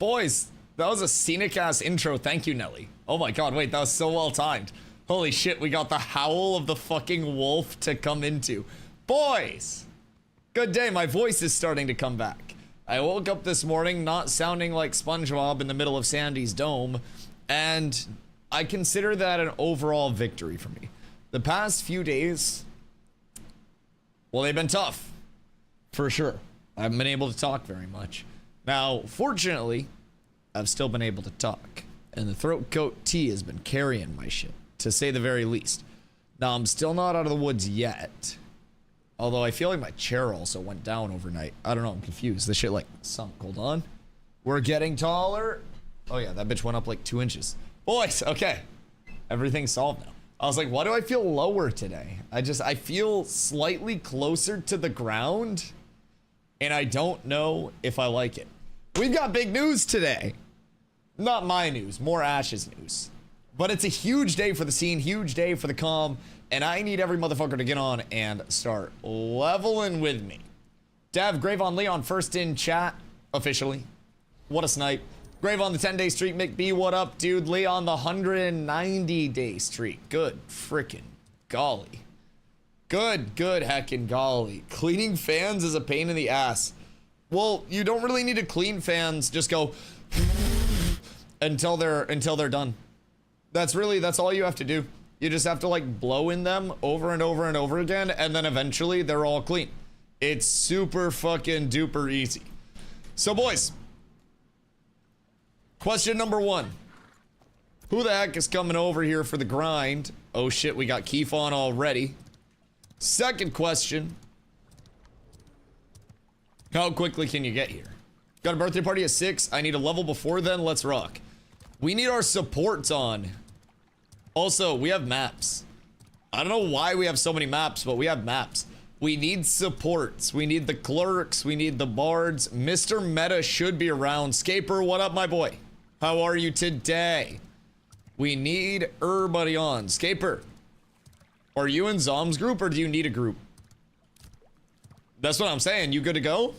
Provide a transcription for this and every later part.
Boys, that was a scenic ass intro. Thank you, Nelly. Oh my god, wait, that was so well timed. Holy shit, we got the howl of the fucking wolf to come into. Boys! Good day, my voice is starting to come back. I woke up this morning not sounding like SpongeBob in the middle of Sandy's dome, and I consider that an overall victory for me. The past few days, well, they've been tough. For sure. I haven't been able to talk very much. Now, fortunately, I've still been able to talk, and the throat coat tea has been carrying my shit, to say the very least. Now, I'm still not out of the woods yet, although I feel like my chair also went down overnight. I don't know, I'm confused. This shit like sunk. Hold on. We're getting taller. Oh yeah, that bitch went up like 2 inches. Boys, okay. Everything's solved now. I was like, why do I feel lower today? I feel slightly closer to the ground, and I don't know if I like it. We've got big news today. Not my news, more Ash's news. But it's a huge day for the scene, huge day for the comm, and I need every motherfucker to get on and start leveling with me. Dev, Grave on Leon, first in chat, officially. What a snipe. Grave on the 10-day streak, Mick B, what up, dude? Leon, the 190-day streak. Good frickin' golly. Good heckin' golly. Cleaning fans is a pain in the ass. Well, you don't really need to clean fans, just go until they're done. That's all you have to do. You just have to like blow in them over and over and over again, and then eventually they're all clean. It's super fucking duper easy. So boys, question number 1. Who the heck is coming over here for the grind? Oh shit, we got Keith on already. Second question. How quickly can you get here? Got a birthday party at 6. I need a level before then. Let's rock. We need our supports on. Also, we have maps. I don't know why we have so many maps, but we have maps. We need supports. We need the clerks. We need the bards. Mr. Meta should be around. Scaper, what up, my boy? How are you today? We need everybody on. Scaper, are you in Zom's group or do you need a group? That's what I'm saying. You good to go?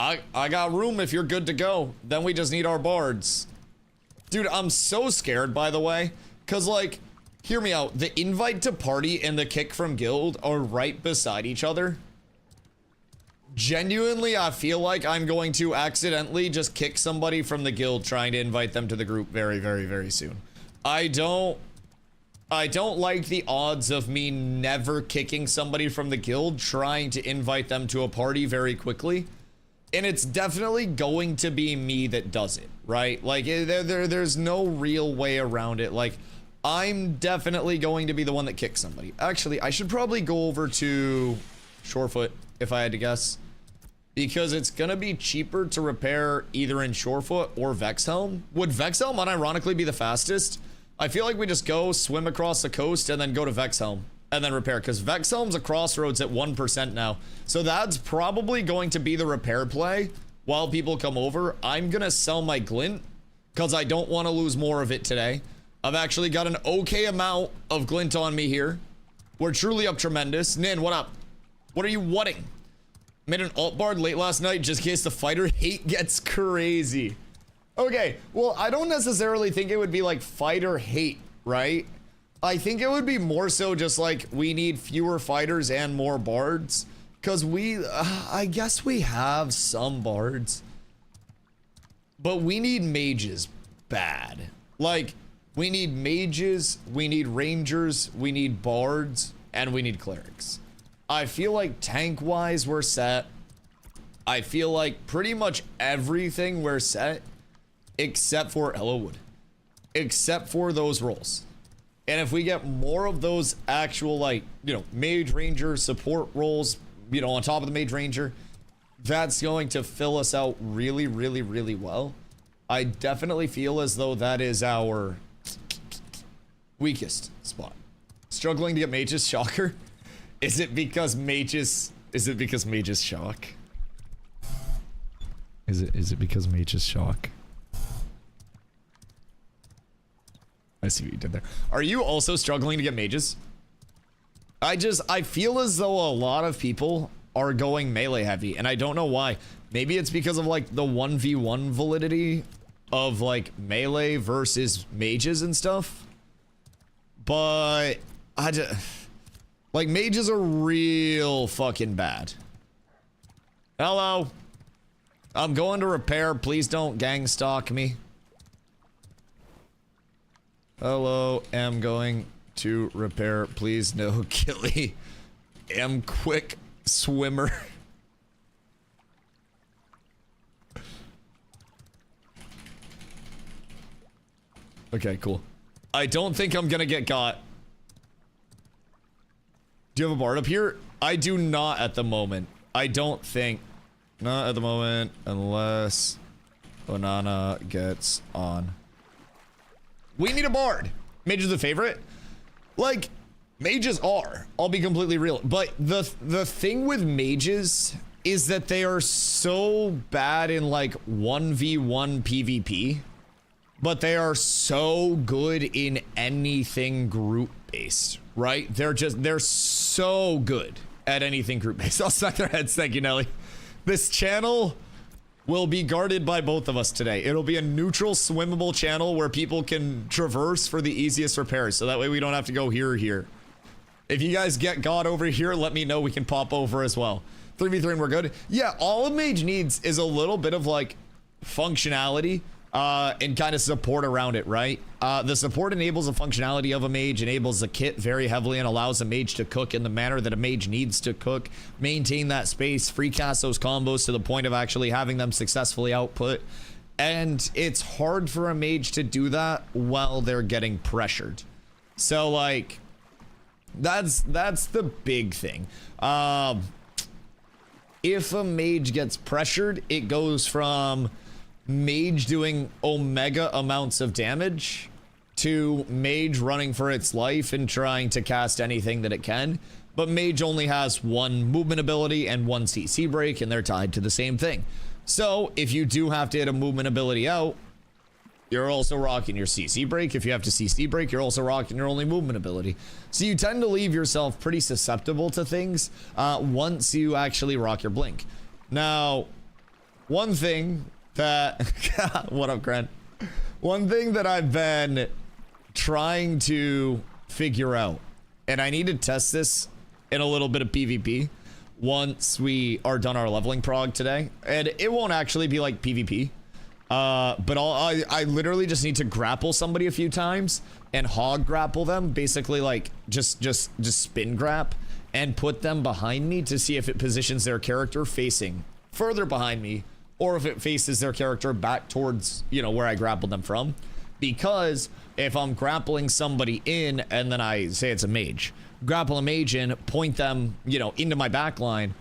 I got room if you're good to go. Then we just need our bards. Dude, I'm so scared, by the way. Because, like, hear me out. The invite to party and the kick from guild are right beside each other. Genuinely, I feel like I'm going to accidentally just kick somebody from the guild trying to invite them to the group very, very, very soon. I don't like the odds of me never kicking somebody from the guild trying to invite them to a party very quickly. And it's definitely going to be me that does it, right? Like, there's no real way around it. Like, I'm definitely going to be the one that kicks somebody. Actually, I should probably go over to Shorefoot, if I had to guess. Because it's gonna be cheaper to repair either in Shorefoot or Vexhelm. Would Vexhelm unironically be the fastest? I feel like we just go swim across the coast and then go to Vexhelm and then repair, because Vexhelm's a crossroads at 1% now. So that's probably going to be the repair play while people come over. I'm gonna sell my glint because I don't want to lose more of it today. I've actually got an okay amount of glint on me here. We're truly up tremendous. Nin, what up? What are you whatting? Made an alt bard late last night just in case the fighter hate gets crazy. Okay, well, I don't necessarily think it would be like fighter hate, right? I think it would be more so just like we need fewer fighters and more bards. Because I guess we have some bards. But we need mages bad. Like, we need mages, we need rangers, we need bards, and we need clerics. I feel like tank-wise we're set. I feel like pretty much everything we're set. Except for Elowood. Except for those roles. And if we get more of those actual, like, you know, mage ranger support roles, you know, on top of the mage ranger, that's going to fill us out really, really, really well. I definitely feel as though that is our weakest spot. Struggling to get mages, shocker. Is it because mages shock? Is it because mages shock? I see what you did there. Are you also struggling to get mages? I feel as though a lot of people are going melee heavy, and I don't know why. Maybe it's because of like the 1v1 validity of like melee versus mages and stuff. But I just, like, mages are real fucking bad. Hello. I'm going to repair. Please don't gang stalk me. Hello. Am going to repair. Please no killy. Am quick swimmer. Okay, cool. I don't think I'm gonna get got. Do you have a bard up here? I do not at the moment. I don't think. Not at the moment, unless Banana gets on. We need a bard. Mage is the favorite. Like, mages are. I'll be completely real. But the thing with mages is that they are so bad in like 1v1 PvP. But they are so good in anything group-based, right? They're so good at anything group-based. I'll smack their heads, thank you, Nelly. This channel will be guarded by both of us today. It'll be a neutral, swimmable channel where people can traverse for the easiest repairs, so that way we don't have to go here or here. If you guys get God over here, let me know, we can pop over as well. 3v3 and we're good. Yeah, all a mage needs is a little bit of, like, functionality. And kind of support around it, right? The support enables the functionality of a mage, enables the kit very heavily, and allows a mage to cook in the manner that a mage needs to cook, maintain that space, free cast those combos to the point of actually having them successfully output. And it's hard for a mage to do that while they're getting pressured. So, like, that's the big thing. If a mage gets pressured, it goes from mage doing omega amounts of damage to mage running for its life and trying to cast anything that it can. But mage only has one movement ability and one CC break, and they're tied to the same thing. So if you do have to hit a movement ability out, you're also rocking your CC break. If you have to CC break, you're also rocking your only movement ability. So you tend to leave yourself pretty susceptible to things once you actually rock your blink. Now, one thing that what up, Grant? One thing that I've been trying to figure out, and I need to test this in a little bit of PvP once we are done our leveling prog today, and it won't actually be like PvP, but I literally just need to grapple somebody a few times and hog grapple them, basically like just spin grab and put them behind me to see if it positions their character facing further behind me, or if it faces their character back towards, you know, where I grappled them from. Because if I'm grappling somebody in, and then I say it's a mage, grapple a mage in, point them, you know, into my back line,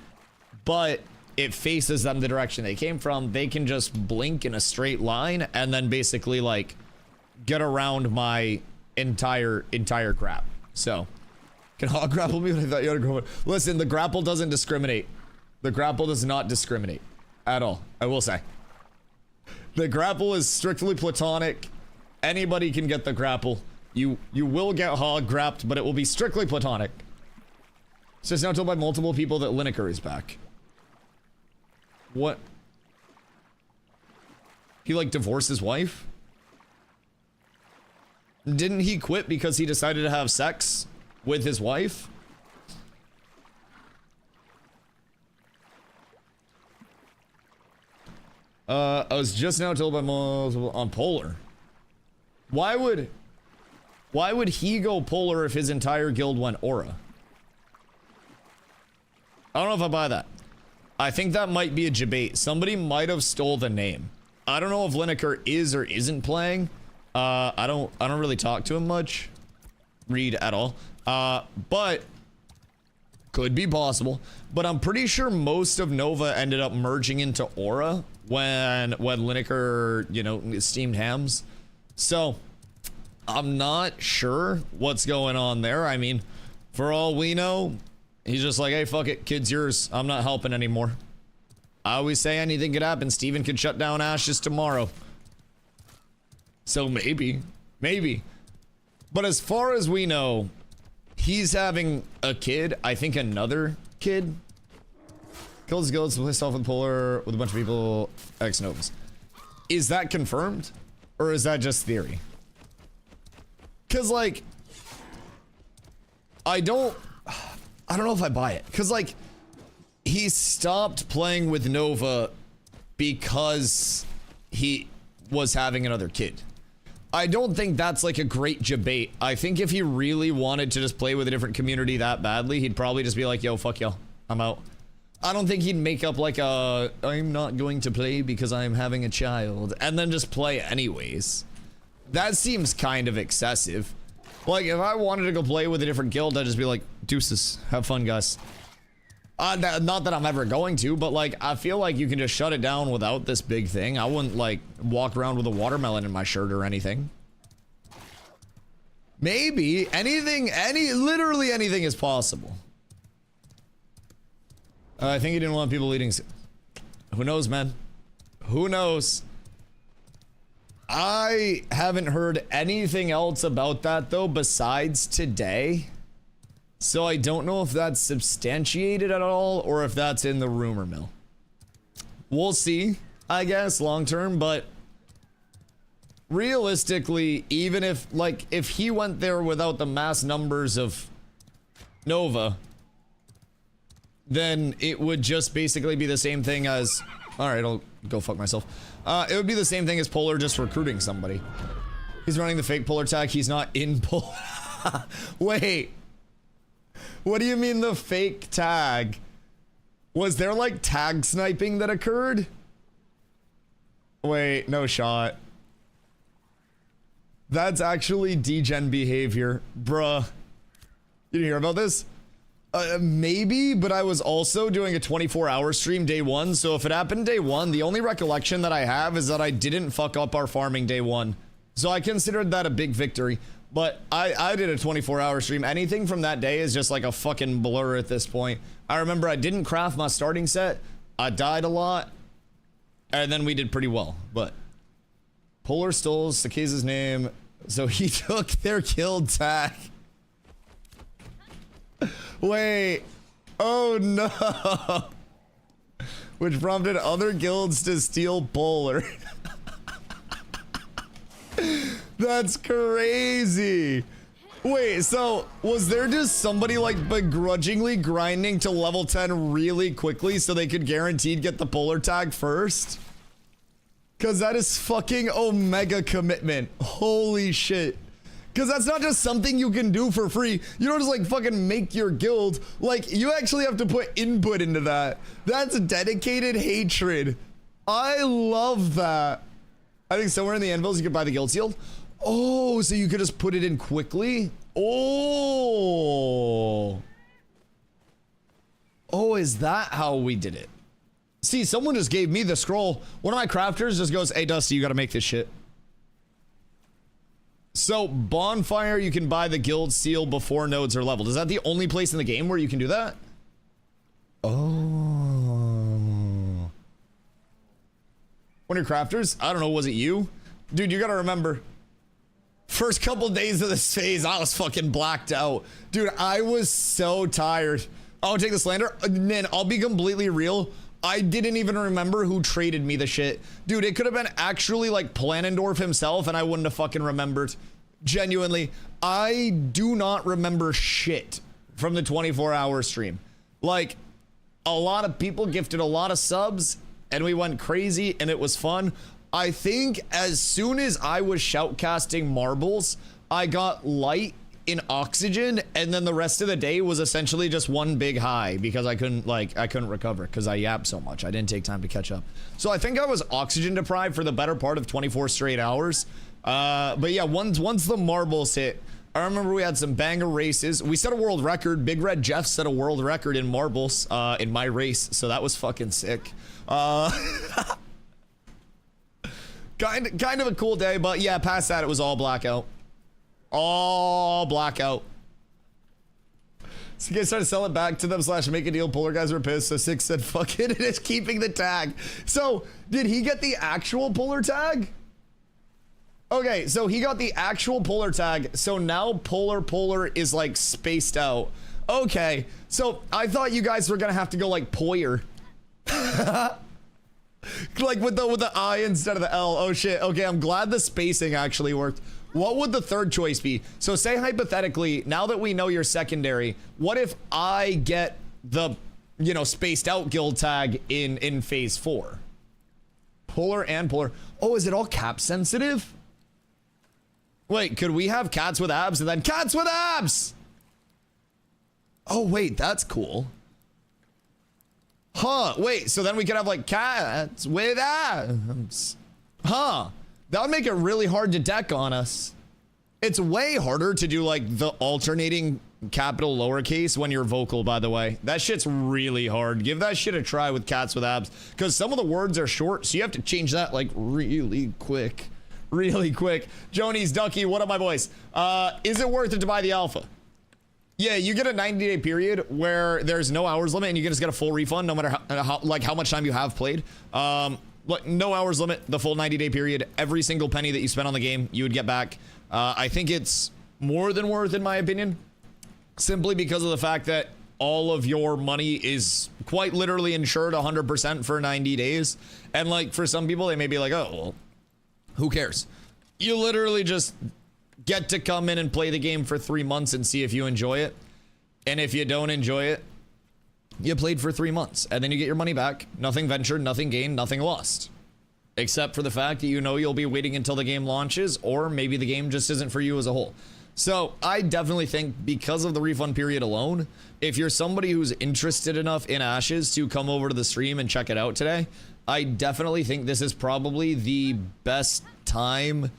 but it faces them the direction they came from, they can just blink in a straight line and then basically like get around my entire grab. So, can hog grapple me? I thought you had to go. Listen, the grapple doesn't discriminate. The grapple does not discriminate. At all, I will say. The grapple is strictly platonic. Anybody can get the grapple. You will get hog grapped, but it will be strictly platonic. So it's now told by multiple people that Lineker is back. What? He like divorced his wife? Didn't he quit because he decided to have sex with his wife? I was just now told by multiple on polar. Why would he go polar if his entire guild went aura? I don't know if I buy that. I think that might be a debate. Somebody might have stole the name. I don't know if Lineker is or isn't playing. I don't really talk to him much. Read at all. But could be possible. But I'm pretty sure most of Nova ended up merging into aura when Lineker, you know, steamed hams. So I'm not sure what's going on there. I mean, for all we know, he's just like, hey, fuck it, kid's yours. I'm not helping anymore. I always say anything could happen. Steven could shut down Ashes tomorrow. So maybe. But as far as we know, he's having a kid. I think another kid. Killed his guild, pissed off with Polar with a bunch of people, ex-novas. Is that confirmed? Or is that just theory? Cause like, I don't know if I buy it. Cause like, he stopped playing with Nova because he was having another kid. I don't think that's like a great debate. I think if he really wanted to just play with a different community that badly, he'd probably just be like, yo, fuck y'all, I'm out. I don't think he'd make up like a, I'm not going to play because I'm having a child, and then just play anyways. That seems kind of excessive. Like, if I wanted to go play with a different guild, I'd just be like, deuces, have fun, guys. Not that I'm ever going to, but like, I feel like you can just shut it down without this big thing. I wouldn't like walk around with a watermelon in my shirt or anything. Maybe anything, literally anything is possible. I think he didn't want people leading. Who knows, man? Who knows? I haven't heard anything else about that though besides today. So I don't know if that's substantiated at all or if that's in the rumor mill. We'll see, I guess, long term, but realistically, even if like if he went there without the mass numbers of Nova, then it would just basically be the same thing as, all right, I'll go fuck myself. It would be the same thing as Polar just recruiting somebody. He's running the fake Polar tag. He's not in Polar. Wait. What do you mean the fake tag? Was there like tag sniping that occurred? Wait, no shot. That's actually degen behavior. Bruh. You didn't hear about this? Maybe, but I was also doing a 24-hour stream day one, so if it happened day one, the only recollection that I have is that I didn't fuck up our farming day one. So I considered that a big victory. But I did a 24-hour stream. Anything from that day is just like a fucking blur at this point. I remember I didn't craft my starting set. I died a lot. And then we did pretty well. But Polar stole Sakeza's name, so he took their guild tag. Wait. Oh no. Which prompted other guilds to steal Polar. That's crazy. Wait, so was there just somebody like begrudgingly grinding to level 10 really quickly so they could guaranteed get the Polar tag first? Cause that is fucking omega commitment. Holy shit. Cause that's not just something you can do for free. You don't just like fucking make your guild. Like you actually have to put input into that. That's dedicated hatred. I love that. I think somewhere in the anvils you could buy the guild seal. Oh, so you could just put it in quickly? Oh. Oh, is that how we did it? See, someone just gave me the scroll. One of my crafters just goes, hey, Dusty, you gotta make this shit. So, Bonfire, you can buy the guild seal before nodes are leveled. Is that the only place in the game where you can do that? Oh. One of your crafters? I don't know, was it you? Dude, you gotta remember. First couple days of this phase, I was fucking blacked out. Dude, I was so tired. I'll take the slander. Man, I'll be completely real. I didn't even remember who traded me the shit. Dude, it could have been actually like Planendorf himself and I wouldn't have fucking remembered. Genuinely, I do not remember shit from the 24-hour stream. Like, a lot of people gifted a lot of subs and we went crazy and it was fun. I think as soon as I was shoutcasting marbles, I got light in oxygen, and then the rest of the day was essentially just one big high because I couldn't recover because I yapped so much. I didn't take time to catch up. So I think I was oxygen deprived for the better part of 24 straight hours. But yeah, once the marbles hit, I remember we had some banger races. We set a world record. Big Red Jeff set a world record in marbles in my race, so that was fucking sick. Kind of a cool day, but yeah, past that it was all blackout. All blackout. So you guys try to sell it back to them / make a deal. Polar guys were pissed, so Six said fuck it and is keeping the tag. So did he get the actual Polar tag? Okay, so he got the actual Polar tag, so now Polar is like spaced out. Okay, so I thought you guys were gonna have to go like Poyer Like with the I instead of the L. Oh shit. Okay, I'm glad the spacing actually worked. What would the third choice be? So say hypothetically, now that we know you're secondary, what if I get the, you know, spaced out guild tag in phase 4? Polar and polar. Oh, is it all cap sensitive? Wait, could we have cats with abs and then cats with abs? Oh wait, that's cool. Huh, wait, so then we could have like cats with abs. Huh, that would make it really hard to deck on us. It's way harder to do like the alternating capital lowercase when you're vocal, by the way. That shit's really hard. Give that shit a try with cats with abs, because some of the words are short, so you have to change that like really quick. Really quick. Joni's Ducky, what up my boys? Is it worth it to buy the alpha? Yeah, you get a 90-day period where there's no hours limit and you can just get a full refund no matter how much time you have played. No hours limit, the full 90-day period. Every single penny that you spent on the game, you would get back. I think it's more than worth, in my opinion, simply because of the fact that all of your money is quite literally insured 100% for 90 days. And like for some people, they may be like, oh, well, who cares? You literally just get to come in and play the game for 3 months and see if you enjoy it. And if you don't enjoy it, you played for 3 months and then you get your money back. Nothing ventured, nothing gained, nothing lost. Except for the fact that you know you'll be waiting until the game launches, or maybe the game just isn't for you as a whole. So I definitely think because of the refund period alone, if you're somebody who's interested enough in Ashes to come over to the stream and check it out today, I definitely think this is probably the best time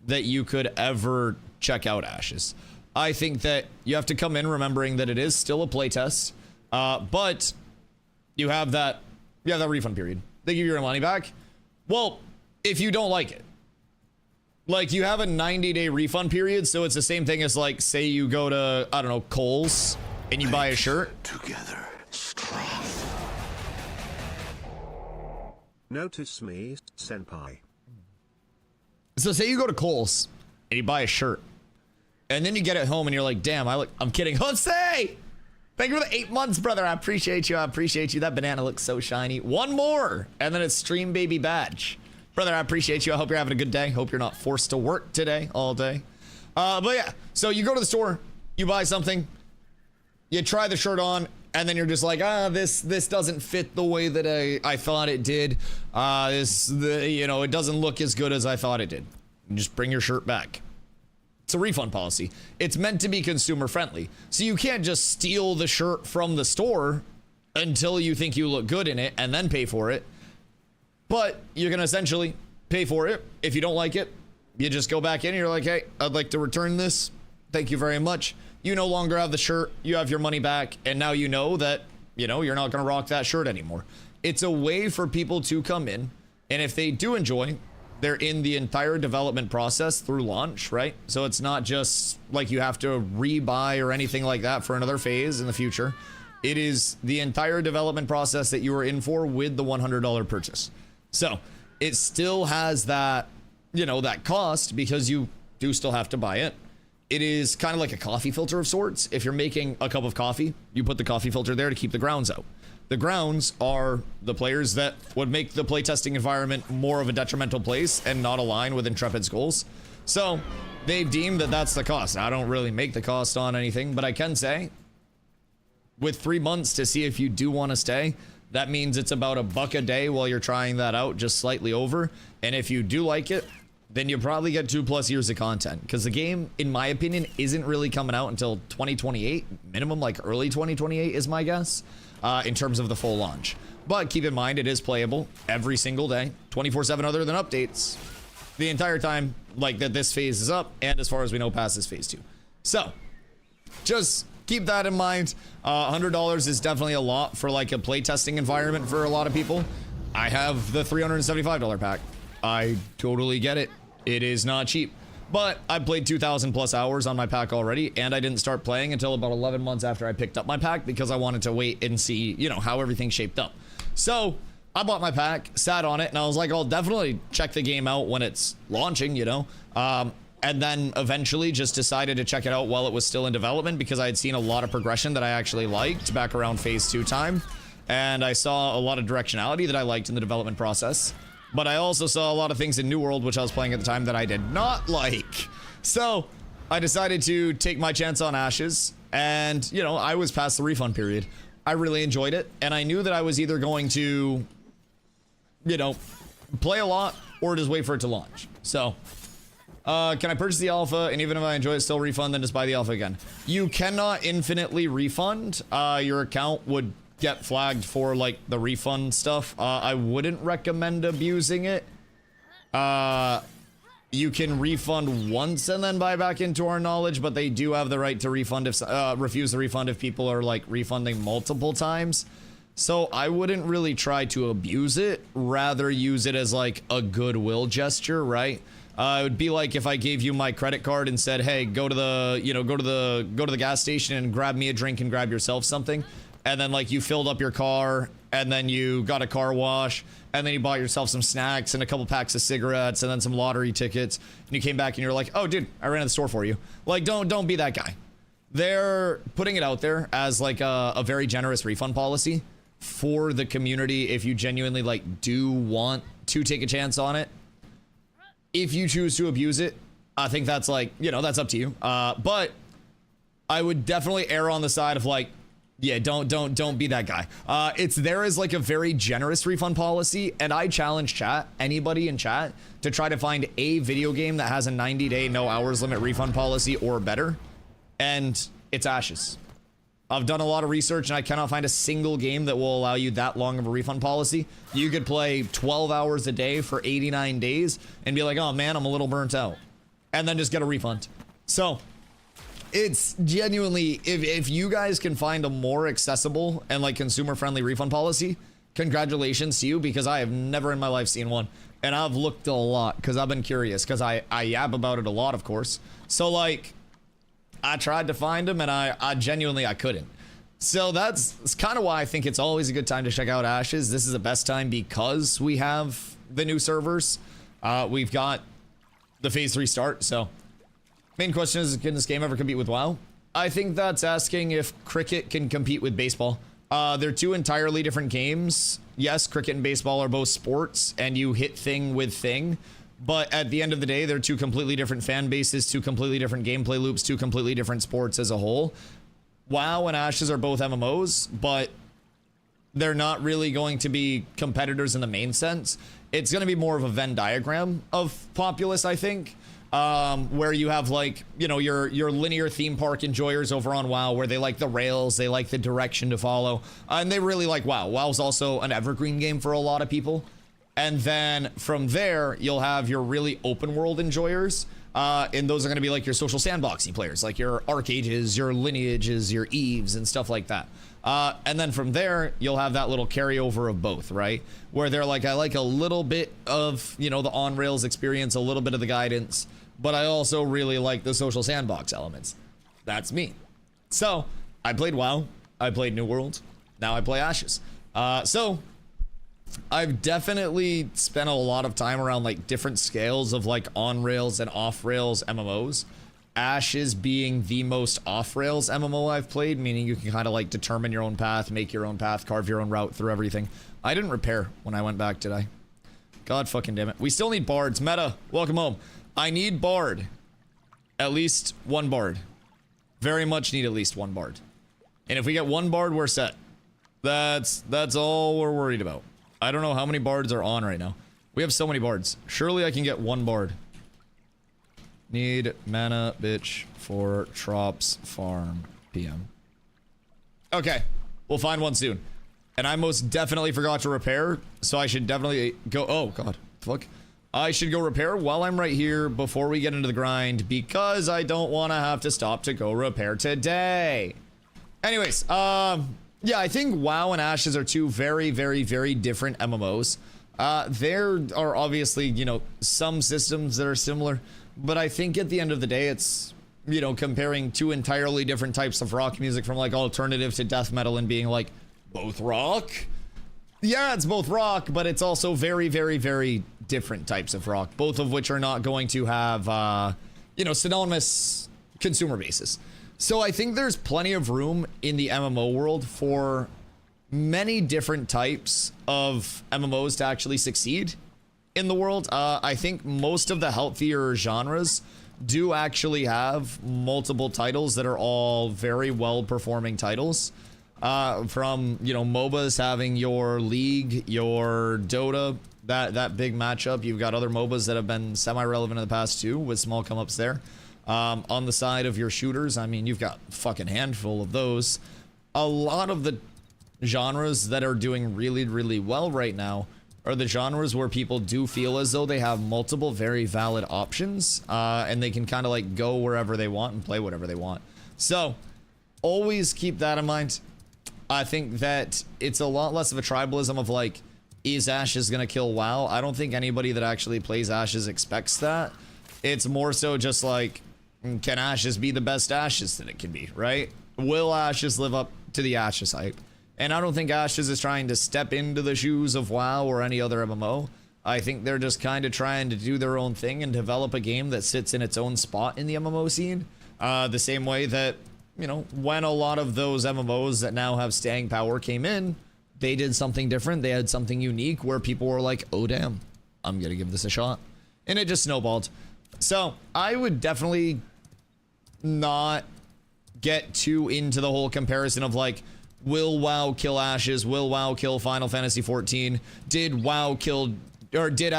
that you could ever check out Ashes. I think that you have to come in remembering that it is still a playtest, but you have that refund period. They give you your money back. Well, if you don't like it, like you have a 90-day refund period, so it's the same thing as like, say you go to, I don't know, Kohl's and you buy a shirt. Together, strong. Notice me, senpai. So say you go to Kohl's and you buy a shirt, and then you get it home and you're like, damn, I'm kidding. Jose! Thank you for the 8 months, brother. I appreciate you. I appreciate you. That banana looks so shiny. One more, and then it's Stream Baby Badge. Brother, I appreciate you. I hope you're having a good day. Hope you're not forced to work today all day. But yeah, so you go to the store, you buy something, you try the shirt on, and then you're just like, this doesn't fit the way that I thought it did. It doesn't look as good as I thought it did. You just bring your shirt back. It's a refund policy. It's meant to be consumer friendly. So you can't just steal the shirt from the store until you think you look good in it and then pay for it. But you're going to essentially pay for it. If you don't like it, you just go back in and you're like, hey, I'd like to return this. Thank you very much. You no longer have the shirt. You have your money back. And now you know that, you're not going to rock that shirt anymore. It's a way for people to come in. And if they do enjoy, they're in the entire development process through launch, right? So it's not just like you have to rebuy or anything like that for another phase in the future. It is the entire development process that you were in for with the $100 purchase. So it still has that, that cost because you do still have to buy it. It is kind of like a coffee filter of sorts. If you're making a cup of coffee, you put the coffee filter there to keep the grounds out. The grounds are the players that would make the playtesting environment more of a detrimental place and not align with Intrepid's goals. So they've deemed that that's the cost. I don't really make the cost on anything, but I can say with 3 months to see if you do want to stay, that means it's about $1 a day while you're trying that out, just slightly over. And if you do like it, then you probably get 2+ years of content, because the game, in my opinion, isn't really coming out until 2028 minimum, like early 2028 is my guess. In terms of the full launch. But keep in mind, it is playable every single day, 24/7 other than updates, the entire time like that this phase is up, and as far as we know, past this phase 2. So just keep that in mind. $100 is definitely a lot for like a playtesting environment for a lot of people. I have the $375 pack. I totally get it. It is not cheap. But I played 2,000 plus hours on my pack already, and I didn't start playing until about 11 months after I picked up my pack because I wanted to wait and see, how everything shaped up. So I bought my pack, sat on it, and I was like, I'll definitely check the game out when it's launching, and then eventually just decided to check it out while it was still in development because I had seen a lot of progression that I actually liked back around phase 2 time. and I saw a lot of directionality that I liked in the development process. But I also saw a lot of things in New World, which I was playing at the time, that I did not like. So I decided to take my chance on Ashes, and, you know, I was past the refund period. I really enjoyed it, and I knew that I was either going to, you know, play a lot or just wait for it to launch. So, can I purchase the alpha, and even if I enjoy it, still refund, then just buy the alpha again? You cannot infinitely refund. Your account would get flagged for, like, the refund stuff. I wouldn't recommend abusing it. You can refund once and then buy back into our knowledge, but they do have the right to refund if refuse the refund if people are like refunding multiple times. So I wouldn't really try to abuse it, rather use it as like a goodwill gesture, right? It would be like if I gave you my credit card and said, "Hey, go to the gas station and grab me a drink and grab yourself something." And then like you filled up your car and then you got a car wash and then you bought yourself some snacks and a couple packs of cigarettes and then some lottery tickets, and you came back and you're like, "Oh dude, I ran to the store for you." Like, don't be that guy. They're putting it out there as like a very generous refund policy for the community if you genuinely like do want to take a chance on it. If you choose to abuse it, I think that's like, you know, that's up to you. But I would definitely err on the side of like, yeah, don't be that guy. It's there is like a very generous refund policy, and I challenge chat, anybody in chat, to try to find a video game that has a 90-day no hours limit refund policy or better, and it's Ashes. I've done a lot of research and I cannot find a single game that will allow you that long of a refund policy. You could play 12 hours a day for 89 days and be like, "Oh man, I'm a little burnt out," and then just get a refund. So it's genuinely, if you guys can find a more accessible and like consumer friendly refund policy, congratulations to you, because I have never in my life seen one, and I've looked a lot because I've been curious, because I yap about it a lot, of course. So like I tried to find them and I genuinely couldn't. So that's kind of why I think it's always a good time to check out Ashes. This is the best time because we have the new servers. We've got the phase 3 start. So main question is, can this game ever compete with WoW? I think that's asking if cricket can compete with baseball. They're two entirely different games. Yes, cricket and baseball are both sports and you hit thing with thing. But at the end of the day, they're two completely different fan bases, two completely different gameplay loops, two completely different sports as a whole. WoW and Ashes are both MMOs, but they're not really going to be competitors in the main sense. It's going to be more of a Venn diagram of populace, I think, where you have like, you know, your linear theme park enjoyers over on WoW, where they like the rails, they like the direction to follow, and they really like WoW. WoW's also an evergreen game for a lot of people. And then from there, you'll have your really open world enjoyers. And those are going to be like your social sandboxy players, like your Arcages, your Lineages, your Eves, and stuff like that. And then from there, you'll have that little carryover of both, right? Where they're like, I like a little bit of, you know, the on-rails experience, a little bit of the guidance, but I also really like the social sandbox elements. That's me. So I played WoW, I played New World, now I play Ashes. So I've definitely spent a lot of time around like different scales of like on rails and off rails MMOs. Ashes being the most off rails MMO I've played, meaning you can kind of like determine your own path, make your own path, carve your own route through everything. I didn't repair when I went back, did I? God fucking damn it. We still need bards. Meta, welcome home. I need bard. At least one bard. Very much need at least one bard. And if we get one bard, we're set. That's all we're worried about. I don't know how many bards are on right now. We have so many bards. Surely I can get one bard. Need mana, bitch, for Trops Farm PM. Okay, we'll find one soon. And I most definitely forgot to repair, so I should definitely go. Oh, God, fuck. I should go repair while I'm right here before we get into the grind, because I don't want to have to stop to go repair today. Anyways, yeah, I think WoW and Ashes are two very, very, very different MMOs. There are obviously, you know, some systems that are similar, but I think at the end of the day, it's, you know, comparing two entirely different types of rock music, from like alternative to death metal, and being like, both rock? Yeah, it's both rock, but it's also very, very, very different types of rock, both of which are not going to have, you know, synonymous consumer bases. So I think there's plenty of room in the MMO world for many different types of MMOs to actually succeed in the world. I think most of the healthier genres do actually have multiple titles that are all very well performing titles. From, you know, MOBAs having your League, your Dota, that big matchup. You've got other MOBAs that have been semi-relevant in the past too, with small come-ups there. On the side of your shooters, I mean, you've got a fucking handful of those. A lot of the genres that are doing really, really well right now are the genres where people do feel as though they have multiple very valid options, and they can kind of like go wherever they want and play whatever they want. So always keep that in mind. I think that it's a lot less of a tribalism of like, is Ashes gonna kill WoW? I don't think anybody that actually plays Ashes expects that. It's more so just like, can Ashes be the best Ashes that it can be, right? Will Ashes live up to the Ashes hype? And I don't think Ashes is trying to step into the shoes of WoW or any other MMO. I think they're just kind of trying to do their own thing and develop a game that sits in its own spot in the MMO scene. The same way that, you know, when a lot of those MMOs that now have staying power came in, they did something different. They had something unique where people were like, oh damn, I'm gonna give this a shot. And it just snowballed. So I would definitely not get too into the whole comparison of like, will WoW kill Ashes? Will WoW kill Final Fantasy 14? Did WoW kill, or did,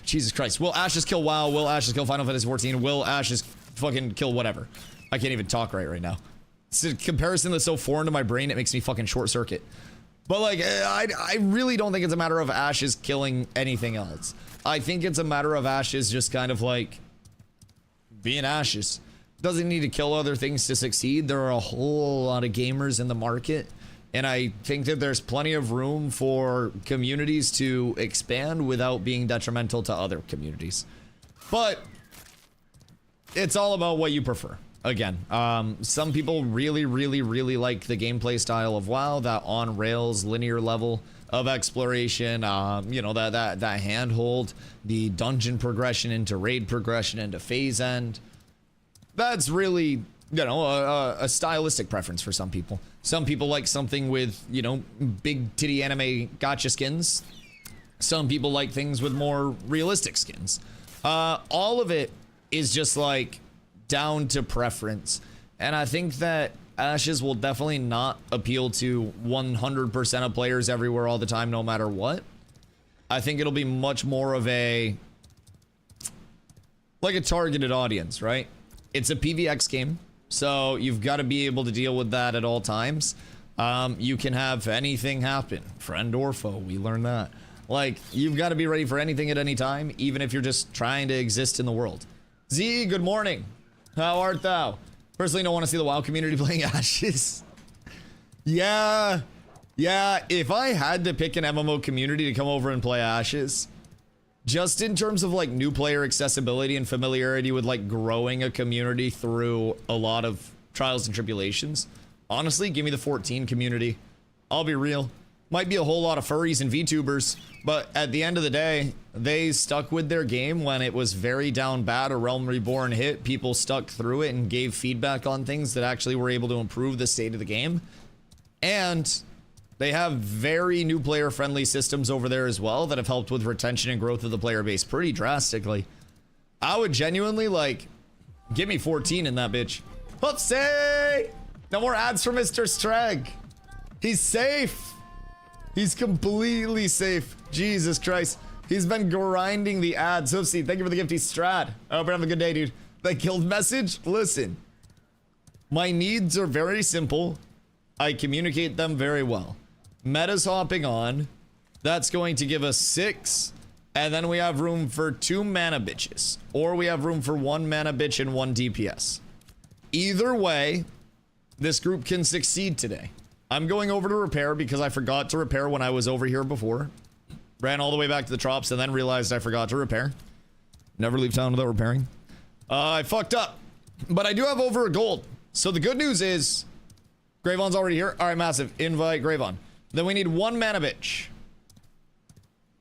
Jesus Christ, will Ashes kill WoW? Will Ashes kill Final Fantasy 14? Will Ashes fucking kill whatever? I can't even talk right now. It's a comparison that's so foreign to my brain, it makes me fucking short circuit. But like, I really don't think it's a matter of Ashes killing anything else. I think it's a matter of Ashes just kind of like being Ashes. Doesn't need to kill other things to succeed. There are a whole lot of gamers in the market, and I think that there's plenty of room for communities to expand without being detrimental to other communities. But it's all about what you prefer. Again, some people really like the gameplay style of WoW, that on rails linear level of exploration, you know, that handhold, the dungeon progression into raid progression into phase end. That's really, you know, a stylistic preference for some people. Some people like something with, you know, big titty anime gotcha skins. Some people like things with more realistic skins. All of it is just like down to preference. And I think that Ashes will definitely not appeal to 100% of players everywhere all the time, no matter what. I think it'll be much more of a, like a targeted audience, right? It's a PvX game, so you've got to be able to deal with that at all times. You can have anything happen, friend or foe, we learned that. Like, you've got to be ready for anything at any time, even if you're just trying to exist in the world. Z, good morning. How art thou? Personally, don't want to see the WoW community playing Ashes. Yeah, if I had to pick an MMO community to come over and play Ashes, just in terms of like new player accessibility and familiarity with like growing a community through a lot of trials and tribulations, honestly, give me the 14 community. I'll be real. Might be a whole lot of furries and VTubers, but at the end of the day, they stuck with their game when it was very down bad. A Realm Reborn hit, people stuck through it and gave feedback on things that actually were able to improve the state of the game. And they have very new player friendly systems over there as well that have helped with retention and growth of the player base pretty drastically. I would genuinely like, give me 14 in that bitch. Whoopsie! No more ads for Mr. Streg. He's safe. He's completely safe. Jesus Christ. He's been grinding the ads. Oopsie, thank you for the gifty Strad. I hope you're having a good day, dude. That guild message? Listen. My needs are very simple. I communicate them very well. Meta's hopping on. That's going to give us 6. And then we have room for 2 mana bitches. Or we have room for 1 mana bitch and 1 DPS. Either way, this group can succeed today. I'm going over to repair because I forgot to repair when I was over here before. Ran all the way back to the Trops and then realized I forgot to repair. Never leave town without repairing. I fucked up. But I do have over a gold. So the good news is Gravon's already here. All right, massive. Invite Gravon. Then we need 1 mana bitch.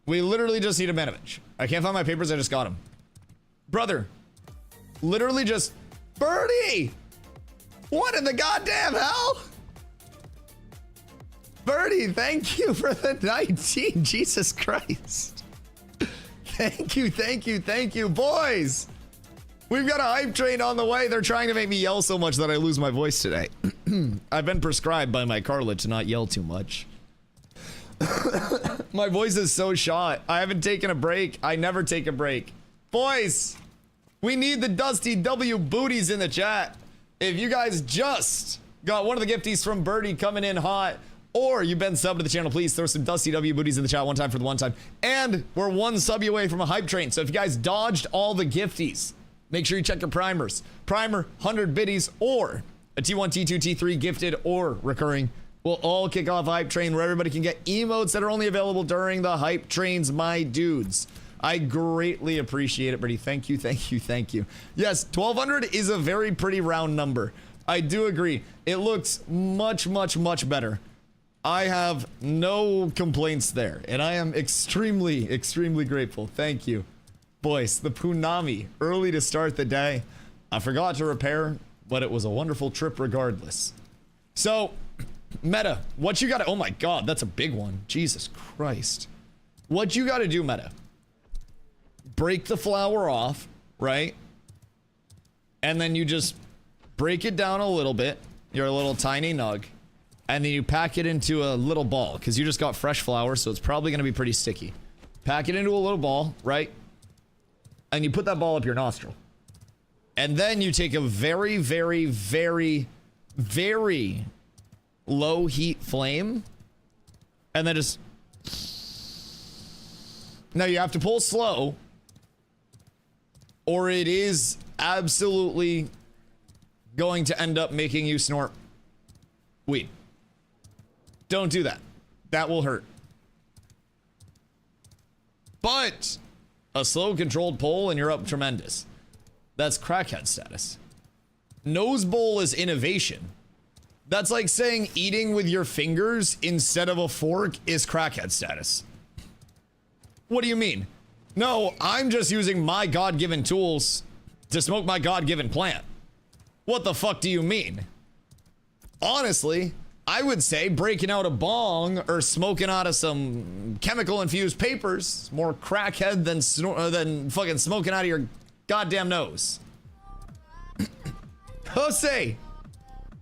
We literally just need a mana bitch. I can't find my papers. I just got them. Brother. Literally just... Birdie! What in the goddamn hell? Birdie, thank you for the 19. Jesus Christ. Thank you, thank you, thank you, boys. We've got a hype train on the way. They're trying to make me yell so much that I lose my voice today. I've been prescribed by my cartilage to not yell too much. My voice is so shot. I haven't taken a break. I never take a break. Boys, we need the Dusty W booties in the chat. If you guys just got one of the gifties from Birdie coming in hot, or you've been subbed to the channel, please throw some Dusty W booties in the chat one time for the one time. And we're one sub away from a hype train. So if you guys dodged all the gifties, make sure you check your primers. Primer, 100 biddies, or a T1, T2, T3 gifted or recurring will all kick off a hype train where everybody can get emotes that are only available during the hype trains, my dudes. I greatly appreciate it, Birdie. Thank you, thank you, thank you. Yes, 1,200 is a very pretty round number. I do agree. It looks much, much, much better. I have no complaints there, and I am extremely, extremely grateful. Thank you. Boys, the Punami, early to start the day. I forgot to repair, but it was a wonderful trip regardless. So, Meta, what you gotta, oh my god, that's a big one. Jesus Christ. What you gotta do, Meta, break the flower off, right? And then you just break it down a little bit, your little tiny nug, and then you pack it into a little ball, because you just got fresh flour, so it's probably gonna be pretty sticky. Pack it into a little ball, right? And you put that ball up your nostril. And then you take a very, very, very, very low heat flame, and then just, now you have to pull slow, or it is absolutely going to end up making you snort weed. Don't do that. That will hurt. But a slow controlled pull and you're up tremendous. That's crackhead status. Nose bowl is innovation. That's like saying eating with your fingers instead of a fork is crackhead status. What do you mean? No, I'm just using my God-given tools to smoke my God-given plant. What the fuck do you mean? Honestly, I would say breaking out a bong or smoking out of some chemical-infused papers is more crackhead than fucking smoking out of your goddamn nose. Jose,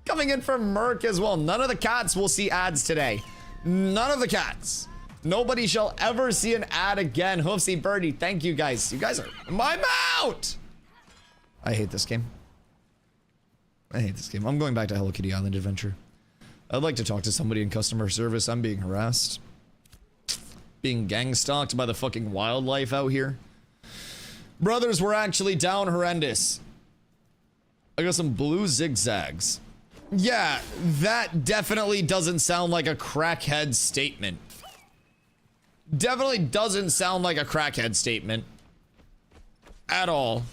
coming in from Merc as well. None of the cats will see ads today. None of the cats. Nobody shall ever see an ad again. Hoofsy Birdie, thank you guys. You guys are my mount. I hate this game. I hate this game. I'm going back to Hello Kitty Island Adventure. I'd like to talk to somebody in customer service. I'm being harassed. Being gang stalked by the fucking wildlife out here. Brothers, we're actually down horrendous. I got some blue zigzags. Yeah, that definitely doesn't sound like a crackhead statement. Definitely doesn't sound like a crackhead statement. At all.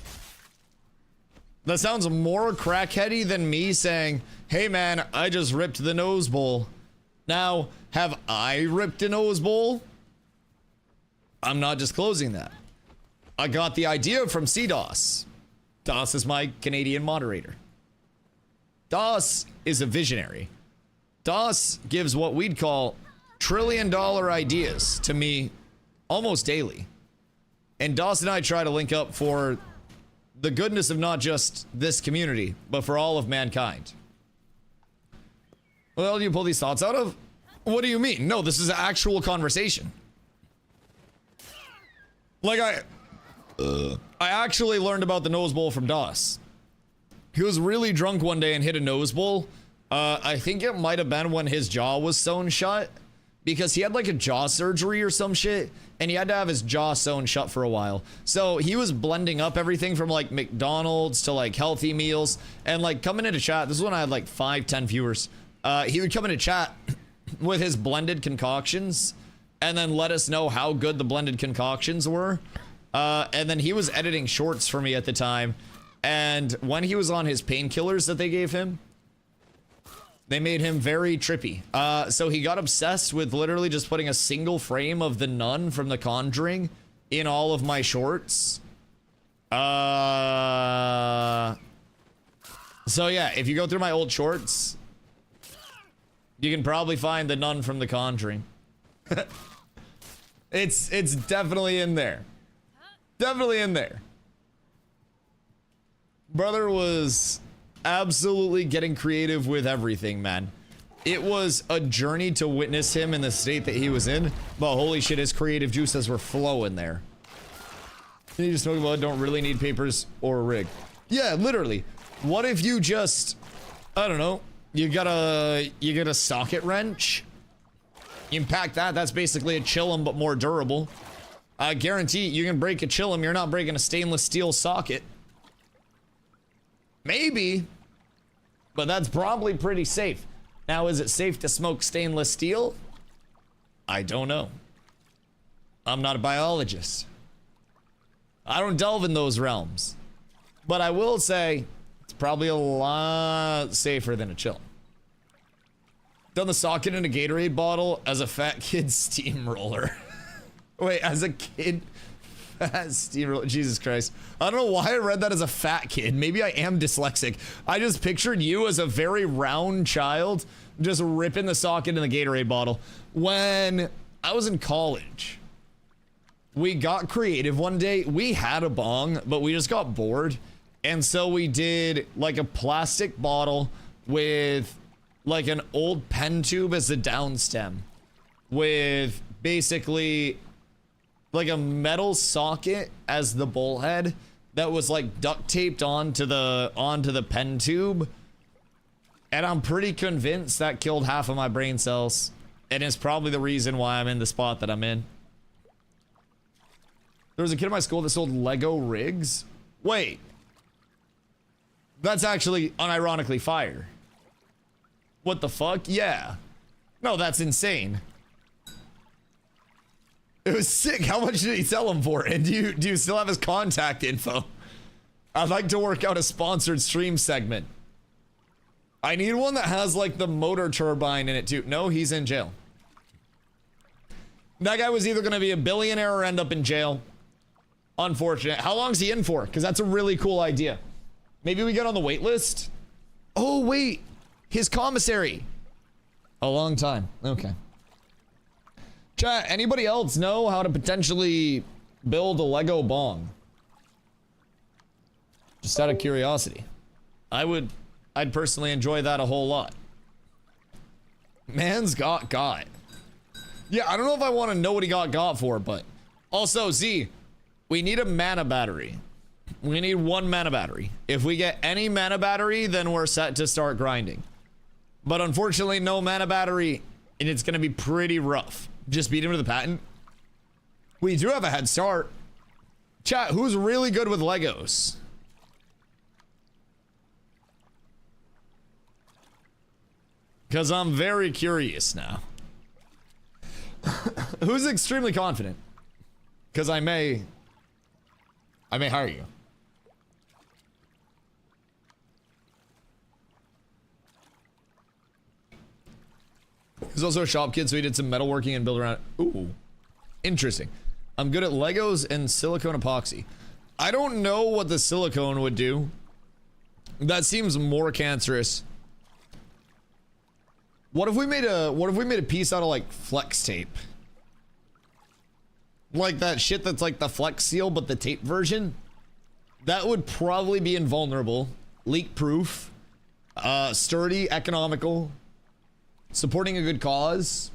That sounds more crackheady than me saying, hey man, I just ripped the nose bowl. Now, have I ripped a nose bowl? I'm not disclosing that. I got the idea from CDOS. DOS is my Canadian moderator. DOS is a visionary. DOS gives what we'd call trillion-dollar ideas to me almost daily. And DOS and I try to link up for the goodness of not just this community, but for all of mankind. Well, do you pull these thoughts out of? What do you mean? No, this is an actual conversation. Like I actually learned about the nose bowl from DOS. He was really drunk one day and hit a nose bowl. I think it might have been when his jaw was sewn shut, because he had like a jaw surgery or some shit, and he had to have his jaw sewn shut for a while. So he was blending up everything from like McDonald's to like healthy meals, and like coming into chat. This is when I had like 5-10 viewers. He would come into chat with his blended concoctions and then let us know how good the blended concoctions were. And then he was editing shorts for me at the time. And when he was on his painkillers that they gave him, they made him very trippy. So he got obsessed with literally just putting a single frame of the nun from The Conjuring in all of my shorts. So yeah, if you go through my old shorts, You can probably find the nun from The Conjuring. It's definitely in there. Definitely in there. Brother was absolutely getting creative with everything, man. It was a journey to witness him in the state that he was in, but holy shit, his creative juices were flowing there. You just smoke blood, don't really need papers or a rig. Yeah, literally. What if you just, I don't know, you got a socket wrench? You can pack that, that's basically a chillum but more durable. I guarantee you can break a chillum, you're not breaking a stainless steel socket. Maybe, but that's probably pretty safe. Now, is it safe to smoke stainless steel? I don't know. I'm not a biologist. I don't delve in those realms. But I will say, it's probably a lot safer than a chill. Done the socket in a Gatorade bottle as a fat kid steamroller. Wait, as a kid? Steamroller, Jesus Christ. I don't know why I read that as a fat kid. Maybe I am dyslexic. I just pictured you as a very round child just ripping the socket in the Gatorade bottle. When I was in college, we got creative one day. We had a bong, but we just got bored. And so we did like a plastic bottle with like an old pen tube as the down stem with basically like a metal socket as the bowl head that was like duct taped onto the pen tube. And I'm pretty convinced that killed half of my brain cells. And it's probably the reason why I'm in the spot that I'm in. There was a kid in my school that sold Lego rigs. Wait. That's actually unironically fire. What the fuck? Yeah. No, that's insane. It was sick. How much did he sell them for? And do you still have his contact info? I'd like to work out a sponsored stream segment. I need one that has like the motor turbine in it too. No, he's in jail. That guy was either going to be a billionaire or end up in jail. Unfortunate. How long is he in for? Because that's a really cool idea. Maybe we get on the wait list. Oh, wait. His commissary. A long time. Okay. Chat, anybody else know how to potentially build a Lego bong? Just out of curiosity. I'd personally enjoy that a whole lot. Man's got. Yeah, I don't know if I want to know what he got for, but also, Z, we need a mana battery. We need one mana battery. If we get any mana battery, then we're set to start grinding. But unfortunately, no mana battery, and it's going to be pretty rough. Just beat him to the patent. We do have a head start. Chat, who's really good with Legos? Because I'm very curious now. Who's extremely confident? Because I may hire you. He's also a shop kid, so he did some metalworking and build around it. Ooh, interesting. I'm good at Legos and silicone epoxy. I don't know what the silicone would do. That seems more cancerous. What if we made a piece out of like flex tape? Like that shit that's like the flex seal, but the tape version? That would probably be invulnerable, leak proof, sturdy, economical, supporting a good cause.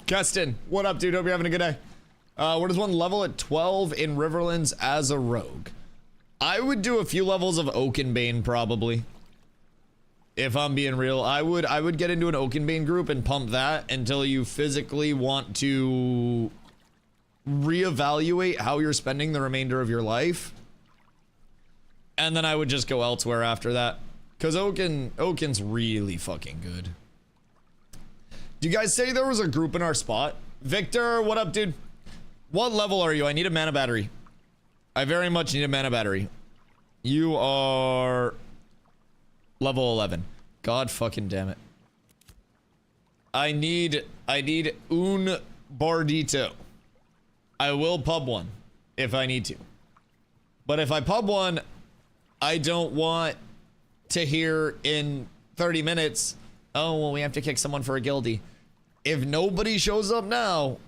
Keston, what up, dude? Hope you're having a good day. Where does one level at 12 in Riverlands as a rogue? I would do a few levels of Oakenbane probably. If I'm being real, I would get into an Oakenbane group and pump that until you physically want to reevaluate how you're spending the remainder of your life. And then I would just go elsewhere after that. Because Oaken's really fucking good. Do you guys say there was a group in our spot? Victor, what up, dude? What level are you? I need a mana battery. I very much need a mana battery. You are level 11. God fucking damn it. I need un bardito. I will pub one if I need to. But if I pub one, I don't want to hear in 30 minutes. Oh, well, we have to kick someone for a guildie. If nobody shows up now,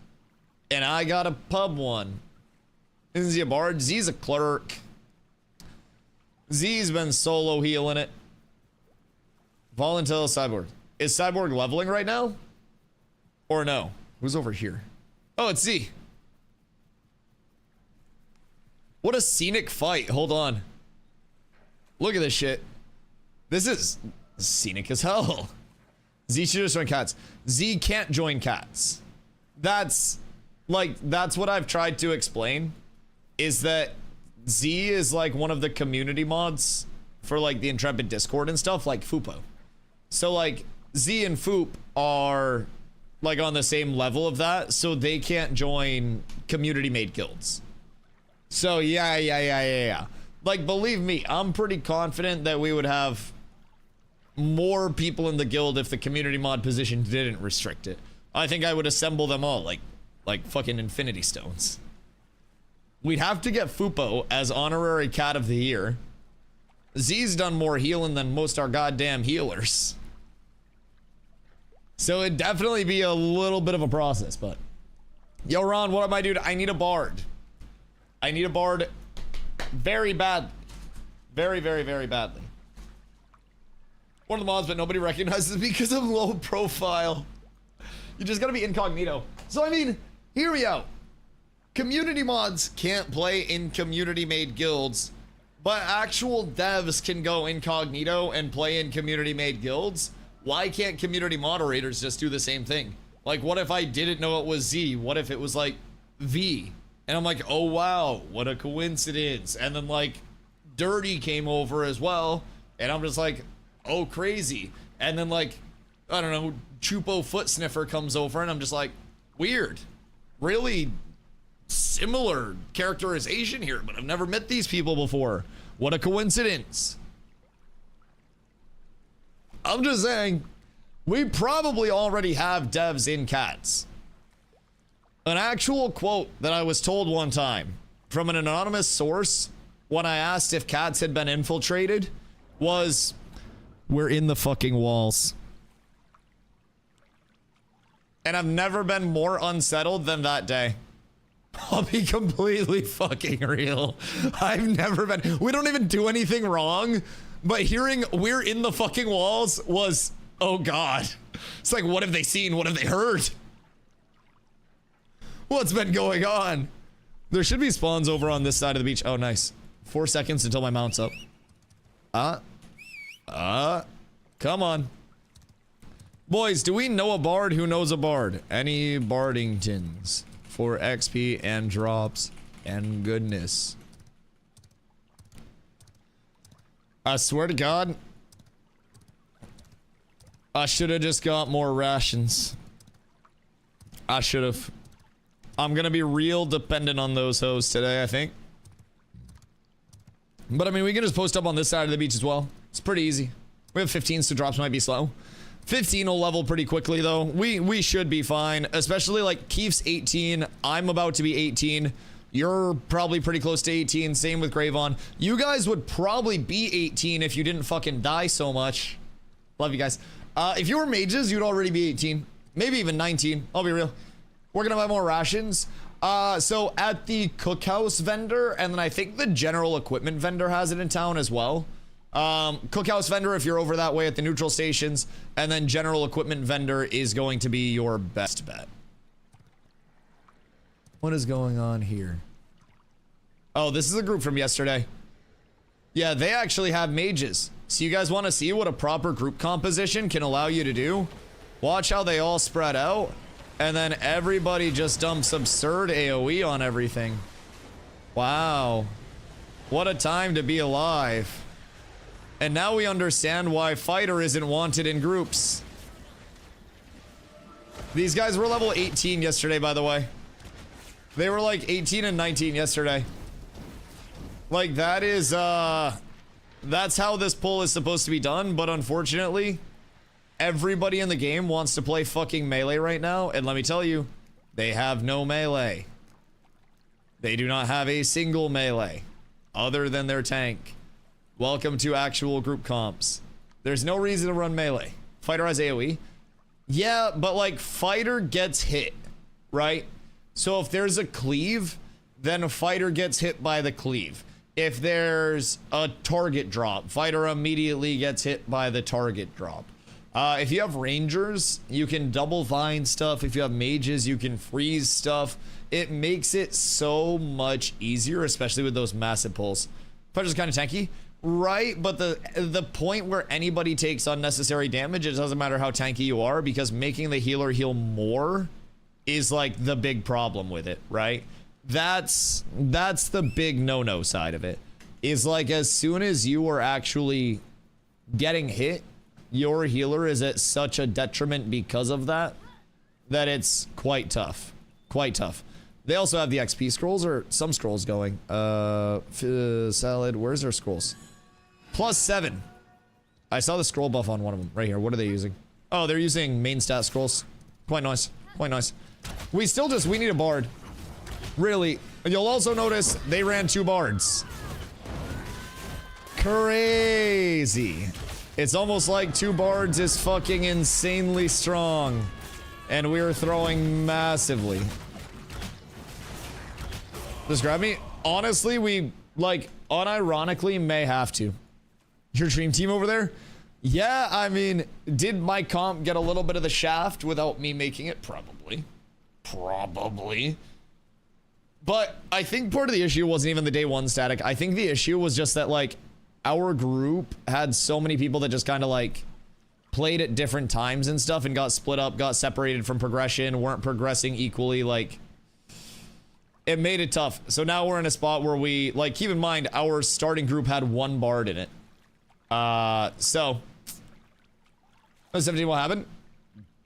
and I got a pub one, is he a bard? Z's a clerk. Z's been solo healing it. Volunteer Cyborg. Is Cyborg leveling right now? Or no? Who's over here? Oh, it's Z. What a scenic fight. Hold on. Look at this shit. This is scenic as hell. Z should just join cats. Z can't join cats. That's what I've tried to explain, is that Z is like one of the community mods for like the Intrepid Discord and stuff, like Fupo. So like Z and Foop are like on the same level of that, so they can't join community made guilds. So yeah. Like, believe me, I'm pretty confident that we would have more people in the guild if the community mod position didn't restrict it. I think I would assemble them all like fucking Infinity Stones. We'd have to get Fupo as honorary cat of the year. Z's done more healing than most our goddamn healers. So it'd definitely be a little bit of a process, but... Yo, Ron, what am I doing? I need a bard. I need a bard very bad. Very badly. One of the mods, but nobody recognizes me because I'm low profile. You just gotta be incognito. So, I mean, hear me out. Community mods can't play in community-made guilds, but actual devs can go incognito and play in community-made guilds. Why can't community moderators just do the same thing? Like, what if I didn't know it was Z? What if it was, like, V? And I'm like, oh, wow, what a coincidence. And then, like, Dirty came over as well, and I'm just like, oh, crazy. And then, like, I don't know, Chupo Foot Sniffer comes over, and I'm just like, weird. Really similar characterization here, but I've never met these people before. What a coincidence. I'm just saying, we probably already have devs in cats. An actual quote that I was told one time from an anonymous source when I asked if cats had been infiltrated was, we're in the fucking walls. And I've never been more unsettled than that day. I'll be completely fucking real. I've never been, we don't even do anything wrong, but hearing we're in the fucking walls was, oh God. It's like, what have they seen? What have they heard? What's been going on? There should be spawns over on this side of the beach. Oh, nice. 4 seconds until my mount's up. Come on. Boys, do we know a bard who knows a bard? Any Bardingtons for XP and drops and goodness? I swear to God, I should have just got more rations. I should have. I'm gonna be real dependent on those hoes today, I think. But I mean, we can just post up on this side of the beach as well. It's pretty easy. We have 15, so drops might be slow. 15 will level pretty quickly though. We should be fine, especially like Keef's 18. I'm about to be 18. You're probably pretty close to 18. Same with Gravon. You guys would probably be 18 if you didn't fucking die so much. Love you guys. If you were mages, you'd already be 18. Maybe even 19. I'll be real. We're gonna buy more rations. So at the cookhouse vendor, and then I think the general equipment vendor has it in town as well. Cookhouse vendor if you're over that way at the neutral stations, and then general equipment vendor is going to be your best bet. What is going on here? Oh, this is a group from yesterday. Yeah, they actually have mages. So you guys want to see what a proper group composition can allow you to do? Watch how they all spread out, and then everybody just dumps absurd AoE on everything. Wow. What a time to be alive. And now we understand why Fighter isn't wanted in groups. These guys were level 18 yesterday, by the way. They were like 18 and 19 yesterday. Like, that is, that's how this pull is supposed to be done, but unfortunately, everybody in the game wants to play fucking melee right now, and let me tell you, they have no melee. They do not have a single melee, other than their tank. Welcome to actual group comps. There's no reason to run melee. Fighter has AoE. Yeah, but like fighter gets hit, right? So if there's a cleave, then a fighter gets hit by the cleave. If there's a target drop, fighter immediately gets hit by the target drop. If you have rangers, you can double vine stuff. If you have mages, you can freeze stuff. It makes it so much easier, especially with those massive pulls. Fighter's kind of tanky, right? But the point where anybody takes unnecessary damage, it doesn't matter how tanky you are, because making the healer heal more is like the big problem with it, right? That's the big no-no side of it. Is like as soon as you are actually getting hit, your healer is at such a detriment because of that it's quite tough. Quite tough. They also have the XP scrolls, or some scrolls going. Salad, where's their scrolls? +7. I saw the scroll buff on one of them. Right here. What are they using? Oh, they're using main stat scrolls. Quite nice. Quite nice. We need a bard. Really. You'll also notice they ran 2 bards. Crazy. It's almost like 2 bards is fucking insanely strong. And we're throwing massively. Just grab me. Honestly, we, like, unironically may have to. Your dream team over there? Yeah, I mean, did my comp get a little bit of the shaft without me making it? Probably. Probably. But I think part of the issue wasn't even the day 1 static. I think the issue was just that, like, our group had so many people that just kind of, like, played at different times and stuff and got split up, got separated from progression, weren't progressing equally, like... It made it tough. So now we're in a spot where we, like, keep in mind, our starting group had 1 bard in it. So... 17, what happened?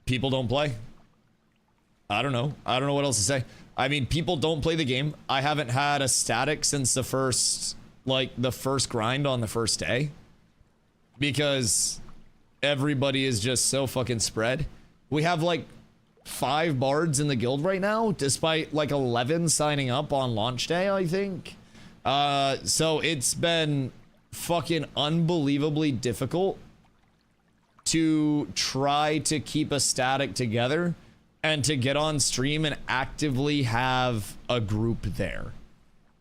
People don't play. I don't know. I don't know what else to say. I mean, people don't play the game. I haven't had a static since the first grind on the first day. Because everybody is just so fucking spread. We have, like, 5 bards in the guild right now, despite, like, 11 signing up on launch day, I think. So it's been fucking unbelievably difficult to try to keep a static together and to get on stream and actively have a group there,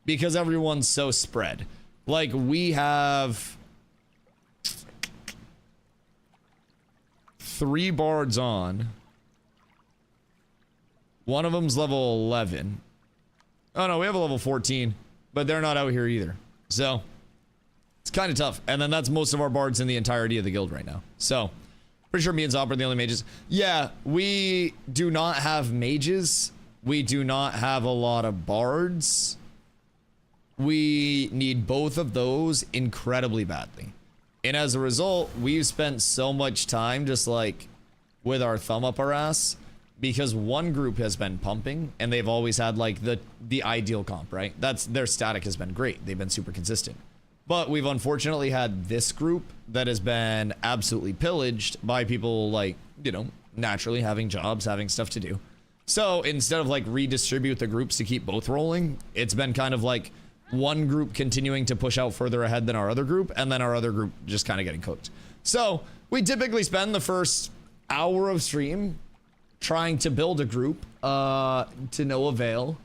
because everyone's so spread. Like, we have 3 bards on. One of them's level 11. Oh no, we have a level 14, but they're not out here either. So it's kind of tough. And then that's most of our bards in the entirety of the guild right now. So pretty sure me and Zop are the only mages. Yeah, we do not have mages. We do not have a lot of bards. We need both of those incredibly badly. And as a result, we've spent so much time just like with our thumb up our ass, because one group has been pumping and they've always had like the ideal comp, right? That's their static has been great. They've been super consistent. But we've unfortunately had this group that has been absolutely pillaged by people like, you know, naturally having jobs, having stuff to do. So instead of like redistribute the groups to keep both rolling, it's been kind of like one group continuing to push out further ahead than our other group, and then our other group just kind of getting cooked. So we typically spend the first hour of stream trying to build a group to no avail,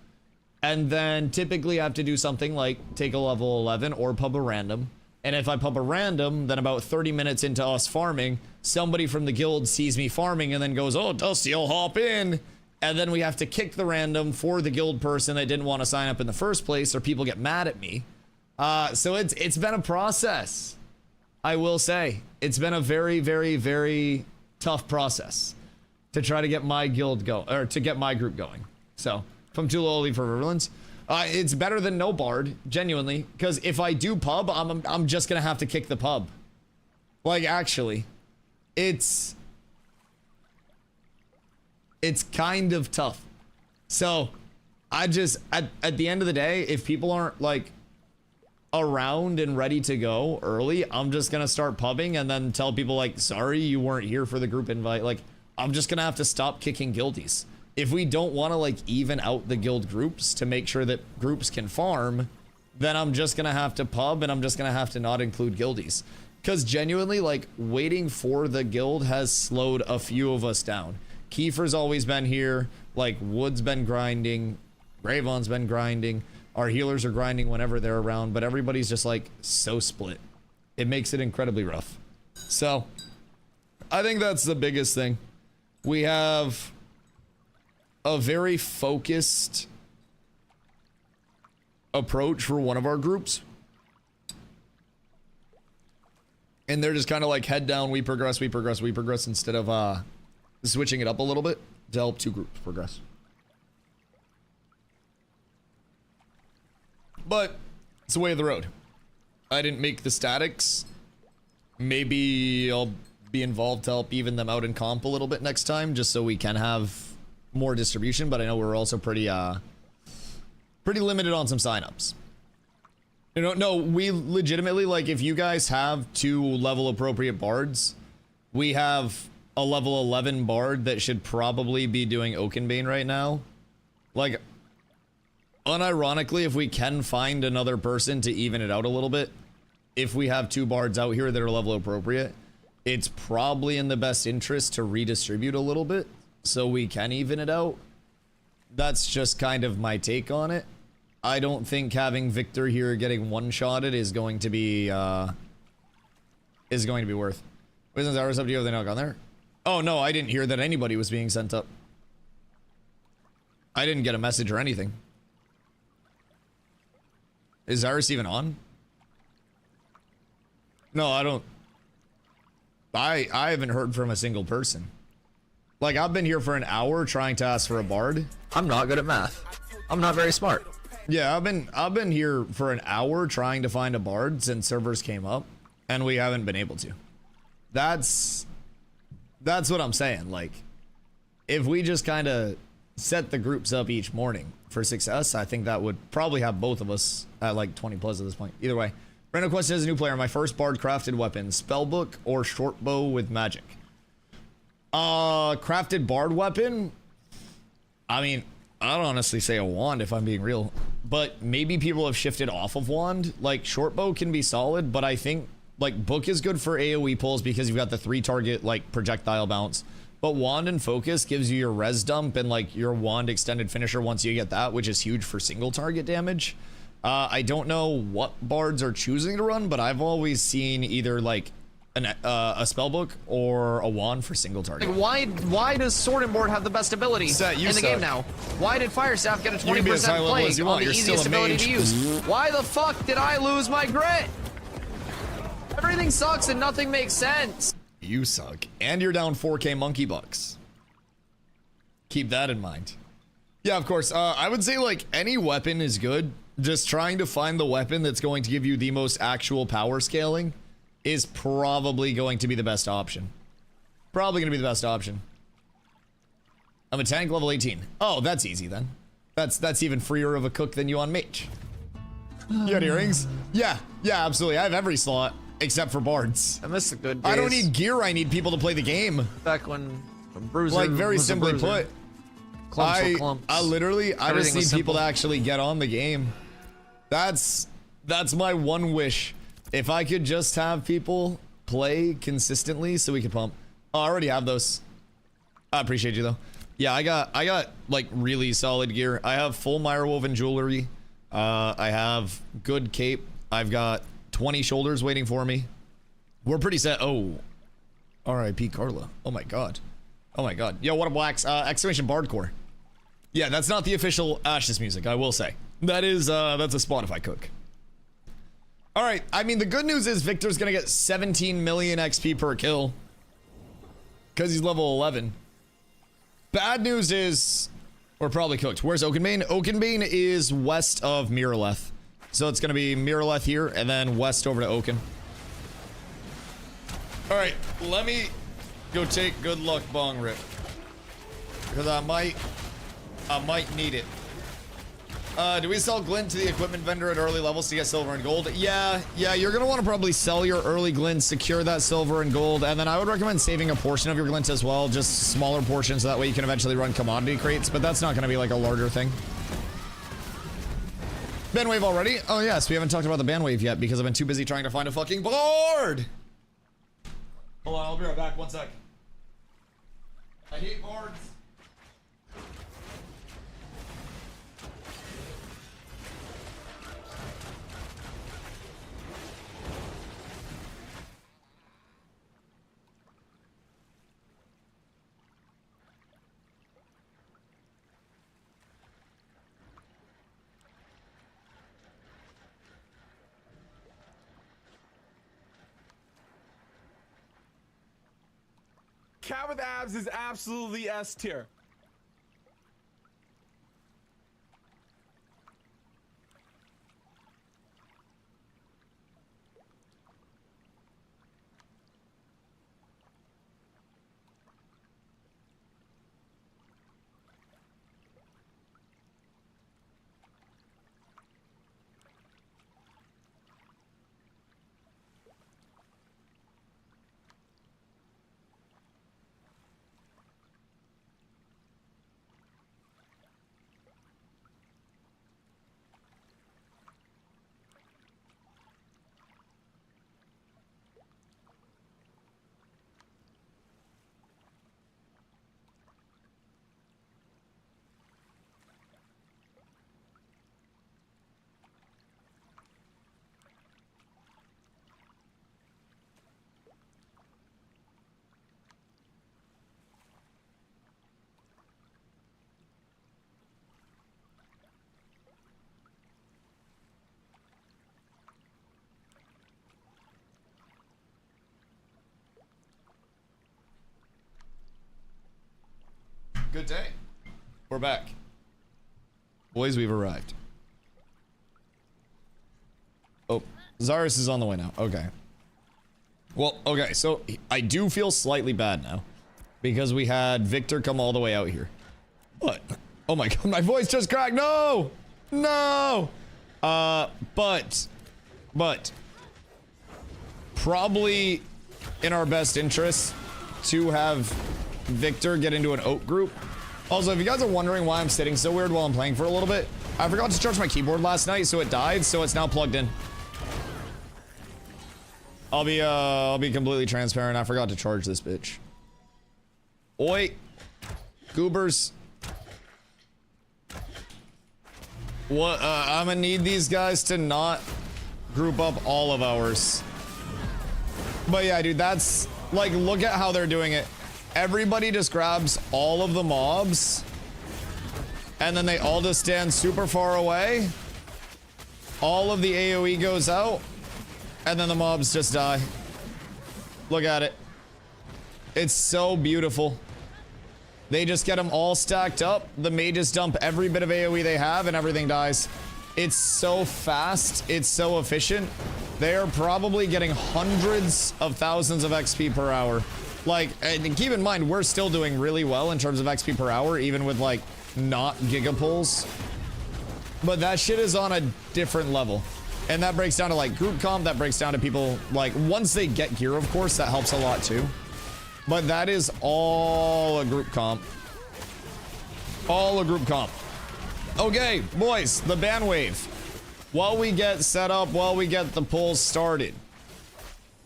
and then typically have to do something like take a level 11 or pub a random. And if I pub a random, then about 30 minutes into us farming, somebody from the guild sees me farming and then goes, oh, Dusty, I'll hop in. And then we have to kick the random for the guild person that didn't want to sign up in the first place, or people get mad at me. So it's been a process. I will say it's been a very, very, very tough process to try to get my guild or to get my group going. So from too lowly for Riverlands, it's better than no bard, genuinely, because if I do pub, I'm just gonna have to kick the pub. Like, actually, it's kind of tough. So I just at the end of the day, if people aren't like around and ready to go early, I'm just gonna start pubbing and then tell people like, sorry, you weren't here for the group invite. Like, I'm just gonna have to stop kicking guildies. If we don't want to like even out the guild groups to make sure that groups can farm, then I'm just gonna have to pub, and I'm just gonna have to not include guildies. Because genuinely, like, waiting for the guild has slowed a few of us down. Kiefer's always been here. Like, Wood's been grinding. Gravon's been grinding. Our healers are grinding whenever they're around. But everybody's just, like, so split. It makes it incredibly rough. So, I think that's the biggest thing. We have a very focused approach for one of our groups. And they're just kind of like head down, we progress, we progress, we progress, instead of switching it up a little bit to help two groups progress. But it's the way of the road. I didn't make the statics. Maybe I'll be involved to help even them out in comp a little bit next time, just so we can have more distribution. But I know we're also pretty limited on some signups. You know, no, we legitimately, like, if you guys have 2 level appropriate bards, we have a level 11 bard that should probably be doing Oakenbane right now. Like, unironically, if we can find another person to even it out a little bit, if we have 2 bards out here that are level appropriate, it's probably in the best interest to redistribute a little bit so we can even it out. That's just kind of my take on it. I don't think having Victor here getting one-shotted is going to be worth. Isn't ours up to you? Have they not gone there? Oh no, I didn't hear that anybody was being sent up. I didn't get a message or anything. Is Iris even on? No, I don't. I haven't heard from a single person. Like, I've been here for an hour trying to ask for a bard. I'm not good at math. I'm not very smart. Yeah, I've been here for an hour trying to find a bard since servers came up, and we haven't been able to. That's what I'm saying. Like, if we just kind of set the groups up each morning for success, I think that would probably have both of us at like 20 plus at this point. Either way. Random question as a new player, my first bard crafted weapon, spellbook or short bow with magic? Crafted bard weapon? I mean, I'd honestly say a wand if I'm being real, but maybe people have shifted off of wand. Like, short bow can be solid, but I think like book is good for AoE pulls because you've got the 3 target like projectile bounce, but wand and focus gives you your res dump and like your wand extended finisher once you get that, which is huge for single target damage. I don't know what bards are choosing to run, but I've always seen either like a spellbook or a wand for single target. Like, why does Sword and Board have the best ability in the game now? Why did Firestaff get a 20% plague on the easiest ability to use? Why the fuck did I lose my grit? Everything sucks and nothing makes sense. You suck. And you're down 4k monkey bucks. Keep that in mind. Yeah, of course. I would say like any weapon is good. Just trying to find the weapon that's going to give you the most actual power scaling is probably going to be the best option. Probably going to be the best option. I'm a tank level 18. Oh, that's easy then. That's even freer of a cook than you on mage. You got earrings? Yeah, absolutely. I have every slot except for bards. I miss the good days. I don't need gear. I need people to play the game. Back when Bruiser like, very was simply put, clumps. I literally, I just need people to actually get on the game. That's my one wish. If I could just have people play consistently so we could pump. Oh, I already have those. I appreciate you though. Yeah, I got like really solid gear. I have full Mirewoven jewelry. I have good cape. I've got 20 shoulders waiting for me. We're pretty set. Oh, R.I.P. Carla. Oh my god. Oh my god. Yo, what a blacks. Exclamation Bardcore. Yeah, that's not the official Ashes music, I will say. That is, that's a Spotify cook. All right, I mean, the good news is Victor's gonna get 17 million XP per kill because he's level 11. Bad news is we're probably cooked. Where's Oakenbane? Oakenbane is west of Miraleth. So it's gonna be Miraleth here and then west over to Oaken. All right, let me go take good luck bong rip because I might need it. Do we sell glint to the equipment vendor at early levels to get silver and gold? Yeah, you're gonna want to probably sell your early glint, secure that silver and gold, and then I would recommend saving a portion of your glint as well, just smaller portions, so that way you can eventually run commodity crates, but that's not gonna be like a larger thing. Banwave already? Oh yes, we haven't talked about the Banwave yet because I've been too busy trying to find a fucking board! Hold on, I'll be right back. 1 sec. I hate boards. Cat with abs is absolutely S tier. Good day. We're back. Boys, we've arrived. Oh, Zaris is on the way now. Okay. Well, okay, so I do feel slightly bad now because we had Victor come all the way out here. But, oh my god, my voice just cracked. No! No! But probably in our best interest to have Victor get into an oak group. Also, if you guys are wondering why I'm sitting so weird while I'm playing for a little bit, I forgot to charge my keyboard last night, so it died, so it's now plugged in. I'll be completely transparent. I forgot to charge this bitch. Oi, goobers. What? I'm gonna need these guys to not group up all of ours. But yeah, dude, that's like, look at how they're doing it. Everybody just grabs all of the mobs and then they all just stand super far away. All of the AoE goes out and then the mobs just die. Look at it. It's so beautiful. They just get them all stacked up. The mages dump every bit of AoE they have and everything dies. It's so fast. It's so efficient. They are probably getting hundreds of thousands of XP per hour. Like, and keep in mind, we're still doing really well in terms of XP per hour, even with like not gigapulls. But that shit is on a different level. And that breaks down to like group comp, that breaks down to people like once they get gear, of course, that helps a lot too. But that is all a group comp. All a group comp. Okay, boys, the Banwave. While we get set up, while we get the polls started,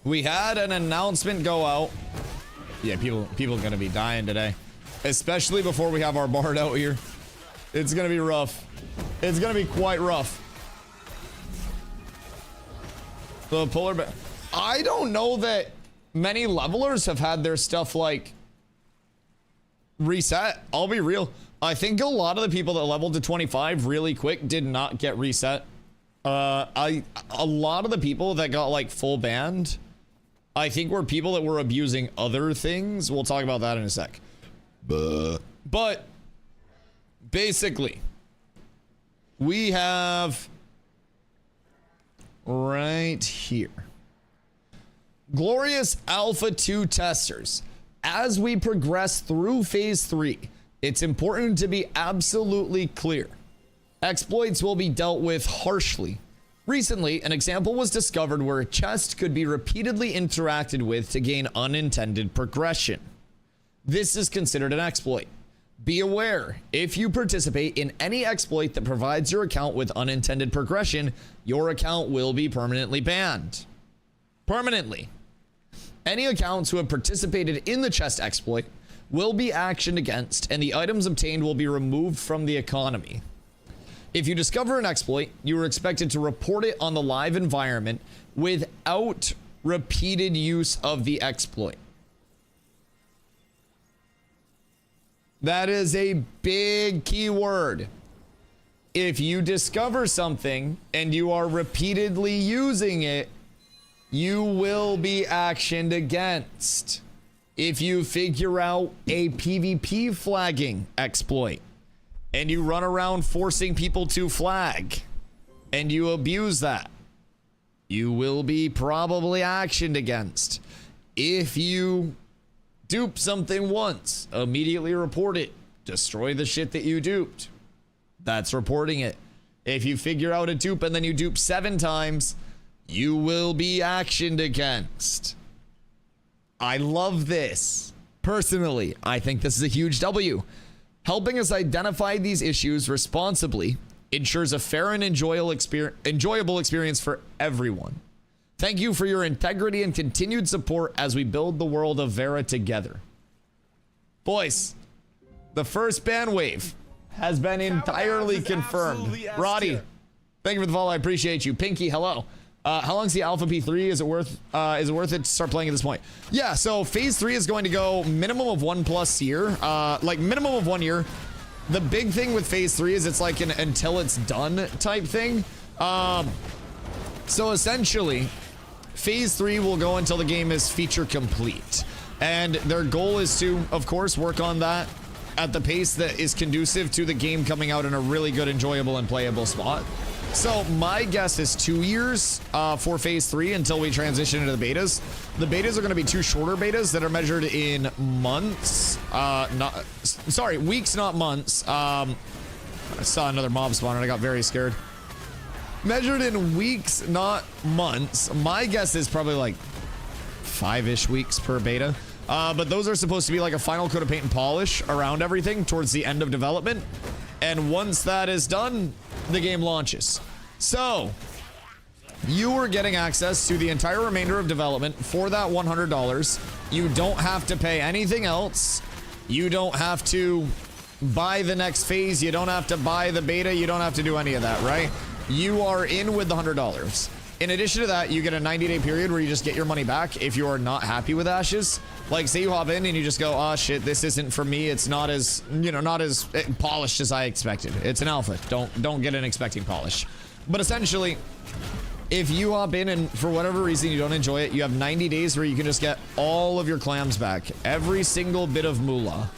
we had an announcement go out. Yeah, people are gonna be dying today, especially before we have our bard out here. It's gonna be rough. It's gonna be quite rough. The polar I don't know that many levelers have had their stuff like reset. I'll be real. I think a lot of the people that leveled to 25 really quick did not get reset. A lot of the people that got like full banned, I think were people that were abusing other things. We'll talk about that in a sec. But basically, we have right here Glorious Alpha 2 testers. As we progress through phase 3, it's important to be absolutely clear. Exploits will be dealt with harshly. Recently, an example was discovered where a chest could be repeatedly interacted with to gain unintended progression. This is considered an exploit. Be aware, if you participate in any exploit that provides your account with unintended progression, your account will be permanently banned. Permanently. Any accounts who have participated in the chest exploit will be actioned against, and the items obtained will be removed from the economy. If you discover an exploit, you are expected to report it on the live environment without repeated use of the exploit. That is a big keyword. If you discover something and you are repeatedly using it, you will be actioned against. If you figure out a PvP flagging exploit and you run around forcing people to flag and you abuse that, you will be probably actioned against. If you dupe something once, immediately report it. Destroy the shit that you duped. That's reporting it. If you figure out a dupe and then you dupe 7 times, you will be actioned against. I love this. Personally, I think this is a huge W. Helping us identify these issues responsibly ensures a fair and enjoyable experience for everyone. Thank you for your integrity and continued support as we build the world of Vera together. Boys, the first Banwave has been entirely confirmed. Roddy, thank you for the follow. I appreciate you. Pinky, hello. How long's the Alpha P3? Is it worth it to start playing at this point? Yeah, so phase 3 is going to go minimum of 1+ year. Like minimum of 1 year. The big thing with phase 3 is it's like an until it's done type thing. So essentially, phase 3 will go until the game is feature complete. And their goal is to, of course, work on that at the pace that is conducive to the game coming out in a really good, enjoyable, and playable spot. So my guess is 2 years for phase 3 until we transition into the betas. The betas are going to be 2 shorter betas that are measured in months. Weeks, not months. I saw another mob spawn and I got very scared. Measured in weeks, not months. My guess is probably like 5-ish weeks per beta. But those are supposed to be like a final coat of paint and polish around everything towards the end of development. And once that is done, the game launches. So, you are getting access to the entire remainder of development for that $100. You don't have to pay anything else. You don't have to buy the next phase. You don't have to buy the beta. You don't have to do any of that, right? You are in with the $100. In addition to that, you get a 90-day period where you just get your money back if you are not happy with Ashes. Like, say you hop in and you just go, oh shit, this isn't for me. It's not as, not as polished as I expected. It's an alpha. Don't get in expecting polish. But essentially, if you hop in and for whatever reason you don't enjoy it, you have 90 days where you can just get all of your clams back. Every single bit of moolah.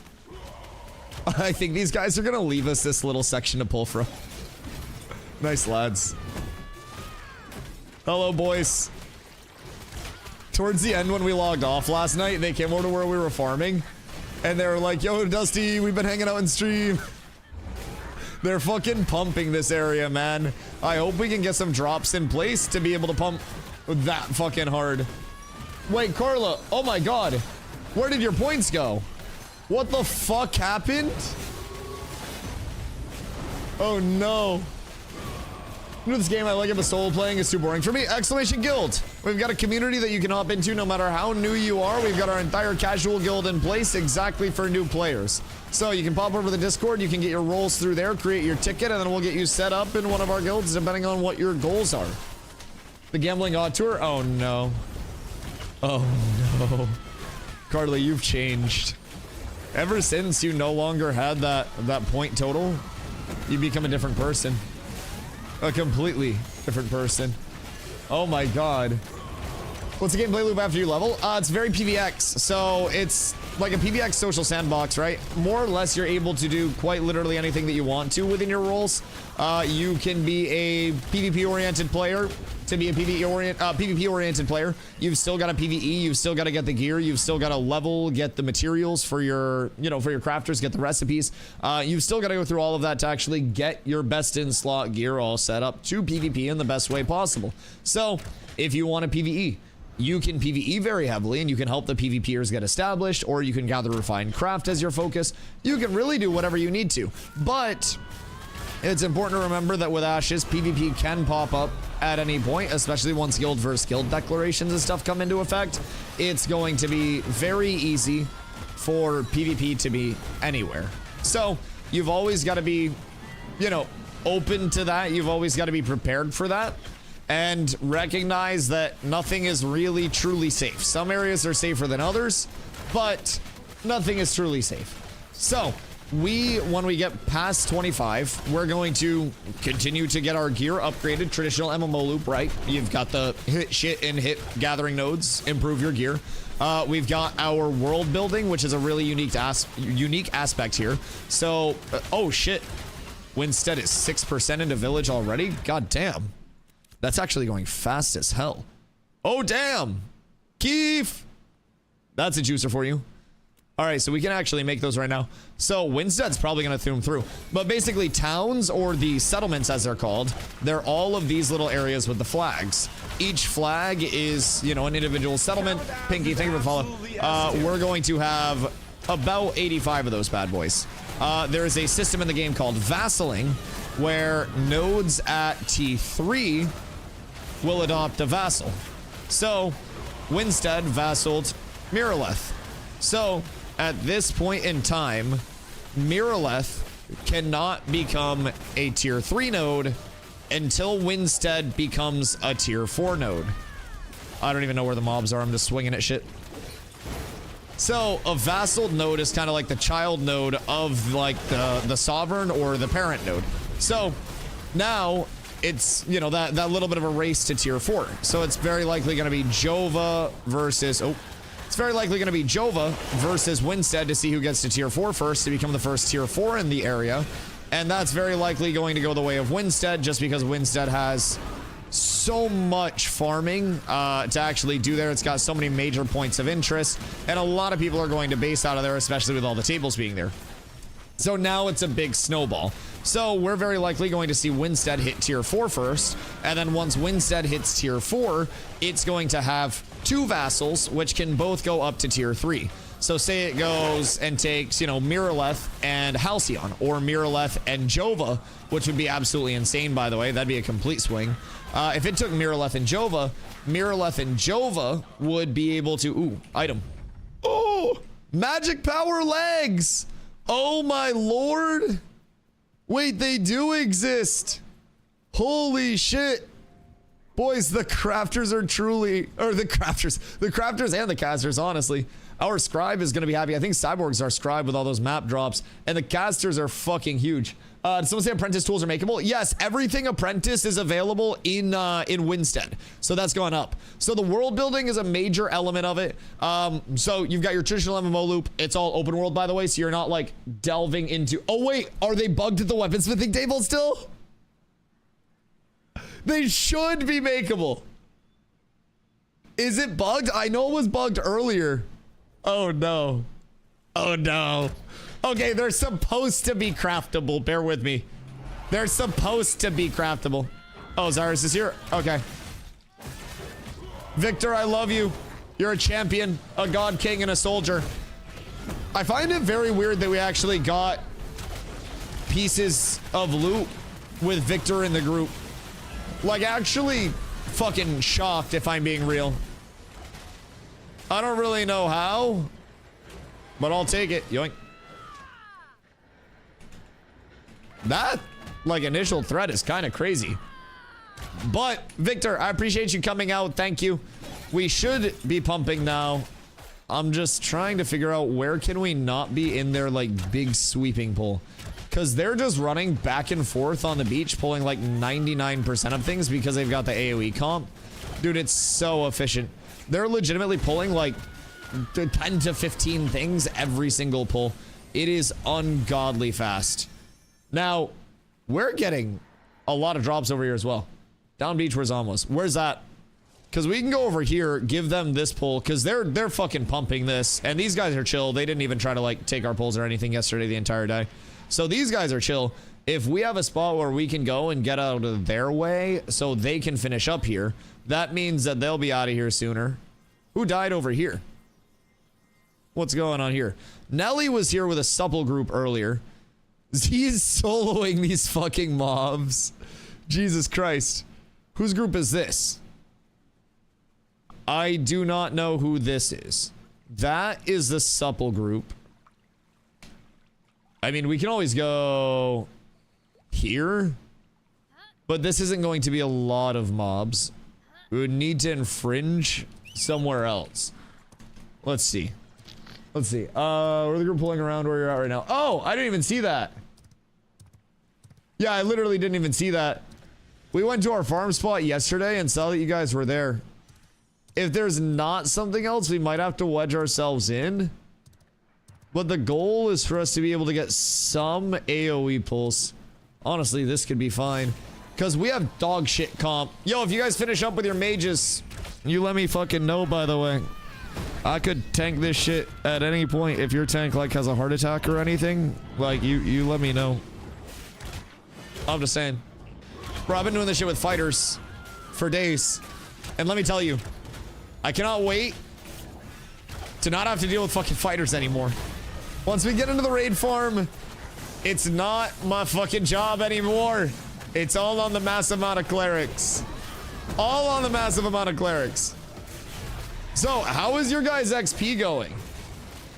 I think these guys are gonna leave us this little section to pull from. Nice lads. Hello, boys. Towards the end when we logged off last night, they came over to where we were farming. And they were like, yo, Dusty, we've been hanging out in stream. They're fucking pumping this area, man. I hope we can get some drops in place to be able to pump that fucking hard. Wait, Carla. Oh my god. Where did your points go? What the fuck happened? Oh no. This game I like it, but solo playing is too boring for me. Exclamation guild. We've got a community that you can hop into no matter how new you are. We've got our entire casual guild in place exactly for new players. So you can pop over to the Discord, you can get your roles through there, create your ticket, and then we'll get you set up in one of our guilds depending on what your goals are. The gambling odd tour? Oh no. Oh no. Carly, you've changed. Ever since you no longer had that point total, you become a different person. A completely different person. Oh my god. What's the gameplay loop after you level? It's very PvX. So it's like a PvX social sandbox, right? More or less, you're able to do quite literally anything that you want to within your roles. You can be a PvP-oriented player. To be a PvP-oriented player, you've still got to PvE. You've still got to get the gear. You've still got to level, get the materials for your, for your crafters, get the recipes. You've still got to go through all of that to actually get your best-in-slot gear all set up to PvP in the best way possible. So, if you want to PvE, you can PvE very heavily and you can help the PvPers get established, or you can gather refined craft as your focus. You can really do whatever you need to. But it's important to remember that with Ashes, PvP can pop up at any point, especially once guild versus guild declarations and stuff come into effect. It's going to be very easy for PvP to be anywhere. So you've always got to be, you know, open to that. You've always got to be prepared for that and recognize that nothing is really truly safe. Some areas are safer than others, but nothing is truly safe. So when we get past 25, we're going to continue to get our gear upgraded. Traditional MMO loop, right? You've got the hit shit and hit gathering nodes, improve your gear. We've got our world building, which is a really unique aspect here. So, oh shit. Winstead is 6% into village already? God damn. That's actually going fast as hell. Oh damn. Keef. That's a juicer for you. All right, so we can actually make those right now. So Winstead's probably going to zoom through. But basically towns, or the settlements as they're called, they're all of these little areas with the flags. Each flag is, you know, an individual settlement. Pinky, thank you for following. We're going to have about 85 of those bad boys. There is a system in the game called vassaling, where nodes at T3 will adopt a vassal. So Winstead vassaled Miraleth. So at this point in time, Miraleth cannot become a tier 3 node until Winstead becomes a tier 4 node. I don't even know where the mobs are. I'm just swinging at shit. So a vassal node is kind of like the child node of like the sovereign or the parent node. So now it's, you know, that little bit of a race to tier 4. So it's very likely going to be Jova versus, it's very likely going to be Jova versus Winstead to see who gets to tier 4 first to become the first tier 4 in the area. And that's very likely going to go the way of Winstead, just because Winstead has so much farming to actually do there. It's got so many major points of interest, and a lot of people are going to base out of there, especially with all the tables being there. So now it's a big snowball. So we're very likely going to see Winstead hit tier 4 first, and then once Winstead hits tier 4, it's going to have 2 vassals, which can both go up to tier 3. So say it goes and takes, you know, Miraleth and Halcyon, or Miraleth and Jova, which would be absolutely insane, by the way. That'd be a complete swing. If it took Miraleth and Jova would be able to, ooh, item. Oh, magic power legs. Oh my lord. Wait, they do exist. Holy shit. Boys, the crafters are truly, or the crafters and the casters, honestly. Our scribe is going to be happy. I think Cyborg's our scribe with all those map drops, and the casters are fucking huge. Did someone say apprentice tools are makeable? Yes, everything apprentice is available in Winstead. So that's gone up. So the world building is a major element of it. So you've got your traditional MMO loop. It's all open world, by the way, so you're not like delving into, oh wait, are they bugged at the weaponsmithing table still? They should be makeable. Is it bugged? I know it was bugged earlier. Oh no. Oh no. Okay, they're supposed to be craftable. Bear with me. They're supposed to be craftable. Oh, Zyrus is here. Okay. Victor, I love you. You're a champion, a god king, and a soldier. I find it very weird that we actually got pieces of loot with Victor in the group. Like, actually fucking shocked, if I'm being real. I don't really know how, but I'll take it. Yoink. That, like, initial threat is kind of crazy. But, Victor, I appreciate you coming out. Thank you. We should be pumping now. I'm just trying to figure out where can we not be in their, like, big sweeping pool. Because they're just running back and forth on the beach, pulling, like, 99% of things because they've got the AoE comp. Dude, it's so efficient. They're legitimately pulling, like, 10 to 15 things every single pull. It is ungodly fast. Now, we're getting a lot of drops over here as well. Down beach, where's almost? Where's that? Because we can go over here, give them this pull, because they're fucking pumping this. And these guys are chill. They didn't even try to, like, take our pulls or anything yesterday the entire day. So these guys are chill. If we have a spot where we can go and get out of their way so they can finish up here, that means that they'll be out of here sooner. Who died over here? What's going on here? Nelly was here with a supple group earlier. He's soloing these fucking mobs. Jesus Christ. Whose group is this? I do not know who this is. That is the supple group. I mean, we can always go here, but this isn't going to be a lot of mobs. We would need to infringe somewhere else. Let's see. Let's see. We're the group pulling around where you're at right now. Oh, I didn't even see that. Yeah, I literally didn't even see that. We went to our farm spot yesterday and saw that you guys were there. If there's not something else, we might have to wedge ourselves in. But the goal is for us to be able to get some AoE pulse. Honestly, this could be fine. Because we have dog shit comp. Yo, if you guys finish up with your mages, you let me fucking know, by the way. I could tank this shit at any point. If your tank, like, has a heart attack or anything, like, you let me know. I'm just saying. Bro, I've been doing this shit with fighters for days. And let me tell you, I cannot wait to not have to deal with fucking fighters anymore. Once we get into the raid farm, it's not my fucking job anymore. It's all on the massive amount of clerics. All on the massive amount of clerics. So, how is your guys' XP going?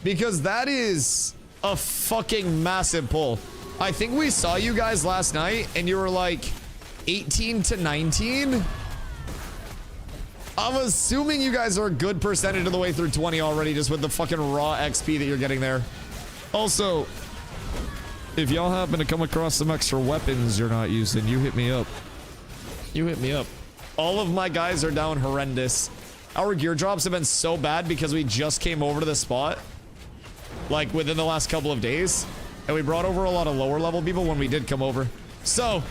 Because that is a fucking massive pull. I think we saw you guys last night and you were like 18 to 19. I'm assuming you guys are a good percentage of the way through 20 already, just with the fucking raw XP that you're getting there. Also, if y'all happen to come across some extra weapons you're not using, you hit me up. You hit me up. All of my guys are down horrendous. Our gear drops have been so bad because we just came over to the spot, like within the last couple of days, and we brought over a lot of lower level people when we did come over. So,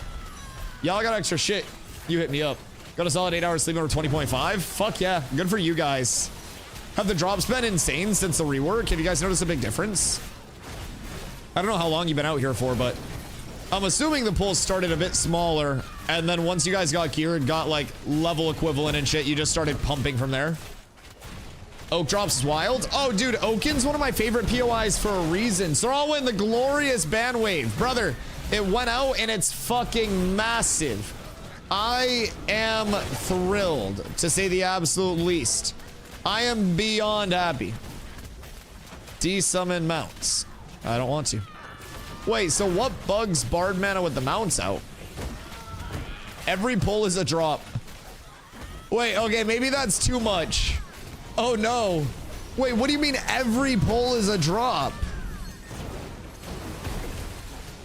y'all got extra shit, you hit me up. Got a solid 8 hours sleep over 20.5. Fuck yeah, good for you guys. Have the drops been insane since the rework? Have you guys noticed a big difference? I don't know how long you've been out here for, but I'm assuming the pulls started a bit smaller, and then once you guys got geared, got like level equivalent and shit, you just started pumping from there. Oak drops is wild. Oh, dude, Oaken's one of my favorite POIs for a reason. So all in the glorious Banwave. Brother, it went out and it's fucking massive. I am thrilled, to say the absolute least. I am beyond happy. Desummon mounts. I don't want to. Wait, so what bugs Bard Mana with the mounts out? Every pull is a drop. Wait, okay, maybe that's too much. Oh no. Wait, what do you mean every pull is a drop?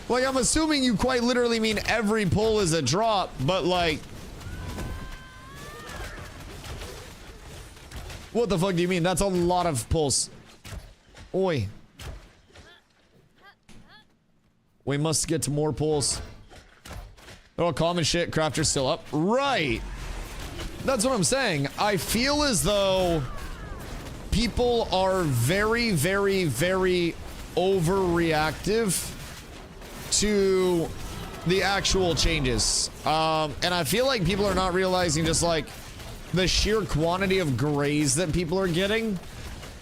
Like, I'm assuming you quite literally mean every pull is a drop, but like... What the fuck do you mean? That's a lot of pulls. Oi. We must get to more pulls. Oh, common shit. Crafter's still up. Right. That's what I'm saying. I feel as though people are very, very, very overreactive to the actual changes. And I feel like people are not realizing just like the sheer quantity of grays that people are getting.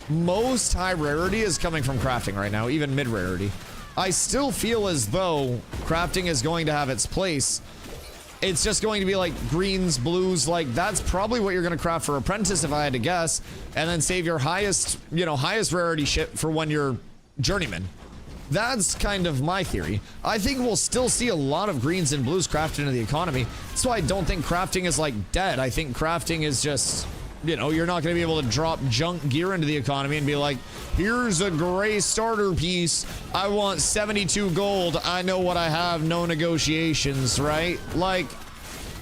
Most high rarity is coming from crafting right now, even mid rarity. I still feel as though crafting is going to have its place. It's just going to be like greens, blues, like that's probably what you're going to craft for apprentice if I had to guess, and then save your highest, you know, highest rarity shit for when you're journeyman. That's kind of my theory. I think we'll still see a lot of greens and blues crafted into the economy. That's why I don't think crafting is like dead. I think crafting is just, you know, you're not going to be able to drop junk gear into the economy and be like, here's a gray starter piece. I want 72 gold. I know what I have. No negotiations, right? Like,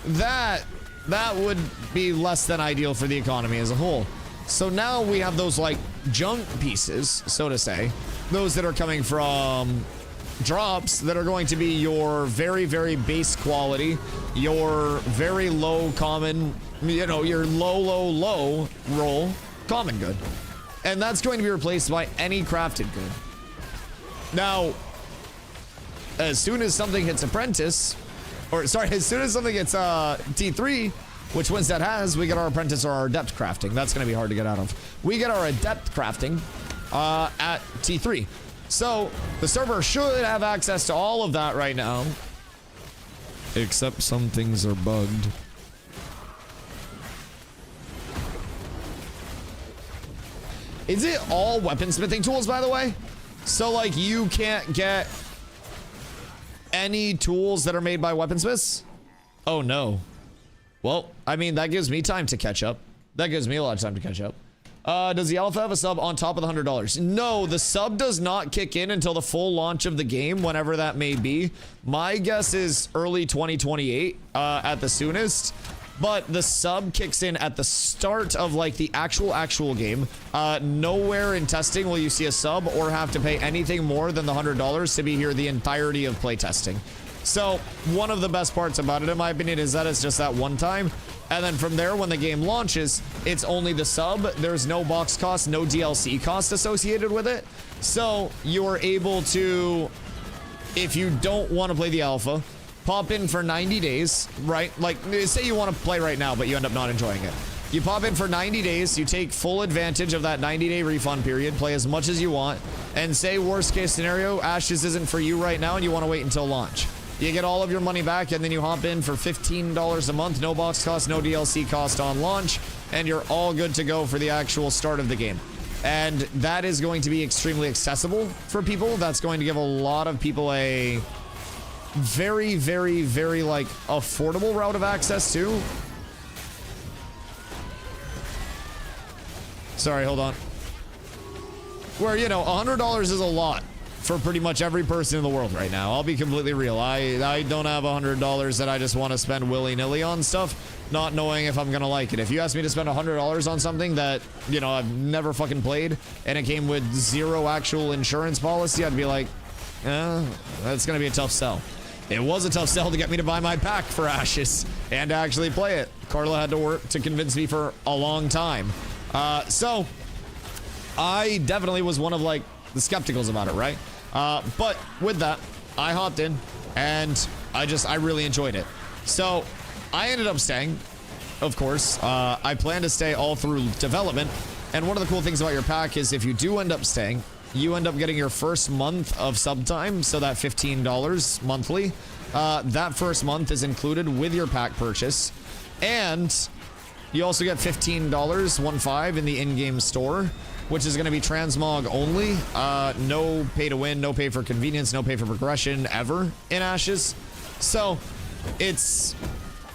that would be less than ideal for the economy as a whole. So now we have those, like, junk pieces, so to say. Those that are coming from drops that are going to be your very, very base quality, your very low common, you know, your low roll common good. And that's going to be replaced by any crafted good. Now, as soon as something hits apprentice, or sorry, as soon as something hits T3, which Winstead has, we get our apprentice or our adept crafting. That's going to be hard to get out of. We get our adept crafting at T3. So the server should have access to all of that right now. Except some things are bugged. Is it all weaponsmithing tools, by the way? So, like, you can't get any tools that are made by weaponsmiths? Oh, no. Well, I mean, that gives me time to catch up. That gives me a lot of time to catch up. Does the alpha have a sub on top of the $100? No, the sub does not kick in until the full launch of the game, whenever that may be. My guess is early 2028 at the soonest. But the sub kicks in at the start of like the actual game. Nowhere in testing will you see a sub or have to pay anything more than the $100 to be here the entirety of playtesting. So one of the best parts about it, in my opinion, is that it's just that one time. And then from there, when the game launches, it's only the sub. There's no box cost, no DLC cost associated with it. So you're able to, if you don't want to play the alpha, pop in for 90 days, right? Like, say you want to play right now, but you end up not enjoying it. You pop in for 90 days, you take full advantage of that 90-day refund period, play as much as you want, and say worst case scenario, Ashes isn't for you right now and you want to wait until launch. You get all of your money back, and then you hop in for $15 a month, no box cost, no DLC cost on launch, and you're all good to go for the actual start of the game. And that is going to be extremely accessible for people. That's going to give a lot of people a very, very, very, like, affordable route of access too. Sorry, hold on. Where, you know, $100 is a lot for pretty much every person in the world right now. I'll be completely real. I don't have $100 that I just want to spend willy-nilly on stuff, not knowing if I'm gonna like it. If you ask me to spend $100 on something that, you know, I've never fucking played, and it came with zero actual insurance policy, I'd be like, that's gonna be a tough sell. It was a tough sell to get me to buy my pack for Ashes and to actually play it. Carla had to work to convince me for a long time. So I definitely was one of, like, the skepticals about it, right? But with that, I hopped in and I really enjoyed it. So I ended up staying, of course. I plan to stay all through development. And one of the cool things about your pack is if you do end up staying, you end up getting your first month of sub time. So that $15 monthly, that first month is included with your pack purchase. And you also get $15, in the in-game store, which is going to be transmog only. No pay to win, no pay for convenience, no pay for progression ever in Ashes. So it's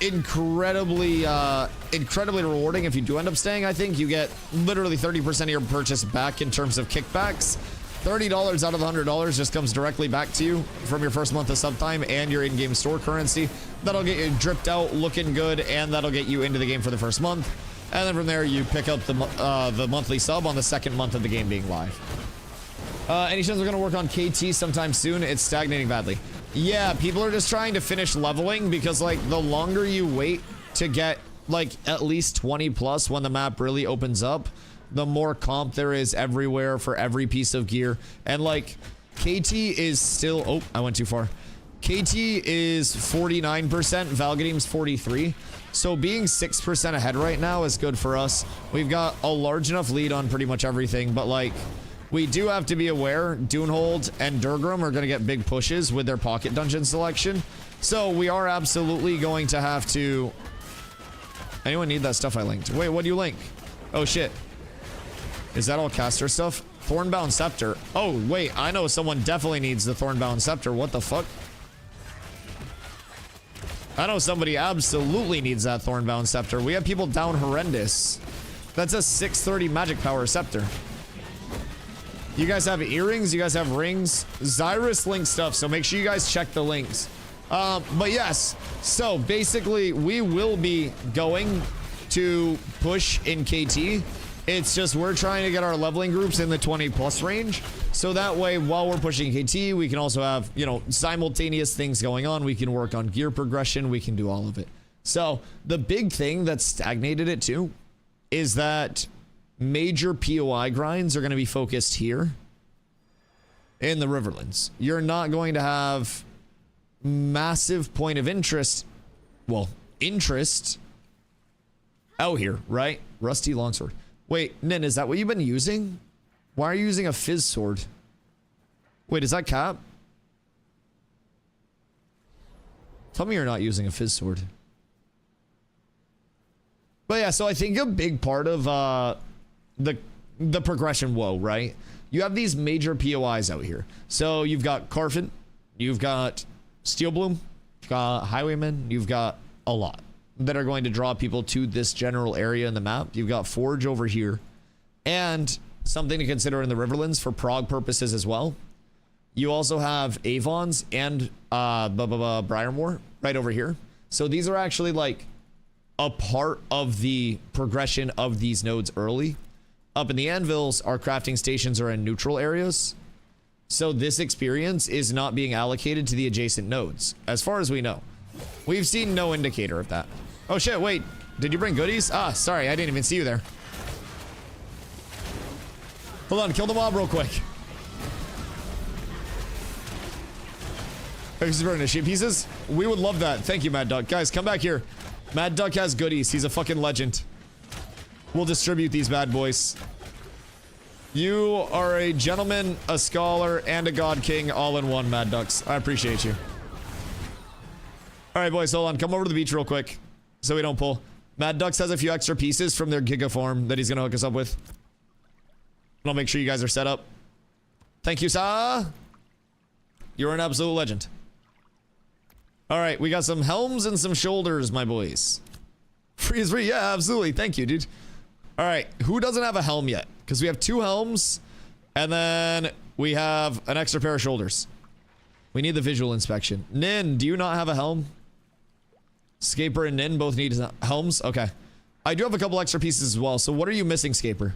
incredibly rewarding if you do end up staying. I think you get literally 30% of your purchase back in terms of kickbacks. $30 out of the $100 just comes directly back to you from your first month of sub time and your in-game store currency. That'll get you dripped out, looking good, and that'll get you into the game for the first month. And then from there, you pick up the monthly sub on the second month of the game being live. Any chance we're going to work on KT sometime soon? It's stagnating badly. Yeah, people are just trying to finish leveling because, like, the longer you wait to get, like, at least 20 plus when the map really opens up, the more comp there is everywhere for every piece of gear. And, like, KT is still... Oh, I went too far. KT is 49%, Valgadim's 43%. So being 6% ahead right now is good for us. We've got a large enough lead on pretty much everything, but, like, we do have to be aware Dunehold and Durgrim are going to get big pushes with their pocket dungeon selection. So we are absolutely going to have to... Anyone need that stuff I linked? Wait, what do you link? Oh, shit. Is that all caster stuff? Thornbound Scepter. Oh, wait, I know someone definitely needs the Thornbound Scepter. What the fuck? I know somebody absolutely needs that Thornbound Scepter. We have people down horrendous. That's a 630 magic power scepter. You guys have earrings, you guys have rings. Xyrus link stuff, so make sure you guys check the links. But yes, so basically we will be going to push in KT. It's just we're trying to get our leveling groups in the 20 plus range. So that way, while we're pushing KT, we can also have, you know, simultaneous things going on. We can work on gear progression. We can do all of it. So the big thing that stagnated it too is that major POI grinds are going to be focused here in the Riverlands. You're not going to have massive point of interest, well, interest out here, right? Rusty longsword. Wait, Nin, is that what you've been using? Why are you using a fizz sword? Wait, is that cap? Tell me you're not using a fizz sword. But yeah, so I think a big part of the the progression woe, right? You have these major POIs out here. So you've got Carfin, you've got Steelbloom, you've got Highwayman, you've got a lot that are going to draw people to this general area in the map. You've got Forge over here, and something to consider in the Riverlands for prog purposes as well. You also have Avons and Briarmoor right over here. So these are actually like a part of the progression of these nodes early. Up in the anvils, our crafting stations are in neutral areas. So this experience is not being allocated to the adjacent nodes, as far as we know. We've seen no indicator of that. Oh shit, wait. Did you bring goodies? Ah, sorry, I didn't even see you there. Hold on, kill the mob real quick. He's burning shit pieces. We would love that. Thank you, Mad Duck. Guys, come back here. Mad Duck has goodies. He's a fucking legend. We'll distribute these bad boys. You are a gentleman, a scholar, and a god king all in one, Mad Ducks. I appreciate you. All right, boys, hold on. Come over to the beach real quick so we don't pull. Mad Ducks has a few extra pieces from their Giga farm that he's going to hook us up with. And I'll make sure you guys are set up. Thank you, sir. You're an absolute legend. All right, we got some helms and some shoulders, my boys. Free is free. Yeah, absolutely. Thank you, dude. All right, who doesn't have a helm yet? Because we have 2 helms, and then we have an extra pair of shoulders. We need the visual inspection. Nin, do you not have a helm? Scaper and Nin both need helms? Okay. I do have a couple extra pieces as well. So what are you missing, Scaper?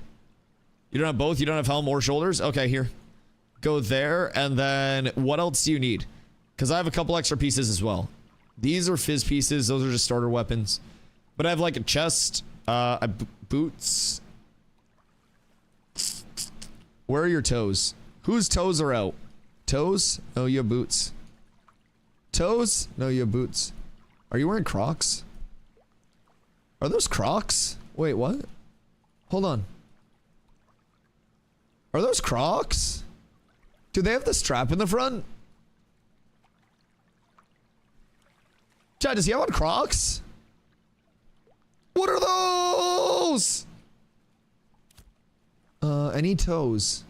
You don't have both? You don't have helm or shoulders? Okay, here. Go there, and then what else do you need? Because I have a couple extra pieces as well. These are fizz pieces. Those are just starter weapons. But I have like a chest, boots. Where are your toes? Whose toes are out? Toes? No, you have boots. Toes? No, you have boots. Are you wearing Crocs? Are those Crocs? Wait, what? Hold on. Are those Crocs? Do they have the strap in the front? Chad, does he have on Crocs? What are those? Any toes?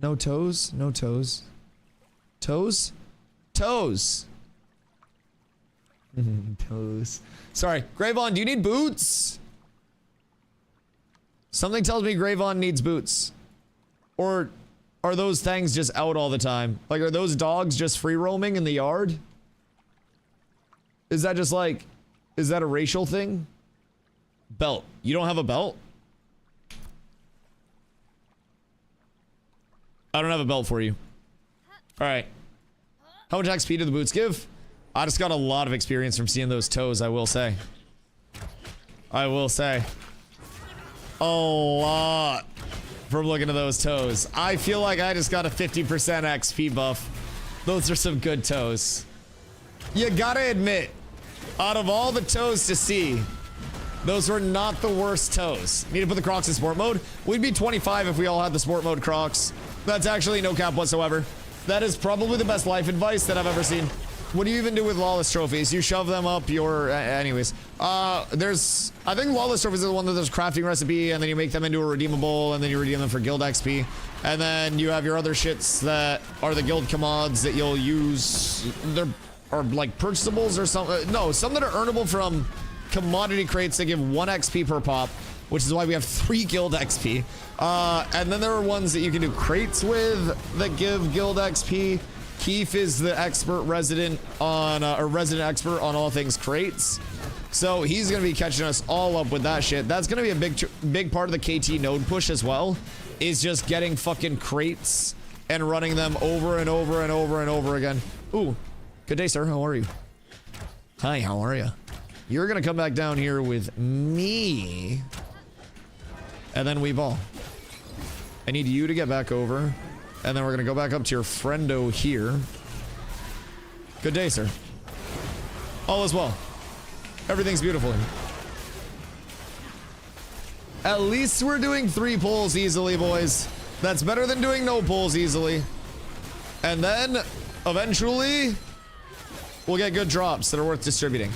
No toes? No toes. Toes? Toes. Toes. Sorry. Gravon, do you need boots? Something tells me Gravon needs boots. Or are those things just out all the time? Like, are those dogs just free roaming in the yard? Is that just like, is that a racial thing? Belt. You don't have a belt? I don't have a belt for you. All right. How much XP do the boots give? I just got a lot of experience from seeing those toes, I will say. I will say. A lot from looking at those toes. I feel like I just got a 50% XP buff. Those are some good toes. You gotta admit, out of all the toes to see, those were not the worst toes. Need to put the Crocs in sport mode. We'd be 25 if we all had the sport mode Crocs. That's actually no cap whatsoever. That is probably the best life advice that I've ever seen. What do you even do with lawless trophies? You shove them up your... anyways. I think lawless trophies are the one that there's crafting recipe, and then you make them into a redeemable, and then you redeem them for guild XP. And then you have your other shits that are the guild commods that you'll use. They're or like purchasables or something. No, some that are earnable from commodity crates that give 1 XP per pop, which is why we have 3 guild XP. And then there are ones that you can do crates with that give guild XP. Keith is the expert resident on, or resident expert on all things crates. So he's going to be catching us all up with that shit. That's going to be a big part of the KT node push as well, is just getting fucking crates and running them over and over and over and over again. Ooh, good day, sir. How are you? Hi, how are you? You're going to come back down here with me, and then we ball. I need you to get back over, and then we're going to go back up to your friendo here. Good day, sir. All is well. Everything's beautiful. At least we're doing 3 pulls easily, boys. That's better than doing no pulls easily. And then, eventually, we'll get good drops that are worth distributing.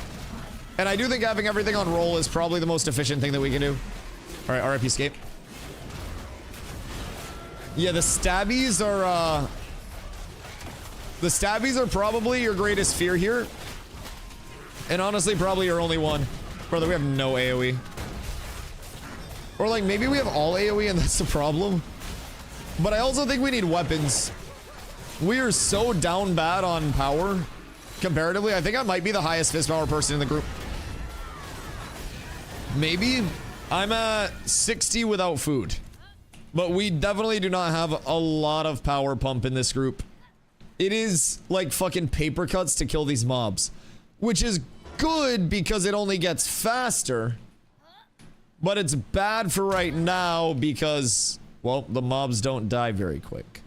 And I do think having everything on roll is probably the most efficient thing that we can do. All right, RIP escape. Yeah, the stabbies are probably your greatest fear here. And honestly, probably your only one. Brother, we have no AoE. Or like, maybe we have all AoE and that's the problem. But I also think we need weapons. We are so down bad on power. Comparatively, I think I might be the highest fist power person in the group. Maybe. I'm at 60 without food. But we definitely do not have a lot of power pump in this group. It is like fucking paper cuts to kill these mobs. Which is good because it only gets faster. But it's bad for right now because, well, the mobs don't die very quick.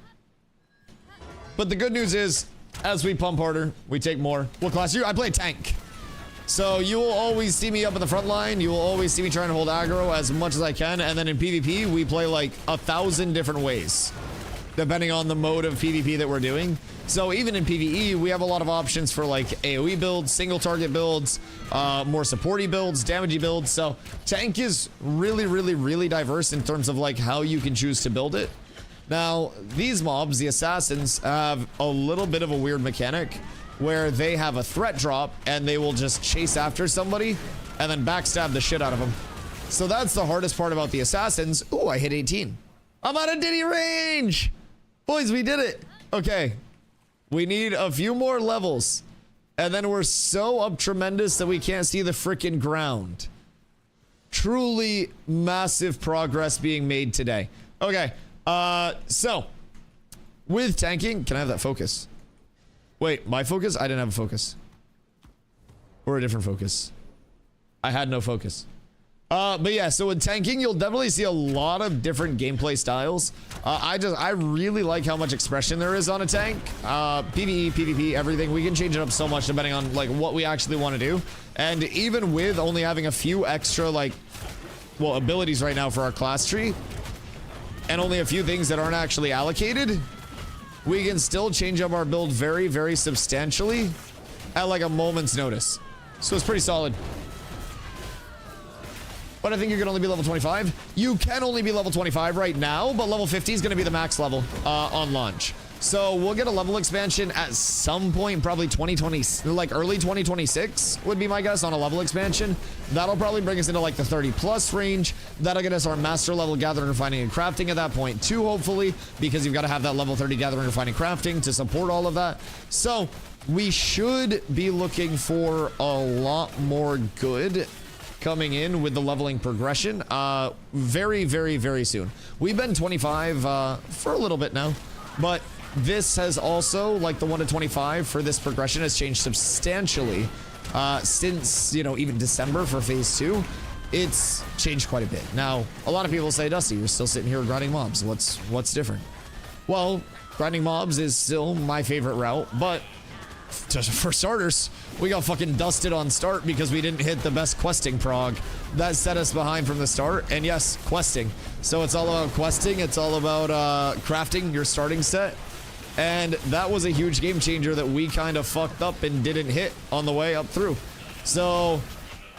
But the good news is, as we pump harder, we take more. What class are you? I play tank. So you will always see me up in the front line. You will always see me trying to hold aggro as much as I can. And then in PvP, we play like 1,000 different ways, depending on the mode of PvP that we're doing. So even in PvE, we have a lot of options for like AoE builds, single target builds, more supporty builds, damagey builds. So tank is really, really, really diverse in terms of like how you can choose to build it. Now, these mobs, the assassins, have a little bit of a weird mechanic where they have a threat drop and they will just chase after somebody and then backstab the shit out of them. So that's the hardest part about the assassins. Ooh, I hit 18. I'm out of Diddy range. Boys, we did it. Okay. We need a few more levels. And then we're so up tremendous that we can't see the frickin' ground. Truly massive progress being made today. Okay. So with tanking, can I have that focus? Wait, my focus? I didn't have a focus. Or a different focus. I had no focus. But yeah, so with tanking, you'll definitely see a lot of different gameplay styles. I really like how much expression there is on a tank. PvE, PvP, everything. We can change it up so much depending on like what we actually want to do. And even with only having a few extra like, well, abilities right now for our class tree, and only a few things that aren't actually allocated, we can still change up our build very, very substantially at like a moment's notice. So it's pretty solid. But I think you can only be level 25. You can only be level 25 right now, but level 50 is going to be the max level on launch. So we'll get a level expansion at some point, probably 2020, like early 2026 would be my guess on a level expansion. That'll probably bring us into like the 30 plus range. That'll get us our master level gathering, refining, and crafting at that point too, hopefully, because you've got to have that level 30 gathering, refining, crafting to support all of that. So we should be looking for a lot more good coming in with the leveling progression very, very, very soon. We've been 25 for a little bit now, but this has also, like the 1 to 25 for this progression has changed substantially since, you know, even December for phase 2. It's changed quite a bit. Now, a lot of people say, Dusty, you're still sitting here grinding mobs. What's different? Well, grinding mobs is still my favorite route, but just for starters, we got fucking dusted on start because we didn't hit the best questing prog. That set us behind from the start. And yes, questing. So it's all about questing. It's all about crafting your starting set. And that was a huge game changer that we kind of fucked up and didn't hit on the way up through. So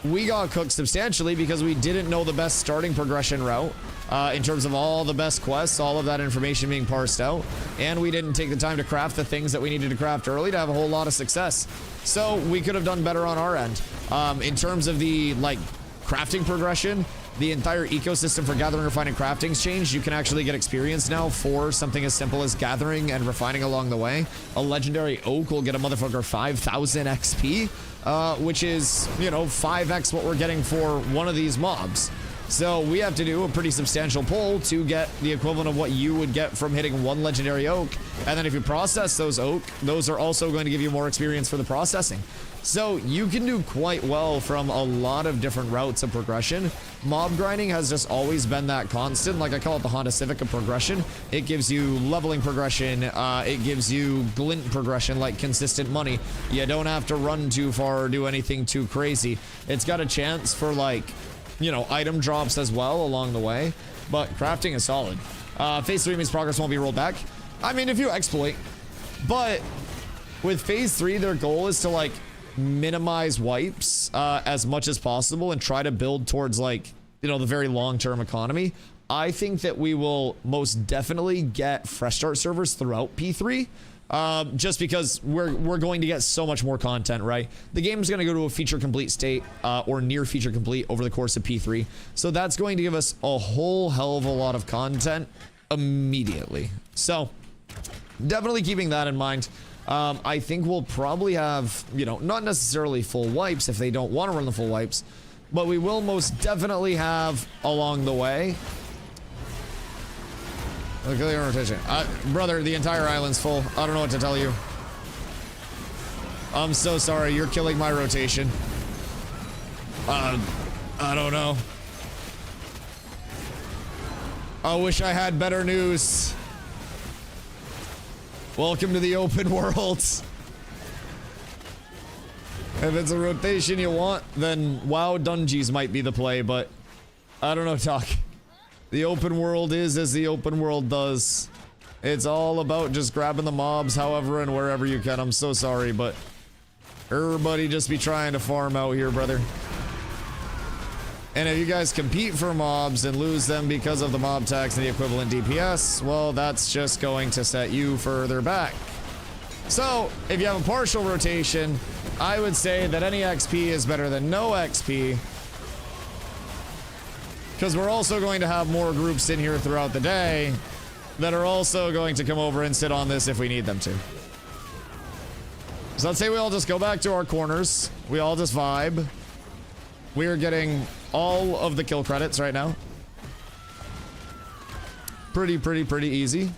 we got cooked substantially because we didn't know the best starting progression route in terms of all the best quests, all of that information being parsed out. And we didn't take the time to craft the things that we needed to craft early to have a whole lot of success. So we could have done better on our end. In terms of the like crafting progression, the entire ecosystem for gathering, refining, crafting's changed. You can actually get experience now for something as simple as gathering and refining along the way. A legendary oak will get a motherfucker 5,000 XP, which is, you know, 5x what we're getting for one of these mobs. So we have to do a pretty substantial pull to get the equivalent of what you would get from hitting one legendary oak. And then if you process those oak, those are also going to give you more experience for the processing. So you can do quite well from a lot of different routes of progression. Mob grinding has just always been that constant. Like I call it the Honda Civic of progression. It gives you leveling progression. It gives you glint progression, like consistent money. You don't have to run too far or do anything too crazy. It's got a chance for like, you know, item drops as well along the way. But crafting is solid. Phase 3 means progress won't be rolled back. I mean, if you exploit. But with phase 3, their goal is to like minimize wipes as much as possible and try to build towards like, you know, the very long-term economy. I think that we will most definitely get fresh start servers throughout P3. Just because we're going to get so much more content, right? The game is going to go to a feature complete state, or near feature complete over the course of P3. So that's going to give us a whole hell of a lot of content immediately. So definitely keeping that in mind. I think we'll probably have, you know, not necessarily full wipes if they don't want to run the full wipes, but we will most definitely have along the way. Okay, rotation. Brother, the entire island's full. I don't know what to tell you. I'm so sorry. You're killing my rotation. I don't know. I wish I had better news. Welcome to the open world. If it's a rotation you want, then WoW Dungeons might be the play, but I don't know, Doc. The open world is as the open world does. It's all about just grabbing the mobs however and wherever you can. I'm so sorry, but everybody just be trying to farm out here, brother. And if you guys compete for mobs and lose them because of the mob tax and the equivalent DPS, well, that's just going to set you further back. So, if you have a partial rotation, I would say that any XP is better than no XP. Because we're also going to have more groups in here throughout the day that are also going to come over and sit on this if we need them to. So let's say we all just go back to our corners. We all just vibe. We are getting all of the kill credits right now. Pretty easy.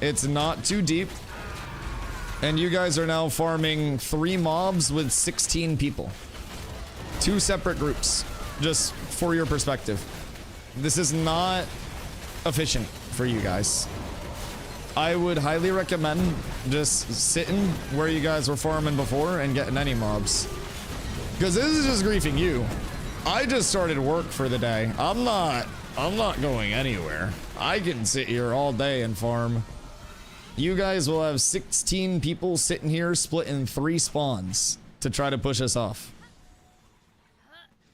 It's not too deep. And you guys are now farming 3 mobs with 16 people. 2 separate groups. Just for your perspective. This is not efficient for you guys. I would highly recommend just sitting where you guys were farming before and getting any mobs. Because this is just griefing you. I just started work for the day. I'm not going anywhere. I can sit here all day and farm. You guys will have 16 people sitting here split in 3 spawns to try to push us off.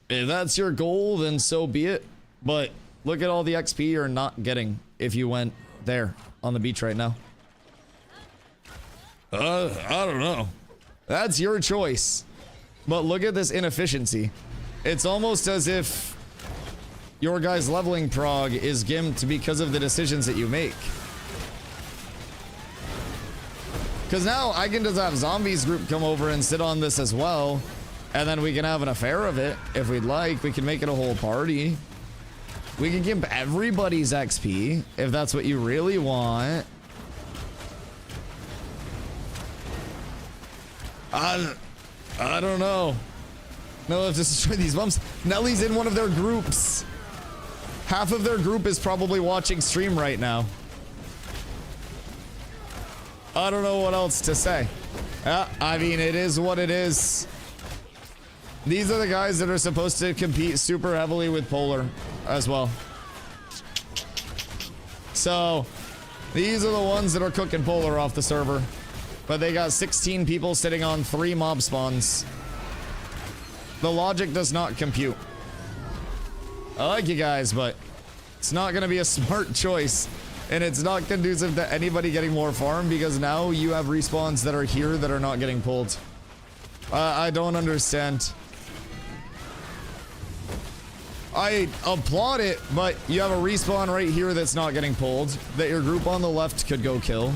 If that's your goal, then so be it. But look at all the XP you're not getting if you went there on the beach right now. I don't know. That's your choice. But look at this inefficiency. It's almost as if your guy's leveling prog is gimped because of the decisions that you make. Because now I can just have Zombies group come over and sit on this as well. And then we can have an affair of it if we'd like. We can make it a whole party. We can give everybody's XP if that's what you really want. I don't know. No, let's just destroy these bumps. Nellie's in one of their groups. Half of their group is probably watching stream right now. I don't know what else to say. I mean, it is what it is. These are the guys that are supposed to compete super heavily with Polar as well. So, these are the ones that are cooking Polar off the server. But they got 16 people sitting on 3 mob spawns. The logic does not compute. I like you guys, but it's not going to be a smart choice. And it's not conducive to anybody getting more farm because now you have respawns that are here that are not getting pulled. I don't understand. I applaud it, but you have a respawn right here that's not getting pulled that your group on the left could go kill.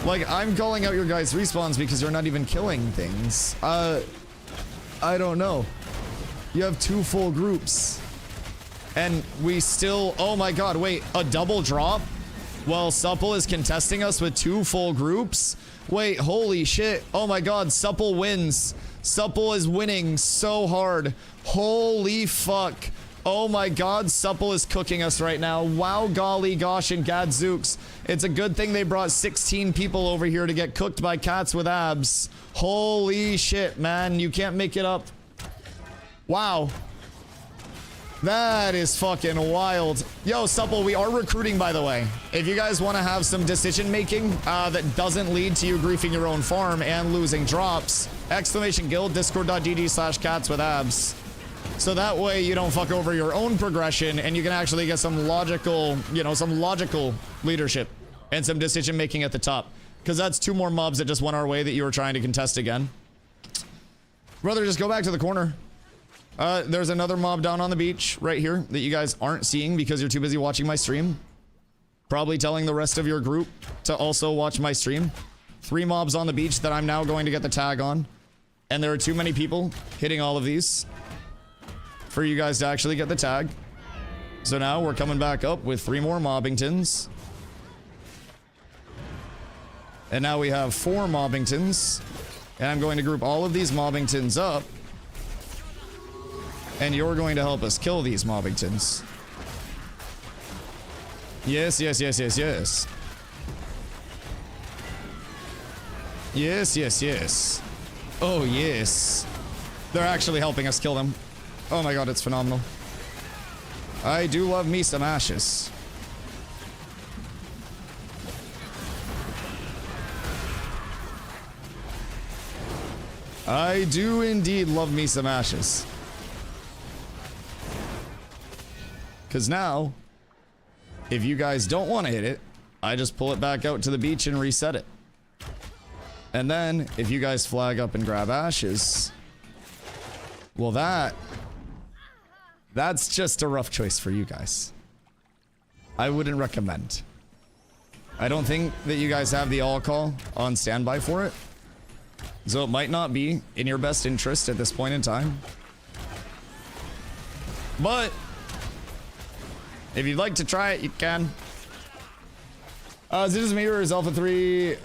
Like, I'm calling out your guys' respawns because you're not even killing things. I don't know. You have 2 full groups. And we still... Oh my god, wait. A double drop? While Supple is contesting us with 2 full groups? Wait, holy shit. Oh my god, Supple wins. Supple is winning so hard. Holy fuck. Oh my god, Supple is cooking us right now. Wow, golly gosh, and gadzooks. It's a good thing they brought 16 people over here to get cooked by cats with abs. Holy shit, man. You can't make it up. Wow. That is fucking wild. Yo, Supple, we are recruiting, by the way. If you guys want to have some decision making that doesn't lead to you griefing your own farm and losing drops, !guild discord.gg/cats with abs. So that way you don't fuck over your own progression and you can actually get some logical, you know, some logical leadership and some decision making at the top. Because that's 2 more mobs that just went our way that you were trying to contest again. Brother, just go back to the corner. There's another mob down on the beach right here that you guys aren't seeing because you're too busy watching my stream. Probably telling the rest of your group to also watch my stream. 3 mobs on the beach that I'm now going to get the tag on. And there are too many people hitting all of these for you guys to actually get the tag. So now we're coming back up with 3 more Mobbingtons. And now we have 4 Mobbingtons. And I'm going to group all of these Mobbingtons up. And you're going to help us kill these Mobbingtons. Yes, yes, yes, yes, yes. Yes, yes, yes. Oh, yes. They're actually helping us kill them. Oh my god, it's phenomenal. I do love me some ashes. I do indeed love me some ashes. Because now, if you guys don't want to hit it, I just pull it back out to the beach and reset it. And then, if you guys flag up and grab ashes, well that's just a rough choice for you guys. I wouldn't recommend. I don't think that you guys have the all call on standby for it. So it might not be in your best interest at this point in time. But if you'd like to try it, you can. Zidus Mirror Alpha 3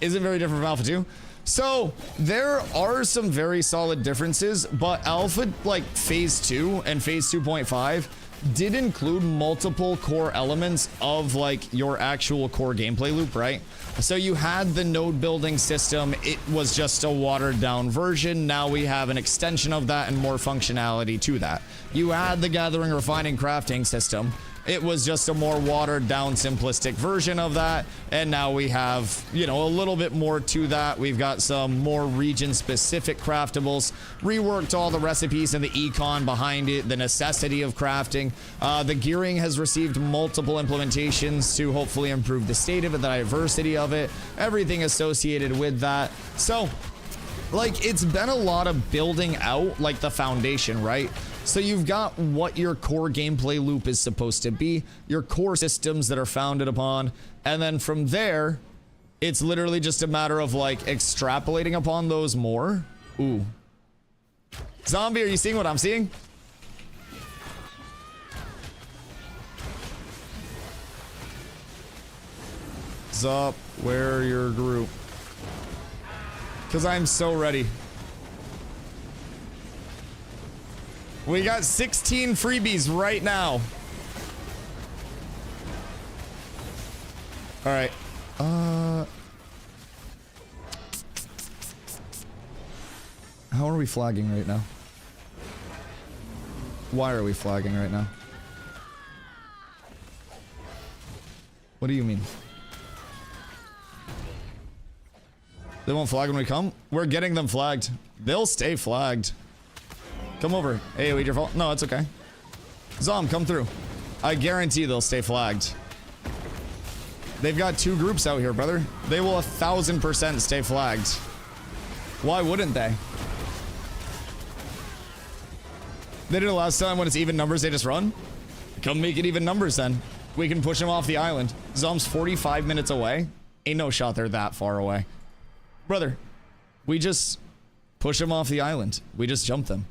isn't very different from Alpha 2. So there are some very solid differences, but Alpha, like Phase 2 and Phase 2.5 did include multiple core elements of like your actual core gameplay loop, right? So you had the node building system. It was just a watered down version. Now we have an extension of that and more functionality to that. You had the gathering, refining, crafting system. It was just a more watered down simplistic version of that. And now we have, you know, a little bit more to that. We've got some more region specific craftables, reworked all the recipes and the econ behind it, the necessity of crafting. The gearing has received multiple implementations to hopefully improve the state of it, the diversity of it, everything associated with that. So like, it's been a lot of building out like the foundation, right? So you've got what your core gameplay loop is supposed to be, your core systems that are founded upon, and then from there, it's literally just a matter of like extrapolating upon those more. Ooh. Zombie, are you seeing what I'm seeing? Zup, where your group? Because I'm so ready. We got 16 freebies right now. All right. How are we flagging right now? Why are we flagging right now? What do you mean? They won't flag when we come? We're getting them flagged. They'll stay flagged. Come over. Hey, wait, your fault? No, it's okay. Zom, come through. I guarantee they'll stay flagged. They've got 2 groups out here, brother. They will 1000% stay flagged. Why wouldn't they? They did it last time when it's even numbers, they just run? Come make it even numbers then. We can push them off the island. Zom's 45 minutes away. Ain't no shot they're that far away. Brother, we just push them off the island. We just jump them.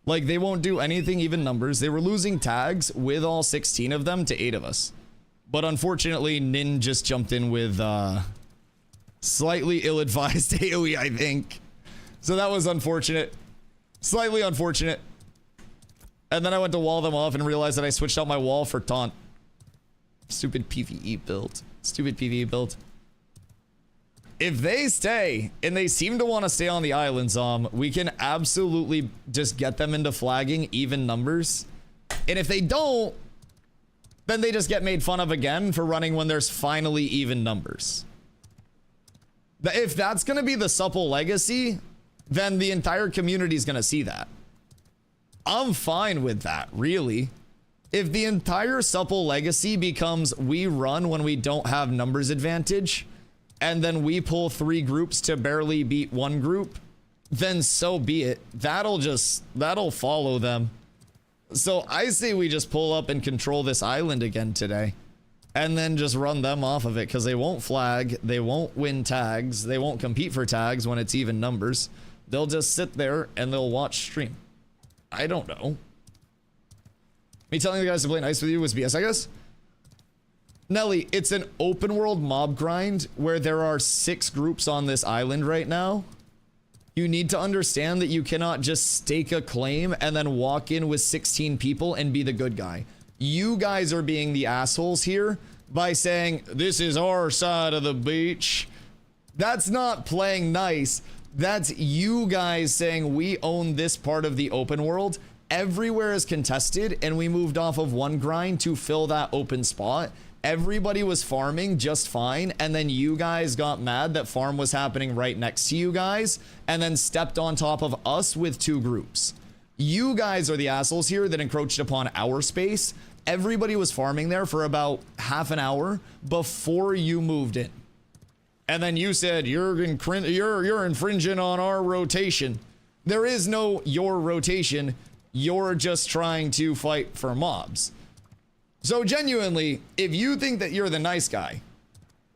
Like, they won't do anything even numbers. They were losing tags with all 16 of them to 8 of us. But unfortunately, Nin just jumped in with slightly ill-advised AoE, I think. So that was unfortunate. Slightly unfortunate. And then I went to wall them off and realized that I switched out my wall for taunt. Stupid PvE build. Stupid PvE build. If they stay, and they seem to want to stay on the island, Zom, we can absolutely just get them into flagging even numbers. And if they don't, then they just get made fun of again for running when there's finally even numbers. If that's going to be the supple legacy, then the entire community is going to see that. I'm fine with that, really. If the entire supple legacy becomes we run when we don't have numbers advantage, and then we pull 3 groups to barely beat 1 group, then so be it. That'll follow them. So I say we just pull up and control this island again today. And then just run them off of it, because they won't flag, they won't win tags, they won't compete for tags when it's even numbers. They'll just sit there and they'll watch stream. I don't know. Me telling the guys to play nice with you was BS, I guess? Nelly, it's an open world mob grind where there are 6 groups on this island right now. You need to understand that you cannot just stake a claim and then walk in with 16 people and be the good guy. You guys are being the assholes here by saying, this is our side of the beach. That's not playing nice. That's you guys saying we own this part of the open world. Everywhere is contested, and we moved off of 1 grind to fill that open spot. Everybody was farming just fine, and then you guys got mad that farm was happening right next to you guys, and then stepped on top of us with 2 groups. You guys are the assholes here that encroached upon our space. Everybody was farming there for about half an hour before you moved in. And then you said, you're infringing on our rotation. There is no your rotation. You're just trying to fight for mobs. So genuinely, if you think that you're the nice guy,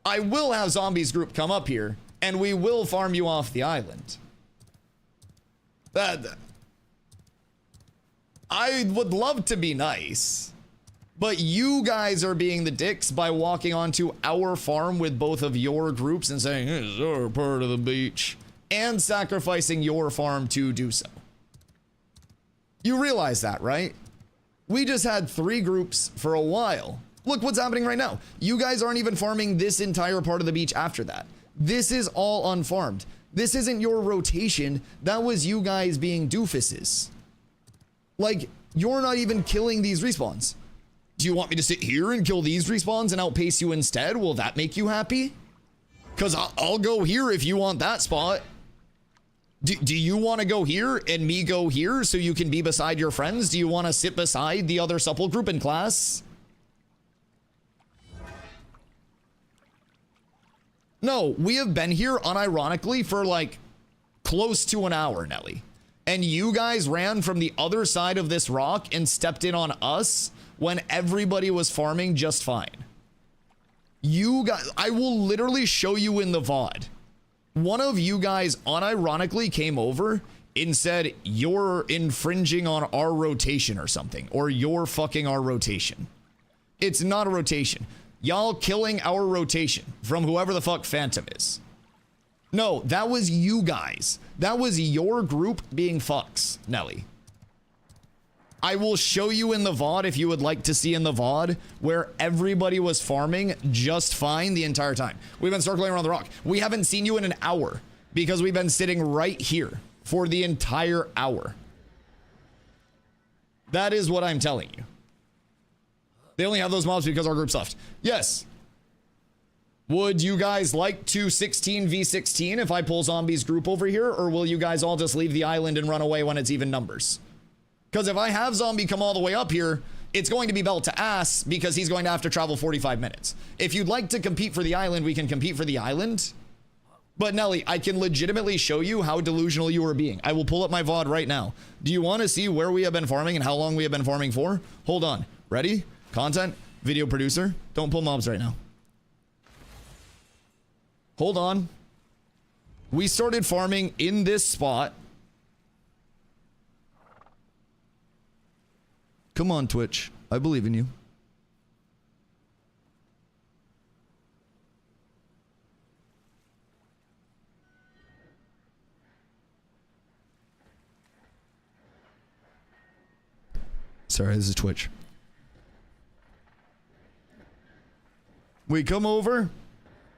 I will have Zombies group come up here and we will farm you off the island. I would love to be nice, but you guys are being the dicks by walking onto our farm with both of your groups and saying, this is our part of the beach, and sacrificing your farm to do so. You realize that, right? We just had 3 groups for a while. Look what's happening right now. You guys aren't even farming this entire part of the beach after that. This is all unfarmed. This isn't your rotation. That was you guys being doofuses. Like, you're not even killing these respawns. Do you want me to sit here and kill these respawns and outpace you instead? Will that make you happy? Because I'll go here if you want that spot. Do you want to go here and me go here so you can be beside your friends? Do you want to sit beside the other supple group in class? No, we have been here unironically for like close to an hour, Nelly. And you guys ran from the other side of this rock and stepped in on us when everybody was farming just fine. You guys, I will literally show you in the VOD. One of you guys unironically came over and said, you're infringing on our rotation or something, or you're fucking our rotation. It's not a rotation. Y'all killing our rotation from whoever the fuck Phantom is. No, that was you guys. That was your group being fucks, Nelly. I will show you in the VOD if you would like to see in the VOD where everybody was farming just fine the entire time. We've been circling around the rock. We haven't seen you in an hour because we've been sitting right here for the entire hour. That is what I'm telling you. They only have those mobs because our group's left. Yes. Would you guys like to 16v16 if I pull Zombies group over here, or will you guys all just leave the island and run away when it's even numbers? Because if I have Zombie come all the way up here, it's going to be belt to ass because he's going to have to travel 45 minutes. If you'd like to compete for the island, we can compete for the island. But Nelly, I can legitimately show you how delusional you are being. I will pull up my VOD right now. Do you want to see where we have been farming and how long we have been farming for? Hold on. Ready? Content, video producer. Don't pull mobs right now. Hold on. We started farming in this spot. Come on, Twitch. I believe in you. Sorry, this is Twitch. We come over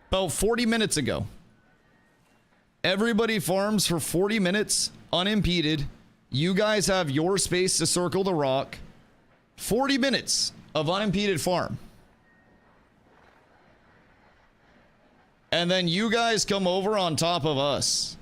about 40 minutes ago. Everybody farms for 40 minutes unimpeded. You guys have your space to circle the rock. 40 minutes of unimpeded farm. And then you guys come over on top of us.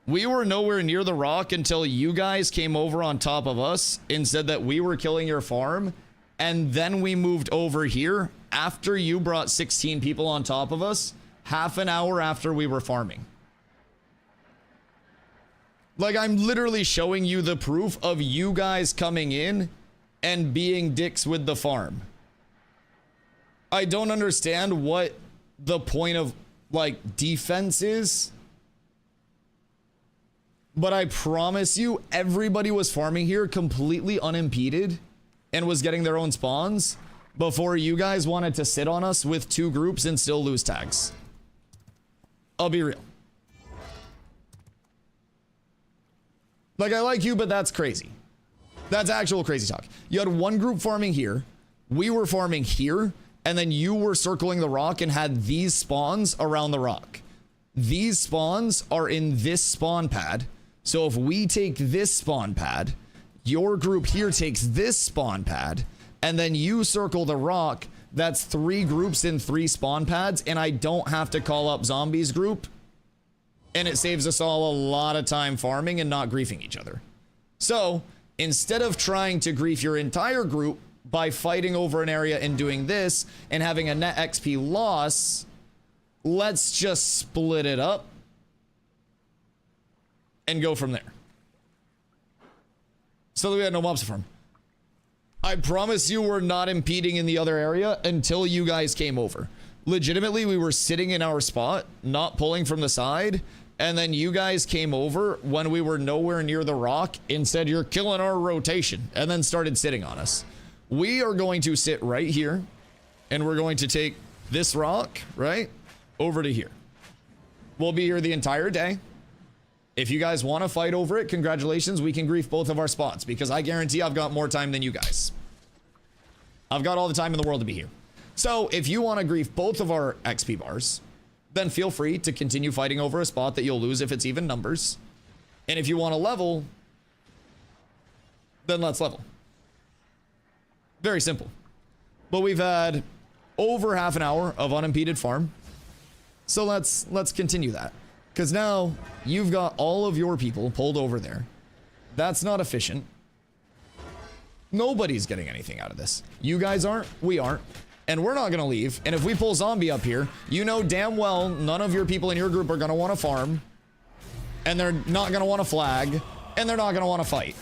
We were nowhere near the rock until you guys came over on top of us and said that we were killing your farm. And then we moved over here after you brought 16 people on top of us, half an hour after we were farming. Like, I'm literally showing you the proof of you guys coming in and being dicks with the farm. I don't understand what the point of, like, defense is. But I promise you, everybody was farming here completely unimpeded and was getting their own spawns before you guys wanted to sit on us with 2 groups and still lose tags. I'll be real. Like, I like you, but that's crazy. That's actual crazy talk. You had 1 group farming here, we were farming here, and then you were circling the rock and had these spawns around the rock. These spawns are in this spawn pad. So if we take this spawn pad, your group here takes this spawn pad, and then you circle the rock, that's 3 groups in 3 spawn pads, and I don't have to call up zombies group, and it saves us all a lot of time farming and not griefing each other. So instead of trying to grief your entire group by fighting over an area and doing this and having a net XP loss, let's just split it up and go from there. So that we had no mobs to farm. I promise you we're not impeding in the other area until you guys came over. Legitimately, we were sitting in our spot, not pulling from the side, and then you guys came over when we were nowhere near the rock and said, you're killing our rotation, and then started sitting on us. We are going to sit right here, and we're going to take this rock, right, over to here. We'll be here the entire day. If you guys want to fight over it, congratulations, we can grief both of our spots, because I guarantee I've got more time than you guys. I've got all the time in the world to be here. So if you want to grief both of our XP bars, then feel free to continue fighting over a spot that you'll lose if it's even numbers. And if you want to level, then let's level. Very simple. But we've had over half an hour of unimpeded farm. So let's continue that. Because now you've got all of your people pulled over there. That's not efficient. Nobody's getting anything out of this. You guys aren't, we aren't, and we're not gonna leave. And if we pull zombie up here, you know damn well none of your people in your group are gonna want to farm, and they're not gonna want to flag, and they're not gonna want to fight.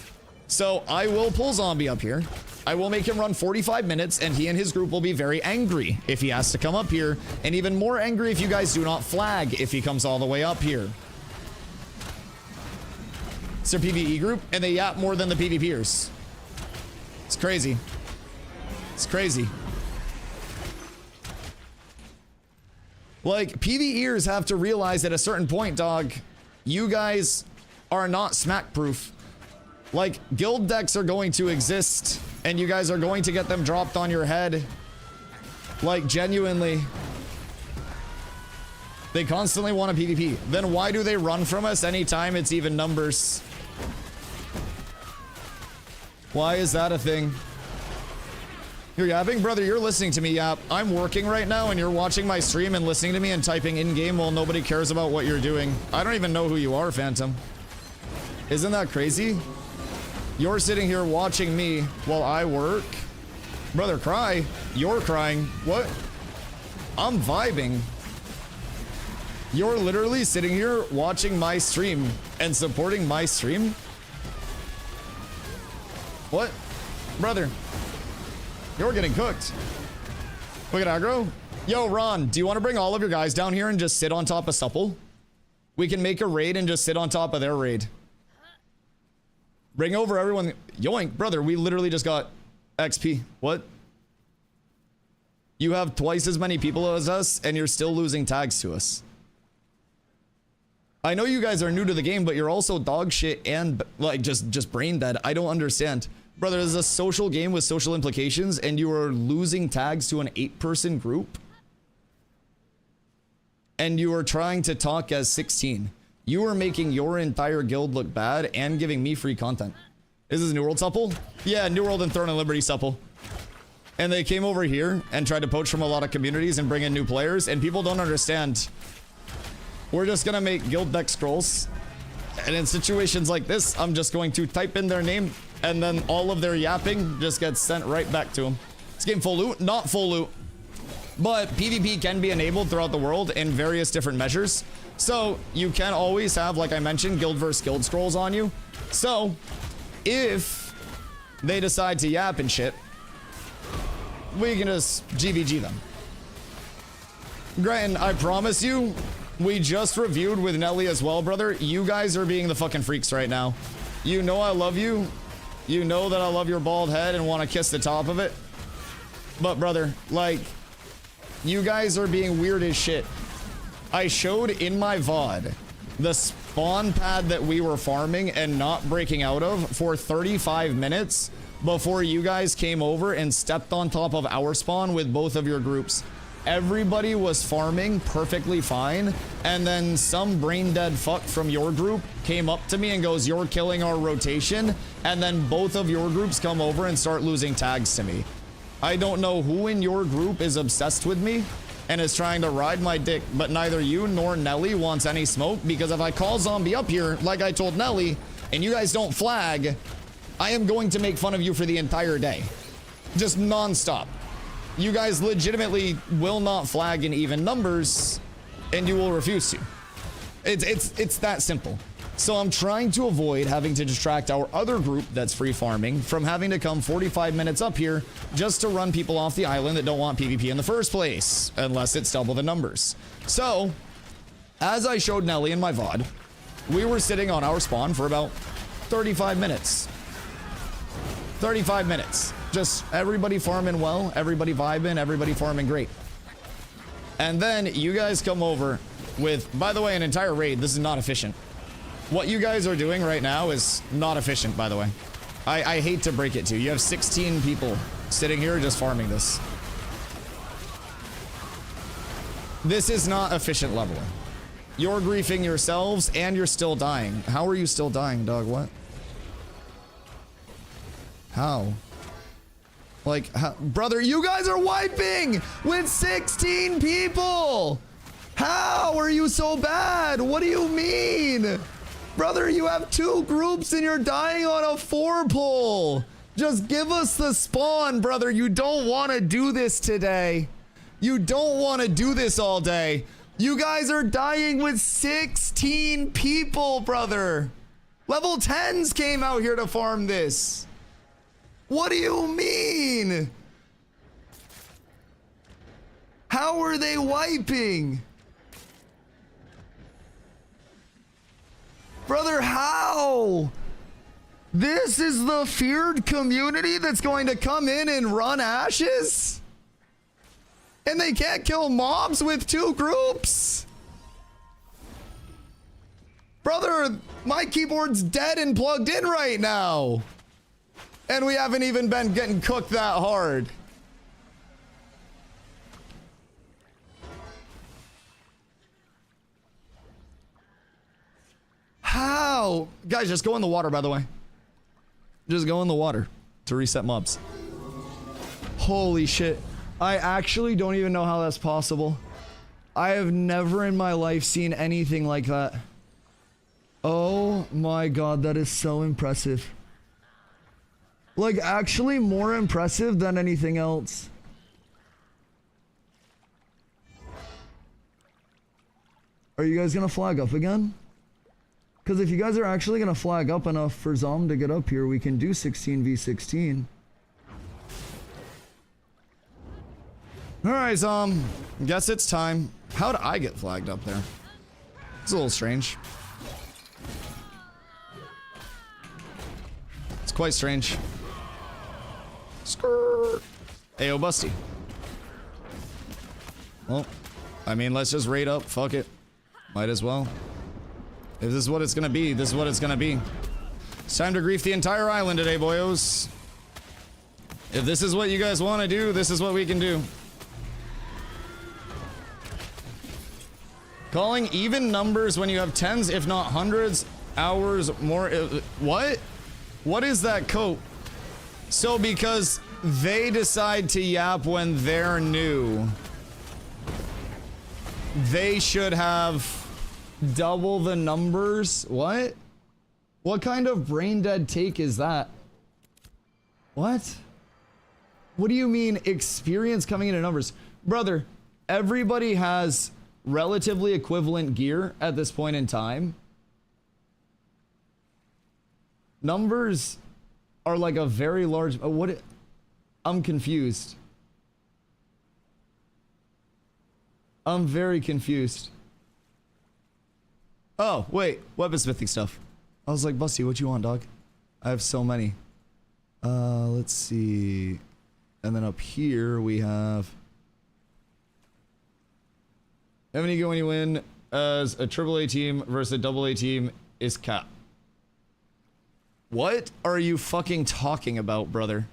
So I will pull zombie up here. I will make him run 45 minutes, and he and his group will be very angry if he has to come up here, and even more angry if you guys do not flag if he comes all the way up here. It's their PvE group, and they yap more than the PvPers. It's crazy. It's crazy. Like, PvEers have to realize at a certain point, dog, you guys are not smack proof. Like, guild decks are going to exist, and you guys are going to get them dropped on your head. Like, genuinely. They constantly want a PvP. Then why do they run from us anytime it's even numbers? Why is that a thing? You're yapping? Brother, you're listening to me yap. I'm working right now, and you're watching my stream and listening to me and typing in-game while nobody cares about what you're doing. I don't even know who you are, Phantom. Isn't that crazy? You're sitting here watching me while I work. Brother, cry. You're crying. What? I'm vibing. You're literally sitting here watching my stream and supporting my stream? What? Brother, you're getting cooked. Look at aggro. Yo, Ron, do you want to bring all of your guys down here and just sit on top of Supple? We can make a raid and just sit on top of their raid. Bring over everyone. Yoink, brother, we literally just got XP. What? You have twice as many people as us, and you're still losing tags to us. I know you guys are new to the game, but you're also dog shit and, like, just brain dead. I don't understand. Brother, this is a social game with social implications, and you are losing tags to an 8-person group. And you are trying to talk as 16. You are making your entire guild look bad and giving me free content. Is this New World Supple? Yeah, New World and Throne and Liberty Supple. And they came over here and tried to poach from a lot of communities and bring in new players, and people don't understand. We're just gonna make guild deck scrolls. And in situations like this, I'm just going to type in their name, and then all of their yapping just gets sent right back to them. This game full loot? Not full loot. But PvP can be enabled throughout the world in various different measures. So you can always have, like I mentioned, guild versus guild scrolls on you. So if they decide to yap and shit, we can just GVG them. Granted, I promise you, we just reviewed with Nelly as well, brother. You guys are being the fucking freaks right now. You know I love you. You know that I love your bald head and want to kiss the top of it. But brother, like, you guys are being weird as shit. I showed in my VOD the spawn pad that we were farming and not breaking out of for 35 minutes before you guys came over and stepped on top of our spawn with both of your groups. Everybody was farming perfectly fine, and then some brain dead fuck from your group came up to me and goes, "You're killing our rotation," and then both of your groups come over and start losing tags to me. I don't know who in your group is obsessed with me and is trying to ride my dick, but neither you nor Nelly wants any smoke, because if I call zombie up here, like I told Nelly, and you guys don't flag, I am going to make fun of you for the entire day. Just non-stop. You guys legitimately will not flag in even numbers, and you will refuse to. It's that simple. So I'm trying to avoid having to distract our other group that's free farming from having to come 45 minutes up here just to run people off the island that don't want PvP in the first place, unless it's double the numbers. So, as I showed Nelly in my VOD, we were sitting on our spawn for about 35 minutes. 35 minutes. Just everybody farming well, everybody vibing, everybody farming great. And then you guys come over with, by the way, an entire raid. This is not efficient. What you guys are doing right now is not efficient, by the way. I hate to break it to you. You have 16 people sitting here just farming this. This is not efficient leveling. You're griefing yourselves and you're still dying. How are you still dying, dog? What? How? Like, how? Brother, you guys are wiping with 16 people. How are you so bad? What do you mean? Brother, you have 2 groups and you're dying on a 4-pull. Just give us the spawn, brother. You don't want to do this today. You don't want to do this all day. You guys are dying with 16 people, brother. Level 10s came out here to farm this. What do you mean? How are they wiping? Brother, how? This is the feared community that's going to come in and run ashes? And they can't kill mobs with 2 groups? Brother, my keyboard's dead and plugged in right now. And we haven't even been getting cooked that hard. How? Guys, just go in the water, by the way. Just go in the water to reset mobs. Holy shit. I actually don't even know how that's possible. I have never in my life seen anything like that. Oh my god, that is so impressive. Like, actually more impressive than anything else. Are you guys gonna flag up again? Because if you guys are actually gonna flag up enough for Zom to get up here, we can do 16v16. Alright, Zom. Guess it's time. How did I get flagged up there? It's a little strange. It's quite strange. Skirt. Ayo, Busty. Well, I mean, let's just raid up. Fuck it. Might as well. If this is what it's gonna be, this is what it's gonna be. It's time to grief the entire island today, boyos. If this is what you guys want to do, this is what we can do. Calling even numbers when you have 10s, if not hundreds, hours more. What? What is that coat? So because they decide to yap when they're new, they should have double the numbers. What? What kind of brain dead take is that? What? What do you mean experience coming into numbers? Brother, everybody has relatively equivalent gear at this point in time. Numbers are like a very large... What? I'm confused. I'm very confused. Oh, wait. Weaponsmithing stuff. I was like, Busty, what you want, dog? I have so many. Let's see. And then up here we have... How many go when you win as a AAA team versus a AA team is cap. What are you fucking talking about, brother?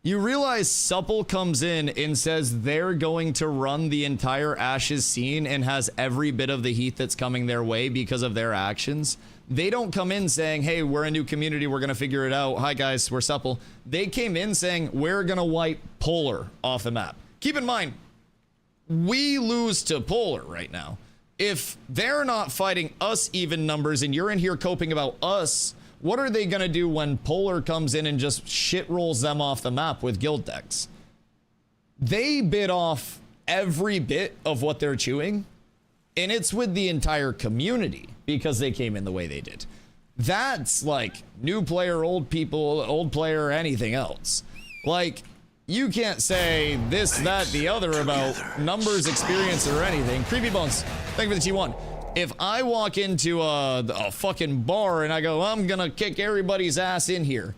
You realize Supple comes in and says they're going to run the entire Ashes scene and has every bit of the heat that's coming their way because of their actions. They don't come in saying, hey, we're a new community, we're going to figure it out. Hi, guys, we're Supple. They came in saying, we're going to wipe Polar off the map. Keep in mind, we lose to Polar right now. If they're not fighting us even numbers and you're in here coping about us, what are they going to do when Polar comes in and just shit rolls them off the map with guild decks? They bit off every bit of what they're chewing, and it's with the entire community because they came in the way they did. That's like new player, old people, old player, anything else. Like, you can't say this, that, the other about numbers, experience, or anything. Creepy Bones, thank you for the T1. If I walk into a fucking bar and I go, I'm gonna kick everybody's ass in here,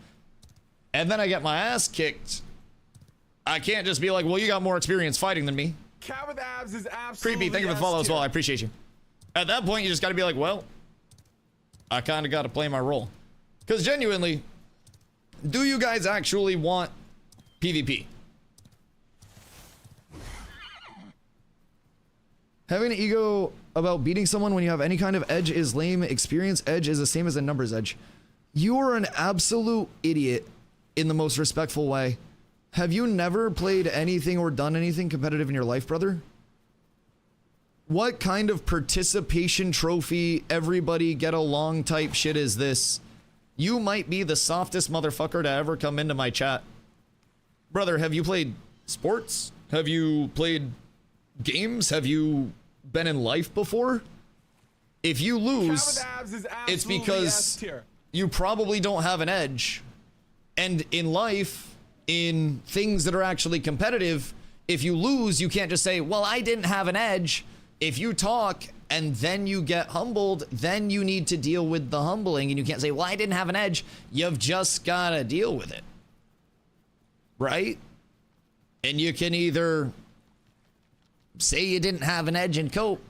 and then I get my ass kicked, I can't just be like, well, you got more experience fighting than me. Cat with abs is absolutely Creepy, thank you for the follow as well. I appreciate you. At that point, you just gotta be like, well, I kind of gotta play my role. Because genuinely, do you guys actually want PvP? Having an ego about beating someone when you have any kind of edge is lame. Experience edge is the same as a numbers edge. You are an absolute idiot in the most respectful way. Have you never played anything or done anything competitive in your life, brother? What kind of participation trophy, everybody get along type shit is this? You might be the softest motherfucker to ever come into my chat. Brother, have you played sports? Have you played games? Have you been in life before? If you lose, it's because you probably don't have an edge. And in life, in things that are actually competitive, if you lose, you can't just say, well, I didn't have an edge. If you talk and then you get humbled, then you need to deal with the humbling, and you can't say, well, I didn't have an edge. You've just got to deal with it. Right? And you can either say you didn't have an edge and cope,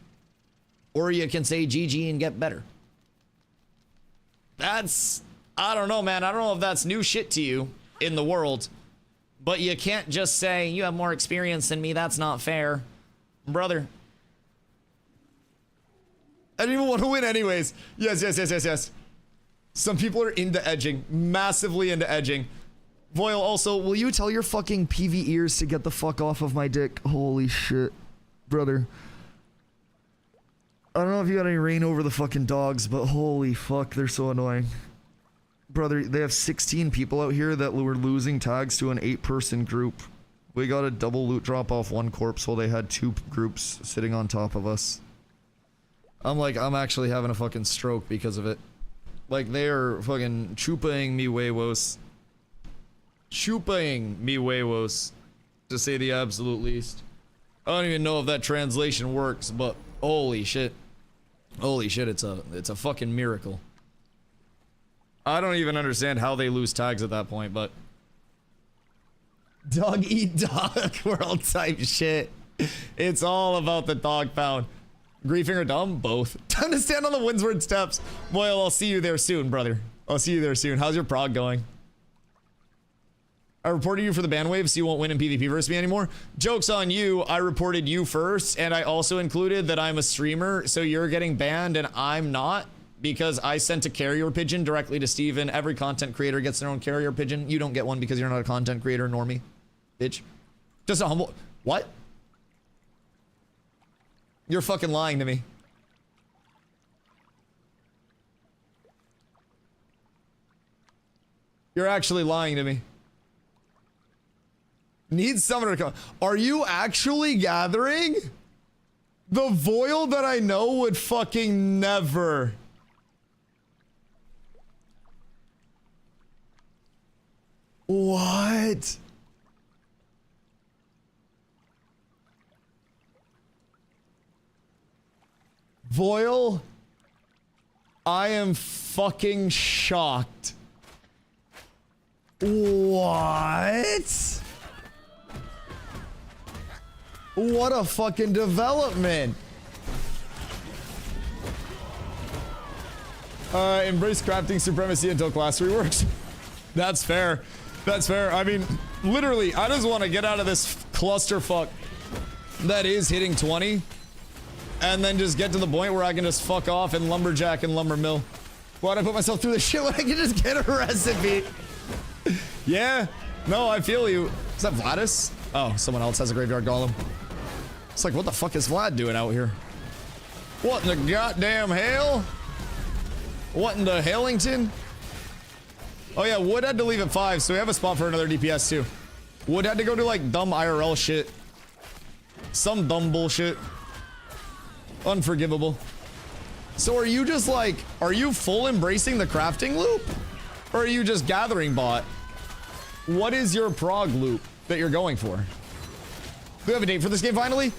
or you can say GG and get better. That's, I don't know, man. I don't know if that's new shit to you in the world, but you can't just say you have more experience than me. That's not fair. Brother, I didn't even want to win anyways. Yes. Some people are into edging, massively into edging. Voyle, also, will you tell your fucking PV ears to get the fuck off of my dick? Holy shit. Brother, I don't know if you got any reign over the fucking dogs, but holy fuck, they're so annoying. Brother, they have 16 people out here that were losing tags to an 8-person group. We got a double loot drop off one corpse while they had 2 groups sitting on top of us. I'm like, I'm actually having a fucking stroke because of it. Like, they are fucking chupaing me huevos. Chupaing me huevos, to say the absolute least. I don't even know if that translation works, but holy shit. Holy shit, it's a fucking miracle. I don't even understand how they lose tags at that point, but dog eat dog world type shit. It's all about the dog pound. Griefing or dumb? Both. Time to stand on the Windsward steps. Boyle, I'll see you there soon, brother. I'll see you there soon. How's your prog going? I reported you for the Banwave, so you won't win in PvP versus me anymore. Joke's on you. I reported you first, and I also included that I'm a streamer, so you're getting banned and I'm not, because I sent a carrier pigeon directly to Steven. Every content creator gets their own carrier pigeon. You don't get one because you're not a content creator, nor me. Bitch. Just a humble... What? You're fucking lying to me. You're actually lying to me. Need summoner to come. Are you actually gathering? The Voil that I know would fucking never. What? Voil? I am fucking shocked. What? What a fucking development. Embrace crafting supremacy until class reworks. That's fair. That's fair. I mean, literally, I just want to get out of this clusterfuck that is hitting 20 and then just get to the point where I can just fuck off and lumberjack and lumber mill. Why'd I put myself through this shit when I can just get a recipe? Yeah. No, I feel you. Is that Vladis? Oh, someone else has a graveyard golem. It's like, what the fuck is Vlad doing out here? What in the goddamn hell? What in the Hellington? Oh yeah, Wood had to leave at 5, so we have a spot for another DPS too. Wood had to go do like dumb IRL shit. Some dumb bullshit. Unforgivable. So are you just like, are you full embracing the crafting loop? Or are you just gathering bot? What is your prog loop that you're going for? Do we have a date for this game finally?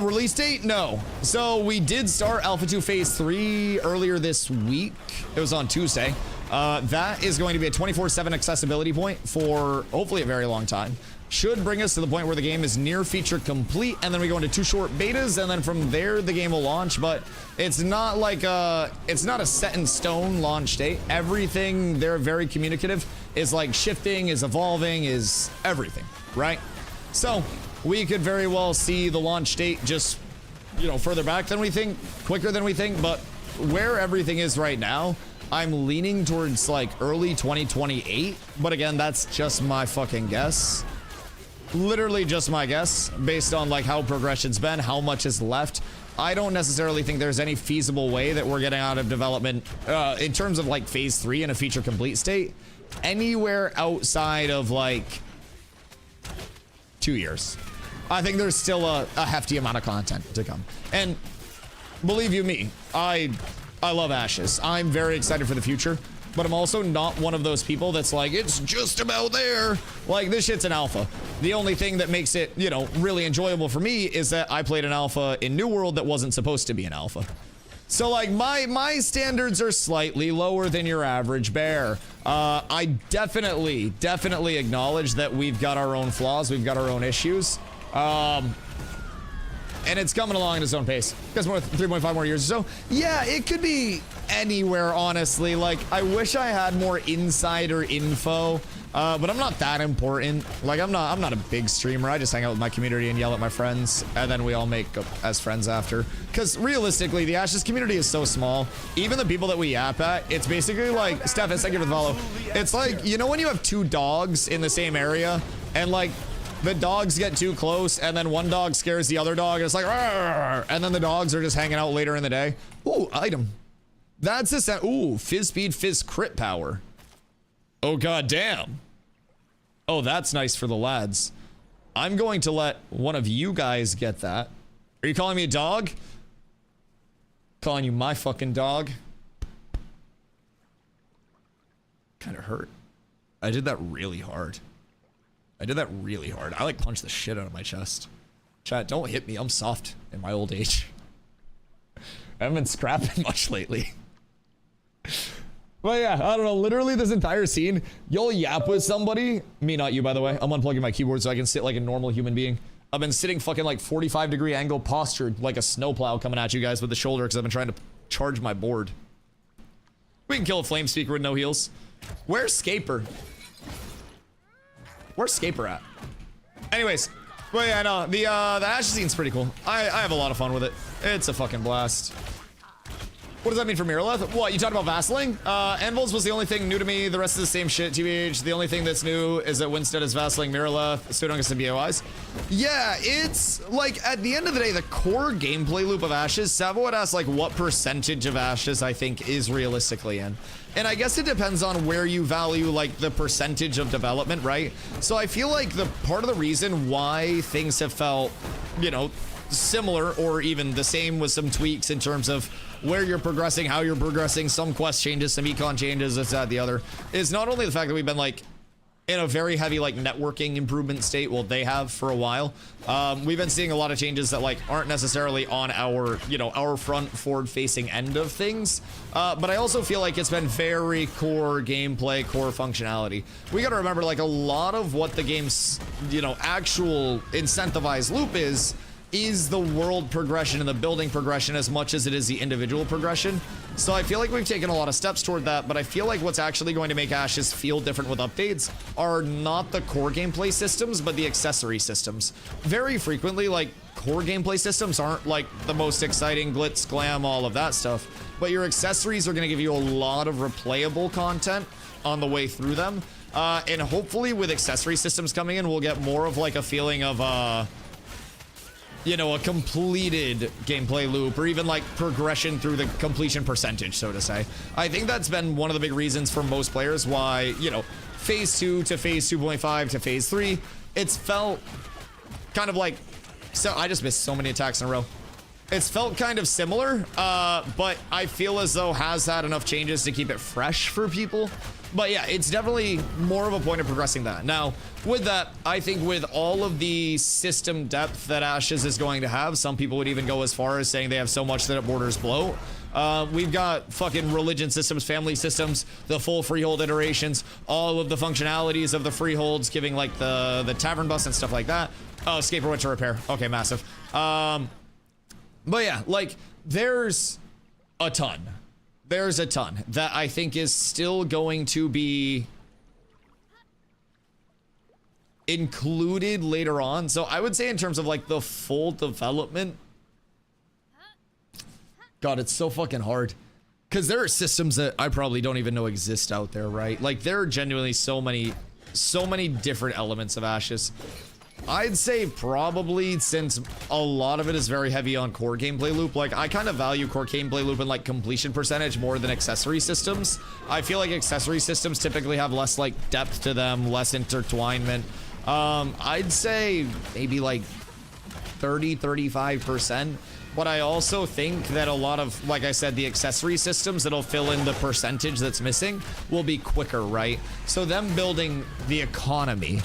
Release date? No. So we did start Alpha 2 Phase 3 earlier this week. It was on Tuesday. That is going to be a 24/7 accessibility point for hopefully a very long time. Should bring us to the point where the game is near feature complete, and then we go into 2 short betas, and then from there the game will launch. But it's not like it's not a set in stone launch date. Everything, they're very communicative, is like shifting, is evolving, is everything, right? So we could very well see the launch date just, you know, further back than we think, quicker than we think. But where everything is right now, I'm leaning towards like early 2028. But again, that's just my fucking guess. Literally just my guess based on like how progression's been, how much is left. I don't necessarily think there's any feasible way that we're getting out of development in terms of like phase 3 in a feature complete state anywhere outside of like 2 years. I think there's still a hefty amount of content to come. And believe you me, I love Ashes. I'm very excited for the future, but I'm also not one of those people that's like, it's just about there. Like, this shit's an alpha. The only thing that makes it, you know, really enjoyable for me is that I played an alpha in New World that wasn't supposed to be an alpha. So like my standards are slightly lower than your average bear. I definitely acknowledge that we've got our own flaws, we've got our own issues. And it's coming along at its own pace. Guess more 3.5 more years or so. Yeah, it could be anywhere, honestly. Like, I wish I had more insider info, but I'm not that important. Like, I'm not a big streamer. I just hang out with my community and yell at my friends, and then we all make up as friends after. Because realistically, the Ashes community is so small. Even the people that we yap at, it's basically like, Steph, thank you for the follow. It's like, you know when you have 2 dogs in the same area, and like, the dogs get too close, and then one dog scares the other dog, and it's like, "Arr!" And then the dogs are just hanging out later in the day. Ooh, item. That's a set. Ooh, fizz speed, fizz crit power. Oh, god damn. Oh, that's nice for the lads. I'm going to let one of you guys get that. Are you calling me a dog? Calling you my fucking dog. Kind of hurt. I did that really hard. I like punched the shit out of my chest. Chat, don't hit me. I'm soft in my old age. I haven't been scrapping much lately. But yeah, I don't know. Literally this entire scene, you'll yap with somebody. Me, not you, by the way. I'm unplugging my keyboard so I can sit like a normal human being. I've been sitting fucking like 45-degree angle postured like a snowplow coming at you guys with the shoulder because I've been trying to charge my board. We can kill a flame speaker with no heals. Where's Scaper? Where's Scaper at? Anyways, well, yeah, no, the Ashes scene's pretty cool. I have a lot of fun with it. It's a fucking blast. What does that mean for Miraleth? What, you talked about Vassling? Anvils was the only thing new to me. The rest is the same shit, TBH. The only thing that's new is that Winstead is Vassling Miraleth, Pseudongus and BOIs. Yeah, it's like, at the end of the day, the core gameplay loop of Ashes, Savo had asked like what percentage of Ashes I think is realistically in. And I guess it depends on where you value like the percentage of development, right? So I feel like the part of the reason why things have felt, you know, similar or even the same with some tweaks in terms of where you're progressing, how you're progressing, some quest changes, some econ changes, this, that, the other, is not only the fact that we've been like in a very heavy like networking improvement state, well, they have for a while. We've been seeing a lot of changes that like aren't necessarily on our, you know, our front forward facing end of things. But I also feel like it's been very core gameplay, core functionality. We got to remember like a lot of what the game's, you know, actual incentivized loop is the world progression and the building progression as much as it is the individual progression. So I feel like we've taken a lot of steps toward that, but I feel like what's actually going to make Ashes feel different with updates are not the core gameplay systems, but the accessory systems. Very frequently, like, core gameplay systems aren't like the most exciting, glitz, glam, all of that stuff, but your accessories are going to give you a lot of replayable content on the way through them. And hopefully with accessory systems coming in, we'll get more of like a feeling of, you know, a completed gameplay loop or even like progression through the completion percentage, so to say. I think that's been one of the big reasons for most players why, you know, phase 2 to phase 2.5 to phase 3, it's felt kind of like, so I just missed so many attacks in a row. It's felt kind of similar, but I feel as though has had enough changes to keep it fresh for people. But yeah, it's definitely more of a point of progressing that. Now, with that, I think with all of the system depth that Ashes is going to have, some people would even go as far as saying they have so much that it borders bloat. We've got fucking religion systems, family systems, the full freehold iterations, all of the functionalities of the freeholds, giving like the tavern bus and stuff like that. Oh, escape or winter repair. Okay, massive. But yeah, like there's a ton. There's a ton that I think is still going to be included later on. So I would say in terms of like the full development, God, it's so fucking hard because there are systems that I probably don't even know exist out there, right? Like there are genuinely so many different elements of Ashes. I'd say probably, since a lot of it is very heavy on core gameplay loop, like I kind of value core gameplay loop and like completion percentage more than accessory systems. I feel like accessory systems typically have less like depth to them, less intertwinement. I'd say maybe like 30-35%. But I also think that a lot of, like I said, the accessory systems that'll fill in the percentage that's missing will be quicker, right? So them building the economy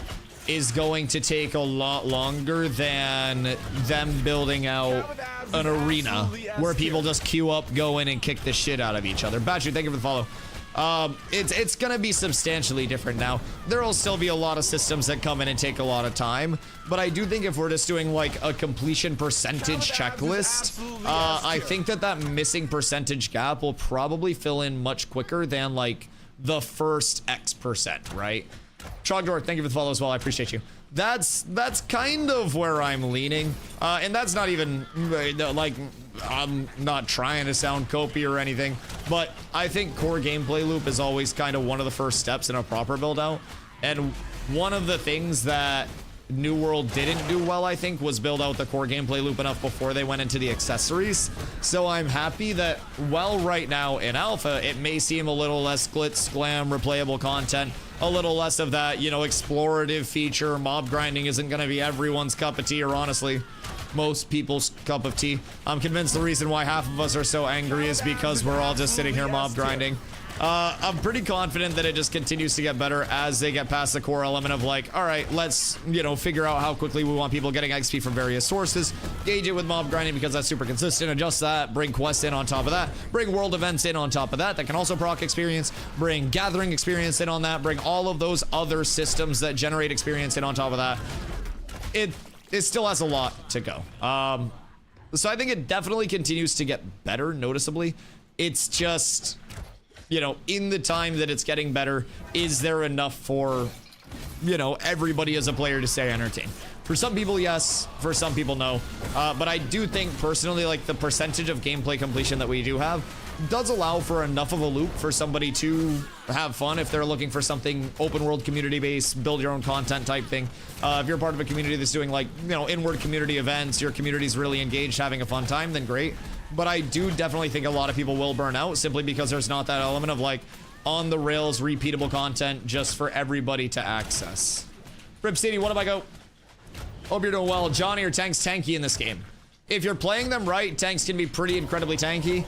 is going to take a lot longer than them building out an arena where people just queue up, go in, and kick the shit out of each other. Batchu, thank you for the follow. It's gonna be substantially different now. There will still be a lot of systems that come in and take a lot of time, but I do think if we're just doing like a completion percentage checklist, I think that missing percentage gap will probably fill in much quicker than like the first X%, right? Trogdor, thank you for the follow as well. I appreciate you. That's kind of where I'm leaning. And that's not even like, I'm not trying to sound copy or anything, but I think core gameplay loop is always kind of one of the first steps in a proper build out. And one of the things that New World didn't do well, I think, was build out the core gameplay loop enough before they went into the accessories. So I'm happy that, well, right now in alpha, it may seem a little less glitz, glam, replayable content, a little less of that, you know, explorative feature. Mob grinding isn't going to be everyone's cup of tea, or honestly, most people's cup of tea. I'm convinced the reason why half of us are so angry is because we're all just sitting here mob grinding. I'm pretty confident that it just continues to get better as they get past the core element of like, all right, let's, you know, figure out how quickly we want people getting XP from various sources, gauge it with mob grinding because that's super consistent, adjust that, bring quests in on top of that, bring world events in on top of that can also proc experience, bring gathering experience in on that, bring all of those other systems that generate experience in on top of that. It still has a lot to go. So I think it definitely continues to get better noticeably. It's just, you know, in the time that it's getting better, is there enough for, you know, everybody as a player to stay entertained? For some people, yes. For some people, no. But I do think, personally, like, the percentage of gameplay completion that we do have does allow for enough of a loop for somebody to have fun if they're looking for something open world community based, build your own content type thing. If you're part of a community that's doing, like, you know, inward community events, your community's really engaged, having a fun time, then great. But I do definitely think a lot of people will burn out simply because there's not that element of, like, on the rails repeatable content just for everybody to access. Rip City, what do I go? Hope you're doing well. Johnny, are tanks tanky in this game? If you're playing them right, tanks can be pretty incredibly tanky.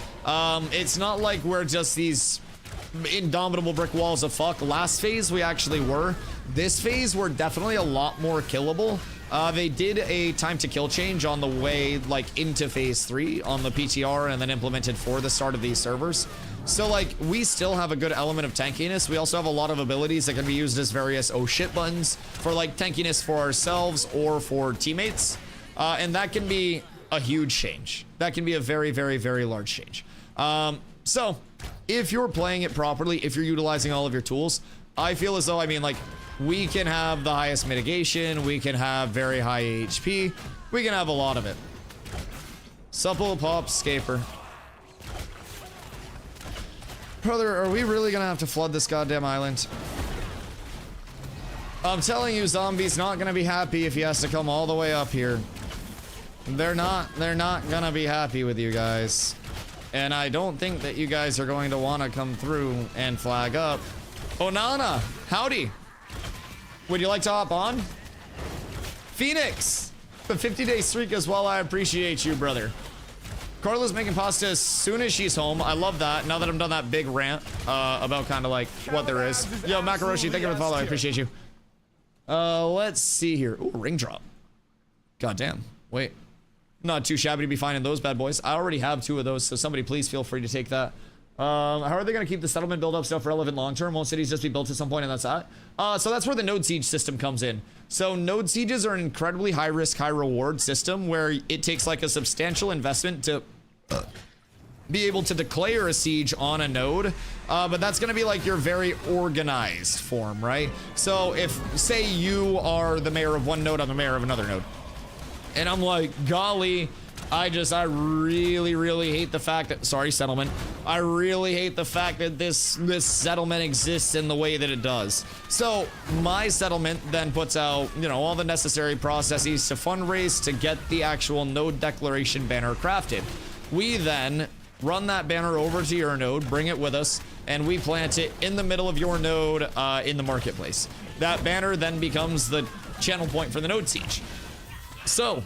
It's not like we're just these indomitable brick walls of fuck. Last phase, we actually were. This phase, we're definitely a lot more killable. They did a time to kill change on the way, like, into phase 3 on the PTR and then implemented for the start of these servers. So, like, we still have a good element of tankiness. We also have a lot of abilities that can be used as various oh shit buttons for, like, tankiness for ourselves or for teammates. And that can be a huge change. That can be a very, very, very large change. So if you're playing it properly, if you're utilizing all of your tools, I feel as though, I mean, like, we can have the highest mitigation, we can have very high HP, we can have a lot of it. Supple pop scaper. Brother, are we really gonna have to flood this goddamn island? I'm telling you, Zombie's not gonna be happy if he has to come all the way up here. They're not gonna be happy with you guys. And I don't think that you guys are going to want to come through and flag up. Onana, howdy. Would you like to hop on? Phoenix, the 50-day streak as well. I appreciate you, brother. Carla's making pasta as soon as she's home. I love that. Now that I'm done that big rant about kind of like what there is. Yo, Makaroshi, thank you for the follow. I appreciate you. Let's see here. Ooh, ring drop. God damn. Wait. Not too shabby to be finding those bad boys. I already have 2 of those, so somebody please feel free to take that. How are they going to keep the settlement build-up stuff relevant long-term? Won't cities just be built at some point and that's that? So that's where the node siege system comes in. So node sieges are an incredibly high-risk, high-reward system where it takes like a substantial investment to be able to declare a siege on a node. But that's going to be like your very organized form, right? So if, say you are the mayor of one node, I'm the mayor of another node. And I'm like, golly, I really, really hate the fact that, sorry, settlement. I really hate the fact that this settlement exists in the way that it does. So my settlement then puts out, you know, all the necessary processes to fundraise to get the actual node declaration banner crafted. We then run that banner over to your node, bring it with us, and we plant it in the middle of your node in the marketplace. That banner then becomes the channel point for the node siege. So,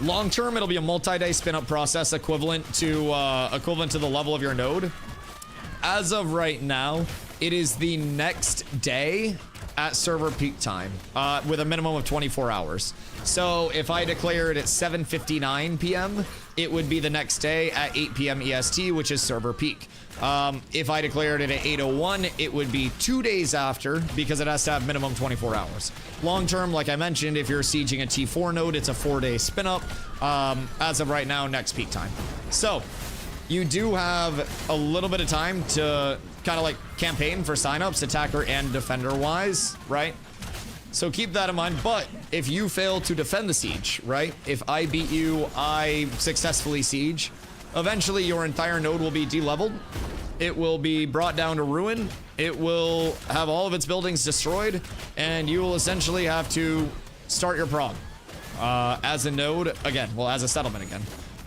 long term, it'll be a multi-day spin-up process equivalent to the level of your node. As of right now, it is the next day at server peak time, with a minimum of 24 hours. So if I declare it at 7:59 p.m., it would be the next day at 8 p.m. EST, which is server peak. If I declared it at 8:01, it would be 2 days after because it has to have minimum 24 hours. Long term, like I mentioned, if you're sieging a T4 node, it's a 4-day spin up. As of right now, next peak time. So you do have a little bit of time to kind of like campaign for signups, attacker and defender wise, right? So keep that in mind. But if you fail to defend the siege, right? If I beat you, I successfully siege. Eventually, your entire node will be de-leveled. It will be brought down to ruin. It will have all of its buildings destroyed, and you will essentially have to start your prog as a node again. Well, as a settlement again.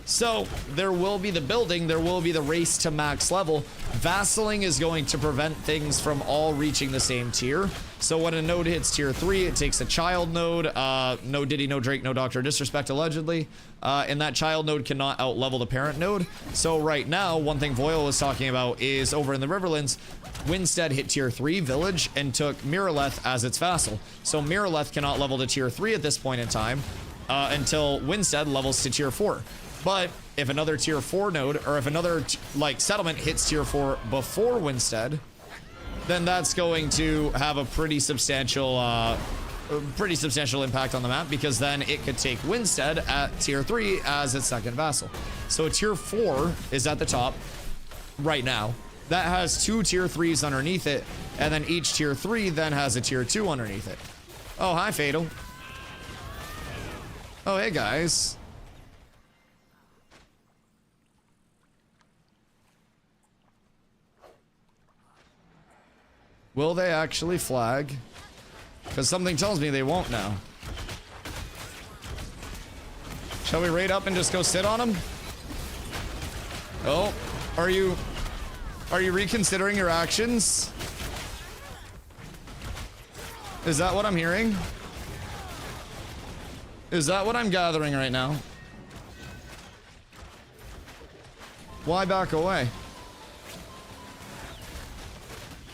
So there will be the building. There will be the race to max level. Vassling is going to prevent things from all reaching the same tier. So when a node hits tier 3, it takes a child node. No Diddy, no Drake, no Dr. Disrespect, allegedly. And that child node cannot out-level the parent node. So right now, one thing Voyle was talking about is over in the Riverlands, Winstead hit tier 3 village and took Miraleth as its vassal. So Miraleth cannot level to tier 3 at this point in time until Winstead levels to tier 4. But if another tier 4 node, or if another like settlement hits tier 4 before Winstead, then that's going to have a pretty substantial impact on the map, because then it could take Winstead at tier 3 as its second vassal. So tier 4 is at the top right now. That has 2 tier 3s underneath it, and then each tier 3 then has a tier 2 underneath it. Oh, hi, Fatal. Oh, hey guys. Will they actually flag? Because something tells me they won't now. Shall we raid up and just go sit on them? Oh, are you reconsidering your actions? Is that what I'm hearing? Is that what I'm gathering right now? Why back away?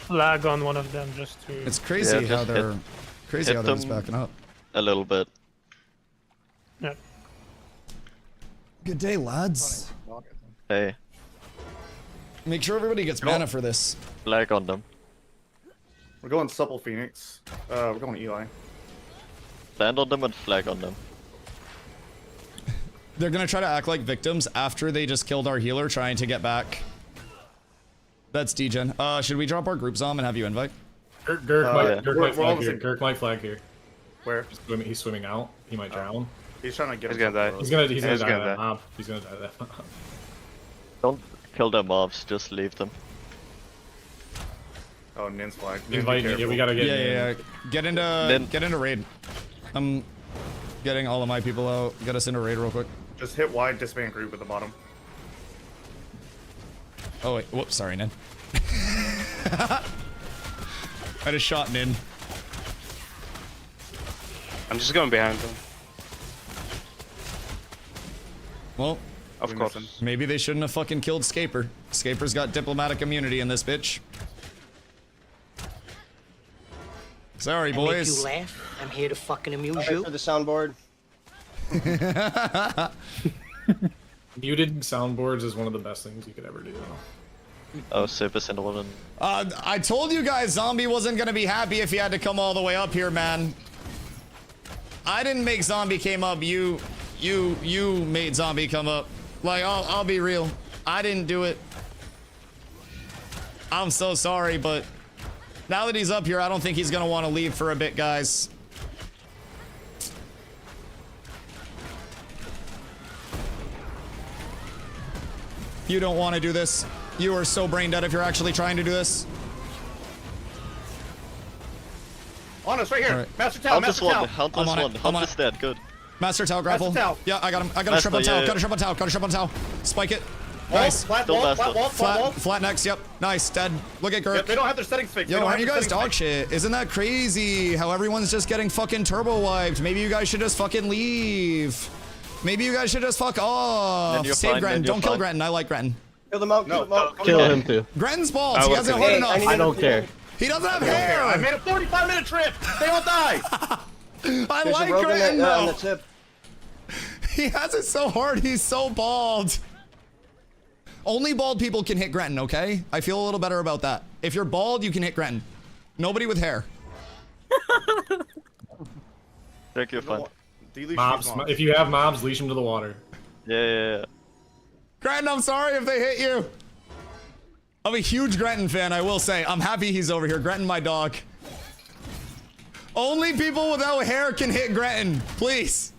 Lag on one of them just to. It's crazy how they're just backing up. A little bit. Yeah. Good day, lads. Hey, Make sure everybody gets mana for this. flag on them. We're going supple Phoenix. We're going Eli. Stand on them and flag on them. They're gonna try to act like victims after they just killed our healer trying to get back. That's degen. Should we drop our group zom and have you invite? Girk might flag here. Where? He's swimming out. He might drown. He's trying to get. He's gonna die. He's gonna die gonna to that die. mob. He's gonna die to that mob. Don't kill their mobs, just leave them. Oh, Nin's flag. Nin, Invite. Yeah, we gotta get. Yeah. Get into raid. I'm getting all of my people out. Get us into raid real quick. Just hit Y, disband group at the bottom. Oh wait, whoops, sorry, Nin. I just shot Nin. I'm just going behind them. Well, Of course. maybe they shouldn't have fucking killed Scaper. Scaper's got diplomatic immunity in this bitch. Sorry, boys. Make you laugh. I'm here to fucking amuse you. For the soundboard. Muted soundboards is one of the best things you could ever do. Oh, save in one. I told you guys Zombie wasn't gonna be happy if he had to come all the way up here, man. I didn't make Zombie came up. You made Zombie come up. Like, I'll be real. I didn't do it. I'm so sorry, but now that he's up here, I don't think he's gonna want to leave for a bit, guys. You don't want to do this. You are so brain dead if you're actually trying to do this. On us, right here. Right. Master Tau, Master Tau. Hunt I'm this on it, one. I'm on Hunt is dead. Good. Master Tau grapple. Master Tau. Yeah, I got him. I got a Master, trip on Tau. yeah. Got a trip on Tau. Got a trip on Tau. Spike it. Wall, Nice. Flat Still wall, master. flat wall, flat wall. Flat next. Yep. Nice. Dead. Look at Girk. Yep, they don't have their settings fixed. Yo, aren't you guys dog shit? Isn't that crazy how everyone's just getting fucking turbo wiped? Maybe you guys should just fucking leave. Maybe you guys should just fuck off. you're Save fine, Grenton. then you're Don't kill fine. Grenton. I like Grenton. Kill them out. Kill them out. Kill him too. Grenton's bald. He hasn't hard enough. I don't care. He doesn't have I hair. made a 45-minute trip. They all die. I There's like a rogue Grenton on the though. tip. He has it so hard. He's so bald. Only bald people can hit Grenton, okay? I feel a little better about that. If you're bald, you can hit Grenton. Nobody with hair. Thank you, fine. Mobs. If you have mobs, leash them to the water. Yeah. Grenton, I'm sorry if they hit you. I'm a huge Grenton fan, I will say. I'm happy he's over here. Grenton, my dog. Only people without hair can hit Grenton. Please.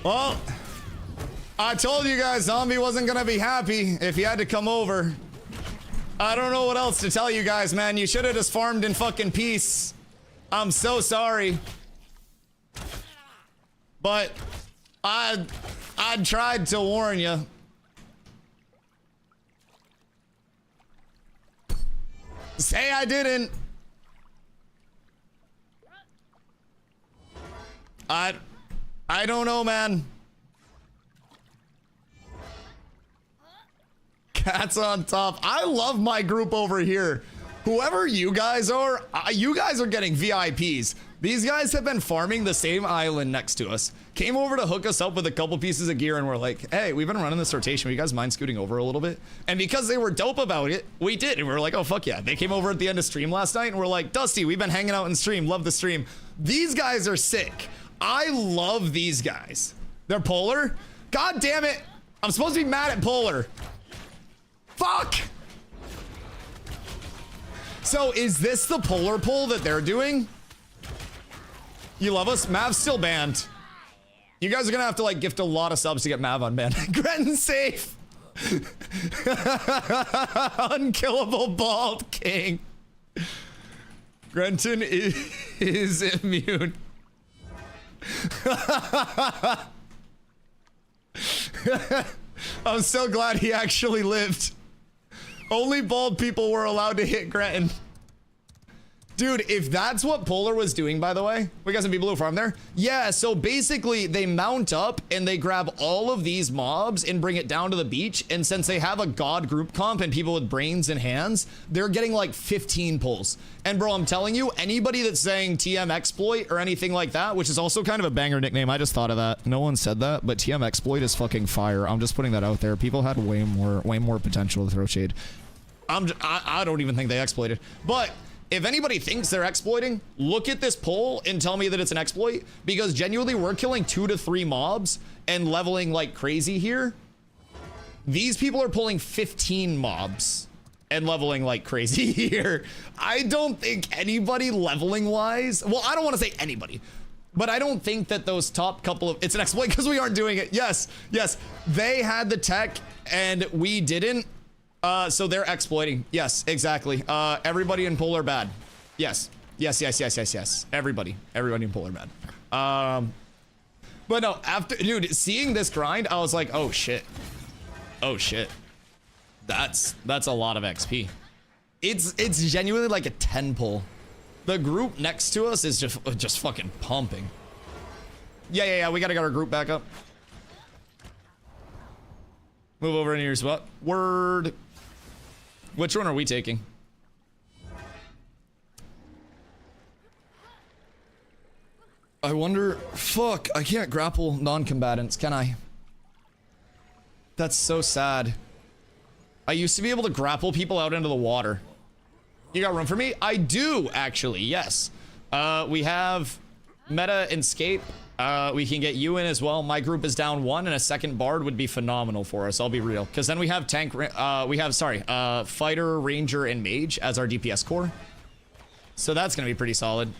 Well, I told you guys Zombie wasn't gonna be happy if he had to come over. I don't know what else to tell you guys, man. You should have just farmed in fucking peace. I'm so sorry. But I tried to warn you. Say I didn't. I don't know, man. Cats on top. I love my group over here. Whoever you guys are getting VIPs. These guys have been farming the same island next to us. Came over to hook us up with a couple pieces of gear and we're like, hey, we've been running this rotation. Will you guys mind scooting over a little bit? And because they were dope about it, we did. And we were like, oh, fuck yeah. They came over at the end of stream last night and we're like, Dusty, we've been hanging out in stream. Love the stream. These guys are sick. I love these guys. They're polar. God damn it. I'm supposed to be mad at polar. Fuck. So is this the polar pull that they're doing? You love us? Mav's still banned. You guys are gonna have to like gift a lot of subs to get Mav unbanned. Grenton's safe. Unkillable bald king. Grenton is immune. I'm so glad he actually lived. Only bald people were allowed to hit Grenton. Dude, if that's what Polar was doing, by the way, we got some people who farm there. Yeah, so basically they mount up and they grab all of these mobs and bring it down to the beach. And since they have a god group comp and people with brains and hands, they're getting like 15 pulls. And bro, I'm telling you, anybody that's saying TM exploit or anything like that, which is also kind of a banger nickname. I just thought of that. No one said that, but TM exploit is fucking fire. I'm just putting that out there. People had way more potential to throw shade. I don't even think they exploited, but if anybody thinks they're exploiting, look at this poll and tell me that it's an exploit, because genuinely we're killing 2 to 3 mobs and leveling like crazy here. These people are pulling 15 mobs and leveling like crazy here. I don't think anybody leveling wise, well, I don't want to say anybody, but I don't think that those top couple of, it's an exploit because we aren't doing it. Yes, they had the tech and we didn't. So they're exploiting. Yes, exactly. Everybody in Polar bad. Yes. Everybody in Polar bad. But no, after, dude, seeing this grind, I was like, oh shit. That's a lot of XP. It's genuinely like a 10 pull. The group next to us is just fucking pumping. Yeah, we gotta get our group back up. Move over into your spot. Word. Which one are we taking? I wonder. Fuck, I can't grapple non-combatants, can I? That's so sad. I used to be able to grapple people out into the water. You got room for me? I do, actually, yes. We have Meta and Scape. We can get you in as well. My group is down 1 and a second bard would be phenomenal for us. I'll be real. Because then we have fighter, ranger, and mage as our DPS core. So that's going to be pretty solid.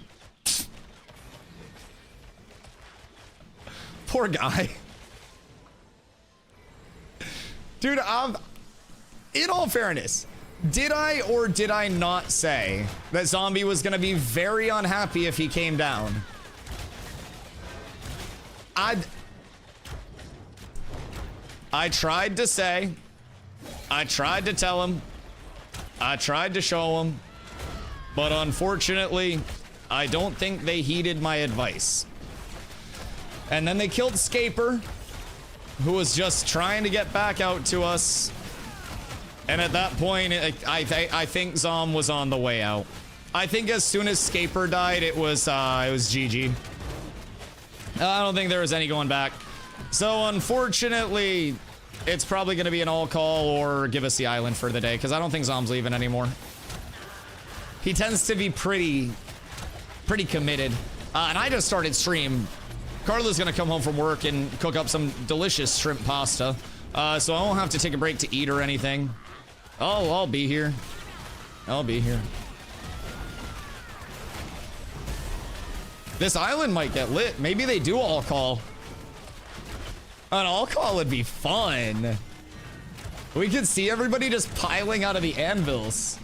Poor guy. Dude, in all fairness, did I or did I not say that Zombie was going to be very unhappy if he came down? I tried to say, I tried to tell him, I tried to show him, but unfortunately, I don't think they heeded my advice. And then they killed Scaper, who was just trying to get back out to us. And at that point, I think Zom was on the way out. I think as soon as Scaper died, it was GG. I don't think there was any going back. So unfortunately, it's probably going to be an all call or give us the island for the day, because I don't think Zom's leaving anymore. He tends to be pretty committed. And I just started stream. Carla's going to come home from work and cook up some delicious shrimp pasta. So I won't have to take a break to eat or anything. Oh, I'll be here. I'll be here. This island might get lit. Maybe they do all call. An all call would be fun. We could see everybody just piling out of the anvils.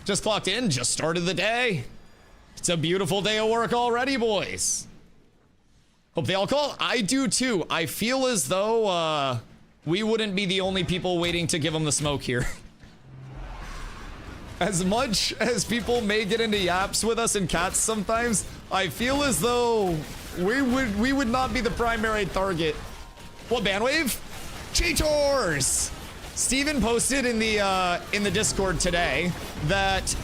Just clocked in, just started the day. It's a beautiful day of work already, boys. Hope they all call. I do too. I feel as though we wouldn't be the only people waiting to give them the smoke here. As much as people may get into yaps with us and cats sometimes, I feel as though we would not be the primary target. What, Banwave? Cheaters! Steven posted in the Discord today that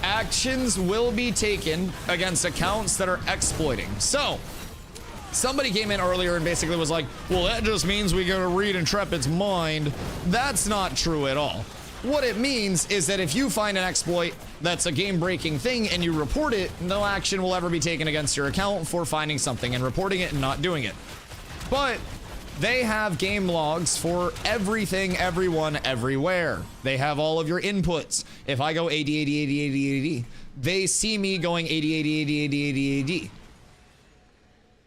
actions will be taken against accounts that are exploiting. So, somebody came in earlier and basically was like, well, that just means we gotta read Intrepid's mind. That's not true at all. What it means is that if you find an exploit that's a game-breaking thing and you report it, no action will ever be taken against your account for finding something and reporting it and not doing it. But they have game logs for everything, everyone, everywhere. They have all of your inputs. If I go AD, AD, AD, AD, AD, they see me going AD, AD, AD, AD, AD, AD.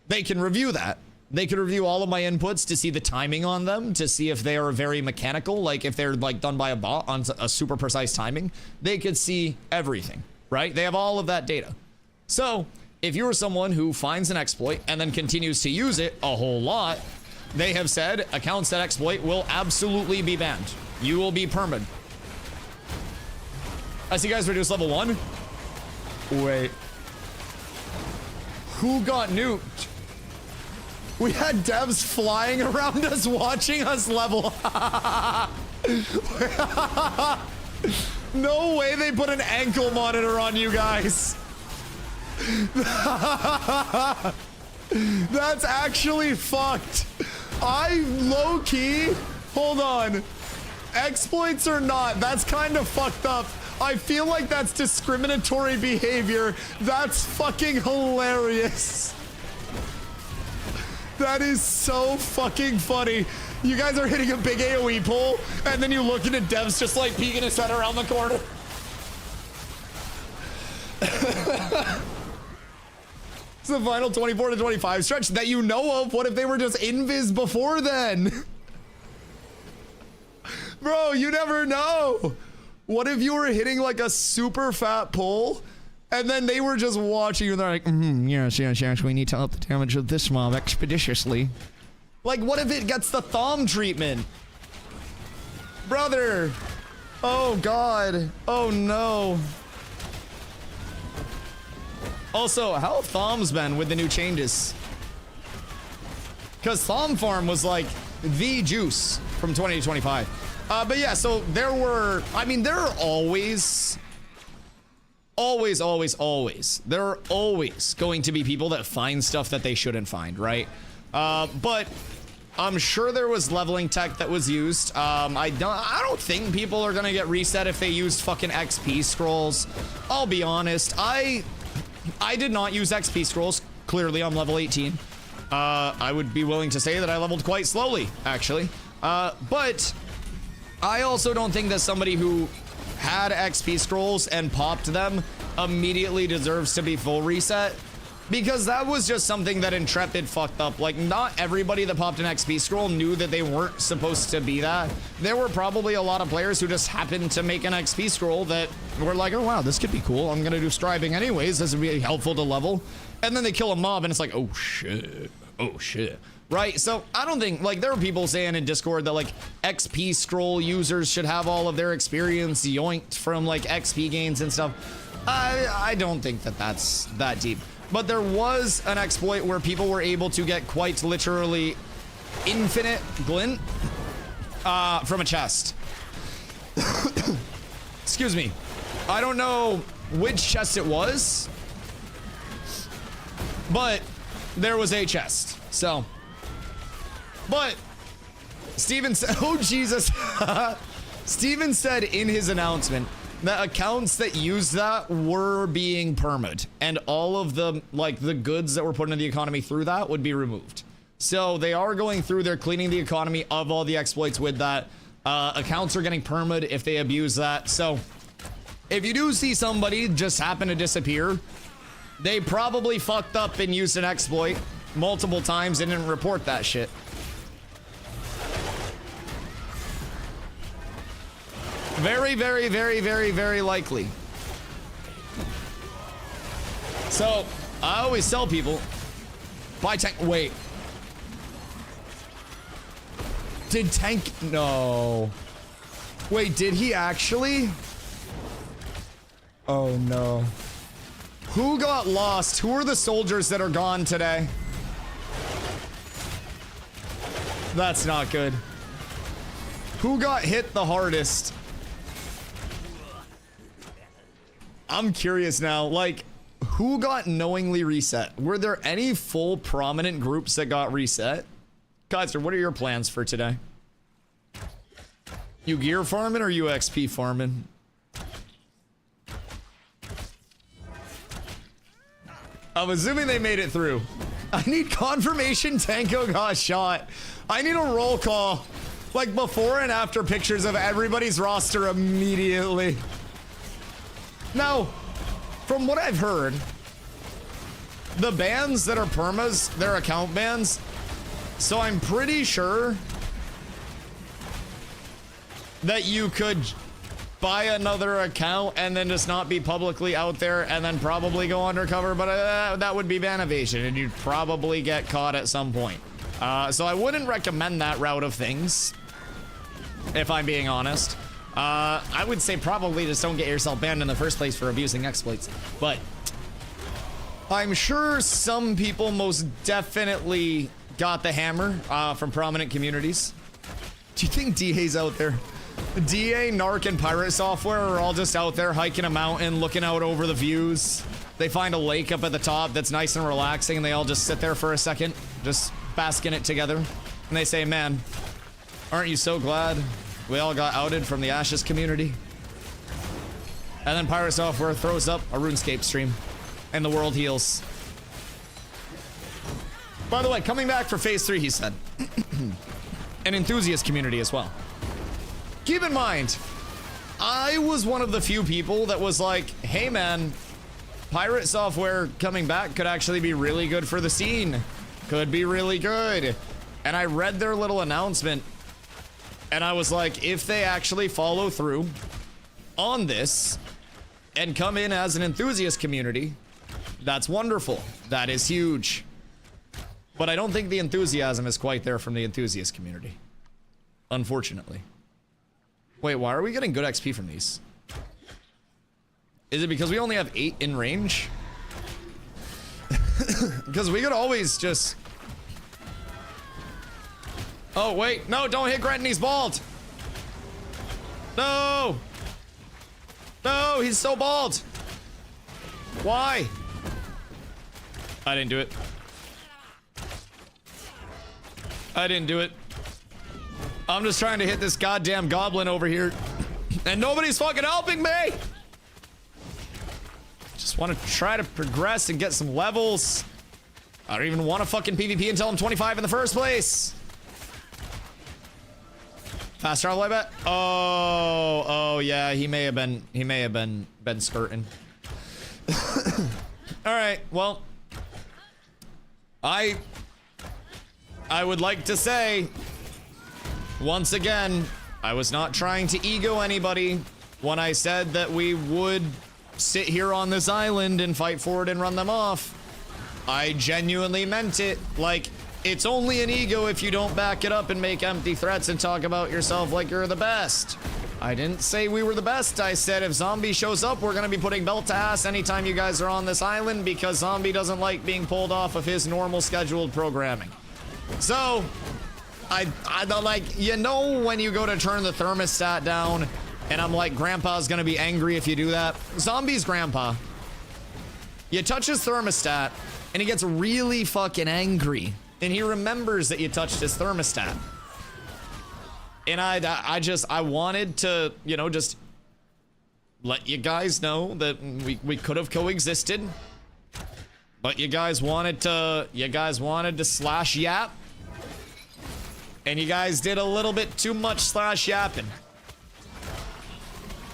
they can review that. They can review all of my inputs to see the timing on them, to see if they are very mechanical, like if they're like done by a bot on a super precise timing. They could see everything, right? They have all of that data. So if you're someone who finds an exploit and then continues to use it a whole lot, they have said accounts that exploit will absolutely be banned. You will be permed. I see guys reduce level 1. Wait. Who got nuked? We had devs flying around us watching us level. No way they put an ankle monitor on you guys. That's actually fucked. I low-key, hold on. Exploits or not, that's kind of fucked up. I feel like that's discriminatory behavior. That's fucking hilarious. That is so fucking funny. You guys are hitting a big AoE pull, and then you look at devs just like peeking his head around the corner. It's the final 24 to 25 stretch that you know of. What if they were just invis before then? Bro, you never know. What if you were hitting like a super fat pull and then they were just watching you and they're like, yes, we need to up the damage of this mob expeditiously. Like, what if it gets the thumb treatment? Brother. Oh, God. Oh, no. Also, how have Thoms been with the new changes? Because Thom Farm was like the juice from 20 to 25. But yeah, so there were, I mean, there are always, there are always going to be people that find stuff that they shouldn't find, right? But I'm sure there was leveling tech that was used. I don't think people are gonna get reset if they used fucking XP scrolls. I'll be honest, I did not use XP scrolls. Clearly, I'm level 18. I would be willing to say that I leveled quite slowly, actually. But I also don't think that somebody who had XP scrolls and popped them immediately deserves to be full reset, because that was just something that Intrepid fucked up. Like, not everybody that popped an XP scroll knew that they weren't supposed to be that. There were probably a lot of players who just happened to make an XP scroll that were like, oh wow, this could be cool. I'm gonna do striving anyways. This would be helpful to level. And then they kill a mob and it's like, oh shit, oh shit. Right, so I don't think, like, there are people saying in Discord that, like, XP scroll users should have all of their experience yoinked from, like, XP gains and stuff. I don't think that that's that deep. But there was an exploit where people were able to get quite literally infinite glint from a chest. Excuse me. I don't know which chest it was, but there was a chest, so... But Steven said, oh Jesus, Steven said in his announcement that accounts that used that were being permed, and all of the, like, the goods that were put into the economy through that would be removed. So they are going through, they're cleaning the economy of all the exploits with that. Accounts are getting permed if they abuse that. So if you do see somebody just happen to disappear, they probably fucked up and used an exploit multiple times and didn't report that shit. Very, very, very, very, very likely. So, I always tell people, buy tank. Wait. Did tank? No. Wait, did he actually? Oh no. Who got lost? Who are the soldiers that are gone today? That's not good. Who got hit the hardest? I'm curious now, like, who got knowingly reset? Were there any full prominent groups that got reset? Kaiser, what are your plans for today? You gear farming or you XP farming? I'm assuming they made it through. I need confirmation Tanko got shot. I need a roll call. Like, before and after pictures of everybody's roster immediately. Now, from what I've heard, the bans that are permas, they're account bans. So I'm pretty sure that you could buy another account and then just not be publicly out there and then probably go undercover, but that would be ban evasion and you'd probably get caught at some point. So I wouldn't recommend that route of things, if I'm being honest. I would say probably just don't get yourself banned in the first place for abusing exploits, but I'm sure some people most definitely got the hammer from prominent communities. Do you think DA's out there? DA, Narc, and Pirate Software are all just out there hiking a mountain, looking out over the views. They find a lake up at the top that's nice and relaxing, and they all just sit there for a second, just bask in it together. And they say, man, aren't you so glad we all got outed from the Ashes community? And then Pirate Software throws up a RuneScape stream, and the world heals. By the way, coming back for phase 3, he said. An enthusiast community as well. Keep in mind, I was one of the few people that was like, hey man, Pirate Software coming back could actually be really good for the scene. Could be really good. And I read their little announcement, and I was like, if they actually follow through on this and come in as an enthusiast community, that's wonderful. That is huge. But I don't think the enthusiasm is quite there from the enthusiast community, unfortunately. Wait, why are we getting good XP from these? Is it because we only have 8 in range? Because we could always just... Oh, wait. No, don't hit Grenton. He's bald. No. No, he's so bald. Why? I didn't do it. I didn't do it. I'm just trying to hit this goddamn goblin over here, and nobody's fucking helping me. Just want to try to progress and get some levels. I don't even want to fucking PvP until I'm 25 in the first place. Fast travel, I bet. Oh yeah, he may have been skirting. All right, well, I would like to say, once again, I was not trying to ego anybody when I said that we would sit here on this island and fight for it and run them off. I genuinely meant it. Like, it's only an ego if you don't back it up and make empty threats and talk about yourself like you're the best. I didn't say we were the best. I said if Zombie shows up, we're gonna be putting belt to ass anytime you guys are on this island because Zombie doesn't like being pulled off of his normal scheduled programming. So, I like, you know, when you go to turn the thermostat down and I'm like, Grandpa's gonna be angry if you do that. Zombie's grandpa. You touch his thermostat and he gets really fucking angry and he remembers that you touched his thermostat. And I wanted to, you know, just let you guys know that we could have coexisted, but you guys wanted to slash yap. And you guys did a little bit too much slash yapping.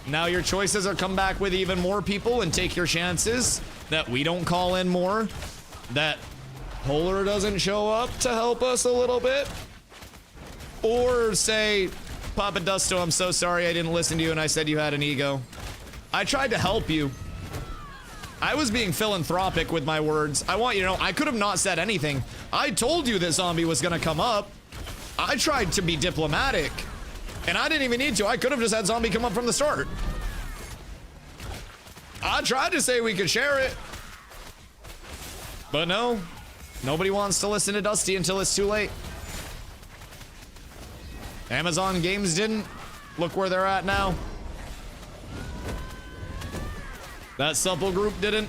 Now your choices are come back with even more people and take your chances that we don't call in more, that Polar doesn't show up to help us a little bit, or say, Papa Dusto, I'm so sorry I didn't listen to you and I said you had an ego. I tried to help you. I was being philanthropic with my words. I want you to know, I could have not said anything. I told you that Zombie was gonna come up. I tried to be diplomatic, and I didn't even need to. I could have just had Zombie come up from the start. I tried to say we could share it, but no, nobody wants to listen to Dusty until it's too late. Amazon Games didn't. Look where they're at now. That Supple group didn't.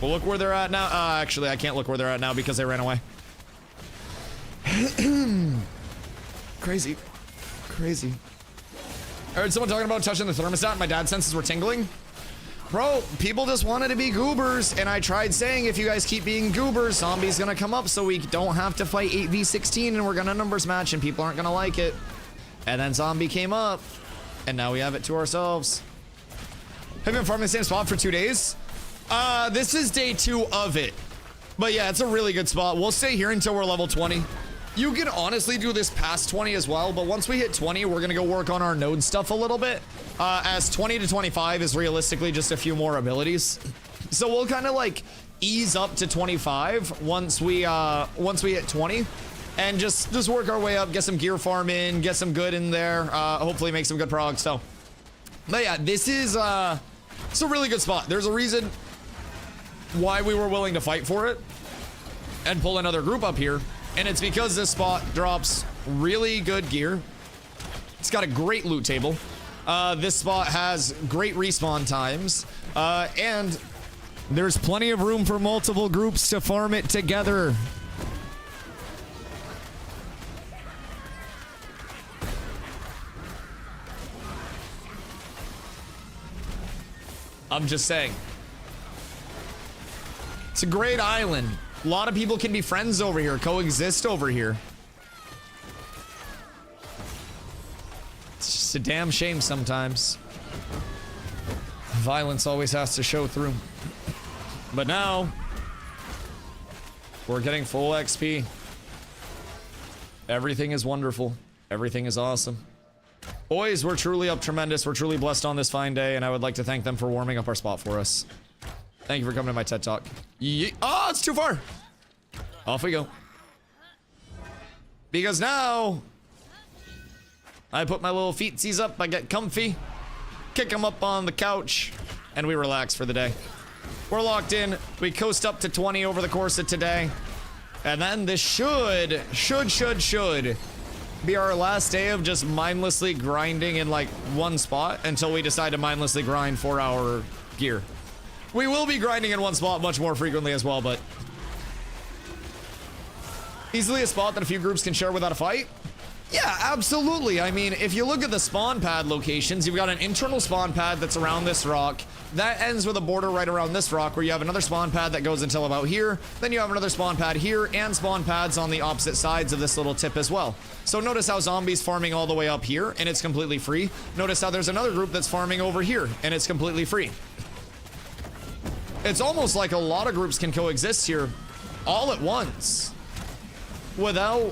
Well, look where they're at now. Actually, I can't look where they're at now because they ran away. Crazy. Crazy. I heard someone talking about touching the thermostat and my dad's senses were tingling. Bro, people just wanted to be goobers, and I tried saying if you guys keep being goobers, Zombie's gonna come up so we don't have to fight 8v16 and we're gonna numbers match and people aren't gonna like it. And then Zombie came up, and now we have it to ourselves. Have you been farming the same spot for 2 days? This is day 2 of it. But yeah, it's a really good spot. We'll stay here until we're level 20. You can honestly do this past 20 as well, but once we hit 20, we're gonna go work on our node stuff a little bit. As 20 to 25 is realistically just a few more abilities. So we'll kind of like ease up to 25 once we hit 20. And just work our way up, get some gear farm in, get some good in there, hopefully make some good prog. So, but yeah, this is it's a really good spot. There's a reason why we were willing to fight for it and pull another group up here, and it's because this spot drops really good gear. It's got a great loot table. This spot has great respawn times, and there's plenty of room for multiple groups to farm it together. I'm just saying. It's a great island. A lot of people can be friends over here, coexist over here. It's just a damn shame sometimes. Violence always has to show through. But now, we're getting full XP. Everything is wonderful. Everything is awesome. Boys, we're truly up tremendous. We're truly blessed on this fine day, and I would like to thank them for warming up our spot for us. Thank you for coming to my TED Talk. Oh, it's too far. Off we go. Because now, I put my little feetsies up, I get comfy, kick them up on the couch, and we relax for the day. We're locked in. We coast up to 20 over the course of today. And then this should be our last day of just mindlessly grinding in like one spot until we decide to mindlessly grind for our gear. We will be grinding in one spot much more frequently as well, but easily a spot that a few groups can share without a fight. Yeah, absolutely. I mean, if you look at the spawn pad locations, you've got an internal spawn pad that's around this rock. That ends with a border right around this rock where you have another spawn pad that goes until about here. Then you have another spawn pad here and spawn pads on the opposite sides of this little tip as well. So notice how zombies farming all the way up here and it's completely free. Notice how there's another group that's farming over here and it's completely free. It's almost like a lot of groups can coexist here all at once without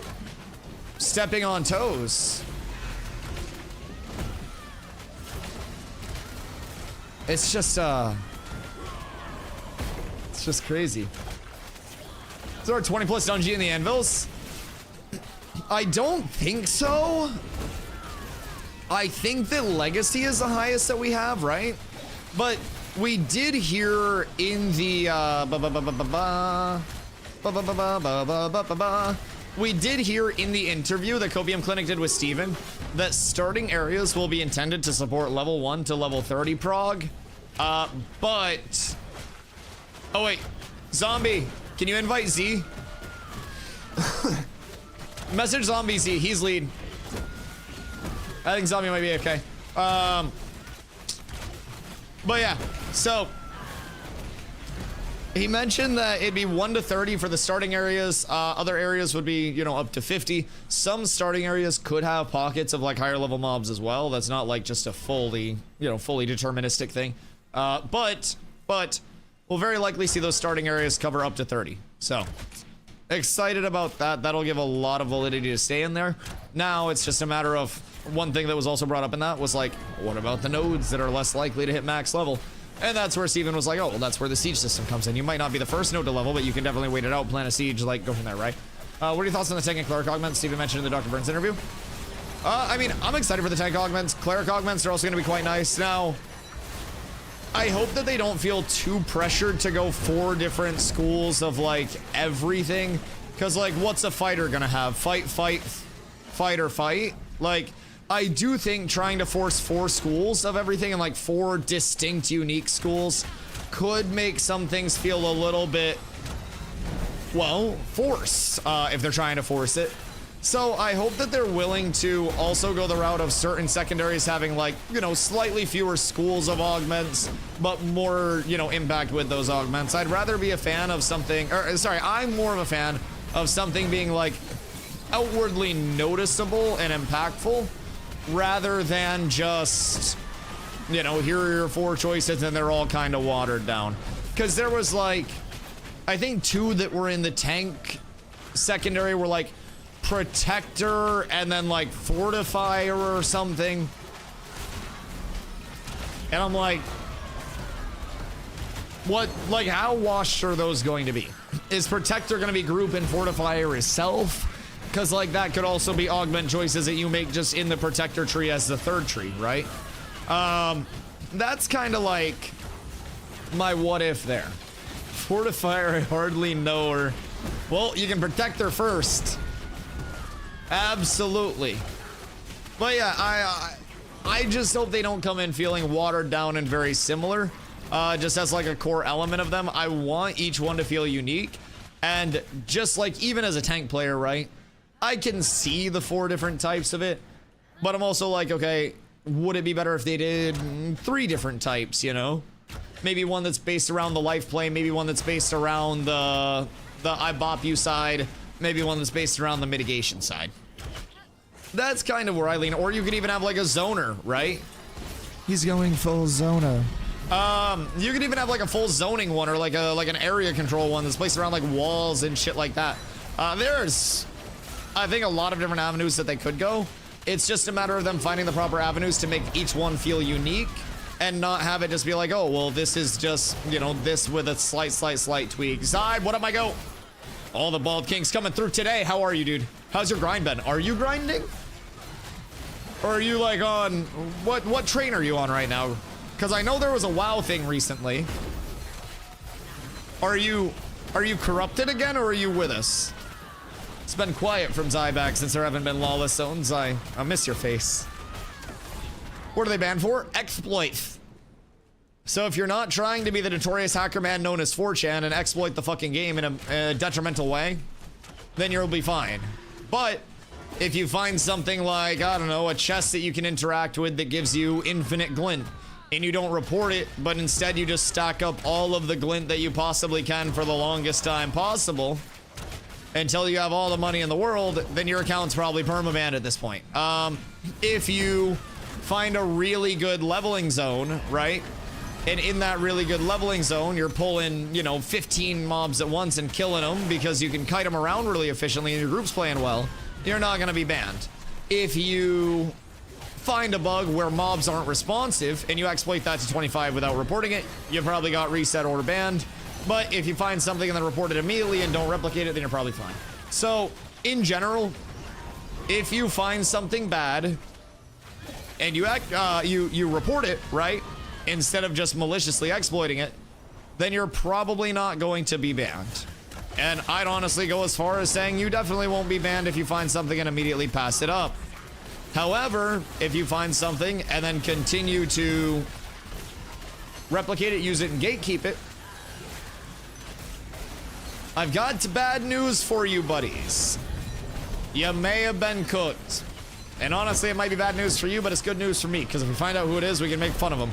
stepping on toes. It's just crazy. So our 20 plus dungeon in the anvils? I don't think so. I think that legacy is the highest that we have, right? But we did hear in the we did hear in the interview that Copium Clinic did with Steven that starting areas will be intended to support level 1 to level 30 prog. But oh wait, Zombie, can you invite Z? Message Zombie Z, he's lead. I think Zombie might be okay. But yeah, so he mentioned that it'd be 1 to 30 for the starting areas. Other areas would be, you know, up to 50. Some starting areas could have pockets of like higher level mobs as well. That's not like just a fully, you know, fully deterministic thing. But we'll very likely see those starting areas cover up to 30. So excited about that. That'll give a lot of validity to stay in there. Now it's just a matter of one thing that was also brought up in that was like, what about the nodes that are less likely to hit max level? And that's where Steven was like, oh, well, that's where the siege system comes in. You might not be the first node to level, but you can definitely wait it out, plan a siege, like, go from there, right? What are your thoughts on the tank and cleric augments Steven mentioned in the Dr. Burns interview? I mean, I'm excited for the tank augments. Cleric augments are also going to be quite nice. Now, I hope that they don't feel too pressured to go 4 different schools of, like, everything. Because, like, what's a fighter going to have? Fight, fight, fight, or fight? Like, I do think trying to force 4 schools of everything and like 4 distinct unique schools could make some things feel a little bit, well, forced if they're trying to force it. So I hope that they're willing to also go the route of certain secondaries having like, you know, slightly fewer schools of augments, but more, you know, impact with those augments. I'd rather be a fan of something, or sorry, I'm more of a fan of something being like outwardly noticeable and impactful, rather than just, you know, here are your 4 choices and they're all kind of watered down. Because there was like, I think 2 that were in the tank secondary were like protector and then like fortifier or something. And I'm like, what, like how washed are those going to be? Is protector going to be group and fortifier itself? Because like that could also be augment choices that you make just in the protector tree as the 3rd tree, right? That's kind of like my what if there. Fortifier, I hardly know her. Well, you can protect her first. Absolutely. But yeah, I just hope they don't come in feeling watered down and very similar. Just as like a core element of them. I want each one to feel unique. And just like even as a tank player, right? I can see the 4 different types of it. But I'm also like, okay, would it be better if they did 3 different types, you know? Maybe one that's based around the life play, maybe one that's based around the I bop you side, maybe one that's based around the mitigation side. That's kind of where I lean. Or you could even have like a zoner, right? He's going full zoner. You could even have like a full zoning one or like an area control one that's placed around like walls and shit like that. There's, I think, a lot of different avenues that they could go. It's just a matter of them finding the proper avenues to make each one feel unique and not have it just be like, oh, well, this is just, you know, this with a slight tweak. Side, what up, my go? All the Bald Kings coming through today. How are you, dude? How's your grind been? Are you grinding? Or are you like on, what train are you on right now? Because I know there was a WoW thing recently. Are you corrupted again, or are you with us? It's been quiet from Zyback since there haven't been lawless zones. I miss your face. What are they banned for? Exploit. So if you're not trying to be the notorious hacker man known as 4chan and exploit the fucking game in a detrimental way, then you'll be fine. But if you find something like, I don't know, a chest that you can interact with that gives you infinite glint, and you don't report it, but instead you just stack up all of the glint that you possibly can for the longest time possible until you have all the money in the world, then your account's probably permabanned at this point. If you find a really good leveling zone, right? And in that really good leveling zone, you're pulling, you know, 15 mobs at once and killing them because you can kite them around really efficiently and your group's playing well, you're not going to be banned. If you find a bug where mobs aren't responsive and you exploit that to 25 without reporting it, you probably got reset or banned. But if you find something and then report it immediately and don't replicate it, then you're probably fine. So, in general, if you find something bad and you report it, right, instead of just maliciously exploiting it, then you're probably not going to be banned. And I'd honestly go as far as saying you definitely won't be banned if you find something and immediately pass it up. However, if you find something and then continue to replicate it, use it, and gatekeep it, I've got bad news for you, buddies. You may have been cooked. And honestly, it might be bad news for you, but it's good news for me, because if we find out who it is, we can make fun of them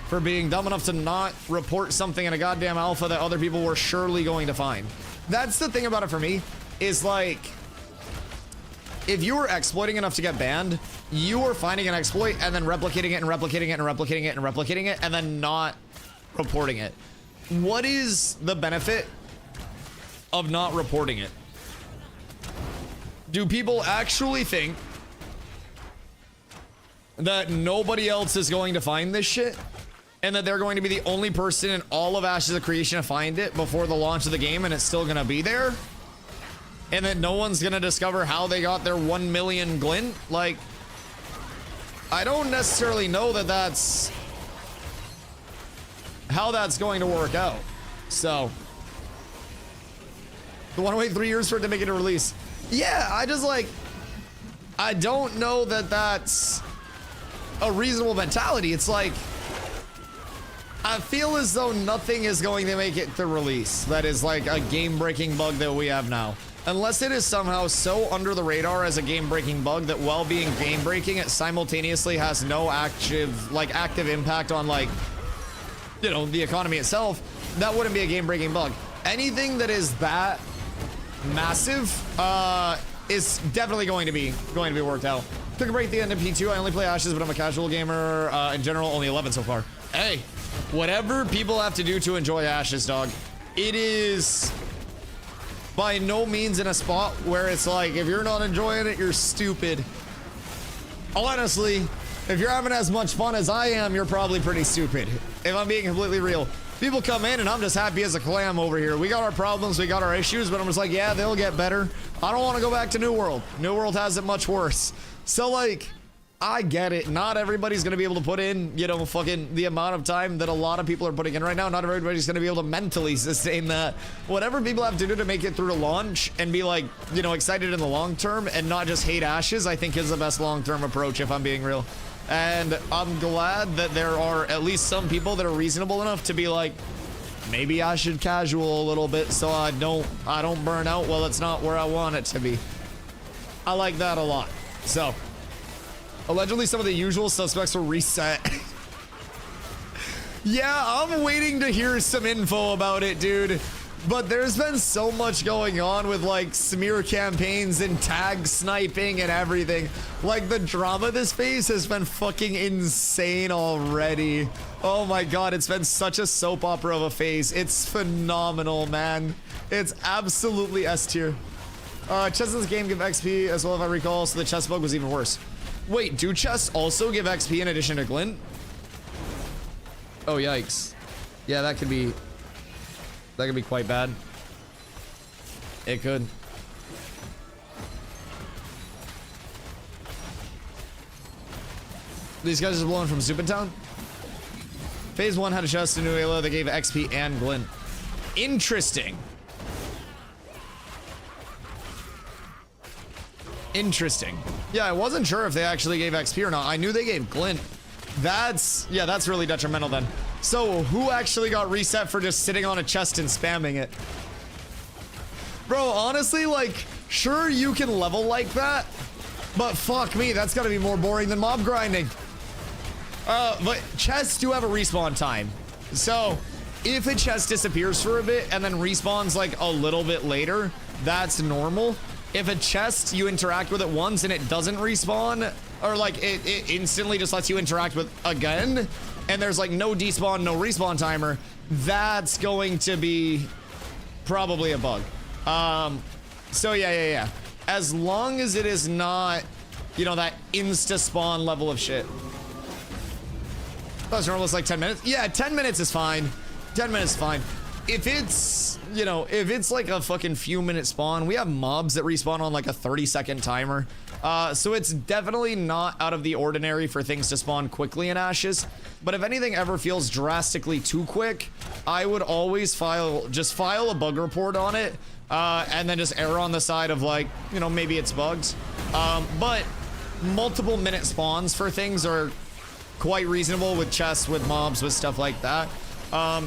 for being dumb enough to not report something in a goddamn alpha that other people were surely going to find. That's the thing about it for me, is like, if you were exploiting enough to get banned, you were finding an exploit and then replicating it and replicating it and replicating it and replicating it and then not reporting it. What is the benefit of not reporting it? Do people actually think that nobody else is going to find this shit? And that they're going to be the only person in all of Ashes of Creation to find it before the launch of the game and it's still gonna be there? And that no one's gonna discover how they got their 1 million glint? Like, I don't necessarily know that that's how that's going to work out. So, the one wait 3 years for it to make it a release. Yeah, I just like, I don't know that that's a reasonable mentality. It's like, I feel as though nothing is going to make it to release that is like a game-breaking bug that we have now. Unless it is somehow so under the radar as a game-breaking bug that while being game-breaking, it simultaneously has no active impact on, like, you know, the economy itself. That wouldn't be a game-breaking bug. Anything that is that massive is definitely going to be worked out. Took a break at the end of P2. I only play Ashes, but I'm a casual gamer. In general, only 11 so far. hey, whatever people have to do to enjoy Ashes, dog, it is by no means in a spot where it's like, if you're not enjoying it, you're stupid. Honestly, if you're having as much fun as I am, you're probably pretty stupid, if I'm being completely real. People come in and I'm just happy as a clam over here. We got our problems, we got our issues, but I'm just like, yeah, they'll get better. I don't want to go back to New World. New World has it much worse. So like, I get it. Not everybody's going to be able to put in, you know, fucking the amount of time that a lot of people are putting in right now. Not everybody's going to be able to mentally sustain that. Whatever people have to do to make it through to launch and be like, you know, excited in the long term and not just hate Ashes, I think is the best long-term approach, if I'm being real. And I'm glad that there are at least some people that are reasonable enough to be like, maybe I should casual a little bit so I don't burn out while it's not where I want it to be. I like that a lot. So, allegedly some of the usual suspects were reset. Yeah, I'm waiting to hear some info about it, dude. But there's been so much going on with like smear campaigns and tag sniping and everything. Like the drama this phase has been fucking insane already. Oh my god, it's been such a soap opera of a phase. It's phenomenal, man. It's absolutely S tier. Chests in this game give XP as well, if I recall, so the chest bug was even worse. Wait, do chests also give XP in addition to glint? Oh yikes. Yeah, that could be quite bad. It could. These guys are blowing from Supintown. Phase 1 had a chest in New Elo that gave XP and glint. Interesting. Interesting. Yeah, I wasn't sure if they actually gave XP or not. I knew they gave glint. That's really detrimental then. So who actually got reset for just sitting on a chest and spamming it? Bro, honestly, like, sure you can level like that, but fuck me, that's gotta be more boring than mob grinding. But chests do have a respawn time. So if a chest disappears for a bit and then respawns like a little bit later, that's normal. If a chest, you interact with it once and it doesn't respawn, or like it instantly just lets you interact with again, and there's like no despawn, no respawn timer, that's going to be probably a bug. So yeah. As long as it is not, you know, that insta spawn level of shit. That's normal, it's like 10 minutes. Yeah, 10 minutes is fine. 10 minutes is fine. If it's, you know, if it's like a fucking few minute spawn, we have mobs that respawn on like a 30-second timer. So it's definitely not out of the ordinary for things to spawn quickly in Ashes. But if anything ever feels drastically too quick, I would always file a bug report on it, and then just err on the side of like, you know, maybe it's bugs. But multiple minute spawns for things are quite reasonable with chests, with mobs, with stuff like that.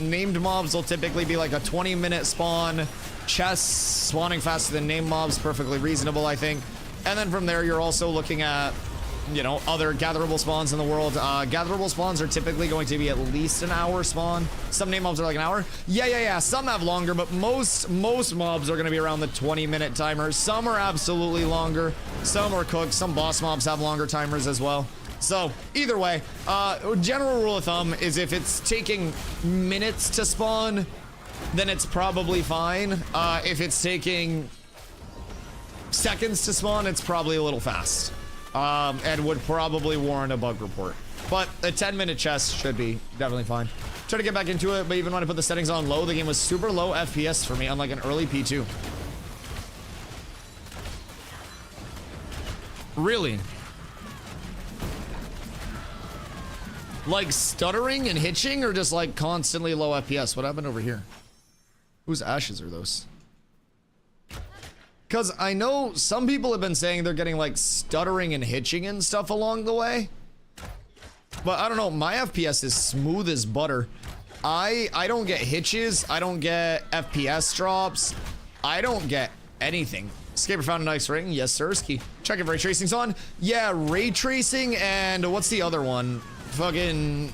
Named mobs will typically be like a 20-minute spawn. Chests spawning faster than named mobs, perfectly reasonable, I think. And then from there, you're also looking at, you know, other gatherable spawns in the world. Gatherable spawns are typically going to be at least an hour spawn. Some named mobs are like an hour. Yeah. Some have longer, but most mobs are going to be around the 20-minute timer. Some are absolutely longer. Some are cooked. Some boss mobs have longer timers as well. So either way, general rule of thumb is if it's taking minutes to spawn, then it's probably fine. If it's taking seconds to spawn, it's probably a little fast, and would probably warrant a bug report. But a 10-minute chest should be definitely fine. Try to get back into it, but even when I put the settings on low, the game was super low FPS for me on like an early P2. Really? Like stuttering and hitching, or just like constantly low FPS? What happened over here? Whose ashes are those? Because I know some people have been saying they're getting like stuttering and hitching and stuff along the way. But I don't know, my FPS is smooth as butter. I don't get hitches, I don't get FPS drops, I don't get anything. Scaper found a nice ring. Yes, sirski. Check if ray tracing's on. Yeah, ray tracing and what's the other one? Fucking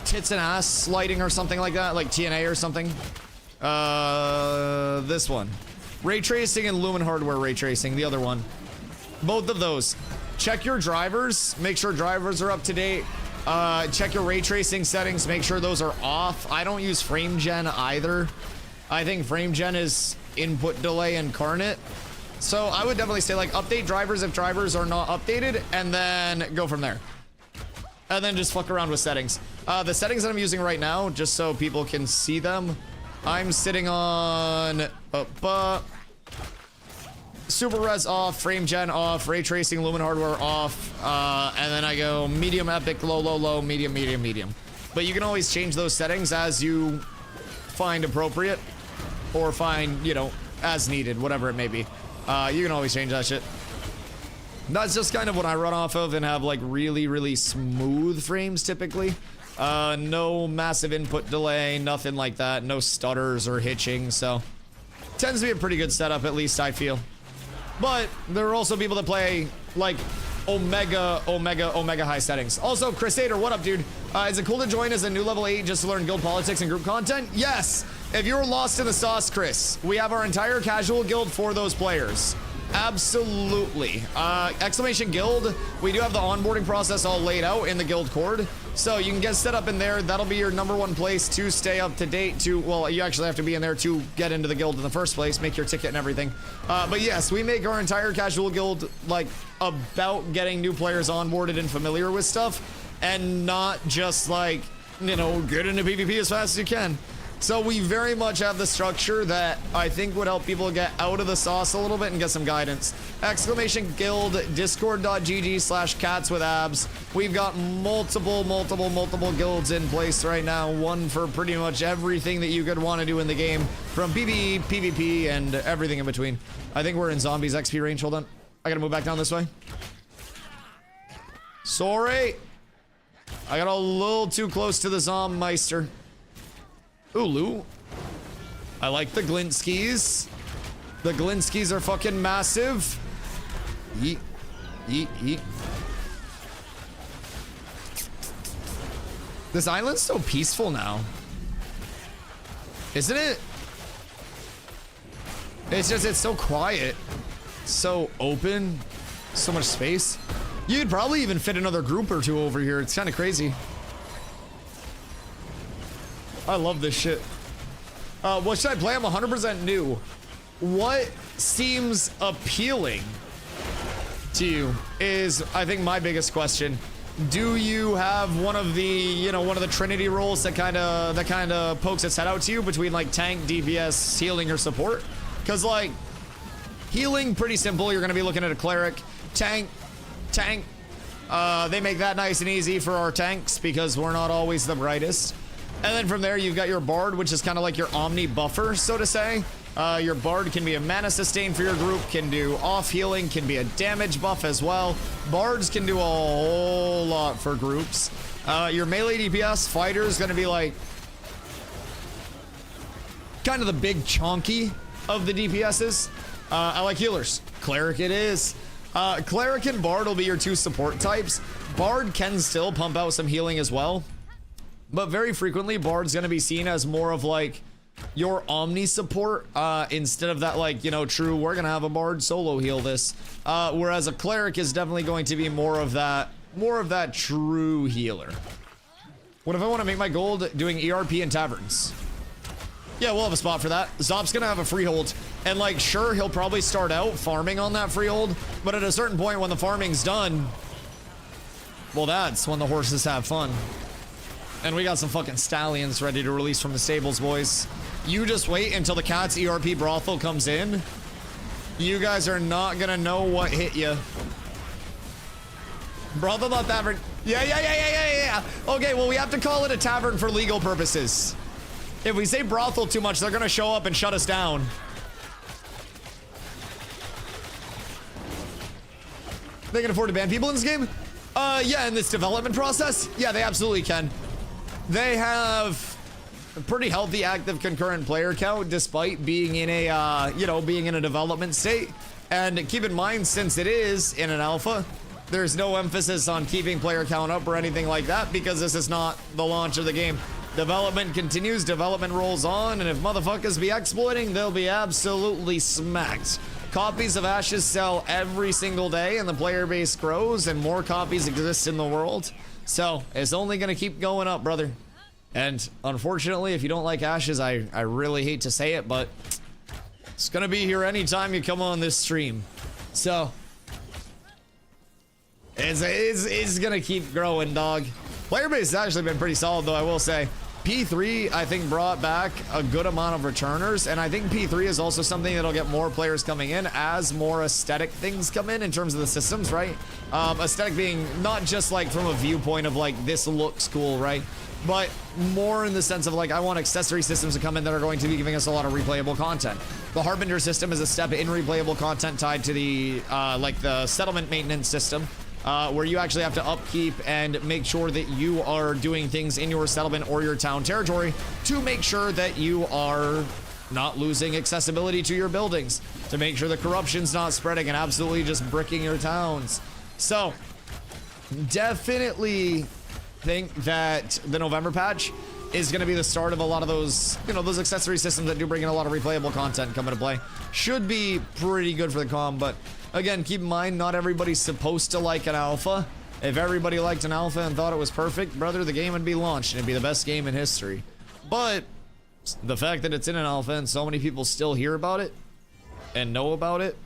tits and ass lighting or something like that, like TNA or something. This one. Ray tracing and Lumen hardware ray tracing, the other one. Both of those. Check your drivers, make sure drivers are up to date. Check your ray tracing settings, make sure those are off. I don't use frame gen either. I think frame gen is input delay incarnate. So I would definitely say like update drivers if drivers are not updated, and then go from there. And then just fuck around with settings. The settings that I'm using right now, just so people can see them, I'm sitting on super res off, frame gen off, ray tracing, lumen hardware off, and then I go medium epic, low, low, low, medium, medium, medium. But you can always change those settings as you find appropriate, or find, you know, as needed, whatever it may be. You can always change that shit. That's just kind of what I run off of and have like really, really smooth frames typically. No massive input delay, nothing like that, no stutters or hitching, so tends to be a pretty good setup, at least I feel. But there are also people that play like omega high settings. Also, Crusader, what up, dude? Is it cool to join as a new level 8 just to learn guild politics and group content? Yes! If you're lost in the sauce, Chris, we have our entire casual guild for those players. Absolutely. Exclamation guild, we do have the onboarding process all laid out in the guild cord, so you can get set up in there. That'll be your #1 place to stay up to date to, well, you actually have to be in there to get into the guild in the first place, make your ticket and everything. But yes, we make our entire casual guild like about getting new players onboarded and familiar with stuff, and not just like, you know, get into PvP as fast as you can. So we very much have the structure that I think would help people get out of the sauce a little bit and get some guidance. Exclamation guild, discord.gg/cats with abs. We've got multiple guilds in place right now. One for pretty much everything that you could want to do in the game, from PvE, PvP, and everything in between. I think we're in zombies XP range. Hold on. I gotta move back down this way. Sorry. I got a little too close to the Zombmeister. Ulu. I like the Glinskis. The Glinskis are fucking massive. Yeet. Yeet, yeet. This island's so peaceful now. Isn't it? It's just, it's so quiet. So open. So much space. You'd probably even fit another group or two over here. It's kind of crazy. I love this shit. What should I play? I'm 100% new. What seems appealing to you is, I think, my biggest question. Do you have one of the, you know, one of the Trinity roles that kind of pokes its head out to you between like tank, DPS, healing, or support? Because like healing, pretty simple. You're gonna be looking at a cleric. Tank. They make that nice and easy for our tanks because we're not always the brightest. And then from there, you've got your Bard, which is kind of like your Omni buffer, so to say. Your Bard can be a mana sustain for your group, can do off healing, can be a damage buff as well. Bards can do a whole lot for groups. Your melee DPS fighter is going to be like kind of the big chonky of the DPSs. I like healers. Cleric it is. Cleric and Bard will be your two support types. Bard can still pump out some healing as well. But very frequently, Bard's gonna be seen as more of like your Omni support, instead of that like, you know, true, we're gonna have a Bard solo heal this. Whereas a Cleric is definitely going to be more of that true healer. What if I want to make my gold doing ERP in taverns? Yeah, we'll have a spot for that. Zop's gonna have a freehold, and like, sure, he'll probably start out farming on that freehold, but at a certain point when the farming's done, well, that's when the horses have fun. And we got some fucking stallions ready to release from the stables, boys. You just wait until the Cat's ERP brothel comes in. You guys are not gonna know what hit you. Brothel, not tavern. Yeah. Okay, well, we have to call it a tavern for legal purposes. If we say brothel too much, they're gonna show up and shut us down. They can afford to ban people in this game? Yeah, in this development process? Yeah, they absolutely can. They have a pretty healthy active concurrent player count despite being in a, being in a development state. And keep in mind, since it is in an alpha, there's no emphasis on keeping player count up or anything like that because this is not the launch of the game. Development continues, development rolls on, and if motherfuckers be exploiting, they'll be absolutely smacked. Copies of Ashes sell every single day, and the player base grows, and more copies exist in the world. So it's only gonna keep going up, brother. And unfortunately, if you don't like ashes, I really hate to say it, but it's gonna be here anytime you come on this stream. So it's gonna keep growing, dog. Player base has actually been pretty solid, though, I will say. P3, I think, brought back a good amount of returners, and I think P3 is also something that'll get more players coming in as more aesthetic things come in terms of the systems, right? Aesthetic being not just like from a viewpoint of like this looks cool, right? But more in the sense of like I want accessory systems to come in that are going to be giving us a lot of replayable content. The Harbinger system is a step in replayable content tied to the like the settlement maintenance system. Where you actually have to upkeep and make sure that you are doing things in your settlement or your town territory to make sure that you are not losing accessibility to your buildings, to make sure the corruption's not spreading and absolutely just bricking your towns. So definitely think that the November patch is going to be the start of a lot of those, you know, those accessory systems that do bring in a lot of replayable content come into play. Should be pretty good for the comm, but again, keep in mind, not everybody's supposed to like an alpha. If everybody liked an alpha and thought it was perfect, brother, the game would be launched and it'd be the best game in history. But the fact that it's in an alpha and so many people still hear about it and know about it,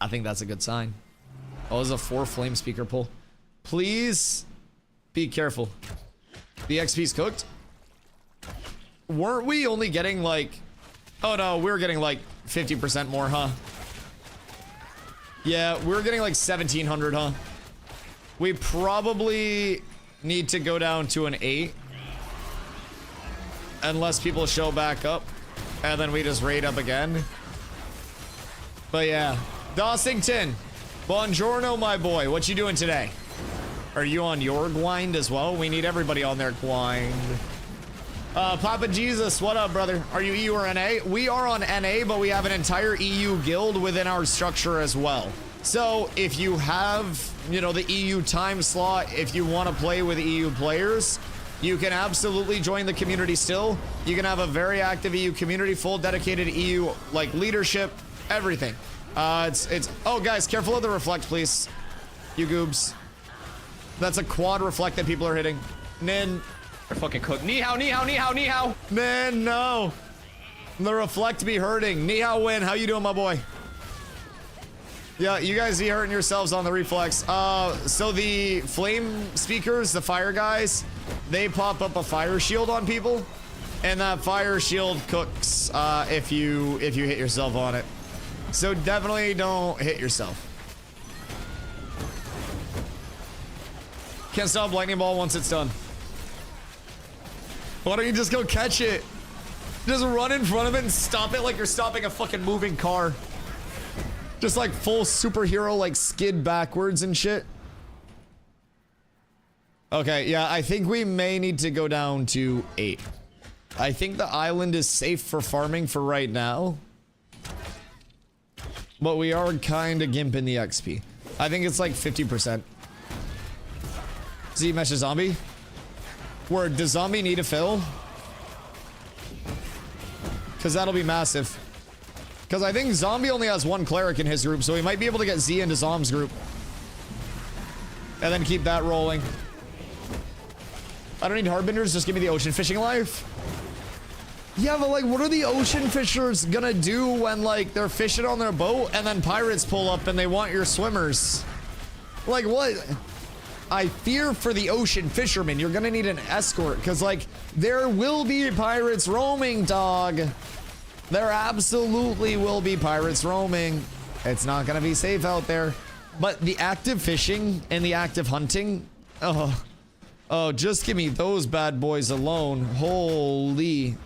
I think that's a good sign. Oh, there's a 4 flame speaker pull. Please be careful. The XP's cooked. Weren't we only getting like... Oh no, we were getting like 50% more, huh? Yeah, we were getting like 1700, huh? We probably need to go down to an 8. Unless people show back up. And then we just raid up again. But yeah. Dossington. Buongiorno, my boy. What you doing today? Are you on your grind as well? We need everybody on their grind. Papa Jesus, what up, brother? Are you EU or NA? We are on NA, but we have an entire EU guild within our structure as well. So if you have, you know, the EU time slot, if you want to play with EU players, you can absolutely join the community still. You can have a very active EU community, full dedicated EU, like, leadership, everything. Oh, guys, careful of the reflect, please. You goobs. That's a quad reflect that people are hitting. Nin. They're fucking cooked. Ni hao, ni hao, ni hao, ni hao. Man, no. The reflect be hurting. Ni hao win. How you doing, my boy? Yeah, you guys be hurting yourselves on the reflex. So the flame speakers, the fire guys, they pop up a fire shield on people, and that fire shield cooks if you hit yourself on it. So definitely don't hit yourself. Can't stop lightning ball once it's done. Why don't you just go catch it? Just run in front of it and stop it like you're stopping a fucking moving car. Just like full superhero, like skid backwards and shit. Okay, yeah, I think we may need to go down to 8. I think the island is safe for farming for right now. But we are kind of gimping the XP. I think it's like 50%. Z mesh a zombie? Where does zombie need a fill? Because that'll be massive. Because I think zombie only has 1 cleric in his group, so he might be able to get Z into Zom's group. And then keep that rolling. I don't need harbingers, just give me the ocean fishing life. Yeah, but like, what are the ocean fishers gonna do when like they're fishing on their boat and then pirates pull up and they want your swimmers? Like what? I fear for the ocean fishermen. You're gonna need an escort because like there will be pirates roaming, dog. There absolutely will be pirates roaming. It's not gonna be safe out there. But the active fishing and the active hunting, oh, just give me those bad boys alone. Holy.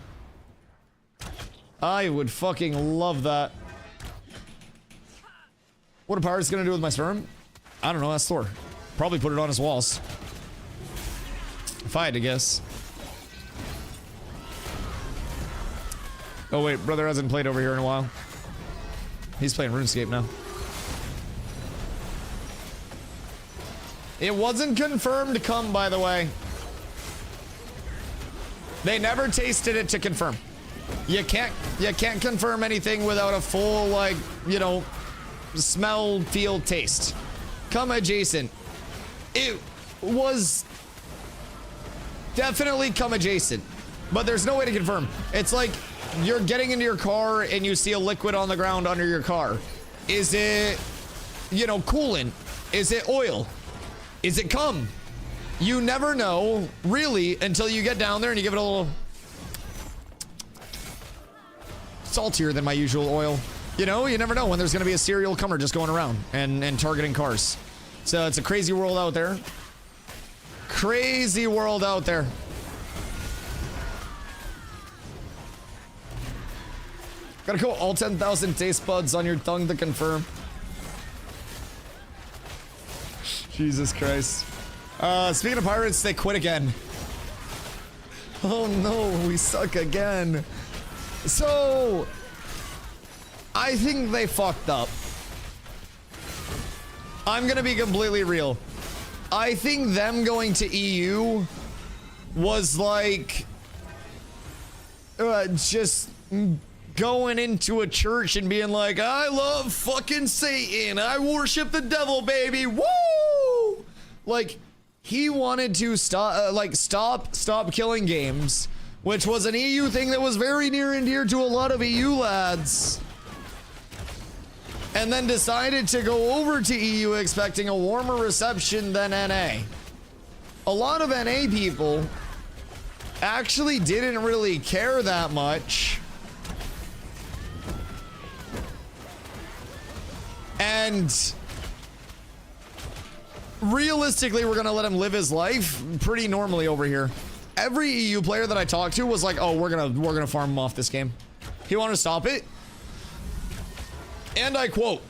I would fucking love that. What are pirates gonna do with my sperm? I don't know, that's Thor. Probably put it on his walls. If I had to guess. Oh wait, brother hasn't played over here in a while. He's playing RuneScape now. It wasn't confirmed to come, by the way. They never tasted it to confirm. You can't confirm anything without a full, like, you know, smell, feel, taste. Come adjacent. Ew. was definitely come adjacent, but there's no way to confirm. It's like you're getting into your car and you see a liquid on the ground under your car. Is it, you know, coolant? Is it oil? Is it cum? You never know, really, until you get down there and you give it a little saltier than my usual oil. You know, you never know when there's going to be a serial cummer just going around and targeting cars. So it's a crazy world out there. Crazy world out there. Gotta go all 10,000 taste buds on your tongue to confirm. Jesus Christ. Speaking of pirates, they quit again. Oh no, we suck again. So, I think they fucked up. I'm gonna be completely real. I think them going to EU was like just going into a church and being like, I love fucking Satan. I worship the devil, baby. Woo! Like, he wanted to stop killing games, which was an EU thing that was very near and dear to a lot of EU lads. And then decided to go over to EU expecting a warmer reception than NA. A lot of NA people actually didn't really care that much. And realistically, we're gonna let him live his life pretty normally over here. Every EU player that I talked to was like, "Oh, we're gonna farm him off this game." He wanted to stop it, and I quote,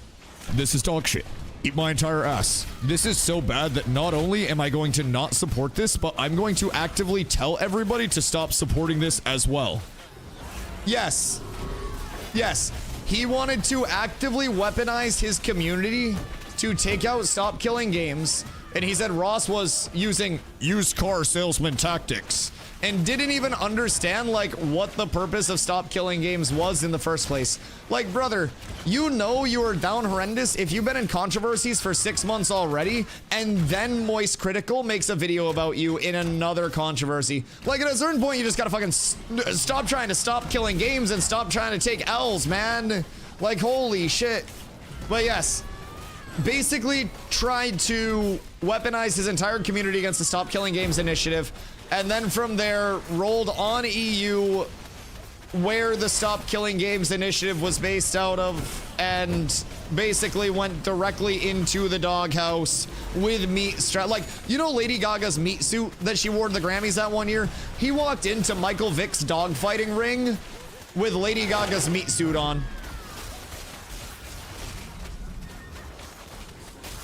"This is dog shit. Eat my entire ass. This is so bad that not only am I going to not support this, but I'm going to actively tell everybody to stop supporting this as well." Yes. Yes. He wanted to actively weaponize his community to take out Stop Killing Games, and he said Ross was using used car salesman tactics and didn't even understand like what the purpose of Stop Killing Games was in the first place. Like, brother, you know you are down horrendous if you've been in controversies for 6 months already, and then Moist Critical makes a video about you in another controversy. Like, at a certain point, you just gotta fucking stop trying to stop killing games and stop trying to take L's, man. Like, holy shit. But yes, basically tried to weaponize his entire community against the Stop Killing Games initiative, and then from there rolled on EU, where the Stop Killing Games initiative was based out of, and basically went directly into the doghouse with meat strap. Like, you know Lady Gaga's meat suit that she wore to the Grammys that one year? He walked into Michael Vick's dogfighting ring with Lady Gaga's meat suit on.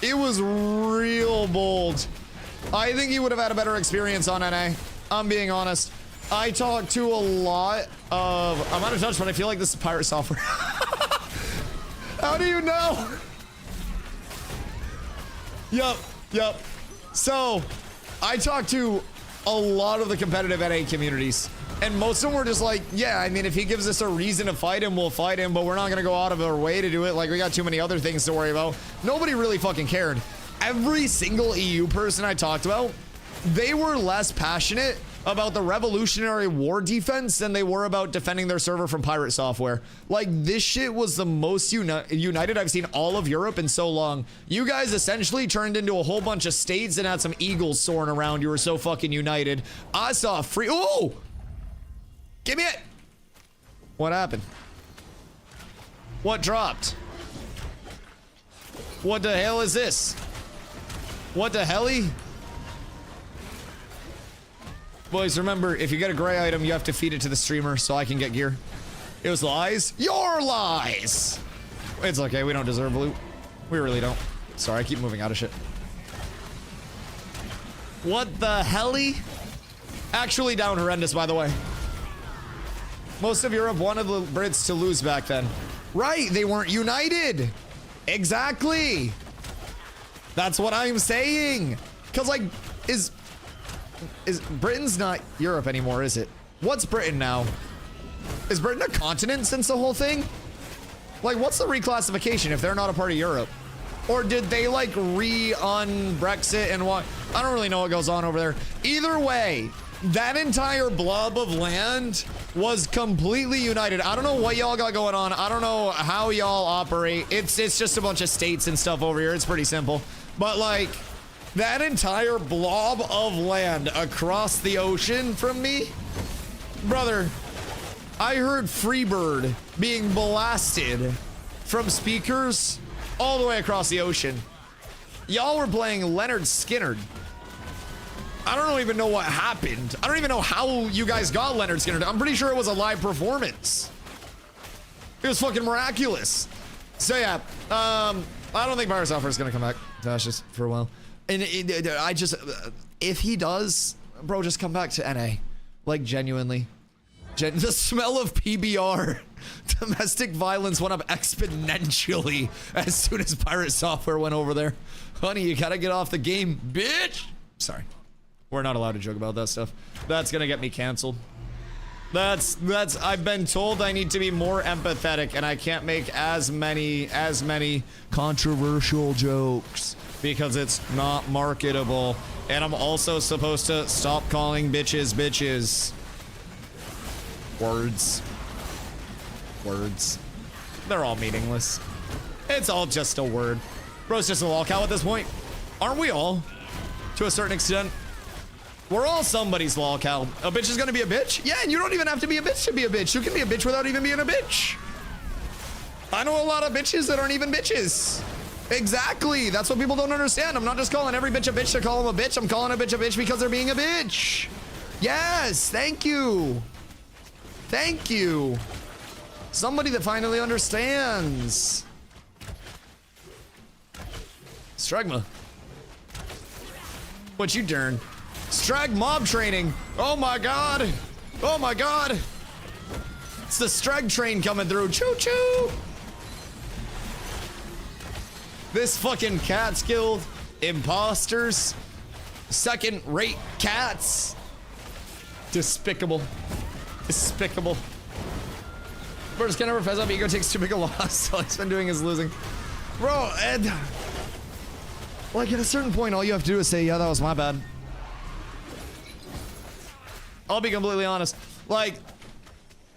It was real bold. I think he would have had a better experience on NA. I'm being honest. I talked to a lot of... I'm out of touch, but I feel like this is pirate software. How do you know? Yup. So, I talked to a lot of the competitive NA communities, and most of them were just like, yeah, I mean, if he gives us a reason to fight him, we'll fight him, but we're not gonna go out of our way to do it. Like, we got too many other things to worry about. Nobody really fucking cared. Every single EU person I talked about, they were less passionate about the Revolutionary War defense than they were about defending their server from pirate software. Like, this shit was the most united I've seen all of Europe in so long. You guys essentially turned into a whole bunch of states and had some eagles soaring around. You were so fucking united. I saw free... Oh! Give me it! What happened? What dropped? What the hell is this? What the helly? Boys, remember, if you get a gray item, you have to feed it to the streamer so I can get gear. It was lies. Your lies! It's okay, we don't deserve loot. We really don't. Sorry, I keep moving out of shit. What the helly? Actually down horrendous, by the way. Most of Europe wanted the Brits to lose back then. Right, they weren't united. Exactly. That's what I'm saying. Because, like, is Britain's not Europe anymore, is it? What's Britain now? Is Britain a continent since the whole thing? Like, what's the reclassification if they're not a part of Europe? Or did they like re-un-Brexit and what? I don't really know what goes on over there. Either way, that entire blob of land was completely united. I don't know what y'all got going on. I don't know how y'all operate. It's just a bunch of states and stuff over here. It's pretty simple. But like, that entire blob of land across the ocean from me, brother, I heard Freebird being blasted from speakers all the way across the ocean. Y'all were playing Leonard Skinner. I don't even know what happened. I don't even know how you guys got Leonard Skinner. I'm pretty sure it was a live performance. It was fucking miraculous. So yeah, I don't think Virus Alpha is gonna come back to Ashes for a while. And I just, if he does, bro, just come back to NA. Like, genuinely. The smell of PBR, domestic violence, went up exponentially as soon as Pirate Software went over there. Honey, you gotta get off the game, bitch. Sorry. We're not allowed to joke about that stuff. That's gonna get me canceled. I've been told I need to be more empathetic and I can't make as many controversial jokes because it's not marketable. And I'm also supposed to stop calling bitches bitches. Words. They're all meaningless. It's all just a word. Bro's just a lolcow at this point. Aren't we all? To a certain extent. We're all somebody's lolcow. A bitch is gonna be a bitch? Yeah, and you don't even have to be a bitch to be a bitch. You can be a bitch without even being a bitch. I know a lot of bitches that aren't even bitches. Exactly. That's what people don't understand. I'm not just calling every bitch a bitch to call them a bitch. I'm calling a bitch because they're being a bitch. Yes, thank you. Thank you. Somebody that finally understands. Stragma. What you darn? Strag mob training. Oh my god. Oh my god. It's the Strag train coming through. Choo choo. This fucking Cats Guild. Imposters. Second rate cats. Despicable. Despicable. Birds can never fess up. Ego takes too big a loss. All he's been doing is losing. Bro, Ed. Like at a certain point, all you have to do is say, yeah, that was my bad. I'll be completely honest. Like,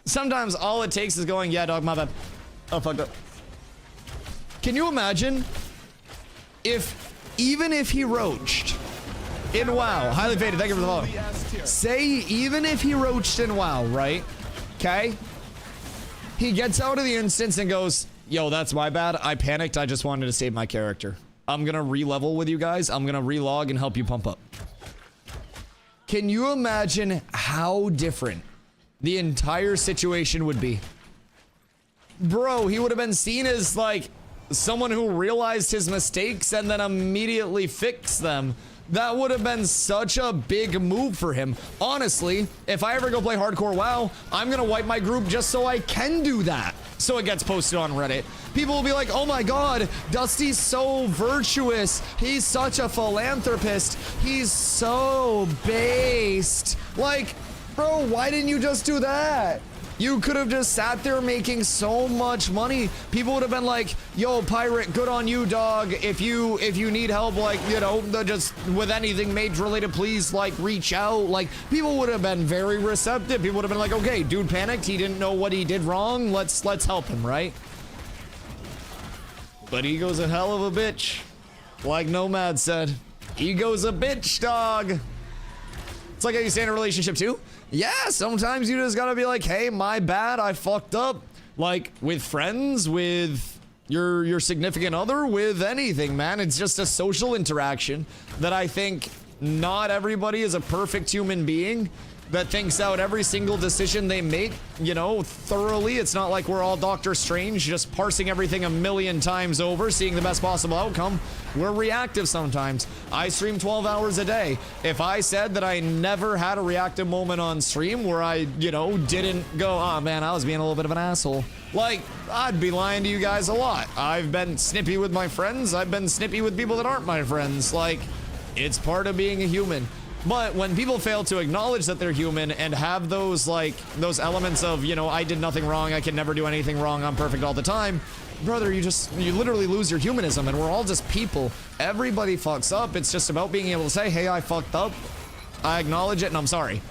sometimes all it takes is going, yeah, dog, my bad. Oh, fucked up. Can you imagine if, even if he roached in WoW, highly faded, thank you for the follow. Say, even if he roached in WoW, right? Okay? He gets out of the instance and goes, yo, that's my bad. I panicked. I just wanted to save my character. I'm gonna re-level with you guys. I'm gonna relog and help you pump up. Can you imagine how different the entire situation would be? Bro, he would have been seen as like someone who realized his mistakes and then immediately fixed them. That would have been such a big move for him. Honestly, if I ever go play hardcore WoW, I'm gonna wipe my group just so I can do that. So it gets posted on Reddit. People will be like, oh my god, Dusty's so virtuous. He's such a philanthropist. He's so based. Like, bro, why didn't you just do that? You could have just sat there making so much money. People would have been like, yo, Pirate, good on you, dog. If you need help, like, you know, just with anything mage related, please, like, reach out. Like, people would have been very receptive. People would have been like, okay, dude panicked. He didn't know what he did wrong. Let's help him, right? But ego's a hell of a bitch. Like Nomad said, ego's a bitch, dog. It's like how you stay in a relationship too. Yeah, sometimes you just gotta be like, hey, my bad, I fucked up. Like, with friends, with your significant other, with anything, man. It's just a social interaction that I think not everybody is a perfect human being that thinks out every single decision they make, you know, thoroughly. It's not like we're all Doctor Strange, just parsing everything a million times over, seeing the best possible outcome. We're reactive sometimes. I stream 12 hours a day. If I said that I never had a reactive moment on stream where I, you know, didn't go, oh man, I was being a little bit of an asshole, like, I'd be lying to you guys a lot. I've been snippy with my friends. I've been snippy with people that aren't my friends. Like, it's part of being a human. But when people fail to acknowledge that they're human and have those those elements of, you know, I did nothing wrong, I can never do anything wrong, I'm perfect all the time, brother, you literally lose your humanism, and we're all just people. Everybody fucks up. It's just about being able to say, hey, I fucked up, I acknowledge it, and I'm sorry.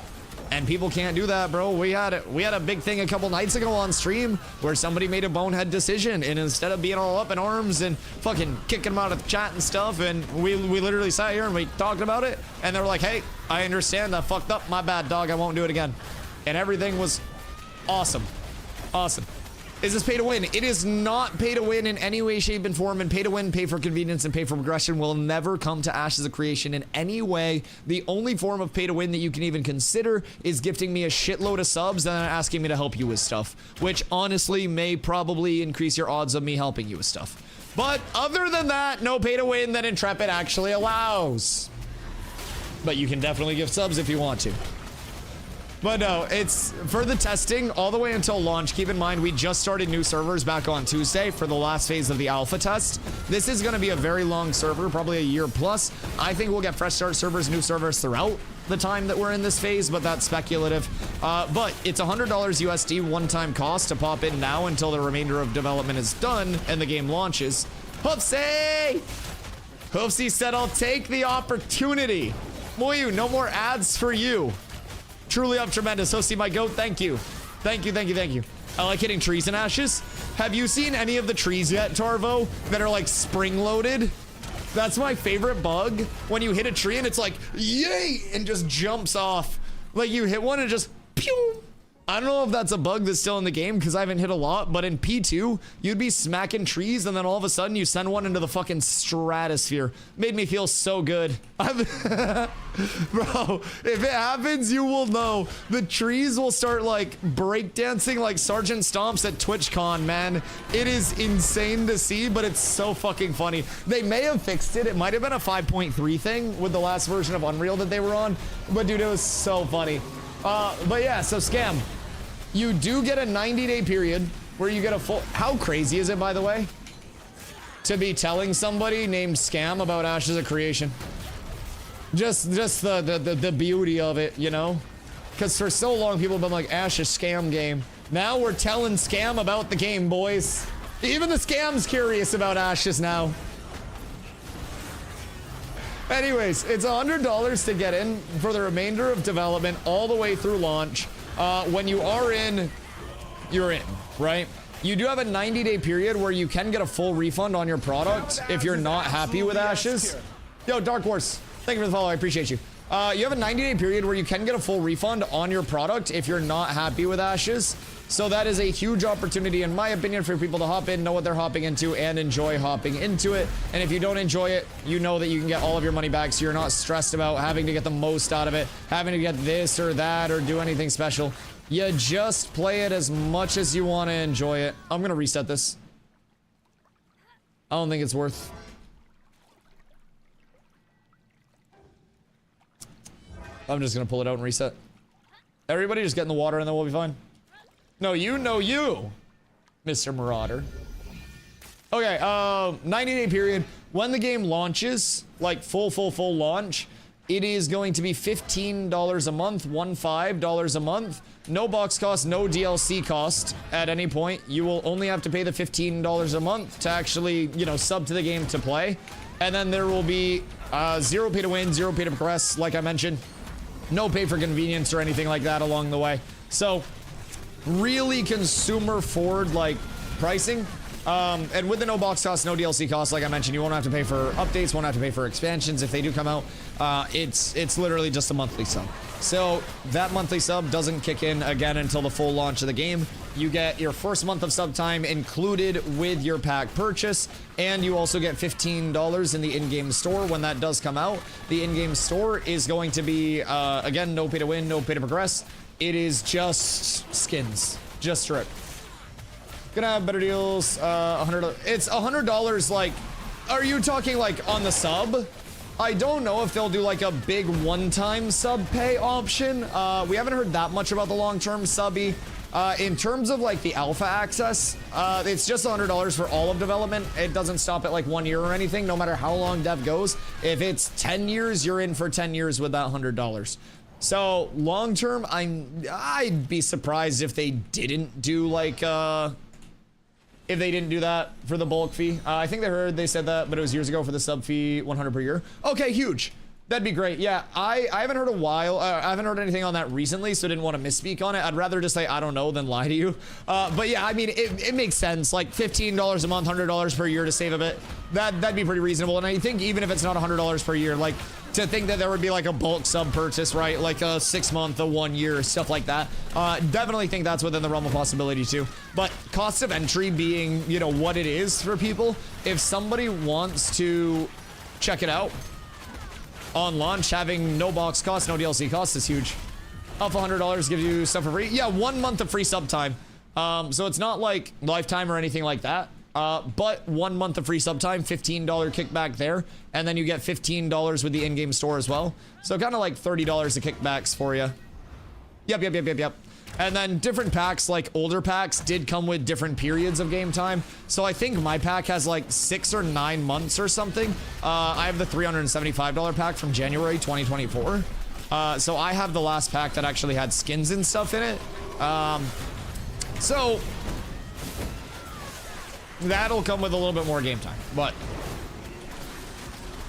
And people can't do that, bro. We had a big thing a couple nights ago on stream where somebody made a bonehead decision, and instead of being all up in arms and fucking kicking them out of the chat and stuff, and we literally sat here and we talked about it, and they were like, hey, I understand, I fucked up, my bad, dog, I won't do it again. And everything was awesome. Awesome. Is this pay to win? It is not pay to win in any way, shape, and form. And pay to win, pay for convenience, and pay for progression will never come to Ashes of Creation in any way. The only form of pay to win that you can even consider is gifting me a shitload of subs and then asking me to help you with stuff, which honestly may probably increase your odds of me helping you with stuff. But other than that, no pay to win that Intrepid actually allows. But you can definitely gift subs if you want to. But no, it's for the testing all the way until launch. Keep in mind, we just started new servers back on Tuesday for the last phase of the alpha test. This is going to be a very long server, probably a year plus. I think we'll get fresh start servers, new servers throughout the time that we're in this phase, but that's speculative. But it's $100 USD one-time cost to pop in now until the remainder of development is done and the game launches. Hoofsy! Hoofsy said, I'll take the opportunity. Moyu, no more ads for you. Truly up tremendous. Hosty, my goat, thank you. Thank you, thank you, thank you. I like hitting trees in Ashes. Have you seen any of the trees yet, Tarvo, that are like spring-loaded? That's my favorite bug. When you hit a tree and it's like, yay, and just jumps off. Like you hit one and just, pew. I don't know if that's a bug that's still in the game because I haven't hit a lot, but in P2, you'd be smacking trees and then all of a sudden you send one into the fucking stratosphere. Made me feel so good. Bro, if it happens, you will know. The trees will start like breakdancing like Sergeant Stomps at TwitchCon, man. It is insane to see, but it's so fucking funny. They may have fixed it. It might have been a 5.3 thing with the last version of Unreal that they were on, but dude, it was so funny. But yeah, so Scam. You do get a 90-day period where you get a full... How crazy is it, by the way, to be telling somebody named Scam about Ashes of Creation? Just the beauty of it, you know? Because for so long, people have been like, Ashes Scam game. Now we're telling Scam about the game, boys. Even the Scam's curious about Ashes now. Anyways, it's $100 to get in for the remainder of development all the way through launch. When you are in, you're in, right? You do have a 90-day period where you can get a full refund on your product if you're not happy with Ashes. Yo, Dark Horse, thank you for the follow. I appreciate you. You have a 90-day period where you can get a full refund on your product if you're not happy with Ashes. So that is a huge opportunity, in my opinion, for people to hop in, know what they're hopping into, and enjoy hopping into it. And if you don't enjoy it, you know that you can get all of your money back, so you're not stressed about having to get the most out of it, having to get this or that, or do anything special. You just play it as much as you want to enjoy it. I'm gonna reset this. I don't think it's worth... I'm just gonna pull it out and reset. Everybody just get in the water and then we'll be fine. No, you, Mr. Marauder. Okay, 90-day period. When the game launches, like full launch, it is going to be $15 a month, $15 a month. No box cost, no DLC cost at any point. You will only have to pay the $15 a month to actually, you know, sub to the game to play. And then there will be zero pay to win, zero pay to progress, like I mentioned. No pay for convenience or anything like that along the way. So, really consumer forward like pricing, and with the no box cost, no DLC cost, like I mentioned, you won't have to pay for updates, won't have to pay for expansions if they do come out. It's literally just a monthly sub. So that monthly sub doesn't kick in again until the full launch of the game. You get your first month of sub time included with your pack purchase, and you also get $15 in the in-game store when that does come out. The in-game store is going to be again, no pay to win, no pay to progress. It is just skins, just strip. Gonna have better deals. $100. It's $100. Like, are you talking like on the sub? I don't know if they'll do like a big one-time sub pay option. We haven't heard that much about the long-term subby. In terms of like the alpha access, it's just $100 for all of development. It doesn't stop at like 1 year or anything, no matter how long dev goes. If it's 10 years, you're in for 10 years with that $100. So long term, I'd be surprised if they didn't do like if they didn't do that for the bulk fee. I think they said that, but it was years ago for the sub fee, 100 per year. Okay, huge. That'd be great. Yeah, I haven't heard I haven't heard anything on that recently, so didn't want to misspeak on it. I'd rather just say I don't know than lie to you. But yeah, I mean, it makes sense. Like $15 a month, $100 per year to save a bit. That'd be pretty reasonable. And I think even if it's not $100 per year, like to think that there would be like a bulk sub purchase, right? Like a 6 month, a 1 year, stuff like that. Definitely think that's within the realm of possibility too. But cost of entry being, you know, what it is for people, if somebody wants to check it out, on launch, having no box cost, no DLC cost is huge. Up $100 gives you stuff for free. Yeah, 1 month of free sub time. So it's not like lifetime or anything like that. But 1 month of free sub time, $15 kickback there. And then you get $15 with the in-game store as well. So kind of like $30 of kickbacks for you. Yep. And then different packs, like older packs, did come with different periods of game time. So I think my pack has like 6 or 9 months or something. I have the $375 pack from January 2024. So I have the last pack that actually had skins and stuff in it. So that'll come with a little bit more game time. But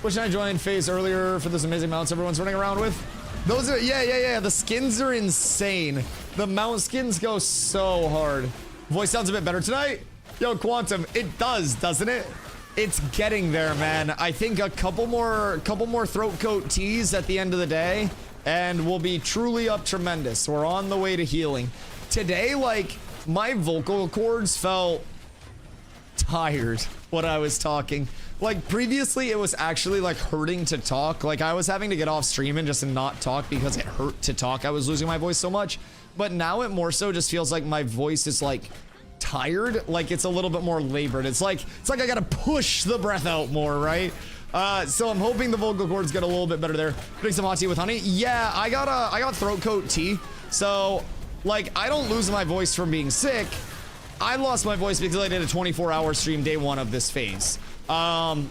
wishing I joined FaZe earlier for those amazing mounts everyone's running around with. Those are, yeah. The skins are insane. The mount skins go so hard. Voice sounds a bit better tonight. Yo, Quantum, it does, doesn't it? It's getting there, man. I think a couple more throat coat teas at the end of the day, and we'll be truly up tremendous. We're on the way to healing. Today, like, my vocal cords felt tired when I was talking. Like previously it was actually like hurting to talk. Like I was having to get off stream and just not talk because it hurt to talk. I was losing my voice so much. But now it more so just feels like my voice is like tired. Like it's a little bit more labored. It's like I gotta push the breath out more, right? So I'm hoping the vocal cords get a little bit better there. Drink some hot tea with honey. Yeah, I got throat coat tea. So like I don't lose my voice from being sick. I lost my voice because I did a 24-hour stream day 1 of this phase. Last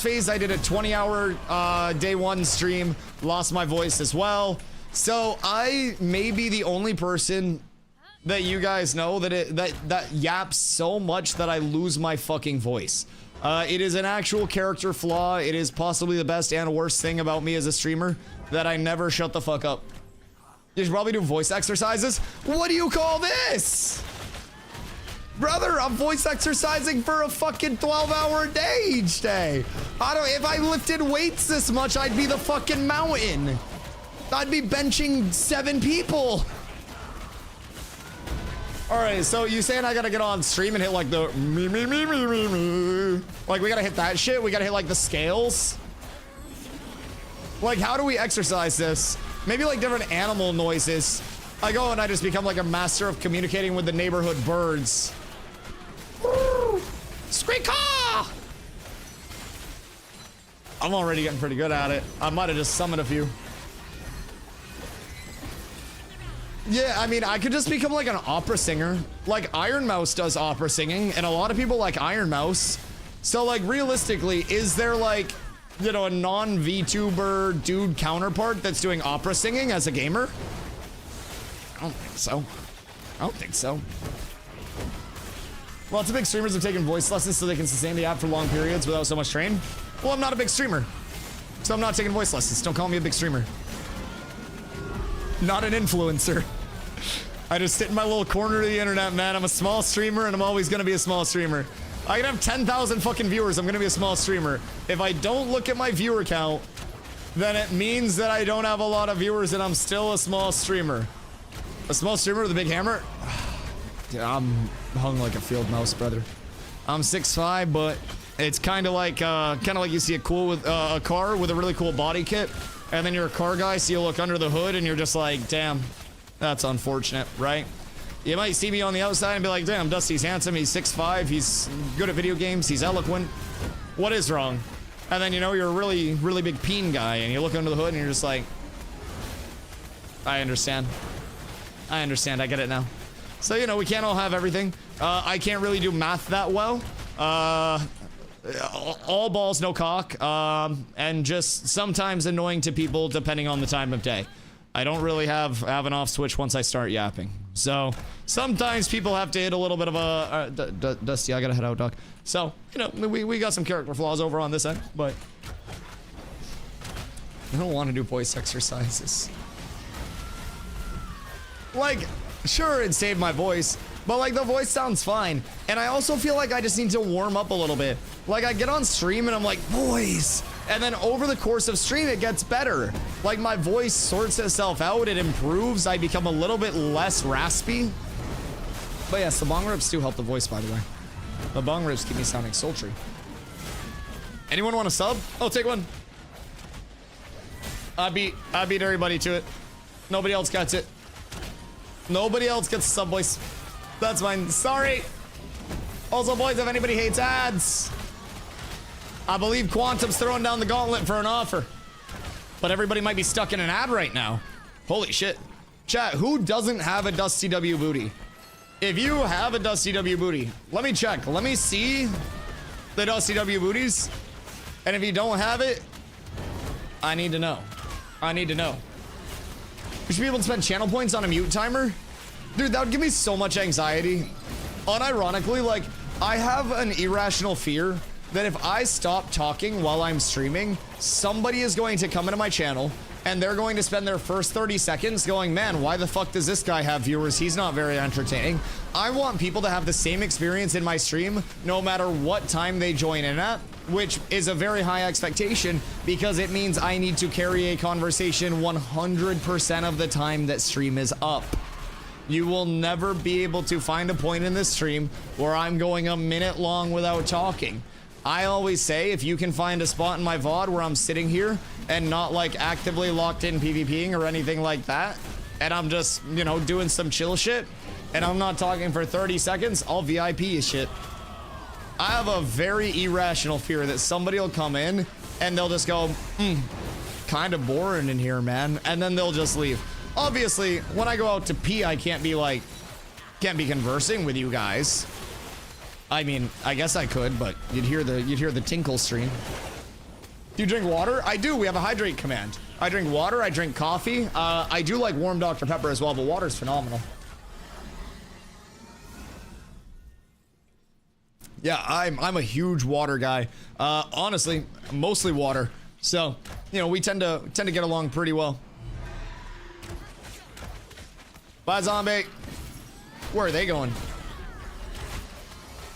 phase I did a 20-hour day 1 stream, lost my voice as well. So I may be the only person that you guys know that yaps so much that I lose my fucking voice. It is an actual character flaw. It is possibly the best and worst thing about me as a streamer, that I never shut the fuck up. You should probably do voice exercises. What do you call this? Brother, I'm voice exercising for a fucking 12-hour day each day. If I lifted weights this much, I'd be the fucking mountain. I'd be benching 7 people. All right, so you saying I gotta get on stream and hit like the me. Like we gotta hit that shit? We gotta hit like the scales? Like how do we exercise this? Maybe like different animal noises. I go and I just become like a master of communicating with the neighborhood birds. Squeak-caw! I'm already getting pretty good at it. I might have just summoned a few. Yeah, I mean, I could just become like an opera singer. Like Iron Mouse does opera singing, and a lot of people like Iron Mouse. So like realistically, is there like, you know, a non-VTuber dude counterpart that's doing opera singing as a gamer? I don't think so. Lots of big streamers have taken voice lessons so they can sustain the app for long periods without so much strain. Well, I'm not a big streamer, so I'm not taking voice lessons. Don't call me a big streamer. Not an influencer. I just sit in my little corner of the internet, man. I'm a small streamer, and I'm always gonna be a small streamer. I can have 10,000 fucking viewers. I'm gonna be a small streamer. If I don't look at my viewer count, then it means that I don't have a lot of viewers, and I'm still a small streamer. A small streamer with a big hammer? Dude, I'm hung like a field mouse, brother. I'm 6'5", but it's kind of like you see a car with a really cool body kit, and then you're a car guy, so you look under the hood, and you're just like, damn, that's unfortunate, right? You might see me on the outside and be like, damn, Dusty's handsome, he's 6'5", he's good at video games, he's eloquent. What is wrong? And then, you know, you're a really, really big peen guy, and you look under the hood, and you're just like, I understand. I understand. I get it now. So, you know, we can't all have everything. I can't really do math that well. All balls, no cock. And just sometimes annoying to people depending on the time of day. I don't really have an off switch once I start yapping. So sometimes people have to hit a little bit of a... Dusty, I gotta head out, Doc. So, you know, we got some character flaws over on this end, but... I don't want to do voice exercises. Like, sure, it saved my voice, but like the voice sounds fine. And I also feel like I just need to warm up a little bit. Like I get on stream and I'm like, voice. And then over the course of stream, it gets better. Like my voice sorts itself out, it improves. I become a little bit less raspy. But yes, the bong rips do help the voice, by the way. The bong rips keep me sounding sultry. Anyone want a sub? Oh, take one. I beat everybody to it. Nobody else gets it. Nobody else gets a sub, boys. That's mine. Sorry. Also, boys, if anybody hates ads, I believe Quantum's throwing down the gauntlet for an offer. But everybody might be stuck in an ad right now. Holy shit. Chat, who doesn't have a Dusty W booty? If you have a Dusty W booty, let me check. Let me see the Dusty W booties. And if you don't have it, I need to know. I need to know. We should be able to spend channel points on a mute timer. Dude, that would give me so much anxiety. Unironically, like, I have an irrational fear that if I stop talking while I'm streaming, somebody is going to come into my channel and they're going to spend their first 30 seconds going, man, why the fuck does this guy have viewers? He's not very entertaining. I want people to have the same experience in my stream no matter what time they join in at, which is a very high expectation because it means I need to carry a conversation 100% of the time that stream is up. You will never be able to find a point in this stream where I'm going a minute long without talking. I always say if you can find a spot in my VOD where I'm sitting here and not like actively locked in PvPing or anything like that, and I'm just, you know, doing some chill shit, and I'm not talking for 30 seconds, I'll VIP your shit. I have a very irrational fear that somebody will come in and they'll just go, kind of boring in here, man, and then they'll just leave. Obviously, when I go out to pee, I can't be conversing with you guys. I mean, I guess I could, but you'd hear the tinkle stream. Do you drink water? I do. We have a hydrate command. I drink water. I drink coffee. I do like warm Dr. Pepper as well, but water's phenomenal. Yeah, I'm a huge water guy. Honestly, mostly water. So, you know, we tend to get along pretty well. Bye, zombie. Where are they going?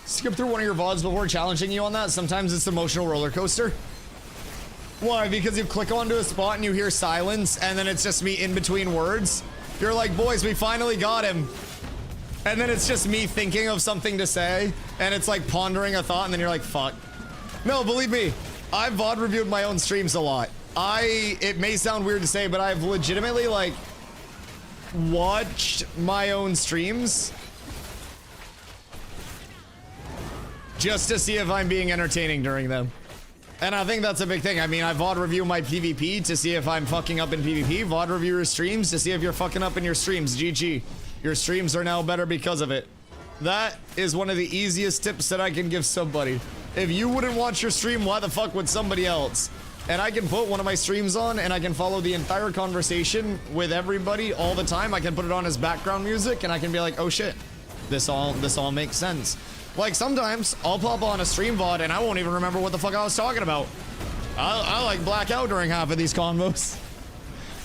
Skip through one of your VODs before challenging you on that. Sometimes it's an emotional roller coaster. Why? Because you click onto a spot and you hear silence, and then it's just me in between words. You're like, boys, we finally got him. And then it's just me thinking of something to say, and it's like pondering a thought, and then you're like, fuck. No, believe me, I've VOD reviewed my own streams a lot. It may sound weird to say, but I've legitimately like watched my own streams just to see if I'm being entertaining during them. And I think that's a big thing. I mean, I VOD review my PvP to see if I'm fucking up in PvP. VOD review your streams to see if you're fucking up in your streams. GG. Your streams are now better because of it. That is one of the easiest tips that I can give somebody. If you wouldn't watch your stream, why the fuck would somebody else? And I can put one of my streams on and I can follow the entire conversation with everybody all the time. I can put it on as background music and I can be like, oh shit, this all makes sense. Like sometimes I'll pop on a stream VOD and I won't even remember what the fuck I was talking about. I like black out during half of these convos.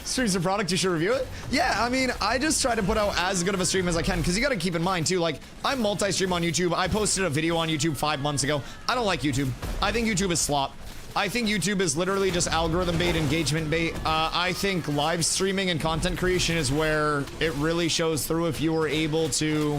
Streams a product, you should review it. Yeah, I mean, I just try to put out as good of a stream as I can because you got to keep in mind too, like I'm multi-stream on YouTube. I posted a video on YouTube 5 months ago. I don't like YouTube. I think YouTube is slop. I think YouTube is literally just algorithm bait, engagement bait. I think live streaming and content creation is where it really shows through if you were able to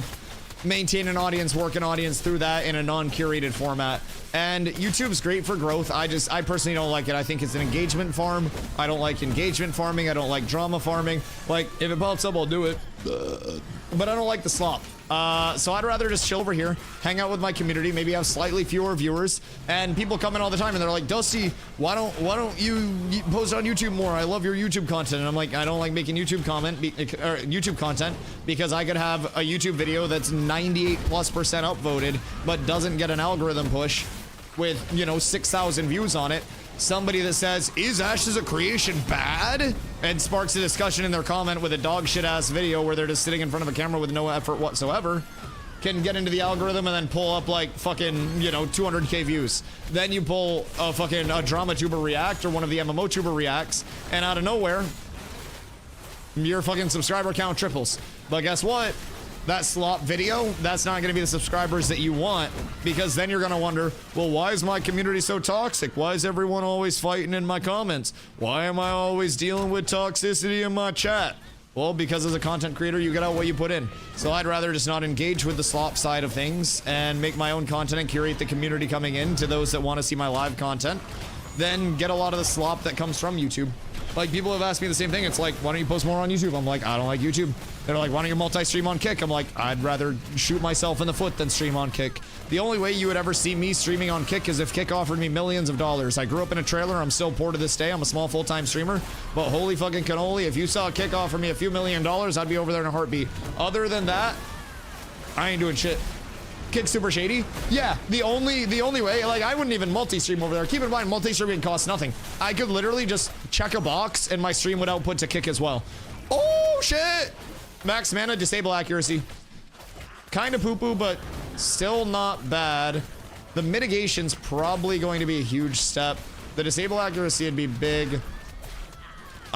maintain an audience, work an audience through that in a non-curated format. And YouTube's great for growth. I personally don't like it. I think it's an engagement farm. I don't like engagement farming. I don't like drama farming. Like, if it pops up, I'll do it. But I don't like the slop. So I'd rather just chill over here, hang out with my community, maybe have slightly fewer viewers, and people come in all the time and they're like, Dusty, why don't you post on YouTube more? I love your YouTube content. And I'm like, I don't like making YouTube content because I could have a YouTube video that's 98+% upvoted, but doesn't get an algorithm push with, you know, 6,000 views on it. Somebody that says, is Ashes a creation bad? And sparks a discussion in their comment with a dog shit ass video where they're just sitting in front of a camera with no effort whatsoever, can get into the algorithm and then pull up like fucking, you know, 200k views. Then you pull a fucking a drama tuber react or one of the MMO tuber reacts, and out of nowhere, your fucking subscriber count triples. But guess what? That slop video, that's not going to be the subscribers that you want, because then you're going to wonder, well, why is my community so toxic? Why is everyone always fighting in my comments? Why am I always dealing with toxicity in my chat? Well, because as a content creator, you get out what you put in. So I'd rather just not engage with the slop side of things and make my own content and curate the community coming in to those that want to see my live content, then get a lot of the slop that comes from YouTube. Like, people have asked me the same thing. It's like, why don't you post more on YouTube? I'm like, I don't like YouTube. They're like, why don't you multi-stream on Kick? I'm like, I'd rather shoot myself in the foot than stream on Kick. The only way you would ever see me streaming on Kick is if Kick offered me millions of dollars. I grew up in a trailer. I'm still poor to this day. I'm a small full-time streamer. But holy fucking cannoli, if you saw Kick offer me a few $1 million, I'd be over there in a heartbeat. Other than that, I ain't doing shit. Kick super shady? Yeah, the only way, like, I wouldn't even multi-stream over there. Keep in mind, multi-streaming costs nothing. I could literally just check a box and my stream would output to Kick as well. Oh, shit! Max mana, disable accuracy. Kind of poo-poo, but still not bad. The mitigation's probably going to be a huge step. The disable accuracy would be big.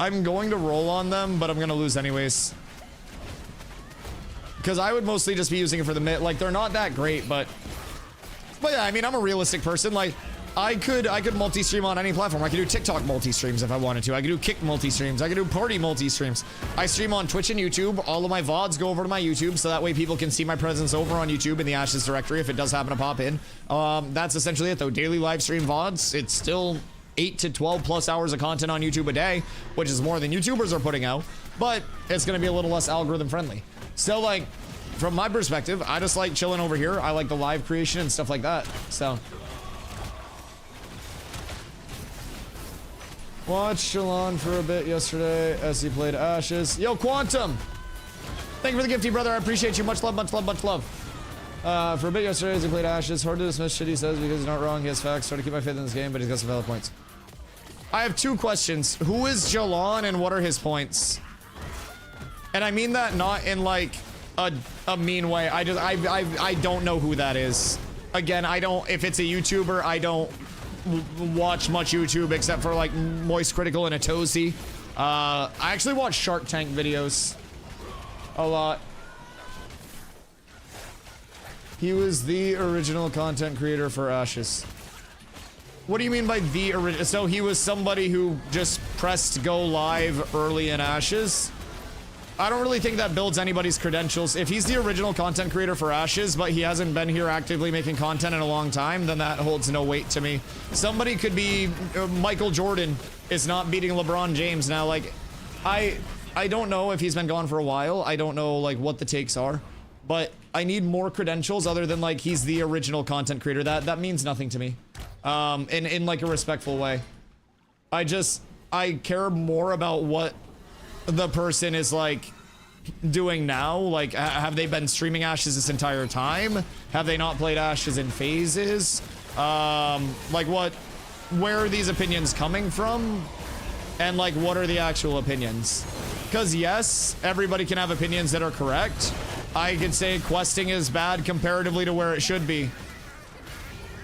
I'm going to roll on them, but I'm going to lose anyways. Because I would mostly just be using it for the mid. Like, they're not that great, but yeah, I mean, I'm a realistic person. Like, I could multi-stream on any platform. I could do TikTok multi-streams if I wanted to. I could do Kick multi-streams. I could do Party multi-streams. I stream on Twitch and YouTube. All of my VODs go over to my YouTube, so that way people can see my presence over on YouTube in the Ashes directory if it does happen to pop in. That's essentially it, though. Daily live stream VODs. It's still 8 to 12 plus hours of content on YouTube a day, which is more than YouTubers are putting out, but it's going to be a little less algorithm friendly. Still, like, from my perspective, I just like chilling over here. I like the live creation and stuff like that. So, watched Shalon for a bit yesterday as he played Ashes. Yo, Quantum! Thank you for the gifty, brother. I appreciate you. Much love, much love, much love. For a bit yesterday as he played Ashes. Hard to dismiss shit he says because he's not wrong. He has facts. Try to keep my faith in this game, but he's got some valid points. I have two questions. Who is Jalon and what are his points? And I mean that not in like a mean way. I don't know who that is. Again, if it's a YouTuber, I don't watch much YouTube except for like Moist Critical and Atozy. I actually watch Shark Tank videos a lot. He was the original content creator for Ashes. What do you mean by the original? So he was somebody who just pressed go live early in Ashes? I don't really think that builds anybody's credentials. If he's the original content creator for Ashes, but he hasn't been here actively making content in a long time, then that holds no weight to me. Somebody could be Michael Jordan is not beating LeBron James now. Like, I don't know if he's been gone for a while. I don't know like what the takes are, but I need more credentials other than like he's the original content creator. That means nothing to me. In like a respectful way. I care more about what the person is like doing now. Like, have they been streaming Ashes this entire time? Have they not played Ashes in phases? Like where are these opinions coming from? And like, what are the actual opinions? Because yes, everybody can have opinions that are correct. I could say questing is bad comparatively to where it should be.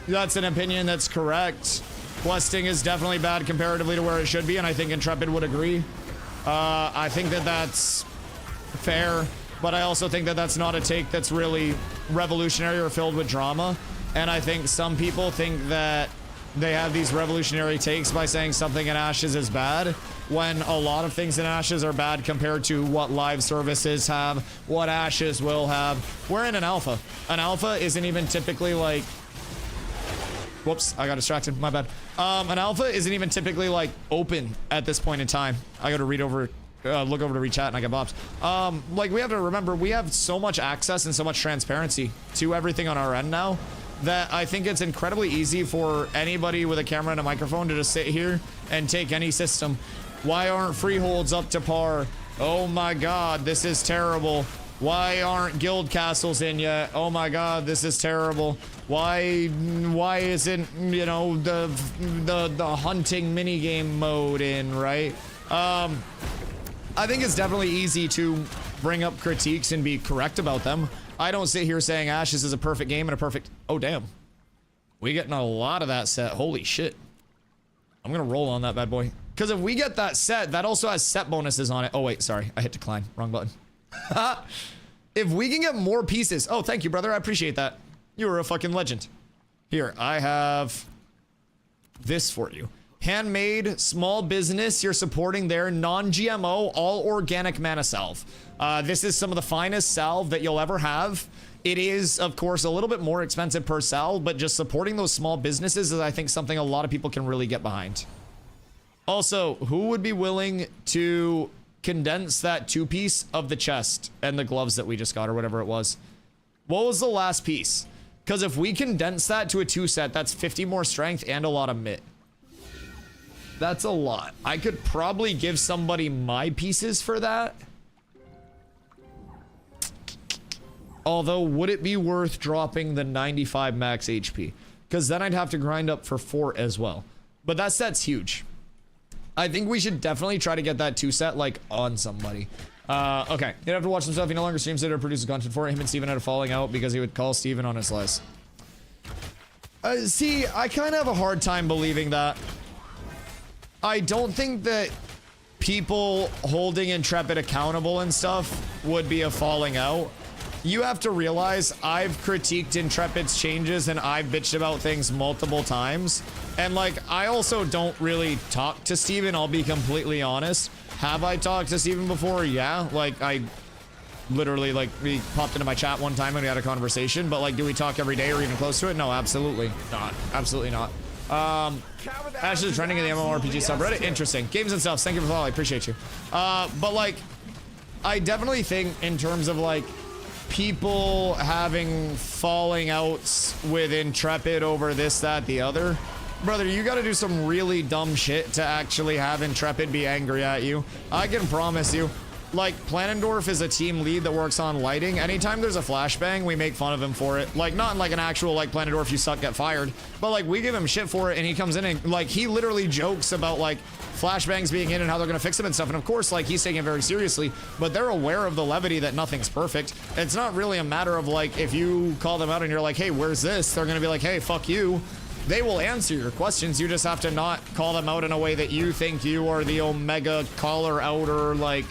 That's an opinion that's correct. Questing is definitely bad comparatively to where it should be, and I think Intrepid would agree. I think that that's fair, but I also think that that's not a take that's really revolutionary or filled with drama. And I think some people think that they have these revolutionary takes by saying something in Ashes is bad, when a lot of things in Ashes are bad compared to what live services have, what Ashes will have. We're in an alpha. An alpha isn't even typically like... Whoops, I got distracted, my bad. An alpha isn't even typically like open at this point in time. I gotta read over look over to reach chat and I get bops. Like, we have to remember, we have so much access and so much transparency to everything on our end now that I think it's incredibly easy for anybody with a camera and a microphone to just sit here and take any system. Why aren't freeholds up to par? Oh my god, this is terrible. Why aren't guild castles in yet? Oh my god, this is terrible. Why isn't, you know, the hunting minigame mode in, right? I think it's definitely easy to bring up critiques and be correct about them. I don't sit here saying Ashes is a perfect game and a perfect... Oh, damn. We getting a lot of that set. Holy shit. I'm gonna roll on that bad boy. Because if we get that set, that also has set bonuses on it. Oh, wait, sorry. I hit decline. Wrong button. If we can get more pieces... Oh, thank you, brother. I appreciate that. You were a fucking legend. Here, I have this for you. Handmade, small business, you're supporting their non-GMO, all organic mana salve. This is some of the finest salve that you'll ever have. It is, of course, a little bit more expensive per salve, but just supporting those small businesses is, I think, something a lot of people can really get behind. Also, who would be willing to condense that 2-piece of the chest and the gloves that we just got, or whatever it was? What was the last piece? Because if we condense that to a 2-set, that's 50 more strength and a lot of mit. That's a lot. I could probably give somebody my pieces for that. Although, would it be worth dropping the 95 max HP? Because then I'd have to grind up for 4 as well. But that set's huge. I think we should definitely try to get that 2-set, like, on somebody. Okay. You'd have to watch some stuff. He no longer streams it or produces content for it. Him and Steven had a falling out because he would call Steven on his lies. See, I kind of have a hard time believing that. I don't think that people holding Intrepid accountable and stuff would be a falling out. You have to realize I've critiqued Intrepid's changes and I've bitched about things multiple times. And like, I also don't really talk to Steven, I'll be completely honest. Have I talked to Steven before? Yeah, like I literally, like, he popped into my chat one time and we had a conversation, but like, do we talk every day or even close to it? No, absolutely not. Absolutely not. Ashes is trending in the MMORPG subreddit. Interesting. Games and stuff. Thank you for the follow. I appreciate you. But like, I definitely think in terms of like people having falling outs with Intrepid over this, that, the other. Brother, you got to do some really dumb shit to actually have Intrepid be angry at you. I can promise you. Like, Planendorf is a team lead that works on lighting. Anytime there's a flashbang, we make fun of him for it. Like, not in like an actual, like, Planendorf, you suck, get fired. But, like, we give him shit for it, and he comes in and, like, he literally jokes about, like, flashbangs being in and how they're gonna fix them and stuff. And, of course, like, he's taking it very seriously. But they're aware of the levity that nothing's perfect. It's not really a matter of, like, if you call them out and you're like, hey, where's this? They're gonna be like, hey, fuck you. They will answer your questions. You just have to not call them out in a way that you think you are the omega caller outer, like...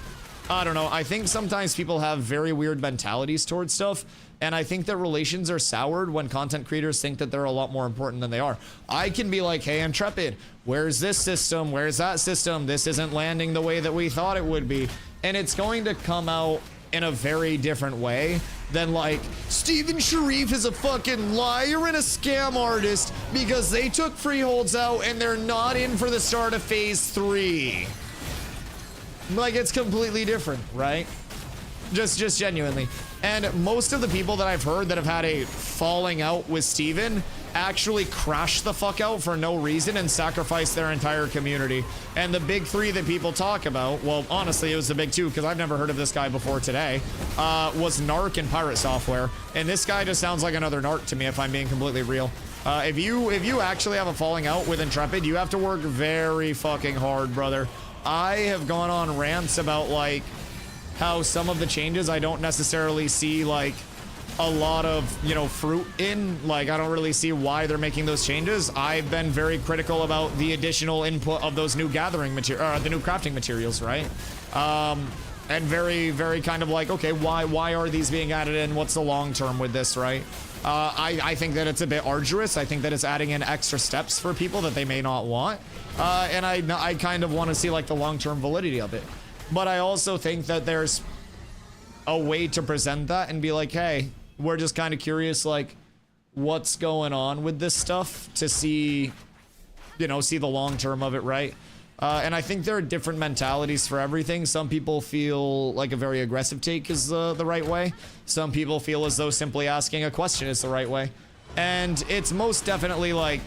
I don't know. I think sometimes people have very weird mentalities towards stuff, and I think that relations are soured when content creators think that they're a lot more important than they are. I can be like, hey, Intrepid, where's this system? Where's that system? This isn't landing the way that we thought it would be. And it's going to come out in a very different way than like, Steven Sharif is a fucking liar and a scam artist because they took freeholds out and they're not in for the start of phase 3. Like, it's completely different, right? Just genuinely. And most of the people that I've heard that have had a falling out with Steven actually crash the fuck out for no reason and sacrifice their entire community. And the big 3 that people talk about, well, honestly, it was the big 2 because I've never heard of this guy before today, was Narc and Pirate Software. And this guy just sounds like another Narc to me, if I'm being completely real. If you actually have a falling out with Intrepid, you have to work very fucking hard, brother. I have gone on rants about like how some of the changes I don't necessarily see like a lot of, you know, fruit in. Like, I don't really see why they're making those changes. I've been very critical about the additional input of those new gathering material, the new crafting materials, right? And very kind of like, okay, why are these being added in? What's the long term with this, right? I think that it's a bit arduous. I think that it's adding in extra steps for people that they may not want. And I kind of want to see like the long-term validity of it. But I also think that there's a way to present that and be like, hey, we're just kind of curious, like, what's going on with this stuff to see, you know, see the long term of it, right? And I think there are different mentalities for everything. Some people feel like a very aggressive take is the right way. Some people feel as though simply asking a question is the right way. And it's most definitely like...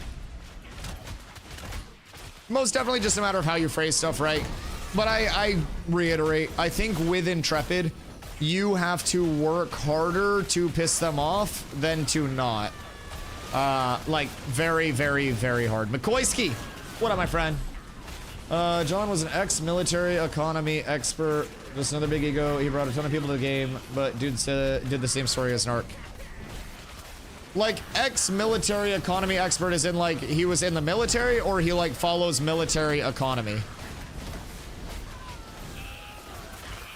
most definitely just a matter of how you phrase stuff, right? But I reiterate, I think with Intrepid, you have to work harder to piss them off than to not. Like, very, very, very hard. McCoyski, what up, my friend? John was an ex-military economy expert. Just another big ego. He brought a ton of people to the game, but dude did the same story as Narc. Like, ex-military economy expert is in, like, he was in the military, or he, like, follows military economy?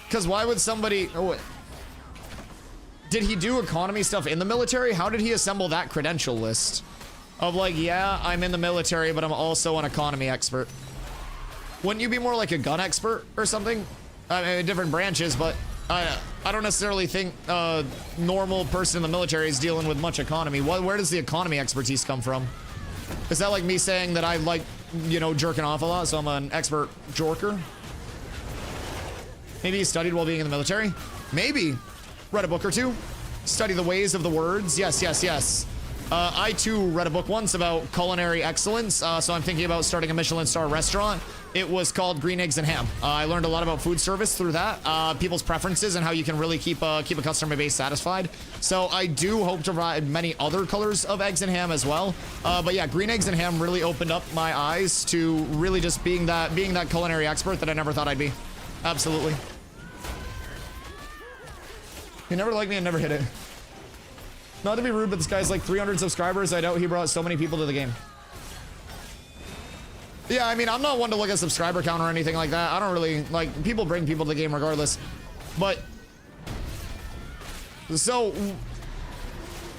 Because why would somebody... oh, did he do economy stuff in the military? How did he assemble that credential list? Of, like, yeah, I'm in the military, but I'm also an economy expert. Wouldn't you be more like a gun expert or something? I mean, different branches, but I don't necessarily think a normal person in the military is dealing with much economy. Where does the economy expertise come from? Is that like me saying that I like, you know, jerking off a lot, so I'm an expert jorker? Maybe he studied while being in the military? Maybe. Read a book or two? Study the ways of the words? Yes, yes, yes. I too read a book once about culinary excellence, so I'm thinking about starting a Michelin star restaurant. It was called Green Eggs and Ham. I learned a lot about food service through that, people's preferences and how you can really keep a customer base satisfied. So I do hope to provide many other colors of eggs and ham as well. But yeah, Green Eggs and Ham really opened up my eyes to really just being that culinary expert that I never thought I'd be. Absolutely. He never liked me and never hit it. Not to be rude, but this guy's like 300 subscribers. I doubt he brought so many people to the game. Yeah, I mean, I'm not one to look at subscriber count or anything like that. I don't really, like, people bring people to the game regardless. But, so,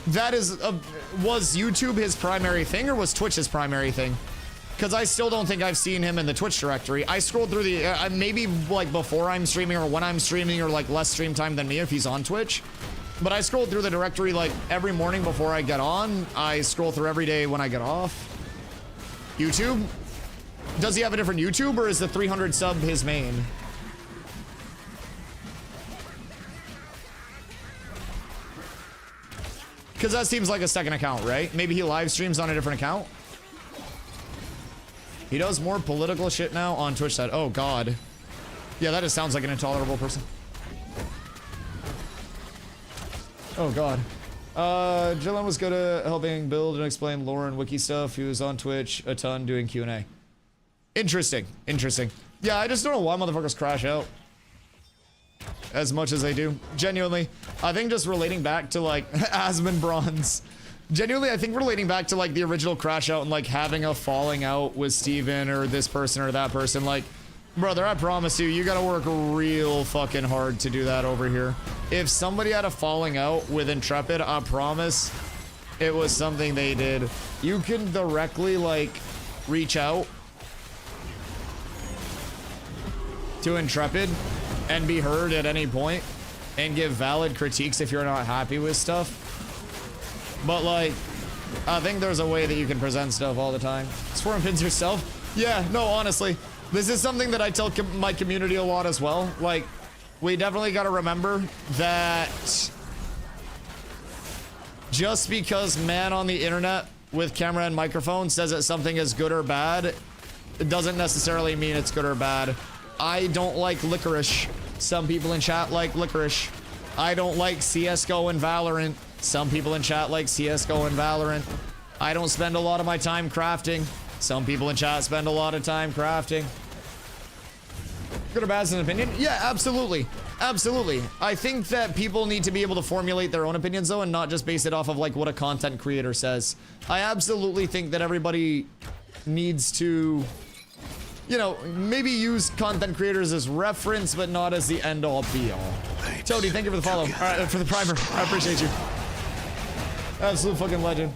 that is, was YouTube his primary thing or was Twitch his primary thing? Because I still don't think I've seen him in the Twitch directory. I scrolled through the, maybe like before I'm streaming or when I'm streaming or like less stream time than me if he's on Twitch. But I scrolled through the directory like every morning before I get on. I scroll through every day when I get off. YouTube? Does he have a different YouTube or is the 300 sub his main? Because that seems like a second account, right? Maybe he live streams on a different account? He does more political shit now on Twitch side. Oh, God. Yeah, that just sounds like an intolerable person. Oh, God. Jillian was good at helping build and explain lore and wiki stuff. He was on Twitch a ton doing Q&A. Interesting. Interesting. Yeah, I just don't know why motherfuckers crash out as much as they do. Genuinely. I think just relating back to, like, Asmon Bronze. Genuinely, I think relating back to, like, the original crash out and, like, having a falling out with Steven or this person or that person. Like, brother, I promise you, you gotta work real fucking hard to do that over here. If somebody had a falling out with Intrepid, I promise it was something they did. You can directly, like, reach out to Intrepid and be heard at any point and give valid critiques if you're not happy with stuff. But, like, I think there's a way that you can present stuff all the time. Swarm pins yourself? Yeah, no, honestly. This is something that I tell my community a lot as well. Like, we definitely got to remember that just because man on the internet with camera and microphone says that something is good or bad, it doesn't necessarily mean it's good or bad. I don't like licorice. Some people in chat like licorice. I don't like CSGO and Valorant. Some people in chat like CSGO and Valorant. I don't spend a lot of my time crafting. Some people in chat spend a lot of time crafting. Good or bad as an opinion? Yeah, absolutely. Absolutely. I think that people need to be able to formulate their own opinions though and not just base it off of like what a content creator says. I absolutely think that everybody needs to, you know, maybe use content creators as reference, but not as the end all be all. Tony, thank you for the follow. All right, for the primer. I appreciate you. Absolute fucking legend.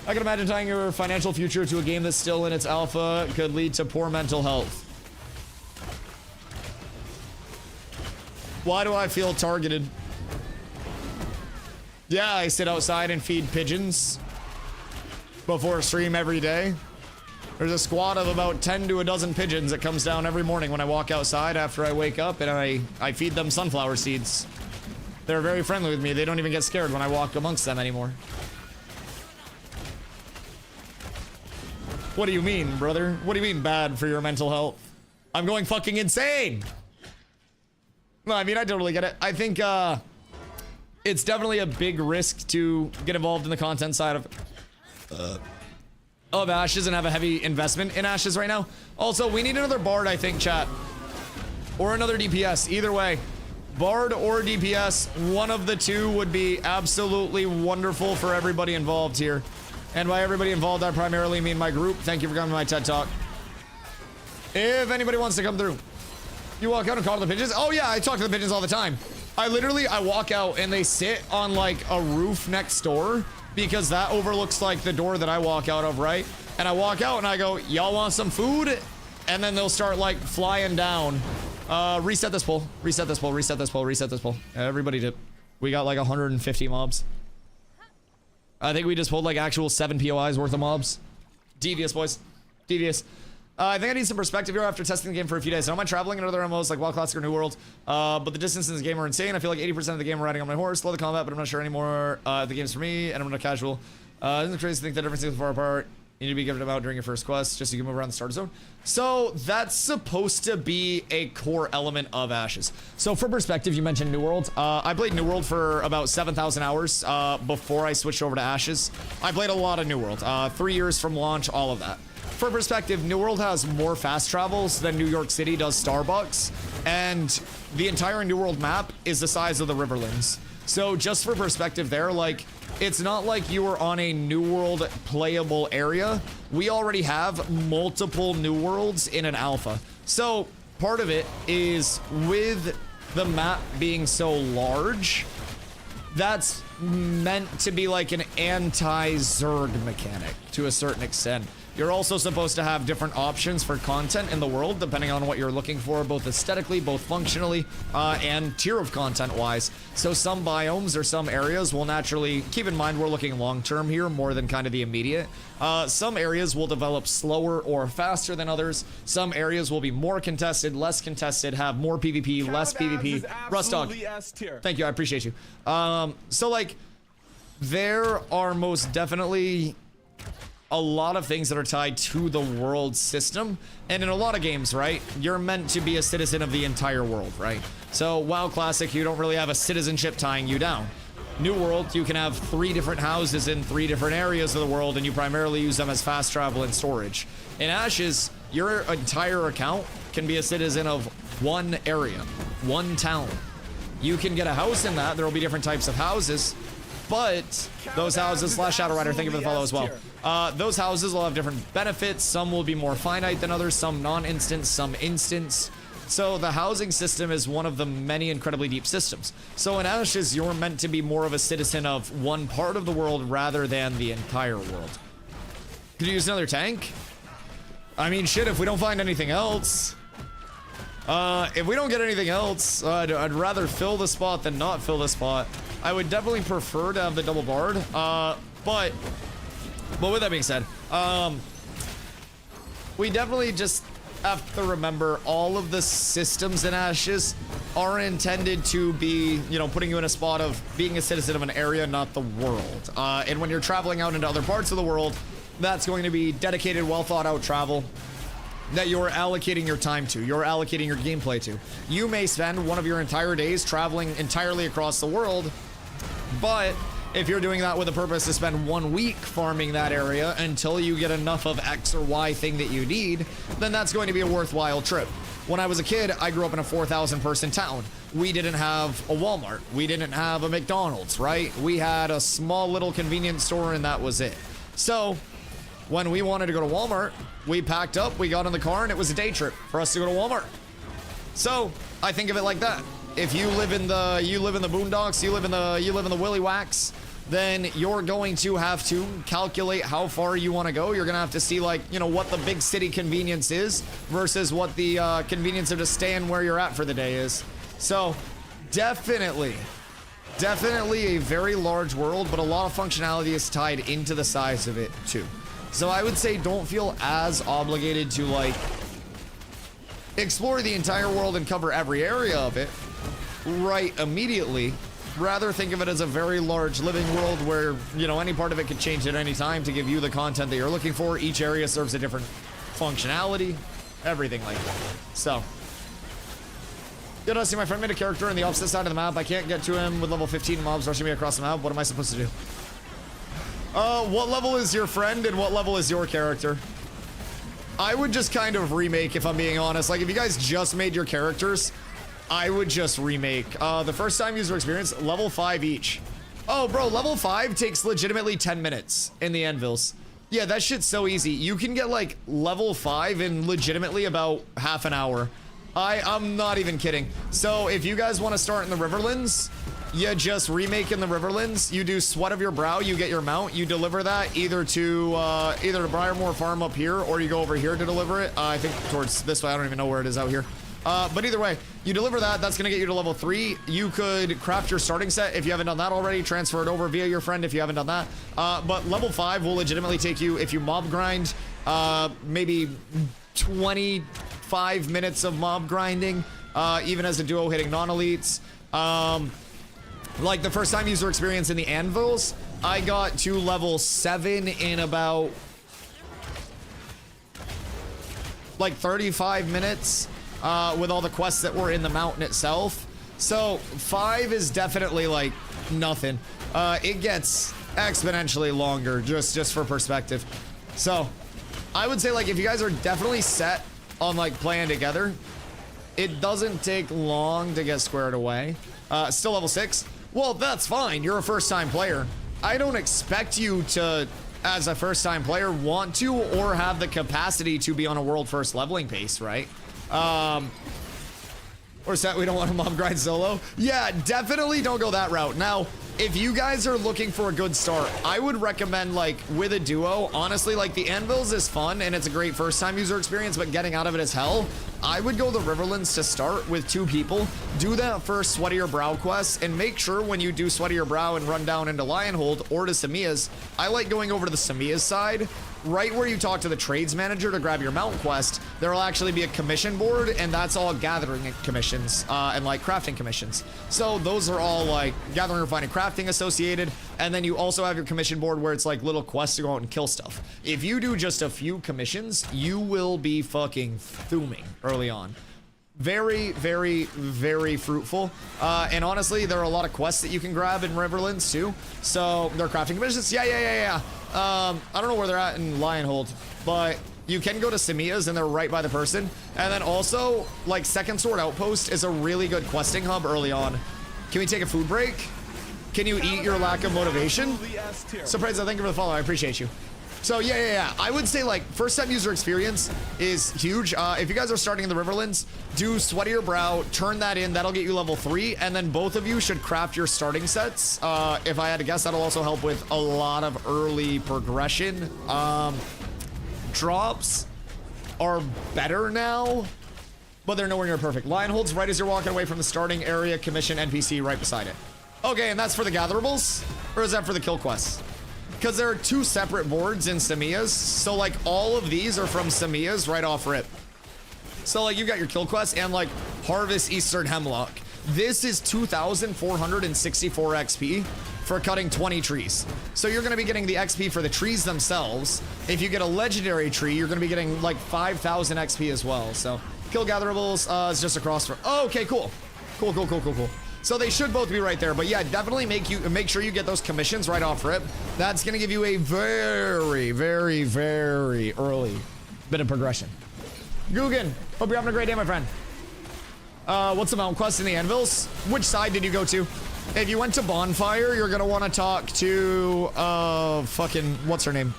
I can imagine tying your financial future to a game that's still in its alpha could lead to poor mental health. Why do I feel targeted? Yeah, I sit outside and feed pigeons before stream every day. There's a squad of about 10 to a dozen pigeons that comes down every morning when I walk outside after I wake up, and I feed them sunflower seeds. They're very friendly with me. They don't even get scared when I walk amongst them anymore. What do you mean, brother? What do you mean bad for your mental health? I'm going fucking insane! No, I mean, I totally get it. I think, it's definitely a big risk to get involved in the content side of Ashes and have a heavy investment in Ashes right now. Also, we need another Bard, I think, chat. Or another DPS. Either way. Bard or DPS, one of the two would be absolutely wonderful for everybody involved here. And by everybody involved, I primarily mean my group. Thank you for coming to my TED Talk. If anybody wants to come through. You walk out and call to the pigeons? Oh yeah, I talk to the pigeons all the time. I walk out and they sit on like a roof next door because that overlooks like the door that I walk out of, right? And I walk out and I go, y'all want some food? And then they'll start like flying down. Reset this poll. Reset this poll. Reset this poll. Reset this poll. Everybody dip. We got like 150 mobs. I think we just pulled like actual 7 POIs worth of mobs. Devious, boys. Devious. I think I need some perspective here after testing the game for a few days. I don't mind traveling in other MMOs like WoW Classic or New World, but the distance in this game are insane. I feel like 80% of the game are riding on my horse. Love the combat, but I'm not sure anymore if the game's for me, and I'm not casual. Isn't it crazy to think the differences far apart? You need to be given them out during your first quest, just so you can move around the starter zone. So that's supposed to be a core element of Ashes. So for perspective, you mentioned New World. I played New World for about 7,000 hours before I switched over to Ashes. I played a lot of New World. 3 years from launch, all of that. For perspective, New World has more fast travels than New York City does Starbucks, and the entire New World map is the size of the Riverlands. So just for perspective there, like, it's not like you were on a New World playable area. We already have multiple New Worlds in an alpha. So part of it is with the map being so large, that's meant to be like an anti-Zerg mechanic to a certain extent. You're also supposed to have different options for content in the world, depending on what you're looking for, both aesthetically, both functionally, and tier of content-wise. So some biomes or some areas will naturally, keep in mind we're looking long-term here more than kind of the immediate. Some areas will develop slower or faster than others. Some areas will be more contested, less contested, have more PvP, less PvP. Rustdog, thank you, I appreciate you. So like, there are most definitely a lot of things that are tied to the world system, and in a lot of games, right, you're meant to be a citizen of the entire world, right? So WoW Classic, you don't really have a citizenship tying you down. New World, you can have 3 different houses in 3 different areas of the world, and you primarily use them as fast travel and storage. In Ashes, your entire account can be a citizen of one area, one town. You can get a house in that. There will be different types of houses, but those houses, Shadow Rider, thank you for the follow as well. Those houses will have different benefits. Some will be more finite than others, some non-instant, some instance. So the housing system is one of the many incredibly deep systems. So in Ashes, you're meant to be more of a citizen of one part of the world rather than the entire world. Could you use another tank? I mean, shit, if we don't find anything else. If we don't get anything else, I'd rather fill the spot than not fill the spot. I would definitely prefer to have the double bard, but with that being said, we definitely just have to remember all of the systems in Ashes are intended to be, you know, putting you in a spot of being a citizen of an area, not the world. And when you're traveling out into other parts of the world, that's going to be dedicated, well thought out travel that you're allocating your time to, you're allocating your gameplay to. You may spend one of your entire days traveling entirely across the world, but if you're doing that with a purpose to spend 1 week farming that area until you get enough of X or Y thing that you need, then that's going to be a worthwhile trip. When I was a kid, I grew up in a 4,000 person town. We didn't have a Walmart. We didn't have a McDonald's, right? We had a small little convenience store and that was it. So when we wanted to go to Walmart, we packed up, we got in the car, and it was a day trip for us to go to Walmart. So I think of it like that. If you live in the boondocks, you live in the willy whacks, then you're going to have to calculate how far you want to go. You're gonna have to see, like, you know, what the big city convenience is versus what the convenience of just staying where you're at for the day is. So definitely a very large world, but a lot of functionality is tied into the size of it too. So I would say don't feel as obligated to like explore the entire world and cover every area of it right immediately. Rather think of it as a very large living world where, you know, any part of it could change at any time to give you the content that you're looking for. Each area serves a different functionality, everything like that. So, good to see my friend made a character on the opposite side of the map. I can't get to him with level 15 mobs rushing me across the map. What am I supposed to do? What level is your friend and what level is your character? I would just kind of remake, if I'm being honest. Like, if you guys just made your characters, I would just remake. The first time user experience, level 5 each. Oh, bro, level 5 takes legitimately 10 minutes in the anvils. Yeah, that shit's so easy. You can get, like, level 5 in legitimately about half an hour. I'm not even kidding. So, if you guys want to start in the Riverlands, you just remake in the Riverlands. You do Sweat of Your Brow, you get your mount, you deliver that either to Briarmore Farm up here, or you go over here to deliver it. I think towards this way. I don't even know where it is out here. But either way, you deliver that, that's gonna get you to level 3. You could craft your starting set if you haven't done that already, transfer it over via your friend if you haven't done that. But level 5 will legitimately take you, if you mob grind, maybe 25 minutes of mob grinding, even as a duo hitting non-elites. Like the first time user experience in the anvils, I got to level 7 in about like 35 minutes. With all the quests that were in the mountain itself. So 5 is definitely like nothing. It gets exponentially longer, just for perspective. So I would say, like, if you guys are definitely set on like playing together, it doesn't take long to get squared away. Still level 6. Well, that's fine. You're a first-time player. I don't expect you to, as a first-time player, want to or have the capacity to be on a world first leveling pace, right? Or is that we don't want to mob grind solo? Yeah, definitely don't go that route. Now, if you guys are looking for a good start, I would recommend, like, with a duo, honestly, like, the anvils is fun and it's a great first time user experience, but getting out of it is hell. I would go the Riverlands to start with 2 people. Do that first Sweat of Your Brow quest, and make sure when you do Sweat of Your Brow and run down into Lionhold or to Samia's, I like going over to the Samia's side. Right where you talk to the trades manager to grab your mount quest, there will actually be a commission board, and that's all gathering commissions and like crafting commissions. So those are all like gathering, refining, crafting associated, and then you also have your commission board where it's like little quests to go out and kill stuff. If you do just a few commissions, you will be fucking fuming early on. Very, very, very fruitful. And honestly, there are a lot of quests that you can grab in Riverlands too. So they're crafting commissions. Yeah. I don't know where they're at in Lionhold, but you can go to Samia's and they're right by the person. And then also, like, Second Sword Outpost is a really good questing hub early on. Can we take a food break? Can you eat your lack of motivation? Surprise, thank you for the follow. I appreciate you. So yeah. I would say, like, first time user experience is huge. If you guys are starting in the Riverlands, do Sweat of Your Brow, turn that in, that'll get you level 3, and then both of you should craft your starting sets. If I had to guess, that'll also help with a lot of early progression. Drops are better now, but they're nowhere near perfect. Lionhold's right as you're walking away from the starting area, commission NPC right beside it. Okay, and that's for the gatherables, or is that for the kill quests? Because there are 2 separate boards in Samia's, so like all of these are from Samia's right off rip. So like you got your kill quest and like Harvest Eastern Hemlock. This is 2,464 XP for cutting 20 trees. So you're going to be getting the XP for the trees themselves. If you get a legendary tree, you're going to be getting like 5,000 XP as well. So kill gatherables is just across from. Oh, okay, cool. So they should both be right there, but yeah, definitely make sure you get those commissions right off rip. That's gonna give you a very, very, very early bit of progression. Guggen, hope you're having a great day, my friend. What's the mountain quest in the anvils? Which side did you go to? If you went to Bonfire, you're gonna want to talk to fucking what's her name?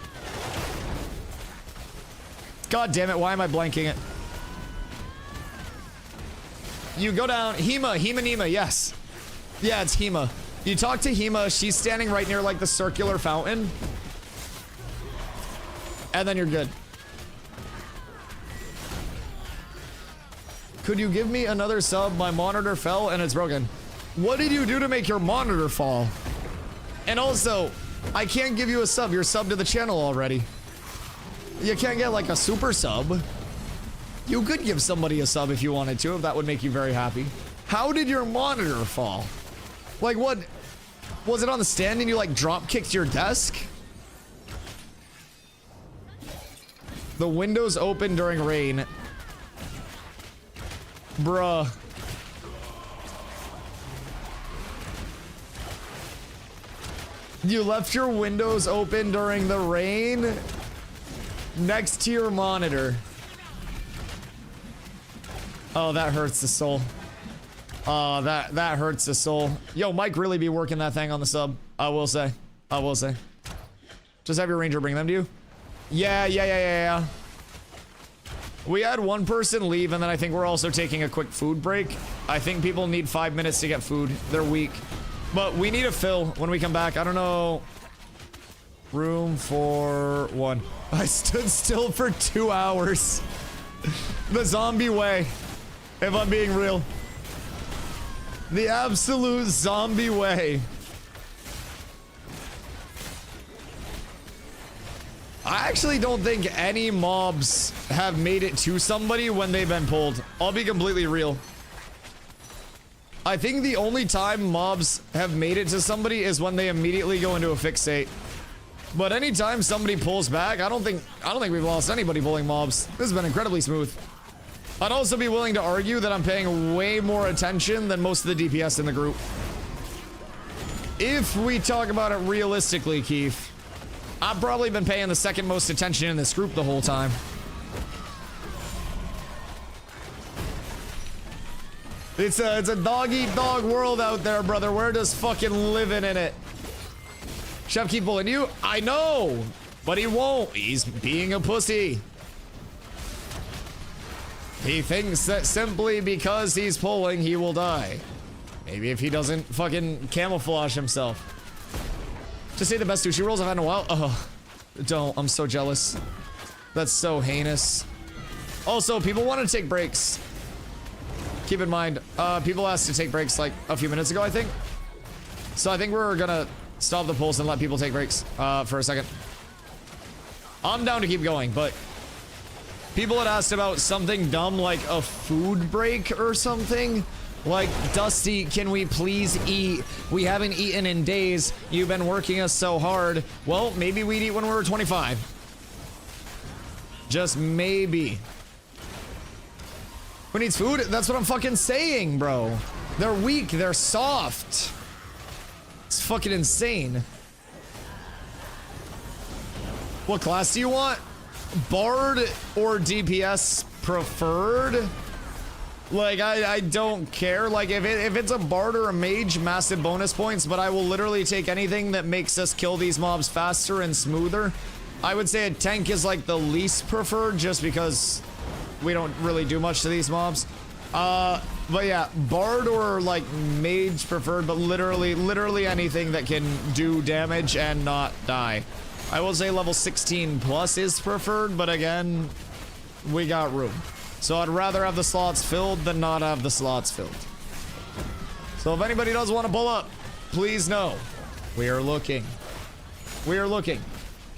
God damn it! Why am I blanking it? You go down, Hema, yes. Yeah, it's Hema. You talk to Hema, she's standing right near like the circular fountain. And then you're good. Could you give me another sub? My monitor fell and it's broken. What did you do to make your monitor fall? And also, I can't give you a sub. You're subbed to the channel already. You can't get like a super sub. You could give somebody a sub if you wanted to, if that would make you very happy. How did your monitor fall? Like what? Was it on the stand and you like drop kicked your desk? The windows open during rain. Bruh. You left your windows open during the rain next to your monitor. Oh, that hurts the soul. Oh, that hurts the soul. Yo, Mike really be working that thing on the sub. I will say. I will say. Just have your ranger bring them to you. Yeah. We had one person leave, and then I think we're also taking a quick food break. I think people need 5 minutes to get food. They're weak. But we need a fill when we come back. I don't know. Room for one. I stood still for 2 hours. The zombie way. If I'm being real. The absolute zombie way. I actually don't think any mobs have made it to somebody when they've been pulled. I'll be completely real. I think the only time mobs have made it to somebody is when they immediately go into a fixate. But anytime somebody pulls back, I don't think we've lost anybody pulling mobs. This has been incredibly smooth. I'd also be willing to argue that I'm paying way more attention than most of the DPS in the group. If we talk about it realistically, Keith, I've probably been paying the second most attention in this group the whole time. It's a dog-eat-dog world out there, brother. We're just fucking living in it. Chef keep pulling you? I know, but he won't. He's being a pussy. He thinks that simply because he's pulling, he will die. Maybe if he doesn't fucking camouflage himself. Just say the best sushi rolls I've had in a while. Oh, don't. I'm so jealous. That's so heinous. Also, people want to take breaks. Keep in mind, people asked to take breaks like a few minutes ago, I think. So I think we're gonna stop the pulse and let people take breaks for a second. I'm down to keep going, but people had asked about something dumb like a food break or something. Like, Dusty, can we please eat? We haven't eaten in days. You've been working us so hard. Well, maybe we'd eat when we were 25. Just maybe. Who needs food? That's what I'm fucking saying, bro. They're weak. They're soft. It's fucking insane. What class do you want? Bard or DPS preferred? Like, I don't care. Like, if it's a bard or a mage, massive bonus points, but I will literally take anything that makes us kill these mobs faster and smoother. I would say a tank is like the least preferred just because we don't really do much to these mobs. But yeah, bard or like mage preferred, but literally anything that can do damage and not die. I will say level 16 plus is preferred, but again, we got room. So I'd rather have the slots filled than not have the slots filled. So if anybody does want to pull up, please know we are looking. We are looking.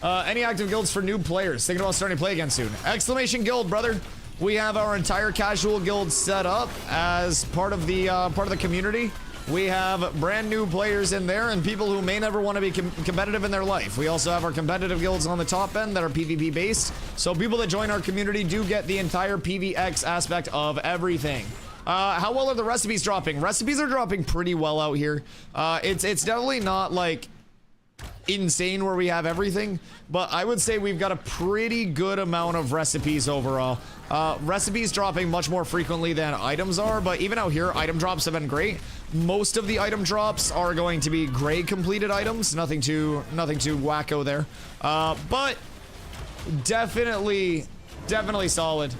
Any active guilds for new players? Thinking about starting to play again soon. Exclamation guild, brother. We have our entire casual guild set up as part of the community. We have brand new players in there and people who may never want to be competitive in their life. We also have our competitive guilds on the top end that are PvP based. So people that join our community do get the entire PvX aspect of everything. How well are the recipes dropping? Recipes are dropping pretty well out here. It's definitely not like insane where we have everything, but I would say we've got a pretty good amount of recipes overall. Recipes dropping much more frequently than items are, but even out here, item drops have been great. Most of the item drops are going to be gray completed items, nothing too wacko there. But definitely solid.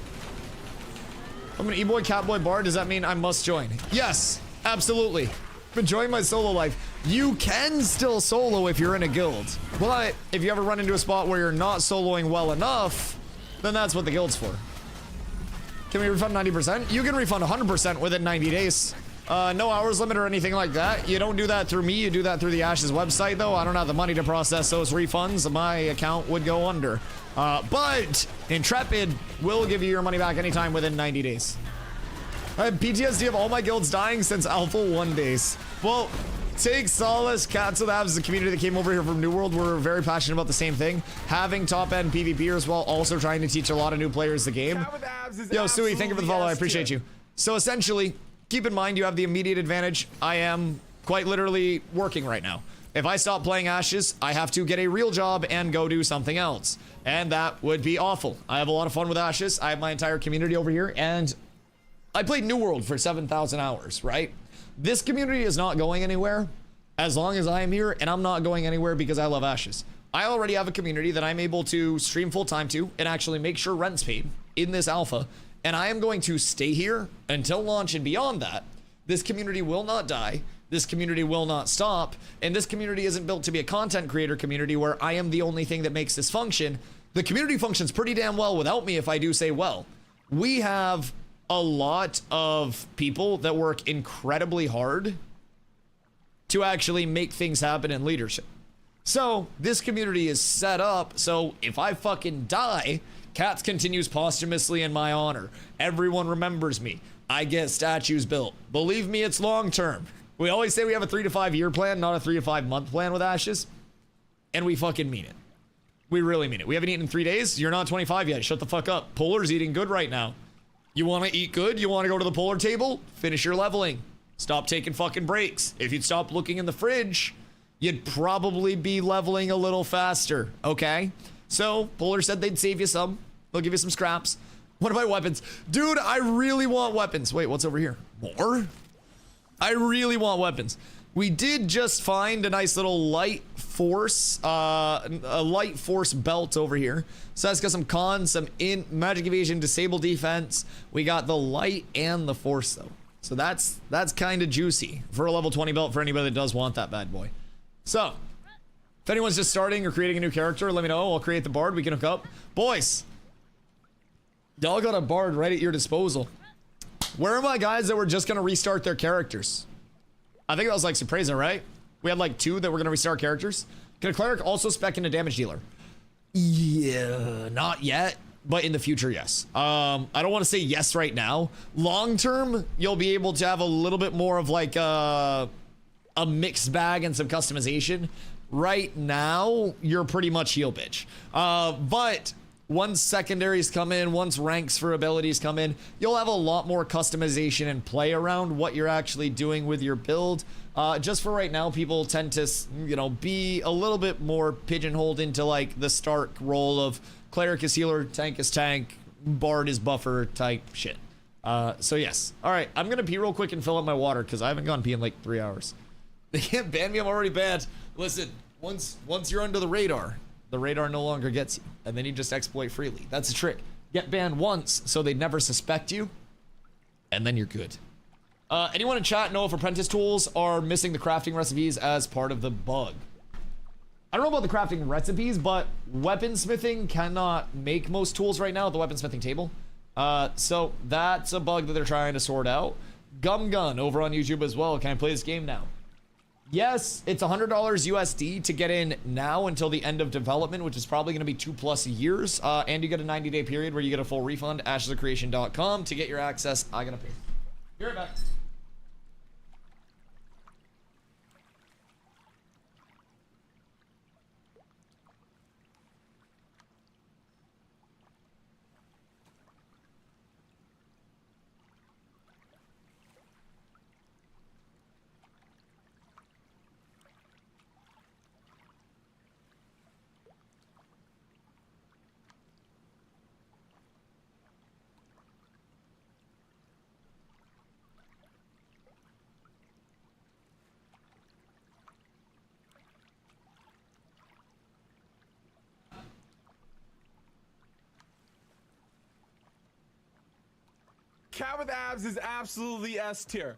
I'm an e-boy, catboy, bard. Does that mean I must join? Yes, absolutely. I'm enjoying my solo life. You can still solo if you're in a guild, but if you ever run into a spot where you're not soloing well enough, then that's what the guild's for. Can we refund 90%? You can refund 100% within 90 days. No hours limit or anything like that. You don't do that through me. You do that through the Ashes website, though. I don't have the money to process those refunds. My account would go under. But Intrepid will give you your money back anytime within 90 days. I have PTSD of all my guilds dying since Alpha 1 days. Well, take solace, Cats with Abs, the community that came over here from New World. We're very passionate about the same thing. Having top-end PvPers while also trying to teach a lot of new players the game. Yo, Suey, thank you for the follow. I appreciate you. So essentially, keep in mind you have the immediate advantage. I am quite literally working right now. If I stop playing Ashes, I have to get a real job and go do something else. And that would be awful. I have a lot of fun with Ashes. I have my entire community over here, and I played New World for 7,000 hours, right? This community is not going anywhere as long as I am here, and I'm not going anywhere because I love Ashes. I already have a community that I'm able to stream full time to and actually make sure rent's paid in this alpha, and I am going to stay here until launch and beyond that. This community will not die. This community will not stop, and this community isn't built to be a content creator community where I am the only thing that makes this function. The community functions pretty damn well without me, if I do say well. We have a lot of people that work incredibly hard to actually make things happen in leadership. So this community is set up so if I fucking die, Cats continues posthumously in my honor. Everyone remembers me. I get statues built. Believe me, it's long term. We always say we have a 3 to 5 year plan, not a 3 to 5 month plan with Ashes. And we fucking mean it. We really mean it. We haven't eaten in 3 days. You're not 25 yet. Shut the fuck up. Polar's eating good right now. You want to eat good? You want to go to the polar table? Finish your leveling. Stop taking fucking breaks. If you'd stop looking in the fridge, you'd probably be leveling a little faster, okay? So, Polar said they'd save you some. They'll give you some scraps. What about weapons? Dude, I really want weapons. Wait, what's over here? More? I really want weapons. We did just find a nice little light force, a light force belt over here. So that's got some cons, some magic evasion, disable defense. We got the light and the force though. So that's kind of juicy for a level 20 belt for anybody that does want that bad boy. So if anyone's just starting or creating a new character, let me know. I'll create the bard. We can hook up. Boys, y'all got a bard right at your disposal. Where are my guys that were just going to restart their characters? I think that was like Surpresa, right? We had like 2 that were going to restart characters. Can a cleric also spec in a damage dealer? Yeah, not yet, but in the future, yes. I don't want to say yes right now. Long term, you'll be able to have a little bit more of like a mixed bag and some customization. Right now, you're pretty much heal bitch. But once secondaries come in, once ranks for abilities come in, you'll have a lot more customization and play around what you're actually doing with your build. Just for right now, people tend to, you know, be a little bit more pigeonholed into like the stark role of cleric is healer, tank is tank, bard is buffer type shit. So yes. All right, I'm gonna pee real quick and fill up my water because I haven't gone pee in like 3 hours. They can't ban me. I'm already banned. Listen, once you're under the radar no longer gets you, and then you just exploit freely. That's the trick. Get banned once so they never suspect you, and then you're good. Anyone in chat know if apprentice tools are missing the crafting recipes as part of the bug? I don't know about the crafting recipes, but weaponsmithing cannot make most tools right now at the weaponsmithing table. So that's a bug that they're trying to sort out. Gum Gun over on YouTube as well. Can I play this game now? Yes, it's $100 USD to get in now until the end of development, which is probably going to be 2+ years. And you get a 90-day period where you get a full refund. ashesofcreation.com to get your access. I gotta pay. Be right back. Cat with abs is absolutely S tier.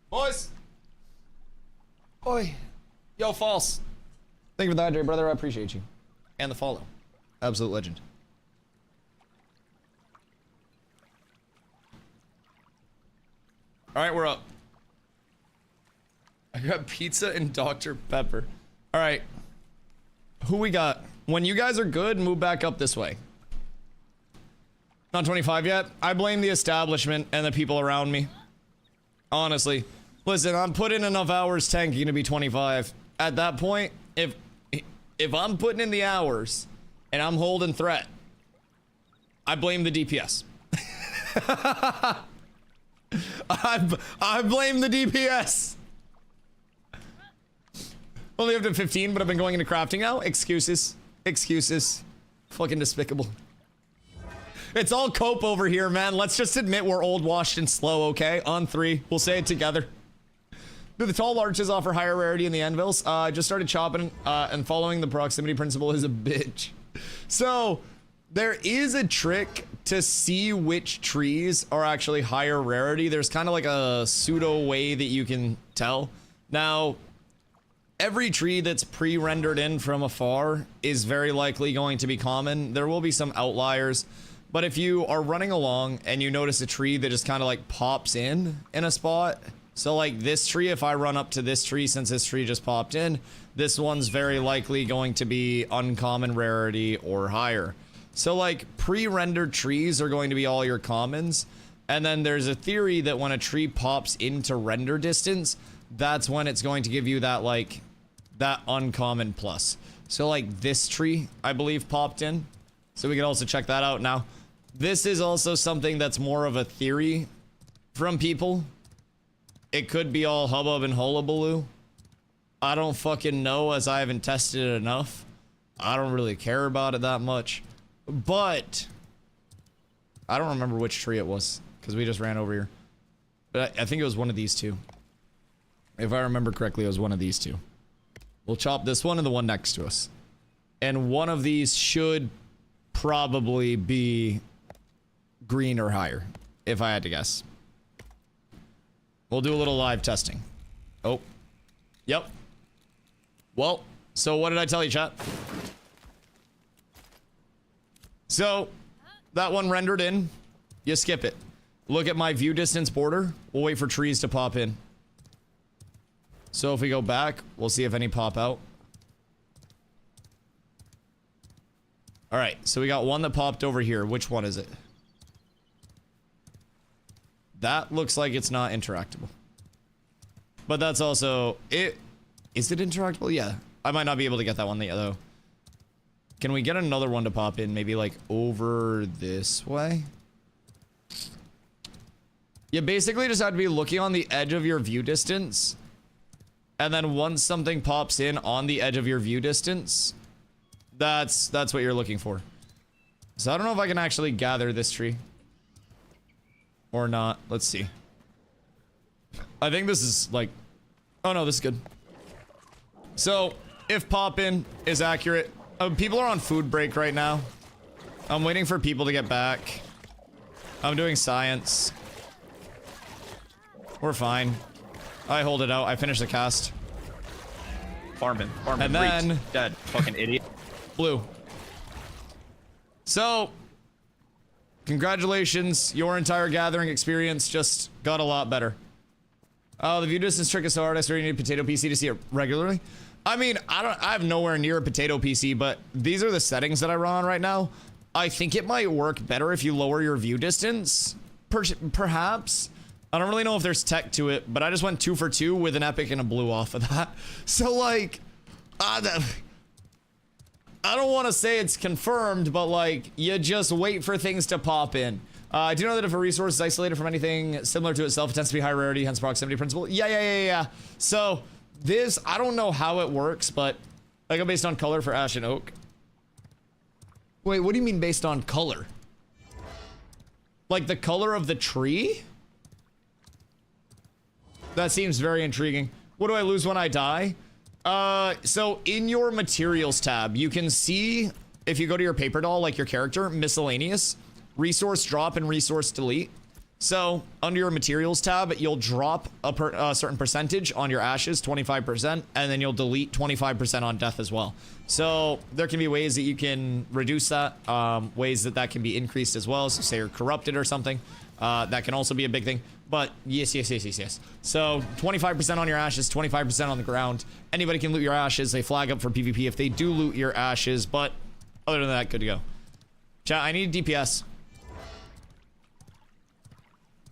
Boys. Oi. Yo, false. Thank you for the hydrate, brother. I appreciate you. And the follow. Absolute legend. All right, we're up. I got pizza and Dr. Pepper. All right. Who we got? When you guys are good, move back up this way. Not 25 yet. I blame the establishment and the people around me. Honestly. Listen, I'm putting enough hours tanking to be 25. At that point, if I'm putting in the hours and I'm holding threat, I blame the DPS. I blame the DPS. Only up to 15, but I've been going into crafting now. Excuses. Excuses. Fucking despicable. It's all cope over here, man. Let's just admit we're old, washed, and slow, okay? On 3. We'll say it together. Do the tall arches offer higher rarity in the anvils? I just started chopping, and following the proximity principle is a bitch. So, there is a trick to see which trees are actually higher rarity. There's kind of like a pseudo way that you can tell. Now, every tree that's pre-rendered in from afar is very likely going to be common. There will be some outliers, but if you are running along and you notice a tree that just kind of like pops in a spot, so like this tree, if I run up to this tree, since this tree just popped in, this one's very likely going to be uncommon rarity or higher. So like pre-rendered trees are going to be all your commons, and then there's a theory that when a tree pops into render distance, that's when it's going to give you that like that uncommon plus. So like this tree, I believe, popped in. So we can also check that out. Now, this is also something that's more of a theory from people. It could be all hubbub and hullabaloo. I don't fucking know, as I haven't tested it enough. I don't really care about it that much. But I don't remember which tree it was, because we just ran over here. But I think it was one of these two. If I remember correctly, it was one of these two. We'll chop this one and the one next to us. And one of these should probably be green or higher, if I had to guess. We'll do a little live testing. Oh. Yep. Well, so what did I tell you, chat? So, that one rendered in. You skip it. Look at my view distance border. We'll wait for trees to pop in. So if we go back, we'll see if any pop out. Alright, so we got one that popped over here. Which one is it? That looks like it's not interactable. But that's also... Is it interactable? Yeah. I might not be able to get that one though. Can we get another one to pop in? Maybe like over this way? You basically just have to be looking on the edge of your view distance. And then once something pops in on the edge of your view distance, that's what you're looking for. So I don't know if I can actually gather this tree. Or not. Let's see. I think this is like... Oh no, this is good. So, if pop in is accurate... people are on food break right now. I'm waiting for people to get back. I'm doing science. We're fine. I hold it out. I finished the cast. Farming. And then... Dead. Fucking idiot. Blue. So... Congratulations. Your entire gathering experience just got a lot better. Oh, the view distance trick is so hard. I swear you need a potato PC to see it regularly. I mean, I have nowhere near a potato PC, but these are the settings that I run on right now. I think it might work better if you lower your view distance. Perhaps. I don't really know if there's tech to it, but I just went 2 for 2 with an epic and a blue off of that. So like, I don't want to say it's confirmed, but like, you just wait for things to pop in. Do you know that if a resource is isolated from anything similar to itself, it tends to be high rarity, hence proximity principle? Yeah. So this, I don't know how it works, but I go based on color for ash and oak. Wait, what do you mean based on color? Like the color of the tree? That seems very intriguing. What do I lose when I die? So in your materials tab, you can see, if you go to your paper doll, like your character, miscellaneous, resource drop and resource delete. So under your materials tab, you'll drop a certain percentage on your ashes, 25%, and then you'll delete 25% on death as well. So there can be ways that you can reduce that, ways that can be increased as well. So say you're corrupted or something, that can also be a big thing. But yes. So 25% on your ashes, 25% on the ground. Anybody can loot your ashes. They flag up for PvP if they do loot your ashes, but other than that, good to go. Chat, I need DPS.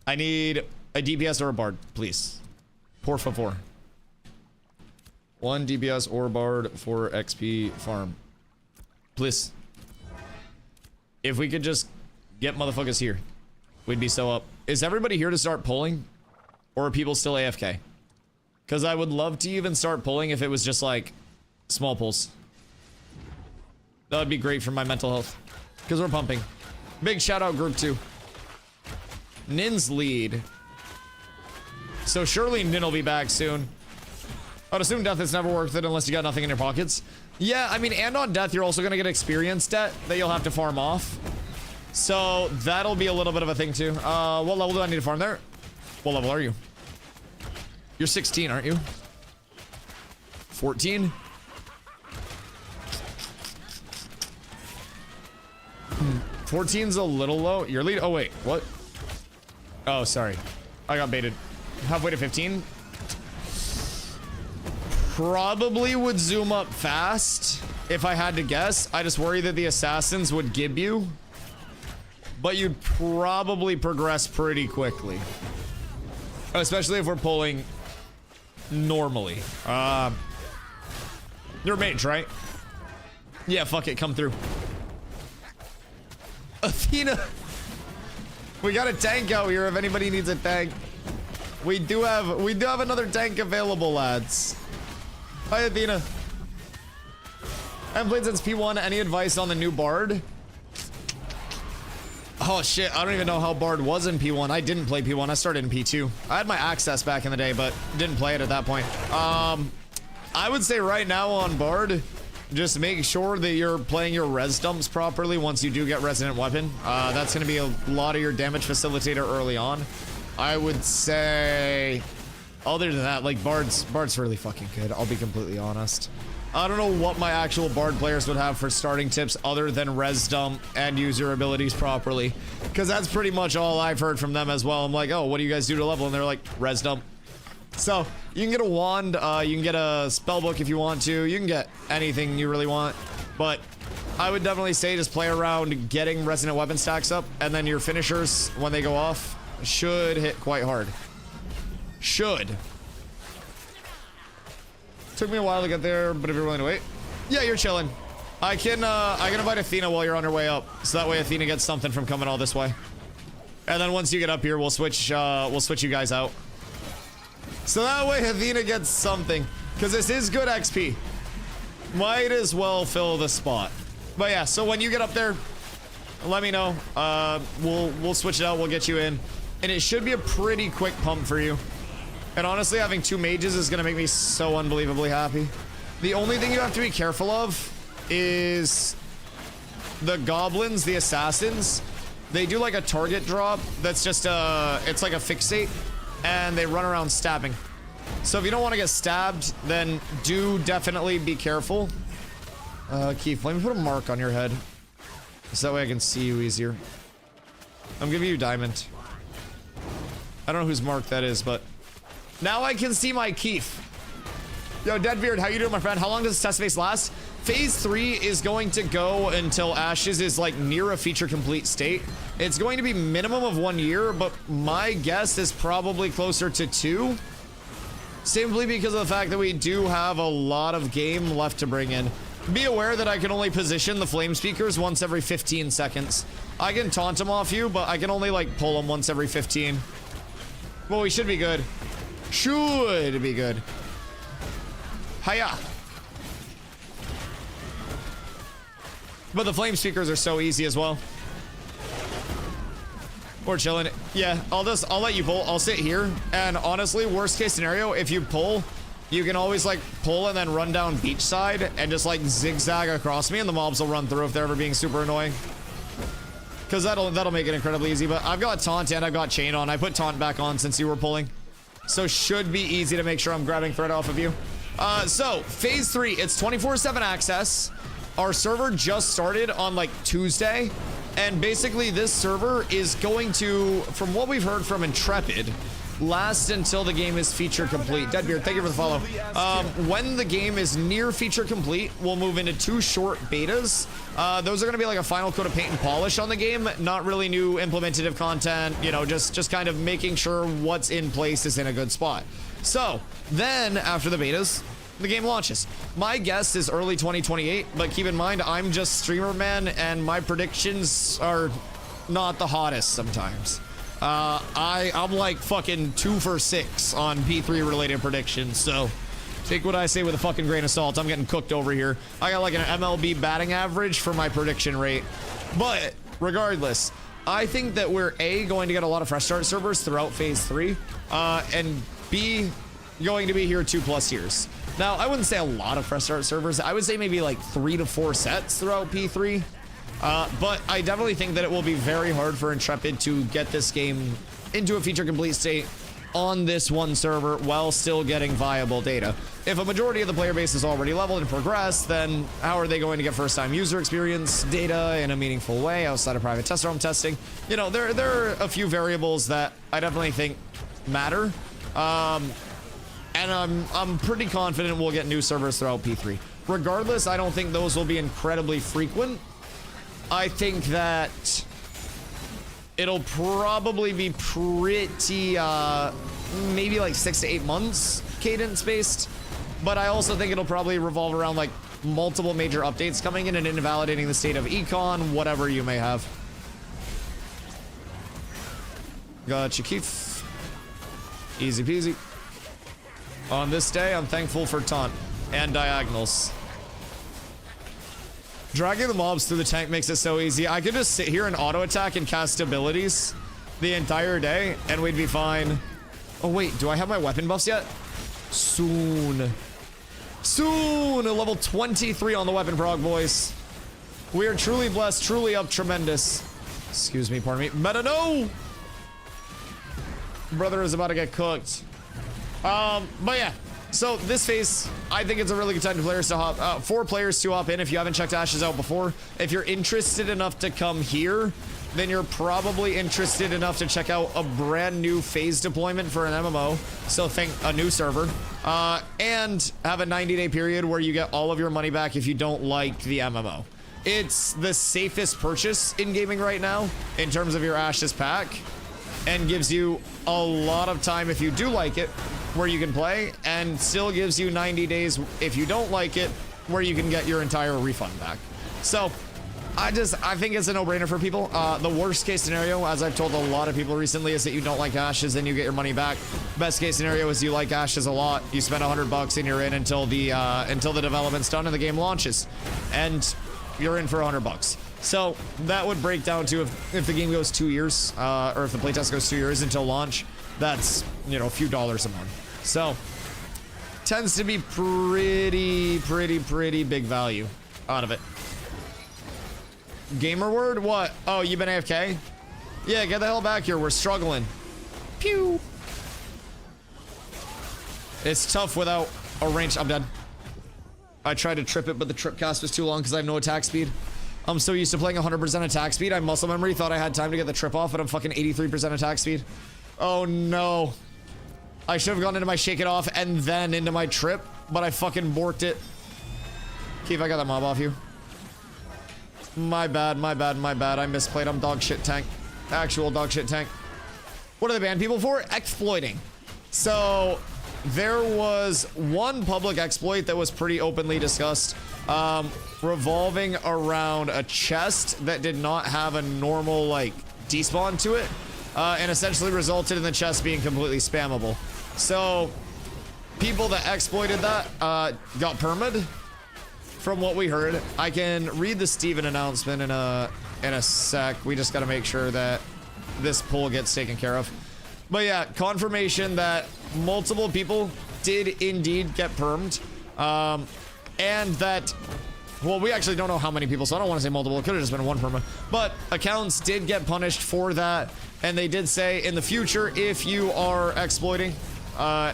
I need a DPS or a bard, please. Por favor. 1 DPS or bard for XP farm. Please. If we could just get motherfuckers here, we'd be so up. Is everybody here to start pulling? Or are people still AFK? Because I would love to even start pulling if it was just like small pulls. That would be great for my mental health. Because we're pumping. Big shout out group 2. Nin's lead. So surely Nin will be back soon. I'd assume death is never worth it unless you got nothing in your pockets. Yeah, I mean, and on death, you're also going to get experience debt that you'll have to farm off. So that'll be a little bit of a thing too. What level do I need to farm there? What level are you? You're 16, aren't you? 14? 14's a little low. Your lead. Oh, wait. What? Oh, sorry. I got baited. Halfway to 15. Probably would zoom up fast if I had to guess. I just worry that the assassins would gib you. But you'd probably progress pretty quickly. Especially if we're pulling normally. You're mage, right? Yeah, fuck it. Come through. Athena. We got a tank out here if anybody needs a tank. We do have another tank available, lads. Hi, Athena. I haven't played since P1. Any advice on the new Bard? Oh shit, I don't even know how Bard was in P1. I didn't play P1. I started in P2. I had my access back in the day, but didn't play it at that point. I would say right now on Bard, just make sure that you're playing your res dumps properly once you do get Resonant Weapon. That's going to be a lot of your damage facilitator early on. I would say, other than that, like Bard's really fucking good. I'll be completely honest. I don't know what my actual Bard players would have for starting tips other than res dump and use your abilities properly. Because that's pretty much all I've heard from them as well. I'm like, oh, what do you guys do to level? And they're like, res dump. So, you can get a wand, you can get a spellbook if you want to, you can get anything you really want, but I would definitely say just play around getting resonant weapon stacks up, and then your finishers, when they go off, should hit quite hard. Should. Took me a while to get there, but if you're willing to wait. Yeah, you're chilling. I can invite Athena while you're on your way up, so that way Athena gets something from coming all this way. And then once you get up here, we'll switch you guys out. So that way Athena gets something, because this is good XP. Might as well fill the spot. But yeah, so when you get up there, let me know. We'll switch it out, we'll get you in. And it should be a pretty quick pump for you. And honestly, having 2 mages is gonna make me so unbelievably happy. The only thing you have to be careful of is the goblins, the assassins. They do like a target drop that's just it's like a fixate. And they run around stabbing. So if you don't want to get stabbed, then do definitely be careful. Keith, let me put a mark on your head, so that way I can see you easier. I'm giving you diamond. I don't know whose mark that is, but now I can see my Keith. Yo, Deadbeard, how you doing, my friend? How long does test phase last? Phase 3 is going to go until Ashes is like near a feature complete state. It's going to be minimum of 1 year, but my guess is probably closer to 2. Simply because of the fact that we do have a lot of game left to bring in. Be aware that I can only position the flame speakers once every 15 seconds. I can taunt them off you, but I can only like pull them once every 15. Well, we should be good. Should be good. Hiya. But the flame speakers are so easy as well. We're chilling. Yeah, I'll let you pull. I'll sit here, and honestly, worst case scenario, if you pull, you can always like pull and then run down beach side and just like zigzag across me, and the mobs will run through if they're ever being super annoying. because that'll make it incredibly easy. But I've got taunt and I've got chain on. I put taunt back on since you were pulling, so should be easy to make sure I'm grabbing thread off of you. So phase 3, it's 24/7 access. Our server just started on like Tuesday, and basically this server is going to, from what we've heard from Intrepid, last until the game is feature complete. Deadbeard, thank you for the follow. When the game is near feature complete, we'll move into 2 short betas. Those are going to be like a final coat of paint and polish on the game. Not really new implementative content, you know, just kind of making sure what's in place is in a good spot. So then after the betas, the game launches. My guess is early 2028, but keep in mind, I'm just streamer man and my predictions are not the hottest sometimes. I'm like fucking 2 for 6 on P3 related predictions, so take what I say with a fucking grain of salt. I'm getting cooked over here. I got like an MLB batting average for my prediction rate. But regardless, I think that we're A, going to get a lot of fresh start servers throughout phase 3, and B, going to be here 2+ years. Now, I wouldn't say a lot of fresh start servers. I would say maybe like 3 to 4 sets throughout P3. But I definitely think that it will be very hard for Intrepid to get this game into a feature complete state on this one server while still getting viable data. If a majority of the player base is already leveled and progressed, then how are they going to get first-time user experience data in a meaningful way outside of private test room testing? You know, there are a few variables that I definitely think matter. And I'm pretty confident we'll get new servers throughout P3. Regardless, I don't think those will be incredibly frequent. I think that it'll probably be pretty, maybe like 6 to 8 months cadence based. But I also think it'll probably revolve around like multiple major updates coming in and invalidating the state of econ, whatever you may have. Gotcha, Keith. Easy peasy. On this day, I'm thankful for taunt and diagonals. Dragging the mobs through the tank makes it so easy. I could just sit here and auto attack and cast abilities the entire day and we'd be fine. Oh wait, do I have my weapon buffs yet? Soon. Soon! A level 23 on the weapon prog, boys. We are truly blessed, truly up tremendous. Excuse me, pardon me. Meta, no! Brother is about to get cooked. But yeah. So this phase, I think it's a really good time for players to hop in. If you haven't checked Ashes out before, if you're interested enough to come here, then you're probably interested enough to check out a brand new phase deployment for an MMO. So think a new server, and have a 90-day period where you get all of your money back if you don't like the MMO. It's the safest purchase in gaming right now in terms of your Ashes pack, and gives you a lot of time if you do like it where you can play, and still gives you 90 days if you don't like it where you can get your entire refund back. So I think it's a no-brainer for people. The worst case scenario, as I've told a lot of people recently, is that you don't like Ashes and you get your money back. Best case scenario is you like Ashes a lot, you spend $100 and you're in until the development's done and the game launches, and you're in for $100. So that would break down to if the game goes 2 years, or if the playtest goes 2 years until launch, that's, you know, a few dollars a month. So tends to be pretty big value out of it. Gamer word? What? Oh, you've been AFK? Yeah, get the hell back here. We're struggling. Pew. It's tough without a range. I'm dead. I tried to trip it, but the trip cast was too long because I have no attack speed. I'm so used to playing 100% attack speed. I muscle memory thought I had time to get the trip off, but I'm fucking 83% attack speed. Oh no. I should have gone into my shake it off and then into my trip, but I fucking borked it. Keith, I got that mob off you. My bad. I misplayed. I'm dog shit tank. Actual dog shit tank. What do they ban people for? Exploiting. So there was one public exploit that was pretty openly discussed, revolving around a chest that did not have a normal like despawn to it, and essentially resulted in the chest being completely spammable. So people that exploited that got permed. From what we heard, I can read the Steven announcement in a sec. We just got to make sure that this pull gets taken care of. But yeah, confirmation that multiple people did indeed get permed, and that Well, we actually don't know how many people, so I don't want to say multiple. It could have just been one perma. But accounts did get punished for that, and they did say in the future, if you are exploiting,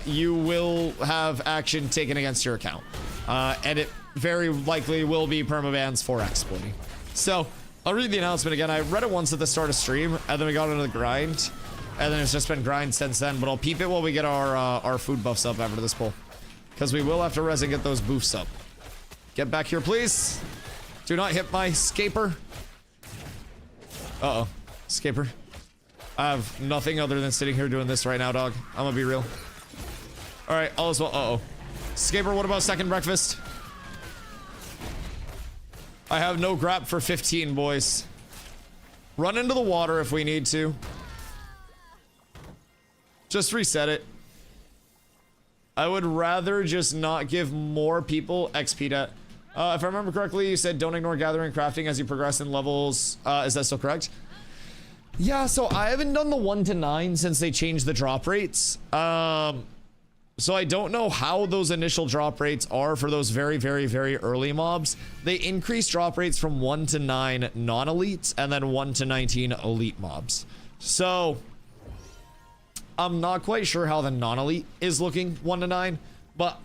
you will have action taken against your account. And it very likely will be permabans for exploiting. So, I'll read the announcement again. I read it once at the start of stream, and then we got into the grind. And then it's just been grind since then, but I'll peep it while we get our food buffs up after this pull. Because we will have to res and get those boofs up. Get back here, please. Do not hit my scaper. Uh-oh. Scaper. I have nothing other than sitting here doing this right now, dog. I'm gonna be real. Alright, all is well. Uh-oh. Scaper, what about second breakfast? I have no grab for 15, boys. Run into the water if we need to. Just reset it. I would rather just not give more people XP debt. If I remember correctly, you said don't ignore gathering and crafting as you progress in levels. Is that still correct? Yeah, so I haven't done the 1 to 9 since they changed the drop rates. So I don't know how those initial drop rates are for those very, very, very early mobs. They increased drop rates from 1 to 9 non-elites and then 1 to 19 elite mobs. So I'm not quite sure how the non-elite is looking 1 to 9, but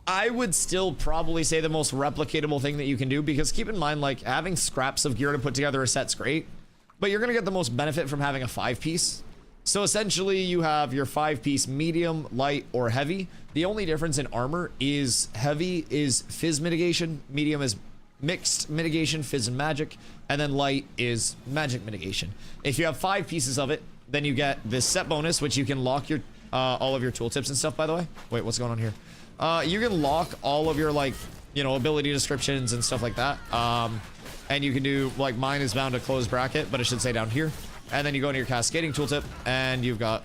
I would still probably say the most replicatable thing that you can do, because keep in mind, like, having scraps of gear to put together a set's great, but you're gonna get the most benefit from having a 5-piece. So essentially you have your 5-piece medium, light, or heavy. The only difference in armor is heavy is fizz mitigation, medium is mixed mitigation, fizz and magic, and then light is magic mitigation. If you have 5 pieces of it, then you get this set bonus, which you can lock your all of your tooltips and stuff, by the way. Wait, what's going on here? You can lock all of your, like, you know, ability descriptions and stuff like that. And you can do, like, mine is bound to close bracket, but it should say down here. And then you go into your cascading tooltip, and you've got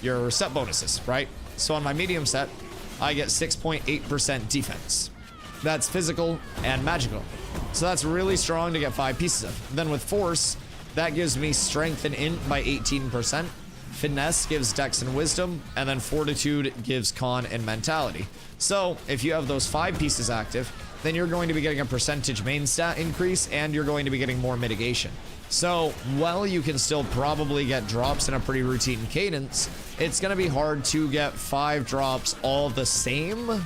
your set bonuses, right? So on my medium set, I get 6.8% defense. That's physical and magical. So that's really strong to get 5 pieces of. Then with force, that gives me strength and int by 18%. Finesse gives dex and wisdom, and then fortitude gives con and mentality. So if you have those 5 pieces active, then you're going to be getting a percentage main stat increase, and you're going to be getting more mitigation. So while you can still probably get drops in a pretty routine cadence, it's going to be hard to get 5 drops all the same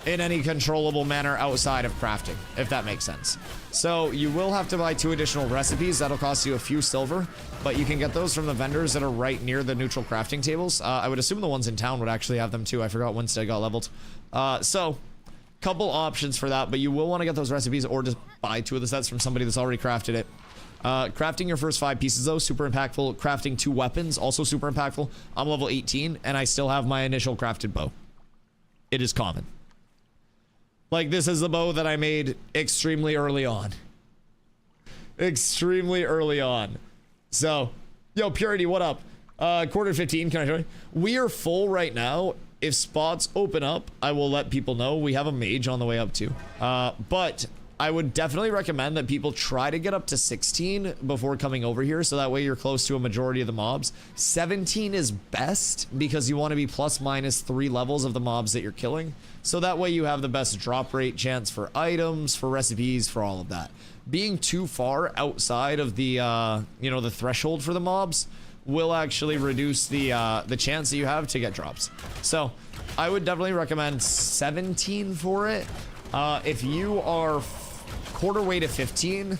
in any controllable manner outside of crafting, if that makes sense. So you will have to buy 2 additional recipes. That'll cost you a few silver, but you can get those from the vendors that are right near the neutral crafting tables. I would assume the ones in town would actually have them too. I forgot Winstead got leveled. So couple options for that, but you will want to get those recipes or just buy 2 of the sets from somebody that's already crafted it. Crafting your first 5 pieces though, super impactful. Crafting 2 weapons, also super impactful. I'm level 18 and I still have my initial crafted bow. It is common. Like, this is the bow that I made extremely early on. Extremely early on. So, yo, Purity, what up? Quarter 15, can I join? We are full right now. If spots open up, I will let people know. We have a mage on the way up too. But I would definitely recommend that people try to get up to 16 before coming over here, so that way you're close to a majority of the mobs. 17 is best because you want to be plus minus 3 levels of the mobs that you're killing. So that way you have the best drop rate chance for items, for recipes, for all of that. Being too far outside of the, you know, the threshold for the mobs will actually reduce the chance that you have to get drops. So I would definitely recommend 17 for it. If you are quarter way to 15,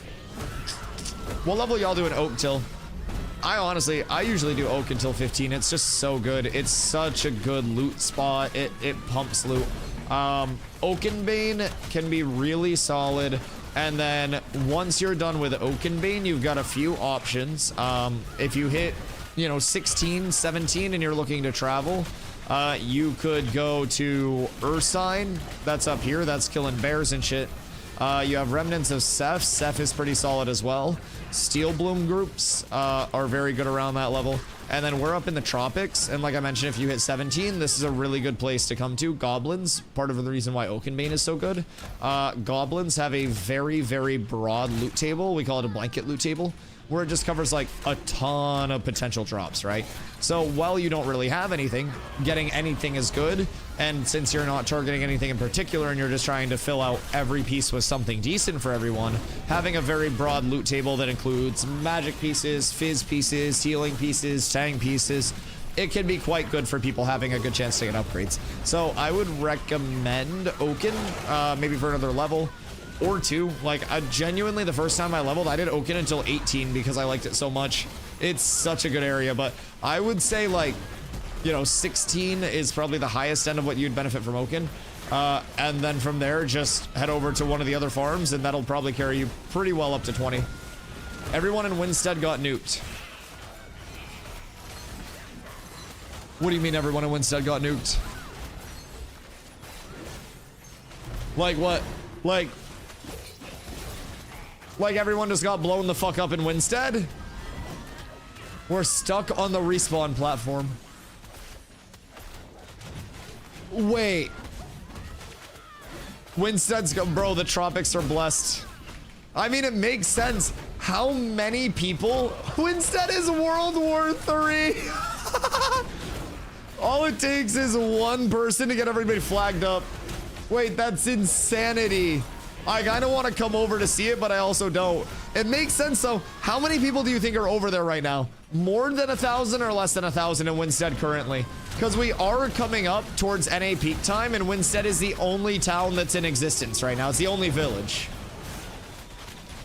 what level y'all doing oak till? I usually do oak until 15. It's just so good. It's such a good loot spot. It pumps loot. Oakenbane can be really solid. And then once you're done with Oakenbane, you've got a few options. If you hit, you know, 16, 17 and you're looking to travel, you could go to Ursine. That's up here. That's killing bears and shit. You have remnants of Ceph. Ceph is pretty solid as well. Steel Bloom groups are very good around that level. And then we're up in the tropics. And like I mentioned, if you hit 17, this is a really good place to come to. Goblins, part of the reason why Oakenbane is so good. Goblins have a very, very broad loot table. We call it a blanket loot table. where it just covers like a ton of potential drops, right? So while you don't really have anything, getting anything is good. And since you're not targeting anything in particular and you're just trying to fill out every piece with something decent for everyone, having a very broad loot table that includes magic pieces, fizz pieces, healing pieces, tank pieces, it can be quite good for people having a good chance to get upgrades. So I would recommend Oaken, maybe for another level or two. Like, genuinely, the first time I leveled, I did Oaken until 18 because I liked it so much. It's such a good area, but I would say, like, you know, 16 is probably the highest end of what you'd benefit from Oaken. And then from there, just head over to one of the other farms, and that'll probably carry you pretty well up to 20. Everyone in Winstead got nuked. What do you mean everyone in Winstead got nuked? Like what? Like everyone just got blown the fuck up in Winstead? We're stuck on the respawn platform. Wait. Winstead's go, bro, the tropics are blessed. I mean, it makes sense. How many people? Winstead is World War III. All it takes is one person to get everybody flagged up. Wait, that's insanity. I kind of want to come over to see it, but I also don't. It makes sense, though. How many people do you think are over there right now? More than 1,000 or less than 1,000 in Winstead currently? Because we are coming up towards NA peak time, and Winstead is the only town that's in existence right now. It's the only village.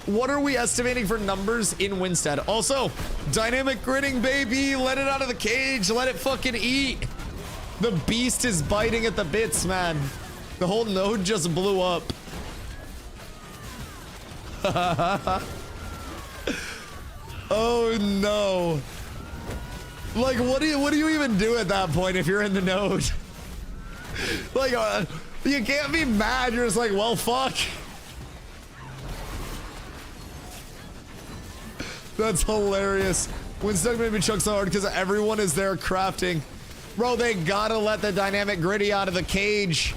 What are we estimating for numbers in Winstead? Also, dynamic gridding, baby. Let it out of the cage. Let it fucking eat. The beast is biting at the bits, man. The whole node just blew up. Oh no. Like, what do you even do at that point if you're in the node? Like, you can't be mad. You're just like, well, fuck. That's hilarious. Winstead made me chuck so hard because everyone is there crafting. Bro, they gotta let the dynamic gritty out of the cage.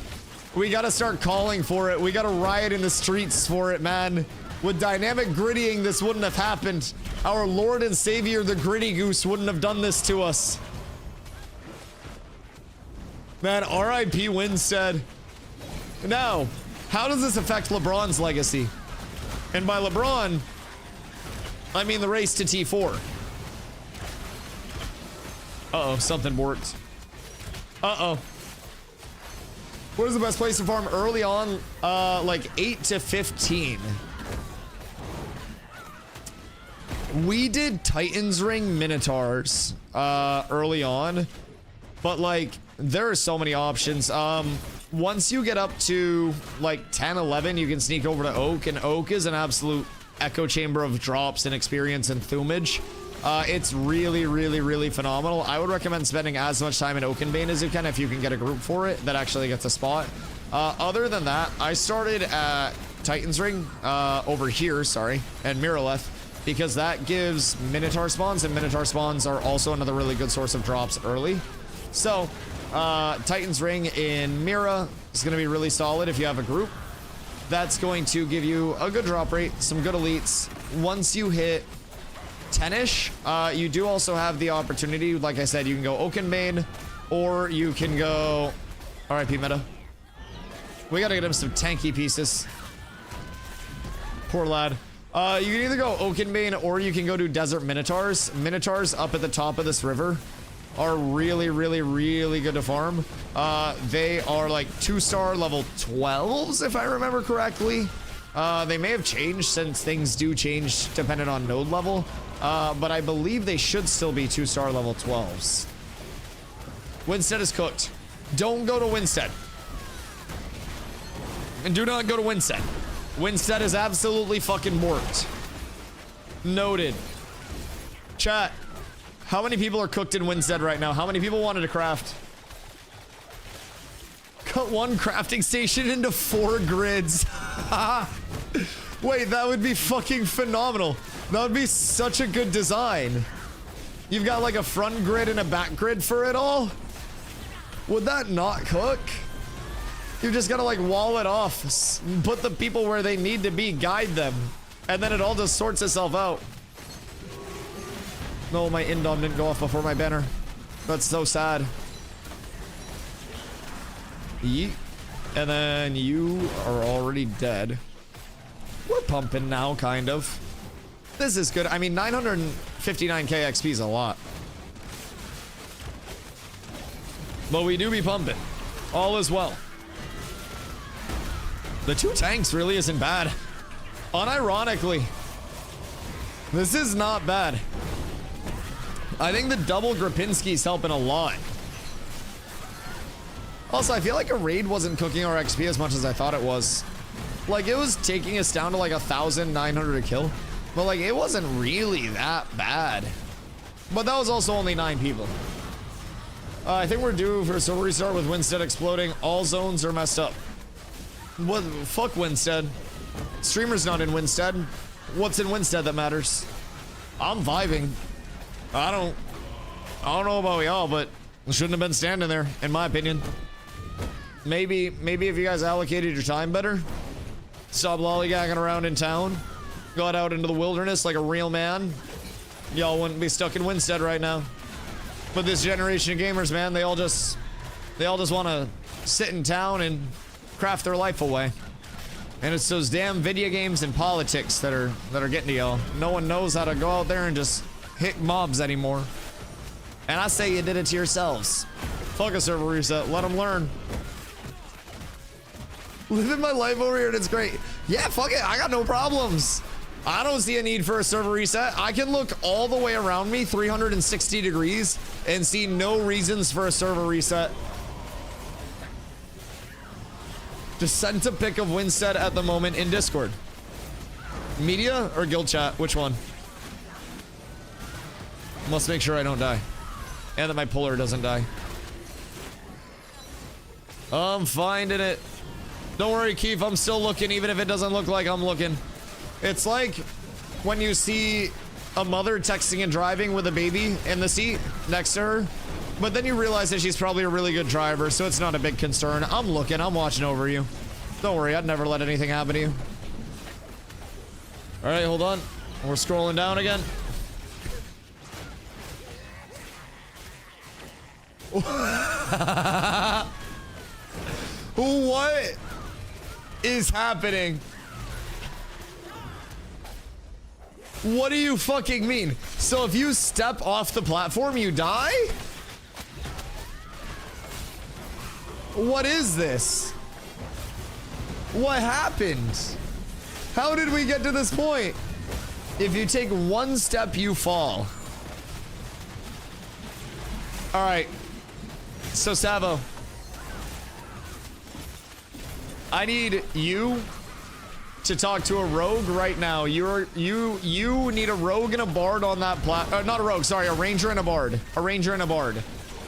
We gotta start calling for it. We gotta riot in the streets for it, man. With dynamic grittying, this wouldn't have happened. Our Lord and Savior, the Gritty Goose, wouldn't have done this to us. Man, RIP Winstead. Now, how does this affect LeBron's legacy? And by LeBron, I mean the race to T4. Uh-oh, something worked. Uh-oh. What is the best place to farm early on? Like 8 to 15. We did Titan's Ring Minotaurs early on, but like there are so many options. Once you get up to like 10, 11, you can sneak over to Oak, and Oak is an absolute echo chamber of drops and experience and thumage. It's really, really, really phenomenal. I would recommend spending as much time in Oakenbane as you can if you can get a group for it that actually gets a spot. Other than that, I started at Titan's Ring over here, sorry, and Miraleth, because that gives Minotaur spawns, and Minotaur spawns are also another really good source of drops early. So, Titan's Ring in Mira is going to be really solid if you have a group. That's going to give you a good drop rate, some good elites. Once you hit 10-ish, you do also have the opportunity, like I said, you can go Oakenbane, or you can go... RIP meta. We gotta get him some tanky pieces. Poor lad. You can either go Oakenbane, or you can go to Desert Minotaurs. Minotaurs up at the top of this river are really, really, really good to farm. They are like 2-star level 12s, if I remember correctly. They may have changed since things do change depending on node level. But I believe they should still be 2-star level 12s. Winstead is cooked. Don't go to Winstead. And do not go to Winstead. Winstead is absolutely fucking borked. Noted. Chat. How many people are cooked in Winstead right now? How many people wanted to craft? Cut one crafting station into 4 grids. Wait, that would be fucking phenomenal. That would be such a good design. You've got like a front grid and a back grid for it all? Would that not cook? You just gotta like wall it off, put the people where they need to be, guide them, and then it all just sorts itself out. No, my indom didn't go off before my banner. That's so sad. Yeet. And then you are already dead. We're pumping now, kind of. This is good. I mean, 959k XP is a lot. But we do be pumping. All is well. The 2 tanks really isn't bad. Unironically, this is not bad. I think the double Grapinski's helping a lot. Also, I feel like a raid wasn't cooking our XP as much as I thought it was. Like, it was taking us down to like 1,900 a kill. But like, it wasn't really that bad. But that was also only 9 people. I think we're due for a server restart with Winstead exploding. All zones are messed up. What? Fuck Winstead. Streamer's not in Winstead. What's in Winstead that matters? I'm vibing. I don't know about y'all, but I shouldn't have been standing there, in my opinion. Maybe if you guys allocated your time better, stop lollygagging around in town, got out into the wilderness like a real man, y'all wouldn't be stuck in Winstead right now. But this generation of gamers, man, they all just want to sit in town and craft their life away. And it's those damn video games and politics that are getting to y'all. No one knows how to go out there and just hit mobs anymore. And I say you did it to yourselves. Fuck a server reset. Let them learn. Living my life over here and it's great. Yeah, fuck it. I got no problems. I don't see a need for a server reset. I can look all the way around me 360 degrees and see no reasons for a server reset. Just sent a pic of Winstead at the moment in Discord. Media or guild chat? Which one? Must make sure I don't die. And that my puller doesn't die. I'm finding it. Don't worry, Keith. I'm still looking, even if it doesn't look like I'm looking. It's like when you see a mother texting and driving with a baby in the seat next to her, but then you realize that she's probably a really good driver, so it's not a big concern. I'm looking. I'm watching over you. Don't worry. I'd never let anything happen to you. All right, hold on. We're scrolling down again. What is happening? What do you fucking mean? So if you step off the platform, you die? What is this? What happened? How did we get to this point? If you take one step, you fall. All right. So Savo, I need you to talk to a rogue right now. You need a rogue and a bard on that not a rogue, sorry, a ranger and a bard. A ranger and a bard.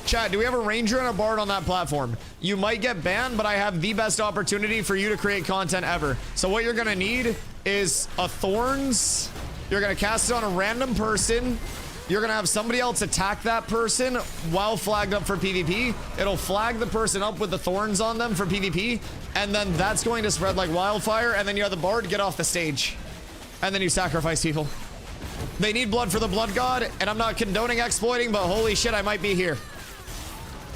Chat, do we have a ranger and a bard on that platform? You might get banned, but I have the best opportunity for you to create content ever. So what you're gonna need is a thorns. You're gonna cast it on a random person. You're gonna have somebody else attack that person while flagged up for PvP. It'll flag the person up with the thorns on them for PvP, and then that's going to spread like wildfire, and then you have the bard get off the stage. And then you sacrifice people. They need blood for the blood god, and I'm not condoning exploiting, but holy shit, I might be here.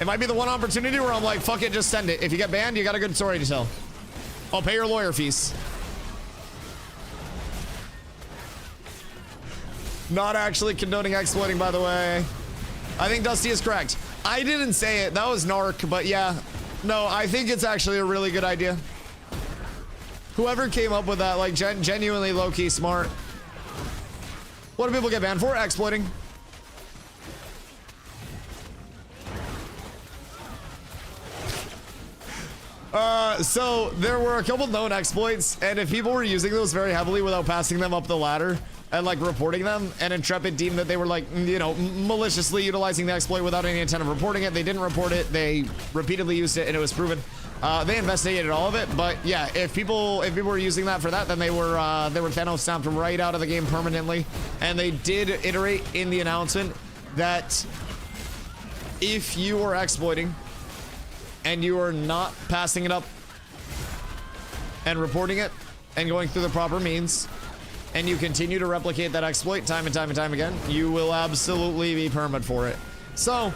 It might be the one opportunity where I'm like, fuck it, just send it. If you get banned, you got a good story to tell. I'll pay your lawyer fees. Not actually condoning exploiting, by the way. I think Dusty is correct. I didn't say it. That was narc, but yeah. No, I think it's actually a really good idea. Whoever came up with that, like, genuinely low-key smart. What do people get banned for? Exploiting. So there were a couple known exploits, and if people were using those very heavily without passing them up the ladder and like reporting them, and Intrepid deemed that they were like, you know, maliciously utilizing the exploit without any intent of reporting it. They didn't report it. They repeatedly used it, and it was proven. They investigated all of it, but yeah, if people were using that for that, then they were Thanos snapped right out of the game permanently. And they did iterate in the announcement that if you are exploiting and you are not passing it up and reporting it and going through the proper means, and you continue to replicate that exploit time and time and time again, you will absolutely be permit for it. So,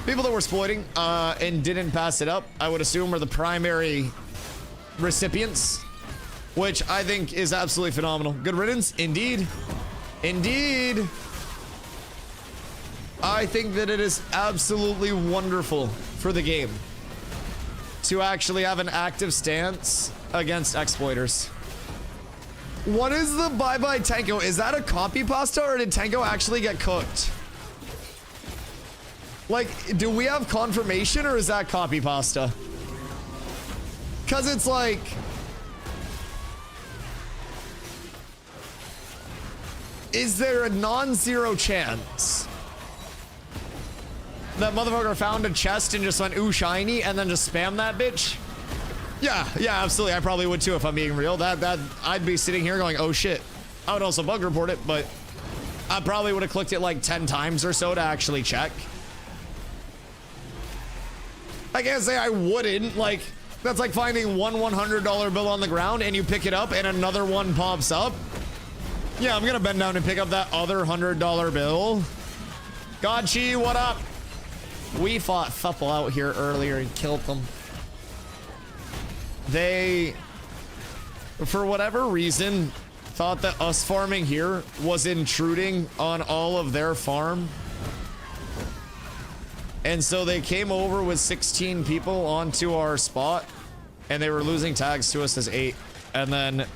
people that were exploiting and didn't pass it up, I would assume are the primary recipients, which I think is absolutely phenomenal. Good riddance, indeed. Indeed. I think that it is absolutely wonderful for the game to actually have an active stance against exploiters. What is the bye-bye Tango? Is that a copy pasta or did Tango actually get cooked? Like, do we have confirmation or is that copy pasta? Because it's like... Is there a non-zero chance that motherfucker found a chest and just went, ooh, shiny, and then just spam that bitch? Yeah, absolutely. I probably would too if I'm being real. That I'd be sitting here going, oh shit. I would also bug report it, but I probably would have clicked it like 10 times or so to actually check. I can't say I wouldn't. Like, that's like finding one $100 bill on the ground and you pick it up and another one pops up. Yeah, I'm gonna bend down and pick up that other $100 bill. Gotchi, what up? We fought Thuple out here earlier and killed them. They, for whatever reason, thought that us farming here was intruding on all of their farm. And so they came over with 16 people onto our spot, and they were losing tags to us as 8. And then,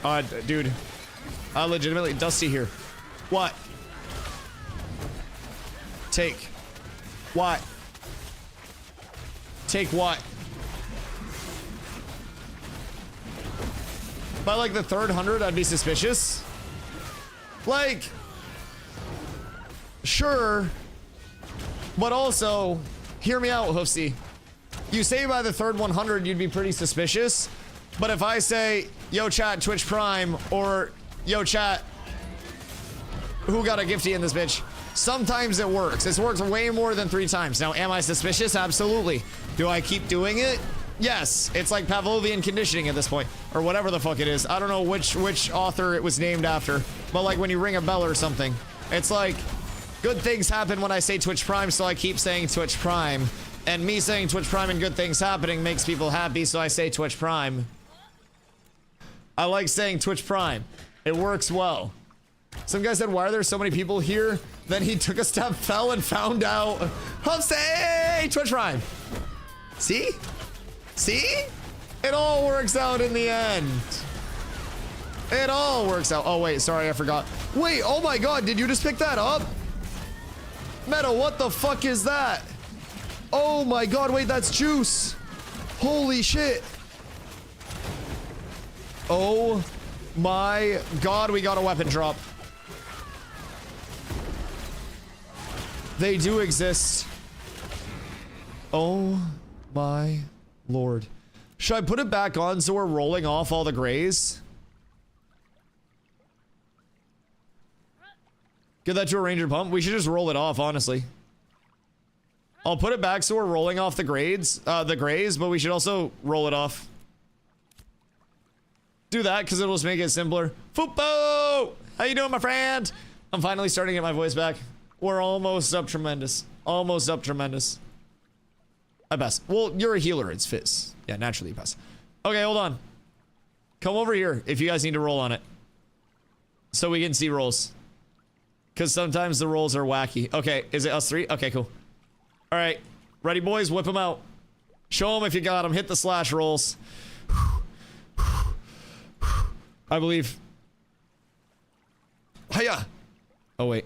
dude, legitimately, Dusty here. What? Take. What? Take what? By like the third 100, I'd be suspicious. Like, sure, but also, hear me out, Hoofsy. You say by the third 100, you'd be pretty suspicious. But if I say, yo chat, Twitch Prime, or yo chat, who got a gifty in this bitch? Sometimes it works. It's worked way more than 3 times. Now, am I suspicious? Absolutely. Do I keep doing it? Yes. It's like Pavlovian conditioning at this point, or whatever the fuck it is. I don't know which author it was named after, but like when you ring a bell or something, it's like good things happen when I say Twitch Prime, so I keep saying Twitch Prime, and me saying Twitch Prime and good things happening makes people happy, so I say Twitch Prime. I like saying Twitch Prime. It works well. Some guy said, why are there so many people here? Then he took a step, fell, and found out. Hey, Twitch Prime. See? See? It all works out in the end. It all works out. Oh, wait, sorry, I forgot. Wait, oh my god, did you just pick that up? Meta, what the fuck is that? Oh my god, wait, that's juice. Holy shit. Oh my god, we got a weapon drop. They do exist. Oh my lord. Should I put it back on so we're rolling off all the grays? Get that to a ranger pump. We should just roll it off, honestly. I'll put it back so we're rolling off the grays, but we should also roll it off. Do that because it'll just make it simpler. Fupo! How you doing, my friend? I'm finally starting to get my voice back. We're almost up tremendous. Almost up tremendous. I pass. Well, you're a healer. It's Fizz. Yeah, naturally you pass. Okay, hold on. Come over here if you guys need to roll on it. So we can see rolls. Because sometimes the rolls are wacky. Okay, is it us 3? Okay, cool. All right. Ready, boys? Whip them out. Show them if you got them. Hit the slash rolls. I believe. Hiya! Oh, wait.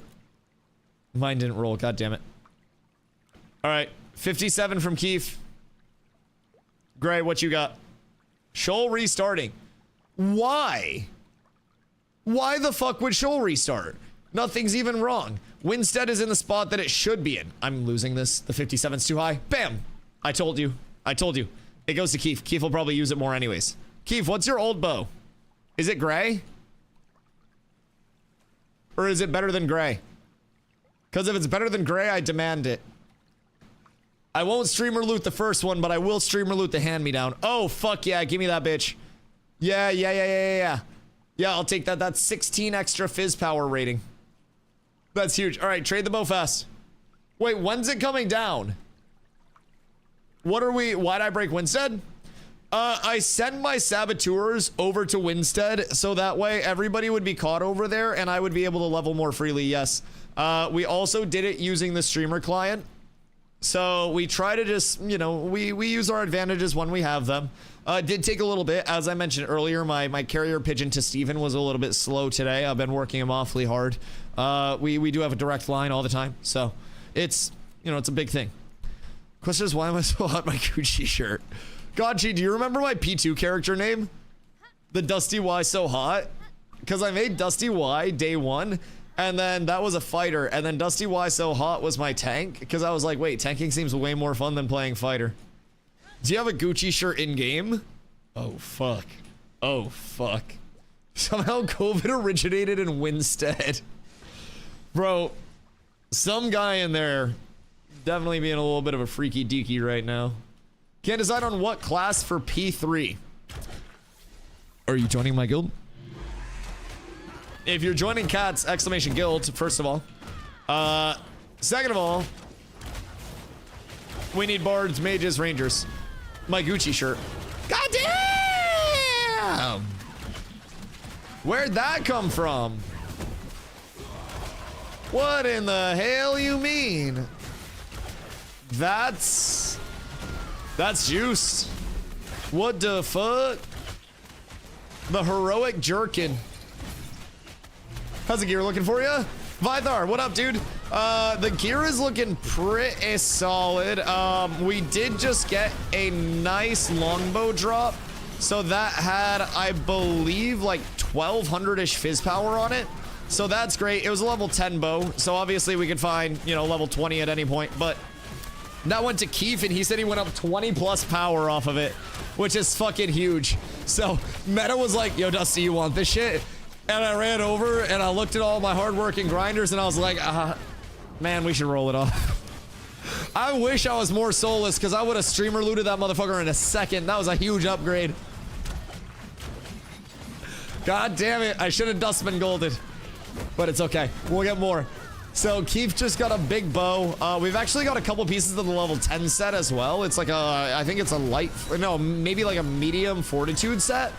Mine didn't roll. God damn it. All right. 57 from Keith. Gray, what you got? Shoal restarting. Why? Why the fuck would Shoal restart? Nothing's even wrong. Winstead is in the spot that it should be in. I'm losing this. The 57's too high. Bam! I told you. I told you. It goes to Keith. Keith will probably use it more anyways. Keith, what's your old bow? Is it gray? Or is it better than gray? Because if it's better than gray, I demand it. I won't streamer loot the first one, but I will streamer loot the hand-me-down. Oh, fuck yeah. Give me that bitch. Yeah. Yeah, I'll take that. That's 16 extra fizz power rating. That's huge. All right, trade the bow fast. Wait, when's it coming down? What are we? Why'd I break Winstead? I send my saboteurs over to Winstead so that way everybody would be caught over there and I would be able to level more freely. Yes. We also did it using the streamer client. So we try to just, you know, we use our advantages when we have them. It did take a little bit. As I mentioned earlier, my carrier pigeon to Steven was a little bit slow today. I've been working him awfully hard. We do have a direct line all the time. So it's, you know, it's a big thing. Question is, why am I so hot in my Gucci shirt? Godchi, do you remember my P2 character name? The DustyWhy so hot? Because I made DustyWhy day 1, and then that was a fighter, and then DustyWhy so hot was my tank, because I was like, wait, tanking seems way more fun than playing fighter. Do you have a Gucci shirt in-game? Oh, fuck. Oh, fuck. Somehow COVID originated in Winstead. Bro, some guy in there definitely being a little bit of a freaky deaky right now. Can't decide on what class for P3. Are you joining my guild? If you're joining Cat's exclamation guild, first of all. Second of all, we need bards, mages, rangers. My Gucci shirt. God damn! Where'd that come from? What in the hell you mean? That's juice. What the fuck? The heroic jerkin. How's the gear looking for you? Vythar, what up, dude? The gear is looking pretty solid. We did just get a nice longbow drop. So that had, I believe, like 1200-ish fizz power on it. So that's great. It was a level 10 bow. So obviously we could find, you know, level 20 at any point. But that went to Keith, and he said he went up 20 plus power off of it, which is fucking huge. So Meta was like, yo, Dusty, you want this shit? And I ran over and I looked at all my hardworking grinders and I was like, man, we should roll it off. I wish I was more soulless because I would have streamer looted that motherfucker in a second. That was a huge upgrade. God damn it. I should have dustbin golded, but it's okay. We'll get more. So Keith just got a big bow. We've actually got a couple pieces of the level 10 set as well. It's like a, I think it's a light, no, maybe like a medium fortitude set.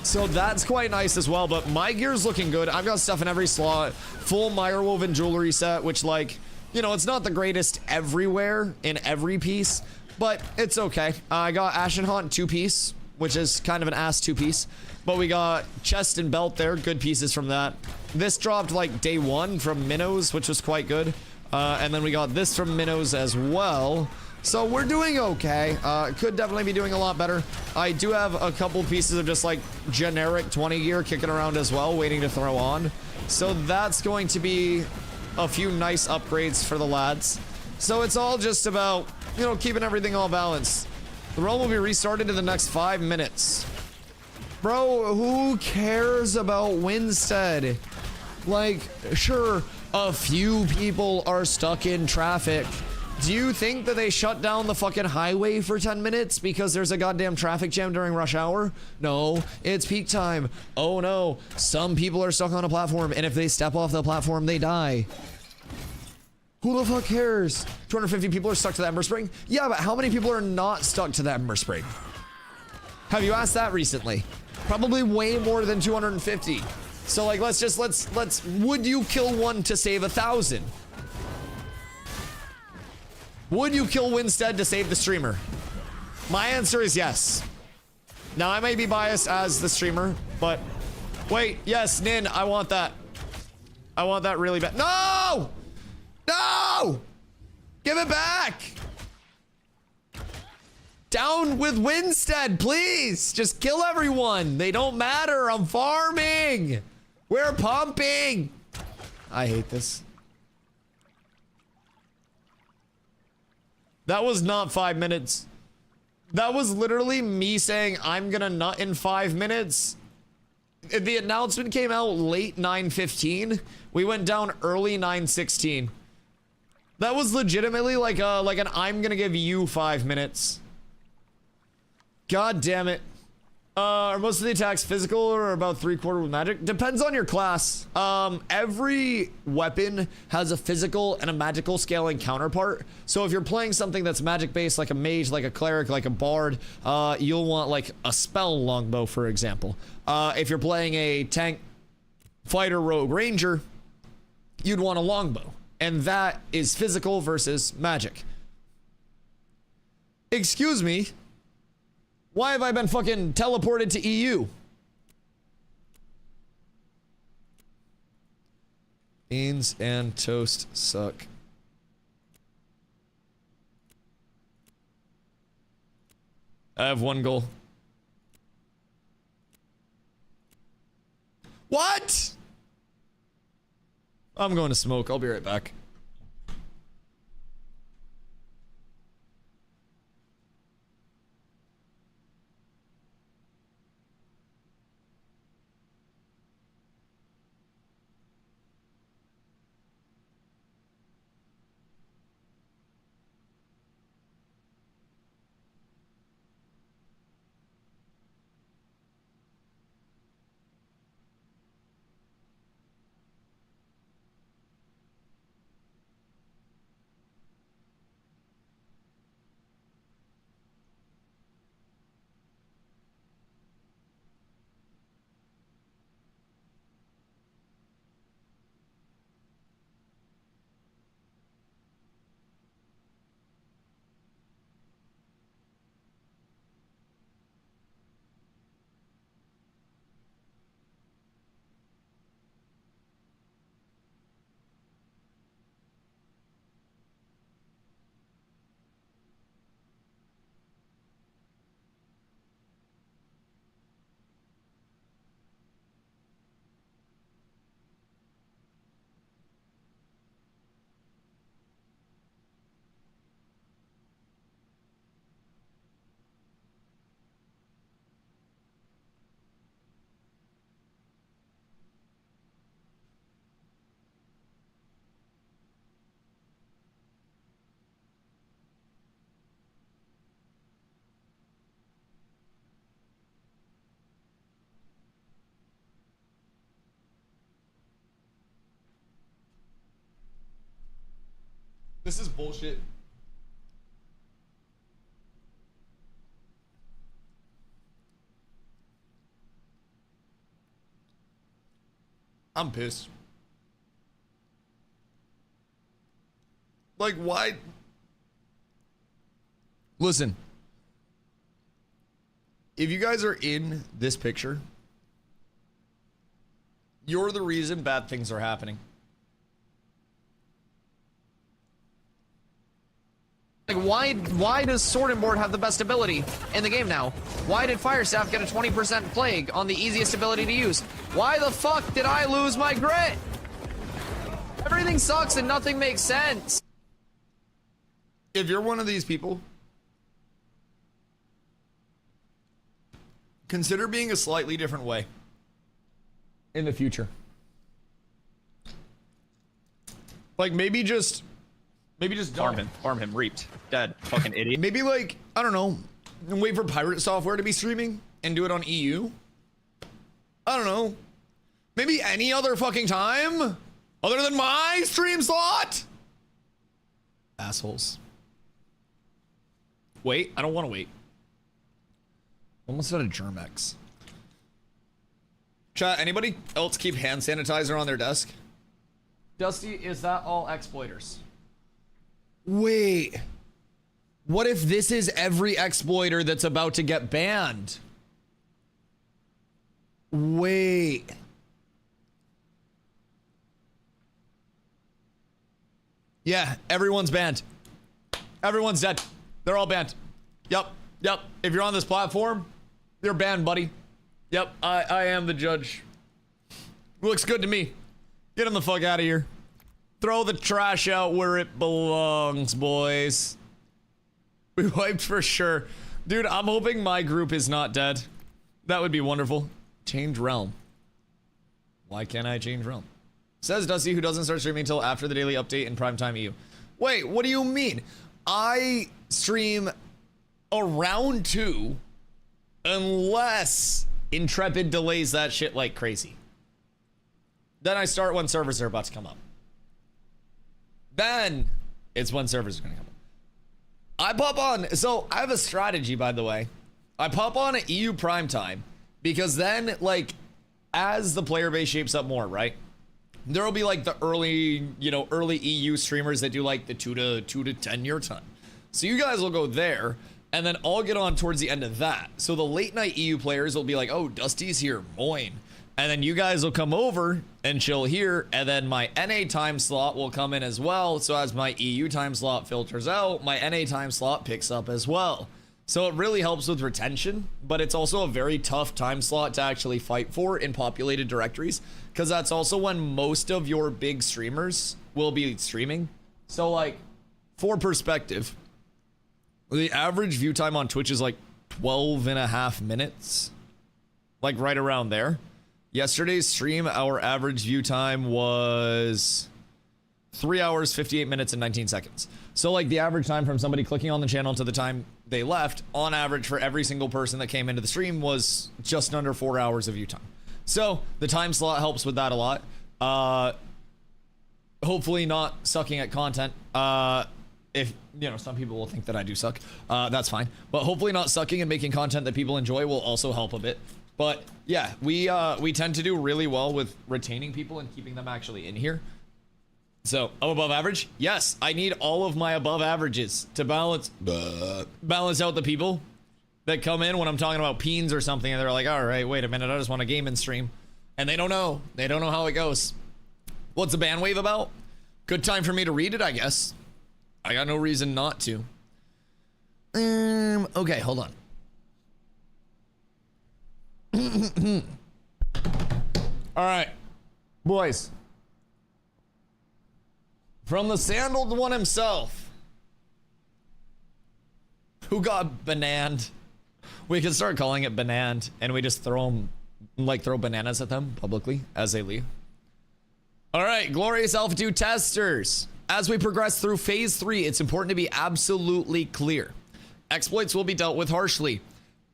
So that's quite nice as well, but my gear's looking good. I've got stuff in every slot. Full Meyerwoven jewelry set, which, like, you know, it's not the greatest everywhere in every piece, but it's okay. I got Ashen Haunt 2-piece, which is kind of an ass 2-piece, but we got chest and belt there, good pieces from that. This dropped like day 1 from Minnows, which was quite good. And then we got this from Minnows as well. So we're doing okay. Could definitely be doing a lot better. I do have a couple pieces of just like generic 20 gear kicking around as well, waiting to throw on. So that's going to be a few nice upgrades for the lads. So it's all just about, you know, keeping everything all balanced. The roll will be restarted in the next 5 minutes. Bro, who cares about Winstead? Like, sure, a few people are stuck in traffic. Do you think that they shut down the fucking highway for 10 minutes because there's a goddamn traffic jam during rush hour? No, it's peak time. Oh no, some people are stuck on a platform, and if they step off the platform, they die. Who the fuck cares? 250 people are stuck to the Ember Spring? Yeah, but how many people are not stuck to the Ember Spring? Have you asked that recently? Probably way more than 250. So like, let's, would you kill one to save 1,000? Would you kill Winstead to save the streamer? My answer is yes. Now, I may be biased as the streamer, but wait, yes, Nin, I want that. I want that really bad. No! No! Give it back! Down with Winstead, please! Just kill everyone. They don't matter. I'm farming. We're pumping. I hate this. That was not 5 minutes. That was literally me saying I'm gonna nut in 5 minutes. The announcement came out late 9:15. We went down early 9:16. That was legitimately like an I'm gonna give you 5 minutes. God damn it. Are most of the attacks physical or about 3/4 with magic? Depends on your class. Every weapon has a physical and a magical scaling counterpart. So if you're playing something that's magic based, like a mage, like a cleric, like a bard, you'll want like a spell longbow, for example. If you're playing a tank, fighter, rogue, ranger, you'd want a longbow. And that is physical versus magic. Excuse me. Why have I been fucking teleported to EU? Beans and toast suck. I have one goal. What? I'm going to smoke. I'll be right back. This is bullshit. I'm pissed. Like, why? Listen. If you guys are in this picture, you're the reason bad things are happening. Like, why does Sword and Board have the best ability in the game now? Why did Firestaff get a 20% plague on the easiest ability to use? Why the fuck did I lose my grit? Everything sucks and nothing makes sense. If you're one of these people, consider being a slightly different way in the future. Like, maybe just don't. Farm him, reaped. Dead. Fucking idiot. Maybe, like, I don't know, wait for pirate software to be streaming and do it on EU. I don't know. Maybe any other fucking time other than my stream slot. Assholes. Wait, I don't want to wait. Almost out of Germex. Chat, anybody else keep hand sanitizer on their desk? Dusty, is that all exploiters? Wait. What if this is every exploiter that's about to get banned? Wait. Yeah, everyone's banned. Everyone's dead. They're all banned. Yep. If you're on this platform, you're banned, buddy. Yep, I am the judge. Looks good to me. Get him the fuck out of here. Throw the trash out where it belongs, boys. We wiped for sure. Dude, I'm hoping my group is not dead. That would be wonderful. Change realm. Why can't I change realm? Says Dusty, who doesn't start streaming until after the daily update in primetime EU. Wait, what do you mean? I stream around 2 Unless Intrepid delays that shit like crazy. Then I start when servers are about to come up. Then it's when servers are gonna come up. I pop on, so I have a strategy, by the way. I pop on at EU prime time because then, like, as the player base shapes up more, right? There will be like the early, early EU streamers that do like the 2 to 10 your time. So you guys will go there, and then I'll get on towards the end of that. So the late night EU players will be like, oh, Dusty's here, moin. And then you guys will come over and chill here, and then my NA time slot will come in as well. So as my EU time slot filters out, my NA time slot picks up as well. So it really helps with retention, but it's also a very tough time slot to actually fight for in populated directories, because that's also when most of your big streamers will be streaming. So like, for perspective, the average view time on Twitch is like 12.5 minutes, like right around there. Yesterday's stream, our average view time was 3 hours, 58 minutes, and 19 seconds. So like the average time from somebody clicking on the channel to the time they left, on average for every single person that came into the stream, was just under 4 hours of view time. So the time slot helps with that a lot. Hopefully not sucking at content. If, some people will think that I do suck. That's fine. But hopefully not sucking and making content that people enjoy will also help a bit. But yeah, we tend to do really well with retaining people and keeping them actually in here. So I'm above average. Yes, I need all of my above averages to balance out the people that come in when I'm talking about peens or something, and they're like, all right, wait a minute, I just want a game and stream, and they don't know how it goes. What's the Banwave about? Good time for me to read it, I guess. I got no reason not to. Okay, hold on. All right, boys. From the sandaled one himself, who got bananed. We can start calling it bananed, and we just throw bananas at them publicly as they leave. All right, Glorious Alpha 2 testers. As we progress through phase 3, it's important to be absolutely clear. Exploits will be dealt with harshly.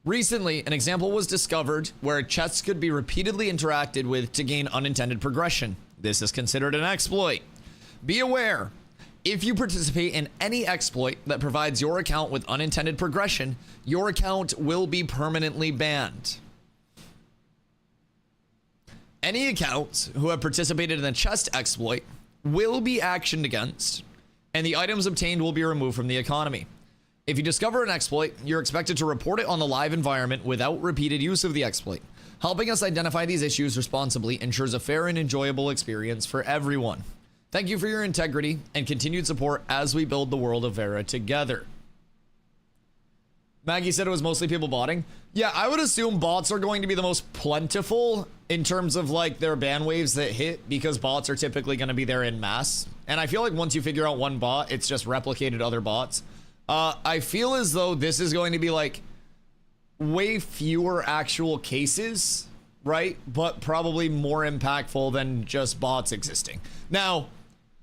Recently, an example was discovered where chests could be repeatedly interacted with to gain unintended progression. This is considered an exploit. Be aware, if you participate in any exploit that provides your account with unintended progression, your account will be permanently banned. Any accounts who have participated in a chest exploit will be actioned against, and the items obtained will be removed from the economy. If you discover an exploit, you're expected to report it on the live environment without repeated use of the exploit. Helping us identify these issues responsibly ensures a fair and enjoyable experience for everyone. Thank you for your integrity and continued support as we build the world of Vera together. Maggie said it was mostly people botting. Yeah, I would assume bots are going to be the most plentiful in terms of like their ban waves that hit, because bots are typically going to be there in mass. And I feel like once you figure out one bot, it's just replicated other bots. I feel as though this is going to be like way fewer actual cases, right? But probably more impactful than just bots existing. Now,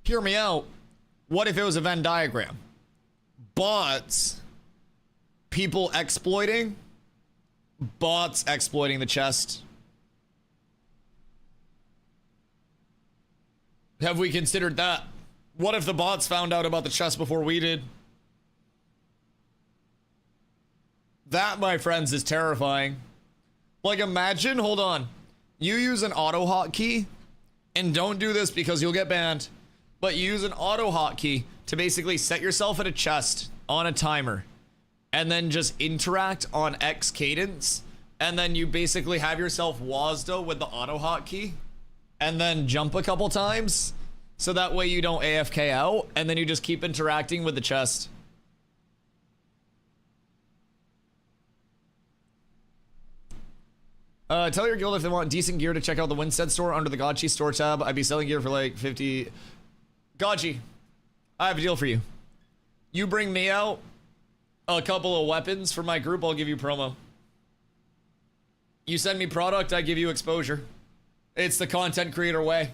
hear me out. What if it was a Venn diagram? Bots, people exploiting, bots exploiting the chest. Have we considered that? What if the bots found out about the chest before we did? That, my friends, is terrifying. Like, imagine, hold on. You use an auto hotkey, and don't do this because you'll get banned, but you use an auto hotkey to basically set yourself at a chest on a timer, and then just interact on X cadence, and then you basically have yourself WASDA with the auto hotkey, and then jump a couple times, so that way you don't AFK out, and then you just keep interacting with the chest. Tell your guild if they want decent gear to check out the Winstead store under the Gotchi store tab. I'd be selling gear for like 50. Gotchi, I have a deal for you. You bring me out a couple of weapons for my group, I'll give you promo. You send me product, I give you exposure. It's the content creator way.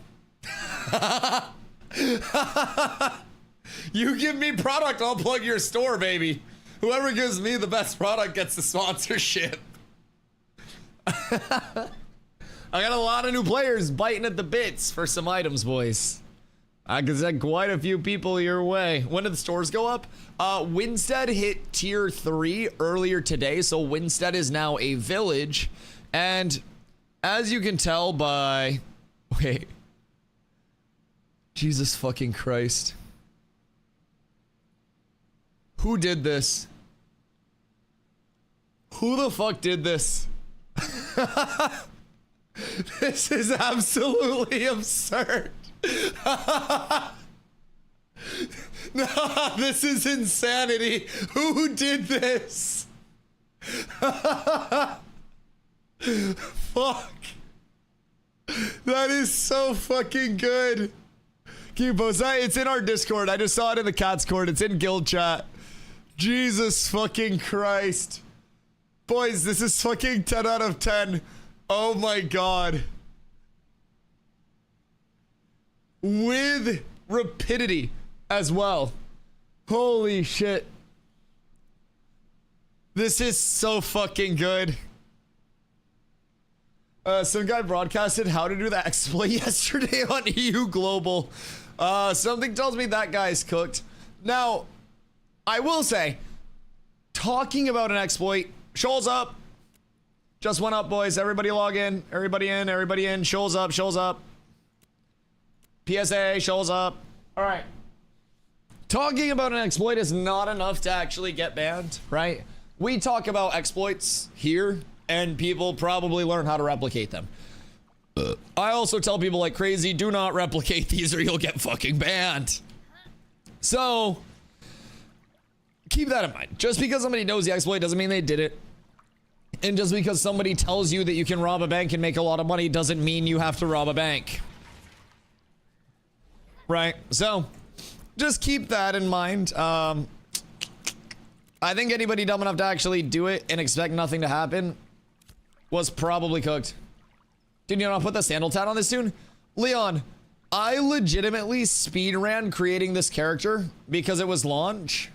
You give me product, I'll plug your store, baby. Whoever gives me the best product gets the sponsorship. I got a lot of new players biting at the bits for some items, boys. I can send quite a few people your way. When did the stores go up? Winstead hit tier 3 earlier today, so Winstead is now a village. And as you can tell by... Wait. Jesus fucking Christ. Who did this? Who the fuck did this? This is absolutely absurd. No, this is insanity. Who did this? Fuck. That is so fucking good. Keep post. It's in our Discord. I just saw it in the Cats Court. It's in guild chat. Jesus fucking Christ. Boys, this is fucking 10 out of 10. Oh my god. With rapidity as well. Holy shit. This is so fucking good. Some guy broadcasted how to do the exploit yesterday on EU Global. Something tells me that guy's cooked. Now, I will say, talking about an exploit, shoals up. Just went up, boys. Everybody log in. Everybody in. Everybody in. Shoals up. Shoals up. PSA. Shoals up. All right. Talking about an exploit is not enough to actually get banned, right? We talk about exploits here, and people probably learn how to replicate them. I also tell people like crazy, do not replicate these or you'll get fucking banned. So, keep that in mind. Just because somebody knows the exploit doesn't mean they did it. And just because somebody tells you that you can rob a bank and make a lot of money doesn't mean you have to rob a bank. Right? So, just keep that in mind. I think anybody dumb enough to actually do it and expect nothing to happen was probably cooked. Did you not put the sandal tat on this tune? Leon, I legitimately speedran creating this character because it was launch.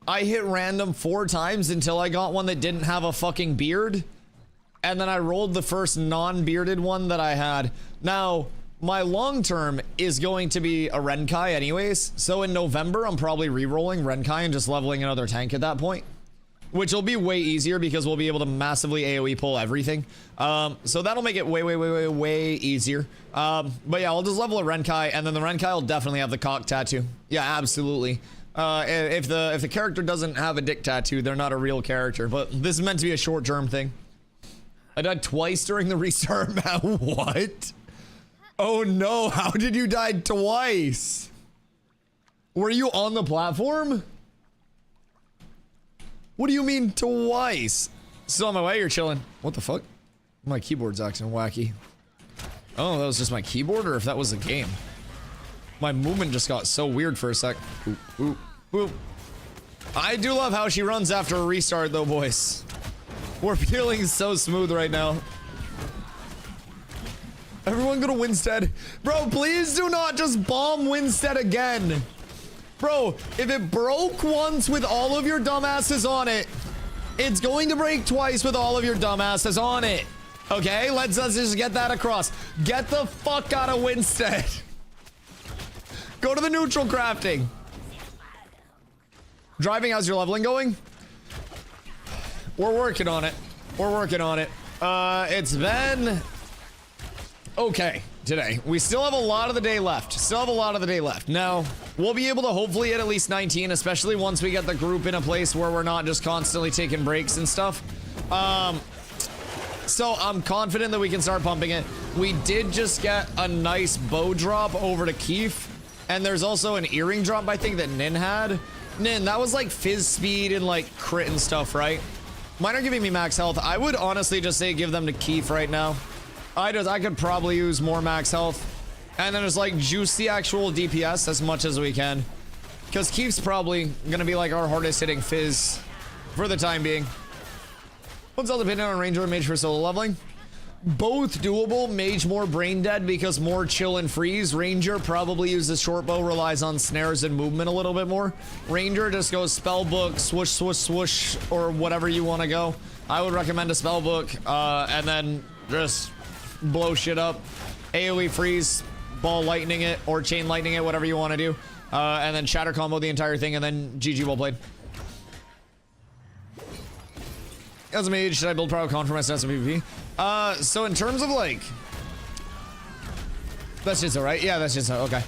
I hit random 4 times until I got one that didn't have a fucking beard. And then I rolled the first non-bearded one that I had. Now, my long term is going to be a Renkai anyways. So in November, I'm probably re-rolling Renkai and just leveling another tank at that point. Which will be way easier because we'll be able to massively AoE pull everything. So that'll make it way easier. But yeah, I'll just level a Renkai and then the Renkai will definitely have the cock tattoo. Yeah, absolutely. If the character doesn't have a dick tattoo, they're not a real character. But this is meant to be a short-term thing. I died twice during the restart map. What? Oh no, how did you die twice? Were you on the platform? What do you mean twice? Still on my way, you're chilling. What the fuck? My keyboard's acting wacky. Oh, that was just my keyboard, or if that was the game. My movement just got so weird for a sec. Ooh, ooh, ooh. I do love how she runs after a restart though, boys. We're feeling so smooth right now. Everyone go to Winstead. Bro, please do not just bomb Winstead again. Bro, if it broke once with all of your dumbasses on it, it's going to break twice with all of your dumbasses on it. Okay, let's just get that across. Get the fuck out of Winstead. Go to the neutral crafting. Driving, how's your leveling going? We're working on it. We're working on it. It's been okay today. We still have a lot of the day left. Now, we'll be able to hopefully hit at least 19, especially once we get the group in a place where we're not just constantly taking breaks and stuff. So I'm confident that we can start pumping it. We did just get a nice bow drop over to Keith. And there's also an earring drop, I think, that Nin had. Nin, that was like fizz speed and like crit and stuff, right? Mine are giving me max health. I would honestly just say give them to Keith right now. I could probably use more max health. And then just like juice the actual DPS as much as we can. Because Keith's probably gonna be like our hardest hitting fizz for the time being. What's all dependent on ranger and mage for solo leveling? Both doable. Mage more brain dead because more chill and freeze. Ranger probably uses short bow, relies on snares and movement a little bit more. Ranger just goes spell book, swoosh, swoosh, swoosh, or whatever you want to go. I would recommend a spell book, and then just blow shit up. AoE freeze, ball lightning it, or chain lightning it, whatever you want to do. And then shatter combo the entire thing, and then GG, well played. As a mage, should I build Power Con for my stats in PvP? So in terms of like... That's just alright. Yeah, that's just okay.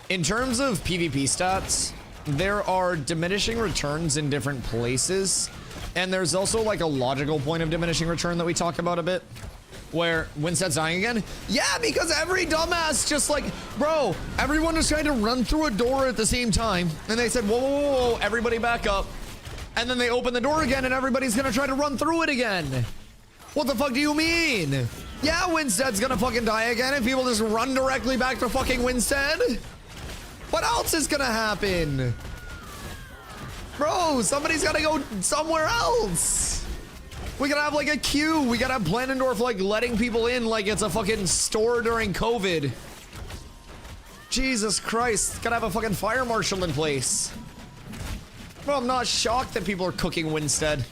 In terms of PvP stats, there are diminishing returns in different places. And there's also like a logical point of diminishing return that we talk about a bit. Where Winstead's dying again? Yeah, because every dumbass just like, bro, everyone is trying to run through a door at the same time. And they said, whoa, whoa, whoa, whoa, everybody back up. And then they open the door again and everybody's gonna try to run through it again. What the fuck do you mean? Yeah, Winstead's gonna fucking die again and people just run directly back to fucking Winstead? What else is gonna happen? Bro, somebody's gotta go somewhere else. We gotta have like a queue. We gotta have Planendorf like letting people in like it's a fucking store during COVID. Jesus Christ, gotta have a fucking fire marshal in place. Well, I'm not shocked that people are cooking Winstead.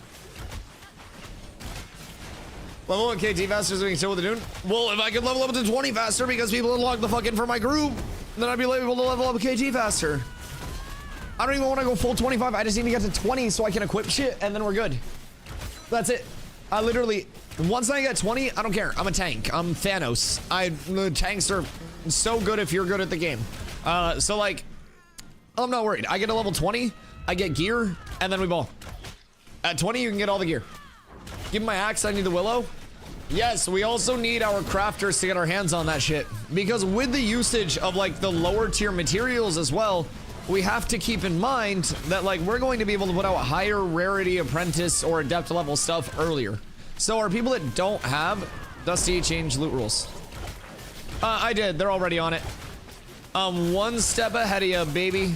Level 1 KT faster is doing so with the Dune. Well, if I could level up to 20 faster because people unlocked the fucking for my group, then I'd be able to level up KT faster. I don't even want to go full 25. I just need to get to 20 so I can equip shit and then we're good. That's it. I literally, once I get 20, I don't care. I'm a tank. I'm Thanos. The tanks are so good if you're good at the game. So like, I'm not worried. I get to level 20. I get gear, and then we ball. At 20, you can get all the gear. Give me my axe, I need the willow. Yes, we also need our crafters to get our hands on that shit. Because with the usage of like the lower tier materials as well, we have to keep in mind that like we're going to be able to put out higher rarity apprentice or adept level stuff earlier. So our people that don't have Dusty change loot rules. I did, they're already on it. One step ahead of you, baby.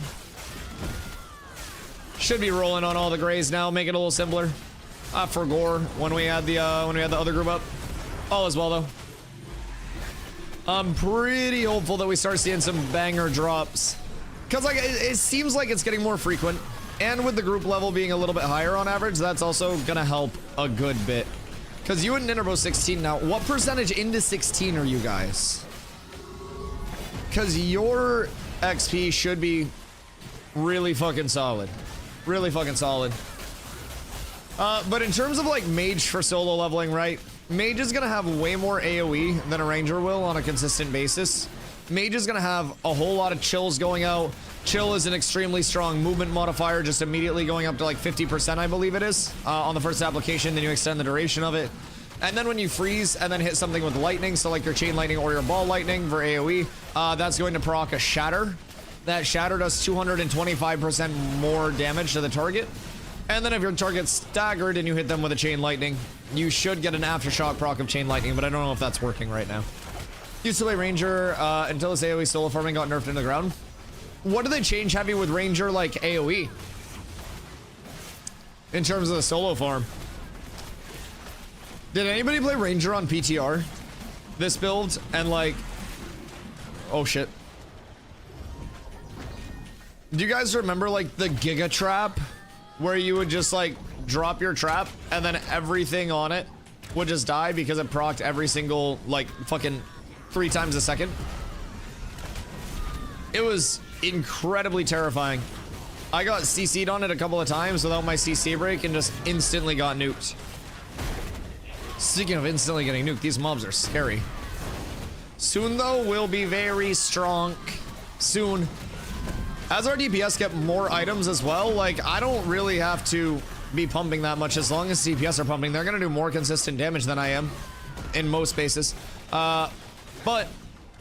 Should be rolling on all the grays now, make it a little simpler. For gore when we had the other group up. All as well though. I'm pretty hopeful that we start seeing some banger drops. Cause like it seems like it's getting more frequent. And with the group level being a little bit higher on average, that's also gonna help a good bit. Cause you and Ninnerbo 16 now, what percentage into 16 are you guys? Cause your XP should be really fucking solid. Really fucking solid. But in terms of like mage for solo leveling, right? Mage is gonna have way more AoE than a ranger will on a consistent basis. Mage is gonna have a whole lot of chills going out. Chill is an extremely strong movement modifier, just immediately going up to like 50%, I believe it is, on the first application. Then you extend the duration of it. And then when you freeze and then hit something with lightning, so like your chain lightning or your ball lightning for AoE, that's going to proc a shatter. That shatter does 225% more damage to the target. And then if your target's staggered and you hit them with a chain lightning, you should get an aftershock proc of chain lightning, but I don't know if that's working right now. Used to play Ranger until this AoE solo farming got nerfed into the ground. What do they change heavy with Ranger like AoE? In terms of the solo farm. Did anybody play Ranger on PTR? This build and like... Oh shit. Do you guys remember like the Giga Trap? Where you would just like drop your trap and then everything on it would just die because it procced every single like fucking 3 times a second. It was incredibly terrifying. I got CC'd on it a couple of times without my CC break and just instantly got nuked. Speaking of instantly getting nuked, these mobs are scary. Soon though, we'll be very strong. Soon. As our DPS get more items as well, like I don't really have to be pumping that much. As long as DPS are pumping, they're gonna do more consistent damage than I am in most spaces. But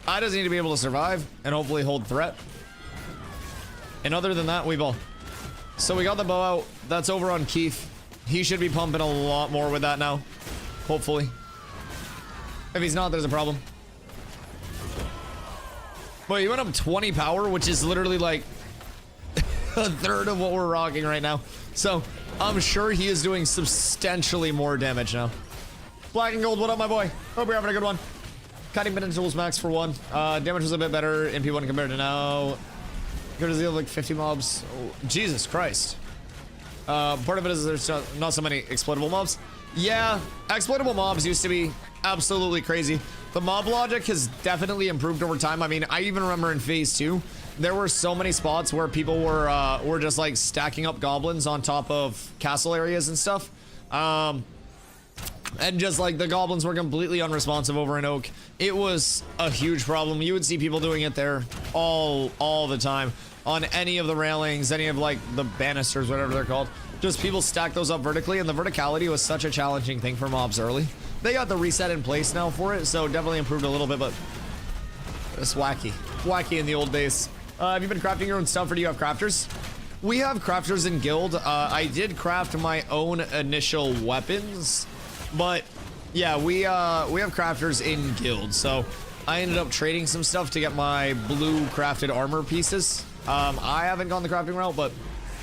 I just need to be able to survive and hopefully hold threat. And other than that, we ball. So we got the bow out. That's over on Keith. He should be pumping a lot more with that now. Hopefully. If he's not, there's a problem. Well, you went up 20 power, which is literally like a third of what we're rocking right now. So I'm sure he is doing substantially more damage now. Black and gold, what up, my boy? Hope you're having a good one. Cutting potential was max for 1. Damage was a bit better in P1 compared to now. Good as like 50 mobs. Oh, Jesus Christ. Part of it is there's not so many exploitable mobs. Yeah, exploitable mobs used to be absolutely crazy. The mob logic has definitely improved over time. I mean, I even remember in phase 2, there were so many spots where people were just like stacking up goblins on top of castle areas and stuff. And just like the goblins were completely unresponsive over an oak. It was a huge problem. You would see people doing it there all the time on any of the railings, any of like the banisters, whatever they're called. Just people stack those up vertically, and the verticality was such a challenging thing for mobs early. They got the reset in place now for it, so definitely improved a little bit, but it's wacky in the old days. Have you been crafting your own stuff, or do you have crafters? We have crafters in guild. I did craft my own initial weapons, but yeah, we have crafters in guild. So I ended up trading some stuff to get my blue crafted armor pieces. I haven't gone the crafting route, but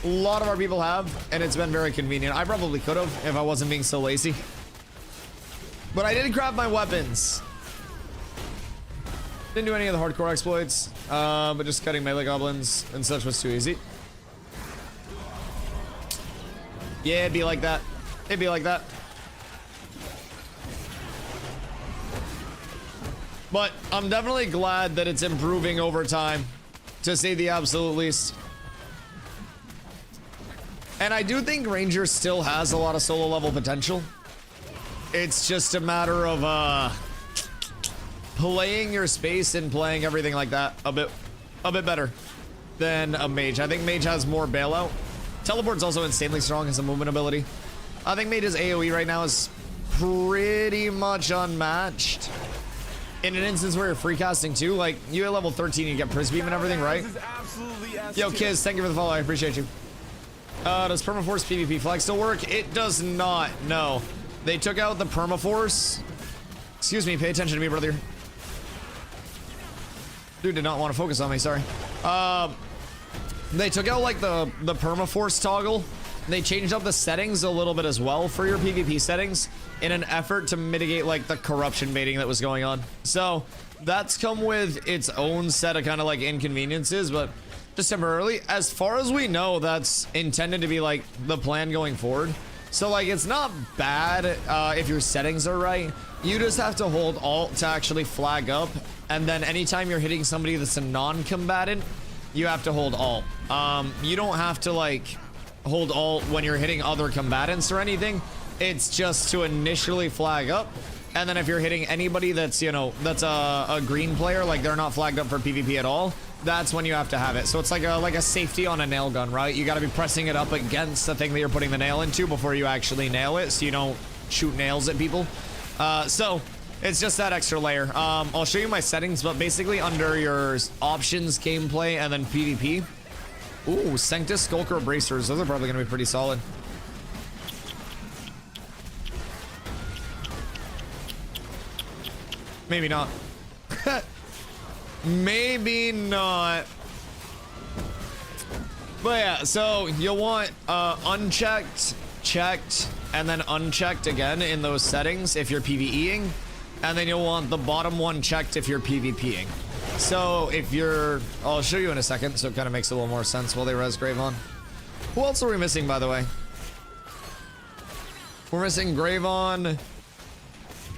a lot of our people have, and it's been very convenient. I probably could have if I wasn't being so lazy. But I did craft my weapons. Didn't do any of the hardcore exploits, but just cutting melee goblins and such was too easy. Yeah, it'd be like that. It'd be like that. But I'm definitely glad that it's improving over time, to say the absolute least. And I do think Ranger still has a lot of solo level potential. It's just a matter of playing your space and playing everything like that a bit better than a mage. I think mage has more bailout. Teleport's also insanely strong as a movement ability. I think mage's AoE right now is pretty much unmatched. In an instance where you're free casting too, like you at level 13, you get Prism Beam and everything, right? Yo, Kiz, thank you for the follow. I appreciate you. Does Permaforce PvP flag still work? It does not. No, they took out the Permaforce. Excuse me. Pay attention to me, brother. Dude did not want to focus on me. Sorry. They took out like the Permaforce toggle. They changed up the settings a little bit as well for your PvP settings in an effort to mitigate like the corruption baiting that was going on. So that's come with its own set of kind of like inconveniences, but just temporarily. As far as we know, that's intended to be like the plan going forward. So like it's not bad if your settings are right. You just have to hold Alt to actually flag up, and then anytime you're hitting somebody that's a non-combatant, you have to hold Alt. You don't have to like hold Alt when you're hitting other combatants or anything. It's just to initially flag up, and then if you're hitting anybody that's, you know, that's a green player, like they're not flagged up for PvP at all, that's when you have to have it. So it's like a safety on a nail gun, right? You got to be pressing it up against the thing that you're putting the nail into before you actually nail it, so you don't shoot nails at people. So it's just that extra layer. I'll show you my settings, but basically under your options, gameplay, and then PvP. Ooh, Sanctus, Skulker, Bracers. Those are probably going to be pretty solid. Maybe not. Maybe not. But yeah, so you'll want unchecked, checked, and then unchecked again in those settings if you're PvEing. And then you'll want the bottom one checked if you're PvPing. So if you're, I'll show you in a second, so it kind of makes a little more sense while they res Gravon. Who else are we missing, by the way? We're missing Gravon.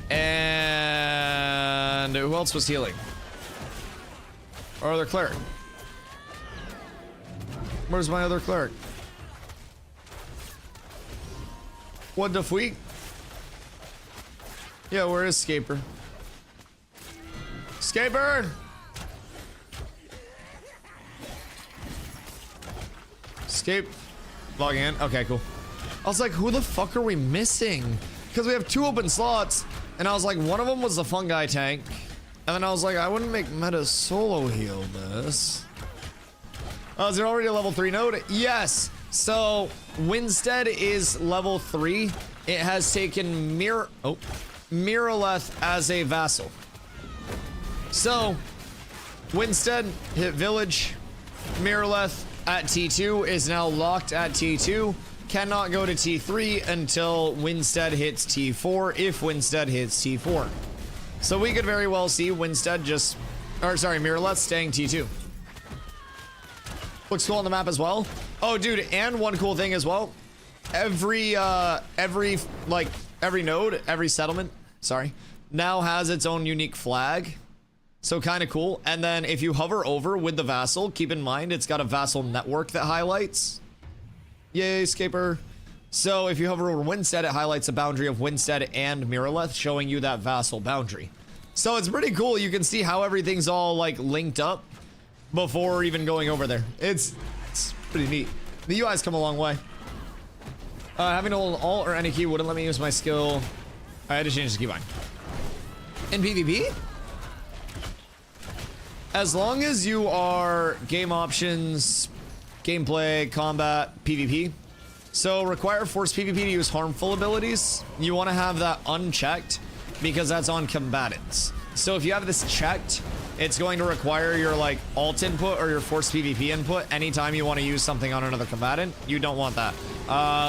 And who else was healing? Our other cleric. Where's my other cleric? What the freak? Yeah, where is Scaper? Scaper! Escape. Logging in. Okay, cool. I was like, who the fuck are we missing? Because we have 2 open slots, and I was like, one of them was the fungi tank. And then I was like, I wouldn't make meta solo heal this. Is it already a level 3 node? Yes. So Winstead is level 3. It has taken Miraleth as a vassal. So Winstead hit village. Miraleth at T2 is now locked at T2. cannot go to T3 until Winstead hits T4, if Winstead hits T4. So we could very well see Winstead just, or sorry, Miraleth staying T2. Looks cool on the map as well. Oh, dude, and one cool thing as well. Every node, every settlement, sorry, now has its own unique flag. So kind of cool. And then if you hover over with the vassal, keep in mind it's got a vassal network that highlights. Yay, Scaper. So if you hover over Winstead, it highlights the boundary of Winstead and Miraleth, showing you that vassal boundary. So it's pretty cool. You can see how everything's all like linked up before even going over there. It's pretty neat. The UI's come a long way. Having to hold Alt or any key wouldn't let me use my skill. I had to change the keybind. In PvP? As long as you are game options, gameplay, combat, PvP. So require force PvP to use harmful abilities. You want to have that unchecked because that's on combatants. So if you have this checked, it's going to require your like alt input or your force PvP input anytime you want to use something on another combatant. You don't want that.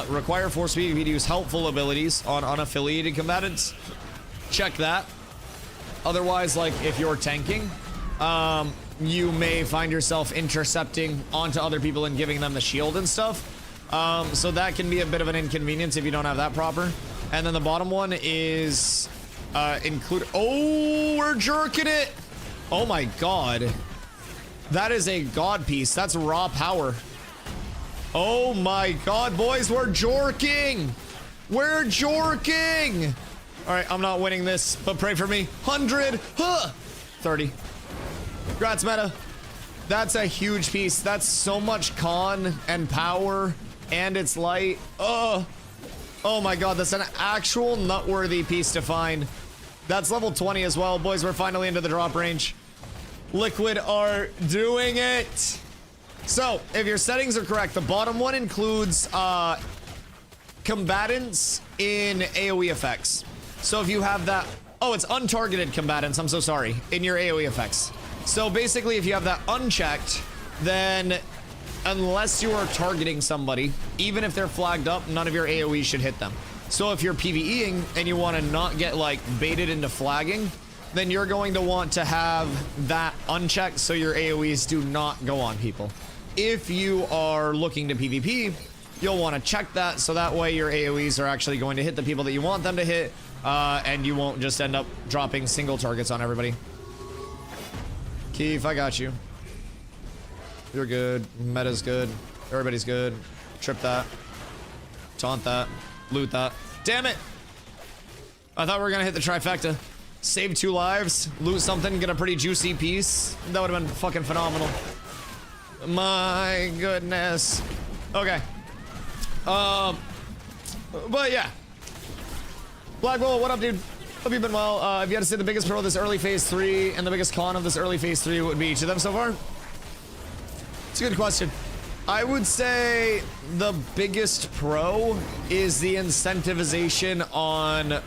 Require force PvP to use helpful abilities on unaffiliated combatants. Check that. Otherwise, like if you're tanking, you may find yourself intercepting onto other people and giving them the shield and stuff. So that can be a bit of an inconvenience if you don't have that proper. And then the bottom one is include. Oh, we're jerking it. Oh my god. That is a god piece. That's raw power. Oh my god, boys, we're jorking. We're jorking. All right, I'm not winning this, but pray for me. 100. Huh. 30. Congrats, meta. That's a huge piece. That's so much con and power, and it's light. Oh my god, that's an actual nutworthy piece to find. That's level 20 as well. Boys, we're finally into the drop range. Liquid are doing it. So, if your settings are correct, the bottom one includes combatants in AoE effects. So if you have that, oh, it's untargeted combatants, I'm so sorry, in your AoE effects. So basically, if you have that unchecked, then unless you are targeting somebody, even if they're flagged up, none of your AoE should hit them. So if you're PvEing and you want to not get like baited into flagging, then you're going to want to have that unchecked so your AoEs do not go on people. If you are looking to PvP, you'll want to check that so that way your AoEs are actually going to hit the people that you want them to hit, and you won't just end up dropping single targets on everybody. Keith, I got you. You're good. Meta's good. Everybody's good. Trip that. Taunt that. Loot that. Damn it! I thought we were gonna hit the trifecta. Save 2 lives, loot something, get a pretty juicy piece. That would have been fucking phenomenal. My goodness. Okay. But yeah. Black Bull, what up, dude? Hope you've been well. If you had to say the biggest pro of this early phase 3 and the biggest con of this early phase 3, what would be each of them so far? It's a good question. I would say the biggest pro is the incentivization on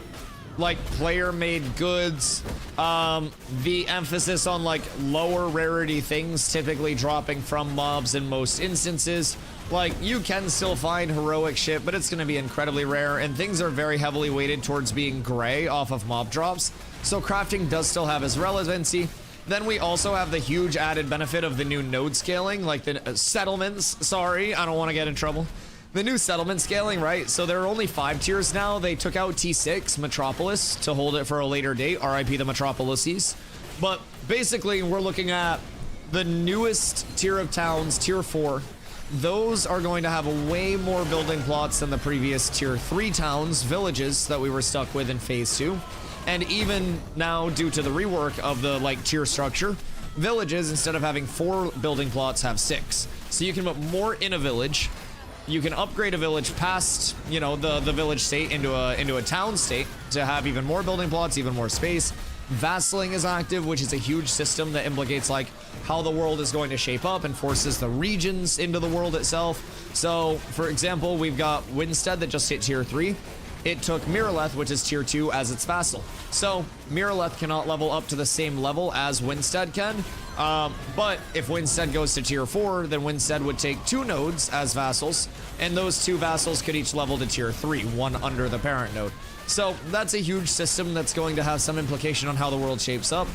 like player-made goods, the emphasis on like lower rarity things typically dropping from mobs in most instances. Like, you can still find heroic shit, but it's gonna be incredibly rare, and things are very heavily weighted towards being gray off of mob drops, so crafting does still have its relevancy. Then we also have the huge added benefit of the new node scaling, like the settlements, sorry, I don't want to get in trouble. The new settlement scaling, right? So there are only 5 tiers now. They took out T6, Metropolis, to hold it for a later date, RIP the Metropolises. But basically, we're looking at the newest tier of towns, tier 4. Those are going to have way more building plots than the previous tier 3 towns, villages that we were stuck with in phase 2. And even now, due to the rework of the like tier structure, villages, instead of having 4 building plots, have 6. So you can put more in a village. You can upgrade a village past, you know, the village state into a town state to have even more building plots, even more space. Vassaling is active, which is a huge system that implicates like how the world is going to shape up and forces the regions into the world itself. So, for example, we've got Winstead that just hit tier 3. it took Miraleth, which is tier 2, as its vassal. So Miraleth cannot level up to the same level as Winstead can. But if Winstead goes to tier 4, then Winstead would take 2 nodes as vassals, and those 2 vassals could each level to tier 3, one under the parent node. So that's a huge system that's going to have some implication on how the world shapes up.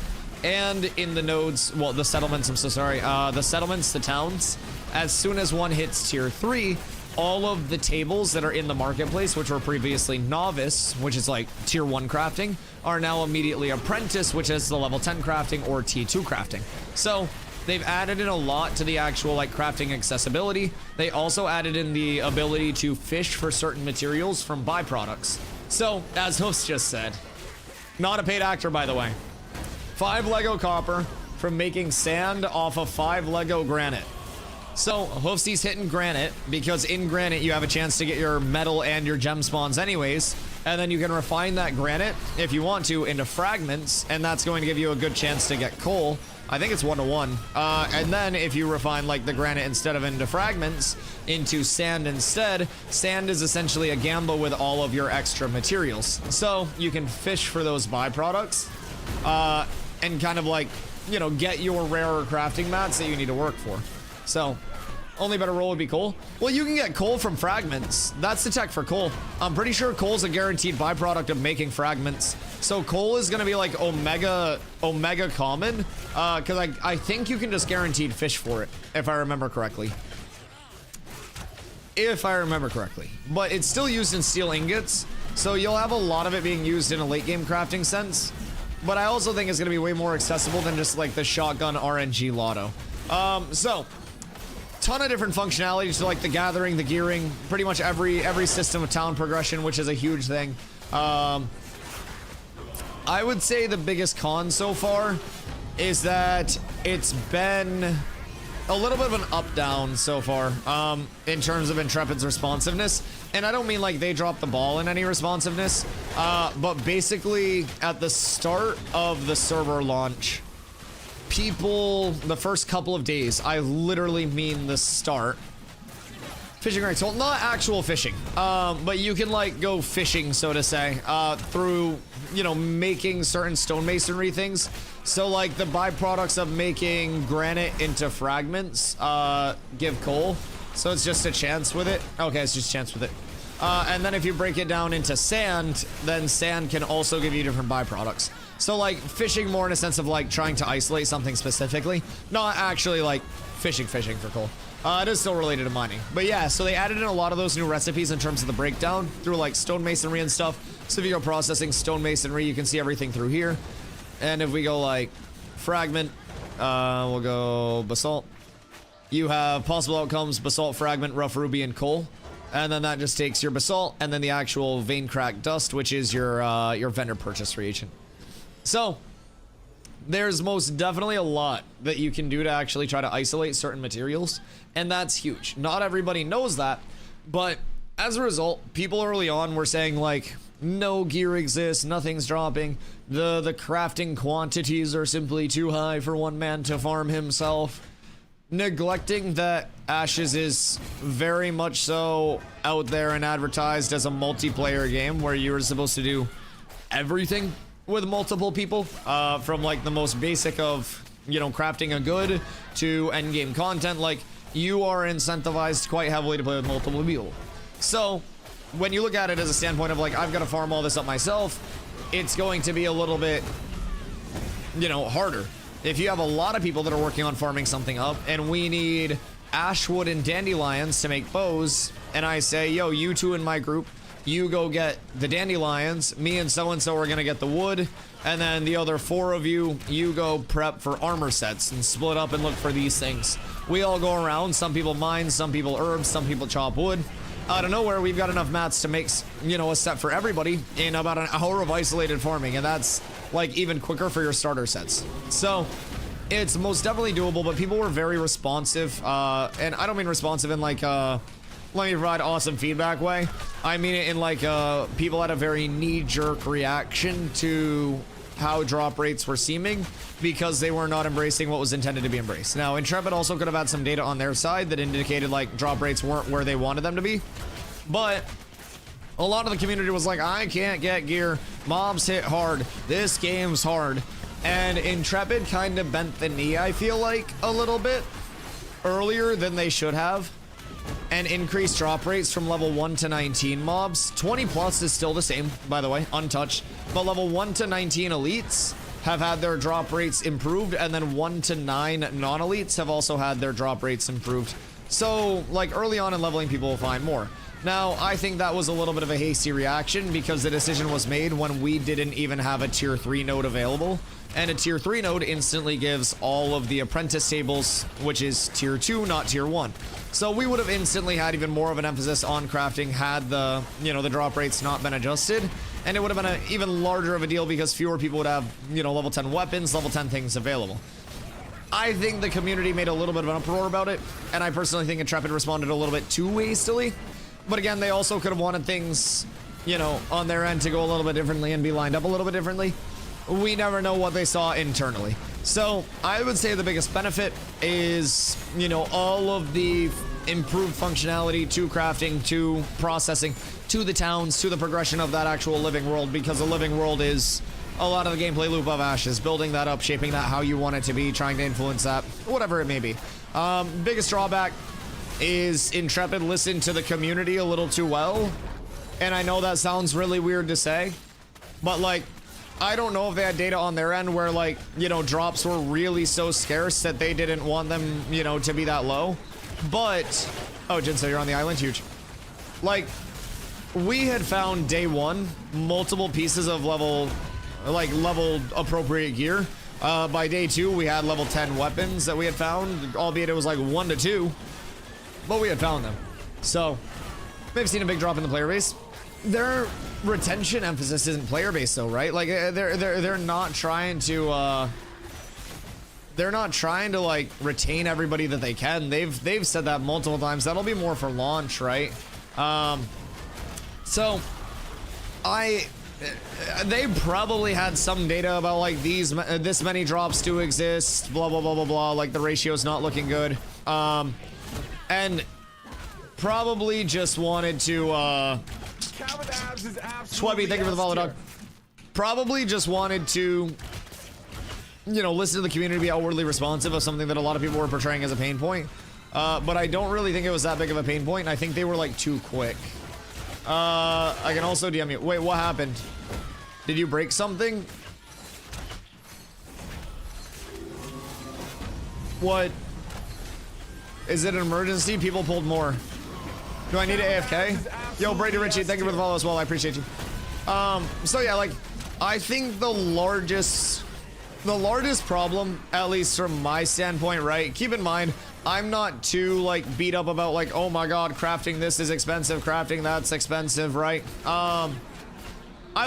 And in the nodes, well, the settlements, I'm so sorry, the settlements, the towns, as soon as one hits tier 3, all of the tables that are in the marketplace, which were previously novice, which is like tier 1 crafting, are now immediately apprentice, which is the level 10 crafting or T2 crafting. So they've added in a lot to the actual like crafting accessibility. They also added in the ability to fish for certain materials from byproducts. So as Hoofs just said, not a paid actor, by the way, 5 Lego copper from making sand off of 5 Lego granite. So Hoofsy's hitting granite because in granite you have a chance to get your metal and your gem spawns anyways, and then you can refine that granite if you want to into fragments, and that's going to give you a good chance to get coal. I think it's 1-to-1. And then if you refine like the granite instead of into fragments into sand instead, sand is essentially a gamble with all of your extra materials. So you can fish for those byproducts and kind of like, you know, get your rarer crafting mats that you need to work for. So, only better roll would be coal. Well, you can get coal from fragments. That's the tech for coal. I'm pretty sure coal's a guaranteed byproduct of making fragments. So coal is gonna be like omega common, because I think you can just guaranteed fish for it, if I remember correctly. But it's still used in steel ingots, so you'll have a lot of it being used in a late game crafting sense. But I also think it's gonna be way more accessible than just like the shotgun RNG lotto. So ton of different functionalities to like the gathering, the gearing, pretty much every system of town progression, which is a huge thing. I would say the biggest con so far is that it's been a little bit of an up-down so far in terms of Intrepid's responsiveness. And I don't mean like they dropped the ball in any responsiveness, but basically at the start of the server launch, people, the first couple of days, I literally mean the start, fishing rights, well, not actual fishing, but you can like go fishing, so to say, through, you know, making certain stonemasonry things. So like the byproducts of making granite into fragments give coal, so it's just a chance with it. Okay, it's just a chance with it. And then if you break it down into sand, then sand can also give you different byproducts. So like fishing more in a sense of like trying to isolate something specifically, not actually like fishing for coal. It is still related to mining. But yeah, so they added in a lot of those new recipes in terms of the breakdown through like stonemasonry and stuff. So if you go processing stonemasonry, you can see everything through here. And if we go like fragment, we'll go basalt. You have possible outcomes, basalt, fragment, rough ruby, and coal. And then that just takes your basalt and then the actual vein crack dust, which is your vendor purchase reagent. So there's most definitely a lot that you can do to actually try to isolate certain materials, and that's huge. Not everybody knows that, but as a result, people early on were saying like, no gear exists, nothing's dropping, the crafting quantities are simply too high for one man to farm himself, neglecting that Ashes is very much so out there and advertised as a multiplayer game where you're supposed to do everything with multiple people, from like the most basic of, you know, crafting a good to end game content. Like, you are incentivized quite heavily to play with multiple people. So when you look at it as a standpoint of like, I've got to farm all this up myself, it's going to be a little bit, you know, harder. If you have a lot of people that are working on farming something up and we need ashwood and dandelions to make bows, and I say, yo, you two in my group, you go get the dandelions, me and so-and-so are gonna get the wood, and then the other 4 of you, you go prep for armor sets and split up and look for these things. We all go around, some people mine, some people herbs, some people chop wood. Out of nowhere, we've got enough mats to make, you know, a set for everybody in about an hour of isolated farming, and that's like even quicker for your starter sets. So it's most definitely doable, but people were very responsive, and I don't mean responsive in like let me provide awesome feedback way. I mean it in like people had a very knee-jerk reaction to how drop rates were seeming because they were not embracing what was intended to be embraced. Now, Intrepid also could have had some data on their side that indicated like drop rates weren't where they wanted them to be, but A lot of the community was like, I can't get gear. Mobs hit hard. This game's hard. And Intrepid kind of bent the knee, I feel like, a little bit earlier than they should have. And increased drop rates from level 1 to 19 mobs. 20 plus is still the same, by the way, untouched. But level 1 to 19 elites have had their drop rates improved. And then 1 to 9 non-elites have also had their drop rates improved. So, like, early on in leveling, people will find more. Now, I think that was a little bit of a hasty reaction because the decision was made when we didn't even have a tier 3 node available. And a tier 3 node instantly gives all of the apprentice tables, which is tier 2, not tier 1. So we would have instantly had even more of an emphasis on crafting had the, you know, the drop rates not been adjusted. And it would have been an even larger of a deal because fewer people would have, you know, level 10 weapons, level 10 things available. I think the community made a little bit of an uproar about it. And I personally think Intrepid responded a little bit too hastily. But again, they also could have wanted things, you know, on their end to go a little bit differently and be lined up a little bit differently. We never know what they saw internally. So I would say the biggest benefit is, you know, all of the improved functionality to crafting, to processing, to the towns, to the progression of that actual living world, because the living world is a lot of the gameplay loop of Ashes, building that up, shaping that how you want it to be, trying to influence that, whatever it may be. Biggest drawback is Intrepid listened to the community a little too well. And I know that sounds really weird to say, but like, I don't know if they had data on their end where, like, you know, drops were really so scarce that they didn't want them, you know, to be that low. But, oh, Jinso, you're on the island, huge. Like, we had found day one multiple pieces of level appropriate gear. By day 2, we had level 10 weapons that we had found, albeit it was like 1 to 2. But we had found them. So, we've seen a big drop in the player base. Their retention emphasis isn't player base though, right? Like they're not trying to like retain everybody that they can. They've said that multiple times. That'll be more for launch, right? So they probably had some data about like this many drops do exist, blah blah blah blah blah, like the ratio's not looking good. And probably just wanted to Swebby, thank you for the follow, dog. Probably just wanted to, you know, listen to the community, be outwardly responsive of something that a lot of people were portraying as a pain point. But I don't really think it was that big of a pain point, and I think they were like too quick. I can also DM you. Wait, what happened? Did you break something? What? Is it an emergency? People pulled more. Do I need an AFK? Yo, Brady Ritchie, thank you for the follow as well. I appreciate you. So yeah, like, I think the largest problem, at least from my standpoint, right? Keep in mind, I'm not too like beat up about like, oh my god, crafting this is expensive, crafting that's expensive, right? I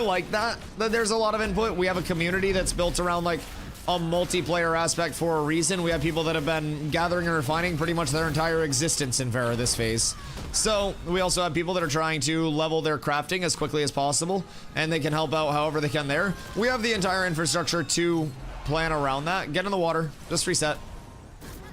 like that there's a lot of input. We have a community that's built around like a multiplayer aspect for a reason. We have people that have been gathering and refining pretty much their entire existence in Vera this phase. So we also have people that are trying to level their crafting as quickly as possible, and they can help out however they can there. We have the entire infrastructure to plan around that. Get in the water, just reset.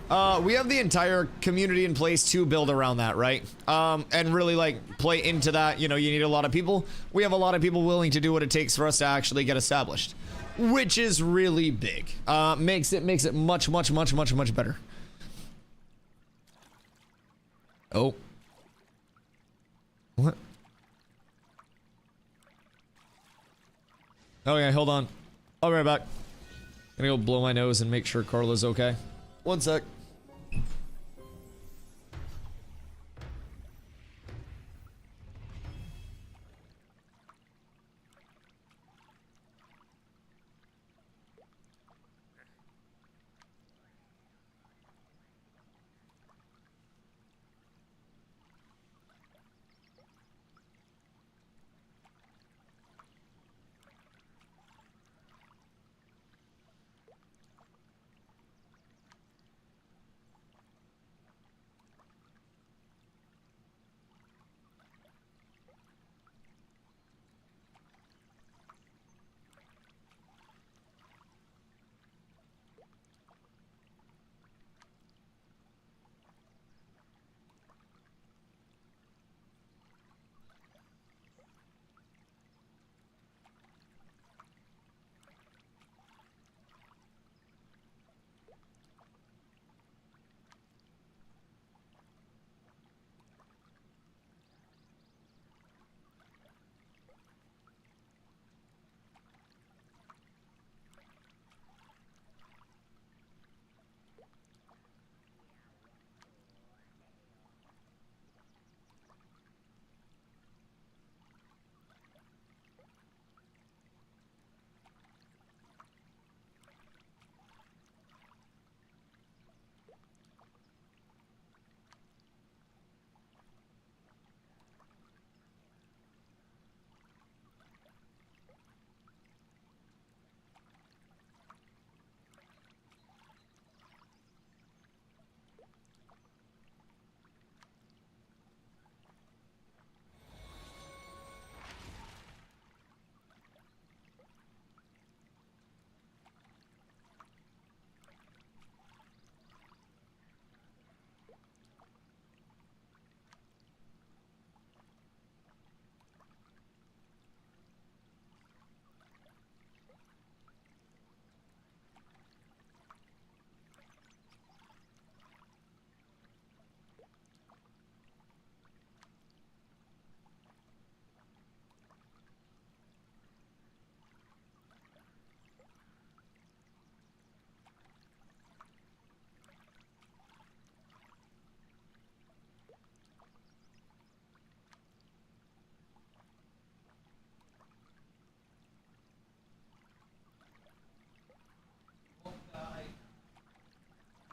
We have the entire community in place to build around that, right? And really like play into that. You know, you need a lot of people. We have a lot of people willing to do what it takes for us to actually get established, which is really big. Makes it much better. Oh. What? Oh yeah, hold on. I'll be right back. Gonna go blow my nose and make sure Carla's okay. One sec.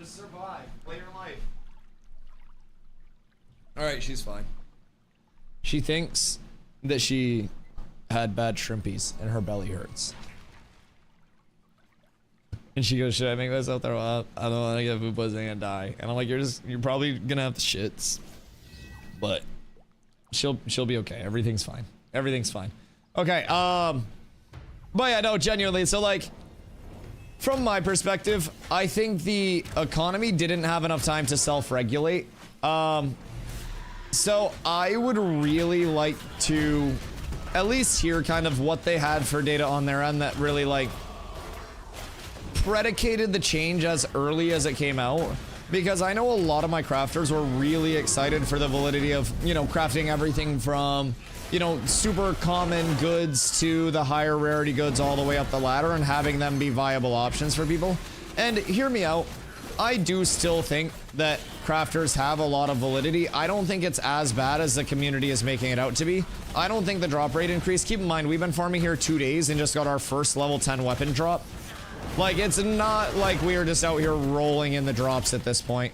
Just survive. Play your life. Alright, she's fine. She thinks that she had bad shrimpies and her belly hurts. And she goes, should I make myself throw up? I don't want to get food poisoning and die. And I'm like, you're probably gonna have the shits. But she'll be okay. Everything's fine. Everything's fine. Okay, but yeah, no, genuinely, so like, from my perspective, I think the economy didn't have enough time to self-regulate. So I would really like to at least hear kind of what they had for data on their end that really like predicated the change as early as it came out, because I know a lot of my crafters were really excited for the validity of, you know, crafting everything from, you know, super common goods to the higher rarity goods all the way up the ladder and having them be viable options for people. And hear me out, I do still think that crafters have a lot of validity. I don't think it's as bad as the community is making it out to be. I don't think the drop rate increased. Keep in mind, we've been farming here 2 days and just got our first level 10 weapon drop. Like, it's not like we are just out here rolling in the drops at this point.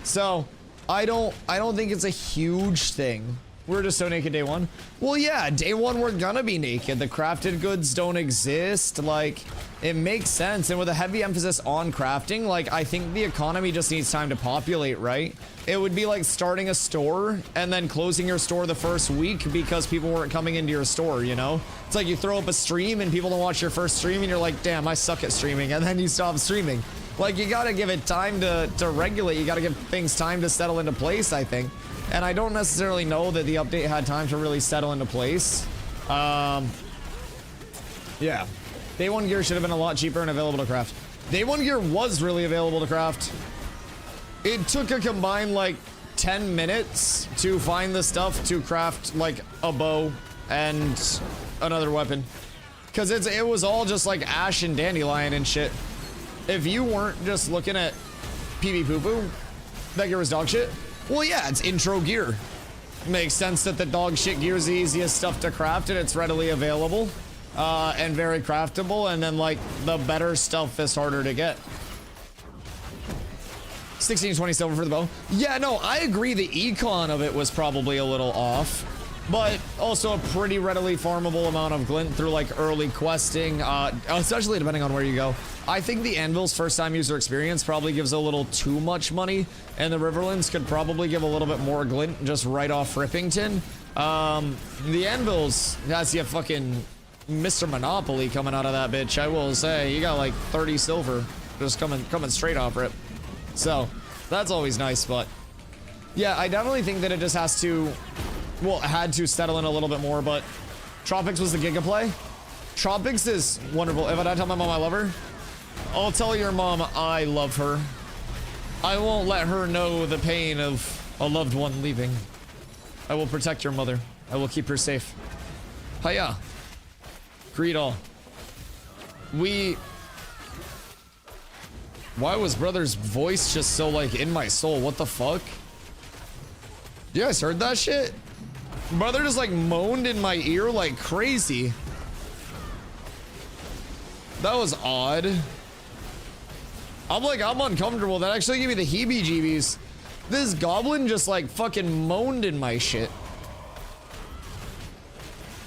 So, I don't think it's a huge thing. We're just so naked day one. Well, yeah, day one we're gonna be naked. The crafted goods don't exist. Like, it makes sense. And with a heavy emphasis on crafting, like, I think the economy just needs time to populate, right? It would be like starting a store and then closing your store the first week because people weren't coming into your store, you know? It's like you throw up a stream and people don't watch your first stream and you're like, damn, I suck at streaming. And then you stop streaming. Like, you gotta give it time to regulate. You gotta give things time to settle into place, I think. And I don't necessarily know that the update had time to really settle into place. Yeah. Day one gear should have been a lot cheaper and available to craft. Day one gear was really available to craft. It took a combined like 10 minutes to find the stuff to craft like a bow and another weapon. Cause it was all just like ash and dandelion and shit. If you weren't just looking at PB poo poo, that gear was dog shit. Well, yeah, it's intro gear. Makes sense that the dog shit gear is the easiest stuff to craft and it's readily available and very craftable, and then like the better stuff is harder to get. 16-20 silver for the bow. Yeah, no, I agree the econ of it was probably a little off, but also a pretty readily farmable amount of glint through like early questing, especially depending on where you go. I think the Anvil's first time user experience probably gives a little too much money, and the Riverlands could probably give a little bit more glint just right off Rippington. The Anvil's has you fucking Mr. Monopoly coming out of that bitch, I will say. You got like 30 silver just coming straight off Rip. So that's always nice, but yeah, I definitely think that it just has to, well, it had to settle in a little bit more, but Tropics was the giga play. Tropics is wonderful. If I tell my mom I love her, I'll tell your mom I love her. I won't let her know the pain of a loved one leaving. I will protect your mother. I will keep her safe. Hiya. Greet all. Why was brother's voice just so like in my soul? What the fuck? You guys heard that shit? Brother just like moaned in my ear like crazy. That was odd. I'm uncomfortable. That actually gave me the heebie-jeebies. This goblin just like fucking moaned in my shit.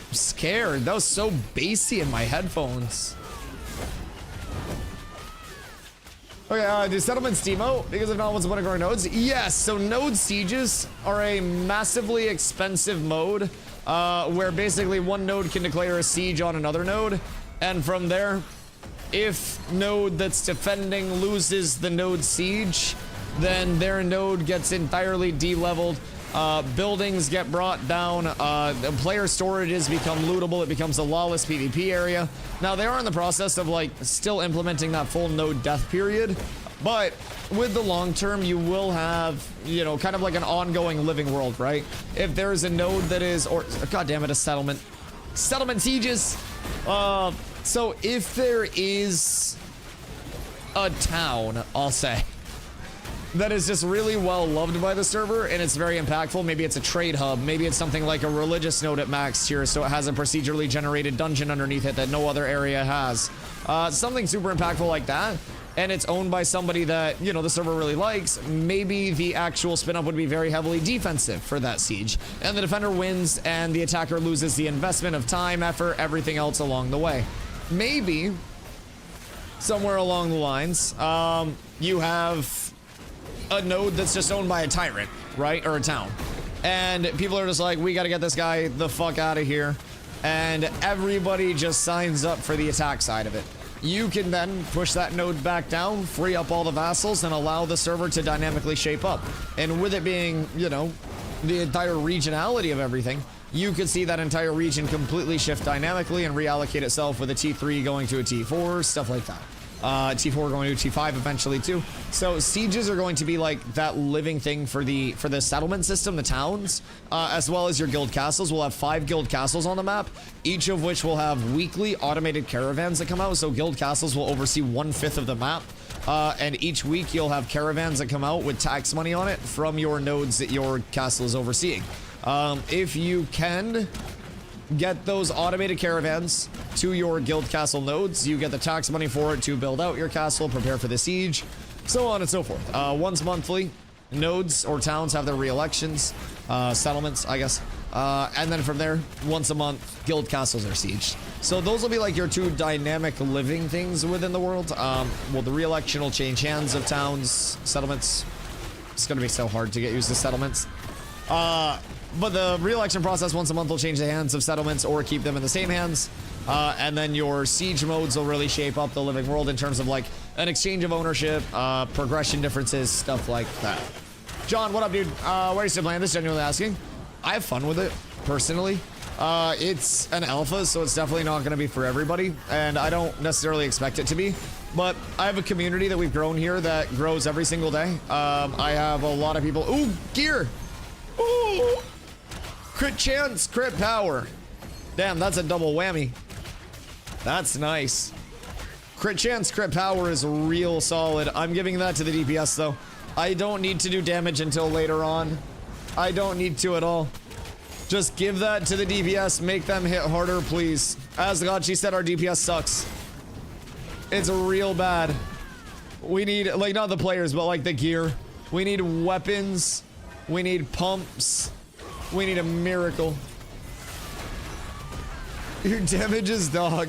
I'm scared. That was so bassy in my headphones. Okay, do settlements demote? Because if not, what's the point of growing nodes? Yes, so node sieges are a massively expensive mode where basically one node can declare a siege on another node, and from there, if node that's defending loses the node siege, then their node gets entirely de-leveled. Buildings get brought down, player storages become lootable, it becomes a lawless PvP area. Now they are in the process of like still implementing that full node death period, but with the long term you will have, you know, kind of like an ongoing living world, right? If there is a node that is, or god damn it, a settlement sieges. So if there is a town, I'll say, that is just really well loved by the server and it's very impactful. Maybe it's a trade hub, maybe it's something like a religious node at max tier, so it has a procedurally generated dungeon underneath it that no other area has. Something super impactful like that. and it's owned by somebody that, you know, the server really likes, maybe the actual spin up would be very heavily defensive for that siege, and the defender wins and the attacker loses the investment of time, effort, everything else along the way. Maybe somewhere along the lines, you have a node that's just owned by a tyrant, right? Or a town. And people are just like, we gotta get this guy the fuck out of here. And everybody just signs up for the attack side of it. You can then push that node back down, free up all the vassals, and allow the server to dynamically shape up. And with it being, you know, the entire regionality of everything, you could see that entire region completely shift dynamically and reallocate itself with a T3 going to a T4, stuff like that. T4 going to T5 eventually too. So sieges are going to be like that living thing for the settlement system, the towns, as well as your guild castles. We'll have 5 guild castles on the map, each of which will have weekly automated caravans that come out. So guild castles will oversee 1/5 of the map. And each week you'll have caravans that come out with tax money on it from your nodes that your castle is overseeing. If you can get those automated caravans to your guild castle nodes, you get the tax money for it to build out your castle, prepare for the siege, so on and so forth. Once monthly, nodes or towns have their re-elections, settlements, I guess. And then from there, once a month, guild castles are sieged. So those will be like your 2 dynamic living things within the world. Well, the re-election will change hands of towns, settlements. It's gonna be so hard to get used to settlements. But the re-election process once a month will change the hands of settlements or keep them in the same hands. And then your siege modes will really shape up the living world in terms of like an exchange of ownership, progression differences, stuff like that. John, what up, dude? Where are you still playing this? Genuinely asking. I have fun with it, personally. It's an alpha, so it's definitely not going to be for everybody, and I don't necessarily expect it to be. But I have a community that we've grown here that grows every single day. I have a lot of people. Ooh, gear! Ooh! Crit chance, crit power. Damn, that's a double whammy. That's nice. Crit chance, crit power is real solid. I'm giving that to the DPS though. I don't need to do damage until later on. I don't need to at all. Just give that to the DPS. Make them hit harder, please. As God, she said our DPS sucks. It's real bad. We need, like, not the players, but like the gear. We need weapons. We need pumps. We need a miracle. Your damage is dog.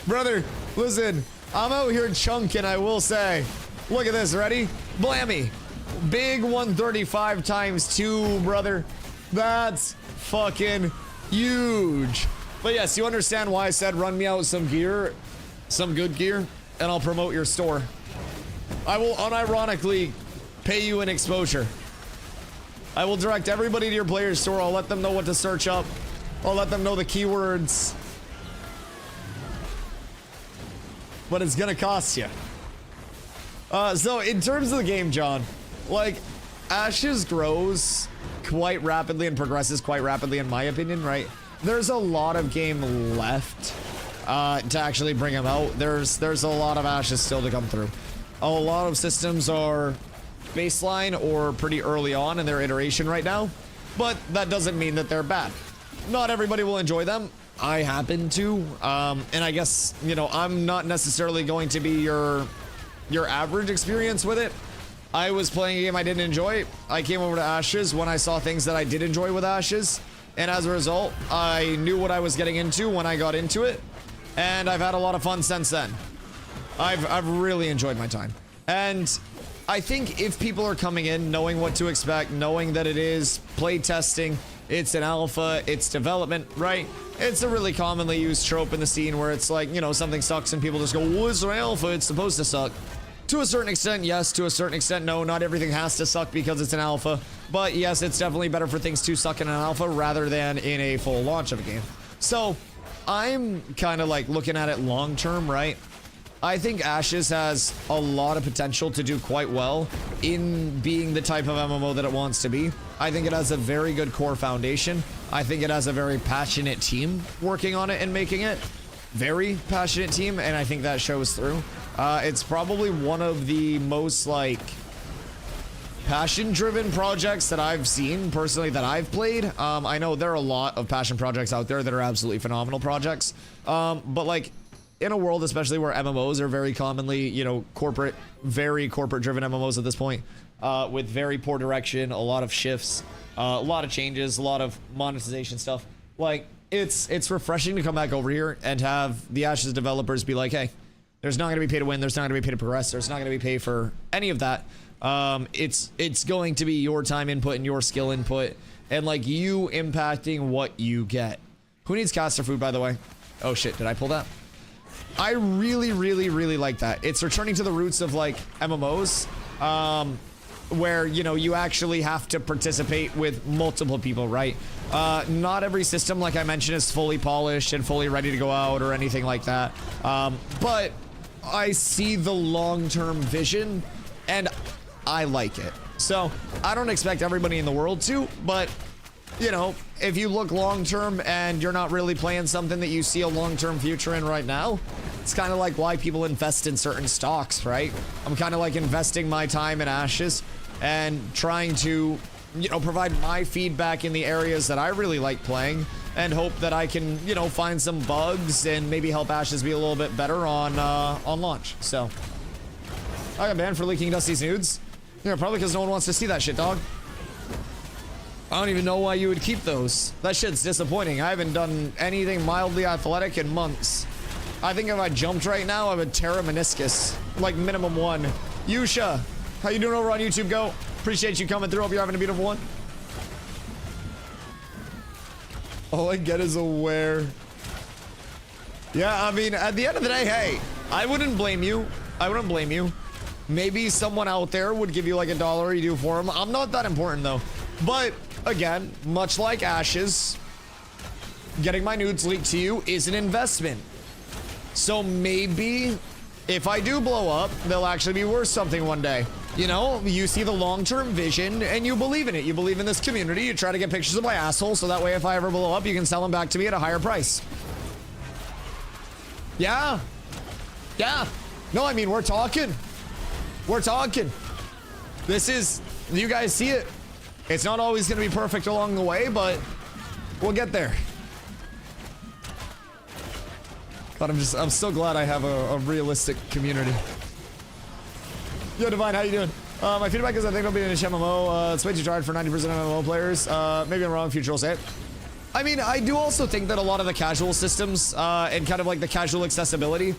Brother, listen, I'm out here chunking, I will say. Look at this, ready? Blammy. Big 135 times 2, brother. That's fucking huge. But yes, you understand why I said run me out some gear, some good gear, and I'll promote your store. I will unironically pay you an exposure. I will direct everybody to your player's store. I'll let them know what to search up. I'll let them know the keywords. But it's gonna cost you. So in terms of the game, John, like, Ashes grows quite rapidly and progresses quite rapidly, in my opinion, right? There's a lot of game left to actually bring them out. There's a lot of Ashes still to come through. A lot of systems are baseline or pretty early on in their iteration right now, but that doesn't mean that they're bad. Not everybody will enjoy them. I happen to, and I guess, you know, I'm not necessarily going to be your average experience with it. I was playing a game I didn't enjoy. I came over to Ashes when I saw things that I did enjoy with Ashes, and as a result, I knew what I was getting into when I got into it, and I've had a lot of fun since then. I've really enjoyed my time, and I think if people are coming in knowing what to expect, knowing that it is play testing, it's an alpha, it's development, right? It's a really commonly used trope in the scene where it's like, you know, something sucks and people just go, well, it's an alpha, it's supposed to suck. To a certain extent, yes. To a certain extent, no. Not everything has to suck because it's an alpha. But yes, it's definitely better for things to suck in an alpha rather than in a full launch of a game. So I'm kind of like looking at it long term, right? I think Ashes has a lot of potential to do quite well in being the type of MMO that it wants to be. I think it has a very good core foundation. I think it has a very passionate team working on it and making it. Very passionate team, and I think that shows through. It's probably one of the most, like, passion-driven projects that I've seen, personally, that I've played. I know there are a lot of passion projects out there that are absolutely phenomenal projects. But, like, in a world, especially where MMOs are very commonly, you know, very corporate driven MMOs at this point, with very poor direction, a lot of shifts, a lot of changes, a lot of monetization stuff. Like, it's refreshing to come back over here and have the Ashes developers be like, hey, there's not going to be pay to win, there's not going to be pay to progress, there's not going to be pay for any of that. It's going to be your time input and your skill input, and like you impacting what you get. Who needs caster food, by the way? Oh shit, did I pull that? I really, really, really like that. It's returning to the roots of like MMOs, where, you know, you actually have to participate with multiple people, right? Not every system, like I mentioned, is fully polished and fully ready to go out or anything like that. But I see the long-term vision and I like it. So I don't expect everybody in the world to, but you know, if you look long-term and you're not really playing something that you see a long-term future in right now, it's kind of like why people invest in certain stocks, right? I'm kind of like investing my time in Ashes and trying to, you know, provide my feedback in the areas that I really like playing and hope that I can, you know, find some bugs and maybe help Ashes be a little bit better on launch. So I got banned for leaking Dusty's nudes. Yeah, probably because no one wants to see that shit, dog. I don't even know why you would keep those. That shit's disappointing. I haven't done anything mildly athletic in months. I think if I jumped right now, I would tear a meniscus. Like minimum one. Yusha, how you doing over on YouTube, Go? Appreciate you coming through. Hope you're having a beautiful one. All I get is a wear. Yeah, I mean, at the end of the day, hey, I wouldn't blame you. I wouldn't blame you. Maybe someone out there would give you like $1 you do for them. I'm not that important though. But again, much like Ashes, getting my nudes leaked to you is an investment. So maybe if I do blow up, they'll actually be worth something one day. You know, you see the long-term vision and you believe in it. You believe in this community. You try to get pictures of my asshole so that way if I ever blow up, you can sell them back to me at a higher price. Yeah. Yeah. No, I mean, we're talking. We're talking. This is, you guys see it. It's not always going to be perfect along the way, but we'll get there. But I'm so glad I have a realistic community. Yo, Divine, how you doing? My feedback is I think it'll be an MMO. It's way too hard for 90% of MMO players. Maybe I'm wrong, future will say it. I mean, I do also think that a lot of the casual systems and kind of like the casual accessibility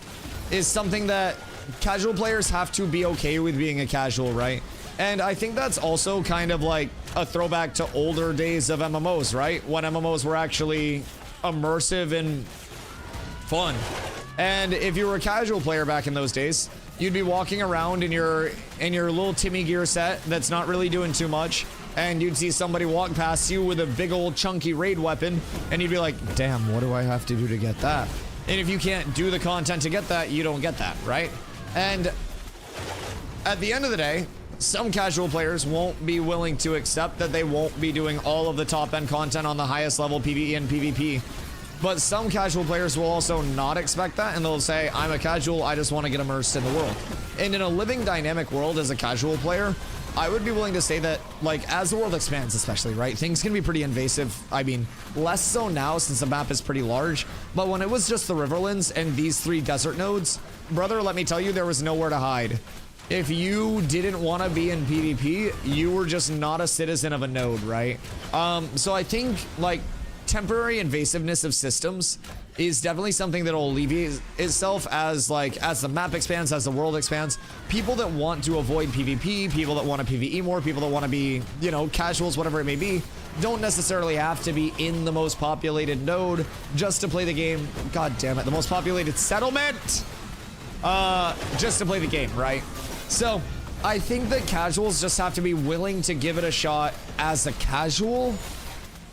is something that casual players have to be okay with being a casual, right? And I think that's also kind of like a throwback to older days of MMOs, right? When MMOs were actually immersive and fun. And if you were a casual player back in those days, you'd be walking around in your little Timmy gear set that's not really doing too much, and you'd see somebody walk past you with a big old chunky raid weapon, and you'd be like, damn, what do I have to do to get that? And if you can't do the content to get that, you don't get that, right? And at the end of the day, some casual players won't be willing to accept that they won't be doing all of the top-end content on the highest level PvE and PvP. But some casual players will also not expect that, and they'll say, I'm a casual, I just want to get immersed in the world. And in a living dynamic world as a casual player, I would be willing to say that, like, as the world expands especially, right, things can be pretty invasive. I mean, less so now since the map is pretty large, but when it was just the Riverlands and these 3 desert nodes, brother, let me tell you, there was nowhere to hide. If you didn't want to be in PvP, you were just not a citizen of a node, right? So I think, like, temporary invasiveness of systems is definitely something that will alleviate itself as the map expands, as the world expands. People that want to avoid PvP, people that want to PvE more, people that want to be, you know, casuals, whatever it may be, don't necessarily have to be in the most populated node just to play the game. God damn it, the most populated settlement, just to play the game, right? So I think that casuals just have to be willing to give it a shot as a casual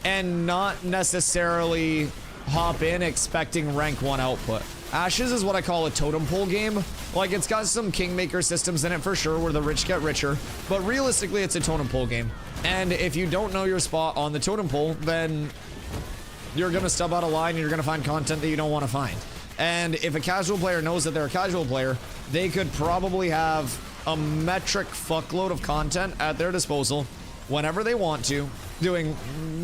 and not necessarily hop in expecting rank 1 output. Ashes is what I call a totem pole game. Like, it's got some kingmaker systems in it for sure where the rich get richer, but realistically it's a totem pole game. And if you don't know your spot on the totem pole, then you're gonna stub out of line and you're gonna find content that you don't want to find. And if a casual player knows that they're a casual player, they could probably have a metric fuckload of content at their disposal whenever they want to, doing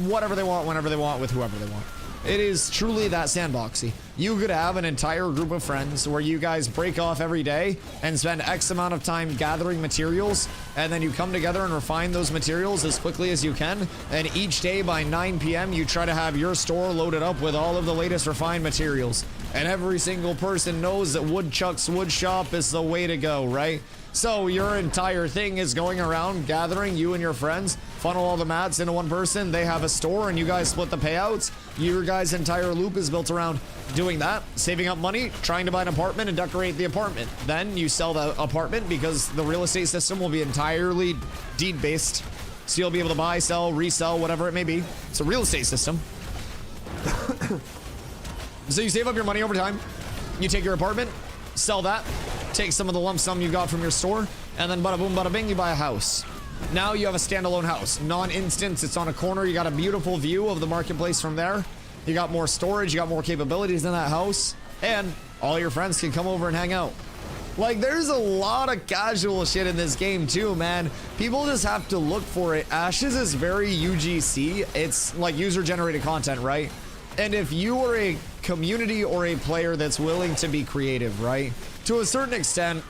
whatever they want, whenever they want, with whoever they want. It is truly that sandboxy. You could have an entire group of friends where you guys break off every day and spend X amount of time gathering materials, and then you come together and refine those materials as quickly as you can, and each day by 9 p.m. you try to have your store loaded up with all of the latest refined materials. And every single person knows that Woodchuck's Wood Shop is the way to go, right? So your entire thing is going around, gathering, you and your friends, funnel all the mats into one person, they have a store, and you guys split the payouts. Your guys' entire loop is built around doing that, saving up money, trying to buy an apartment and decorate the apartment. Then you sell the apartment because the real estate system will be entirely deed-based. So you'll be able to buy, sell, resell, whatever it may be. It's a real estate system. So you save up your money over time. You take your apartment, sell that, take some of the lump sum you got from your store, and then bada boom, bada bing, you buy a house. Now you have a standalone house. Non-instance, it's on a corner. You got a beautiful view of the marketplace from there. You got more storage, you got more capabilities in that house, and all your friends can come over and hang out. Like, there's a lot of casual shit in this game too, man. People just have to look for it. Ashes is very UGC. It's like user-generated content, right? And if you are a community or a player that's willing to be creative, right? To a certain extent,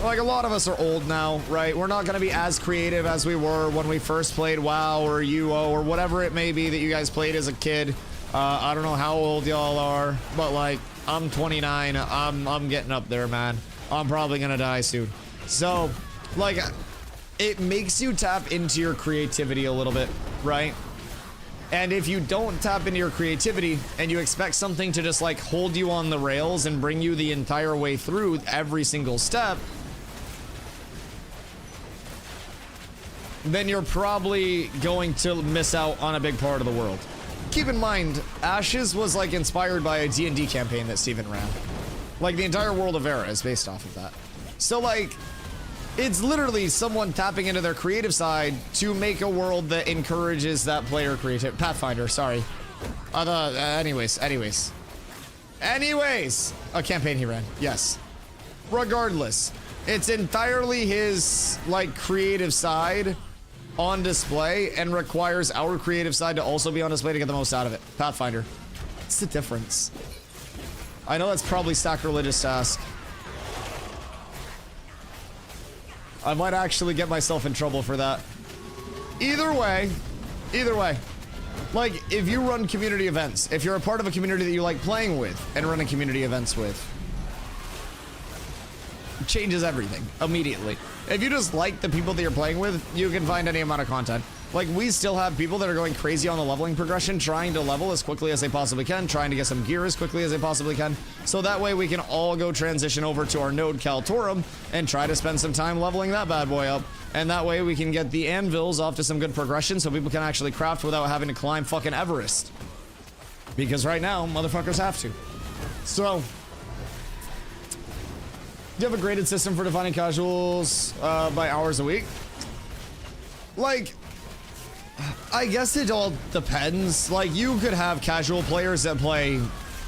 like a lot of us are old now, right? We're not going to be as creative as we were when we first played WoW or UO or whatever it may be that you guys played as a kid. I don't know how old y'all are, but like, I'm 29. I'm getting up there, man. I'm probably going to die soon. So, like, it makes you tap into your creativity a little bit, right? And if you don't tap into your creativity and you expect something to just like hold you on the rails and bring you the entire way through every single step, then you're probably going to miss out on a big part of the world. Keep in mind, Ashes was like inspired by a D&D campaign that Steven ran. Like the entire world of Era is based off of that. So like, it's literally someone tapping into their creative side to make a world that encourages that player creative. Pathfinder, sorry. Anyways. A campaign he ran, yes. Regardless, it's entirely his, like, creative side on display and requires our creative side to also be on display to get the most out of it. Pathfinder. What's the difference? I know that's probably sacrilegious to ask. I might actually get myself in trouble for that. Either way, like, if you run community events, if you're a part of a community that you like playing with and running community events with, it changes everything immediately. If you just like the people that you're playing with, you can find any amount of content. Like, we still have people that are going crazy on the leveling progression, trying to level as quickly as they possibly can, trying to get some gear as quickly as they possibly can, so that way we can all go transition over to our node Kaltorum and try to spend some time leveling that bad boy up. And that way we can get the anvils off to some good progression so people can actually craft without having to climb fucking Everest. Because right now, motherfuckers have to. So, do you have a graded system for defining casuals by hours a week? Like, I guess it all depends. Like, you could have casual players that play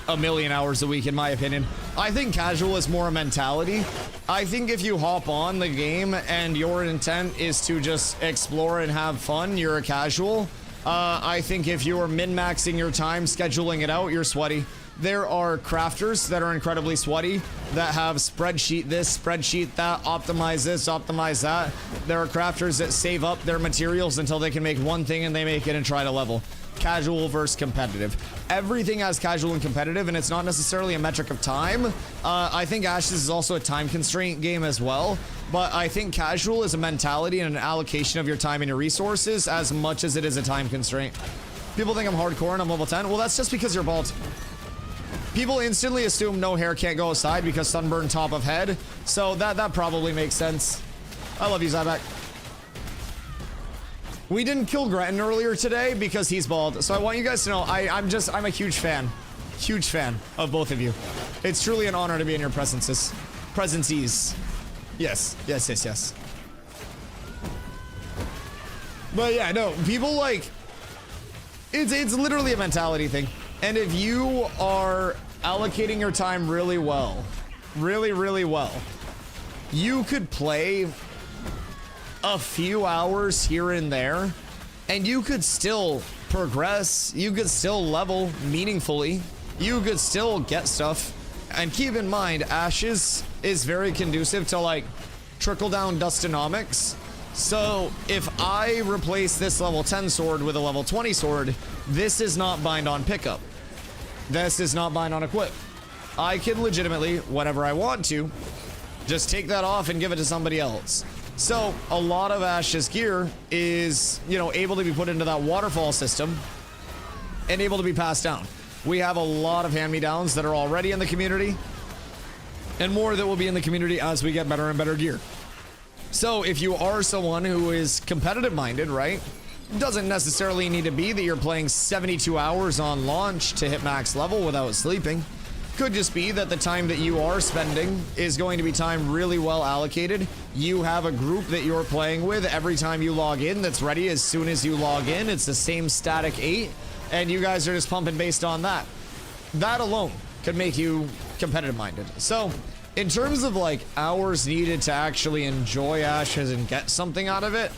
1,000,000 hours a week, in my opinion. I think casual is more a mentality. I think if you hop on the game and your intent is to just explore and have fun, you're a casual. I think if you're min-maxing your time, scheduling it out, you're sweaty. There are crafters that are incredibly sweaty that have spreadsheet this, spreadsheet that, optimize this, optimize that. There are crafters that save up their materials until they can make one thing and they make it and try to level. Casual versus competitive. Everything has casual and competitive, and it's not necessarily a metric of time. I think Ashes is also a time constraint game as well, but I think casual is a mentality and an allocation of your time and your resources as much as it is a time constraint. People think I'm hardcore and I'm level 10. Well, that's just because you're bald. People instantly assume no hair can't go aside because sunburn top of head. So that probably makes sense. I love you, Zyback. We didn't kill Gretton earlier today because he's bald. So I want you guys to know I'm a huge fan. Huge fan of both of you. It's truly an honor to be in your presences. Yes. But yeah, no, people like, it's literally a mentality thing. And if you are allocating your time really well, really well, you could play a few hours here and there, and you could still progress. You could still level meaningfully. You could still get stuff. And keep in mind, Ashes is very conducive to like trickle down dustonomics. So if I replace this level 10 sword with a level 20 sword, this is not bind on pickup. This is not bind on equip. I can legitimately, whenever I want to, just take that off and give it to somebody else. So a lot of Ash's gear is, you know, able to be put into that waterfall system and able to be passed down. We have a lot of hand-me-downs that are already in the community and more that will be in the community as we get better and better gear. So if you are someone who is competitive minded, right? Doesn't necessarily need to be that you're playing 72 hours on launch to hit max level without sleeping. Could just be that the time that you are spending is going to be time really well allocated. You have a group that you're playing with every time you log in that's ready as soon as you log in. It's the same static 8, and you guys are just pumping based on that. That alone could make you competitive minded. So in terms of like hours needed to actually enjoy Ashes and get something out of it,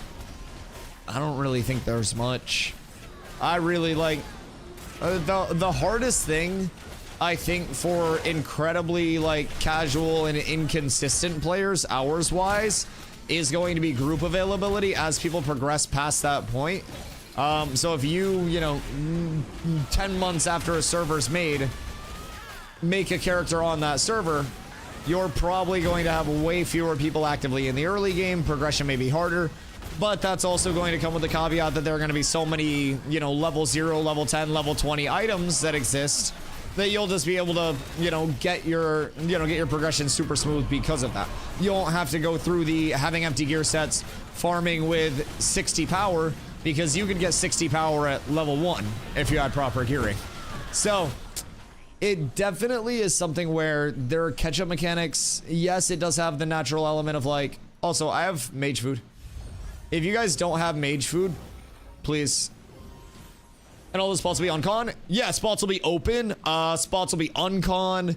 I don't really think there's much. I really like the hardest thing I think for incredibly like casual and inconsistent players hours wise is going to be group availability as people progress past that point. So if you know 10 months after a server's made, make a character on that server, you're probably going to have way fewer people actively in the early game. Progression may be harder, but that's also going to come with the caveat that there are going to be so many, you know, level 0, level 10, level 20 items that exist that you'll just be able to, you know, get your progression super smooth because of that. You won't have to go through the having empty gear sets, farming with 60 power, because you could get 60 power at level 1 if you had proper gearing. So it definitely is something where there are catch-up mechanics. Yes, it does have the natural element of like, also I have mage food. If you guys don't have mage food, please. And all the spots will be uncon? Yeah, spots will be open. Spots will be uncon.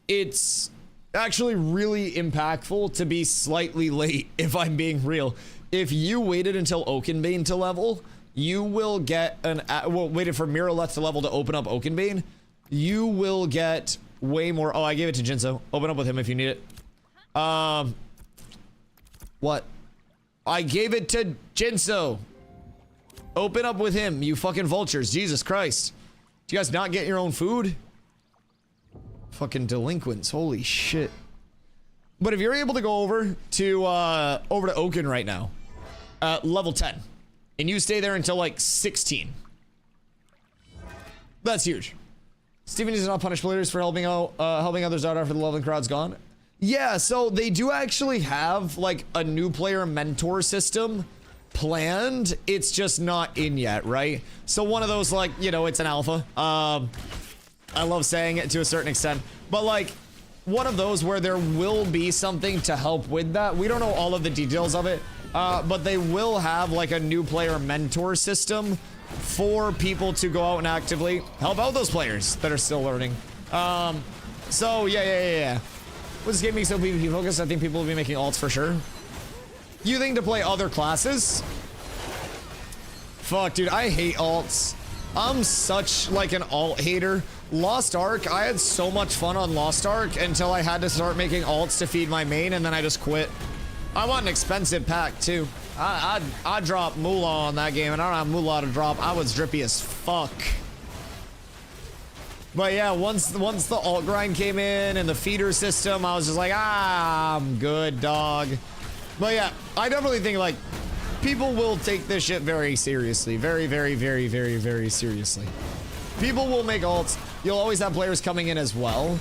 It's actually really impactful to be slightly late, if I'm being real. If you waited until Oakenbane to level, you will get an... Well, waited for Miraleth to level to open up Oakenbane, you will get way more... Oh, I gave it to Jinso. Open up with him if you need it. What? I gave it to Jinso. Open up with him, you fucking vultures. Jesus Christ. Do you guys not get your own food? Fucking delinquents. Holy shit. But if you're able to go over to Oaken right now, level 10, and you stay there until like 16, that's huge. Steven does not punish players for helping others out after the leveling crowd's gone. Yeah, so they do actually have like a new player mentor system planned. It's just not in yet, right? So one of those, like, you know, it's an alpha. I love saying it to a certain extent, but like one of those where there will be something to help with that. We don't know all of the details of it, but they will have like a new player mentor system for people to go out and actively help out those players that are still learning. So yeah. With this game being so PvP focused, I think people will be making alts for sure. You think to play other classes? Fuck, dude, I hate alts. I'm such like an alt hater. Lost Ark, I had so much fun on Lost Ark until I had to start making alts to feed my main, and then I just quit. I want an expensive pack too. I dropped moolah on that game, and I don't have moolah to drop. I was drippy as fuck. But yeah, once the alt grind came in and the feeder system, I was just like, I'm good, dog. But yeah, I definitely think like people will take this shit very seriously. Very seriously. People will make alts. You'll always have players coming in as well.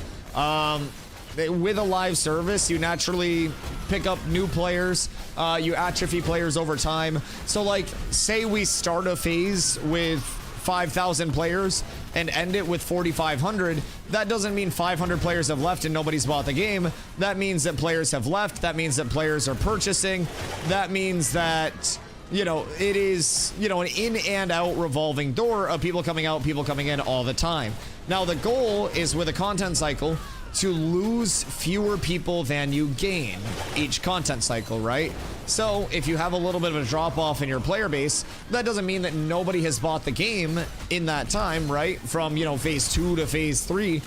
With a live service, you naturally pick up new players. You atrophy players over time. So like, say we start a phase with 5,000 players and end it with 4,500. That doesn't mean 500 players have left and nobody's bought the game. That means that players have left. That means that players are purchasing. That means that, you know, it is, you know, an in and out revolving door of people coming out, people coming in all the time. Now the goal is with a content cycle to lose fewer people than you gain each content cycle, right? So if you have a little bit of a drop off in your player base, that doesn't mean that nobody has bought the game in that time, right? From, you know, phase 2 to phase 3.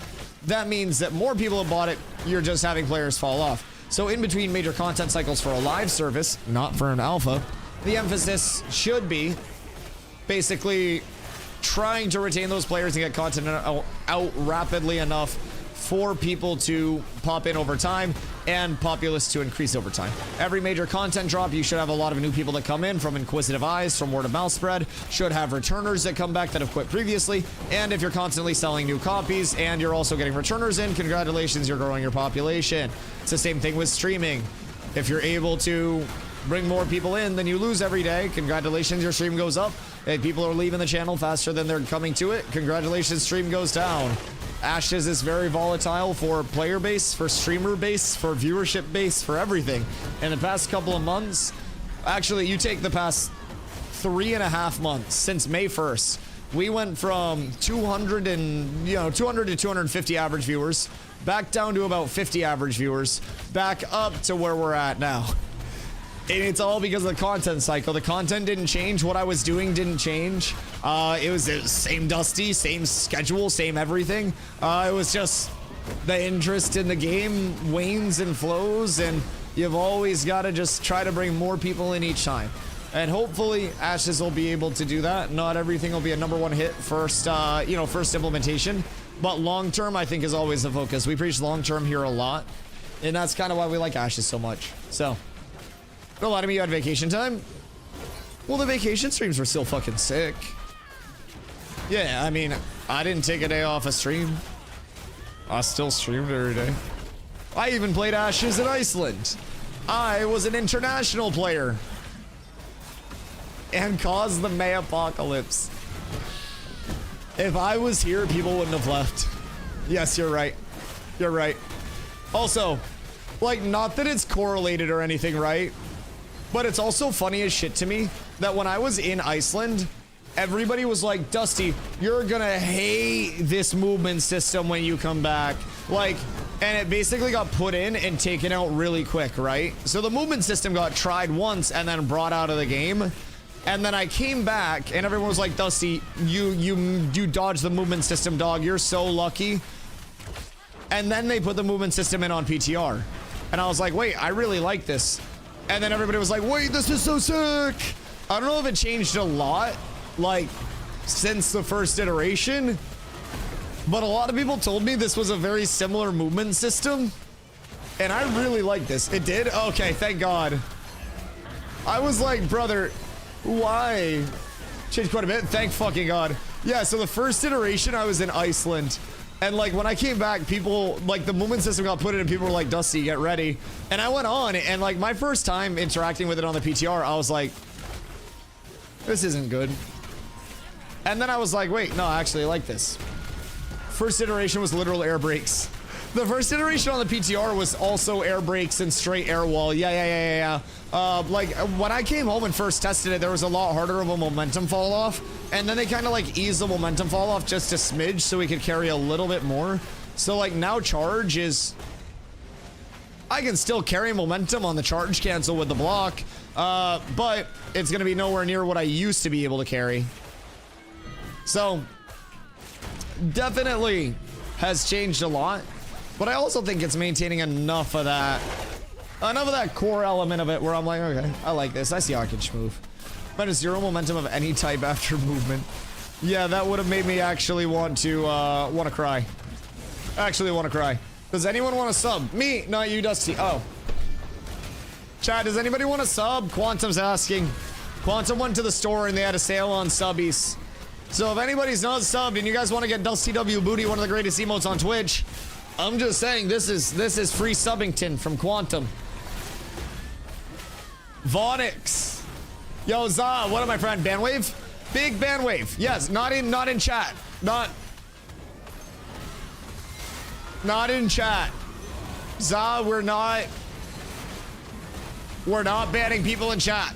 That means that more people have bought it. You're just having players fall off. So in between major content cycles for a live service, not for an alpha, the emphasis should be basically trying to retain those players and get content out rapidly enough for people to pop in over time and populace to increase over time. Every major content drop, you should have a lot of new people that come in from inquisitive eyes, from word of mouth spread, should have returners that come back that have quit previously, and if you're constantly selling new copies and you're also getting returners in, congratulations, you're growing your population. It's the same thing with streaming. If you're able to bring more people in than you lose every day, congratulations, your stream goes up. If people are leaving the channel faster than they're coming to it, congratulations, stream goes down. Ashes is very volatile for player base, for streamer base, for viewership base, for everything. In the past couple of months, actually, you take the past 3.5 months since May 1st, we went from 200 to 250 average viewers, back down to about 50 average viewers, back up to where we're at now. And it's all because of the content cycle. The content didn't change. What I was doing didn't change. It was the same Dusty, same schedule, same everything. It was just the interest in the game wanes and flows, and you've always got to just try to bring more people in each time. And hopefully Ashes will be able to do that. Not everything will be a #1 hit first implementation, but long term I think is always the focus. We preach long term here a lot, and that's kind of why we like Ashes so much. So. A lot of you had vacation time. Well, the vacation streams were still fucking sick. Yeah, I mean, I didn't take a day off a stream. I still streamed every day. I even played Ashes in Iceland. I was an international player. And caused the May apocalypse. If I was here, people wouldn't have left. Yes, you're right. You're right. Also, like, not that it's correlated or anything, right? But it's also funny as shit to me that when I was in Iceland, everybody was like, Dusty, you're gonna hate this movement system when you come back. Like, and it basically got put in and taken out really quick, right? So the movement system got tried once and then brought out of the game. And then I came back and everyone was like, Dusty, you dodged the movement system, dog. You're so lucky. And then they put the movement system in on PTR. And I was like, wait, I really like this. And then everybody was like, wait, this is so sick. I don't know if it changed a lot, like, since the first iteration. But a lot of people told me this was a very similar movement system. And I really like this. It did? Okay, thank God. I was like, brother, why? Changed quite a bit. Thank fucking God. Yeah, so the first iteration, I was in Iceland. And like when I came back, people, like the movement system got put in and people were like, Dusty, get ready. And I went on and like my first time interacting with it on the PTR, I was like, this isn't good. And then I was like, wait, no, actually I like this. First iteration was literal air brakes. The first iteration on the PTR was also air brakes and straight air wall. Yeah. Like when I came home and first tested it, there was a lot harder of a momentum fall off. And then they kind of like eased the momentum fall off just a smidge so we could carry a little bit more. So like now charge is, I can still carry momentum on the charge cancel with the block. But it's going to be nowhere near what I used to be able to carry. So definitely has changed a lot. But I also think it's maintaining enough of that core element of it where I'm like, okay, I like this. I see how I can schmoof. Minus 0 momentum of any type after movement. Yeah, that would have made me actually want to cry. Actually want to cry. Does anyone want to sub? Me, not you, Dusty. Oh. Chat, does anybody want to sub? Quantum's asking. Quantum went to the store and they had a sale on subbies. So if anybody's not subbed and you guys want to get Dusty W Booty, one of the greatest emotes on Twitch, I'm just saying this is free Subbington from Quantum. Vonix. Yo, Za, what up, my friend? Banwave? Big Banwave. Yes, not in chat. Not in chat. Za, we're not banning people in chat.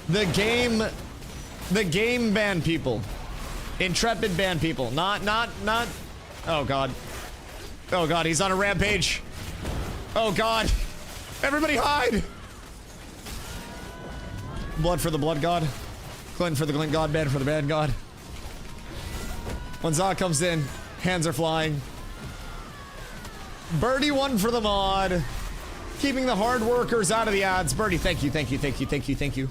The game banned people. Intrepid banned people. Not oh god. Oh god, he's on a rampage. Oh god. Everybody hide. Blood for the blood god. Glint for the glint god, band for the band god. When Za comes in, hands are flying. Birdie one for the mod. Keeping the hard workers out of the ads. Birdie, thank you, thank you, thank you, thank you, thank you.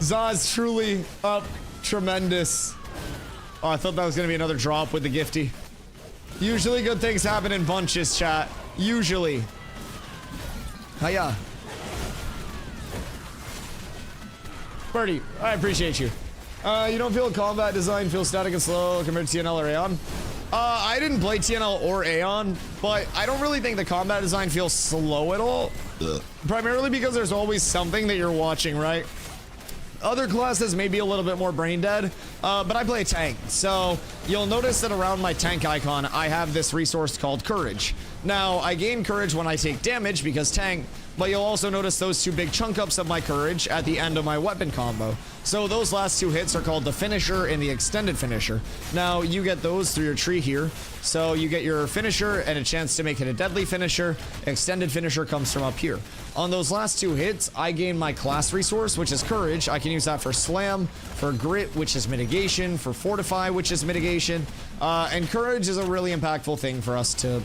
Za is truly up tremendous. Oh, I thought that was gonna be another drop with the gifty. Usually good things happen in bunches, chat. Usually. Hiya. Birdie, I appreciate you. You don't feel combat design feels static and slow compared to TNL or Aeon? I didn't play TNL or Aeon, but I don't really think the combat design feels slow at all. Primarily because there's always something that you're watching, right? Other classes may be a little bit more brain dead, but I play a tank, so you'll notice that around my tank icon, I have this resource called Courage. Now, I gain Courage when I take damage because tank, but you'll also notice those two big chunk ups of my Courage at the end of my weapon combo. So those last two hits are called the Finisher and the Extended Finisher. Now, you get those through your tree here. So you get your Finisher and a chance to make it a Deadly Finisher. Extended Finisher comes from up here. On those last two hits, I gain my class resource, which is Courage. I can use that for Slam, for Grit, which is mitigation, for Fortify, which is mitigation. And Courage is a really impactful thing for us to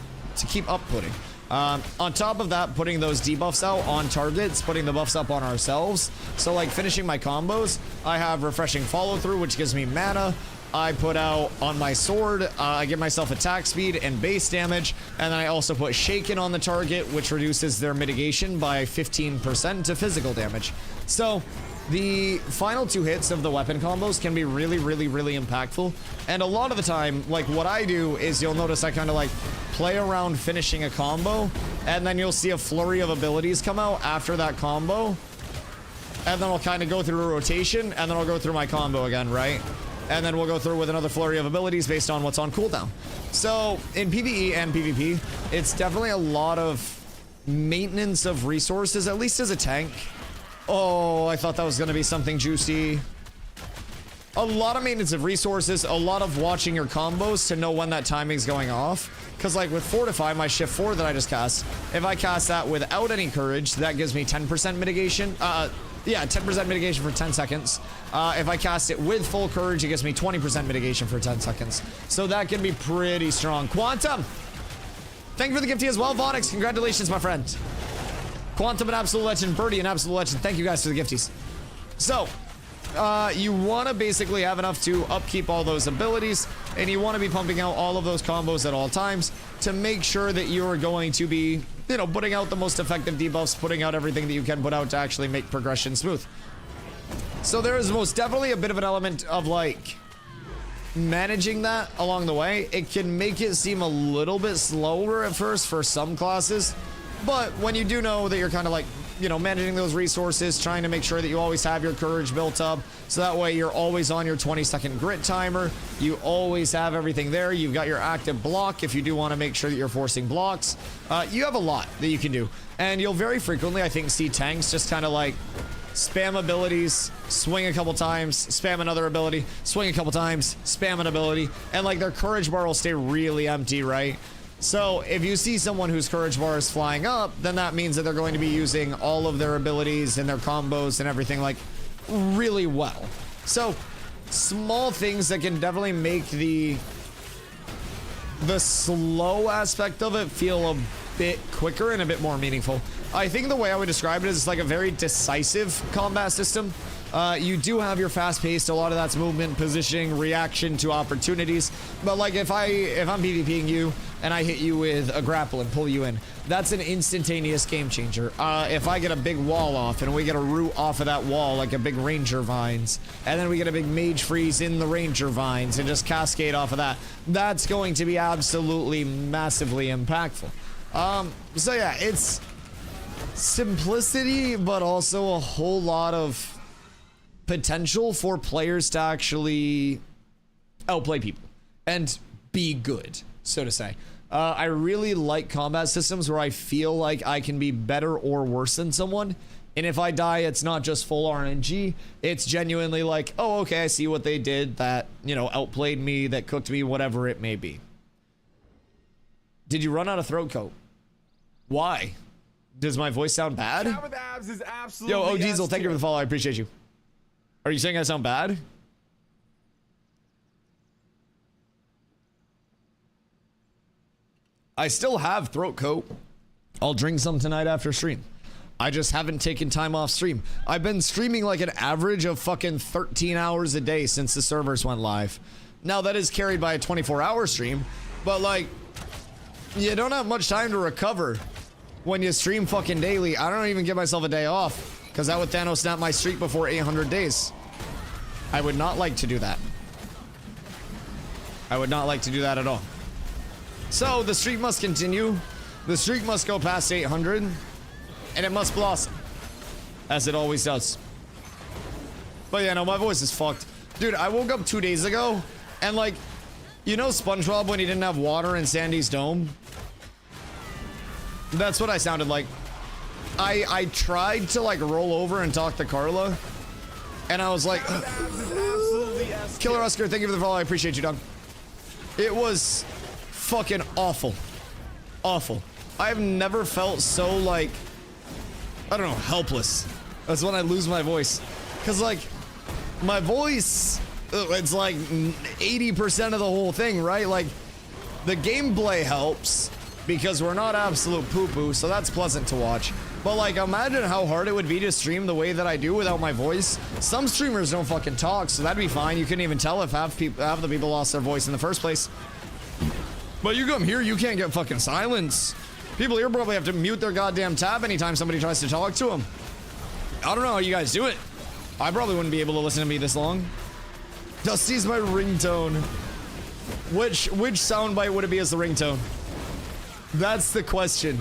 keep upputting. On top of that, putting those debuffs out on targets, putting the buffs up on ourselves. So like finishing my combos, I have Refreshing Follow Through, which gives me mana. I put out on my sword, I give myself attack speed and base damage, and then I also put Shaken on the target, which reduces their mitigation by 15% to physical damage. So the final two hits of the weapon combos can be really, really, really impactful. And a lot of the time, like what I do is you'll notice I kind of like play around finishing a combo, and then you'll see a flurry of abilities come out after that combo. And then I'll kind of go through a rotation, and then I'll go through my combo again, right? And then we'll go through with another flurry of abilities based on what's on cooldown. So in PvE and PvP, it's definitely a lot of maintenance of resources, at least as a tank. Oh, I thought that was going to be something juicy. A lot of maintenance of resources, a lot of watching your combos to know when that timing's going off. Because like with Fortify, my shift 4 that I just cast, if I cast that without any Courage, that gives me 10% mitigation. Yeah, 10% mitigation for 10 seconds. If I cast it with full Courage, it gives me 20% mitigation for 10 seconds. So that can be pretty strong. Quantum! Thank you for the gifty as well, Vonix. Congratulations, my friend. Quantum, an absolute legend. Birdie, an absolute legend. Thank you guys for the gifties. So, you want to basically have enough to upkeep all those abilities, and you want to be pumping out all of those combos at all times to make sure that you're going to be, you know, putting out the most effective debuffs, putting out everything that you can put out to actually make progression smooth. So there is most definitely a bit of an element of like managing that along the way. It can make it seem a little bit slower at first for some classes, but when you do know that you're kind of like, you know, managing those resources, trying to make sure that you always have your Courage built up, so that way you're always on your 20-second grit timer, you always have everything there, you've got your active block if you do want to make sure that you're forcing blocks. You have a lot that you can do, and you'll very frequently, I think, see tanks just kind of like spam abilities, swing a couple times, spam another ability, swing a couple times, spam an ability, and like their Courage bar will stay really empty, right? So if you see someone whose Courage bar is flying up, then that means that they're going to be using all of their abilities and their combos and everything like really well. So small things that can definitely make the slow aspect of it feel a bit quicker and a bit more meaningful. I think the way I would describe it is it's like a very decisive combat system. You do have your fast-paced, a lot of that's movement, positioning, reaction to opportunities. But like if I'm PvPing you and I hit you with a grapple and pull you in, that's an instantaneous game changer. If I get a big wall off and we get a root off of that wall, like a big ranger vines, and then we get a big mage freeze in the ranger vines and just cascade off of that, that's going to be absolutely massively impactful. So yeah, it's simplicity, but also a whole lot of potential for players to actually outplay people and be good, so to say. I really like combat systems where I feel like I can be better or worse than someone, and if I die, it's not just full RNG, it's genuinely like, oh, okay, I see what they did that, you know, outplayed me, that cooked me, whatever it may be. Did you run out of throat coat? Why? Does my voice sound bad? Cat with abs is absolutely Yo, Diesel, S thank you for tier. the follow. I appreciate you. Are you saying I sound bad? I still have throat coat. I'll drink some tonight after stream. I just haven't taken time off stream. I've been streaming like an average of fucking 13 hours a day since the servers went live. Now that is carried by a 24-hour stream, but like, you don't have much time to recover when you stream fucking daily. I don't even give myself a day off because that would Thanos snap my streak before 800 days. I would not like to do that. I would not like to do that at all. So the streak must continue. The streak must go past 800 and it must blossom as it always does. But yeah, no, my voice is fucked. Dude, I woke up 2 days ago and like, you know SpongeBob when he didn't have water in Sandy's dome? That's what I sounded like. I tried to like roll over and talk to Carla and I was like, Killer Oscar, thank you for the follow. I appreciate you, dog. It was fucking awful. Awful. I've never felt so like, I don't know, helpless. That's when I lose my voice. Cause like, my voice, it's like 80% of the whole thing, right? Like, the gameplay helps because we're not absolute poo-poo, so that's pleasant to watch. But like, imagine how hard it would be to stream the way that I do without my voice. Some streamers don't fucking talk, so that'd be fine. You couldn't even tell if half the people lost their voice in the first place. But you come here, you can't get fucking silence. People here probably have to mute their goddamn tab anytime somebody tries to talk to them. I don't know how you guys do it. I probably wouldn't be able to listen to me this long. Dusty's my ringtone. Which soundbite would it be as the ringtone? That's the question.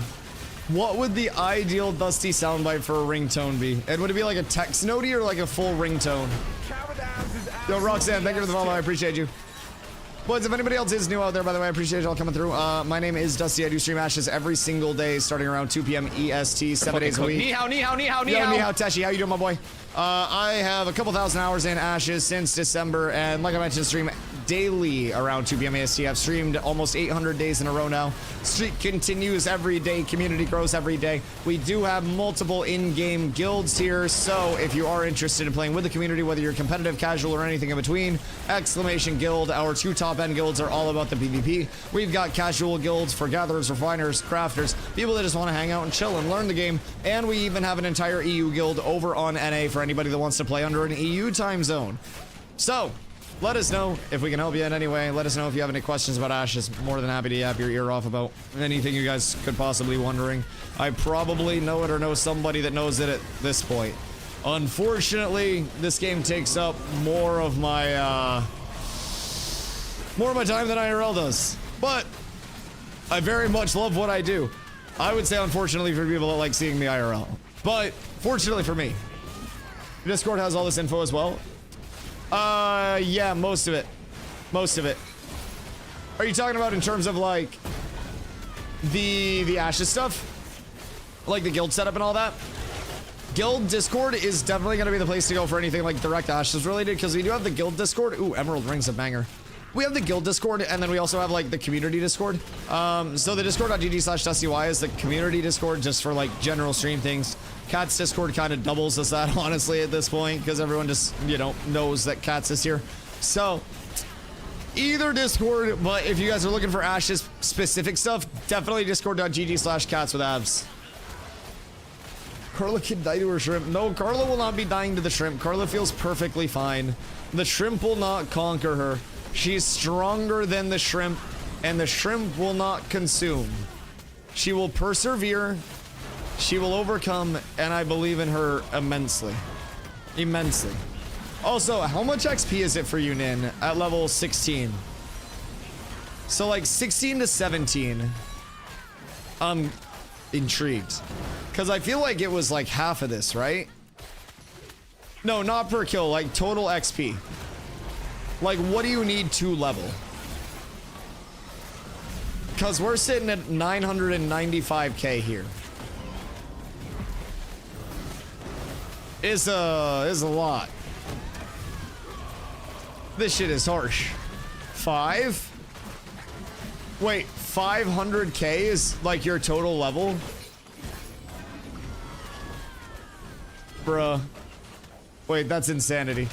What would the ideal Dusty soundbite for a ringtone be? And would it be like a text notey or like a full ringtone? Yo, Roxanne, thank you for the follow. I appreciate you. Boys, if anybody else is new out there, by the way, I appreciate y'all coming through. My name is Dusty. I do stream Ashes every single day, starting around 2 p.m. EST, 7 days a week. Ni hao, ni hao, ni hao, ni Yo, hao. ni hao, Tashi. How you doing, my boy? I have a couple thousand hours in Ashes since December, and like I mentioned, stream daily around 2 p.m. EST. I've streamed almost 800 days in a row now. Streak continues every day. Community grows every day. We do have multiple in-game guilds here, so if you are interested in playing with the community, whether you're competitive, casual, or anything in between, exclamation guild. Our two top-end guilds are all about the PvP. We've got casual guilds for gatherers, refiners, crafters, people that just want to hang out and chill and learn the game, and we even have an entire EU guild over on NA for anybody that wants to play under an EU time zone. So, let us know if we can help you in any way. Let us know if you have any questions about Ashes. More than happy to yap your ear off about anything you guys could possibly wondering. I probably know it or know somebody that knows it at this point. Unfortunately, this game takes up more of my time than IRL does. But I very much love what I do. I would say unfortunately for people that like seeing me IRL. But fortunately for me, Discord has all this info as well. Yeah, most of it. Most of it. Are you talking about in terms of like the Ashes stuff? Like the guild setup and all that? Guild Discord is definitely going to be the place to go for anything like direct Ashes related, because we do have the guild Discord. Ooh, Emerald Ring's a banger. We have the guild Discord, and then we also have like the community Discord. So the discord.gg/DustyWhy is the community Discord just for like general stream things. Cat's Discord kind of doubles as that, honestly, at this point, because everyone just, you know, knows that Cat's is here. So either Discord, but if you guys are looking for Ashes specific stuff, definitely discord.gg/catswithabs. Carla can die to her shrimp. No, Carla will not be dying to the shrimp. Carla feels perfectly fine. The shrimp will not conquer her. She's stronger than the shrimp, and the shrimp will not consume. She will persevere. She will overcome, and I believe in her immensely. Immensely. Also, how much XP is it for you, Nin, at level 16? So, like, 16 to 17. I'm intrigued. Because I feel like it was, like, half of this, right? No, not per kill, like, total XP. Like, what do you need to level? Because we're sitting at 995k here. Is a lot. This shit is harsh. 5? Wait, 500k is like your total level? Bruh. Wait, that's insanity.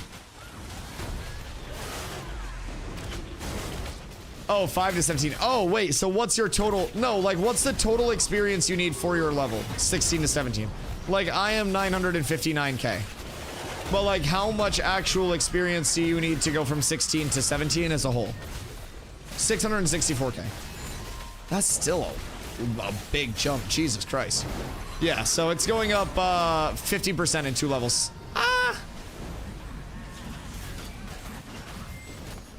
Oh, 5 to 17. Oh, wait, so what's your total? No, like, what's the total experience you need for your level? 16 to 17. Like, I am 959k. But, like, how much actual experience do you need to go from 16 to 17 as a whole? 664k. That's still a big jump. Jesus Christ. Yeah, so it's going up 50% in 2 levels. Ah!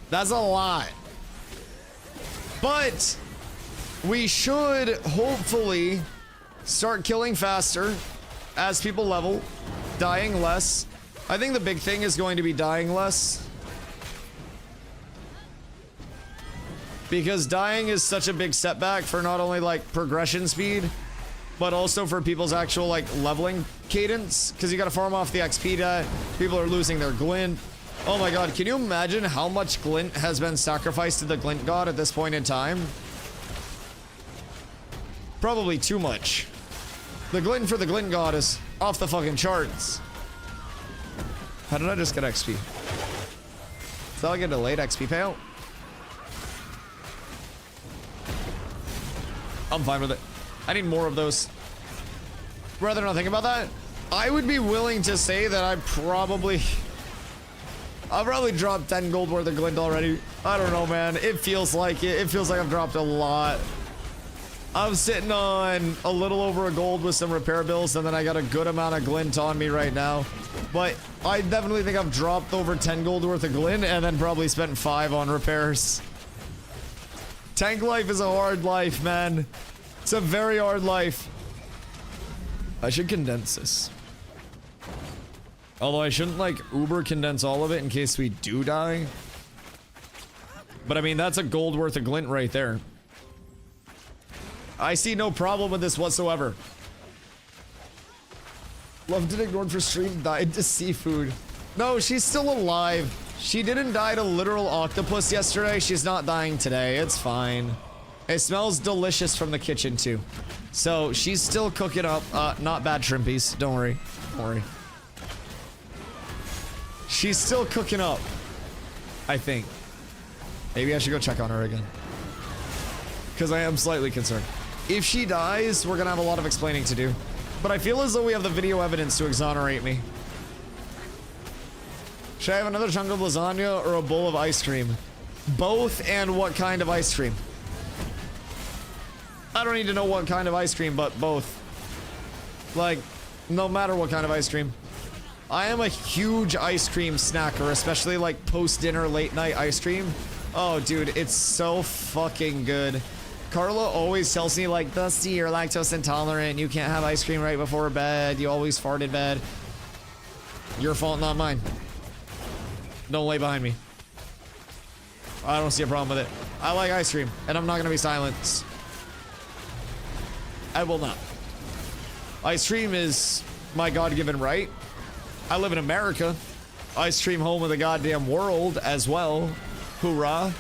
That's a lot. But we should hopefully start killing faster as people level, dying less. I think the big thing is going to be dying less. Because dying is such a big setback for not only like progression speed, but also for people's actual like leveling cadence. Because you gotta farm off the XP that people are losing their glint. Oh my god, can you imagine how much glint has been sacrificed to the glint god at this point in time? Probably too much. The glint for the glint god is off the fucking charts. How did I just get XP? Is that like a delayed XP payout? I'm fine with it. I need more of those. Rather not think about that, I would be willing to say that I'll probably dropped 10 gold worth of glint already. I don't know, man. It feels like it. It feels like I've dropped a lot. I'm sitting on a little over a gold with some repair bills, and then I got a good amount of glint on me right now. But I definitely think I've dropped over 10 gold worth of glint, and then probably spent 5 on repairs. Tank life is a hard life, man. It's a very hard life. I should condense this. Although I shouldn't like uber condense all of it in case we do die. But I mean, that's a gold worth of glint right there. I see no problem with this whatsoever. Loved it ignored for stream, died to seafood. No, she's still alive. She didn't die to literal octopus yesterday. She's not dying today. It's fine. It smells delicious from the kitchen too. So she's still cooking up. Not bad shrimpies. Don't worry. Don't worry. She's still cooking up, I think. Maybe I should go check on her again. Because I am slightly concerned. If she dies, we're going to have a lot of explaining to do. But I feel as though we have the video evidence to exonerate me. Should I have another chunk of lasagna or a bowl of ice cream? Both, and what kind of ice cream? I don't need to know what kind of ice cream, but both. Like, no matter what kind of ice cream. I am a huge ice cream snacker, especially like post-dinner, late-night ice cream. Oh, dude, it's so fucking good. Carla always tells me, like, Dusty, you're lactose intolerant. You can't have ice cream right before bed. You always fart in bed. Your fault, not mine. Don't lay behind me. I don't see a problem with it. I like ice cream, and I'm not gonna be silenced. I will not. Ice cream is my God-given right. I live in America. Ice cream home of the goddamn world as well. Hoorah.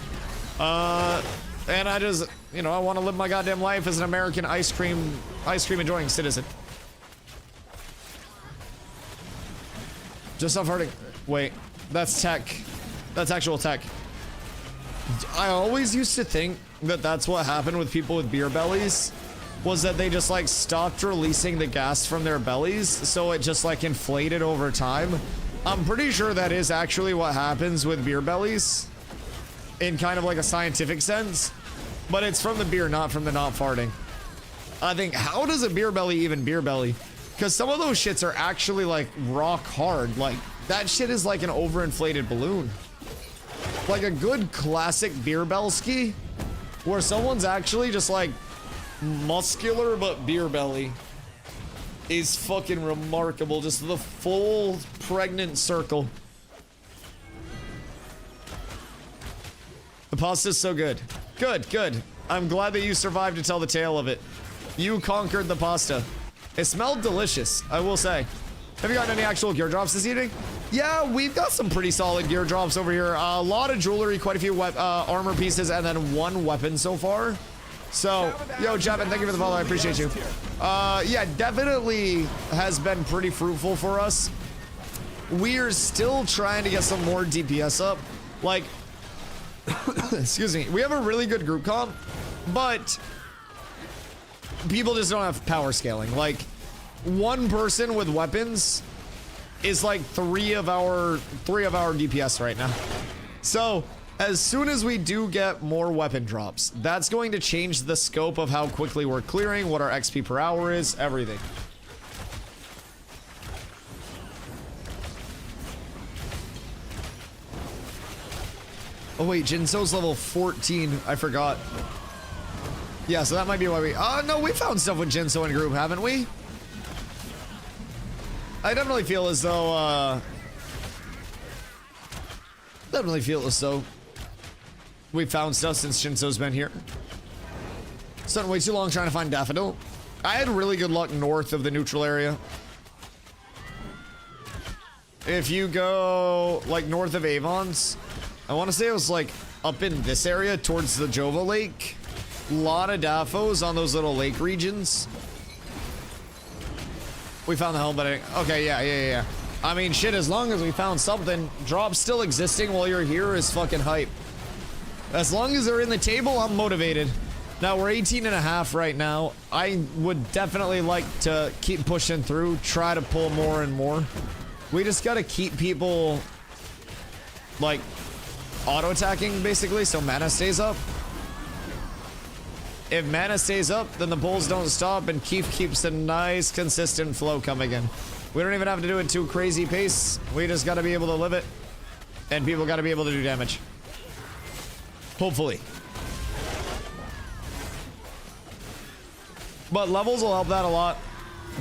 And I just, you know, I want to live my goddamn life as an American ice cream enjoying citizen. Just stop farting. Wait, that's tech. That's actual tech. I always used to think that that's what happened with people with beer bellies, was that they just like stopped releasing the gas from their bellies, so it just like inflated over time. I'm pretty sure that is actually what happens with beer bellies in kind of like a scientific sense, but it's from the beer, not from the not farting. I think, how does a beer belly even beer belly? Because some of those shits are actually like rock hard. Like that shit is like an overinflated balloon. Like a good classic beer belski where someone's actually just like muscular but beer belly is fucking remarkable. Just the full pregnant circle. The pasta's so good. Good, good. I'm glad that you survived to tell the tale of it. You conquered the pasta. It smelled delicious, I will say. Have you gotten any actual gear drops this evening? Yeah, we've got some pretty solid gear drops over here. A lot of jewelry, quite a few armor pieces, and then one weapon so far. So, yo, Javin, thank you for the follow. I appreciate you. Yeah, definitely has been pretty fruitful for us. We're still trying to get some more DPS up. Like, excuse me, we have a really good group comp, but people just don't have power scaling. Like, one person with weapons is like three of our DPS right now. So as soon as we do get more weapon drops, that's going to change the scope of how quickly we're clearing, what our XP per hour is, everything. Oh wait, Jinso's level 14. I forgot. Yeah, so that might be why we... no, we found stuff with Jinso in group, haven't we? I definitely feel as though, we found stuff since Jinso's been here. Spent way too long trying to find Daffodil. I had really good luck north of the neutral area. If you go, like, north of Avon's, I want to say it was, like, up in this area towards the Jova Lake. A lot of Daffos on those little lake regions. We found the helmet. Okay, yeah. I mean, shit, as long as we found something, drops still existing while you're here is fucking hype. As long as they're in the table, I'm motivated. Now, we're 18.5 right now. I would definitely like to keep pushing through, try to pull more and more. We just gotta keep people, like, auto-attacking, basically, so mana stays up. If mana stays up, then the pulls don't stop, and Keith keeps a nice, consistent flow coming in. We don't even have to do it too crazy pace. We just gotta be able to live it, and people gotta be able to do damage. Hopefully. But levels will help that a lot.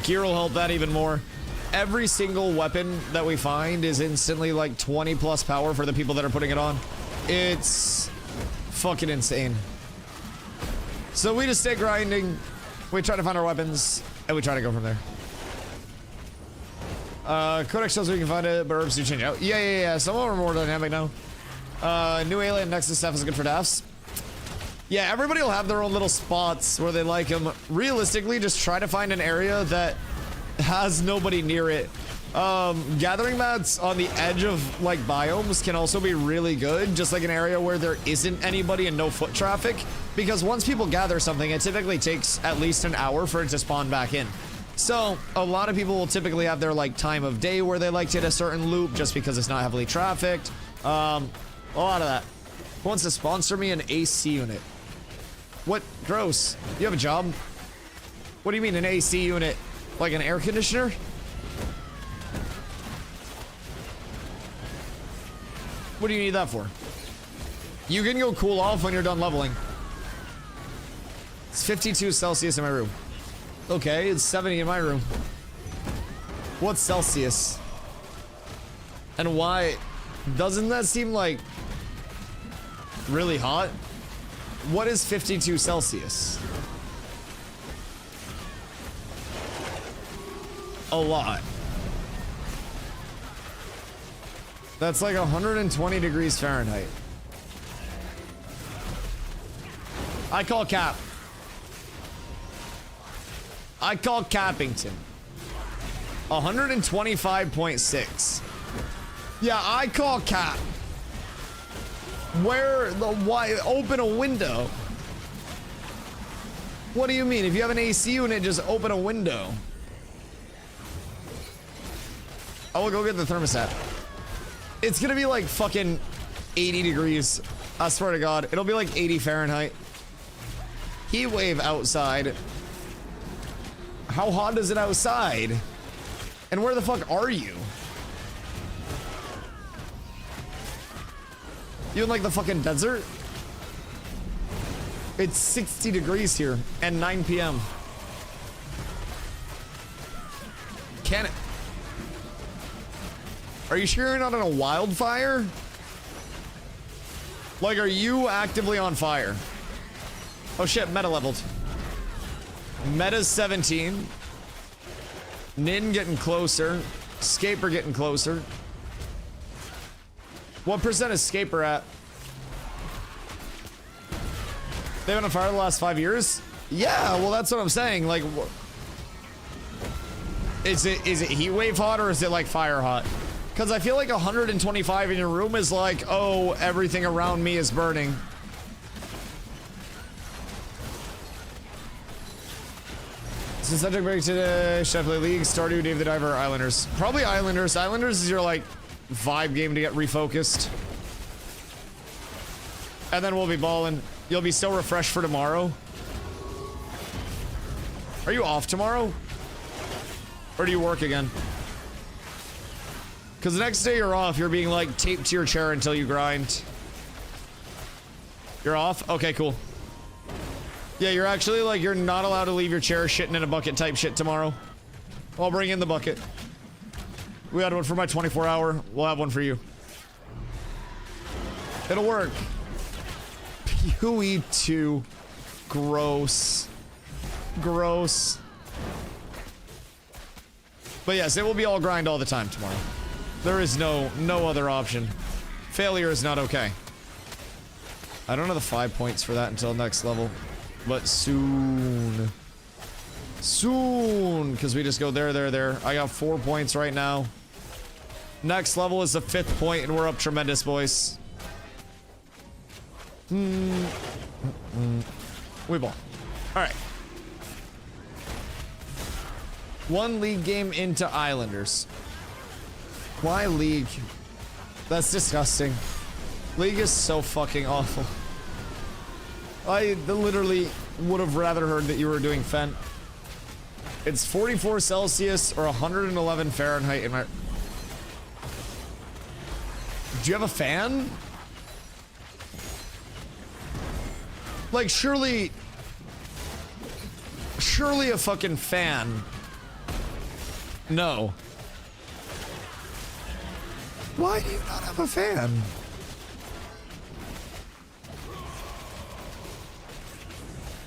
Gear will help that even more. Every single weapon that we find is instantly like 20 plus power for the people that are putting it on. It's fucking insane. So we just stay grinding, we try to find our weapons, and we try to go from there. Codex shows we can find it, but herbs do change out. Yeah. Some of them are more dynamic now. New alien Nexus stuff is good for DAFs. Yeah, everybody will have their own little spots where they like them. Realistically, just try to find an area that has nobody near it. Gathering mats on the edge of like biomes can also be really good, just like an area where there isn't anybody and no foot traffic, because once people gather something, it typically takes at least an hour for it to spawn back in. So a lot of people will typically have their like time of day where they like to hit a certain loop just because it's not heavily trafficked. A lot of that. Who wants to sponsor me an AC unit? What? Gross. You have a job? What do you mean an AC unit? Like an air conditioner? What do you need that for? You can go cool off when you're done leveling. It's 52 Celsius in my room. Okay, it's 70 in my room. What's Celsius? And why? Doesn't that seem like really hot? What is 52 Celsius? A lot. That's like 120 degrees Fahrenheit. I call cap. I call Cappington. 125.6. Yeah, I call cap. Where the why open a window? What do you mean? If you have an AC unit, just open a window. I will go get the thermostat. It's gonna be like fucking 80 degrees. I swear to God, it'll be like 80 Fahrenheit. Heat wave outside. How hot is it outside? And where the fuck are you? You in like the fucking desert? It's 60 degrees here and 9 p.m. Can it? Are you sure you're not on a wildfire? Like, are you actively on fire? Oh shit, meta leveled. Meta's 17. Nin getting closer. Scaper getting closer. What percent is Scaper at? They've been on fire the last 5 years? Yeah, well, that's what I'm saying. Like, is it heat wave hot or is it like fire hot? Because I feel like 125 in your room is like, oh, everything around me is burning. Since I took a break today, should I play League, Stardew, Dave the Diver, or Islanders? Probably Islanders. Islanders is your like vibe game to get refocused. And then we'll be balling. You'll be so refreshed for tomorrow. Are you off tomorrow? Or do you work again? Because the next day you're off, you're being like taped to your chair until you grind. You're off? Okay, cool. Yeah, you're actually like, you're not allowed to leave your chair shitting in a bucket type shit tomorrow. I'll bring in the bucket. We had one for my 24-hour. We'll have one for you. It'll work. PoE2. Gross. Gross. But yes, it will be all grind all the time tomorrow. There is no other option. Failure is not okay. I don't have the 5 points for that until next level. But soon. Soon. Because we just go there, there, there. I got 4 points right now. Next level is the 5th point and we're up tremendous, boys. We ball. Alright. 1 league game into Islanders. Why League? That's disgusting. League is so fucking awful. I literally would have rather heard that you were doing Fent. It's 44 Celsius or 111 Fahrenheit in my... Do you have a fan? Like, surely a fucking fan. No. Why do you not have a fan?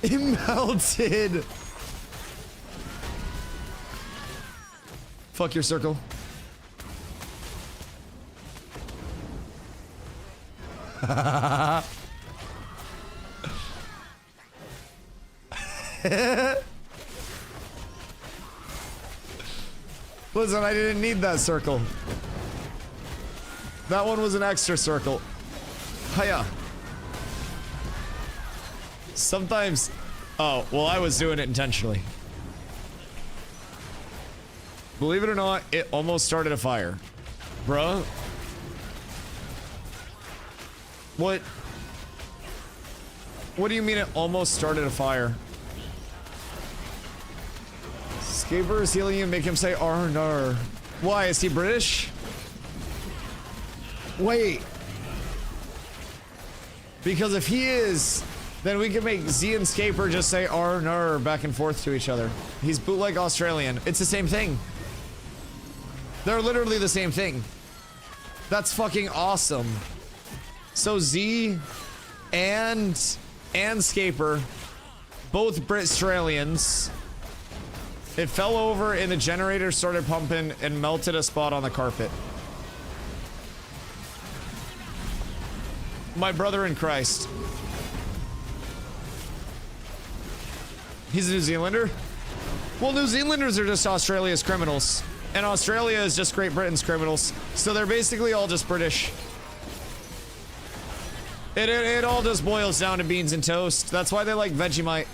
It melted. Fuck your circle. Listen, I didn't need that circle. That one was an extra circle. Hiya. Sometimes... Oh, well, I was doing it intentionally. Believe it or not, it almost started a fire. Bruh. What? What do you mean it almost started a fire? Skaper is healing you and make him say "Arnar." Why? Is he British? Wait. Because if he is, then we can make Z and Skaper just say "Arnar" back and forth to each other. He's bootleg Australian. It's the same thing. They're literally the same thing. That's fucking awesome. So Z and Skaper, both Brit-Australians. It fell over and the generator started pumping and melted a spot on the carpet. My brother in Christ. He's a New Zealander? Well, New Zealanders are just Australia's criminals. And Australia is just Great Britain's criminals. So they're basically all just British. It all just boils down to beans and toast. That's why they like Vegemite.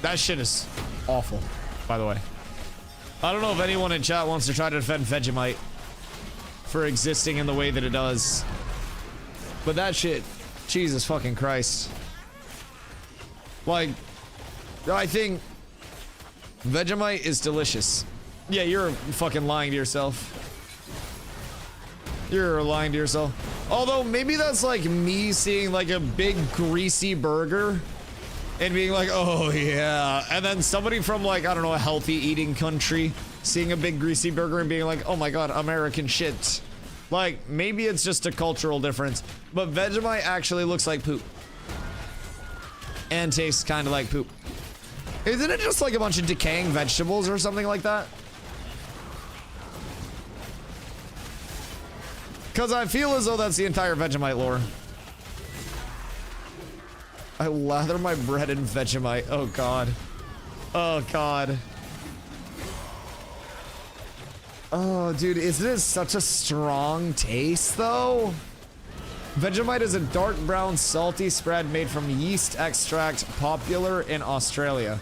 That shit is awful, by the way. I don't know if anyone in chat wants to try to defend Vegemite for existing in the way that it does. But that shit, Jesus fucking Christ. Like, I think Vegemite is delicious. Yeah, you're fucking lying to yourself. You're lying to yourself. Although, maybe that's like me seeing like a big greasy burger and being like, oh yeah. And then somebody from like, I don't know, a healthy eating country seeing a big greasy burger and being like, oh my god, American shit. Like, maybe it's just a cultural difference. But Vegemite actually looks like poop. And tastes kind of like poop. Isn't it just like a bunch of decaying vegetables or something like that? Because I feel as though that's the entire Vegemite lore. I lather my bread in Vegemite. Oh god. Oh god. Oh dude, isn't it such a strong taste though? Vegemite is a dark brown salty spread made from yeast extract popular in Australia.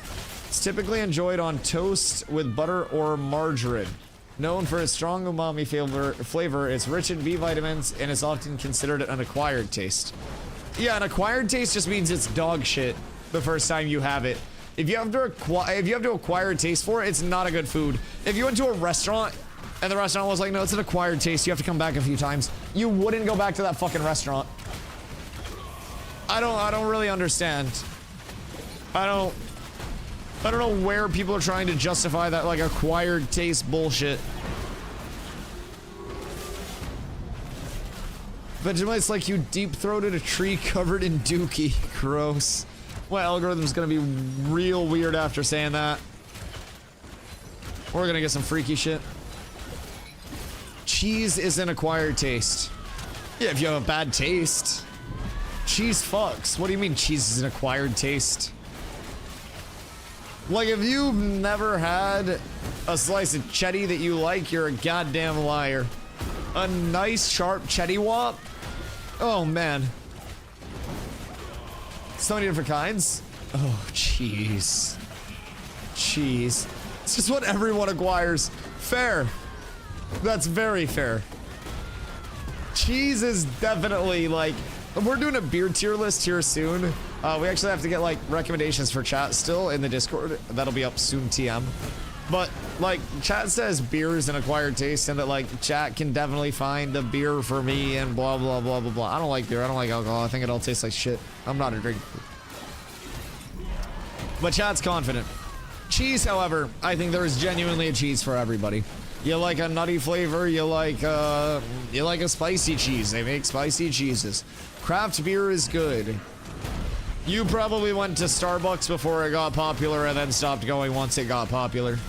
It's typically enjoyed on toast with butter or margarine. Known for its strong umami flavor, it's rich in B vitamins and is often considered an acquired taste. Yeah, an acquired taste just means it's dog shit the first time you have it. If you have to acquire a taste for it, it's not a good food. If you went to a restaurant and the restaurant was like, no, it's an acquired taste, you have to come back a few times, you wouldn't go back to that fucking restaurant. I don't really understand. I don't know where people are trying to justify that like acquired taste bullshit. Vegemite's like you deep-throated a tree covered in dookie. Gross. My algorithm's gonna be real weird after saying that. We're gonna get some freaky shit. Cheese is an acquired taste. Yeah, if you have a bad taste. Cheese fucks. What do you mean cheese is an acquired taste? Like, if you've never had a slice of cheddar that you like, you're a goddamn liar. A nice, sharp cheddar wop? Oh, man. So many different kinds? Oh, cheese. Cheese. It's just what everyone acquires. Fair. That's very fair. Cheese is definitely, like... We're doing a beer tier list here soon. We actually have to get like recommendations for chat still in the Discord. That'll be up soon, TM. But like chat says beer is an acquired taste and that like chat can definitely find a beer for me and blah blah blah blah blah. I don't like beer. I don't like alcohol. I think it all tastes like shit. I'm not a drinker. But chat's confident. Cheese, however, I think there is genuinely a cheese for everybody. You like a nutty flavor, you like a spicy cheese. They make spicy cheeses. Craft beer is good. You probably went to Starbucks before it got popular and then stopped going once it got popular.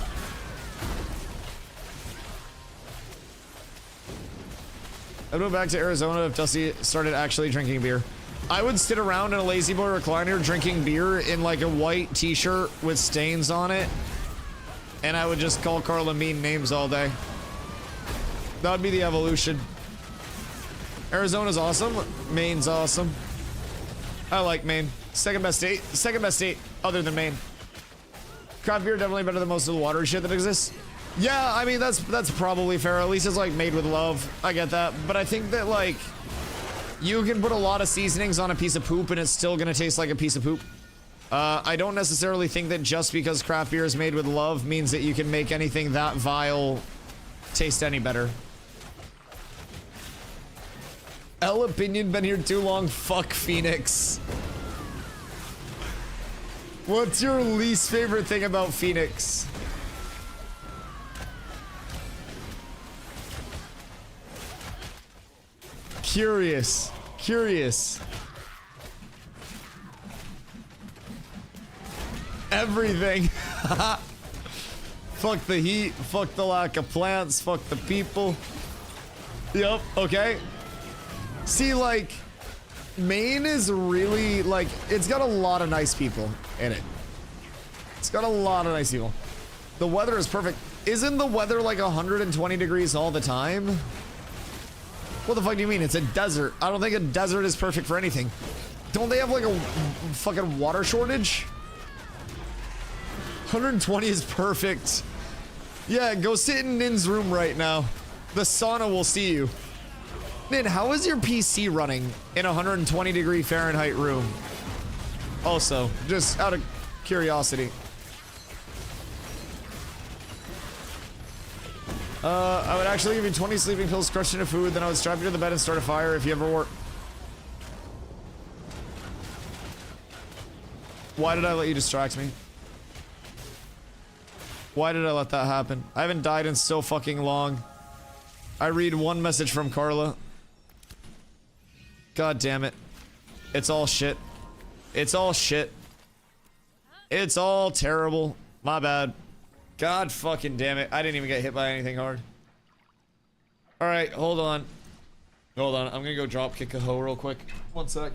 I'd move back to Arizona if Dusty started actually drinking beer. I would sit around in a lazy boy recliner drinking beer in like a white t-shirt with stains on it. And I would just call Carla mean names all day. That would be the evolution. Arizona's awesome. Maine's awesome. I like Maine. Second best state. Second best state other than Maine. Craft beer definitely better than most of the water shit that exists. Yeah, I mean, that's probably fair. At least it's like made with love. I get that. But I think that like you can put a lot of seasonings on a piece of poop and it's still gonna taste like a piece of poop. I don't necessarily think that just because craft beer is made with love means that you can make anything that vile taste any better. L opinion been here too long. Fuck Phoenix. What's your least favorite thing about Phoenix? Curious. Curious. Everything. Fuck the heat. Fuck the lack of plants. Fuck the people. Yep. Okay. See, like, Maine is really, like, it's got a lot of nice people in it. It's got a lot of nice people. The weather is perfect. Isn't the weather like 120 degrees all the time? What the fuck do you mean? It's a desert. I don't think a desert is perfect for anything. Don't they have like a fucking water shortage? 120 is perfect. Yeah, go sit in Nin's room right now. The sauna will see you. Nin, how is your PC running in a 120 degree Fahrenheit room? Also, just out of curiosity. I would actually give you 20 sleeping pills crushed into food, then I would strap you to the bed and start a fire if you ever were. Why did I let you distract me? Why did I let that happen? I haven't died in so fucking long. I read one message from Carla. God damn it. It's all shit. It's all shit. It's all terrible. My bad. God fucking damn it. I didn't even get hit by anything hard. Alright, hold on. Hold on. I'm gonna go drop kick a hoe real quick. One sec.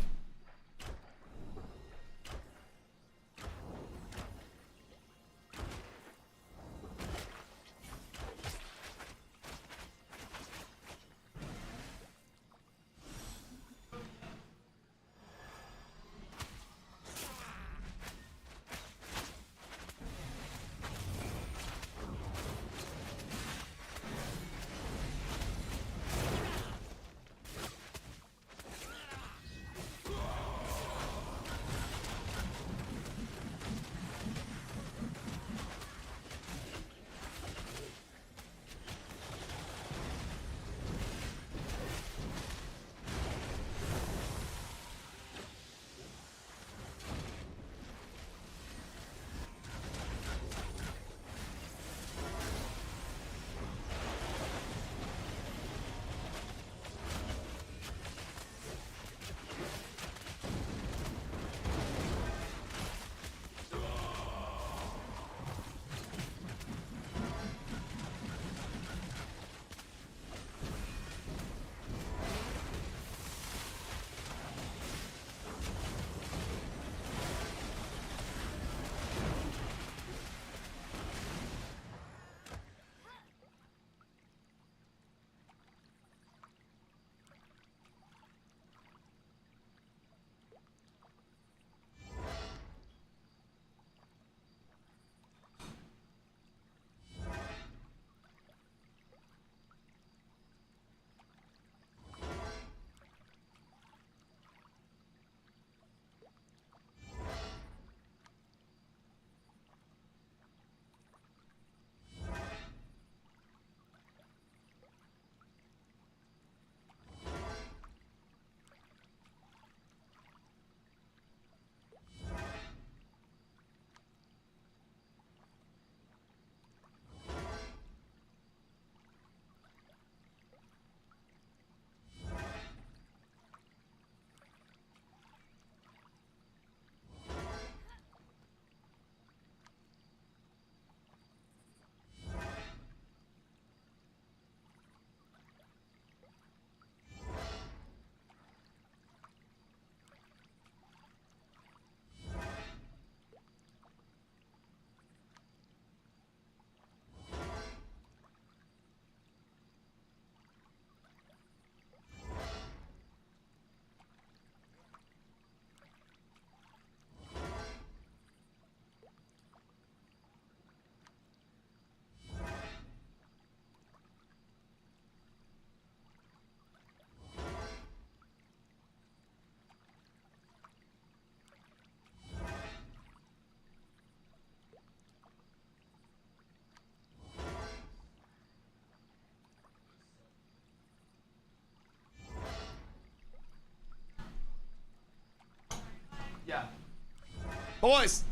Boys.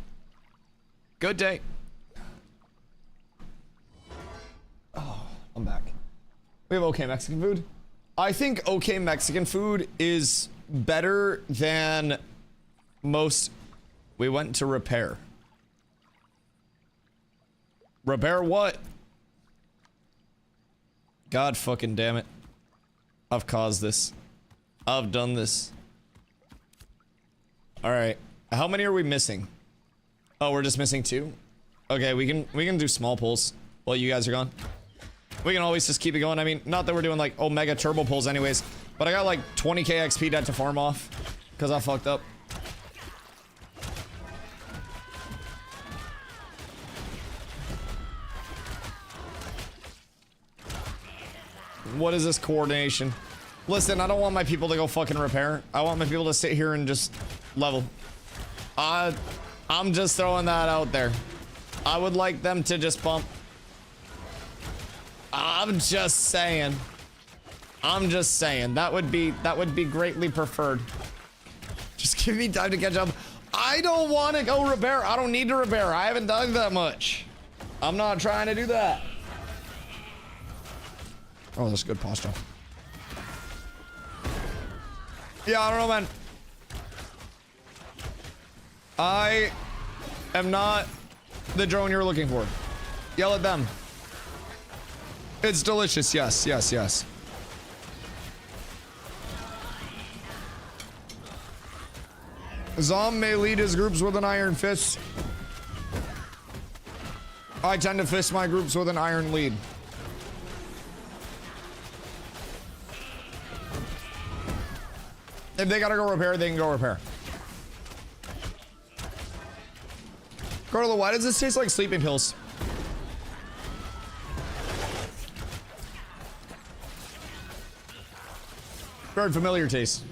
Good day. Oh, I'm back. We have okay Mexican food. I think okay Mexican food is better than most. We went to repair. Repair what? God fucking damn it. I've caused this. I've done this. Alright. How many are we missing? Oh, we're just missing 2? Okay, we can do small pulls while you guys are gone. We can always just keep it going. I mean, not that we're doing like Omega turbo pulls anyways, but I got like 20k XP debt to farm off because I fucked up. What is this coordination? Listen, I don't want my people to go fucking repair. I want my people to sit here and just level. I'm just throwing that out there. I would like them to just bump. I'm just saying. I'm just saying. That would be greatly preferred. Just give me time to catch up. I don't want to go repair. I don't need to repair. I haven't dug that much. I'm not trying to do that. Oh, that's good posture. Yeah, I don't know, man. I am not the drone you're looking for. Yell at them. It's delicious. Yes, yes, yes. Zom may lead his groups with an iron fist. I tend to fist my groups with an iron lead. If they gotta go repair, they can go repair. Carlo, why does this taste like sleeping pills? Very familiar taste.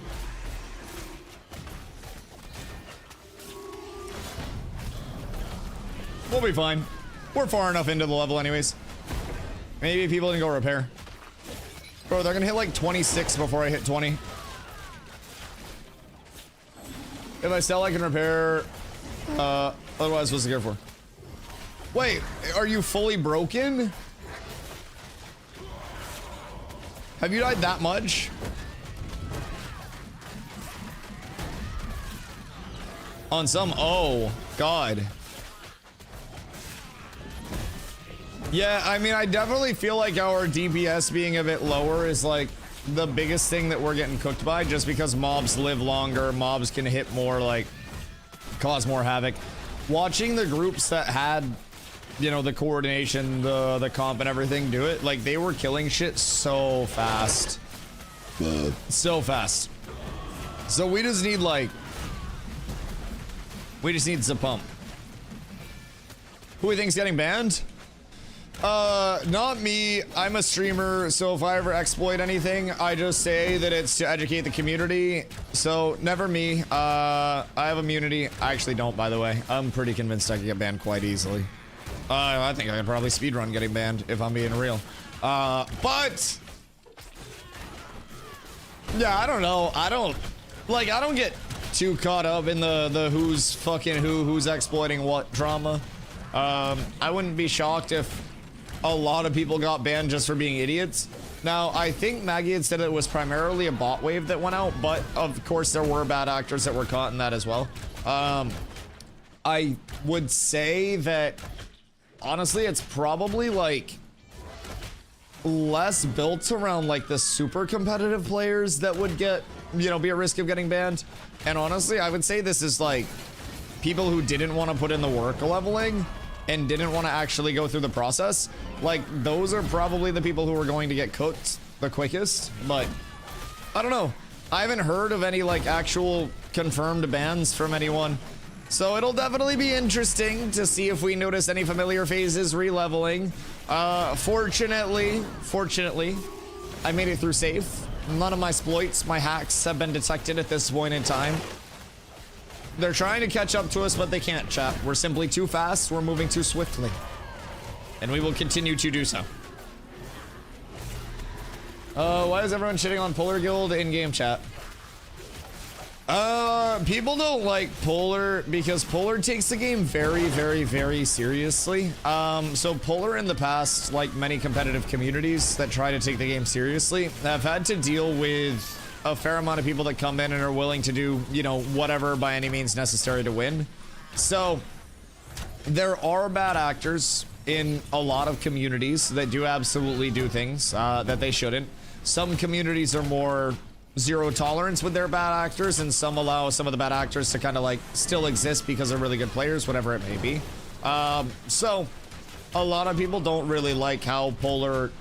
We'll be fine. We're far enough into the level anyways. Maybe people can go repair. Bro, they're gonna hit like 26 before I hit 20. If I sell, I can repair. Otherwise, what's the gear for? Wait, are you fully broken? Have you died that much? On some, oh, God. Yeah, I mean, I definitely feel like our DPS being a bit lower is like the biggest thing that we're getting cooked by, just because mobs live longer, mobs can hit more, like, cause more havoc. Watching the groups that had, you know, the coordination, the comp and everything do it, like, they were killing shit so fast. So fast. So we just need, like, we just need to pump. Who we think's getting banned? Not me. I'm a streamer, so if I ever exploit anything, I just say that it's to educate the community. So never me. I have immunity. I actually don't, by the way. I'm pretty convinced I could get banned quite easily. I think I could probably speedrun getting banned if I'm being real. But yeah, I don't know. I don't get too caught up in the who's fucking who's exploiting what drama. I wouldn't be shocked if a lot of people got banned just for being idiots. Now, I think Maggie had said it was primarily a bot wave that went out, but of course there were bad actors that were caught in that as well. I would say that, honestly, it's probably like less built around like the super competitive players that would get, you know, be at risk of getting banned. And honestly, I would say this is like people who didn't want to put in the work leveling and didn't want to actually go through the process. Like, those are probably the people who are going to get cooked the quickest. But I don't know. I haven't heard of any like actual confirmed bans from anyone. So it'll definitely be interesting to see if we notice any familiar phases re-leveling. Fortunately, I made it through safe. None of my exploits, my hacks have been detected at this point in time. They're trying to catch up to us, but they can't, chat. We're simply too fast. We're moving too swiftly. And we will continue to do so. Why is everyone shitting on Polar Guild in-game chat? People don't like Polar because Polar takes the game very, very, very seriously. So Polar in the past, like many competitive communities that try to take the game seriously, have had to deal with a fair amount of people that come in and are willing to do, you know, whatever by any means necessary to win. So there are bad actors in a lot of communities that do absolutely do things that they shouldn't. Some communities are more zero tolerance with their bad actors, and some allow some of the bad actors to kind of like still exist because they're really good players, whatever it may be. So a lot of people don't really like how Polar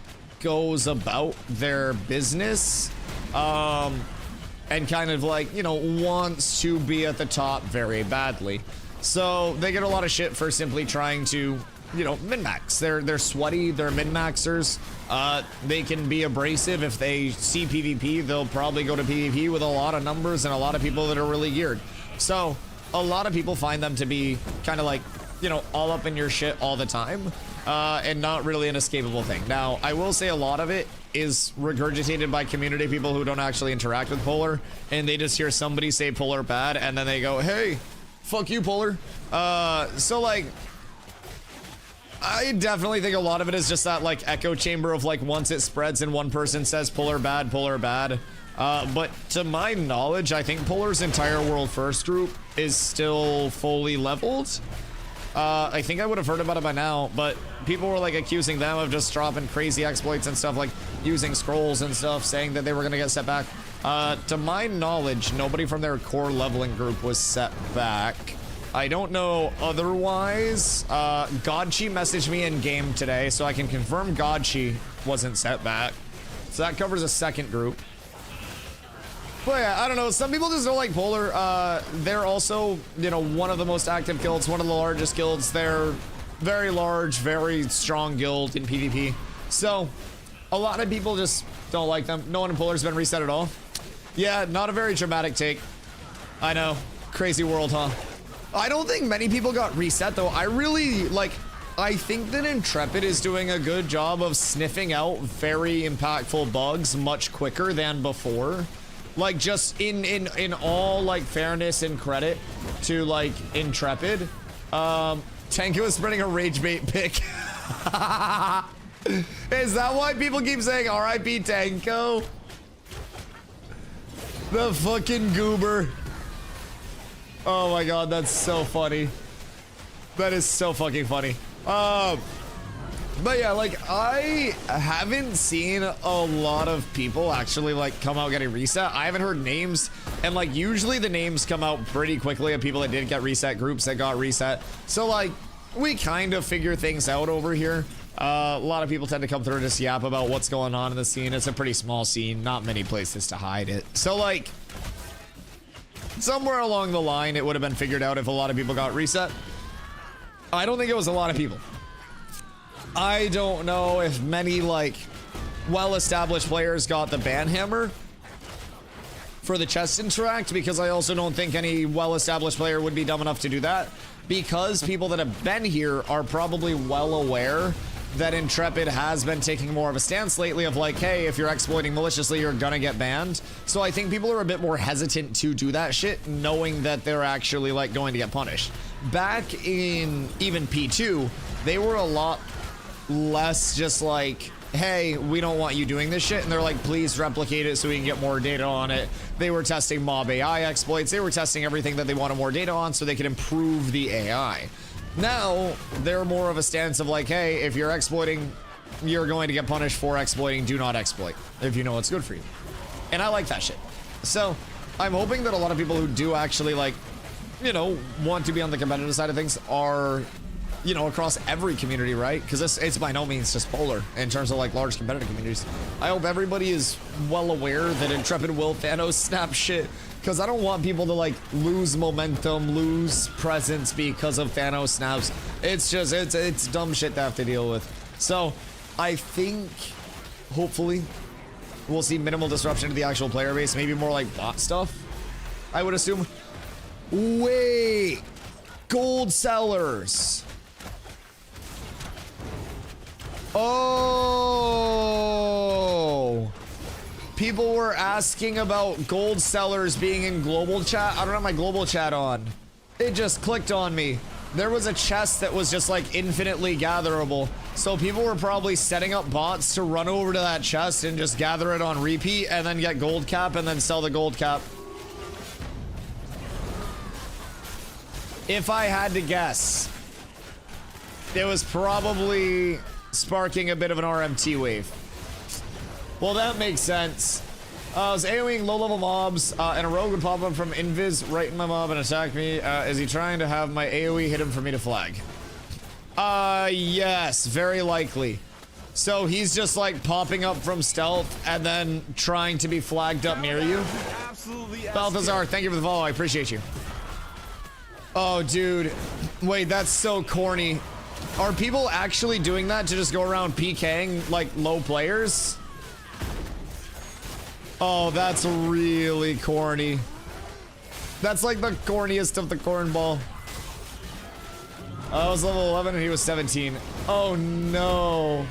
goes about their business, and kind of like, you know, wants to be at the top very badly. So they get a lot of shit for simply trying to, you know, min-max. They're sweaty, they're min-maxers. They can be abrasive. If they see PvP, they'll probably go to PvP with a lot of numbers and a lot of people that are really geared. So a lot of people find them to be kind of like, you know, all up in your shit all the time, and not really an escapable thing. Now, I will say a lot of it is regurgitated by community people who don't actually interact with Polar, and they just hear somebody say Polar bad, and then they go, hey, fuck you, Polar. So like, I definitely think a lot of it is just that like echo chamber of like once it spreads and one person says Polar bad, Polar bad. But to my knowledge, I think Polar's entire World First group is still fully leveled. I think I would have heard about it by now, but people were like accusing them of just dropping crazy exploits and stuff, like using scrolls and stuff, saying that they were gonna get set back. To my knowledge, nobody from their core leveling group was set back. I don't know otherwise. Godchi messaged me in game today, so I can confirm Godchi wasn't set back. So that covers a second group. But yeah, I don't know. Some people just don't like Polar. They're also, you know, one of the most active guilds, one of the largest guilds. They're very large, very strong guild in PvP. So a lot of people just don't like them. No one in Polar's been reset at all. Yeah, not a very dramatic take. I know. Crazy world, huh? I don't think many people got reset though. I really like, I think that Intrepid is doing a good job of sniffing out very impactful bugs much quicker than before. Like just in all like fairness and credit to like Intrepid. Tanko is spreading a rage bait pick. Is that why people keep saying RIP Tanko? The fucking goober. Oh my god, that's so funny. That is so fucking funny. But yeah, like I haven't seen a lot of people actually like come out getting reset. I haven't heard names, and like usually the names come out pretty quickly of people that did get reset, groups that got reset. So like we kind of figure things out over here. A lot of people tend to come through and just yap about what's going on in the scene. It's a pretty small scene, not many places to hide it. So like somewhere along the line, it would have been figured out if a lot of people got reset. I don't think it was a lot of people. I don't know if many like well-established players got the ban hammer for the chest interact, because I also don't think any well-established player would be dumb enough to do that, because people that have been here are probably well aware that Intrepid has been taking more of a stance lately of like, hey, if you're exploiting maliciously, you're gonna get banned. So I think people are a bit more hesitant to do that shit, knowing that they're actually like going to get punished. Back in even P2, they were a lot less just like, hey, we don't want you doing this shit, and they're like, please replicate it so we can get more data on it. They were testing mob AI exploits. They were testing everything that they wanted more data on so they could improve the AI. Now they're more of a stance of like, hey, if you're exploiting, you're going to get punished for exploiting. Do not exploit if you know what's good for you. And I like that shit. So I'm hoping that a lot of people who do actually like, you know, want to be on the competitive side of things are, you know, across every community, right? Because it's by no means just Polar in terms of like large competitive communities. I hope everybody is well aware that Intrepid will Thanos snap shit, because I don't want people to like lose momentum, lose presence because of Thanos snaps. It's just, it's dumb shit to have to deal with. So I think hopefully we'll see minimal disruption to the actual player base, maybe more like bot stuff, I would assume. Wait, gold sellers. Oh, People were asking about gold sellers being in global chat. I don't have my global chat on. It just clicked on me. There was a chest that was just like infinitely gatherable. So people were probably setting up bots to run over to that chest and just gather it on repeat and then get gold cap and then sell the gold cap. If I had to guess, it was probably sparking a bit of an RMT wave. Well, that makes sense. I was AoEing low-level mobs, and a rogue would pop up from invis right in my mob and attack me. Is he trying to have my AoE hit him for me to flag? Yes, very likely. So he's just like popping up from stealth and then trying to be flagged up near you. Balthazar, thank you for the follow. I appreciate you. Oh, dude. Wait, that's so corny. Are people actually doing that to just go around PKing like low players? Oh, that's really corny. That's like the corniest of the cornball. I was level 11 and he was 17. Oh no.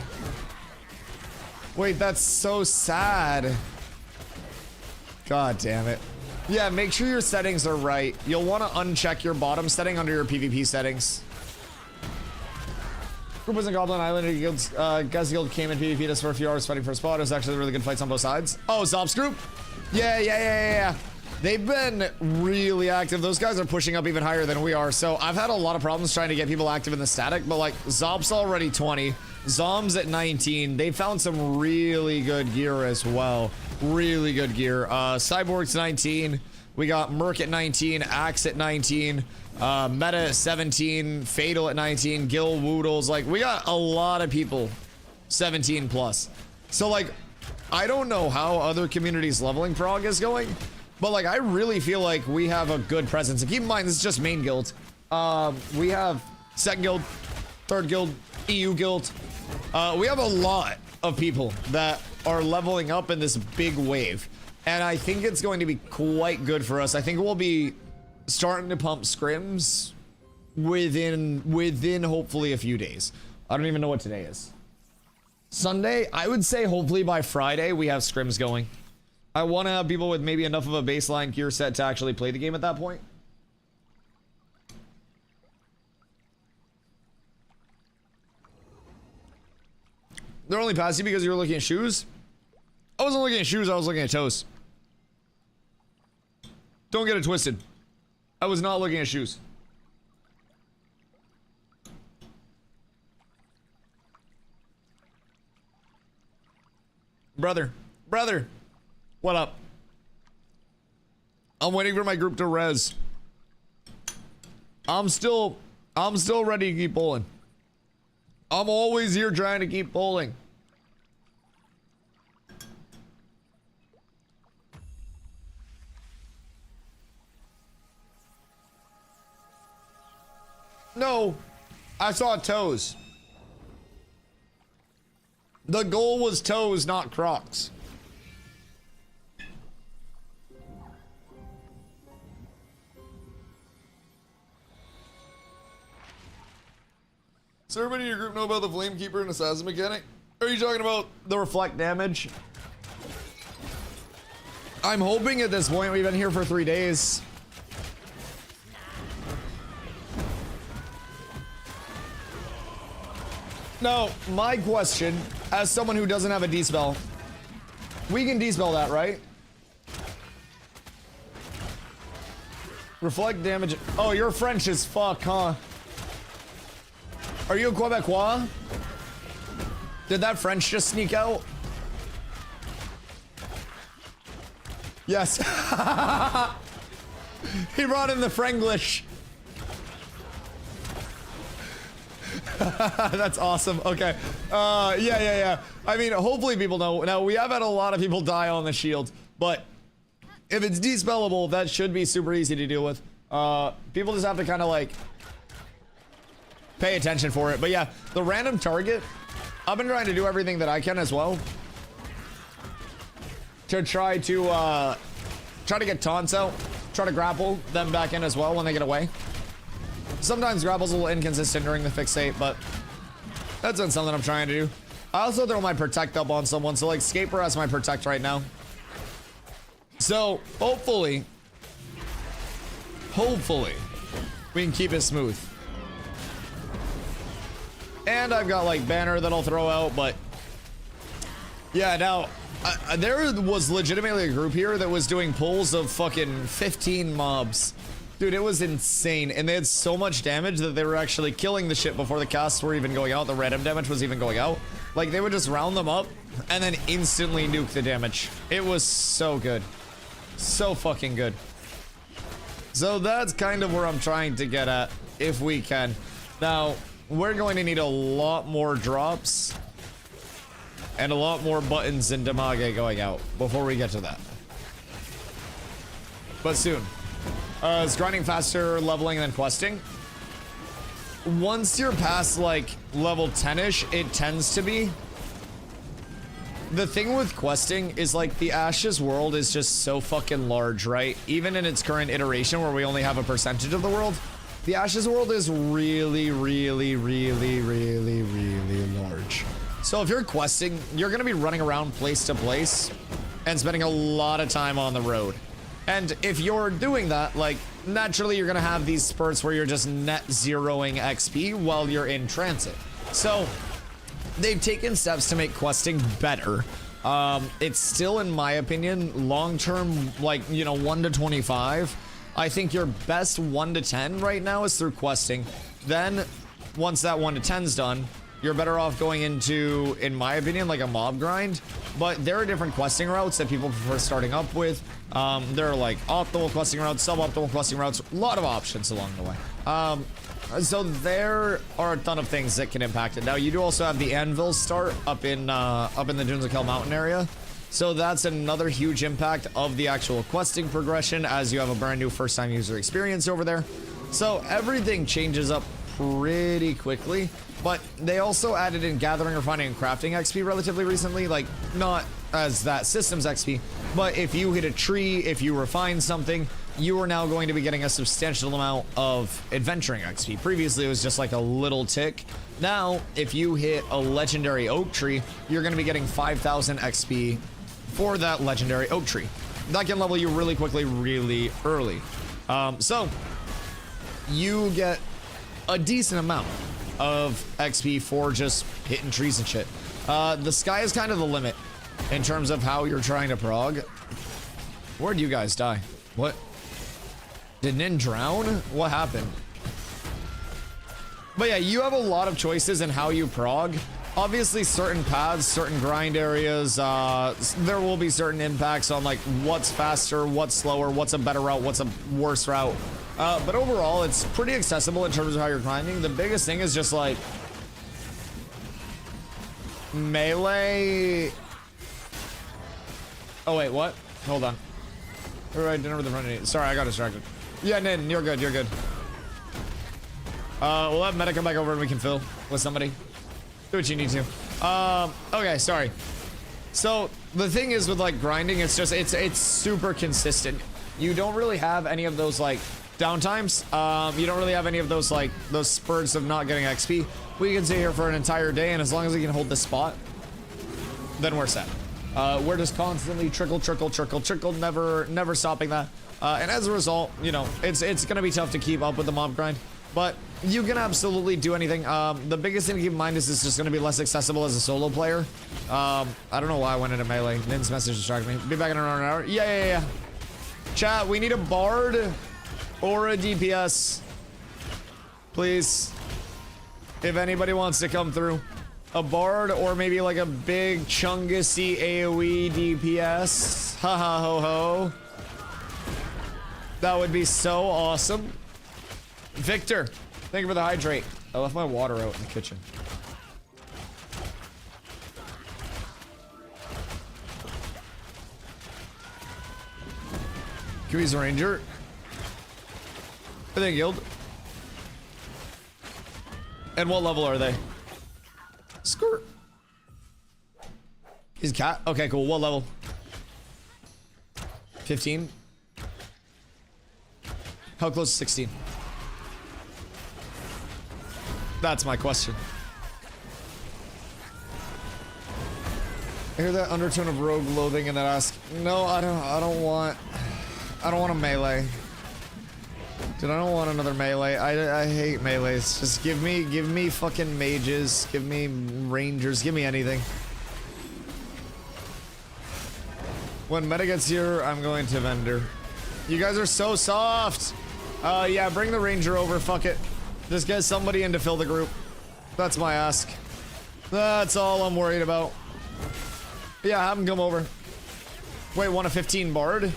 Wait, that's so sad. God damn it. Yeah, make sure your settings are right. You'll want to uncheck your bottom setting under your PvP settings. Group was in Goblin Island. Guilds, Guys Guild came in PvP just for a few hours fighting for a spot. It was actually really good fights on both sides. Oh, Zops group? Yeah. They've been really active. Those guys are pushing up even higher than we are. So I've had a lot of problems trying to get people active in the static, but like Zop's already 20. Zom's at 19. They found some really good gear as well. Really good gear. Cyborg's 19. We got Merc at 19. Axe at 19. Meta at 17. Fatal at 19. Gil Woodles. Like, we got a lot of people 17 plus. So like, I don't know how other communities' leveling prog is going, but like, I really feel like we have a good presence. And keep in mind, this is just main guild. We have second guild, third guild, EU guild. We have a lot of people that are leveling up in this big wave. And I think it's going to be quite good for us. I think we'll be starting to pump scrims within hopefully a few days. I don't even know what today is. Sunday? I would say hopefully by Friday we have scrims going. I want to have people with maybe enough of a baseline gear set to actually play the game at that point. They're only past you because you were looking at shoes? I wasn't looking at shoes, I was looking at toes. Don't get it twisted. I was not looking at shoes. Brother, what up? I'm waiting for my group to res. I'm still ready to keep bowling. I'm always here trying to keep bowling. No, I saw toes. The goal was toes, not Crocs. Does everybody in your group know about the Flamekeeper and Assassin mechanic? Are you talking about the reflect damage? I'm hoping at this point we've been here for 3 days. No, my question, as someone who doesn't have a D-spell, we can D-spell that, right? Reflect damage. Oh, you're French as fuck, huh? Are you a Quebecois? Did that French just sneak out? Yes. He brought in the Franglish. That's awesome. Okay. Yeah. I mean, hopefully people know. Now, we have had a lot of people die on the shield, but if it's de-spellable, that should be super easy to deal with. People just have to kind of like pay attention for it. But yeah, the random target, I've been trying to do everything that I can as well to try to get taunts out, try to grapple them back in as well when they get away. Sometimes grapple's a little inconsistent during the fixate, but that's not something I'm trying to do. I also throw my protect up on someone, so like Scaper has my protect right now. So hopefully we can keep it smooth. And I've got like Banter that I'll throw out, but yeah, now there was legitimately a group here that was doing pulls of fucking 15 mobs. Dude, it was insane, and they had so much damage that they were actually killing the shit before the casts were even going out, the random damage was even going out. Like, they would just round them up and then instantly nuke the damage. It was so good. So fucking good. So that's kind of where I'm trying to get at, if we can. Now, we're going to need a lot more drops and a lot more buttons and damage going out before we get to that. But soon. It's grinding faster, leveling, and then questing. Once you're past like level 10-ish, it tends to be. The thing with questing is like the Ashes world is just so fucking large, right? Even in its current iteration where we only have a percentage of the world, the Ashes world is really, really, really, really, really large. So if you're questing, you're gonna be running around place to place and spending a lot of time on the road. And if you're doing that, like, naturally you're gonna have these spurts where you're just net zeroing XP while you're in transit. So they've taken steps to make questing better. It's still, in my opinion, long-term, like, you know, 1 to 25. I think your best 1 to 10 right now is through questing. Then, once that 1 to 10's done, you're better off going into, in my opinion, like a mob grind. But there are different questing routes that people prefer starting up with. There are like optimal questing routes, suboptimal questing routes, a lot of options along the way. So there are a ton of things that can impact it. Now you do also have the anvil start up in the Dunes of Kel Mountain area. So that's another huge impact of the actual questing progression as you have a brand new first time user experience over there. So everything changes up pretty quickly. But they also added in gathering, refining, and crafting XP relatively recently. Like, not as that systems XP, but if you hit a tree, if you refine something, you are now going to be getting a substantial amount of adventuring XP. Previously, it was just like a little tick. Now, if you hit a legendary oak tree, you're going to be getting 5,000 XP for that legendary oak tree. That can level you really quickly, really early. So, you get a decent amount of XP for just hitting trees and shit. The sky is kind of the limit in terms of how you're trying to prog. Where'd you guys die? What? Did Nin drown? What happened? But yeah, you have a lot of choices in how you prog. Obviously, certain paths, certain grind areas, there will be certain impacts on like what's faster, what's slower, what's a better route, what's a worse route. But overall, it's pretty accessible in terms of how you're grinding. The biggest thing is just like melee. Oh wait, what? Hold on. Right, dinner with the front. Sorry, I got distracted. Yeah, Nin, you're good. You're good. We'll have Meta come back over and we can fill with somebody. Do what you need to. Okay, sorry. So the thing is with like grinding, it's just it's super consistent. You don't really have any of those like downtimes. You don't really have any of those like those spurts of not getting XP. We can sit here for an entire day, and as long as we can hold this spot, then we're set. We're just constantly trickle, never stopping that. And as a result, you know, it's gonna be tough to keep up with the mob grind, but you can absolutely do anything. The biggest thing to keep in mind is it's just gonna be less accessible as a solo player. I don't know why I went into melee. Nin's message distracted me. Be back in around an hour. Yeah. Chat, we need a bard or a DPS, please. If anybody wants to come through, a bard or maybe like a big chungus-y AoE DPS. Ha ha ho ho. That would be so awesome. Victor, thank you for the hydrate. I left my water out in the kitchen. Kiwi's a ranger. Are they guild? And what level are they? Skirt. He's cat. Okay, cool. What level? 15. How close to 16? That's my question. hear that undertone of rogue loathing and then ask, no, I don't want a melee. Dude, I don't want another melee. I hate melees. Just give me fucking mages. Give me rangers. Give me anything. When meta gets here, I'm going to vendor. You guys are so soft. Yeah, bring the ranger over. Fuck it. Just get somebody in to fill the group. That's my ask. That's all I'm worried about. Yeah, have him come over. Wait, want a 15 bard?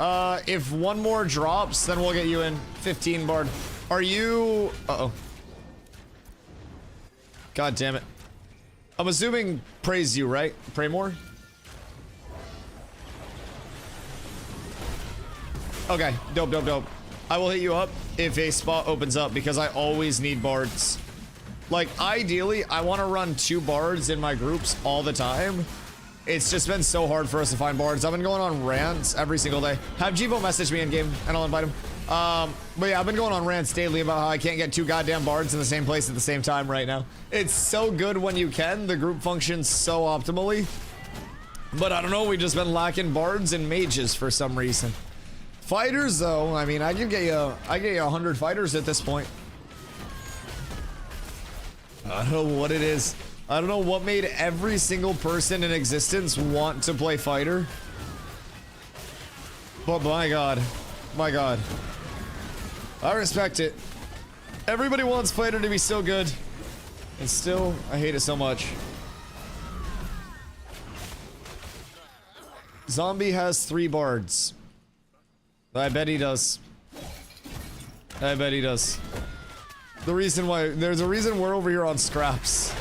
If one more drops, then we'll get you in. 15 bard. Are you... Uh-oh. God damn it. I'm assuming praise you, right? Pray more? Okay, dope, dope, dope. I will hit you up if a spot opens up because I always need bards. Like, ideally, I want to run 2 bards in my groups all the time. It's just been so hard for us to find bards. I've been going on rants every single day. Have Jivo message me in game and I'll invite him. But yeah, I've been going on rants daily about how I can't get 2 goddamn bards in the same place at the same time right now. It's so good when you can. The group functions so optimally. But I don't know, we've just been lacking bards and mages for some reason. Fighters though, I mean, I get you 100 fighters at this point. I don't know what it is. I don't know what made every single person in existence want to play fighter. But my god. My god. I respect it. Everybody wants fighter to be so good. And still, I hate it so much. Zombie has 3 bards. I bet he does. I bet he does. There's a reason we're over here on scraps.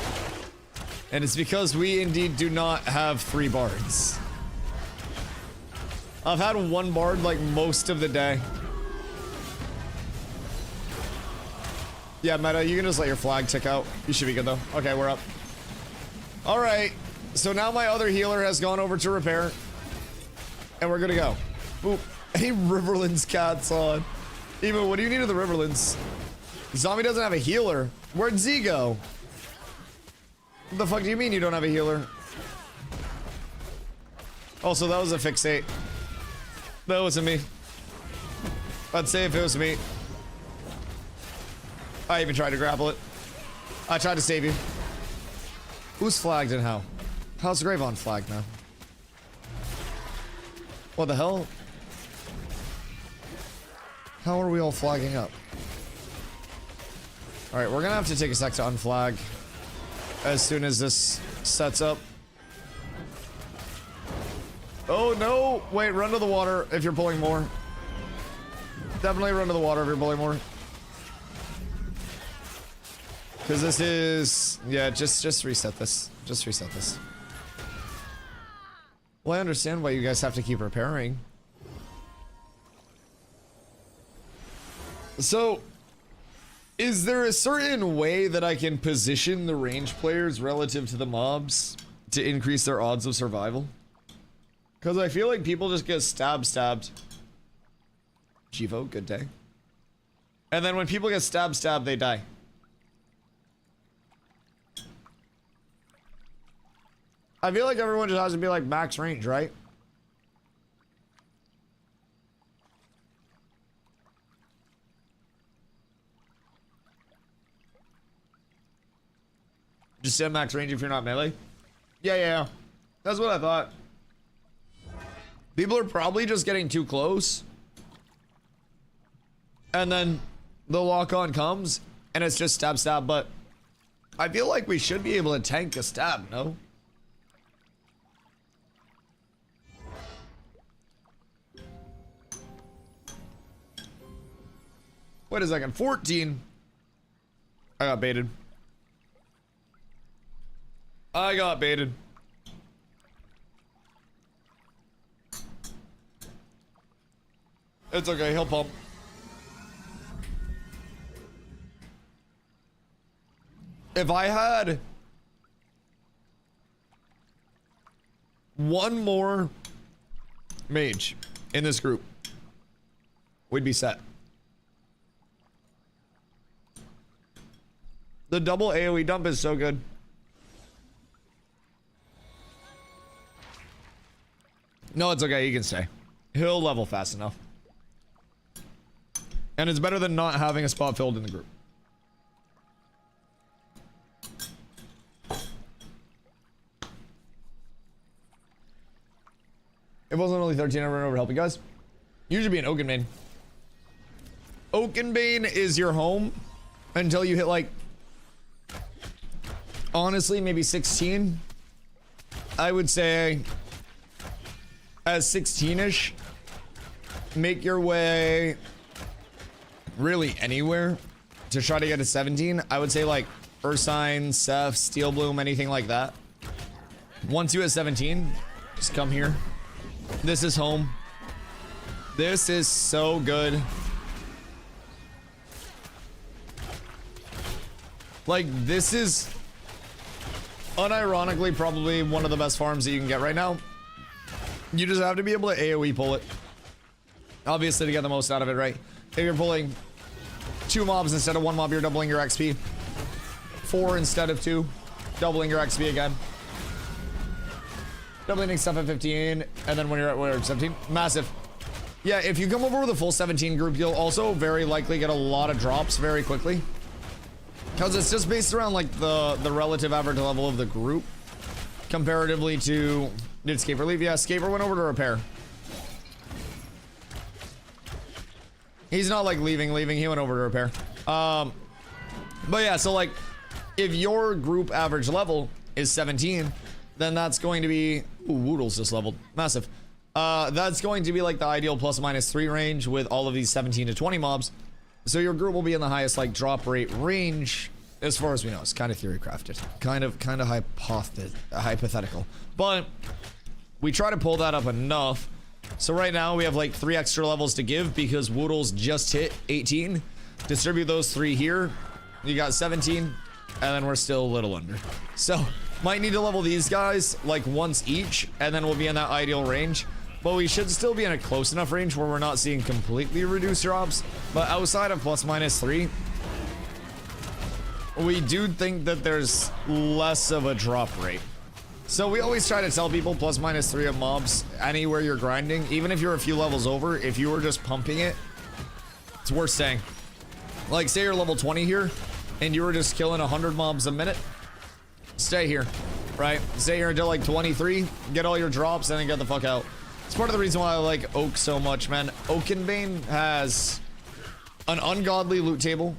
And it's because we indeed do not have 3 bards. I've had 1 bard like most of the day. Yeah, meta, you can just let your flag tick out. You should be good though. Okay, we're up. Alright, so now my other healer has gone over to repair. And we're gonna go. Oop. Any Riverlands cats on? Eva, what do you need of the Riverlands? Zombie doesn't have a healer. Where'd Z go? What the fuck do you mean you don't have a healer? Also, that was a fixate. That wasn't me. I'd say if it was me. I even tried to grapple it. I tried to save you. Who's flagged and how? How's Gravon flagged now? What the hell? How are we all flagging up? Alright, we're gonna have to take a sec to unflag as soon as this sets up. Oh no! Wait, run to the water if you're pulling more. Definitely run to the water if you're pulling more. Because this is... Yeah, just reset this. Just reset this. Well, I understand why you guys have to keep repairing. So... is there a certain way that I can position the range players relative to the mobs to increase their odds of survival? Because I feel like people just get stabbed. Jivo, good day. And then when people get stabbed, they die. I feel like everyone just has to be like max range, right? Just set max range if you're not melee? Yeah. That's what I thought. People are probably just getting too close. And then the lock-on comes, and it's just stab, but I feel like we should be able to tank a stab, no? Wait a second, 14. I got baited. I got baited. It's okay, he'll pump. If I had one more mage in this group, we'd be set. The double AoE dump is so good. No, it's okay. He can stay. He'll level fast enough. And it's better than not having a spot filled in the group. It wasn't only 13. I ran over to help you guys. You should be an Oakenbane. Oakenbane is your home until you hit like, honestly, maybe 16. I would say as 16-ish, make your way really anywhere to try to get to 17. I would say like Ursine, Seth, Steel Bloom, anything like that. Once you hit 17, just come here. This is home. This is so good. Like, this is unironically probably one of the best farms that you can get right now. You just have to be able to AoE pull it. Obviously, to get the most out of it, right? If you're pulling 2 mobs instead of 1 mob, you're doubling your XP. 4 instead of 2, doubling your XP again. Doubling stuff at 15, and then when you're at 17, massive. Yeah, if you come over with a full 17 group, you'll also very likely get a lot of drops very quickly. Because it's just based around like the relative average level of the group. Comparatively to, did Scaper leave? Yeah, Scaper went over to repair. He's not like leaving, he went over to repair. But yeah, so like, if your group average level is 17, then that's going to be, ooh, Woodle's just leveled, massive. That's going to be like the ideal ±3 range with all of these 17 to 20 mobs. So your group will be in the highest like drop rate range, as far as we know. It's kind of theory crafted, kind of hypothetical, but we try to pull that up enough. So right now we have like 3 extra levels to give because Woodle's just hit 18. Distribute those 3 here. You got 17, and then we're still a little under. So might need to level these guys like once each, and then we'll be in that ideal range. But we should still be in a close enough range where we're not seeing completely reduced drops. But outside of ±3, we do think that there's less of a drop rate. So we always try to tell people ±3 of mobs anywhere you're grinding, even if you're a few levels over. If you were just pumping it, it's worth saying. Like, say you're level 20 here and you were just killing 100 mobs a minute, stay here, right? Stay here until like 23, get all your drops, and then get the fuck out. It's part of the reason why I like Oak so much, man. Oakenbane has an ungodly loot table,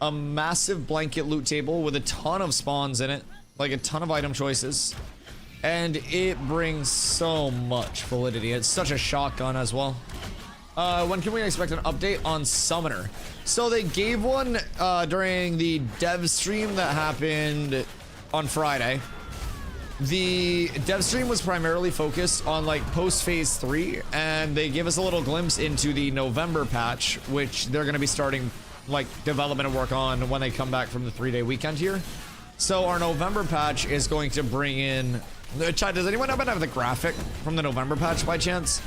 a massive blanket loot table with a ton of spawns in it, like a ton of item choices, and it brings so much validity. It's such a shotgun as well. When can we expect an update on Summoner? So they gave one during the dev stream that happened on Friday. The dev stream was primarily focused on like post phase 3, and they give us a little glimpse into the November patch, which they're going to be starting like development and work on when they come back from the 3-day weekend here. So our November patch is going to bring in, chat, does anyone happen to have the graphic from the November patch by chance?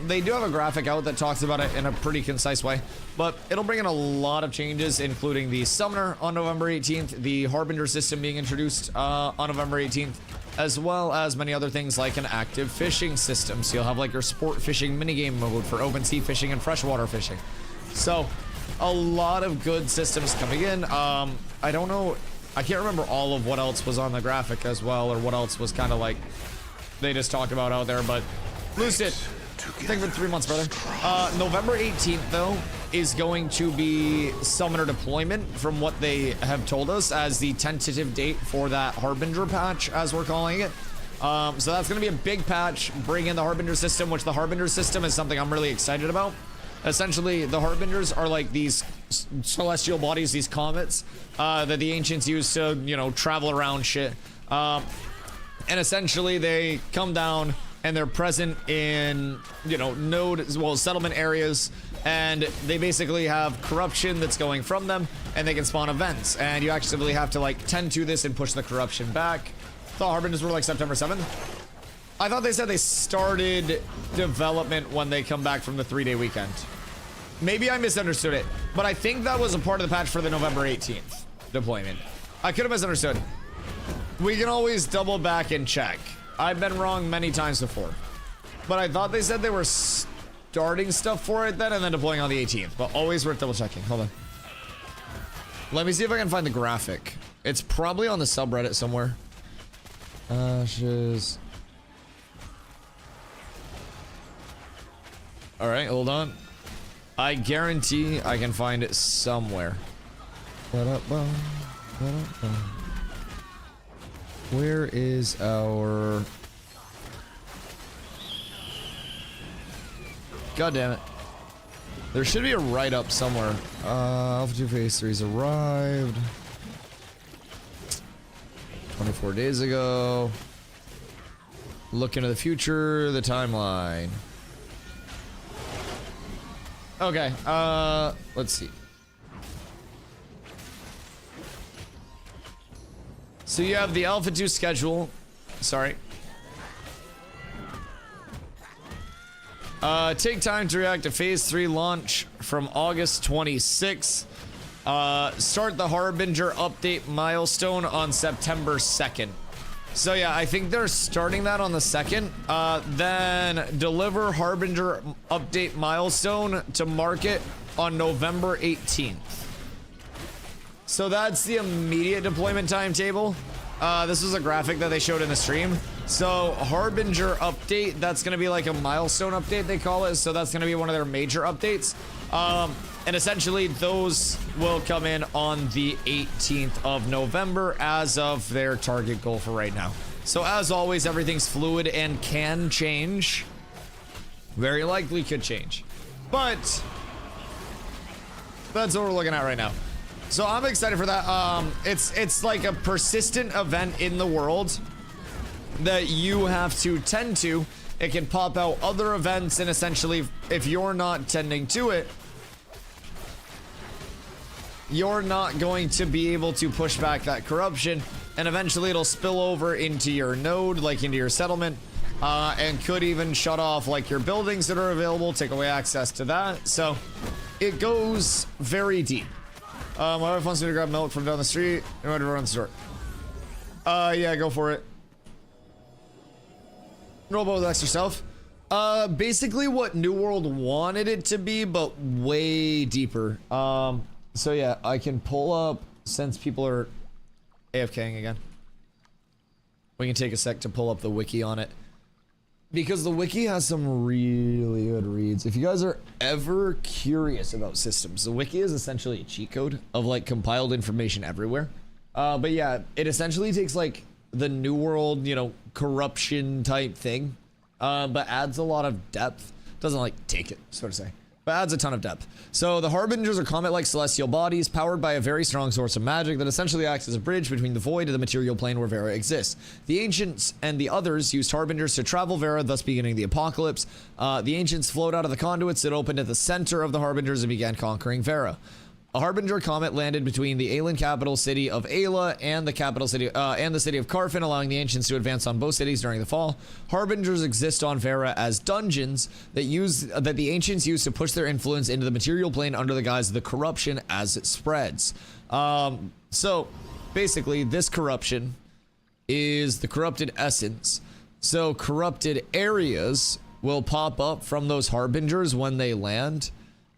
They do have a graphic out that talks about it in a pretty concise way, but it'll bring in a lot of changes, including the Summoner on November 18th, the Harbinger system being introduced on November 18th, as well as many other things like an active fishing system. So you'll have like your sport fishing minigame mode for open sea fishing and freshwater fishing. So a lot of good systems coming in. I don't know, I can't remember all of what else was on the graphic as well, or what else was kind of like they just talked about out there, but Lucid, thank you for 3 months, brother. November 18th, though, is going to be Summoner deployment, from what they have told us as the tentative date for that Harbinger patch, as we're calling it. So that's going to be a big patch, bring in the Harbinger system, which the Harbinger system is something I'm really excited about. Essentially, the Harbingers are like these celestial bodies, these comets, that the ancients used to, you know, travel around shit. And essentially, they come down and they're present in, you know, settlement areas, and they basically have corruption that's going from them, and they can spawn events, and you actually have to like tend to this and push the corruption back. I thought Harbingers were like September 7th. I thought they said they started development when they come back from the 3-day weekend. Maybe I misunderstood it, but I think that was a part of the patch for the November 18th deployment. I could have misunderstood. We can always double back and check. I've been wrong many times before. But I thought they said they were starting stuff for it then and then deploying on the 18th. But always worth double checking. Hold on. Let me see if I can find the graphic. It's probably on the subreddit somewhere. Ashes. Alright, hold on. I guarantee I can find it somewhere. Where is our... God damn it. There should be a write-up somewhere. Alpha 2 Phase 3's arrived 24 days ago. Look into the future, the timeline. Okay, let's see. So you have the Alpha 2 schedule. Sorry. Take time to react to Phase 3 launch from August 26th. Start the Harbinger update milestone on September 2nd. So yeah, I think they're starting that on the 2nd. Then deliver Harbinger update milestone to market on November 18th. So that's the immediate deployment timetable. This was a graphic that they showed in the stream. So Harbinger update, that's going to be like a milestone update, they call it. So that's going to be one of their major updates. And essentially those will come in on the 18th of November as of their target goal for right now. So as always, everything's fluid and can change. Very likely could change. But that's what we're looking at right now. So I'm excited for that. It's like a persistent event in the world that you have to tend to. It can pop out other events, and essentially if you're not tending to it, you're not going to be able to push back that corruption, and eventually it'll spill over into your node, like into your settlement, and could even shut off like your buildings that are available, take away access to that. So it goes very deep. My wife wants me to grab milk from down the street in order to run the store. Yeah, go for it. Roll about with extra self. Basically what New World wanted it to be, but way deeper. So yeah, I can pull up, since people are AFKing again. We can take a sec to pull up the wiki on it, because the wiki has some really good reads. If you guys are ever curious about systems, the wiki is essentially a cheat code of like compiled information everywhere. But yeah, it essentially takes like the New World, you know, corruption type thing, but adds a lot of depth. Doesn't like take it, so to say, but adds a ton of depth. So the Harbingers are comet-like celestial bodies powered by a very strong source of magic that essentially acts as a bridge between the void and the material plane where Vera exists. The Ancients and the others used Harbingers to travel Vera, thus beginning the apocalypse. The Ancients flowed out of the conduits that opened at the center of the Harbingers and began conquering Vera. A Harbinger comet landed between the Aelan capital city of Ayla and the capital city and the city of Carfin, allowing the Ancients to advance on both cities during the fall. Harbingers exist on Vera as dungeons that the Ancients use to push their influence into the material plane under the guise of the corruption as it spreads. So basically, this corruption is the corrupted essence. So corrupted areas will pop up from those Harbingers when they land.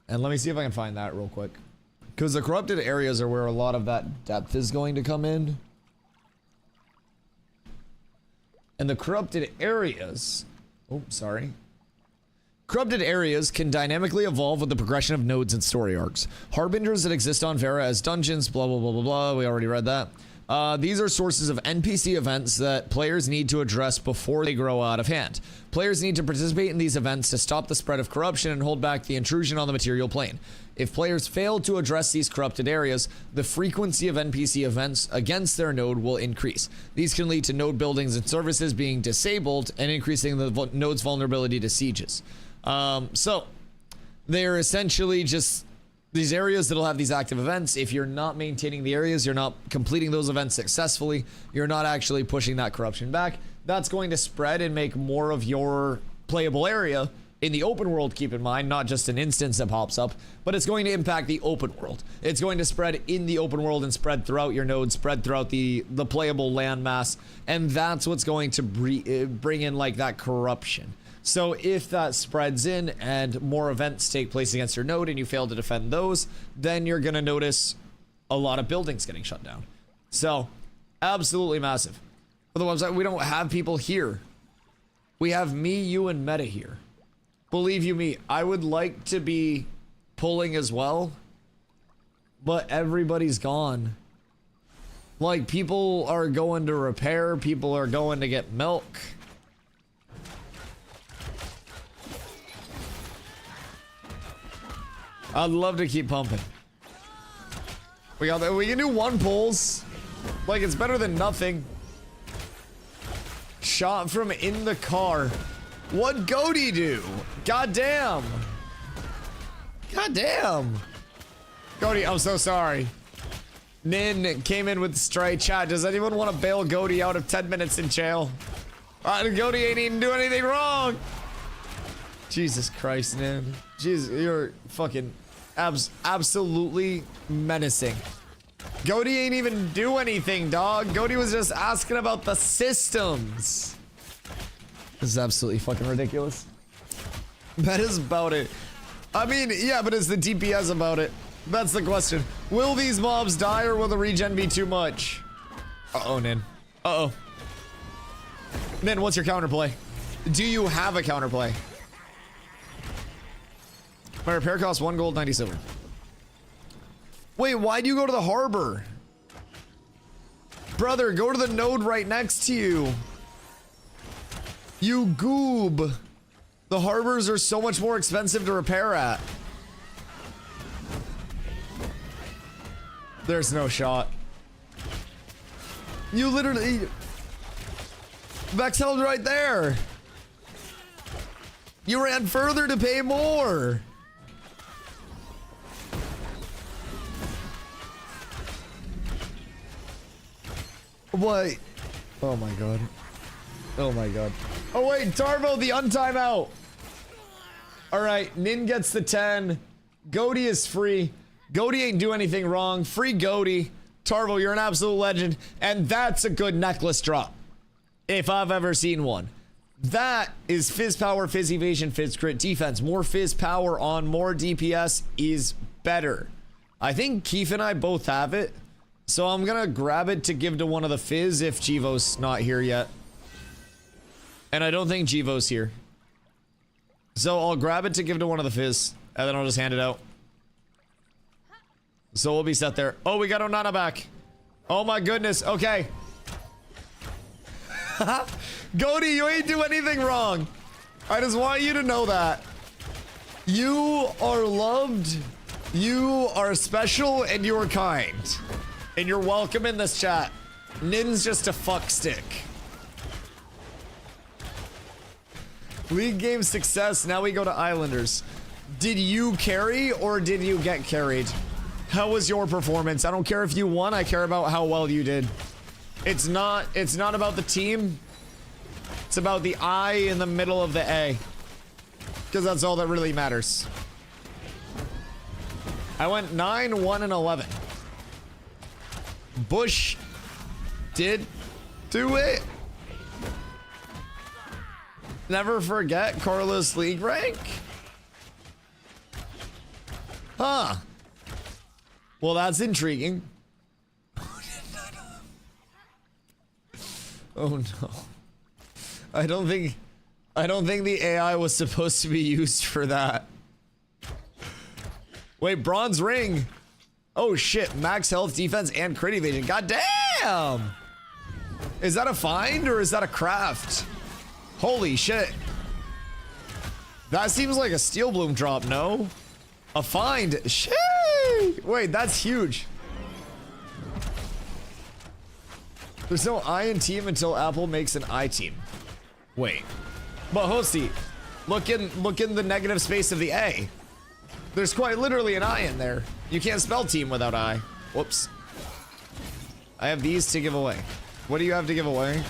And let me see if I can find that real quick, because the corrupted areas are where a lot of that depth is going to come in. And the corrupted areas... Oh, sorry. Corrupted areas can dynamically evolve with the progression of nodes and story arcs. Harbingers that exist on Vera as dungeons, blah, blah, blah, blah, blah. We already read that. These are sources of NPC events that players need to address before they grow out of hand. Players need to participate in these events to stop the spread of corruption and hold back the intrusion on the material plane. If players fail to address these corrupted areas, the frequency of NPC events against their node will increase. These can lead to node buildings and services being disabled and increasing the node's vulnerability to sieges. So they're essentially just these areas that'll have these active events. If you're not maintaining the areas, you're not completing those events successfully, you're not actually pushing that corruption back, that's going to spread and make more of your playable area In the open world, keep in mind, not just an instance that pops up, but it's going to impact the open world. It's going to spread in the open world and spread throughout your nodes, spread throughout the playable landmass, and that's what's going to bring in like that corruption. So if that spreads in and more events take place against your node and you fail to defend those, then you're gonna notice a lot of buildings getting shut down. So absolutely massive. For the website, we don't have people here. We have me, you, and Meta here. Believe you me, I would like to be pulling as well, but everybody's gone. Like, people are going to repair, people are going to get milk. I'd love to keep pumping. We can do 1 pulls. Like, it's better than nothing. Shot from in the car. What'd Goaty do? Goddamn. Goddamn. Goaty, I'm so sorry. Nin came in with straight chat. Does anyone want to bail Goaty out of 10 minutes in jail? Goaty ain't even do anything wrong. Jesus Christ, Nin. Jesus, you're fucking absolutely menacing. Goaty ain't even do anything, dog. Goaty was just asking about the systems. This is absolutely fucking ridiculous. That is about it. I mean, yeah, but is the DPS about it? That's the question. Will these mobs die or will the regen be too much? Uh-oh, Nin. Uh-oh. Nin, what's your counterplay? Do you have a counterplay? My repair costs 1 gold, 90 silver. Wait, why'd you go to the harbor? Brother, go to the node right next to you. You goob. The harbors are so much more expensive to repair at. There's no shot. You literally... Vexel's right there. You ran further to pay more. What? Oh my god. Oh my god. Oh wait, Tarvo, the untime out. Alright, Nin gets the 10. Goaty is free. Goaty ain't do anything wrong. Free Goaty. Tarvo, you're an absolute legend. And that's a good necklace drop. If I've ever seen one. That is fizz power, fizz evasion, fizz crit defense. More fizz power on more DPS is better. I think Keith and I both have it. So I'm gonna grab it to give to one of the fizz if Jivo's not here yet. And I don't think Jivo's here. So I'll grab it to give to one of the fizz. And then I'll just hand it out. So we'll be set there. Oh, we got Onana back. Oh my goodness. Okay. Goaty, you ain't do anything wrong. I just want you to know that. You are loved. You are special and you are kind. And you're welcome in this chat. Nin's just a fuck stick. League game success. Now we go to Islanders. Did you carry or did you get carried? How was your performance? I don't care if you won. I care about how well you did. It's not about the team. It's about the I in the middle of the A. Because that's all that really matters. I went 9, 1, and 11. Bush did do it. Never forget Carlos league rank. Huh. Well, that's intriguing. Oh no. I don't think the AI was supposed to be used for that. Wait, bronze ring. Oh shit, max health, defense, and crit evasion. God damn! Is that a find or is that a craft? Holy shit. That seems like a steel bloom drop, no? A find. Shit! Wait, that's huge. There's no I in team until Apple makes an I team. Wait. But Hosty, look in the negative space of the A. There's quite literally an I in there. You can't spell team without I. Whoops. I have these to give away. What do you have to give away?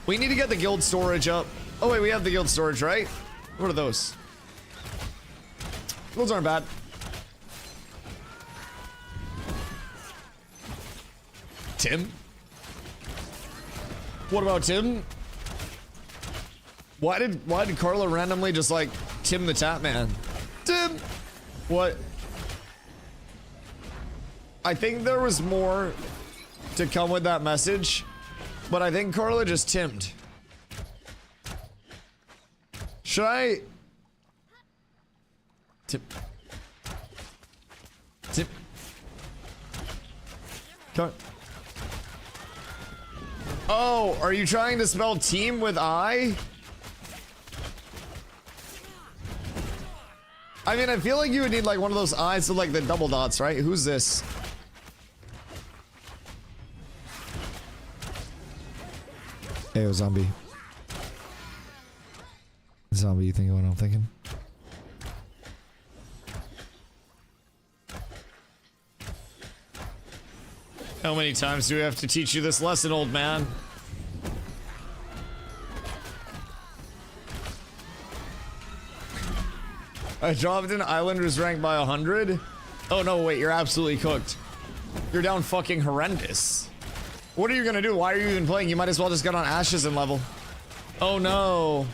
We need to get the guild storage up. Oh wait, we have the guild storage, right? What are those? Those aren't bad. Tim? What about Tim? Why did Carla randomly just like Tim the Tap Man? Tim! What? I think there was more to come with that message, but I think Carla just timmed. Should I? Tip. Tip. Come. Oh, are you trying to spell team with I? I mean, I feel like you would need like one of those eyes with like the double dots, right? Who's this? Hey, yo, zombie. Zombie, you thinking what I'm thinking? How many times do we have to teach you this lesson, old man? I dropped an Islanders rank by 100. Oh no, wait, you're absolutely cooked. You're down fucking horrendous. What are you gonna do? Why are you even playing? You might as well just get on Ashes and level. Oh no.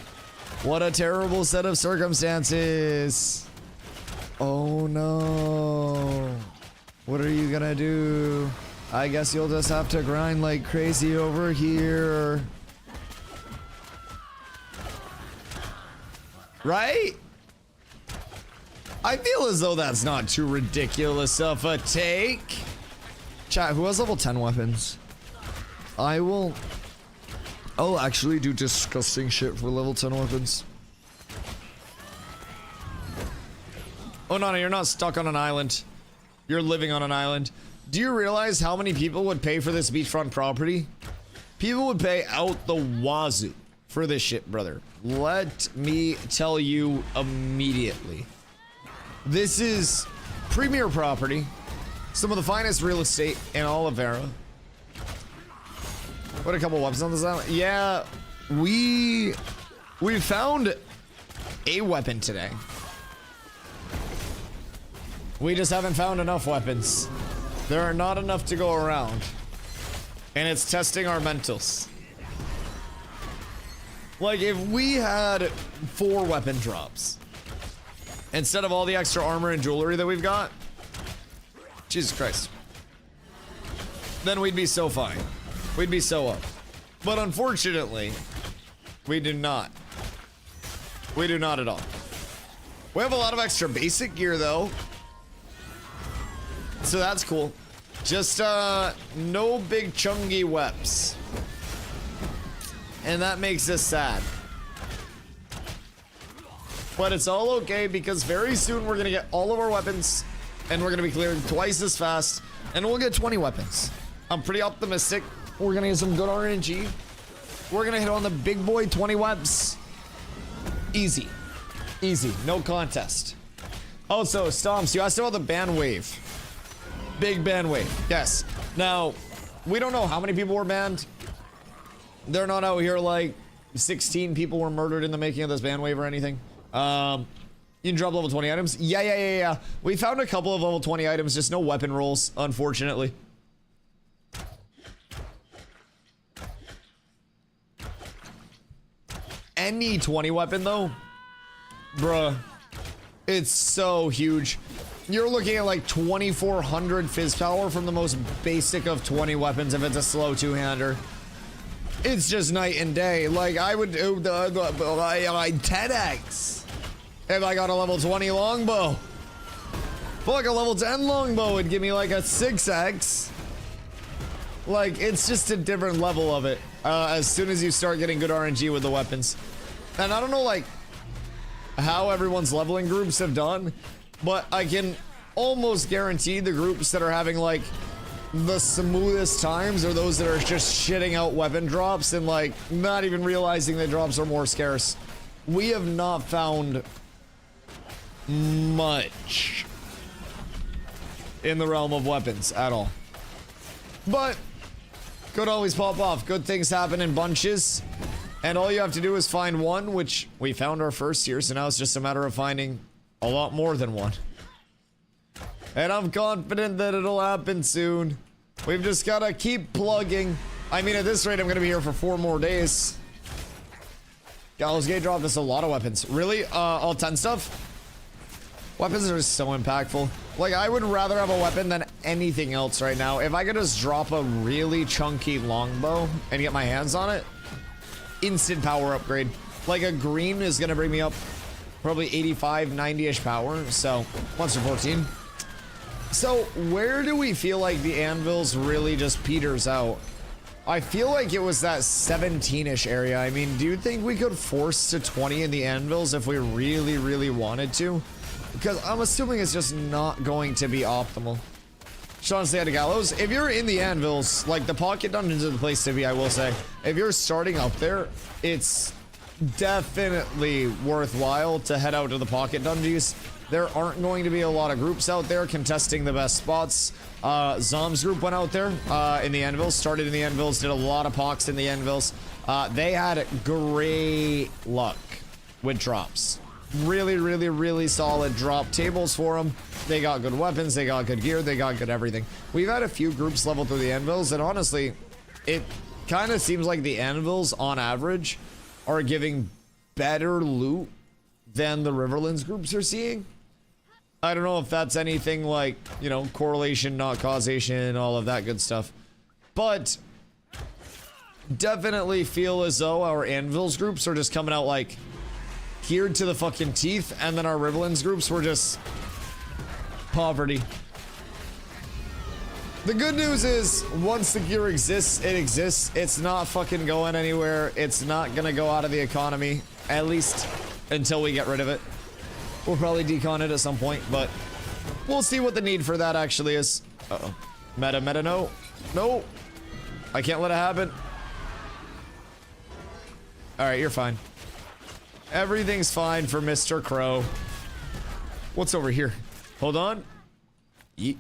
What a terrible set of circumstances. Oh no. What are you gonna do? I guess you'll just have to grind like crazy over here. Right? I feel as though that's not too ridiculous of a take. Chat, who has level 10 weapons? I'll actually do disgusting shit for level 10 weapons. Oh no, you're not stuck on an island. You're living on an island. Do you realize how many people would pay for this beachfront property? People would pay out the wazoo for this shit, brother. Let me tell you immediately. This is premier property. Some of the finest real estate in all of Vera. What, a couple weapons on this island? Yeah, we found a weapon today. We just haven't found enough weapons. There are not enough to go around. And it's testing our mentals. Like, if we had 4 weapon drops instead of all the extra armor and jewelry that we've got, Jesus Christ, then we'd be so fine. We'd be so up. But unfortunately, we do not. We do not at all. We have a lot of extra basic gear though. So that's cool. Just no big chungy weps. And that makes us sad. But it's all okay because very soon we're gonna get all of our weapons and we're gonna be clearing twice as fast and we'll get 20 weapons. I'm pretty optimistic. We're gonna get some good RNG. We're gonna hit on the big boy 20 webs. Easy. Easy. No contest. Also, Stomps, you asked about the Banwave. Big Banwave. Yes. Now, we don't know how many people were banned. They're not out here like 16 people were murdered in the making of this Banwave or anything. You can drop level 20 items. Yeah. We found a couple of level 20 items, just no weapon rolls, unfortunately. Any 20 weapon though, bruh, it's so huge. You're looking at like 2400 fizz power from the most basic of 20 weapons if it's a slow two-hander. It's just night and day. Like, I would do the 10x if I got a level 20 longbow. Fuck, a level 10 longbow would give me like a 6x. Like, it's just a different level of it as soon as you start getting good RNG with the weapons. And I don't know like how everyone's leveling groups have done, but I can almost guarantee the groups that are having like the smoothest times are those that are just shitting out weapon drops and like not even realizing the drops are more scarce. We have not found much in the realm of weapons at all, but could always pop off. Good things happen in bunches, And all you have to do is find one, which we found our first here, so now it's just a matter of finding a lot more than one. And I'm confident that it'll happen soon. We've just gotta keep plugging. I mean, at this rate, I'm gonna be here for 4 more days. Gallows Gate dropped us a lot of weapons. Really? All 10 stuff? Weapons are so impactful. Like, I would rather have a weapon than anything else right now. If I could just drop a really chunky longbow and get my hands on it, instant power upgrade. Like, a green is gonna bring me up probably 85, 90-ish power. So, monster 14. So, where do we feel like the anvils really just peters out? I feel like it was that 17-ish area. I mean, do you think we could force to 20 in the anvils if we really, really wanted to? Because I'm assuming it's just not going to be optimal. Sean, say hi to Gallows. If you're in the anvils, like, the pocket dungeons are the place to be, I will say. If you're starting up there, it's definitely worthwhile to head out to the pocket dungeons. There aren't going to be a lot of groups out there contesting the best spots. Zom's group went out there in the anvils, started in the anvils, did a lot of pox in the anvils. They had great luck with drops. Really, really, really solid drop tables for them. They got good weapons, they got good gear, they got good everything. We've had a few groups level through the anvils, and honestly, it kind of seems like the anvils, on average, are giving better loot than the Riverlands groups are seeing. I don't know if that's anything like, you know, correlation, not causation, all of that good stuff. But definitely feel as though our anvils groups are just coming out like geared to the fucking teeth, and then our Riverlands groups were just poverty. The good news is, once the gear exists, it exists. It's not fucking going anywhere. It's not gonna go out of the economy, at least until we get rid of it. We'll probably decon it at some point, but we'll see what the need for that actually is. Uh-oh. Meta, no. No. I can't let it happen. Alright, you're fine. Everything's fine for Mr. Crow. What's over here? Hold on. Yeet.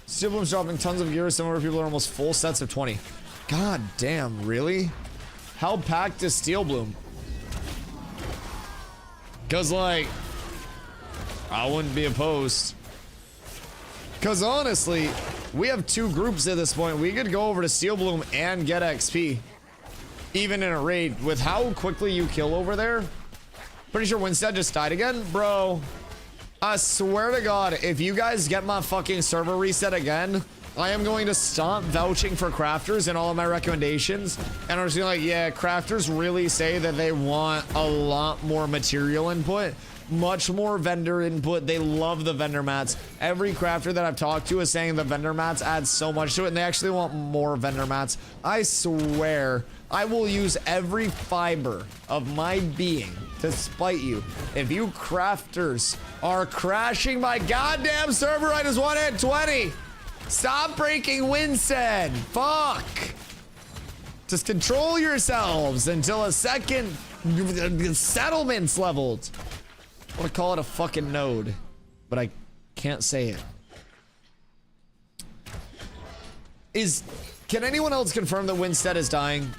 Steel Bloom's dropping tons of gear. Some of our people are almost full sets of 20. God damn, really? How packed is Steel Bloom? Cause like, I wouldn't be opposed. Cause honestly, we have 2 groups at this point. We could go over to Steel Bloom and get XP. Even in a raid. With how quickly you kill over there. Pretty sure Winstead just died again. Bro, I swear to God, if you guys get my fucking server reset again, I am going to stop vouching for crafters in all of my recommendations. And I'm just gonna like, yeah, crafters really say that they want a lot more material input. Much more vendor input. They love the vendor mats. Every crafter that I've talked to is saying the vendor mats add so much to it, and they actually want more vendor mats. I swear, I will use every fiber of my being to spite you. If you crafters are crashing my goddamn server, I just want to hit 20. Stop breaking Winstead. Fuck. Just control yourselves until a second settlement's leveled. I want to call it a fucking node, but I can't say it. Can anyone else confirm that Winstead is dying?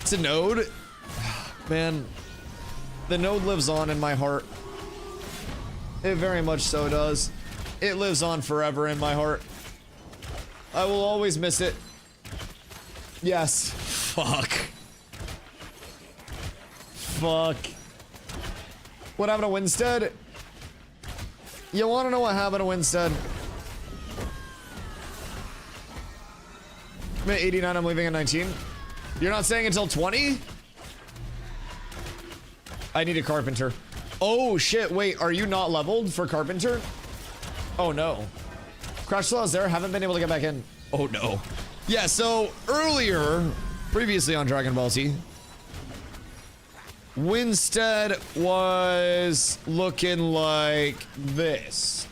It's a node? Man, the node lives on in my heart. It very much so does. It lives on forever in my heart. I will always miss it. Yes. Fuck. Fuck. What happened to Winstead? You want to know what happened to Winstead? I'm at 89, I'm leaving at 19. You're not saying until 20? I need a carpenter. Oh shit, wait, are you not leveled for carpenter? Oh no. Crash Law's there, haven't been able to get back in. Oh no. Yeah, so earlier, previously on Dragon Ball Z, Winstead was looking like this.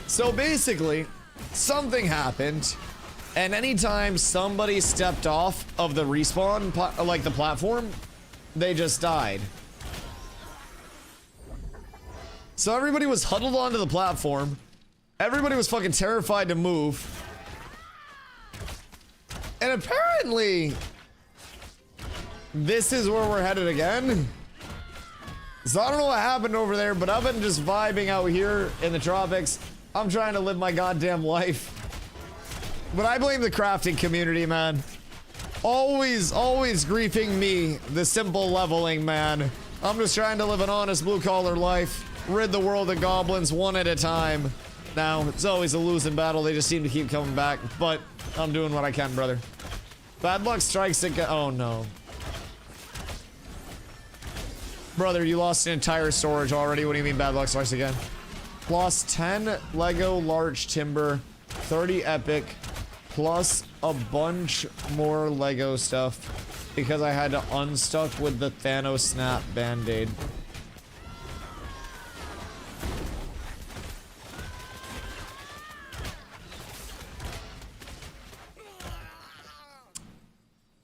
So basically, something happened, and anytime somebody stepped off of the respawn, like the platform, they just died. So everybody was huddled onto the platform. Everybody was fucking terrified to move. And apparently, this is where we're headed again. So I don't know what happened over there, but I've been just vibing out here in the tropics. I'm trying to live my goddamn life. But I blame the crafting community, man. Always griefing me, the simple leveling man. I'm just trying to live an honest blue-collar life. Rid the world of goblins one at a time. Now, it's always a losing battle. They just seem to keep coming back. But I'm doing what I can, brother. Bad luck strikes again. Oh, no. Brother, you lost an entire storage already. What do you mean bad luck strikes again? Lost 10 Lego large timber, 30 epic, plus a bunch more Lego stuff because I had to unstuck with the Thanos snap band-aid.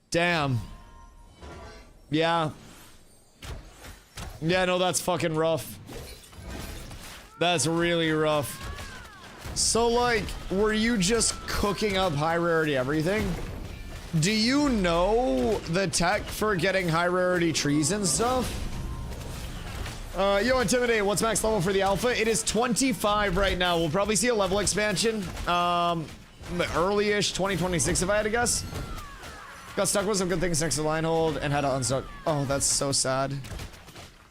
Damn. Yeah. Yeah, no, that's fucking rough. That's really rough. So, like, were you just cooking up high rarity everything? Do you know the tech for getting high rarity trees and stuff? Yo, Intimidate, what's max level for the alpha? It is 25 right now. We'll probably see a level expansion. Early-ish 2026, if I had to guess. Got stuck with some good things next to line hold and had to unstuck. Oh, that's so sad.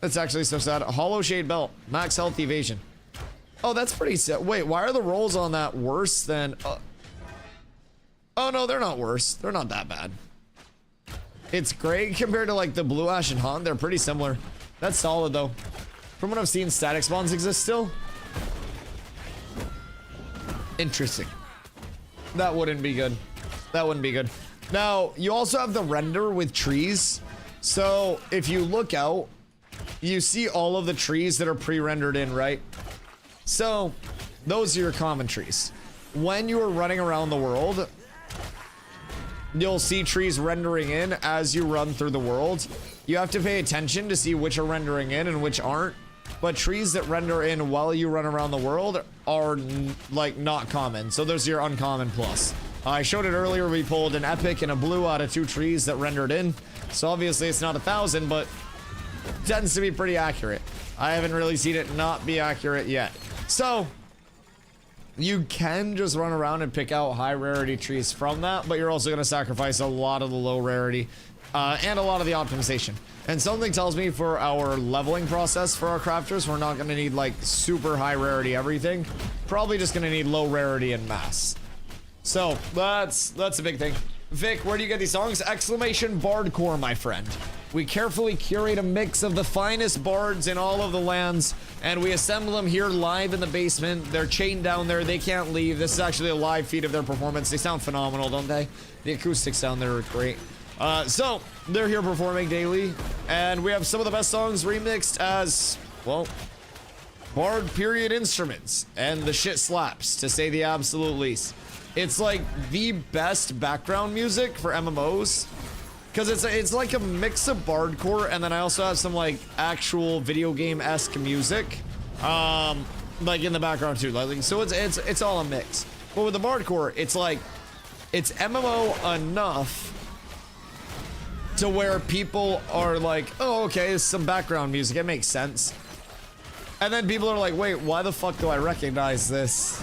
That's actually so sad. Hollow Shade Belt. Max health evasion. Oh, that's pretty sad. Wait, why are the rolls on that worse than... Oh, no, they're not worse. They're not that bad. It's great compared to, like, the Blue Ash and Han. They're pretty similar. That's solid, though. From what I've seen, static spawns exist still. Interesting. That wouldn't be good. That wouldn't be good. Now, you also have the render with trees. So, if you look out, you see all of the trees that are pre-rendered in, right? So, those are your common trees. When you are running around the world, you'll see trees rendering in as you run through the world. You have to pay attention to see which are rendering in and which aren't. But trees that render in while you run around the world are, like, not common. So, there's your uncommon plus. I showed it earlier. We pulled an epic and a blue out of 2 trees that rendered in. So obviously it's not 1,000, but it tends to be pretty accurate. I haven't really seen it not be accurate yet. So you can just run around and pick out high rarity trees from that, but you're also going to sacrifice a lot of the low rarity and a lot of the optimization. And something tells me for our leveling process for our crafters, we're not going to need like super high rarity everything. Probably just going to need low rarity and mass. So that's a big thing. Vic, where do you get these songs? Exclamation Bardcore, my friend. We carefully curate a mix of the finest bards in all of the lands, and we assemble them here live in the basement. They're chained down there. They can't leave. This is actually a live feed of their performance. They sound phenomenal, don't they? The acoustics down there are great. So they're here performing daily, and we have some of the best songs remixed as, well, bard period instruments, and the shit slaps, to say the absolute least. It's like the best background music for MMOs, because it's like a mix of bardcore, and then I also have some like actual video game-esque music, like in the background too. Like, so it's all a mix. But with the bardcore, it's like it's MMO enough to where people are like, oh, okay, it's some background music. It makes sense. And then people are like, wait, why the fuck do I recognize this?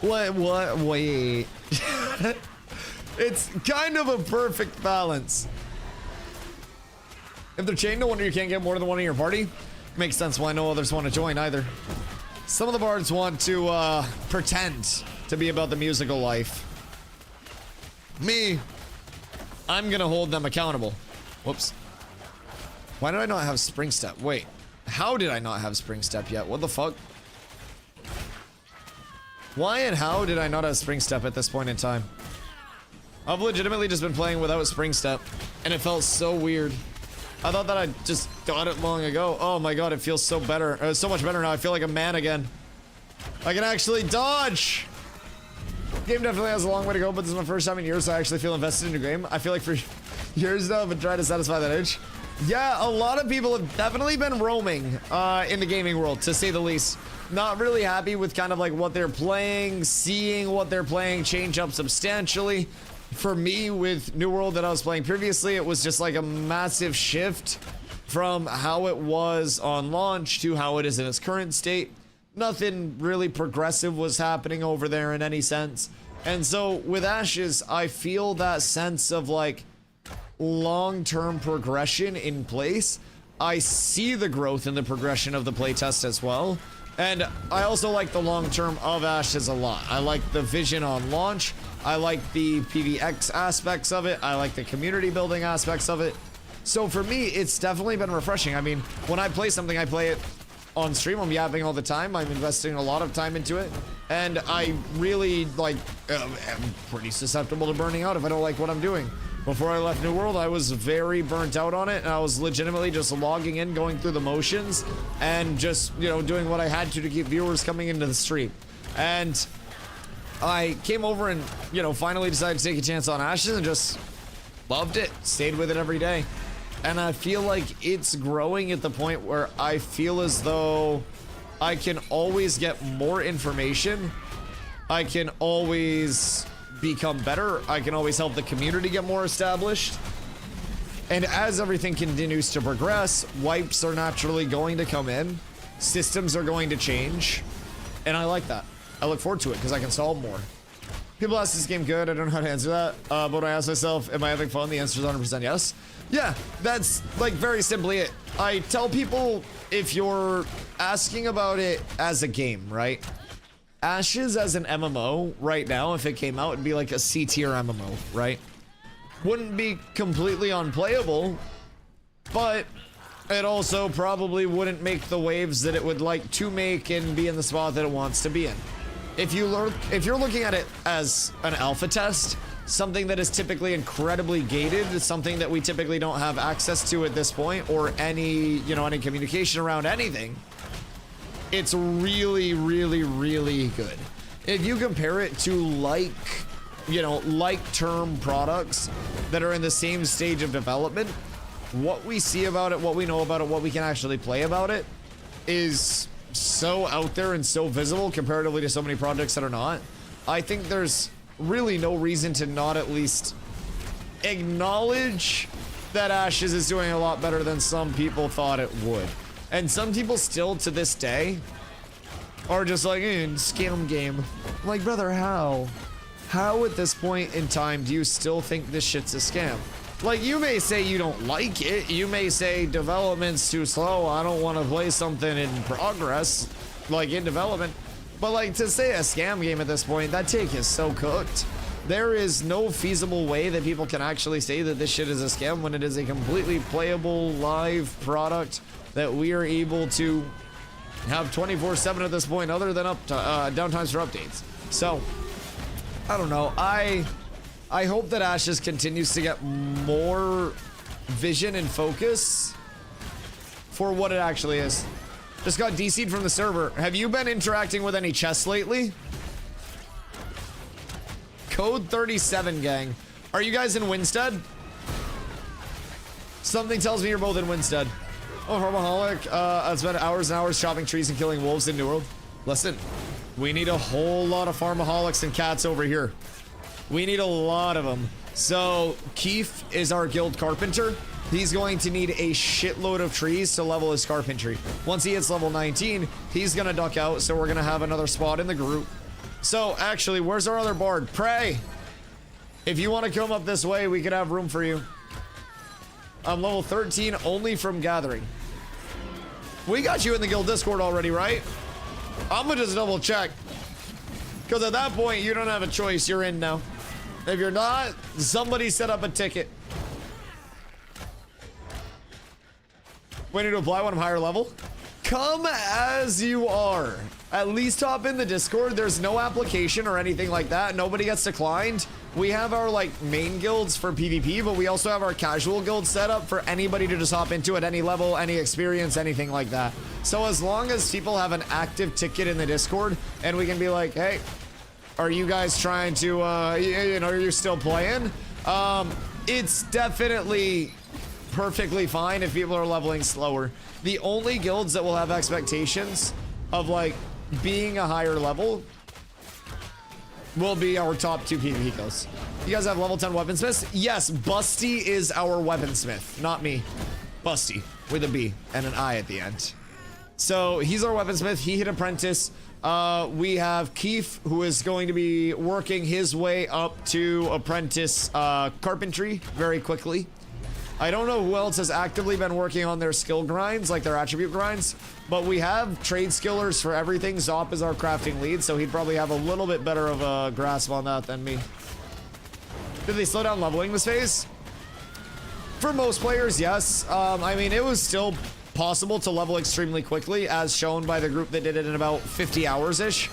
What, wait. It's kind of a perfect balance. If they're chained, no wonder you can't get more than one in your party. Makes sense why no others want to join either. Some of the bards want to pretend to be about the musical life. Me, I'm gonna hold them accountable. Whoops. Why did I not have Spring Step? Wait, how did I not have Spring Step yet? What the fuck? Why and how did I not have Spring Step at this point in time? I've legitimately just been playing without Spring Step, and it felt so weird. I thought that I just got it long ago. Oh my god, it feels so better. So much better now. I feel like a man again. I can actually dodge! Game definitely has a long way to go, but this is my first time in years, so I actually feel invested in the game. I feel like for years now, I've been trying to satisfy that itch. Yeah, a lot of people have definitely been roaming in the gaming world, to say the least. Not really happy with kind of like what they're playing, seeing what they're playing change up substantially. for me with New World that I was playing previously, it was just like a massive shift from how it was on launch to how it is in its current state. Nothing really progressive was happening over there in any sense. And so with Ashes, I feel that sense of like long-term progression in place. I see the growth in the progression of the playtest as well. And I also like the long-term of Ashes a lot. I like the vision on launch. I like the PvX aspects of it. I like the community building aspects of it. So for me, it's definitely been refreshing. I mean, when I play something, I play it on stream. I'm yapping all the time. I'm investing a lot of time into it. And I really like, am pretty susceptible to burning out if I don't like what I'm doing. Before I left New World, I was very burnt out on it, and I was legitimately just logging in, going through the motions, and just, you know, doing what I had to keep viewers coming into the stream. And I came over and, you know, finally decided to take a chance on Ashes and just loved it, stayed with it every day. And I feel like it's growing at the point where I feel as though I can always get more information. I can always become better. I can always help the community get more established. And as everything continues to progress, wipes are naturally going to come in. Systems are going to change. And I like that. I look forward to it because I can solve more. People ask, is this game good? I don't know how to answer that. But when I ask myself, am I having fun? The answer is 100% yes. Yeah, that's like very simply it. I tell people, if you're asking about it as a game, right? Ashes as an MMO right now, if it came out, it'd be like a C tier MMO, right? Wouldn't be completely unplayable, but it also probably wouldn't make the waves that it would like to make and be in the spot that it wants to be in. If you're looking at it as an alpha test, something that is typically incredibly gated, something that we typically don't have access to at this point, or any, you know, any communication around anything, it's really, really, really good. If you compare it to like, you know, like term products that are in the same stage of development, what we see about it, what we know about it, what we can actually play about it is so out there and so visible comparatively to so many projects that are not. I think there's really no reason to not at least acknowledge that Ashes is doing a lot better than some people thought it would. And some people still to this day are just like, scam game. I'm like, brother, how? How at this point in time do you still think this shit's a scam? Like, you may say you don't like it. You may say development's too slow. I don't want to play something in progress, like in development. But like, to say a scam game at this point, that take is so cooked. There is no feasible way that people can actually say that this shit is a scam when it is a completely playable live product that we are able to have 24/7 at this point, other than downtimes for updates. So, I don't know. I hope that Ashes continues to get more vision and focus for what it actually is. Just got DC'd from the server. Have you been interacting with any chests lately? Code 37, gang. Are you guys in Winstead? Something tells me you're both in Winstead. Oh, Farmaholic. I've spent hours and hours chopping trees and killing wolves in New World. Listen, we need a whole lot of Farmaholics and cats over here. We need a lot of them. So, Keith is our guild carpenter. He's going to need a shitload of trees to level his carpentry. Once he hits level 19, he's gonna duck out, so we're gonna have another spot in the group. So, actually, where's our other bard? Prey! If you want to come up this way, we could have room for you. I'm level 13 only from gathering. We got you in the guild Discord already, right? I'm gonna just double check. Because at that point, you don't have a choice. You're in now. If you're not, somebody set up a ticket. We need to apply when I'm higher level. Come as you are. At least hop in the Discord. There's no application or anything like that. Nobody gets declined. We have our like main guilds for PvP, but we also have our casual guild set up for anybody to just hop into at any level, any experience, anything like that. So as long as people have an active ticket in the Discord and we can be like, hey, are you guys trying to, you know, are you still playing? It's definitely perfectly fine if people are leveling slower. The only guilds that will have expectations of like being a higher level will be our top 2 PvP guilds. You guys have level 10 weaponsmiths? Yes, Busty is our weaponsmith, not me. Busty, with a B and an I at the end. So he's our weaponsmith. He hit apprentice. We have Keith, who is going to be working his way up to apprentice carpentry very quickly. I don't know who else has actively been working on their skill grinds, like their attribute grinds, but we have trade skillers for everything. Zop is our crafting lead, so he'd probably have a little bit better of a grasp on that than me. Did they slow down leveling this phase? For most players, yes. I mean, it was still possible to level extremely quickly, as shown by the group that did it in about 50 hours-ish.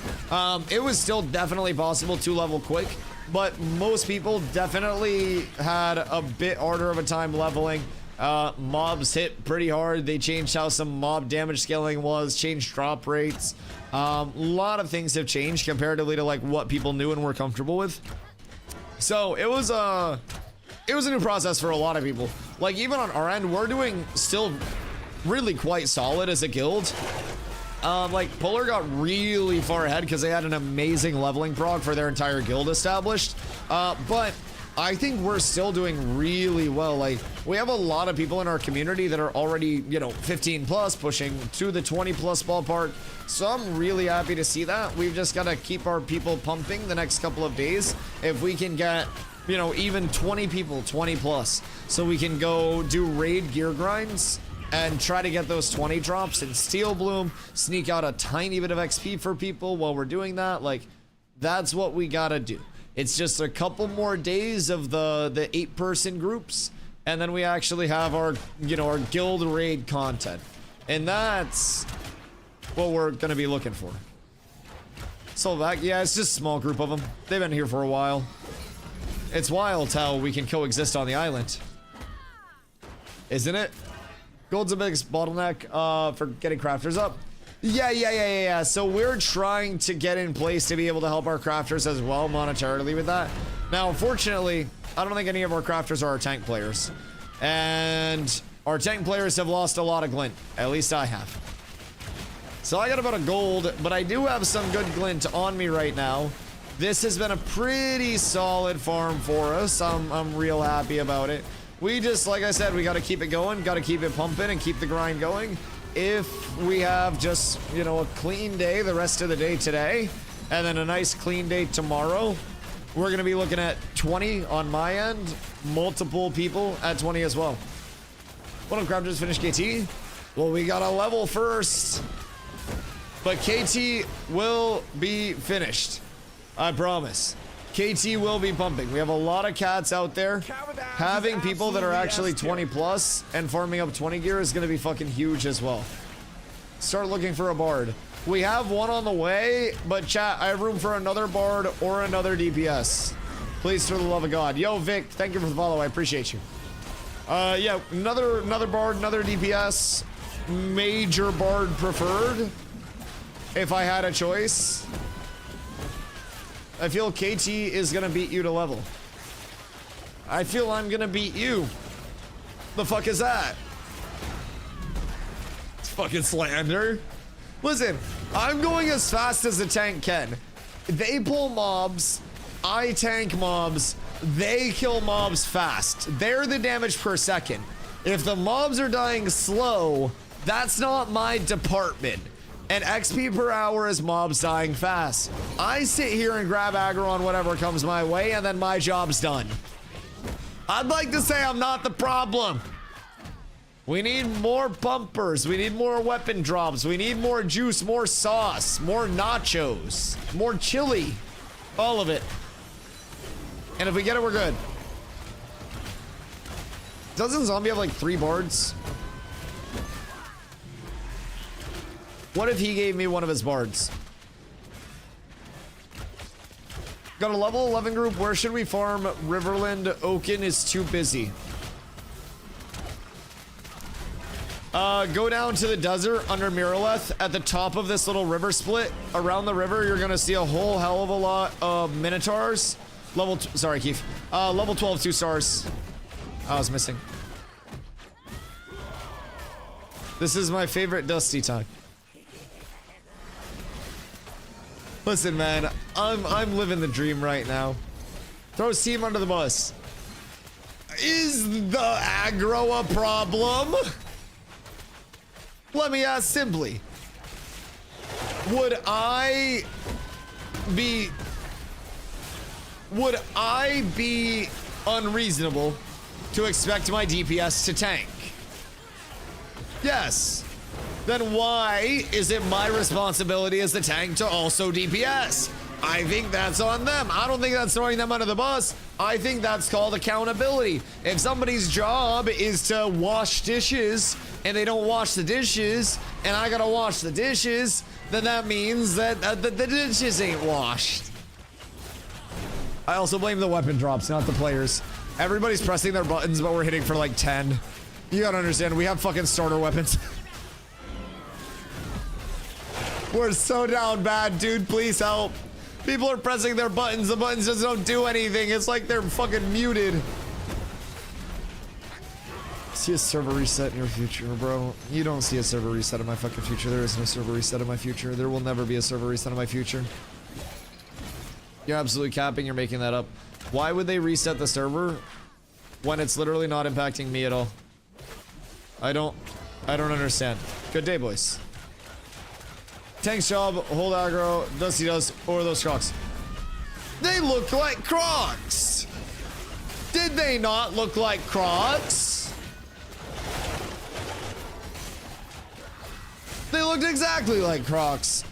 It was still definitely possible to level quick, but most people definitely had a bit harder of a time leveling. Mobs hit pretty hard. They changed how some mob damage scaling was, changed drop rates. A lot of things have changed comparatively to like what people knew and were comfortable with. So it was a new process for a lot of people. Like even on our end, we're doing still really quite solid as a guild. Like Polar got really far ahead because they had an amazing leveling prog for their entire guild established. But I think we're still doing really well. Like we have a lot of people in our community that are already, you know, 15 plus, pushing to the 20 plus ballpark. So I'm really happy to see that. We've just got to keep our people pumping the next couple of days. If we can get, you know, even 20 people, 20 plus, so we can go do raid gear grinds and try to get those 20 drops in Steel Bloom, sneak out a tiny bit of XP for people while we're doing that. Like, that's what we gotta do. It's just a couple more days of the 8-person groups, and then we actually have our, you know, our guild raid content. And that's what we're gonna be looking for. So back, yeah, it's just a small group of them. They've been here for a while. It's wild how we can coexist on the island. Isn't it? Gold's the biggest bottleneck for getting crafters up. Yeah. So we're trying to get in place to be able to help our crafters as well monetarily with that. Now, unfortunately, I don't think any of our crafters are our tank players. And our tank players have lost a lot of glint. At least I have. So I got about a gold, but I do have some good glint on me right now. This has been a pretty solid farm for us. I'm real happy about it. We just, like I said, we got to keep it going, got to keep it pumping and keep the grind going. If we have just, you know, a clean day the rest of the day today, and then a nice clean day tomorrow, we're going to be looking at 20 on my end, multiple people at 20 as well. One of Crab just finished KT. Well, we got a level first, but KT will be finished. I promise. KT will be pumping. We have a lot of cats out there. Having people that are actually 20 plus and farming up 20 gear is going to be fucking huge as well. Start looking for a bard. We have one on the way, but chat, I have room for another bard or another DPS. Please, for the love of God. Yo, Vic, thank you for the follow. I appreciate you. Yeah, another bard, another DPS. Major bard preferred. If I had a choice. I feel KT is gonna beat you to level. I feel I'm gonna beat you. The fuck is that? It's fucking slander. Listen, I'm going as fast as the tank can. They pull mobs, I tank mobs, they kill mobs fast. They're the damage per second. If the mobs are dying slow, that's not my department. And XP per hour is mobs dying fast. I sit here and grab aggro on whatever comes my way, and then my job's done. I'd like to say I'm not the problem. We need more pumpers. We need more weapon drops. We need more juice, more sauce, more nachos, more chili. All of it. And if we get it, we're good. Doesn't Zombie have like 3 bards? What if he gave me one of his bards? Got a level 11 group. Where should we farm? Riverland. Oaken is too busy. Go down to the desert under Miraleth at the top of this little river split. Around the river, you're gonna see a whole hell of a lot of minotaurs. Sorry, Keith. Level 12, 2 stars. I was missing. This is my favorite Dusty time. Listen, man, I'm living the dream right now. Throws team under the bus. Is the aggro a problem? Let me ask simply. Would I be unreasonable to expect my DPS to tank? Yes. Then why is it my responsibility as the tank to also DPS? I think that's on them. I don't think that's throwing them under the bus. I think that's called accountability. If somebody's job is to wash dishes and they don't wash the dishes and I gotta wash the dishes, then that means that the dishes ain't washed. I also blame the weapon drops, not the players. Everybody's pressing their buttons, but we're hitting for like 10. You gotta understand, we have fucking starter weapons. We're so down bad, dude. Please help. People are pressing their buttons. The buttons just don't do anything. It's like they're fucking muted. See a server reset in your future, bro. You don't see a server reset in my fucking future. There is no server reset in my future. There will never be a server reset in my future. You're absolutely capping. You're making that up. Why would they reset the server when it's literally not impacting me at all? I don't understand. Good day, boys. Tank's job, hold aggro, Dusty does, or those Crocs. They look like Crocs! Did they not look like Crocs? They looked exactly like Crocs.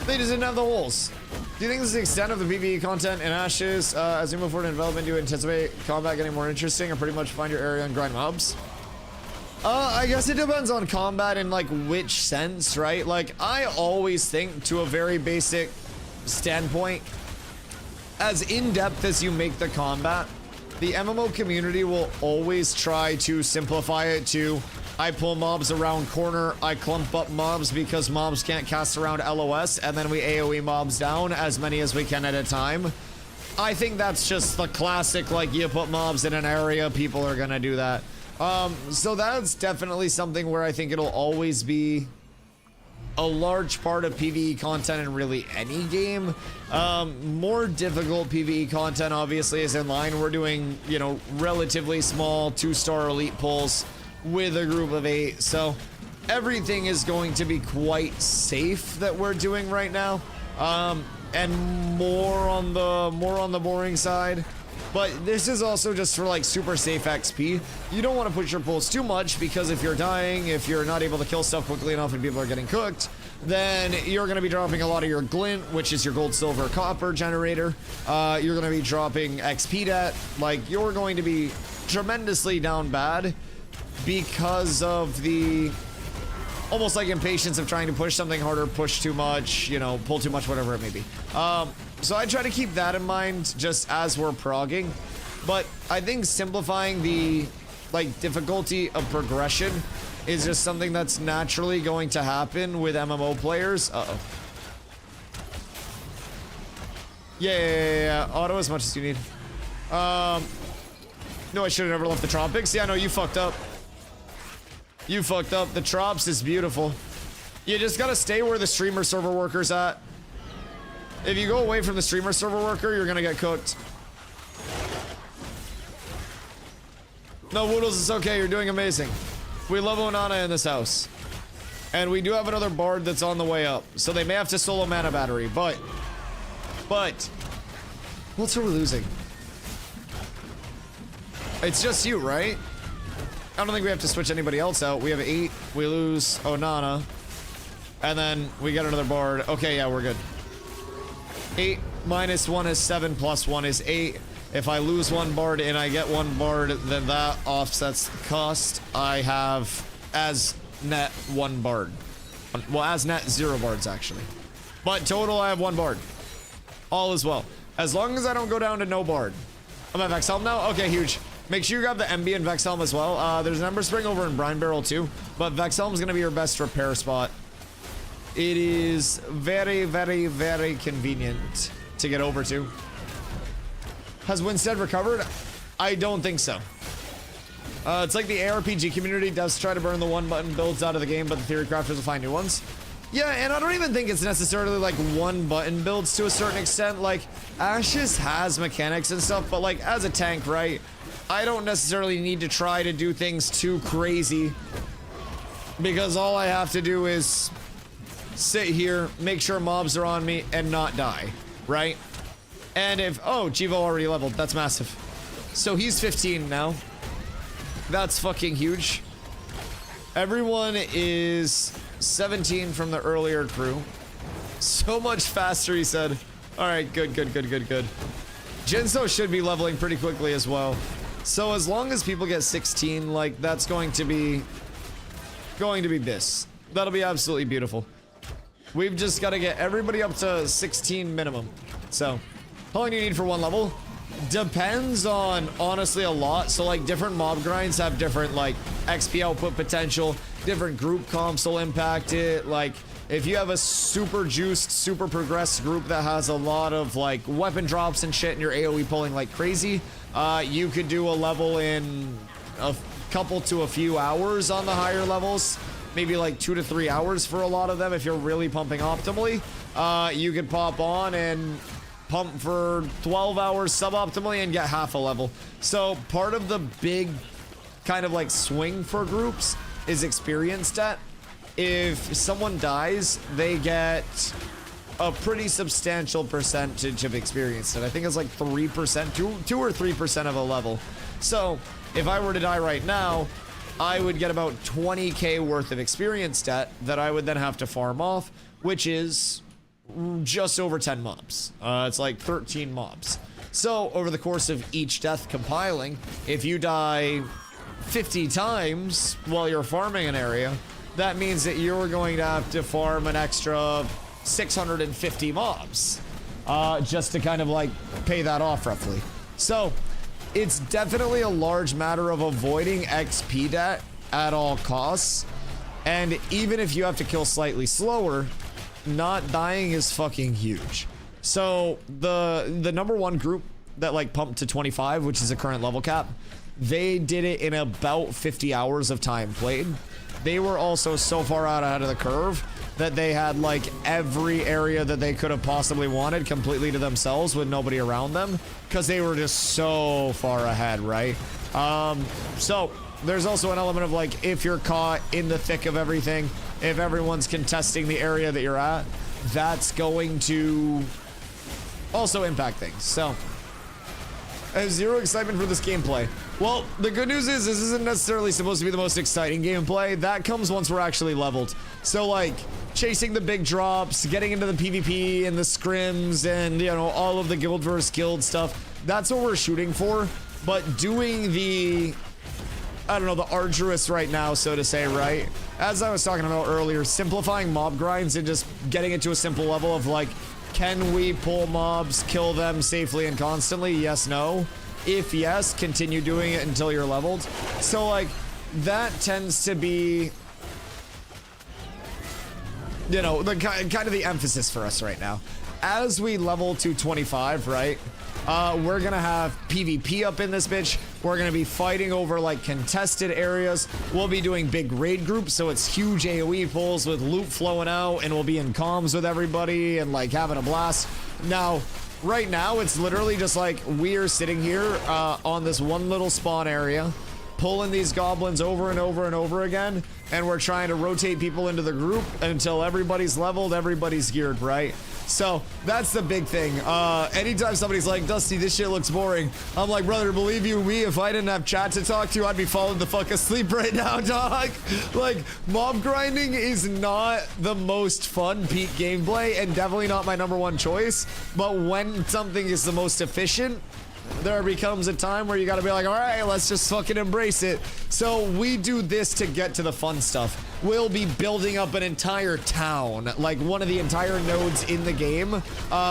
They just didn't have the holes. Do you think this is the extent of the PvE content in Ashes? As we move forward in development, do you anticipate combat getting more interesting or pretty much find your area and grind mobs? I guess it depends on combat in like which sense, right? Like I always think to a very basic standpoint, as in-depth as you make the combat, the MMO community will always try to simplify it to I pull mobs around corner, I clump up mobs because mobs can't cast around LOS, and then we AoE mobs down as many as we can at a time. I think that's just the classic, like you put mobs in an area, people are gonna do that. So that's definitely something where I think it'll always be a large part of PvE content in really any game. More difficult PvE content obviously is in line. We're doing, you know, relatively small 2-star elite pulls with a group of 8. So everything is going to be quite safe that we're doing right now. And more on the boring side. But this is also just for like super safe XP. You don't want to push your pulls too much because if you're dying, if you're not able to kill stuff quickly enough and people are getting cooked, then you're going to be dropping a lot of your glint, which is your gold, silver, copper generator. You're going to be dropping XP debt. Like you're going to be tremendously down bad because of the almost like impatience of trying to push something harder, push too much, you know, pull too much, whatever it may be. So I try to keep that in mind just as we're progging, but I think simplifying the like difficulty of progression is just something that's naturally going to happen with MMO players. Yeah. Auto as much as you need. No, I should have never left the tropics. Yeah, no, you fucked up. You fucked up. The Trops is beautiful. You just gotta stay where the streamer server worker's at. If you go away from the streamer server worker, you're gonna get cooked. No, Woodles, it's okay. You're doing amazing. We love Onana in this house. And we do have another bard that's on the way up. So they may have to solo mana battery, but... What's are we losing? It's just you, right? I don't think we have to switch anybody else out. We have 8. We lose Onana. And then we get another bard. Okay, yeah, we're good. 8 minus 1 is 7 plus 1 is 8. If I lose 1 bard and I get 1 bard, then that offsets the cost. I have as net 1 bard. Well, as net 0 bards actually. But total I have 1 bard. All is well. As long as I don't go down to no bard. I'm at Vex Helm now? Okay, huge. Make sure you grab the MB and Vex Helm as well. There's an Ember Spring over in Brine Barrel too. But Vex Helm is going to be your best repair spot. It is very, very, very convenient to get over to. Has Winstead recovered? I don't think so. It's like the ARPG community does try to burn the 1-button builds out of the game, but the theory crafters will find new ones. Yeah, and I don't even think it's necessarily like one button builds to a certain extent. Like, Ashes has mechanics and stuff, but like as a tank, right? I don't necessarily need to try to do things too crazy because all I have to do is sit here, make sure mobs are on me, and not die, right? And if, oh, Chivo already leveled, that's massive. So he's 15 now. That's fucking huge. Everyone is 17 from the earlier crew. So much faster, he said. All right, good. Jinso should be leveling pretty quickly as well. So as long as people get 16, like, that's going to be this. That'll be absolutely beautiful. We've just got to get everybody up to 16 minimum. So, how long do you need for one level? Depends on, honestly, a lot. So, like, different mob grinds have different, like, XP output potential. Different group comps will impact it. Like, if you have a super juiced, super progressed group that has a lot of, like, weapon drops and shit and you're AoE pulling like crazy, you could do a level in a couple to a few hours on the higher levels. Maybe like 2 to 3 hours for a lot of them if you're really pumping optimally. You could pop on and pump for 12 hours suboptimally and get half a level. So part of the big kind of like swing for groups is experience stat. If someone dies, they get a pretty substantial percentage of experience. And I think it's like 3%, 2 or 3% of a level. So if I were to die right now, I would get about 20k worth of experience stat that I would then have to farm off, which is just over 10 mobs. It's like 13 mobs. So over the course of each death compiling, if you die 50 times while you're farming an area, that means that you're going to have to farm an extra 650 mobs just to kind of like pay that off roughly. So it's definitely a large matter of avoiding XP debt at all costs. And even if you have to kill slightly slower, not dying is fucking huge. So the number one group that like pumped to 25, which is a current level cap, they did it in about 50 hours of time played. They were also so far out ahead of the curve that they had like every area that they could have possibly wanted completely to themselves with nobody around them because they were just so far ahead, right? So there's also an element of like if you're caught in the thick of everything, if everyone's contesting the area that you're at, that's going to also impact things. So I have zero excitement for this gameplay. Well, the good news is this isn't necessarily supposed to be the most exciting gameplay. That comes once we're actually leveled. So like chasing the big drops, getting into the PvP and the scrims and, you know, all of the guild versus guild stuff, that's what we're shooting for. But doing the, I don't know, the arduous right now, so to say, right? As I was talking about earlier, simplifying mob grinds and just getting it to a simple level of like, can we pull mobs, kill them safely and constantly? Yes, no. If yes, continue doing it until you're leveled. So like, that tends to be, you know, the kind of the emphasis for us right now. As we level to 25, right? We're gonna have PvP up in this bitch. We're gonna be fighting over like contested areas. We'll be doing big raid groups, so it's huge AoE pulls with loot flowing out, and we'll be in comms with everybody and like having a blast. Now, right now, it's literally just like we're sitting here on this one little spawn area, pulling these goblins over and over and over again, and we're trying to rotate people into the group until everybody's leveled, everybody's geared, right? So that's the big thing. Anytime somebody's like, Dusty, this shit looks boring, I'm like, brother, believe you me, if I didn't have chat to talk to, I'd be falling the fuck asleep right now, dog. Like, mob grinding is not the most fun peak gameplay and definitely not my number one choice. But when something is the most efficient, there becomes a time where you gotta be like, all right, let's just fucking embrace it. So we do this to get to the fun stuff. We'll be building up an entire town, like one of the entire nodes in the game,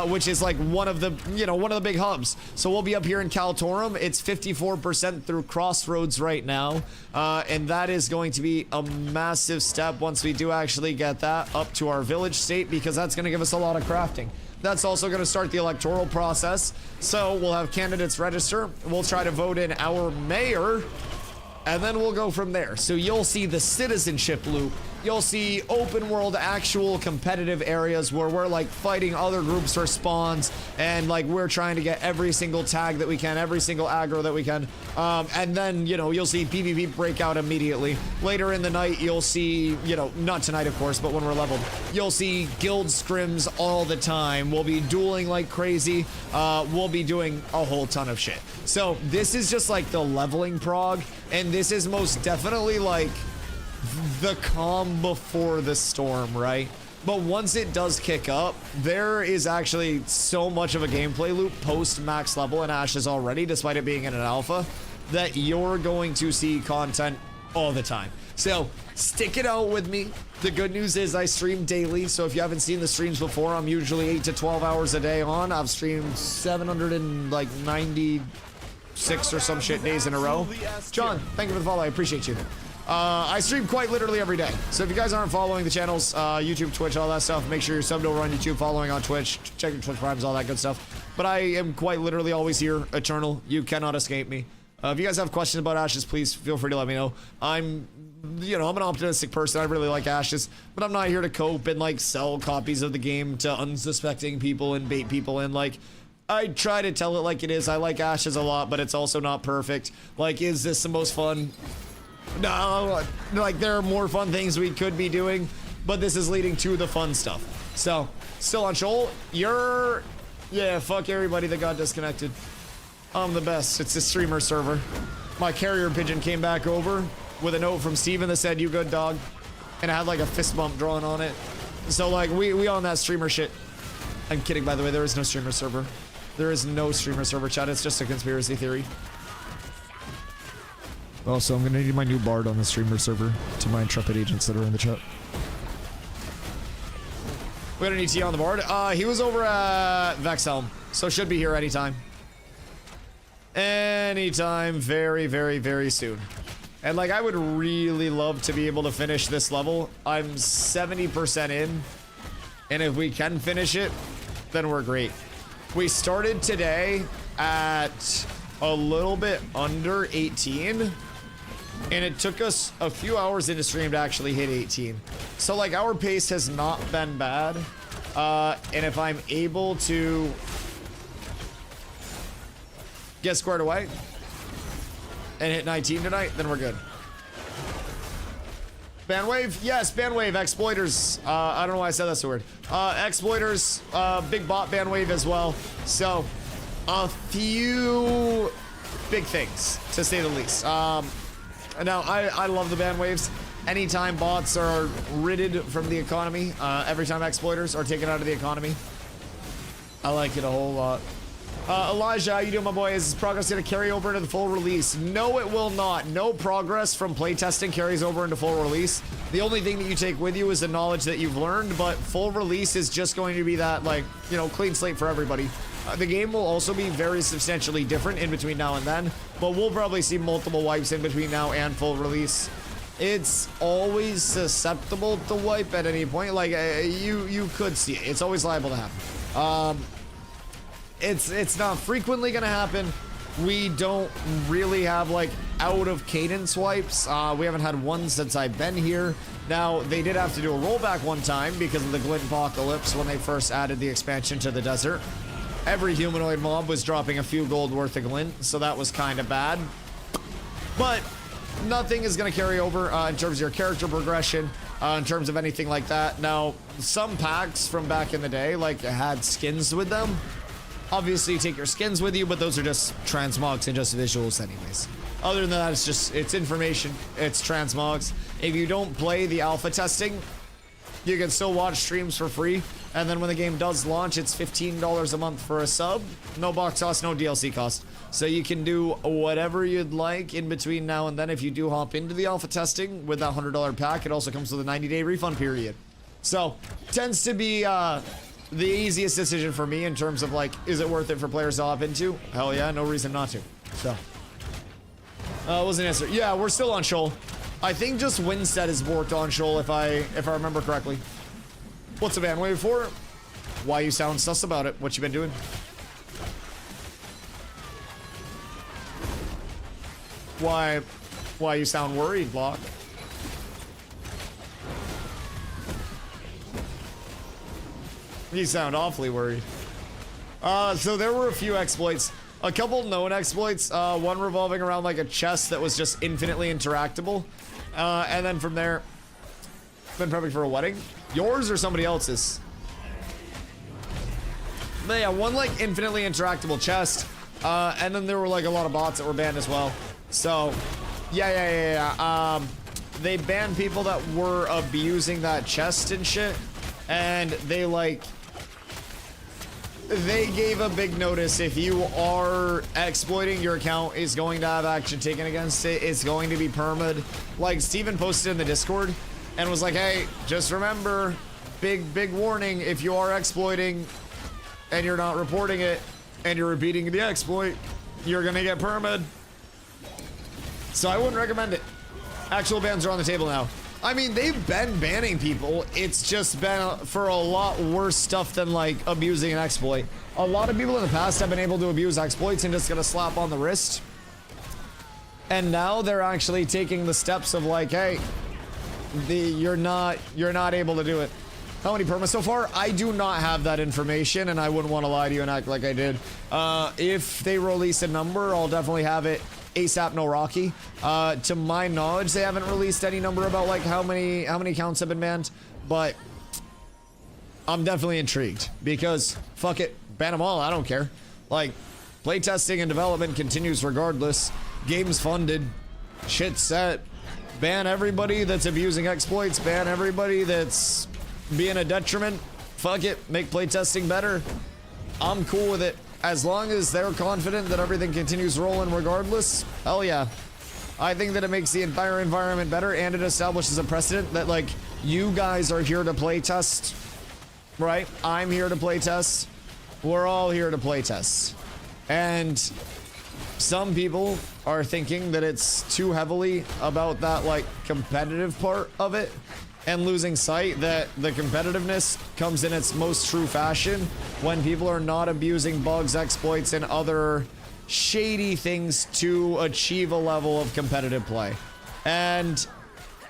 which is like one of the, you know, one of the big hubs. So we'll be up here in Kaltorum. It's 54% through Crossroads right now. And that is going to be a massive step once we do actually get that up to our village state, because that's gonna give us a lot of crafting. That's also going to start the electoral process. So we'll have candidates register. We'll try to vote in our mayor, and then we'll go from there. So you'll see the citizenship loop you'll see open world, actual competitive areas where we're like fighting other groups for spawns, and like we're trying to get every single tag that we can, every single aggro that we can. And then, you know, you'll see PvP break out immediately. Later in the night, you'll see, you know, not tonight, of course, but when we're leveled, you'll see guild scrims all the time. We'll be dueling like crazy. We'll be doing a whole ton of shit. So this is just like the leveling prog, and this is most definitely like the calm before the storm, right? But once it does kick up, there is actually so much of a gameplay loop post max level in Ashes already, despite it being in an alpha, that you're going to see content all the time. So stick it out with me. The good news is I stream daily, so if you haven't seen the streams before, I'm usually 8 to 12 hours a day on. I've streamed 796 or some shit days in a row. John, thank you for the follow. I appreciate you. I stream quite literally every day. So if you guys aren't following the channels, YouTube, Twitch, all that stuff, make sure you're subbed over on YouTube, following on Twitch, check your Twitch primes, all that good stuff. But I am quite literally always here, eternal. You cannot escape me. If you guys have questions about Ashes, please feel free to let me know. I'm an optimistic person. I really like Ashes, but I'm not here to cope and like sell copies of the game to unsuspecting people and bait people in. Like, I try to tell it like it is. I like Ashes a lot, but it's also not perfect. Like, is this the most fun? No, like there are more fun things we could be doing, but this is leading to the fun stuff. So, still on Shoal, yeah, fuck everybody that got disconnected. I'm the best. It's a streamer server. My carrier pigeon came back over with a note from Steven that said, "You good, dog?" And I had like a fist bump drawn on it. So like, we on that streamer shit. I'm kidding, by the way, there is no streamer server. There is no streamer server, chat. It's just a conspiracy theory. Also, I'm gonna need my new bard on the streamer server to my intrepid agents that are in the chat. We got an ET on the board. He was over at Vexhelm, so should be here anytime. Anytime, very, very, very soon. And like, I would really love to be able to finish this level. I'm 70% in, and if we can finish it, then we're great. We started today at a little bit under 18. And it took us a few hours into stream to actually hit 18. So like, our pace has not been bad. And if I'm able to get squared away and hit 19 tonight, then we're good. Banwave? Yes, Banwave, exploiters. I don't know why I said that's the word. Exploiters, big bot Banwave as well. So a few big things, to say the least. Now, I love the Banwaves. Anytime bots are ridded from the economy, every time exploiters are taken out of the economy, I like it a whole lot. Elijah, how you doing, my boy? Is progress going to carry over into the full release? No, it will not. No progress from playtesting carries over into full release. The only thing that you take with you is the knowledge that you've learned, but full release is just going to be that, like, you know, clean slate for everybody. The game will also be very substantially different in between now and then, but we'll probably see multiple wipes in between now and full release. It's always susceptible to wipe at any point. Like, you could see it. It's always liable to happen. It's not frequently gonna happen. We don't really have like out of cadence wipes. We haven't had one since I've been here. Now, they did have to do a rollback one time because of the Glint Apocalypse when they first added the expansion to the desert. Every humanoid mob was dropping a few gold worth of glint, so that was kind of bad. But nothing is going to carry over in terms of your character progression, in terms of anything like that. Now, some packs from back in the day, like, had skins with them. Obviously, you take your skins with you, but those are just transmogs and just visuals anyways. Other than that, it's information. It's transmogs. If you don't play the alpha testing, you can still watch streams for free. And then when the game does launch, it's $15 a month for a sub. No box cost, no DLC cost. So you can do whatever you'd like in between now and then if you do hop into the alpha testing with that $100 pack. It also comes with a 90-day refund period. So, tends to be the easiest decision for me in terms of like, is it worth it for players to hop into? Hell yeah, no reason not to. So, what was the answer? Yeah, we're still on Shoal. I think just Winstead is worked on Shoal if I remember correctly. What's the Banwave for? Why you sound sus about it? What you been doing? Why you sound worried, Block? You sound awfully worried. So there were a few exploits. A couple known exploits. One revolving around like a chest that was just infinitely interactable. And then from there, been prepping for a wedding. Yours or somebody else's? But yeah, one like infinitely interactable chest. And then there were like a lot of bots that were banned as well. So, yeah. They banned people that were abusing that chest and shit. And they like... They gave a big notice. If you are exploiting, your account is going to have action taken against it. It's going to be permed. Like, Steven posted in the Discord and was like, hey, just remember, big warning, if you are exploiting and you're not reporting it and you're repeating the exploit, you're gonna get permed. So I wouldn't recommend it. Actual bans are on the table now. I mean, they've been banning people. It's just been for a lot worse stuff than like abusing an exploit. A lot of people in the past have been able to abuse exploits and just get a slap on the wrist. And now they're actually taking the steps of like, hey, you're not able to do it. How many permas so far? I do not have that information, and I wouldn't want to lie to you and act like I did. If they release a number, I'll definitely have it ASAP, no Rocky. To my knowledge, they haven't released any number about like how many accounts have been banned, but I'm definitely intrigued because fuck it, ban them all. I don't care. Like, playtesting and development continues regardless. Games funded, shit set. Ban everybody that's abusing exploits. Ban everybody that's being a detriment. Fuck it, make playtesting better. I'm cool with it. As long as they're confident that everything continues rolling regardless, hell yeah. I think that it makes the entire environment better, and it establishes a precedent that, like, you guys are here to playtest, right? I'm here to playtest. We're all here to playtest. And some people are thinking that it's too heavily about that, like, competitive part of it, and losing sight that the competitiveness comes in its most true fashion when people are not abusing bugs, exploits, and other shady things to achieve a level of competitive play. And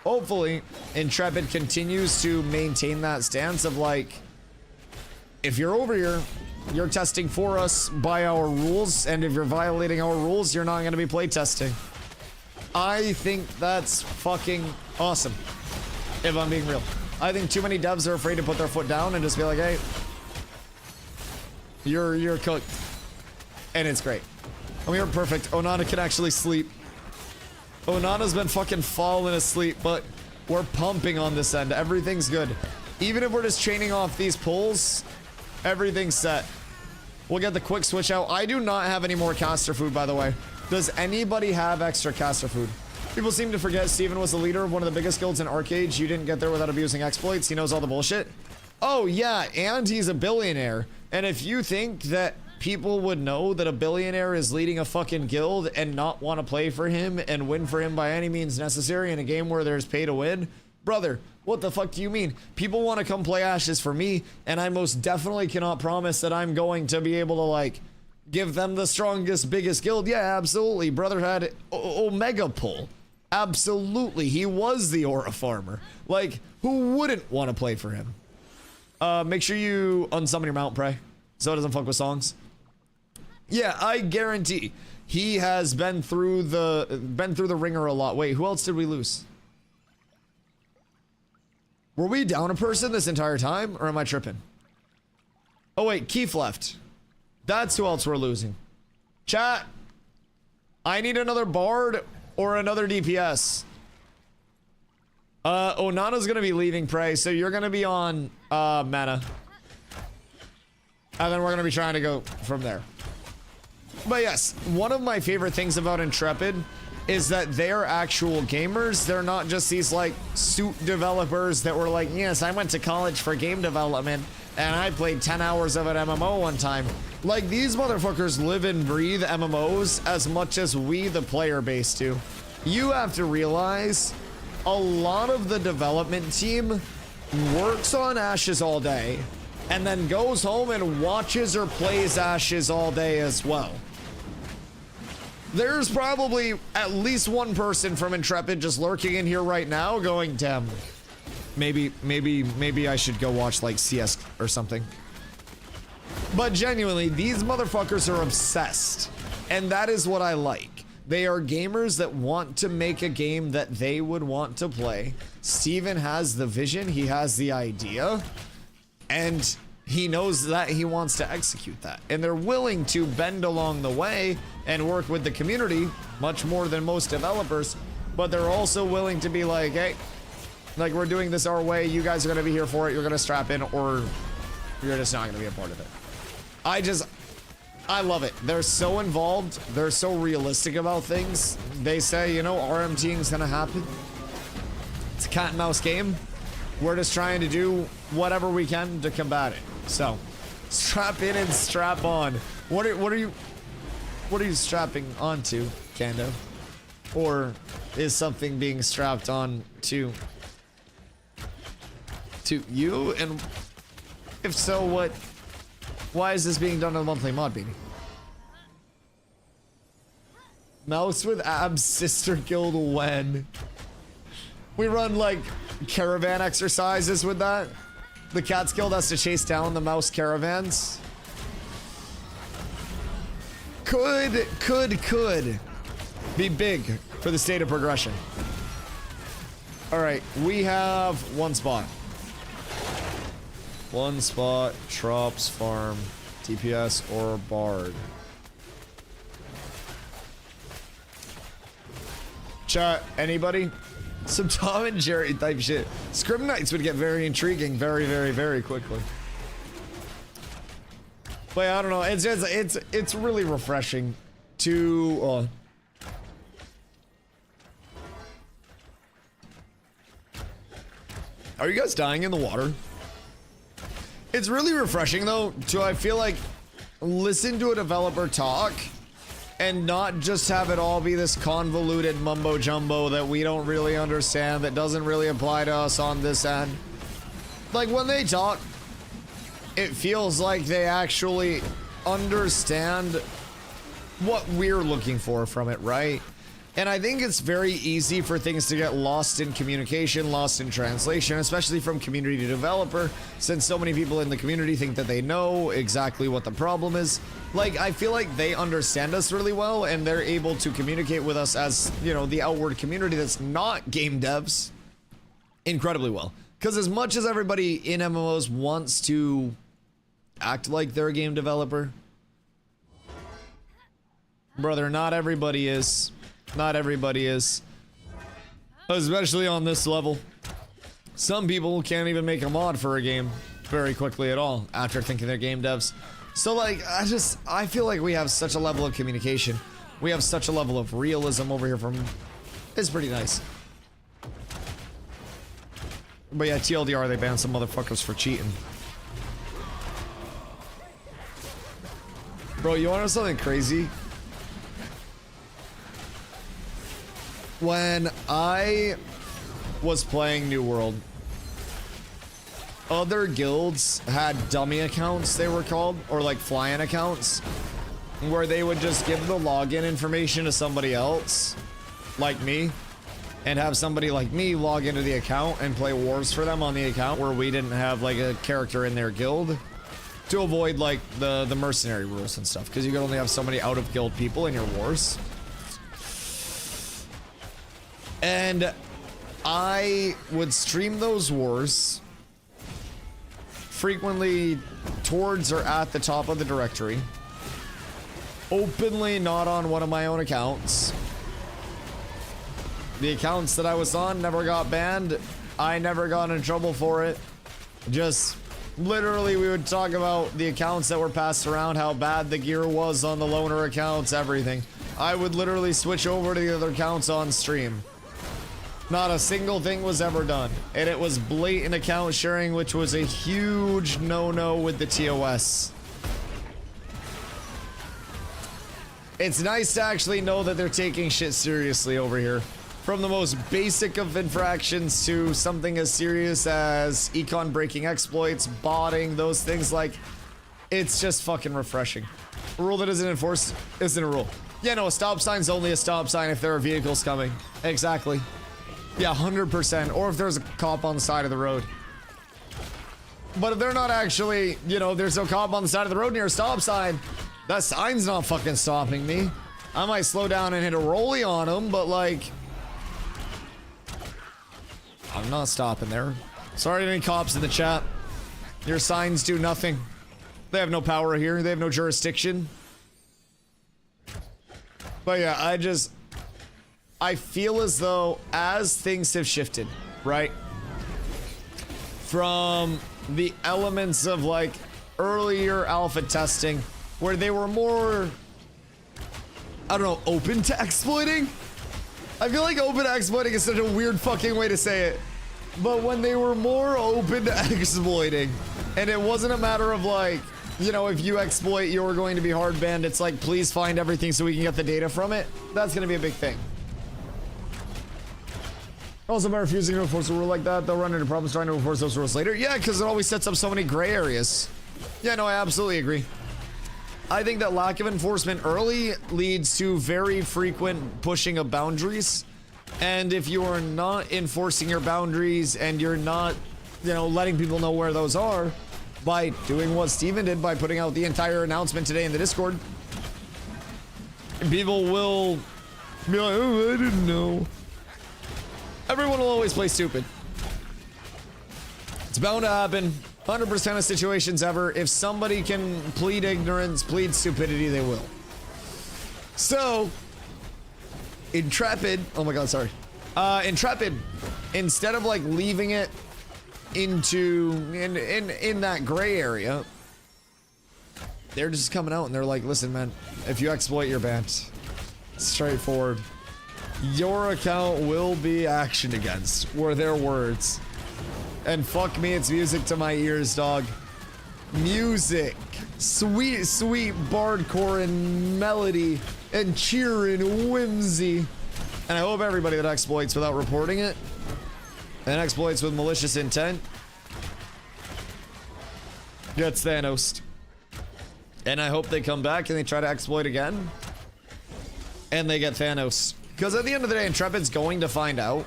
hopefully Intrepid continues to maintain that stance of like, if you're over here, you're testing for us by our rules, and if you're violating our rules, you're not going to be playtesting. I think that's fucking awesome. If I'm being real, I think too many devs are afraid to put their foot down and just be like, hey, you're cooked. And it's great. I mean, you're perfect. Onana can actually sleep. Onana's been fucking falling asleep, but we're pumping on this end. Everything's good. Even if we're just chaining off these pulls, everything's set. We'll get the quick switch out. I do not have any more caster food, by the way. Does anybody have extra caster food? People seem to forget Steven was the leader of one of the biggest guilds in Arcade. You didn't get there without abusing exploits. He knows all the bullshit. Oh, yeah, and he's a billionaire. And if you think that people would know that a billionaire is leading a fucking guild and not want to play for him and win for him by any means necessary in a game where there's pay to win, brother, what the fuck do you mean? People want to come play Ashes for me, and I most definitely cannot promise that I'm going to be able to, like, give them the strongest, biggest guild. Yeah, absolutely. Brother had Omega pull. Absolutely, he was the aura farmer. Like, who wouldn't want to play for him? Make sure you unsummon your mount, Prey, so it doesn't fuck with songs. Yeah, I guarantee he has been through the ringer a lot. Wait, who else did we lose? Were we down a person this entire time, or am I tripping? Oh wait, Keith left. That's who else we're losing. Chat, I need another bard or another DPS. Onana's gonna be leaving Prey, so you're gonna be on mana. And then we're gonna be trying to go from there. But yes, one of my favorite things about Intrepid is that they're actual gamers. They're not just these like suit developers that were like, yes, I went to college for game development and I played 10 hours of an MMO one time. Like, these motherfuckers live and breathe MMOs as much as we, the player base, do. You have to realize a lot of the development team works on Ashes all day and then goes home and watches or plays Ashes all day as well. There's probably at least one person from Intrepid just lurking in here right now going, damn, maybe I should go watch like CS or something. But genuinely, these motherfuckers are obsessed. And that is what I like. They are gamers that want to make a game that they would want to play. Steven has the vision, he has the idea, and he knows that he wants to execute that. And they're willing to bend along the way and work with the community much more than most developers, but they're also willing to be like, hey, like, we're doing this our way, you guys are gonna be here for it, you're gonna strap in, or you're just not gonna be a part of it. I love it. They're so involved. They're so realistic about things. They say, you know, RMTing is gonna happen. It's a cat and mouse game. We're just trying to do whatever we can to combat it. So, strap in and strap on. What are you strapping onto, Kando? Or is something being strapped on to you? And if so, what? Why is this being done on a monthly mod meeting? Mouse with abs, sister guild when? We run like caravan exercises with that. The Cats Guild has to chase down the mouse caravans. Could be big for the state of progression. All right, we have one spot. One spot, Trops, Farm, TPS, or Bard. Chat, anybody? Some Tom and Jerry type shit. Scrim Nights would get very intriguing very quickly. But I don't know, it's really refreshing to Are you guys dying in the water? It's really refreshing though to, I feel like, listen to a developer talk and not just have it all be this convoluted mumbo jumbo that we don't really understand, that doesn't really apply to us on this end. Like, when they talk, it feels like they actually understand what we're looking for from it, right? And I think it's very easy for things to get lost in communication, lost in translation, especially from community to developer, since so many people in the community think that they know exactly what the problem is. Like, I feel like they understand us really well, and they're able to communicate with us as, you know, the outward community that's not game devs incredibly well. Because as much as everybody in MMOs wants to act like they're a game developer, brother, not everybody is. Not everybody is. Especially on this level. Some people can't even make a mod for a game very quickly at all after thinking they're game devs. So, like, I feel like we have such a level of communication. We have such a level of realism over here from... It's pretty nice. But yeah, TLDR, they banned some motherfuckers for cheating. Bro, you wanna know something crazy? When I was playing New World, other guilds had dummy accounts, they were called, or like fly-in accounts, where they would just give the login information to somebody else, like me, and have somebody like me log into the account and play wars for them on the account where we didn't have like a character in their guild, to avoid like the mercenary rules and stuff, because you could only have so many out-of-guild people in your wars. And I would stream those wars frequently towards or at the top of the directory, openly not on one of my own accounts. The accounts that I was on never got banned. I never got in trouble for it. Just literally we would talk about the accounts that were passed around, how bad the gear was on the loner accounts, everything. I would literally switch over to the other accounts on stream. Not a single thing was ever done. And it was blatant account sharing, which was a huge no-no with the TOS. It's nice to actually know that they're taking shit seriously over here. From the most basic of infractions to something as serious as econ breaking exploits, botting, those things, like, it's just fucking refreshing. A rule that isn't enforced isn't a rule. Yeah, no, a stop sign's only a stop sign if there are vehicles coming. Exactly. Yeah, 100%. Or if there's a cop on the side of the road. But if they're not actually, you know, there's no cop on the side of the road near a stop sign, that sign's not fucking stopping me. I might slow down and hit a rollie on them, but like, I'm not stopping there. Sorry to any cops in the chat. Your signs do nothing. They have no power here. They have no jurisdiction. But yeah, I feel as though as things have shifted, right? From the elements of like earlier alpha testing where they were more, I don't know, open to exploiting? I feel like open to exploiting is such a weird fucking way to say it. But when they were more open to exploiting, and it wasn't a matter of like, you know, if you exploit, you're going to be hard banned. It's like, please find everything so we can get the data from it. That's going to be a big thing. Also, by refusing to enforce a rule like that, they'll run into problems trying to enforce those rules later. Yeah, because it always sets up so many gray areas. Yeah, no, I absolutely agree. I think that lack of enforcement early leads to very frequent pushing of boundaries. And if you are not enforcing your boundaries and you're not, you know, letting people know where those are by doing what Steven did by putting out the entire announcement today in the Discord, people will be like, oh, I didn't know. Everyone will always play stupid. It's bound to happen. 100% of situations ever. If somebody can plead ignorance, plead stupidity, they will. So, Intrepid, oh my god, sorry. Intrepid, instead of like leaving it into, in that gray area, they're just coming out and they're like, listen, man, if you exploit, you're banned. Straightforward. Your account will be actioned against, were their words. And fuck me, it's music to my ears, dog. Music. Sweet, sweet bardcore and melody and cheer and whimsy. And I hope everybody that exploits without reporting it and exploits with malicious intent gets Thanos. And I hope they come back and they try to exploit again and they get Thanos. Because at the end of the day, Intrepid's going to find out,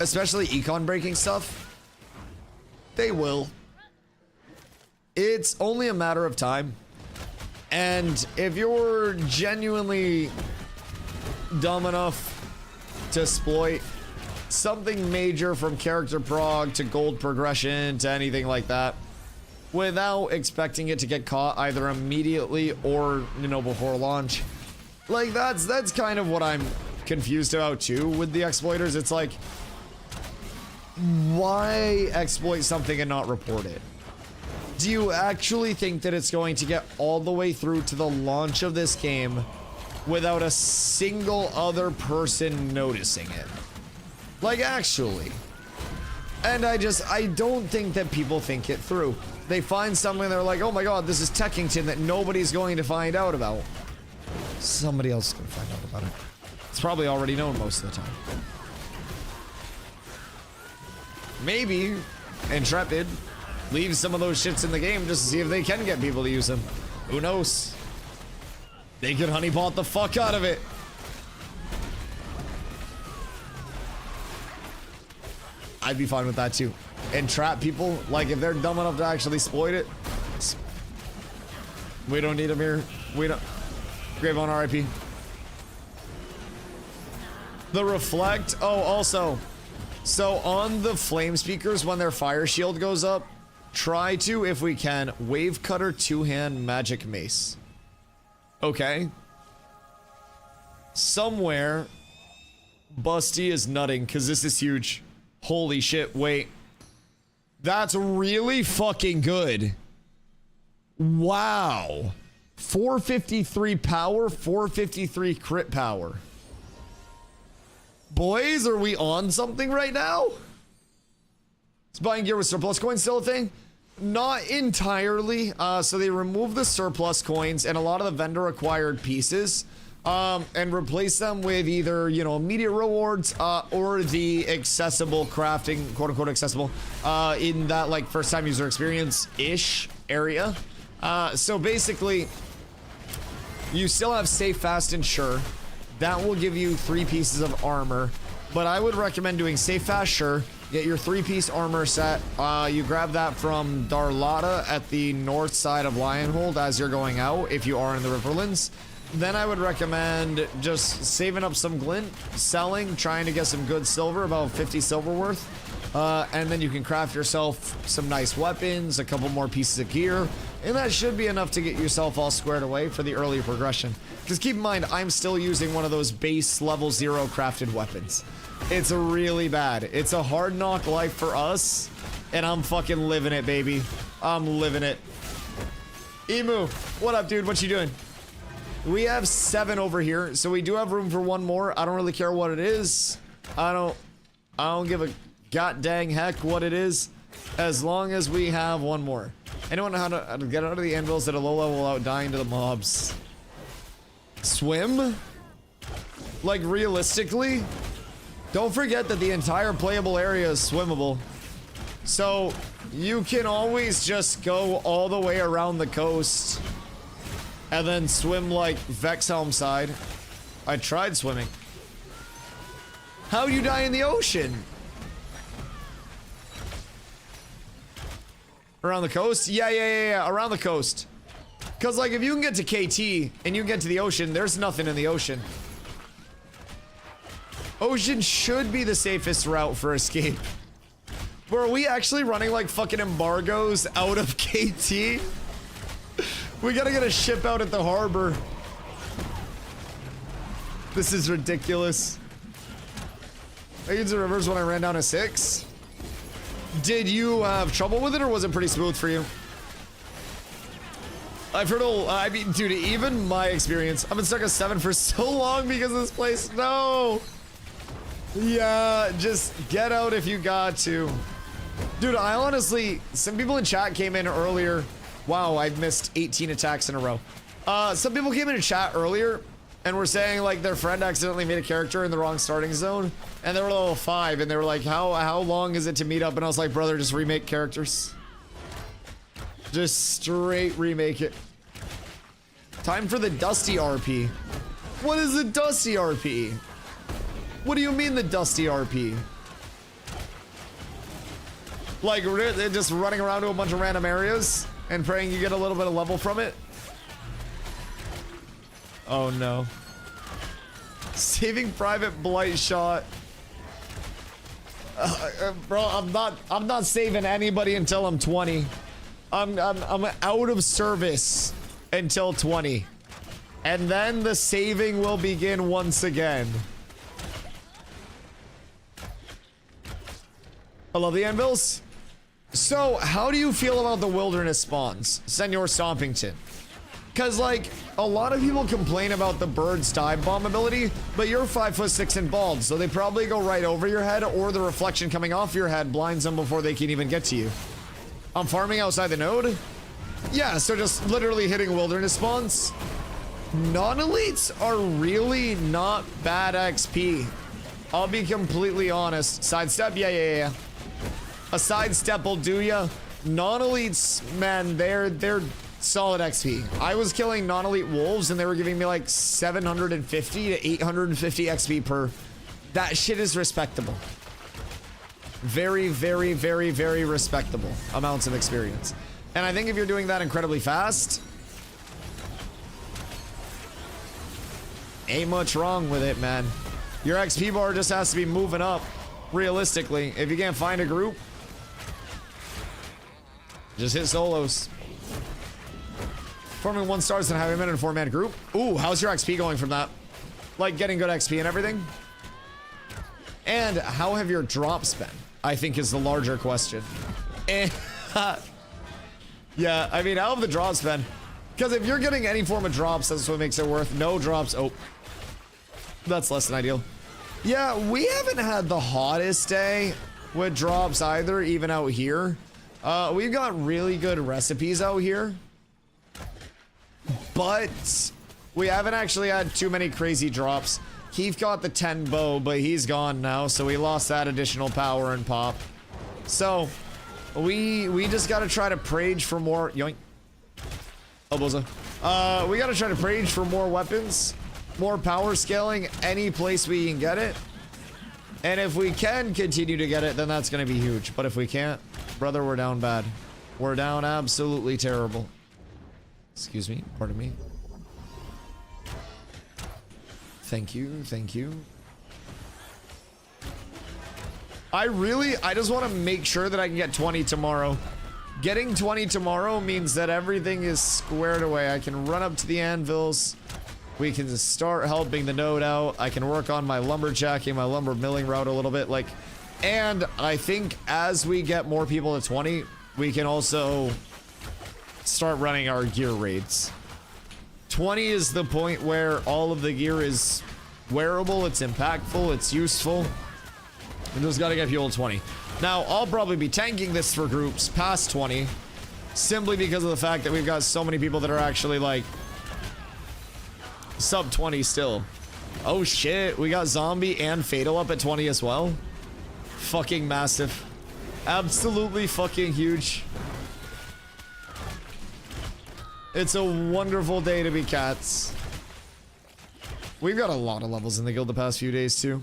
especially econ breaking stuff. They will. It's only a matter of time. And if you're genuinely dumb enough to exploit something major from character prog to gold progression to anything like that, without expecting it to get caught either immediately or, you know, before launch, like that's kind of what I'm confused about too with the exploiters. It's like, why exploit something and not report it? Do you actually think that it's going to get all the way through to the launch of this game without a single other person noticing it? Like, actually. And I don't think that people think it through. They find something, they're like, oh my god, this is Techington that nobody's going to find out about. Somebody else is going to find out about it. It's probably already known most of the time. Maybe Intrepid leaves some of those shits in the game just to see if they can get people to use them. Who knows? They could honeypot the fuck out of it. I'd be fine with that too. And trap people, like if they're dumb enough to actually exploit it, we don't need them here. We don't. Grave on RIP. The reflect. Oh, also, so on the flame speakers, when their fire shield goes up, try to, if we can, wave cutter two-hand magic mace. Okay. Somewhere, Busty is nutting because this is huge. Holy shit, wait. That's really fucking good. Wow. 453 power, 453 crit power. Boys, are we on something right now? Is buying gear with surplus coins still a thing? Not entirely. So they remove the surplus coins and a lot of the vendor acquired pieces and replace them with either, you know, immediate rewards or the accessible crafting, quote unquote accessible, in that like first time user experience-ish area. So basically, you still have safe, fast, and sure. That will give you 3 pieces of armor, but I would recommend doing safe, fast, sure, Get your 3-piece armor set. You grab that from Darlata at the north side of Lionhold as you're going out, if you are in the Riverlands. Then I would recommend just saving up some glint, selling, trying to get some good silver, about 50 silver worth. And then you can craft yourself some nice weapons, a couple more pieces of gear, and that should be enough to get yourself all squared away for the early progression. Because keep in mind, I'm still using one of those base level 0 crafted weapons. It's really bad. It's a hard knock life for us, and I'm fucking living it, baby. I'm living it. Emu, what up, dude? What you doing? We have 7 over here, so we do have room for one more. I don't really care what it is. I don't give a god dang heck what it is, as long as we have one more. Anyone know how to get out of the anvils at a low level without dying to the mobs? Swim? Like, realistically? Don't forget that the entire playable area is swimmable. So, you can always just go all the way around the coast and then swim like Vexhelm side. I tried swimming. How'd you die in the ocean? Around the coast? Yeah, around the coast. Because, like, if you can get to KT and you can get to the ocean, there's nothing in the ocean. Ocean should be the safest route for escape. But are we actually running, like, fucking embargoes out of KT? We gotta get a ship out at the harbor. This is ridiculous. I used the rivers when I ran down a 6. Did you have trouble with it, or was it pretty smooth for you? I've heard I mean, dude, even my experience, I've been stuck at 7 for so long because of this place. No. Yeah, just get out if you got to. Dude, I honestly, some people in chat came in earlier. Wow, I've missed 18 attacks in a row. Some people came in chat earlier and were saying, like, their friend accidentally made a character in the wrong starting zone, and they were level 5, and they were like, how long is it to meet up? And I was like, brother, just remake characters. Just straight remake it. Time for the Dusty RP. What is the Dusty RP? What do you mean the Dusty RP? Like, they're just running around to a bunch of random areas and praying you get a little bit of level from it? Oh no. Saving Private Blight Shot. Bro, I'm not saving anybody until I'm 20. I'm out of service until 20. And then the saving will begin once again. I love the anvils. So, how do you feel about the wilderness spawns, Senor Stompington? Because, like, a lot of people complain about the bird's dive bomb ability, but you're 5'6" and bald, so they probably go right over your head, or the reflection coming off your head blinds them before they can even get to you. I'm farming outside the node? Yeah, so just literally hitting wilderness spawns. Non-elites are really not bad XP. I'll be completely honest. Sidestep? Yeah. A sidestep will do ya. Non-elites, man, they're solid XP. I was killing non-elite wolves and they were giving me like 750 to 850 XP per. That shit is respectable. Very, very, very, very respectable amounts of experience. And I think if you're doing that incredibly fast, ain't much wrong with it, man. Your XP bar just has to be moving up, realistically. If you can't find a group, just hit solos. Forming 1 stars and having been in a 4-man group. Ooh, how's your XP going from that? Like, getting good XP and everything? And how have your drops been? I think is the larger question. Yeah, I mean, how have the drops been? Because if you're getting any form of drops, that's what makes it worth. No drops. Oh, that's less than ideal. Yeah, we haven't had the hottest day with drops either, even out here. We've got really good recipes out here, but we haven't actually had too many crazy drops. Keith got the 10 bow, but he's gone now, so we lost that additional power and pop. So we just gotta try to prage for more. Yoink. Elbows. We gotta try to prage for more weapons, more power scaling any place we can get it, And if we can continue to get it, then that's going to be huge. But if we can't, brother, we're down bad. We're down absolutely terrible. Excuse me, pardon me. Thank you, thank you. I just want to make sure that I can get 20 tomorrow. Getting 20 tomorrow means that everything is squared away. I can run up to the anvils. We can start helping the node out. I can work on my lumberjacking, my lumber milling route a little bit. And I think as we get more people to 20, we can also start running our gear raids. 20 is the point where all of the gear is wearable, it's impactful, it's useful. We just gotta get people to 20. Now, I'll probably be tanking this for groups past 20, simply because of the fact that we've got so many people that are actually like sub 20 still. Oh shit, we got zombie and fatal up at 20 as well. Fucking massive. Absolutely fucking huge. It's a wonderful day to be cats. We've got a lot of levels in the guild the past few days too.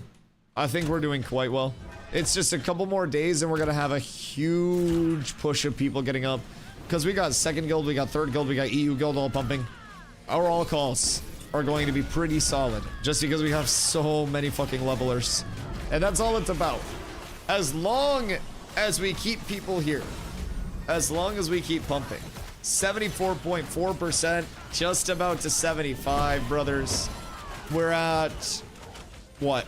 I think we're doing quite well. It's just a couple more days and we're gonna have a huge push of people getting up. Because we got second guild, we got third guild, we got EU guild all pumping. Our all calls are going to be pretty solid. Just because we have so many fucking levelers. And that's all it's about. As long as we keep people here. As long as we keep pumping. 74.4%, just about to 75, brothers. We're at, what,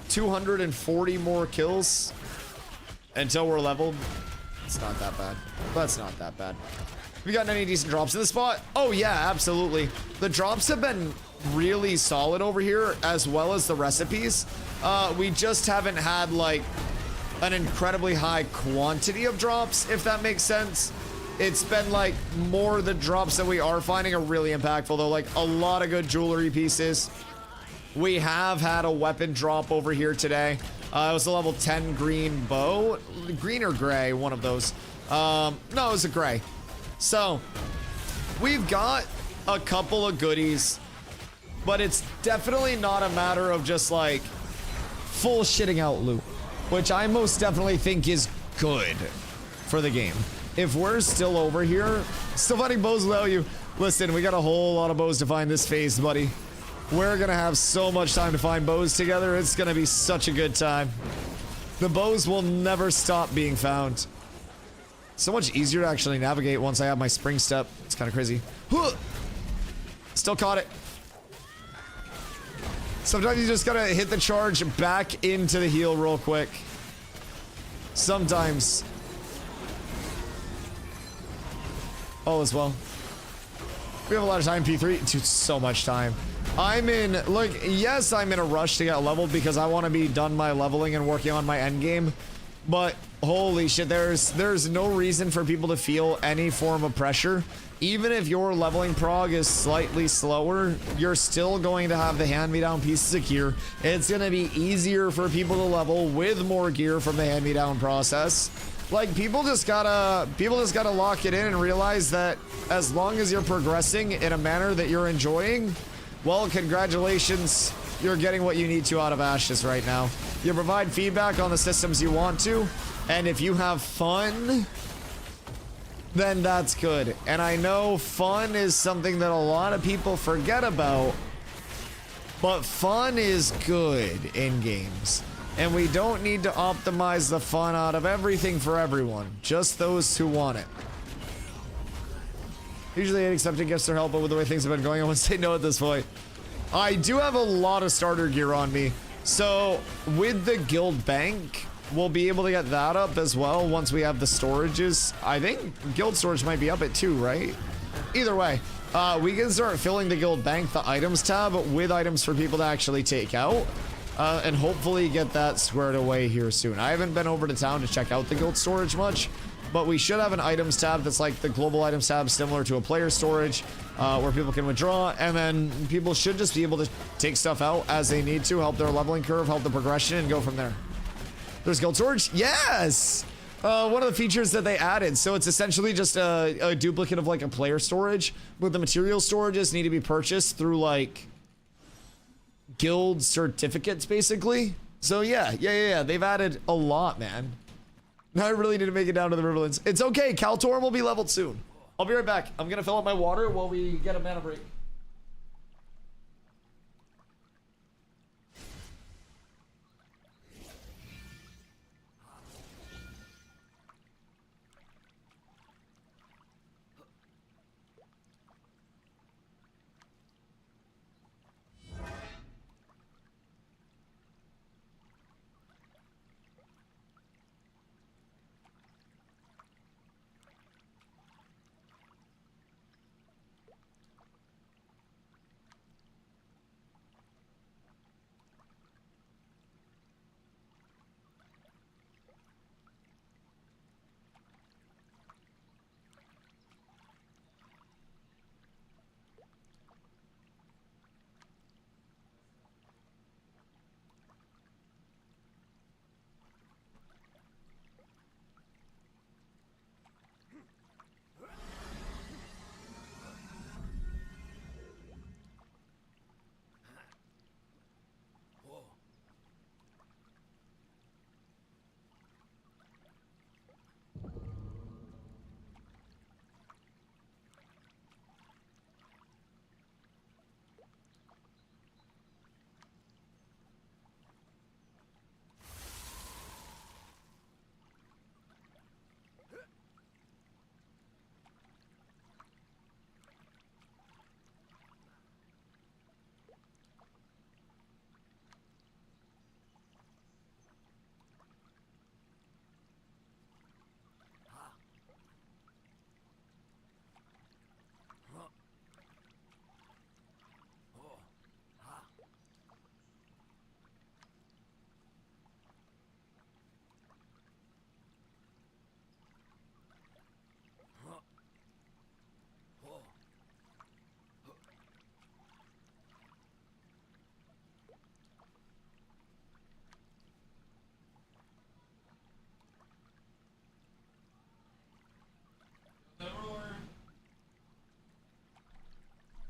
240 more kills until we're leveled. It's not that bad. That's not that bad. We got any decent drops in the spot? Oh yeah, absolutely. The drops have been really solid over here, as well as the recipes. We just haven't had like an incredibly high quantity of drops, if that makes sense. It's been like more the drops that we are finding are really impactful though, like a lot of good jewelry pieces. We have had a weapon drop over here today. It was a level 10 green bow. Green or gray, one of those. No, it was a gray. So, we've got a couple of goodies, but it's definitely not a matter of just like full shitting out loot, which I most definitely think is good for the game. If we're still over here, still finding bows without you. Listen, we got a whole lot of bows to find this phase, buddy. We're gonna have so much time to find bows together. It's gonna be such a good time. The bows will never stop being found. So much easier to actually navigate once I have my spring step. It's kind of crazy. Still caught it. Sometimes you just gotta hit the charge back into the heal real quick. Sometimes. All as well. We have a lot of time, P3. Dude, so much time. I'm in, look, yes, I'm in a rush to get leveled because I want to be done my leveling and working on my end game. But holy shit, there's no reason for people to feel any form of pressure. Even if your leveling prog is slightly slower, you're still going to have the hand-me-down pieces of gear. It's going to be easier for people to level with more gear from the hand-me-down process. Like, people just gotta lock it in and realize that as long as you're progressing in a manner that you're enjoying, well, congratulations, you're getting what you need to out of Ashes right now. You provide feedback on the systems you want to, and if you have fun, then that's good. And I know fun is something that a lot of people forget about, but fun is good in games. And we don't need to optimize the fun out of everything for everyone, just those who want it. Usually accepting gifts or help, but with the way things have been going, I wouldn't say no at this point. I do have a lot of starter gear on me. So with the guild bank, we'll be able to get that up as well once we have the storages. I think guild storage might be up at 2, right? Either way, we can start filling the guild bank, the items tab, with items for people to actually take out. And hopefully get that squared away here soon. I haven't been over to town to check out the guild storage much, but we should have an items tab that's like the global items tab, similar to a player storage, where people can withdraw, and then people should just be able to take stuff out as they need to, help their leveling curve, help the progression, and go from there. There's guild storage? Yes! One of the features that they added, so it's essentially just a duplicate of like a player storage, but the material storages need to be purchased through like guild certificates, basically. So yeah. They've added a lot, man. Now I really need to make it down to the Riverlands. It's okay. Kaltorm will be leveled soon. I'll be right back. I'm gonna fill up my water while we get a mana break.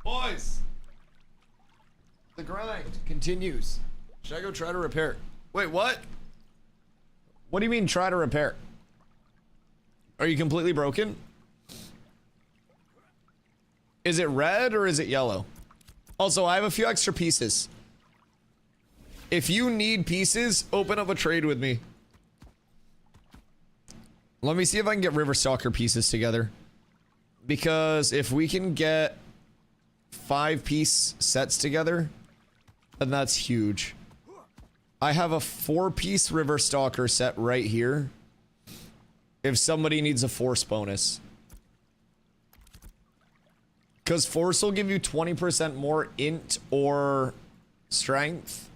Boys, the grind continues. Should I go try to repair? Wait, what? What do you mean try to repair? Are you completely broken? Is it red or is it yellow? Also, I have a few extra pieces. If you need pieces, open up a trade with me. Let me see if I can get Riverstalker pieces together. Because if we can get 5-piece sets together, then that's huge. I have a 4-piece Riverstalker set right here. If somebody needs a force bonus. Because force will give you 20% more int or strength.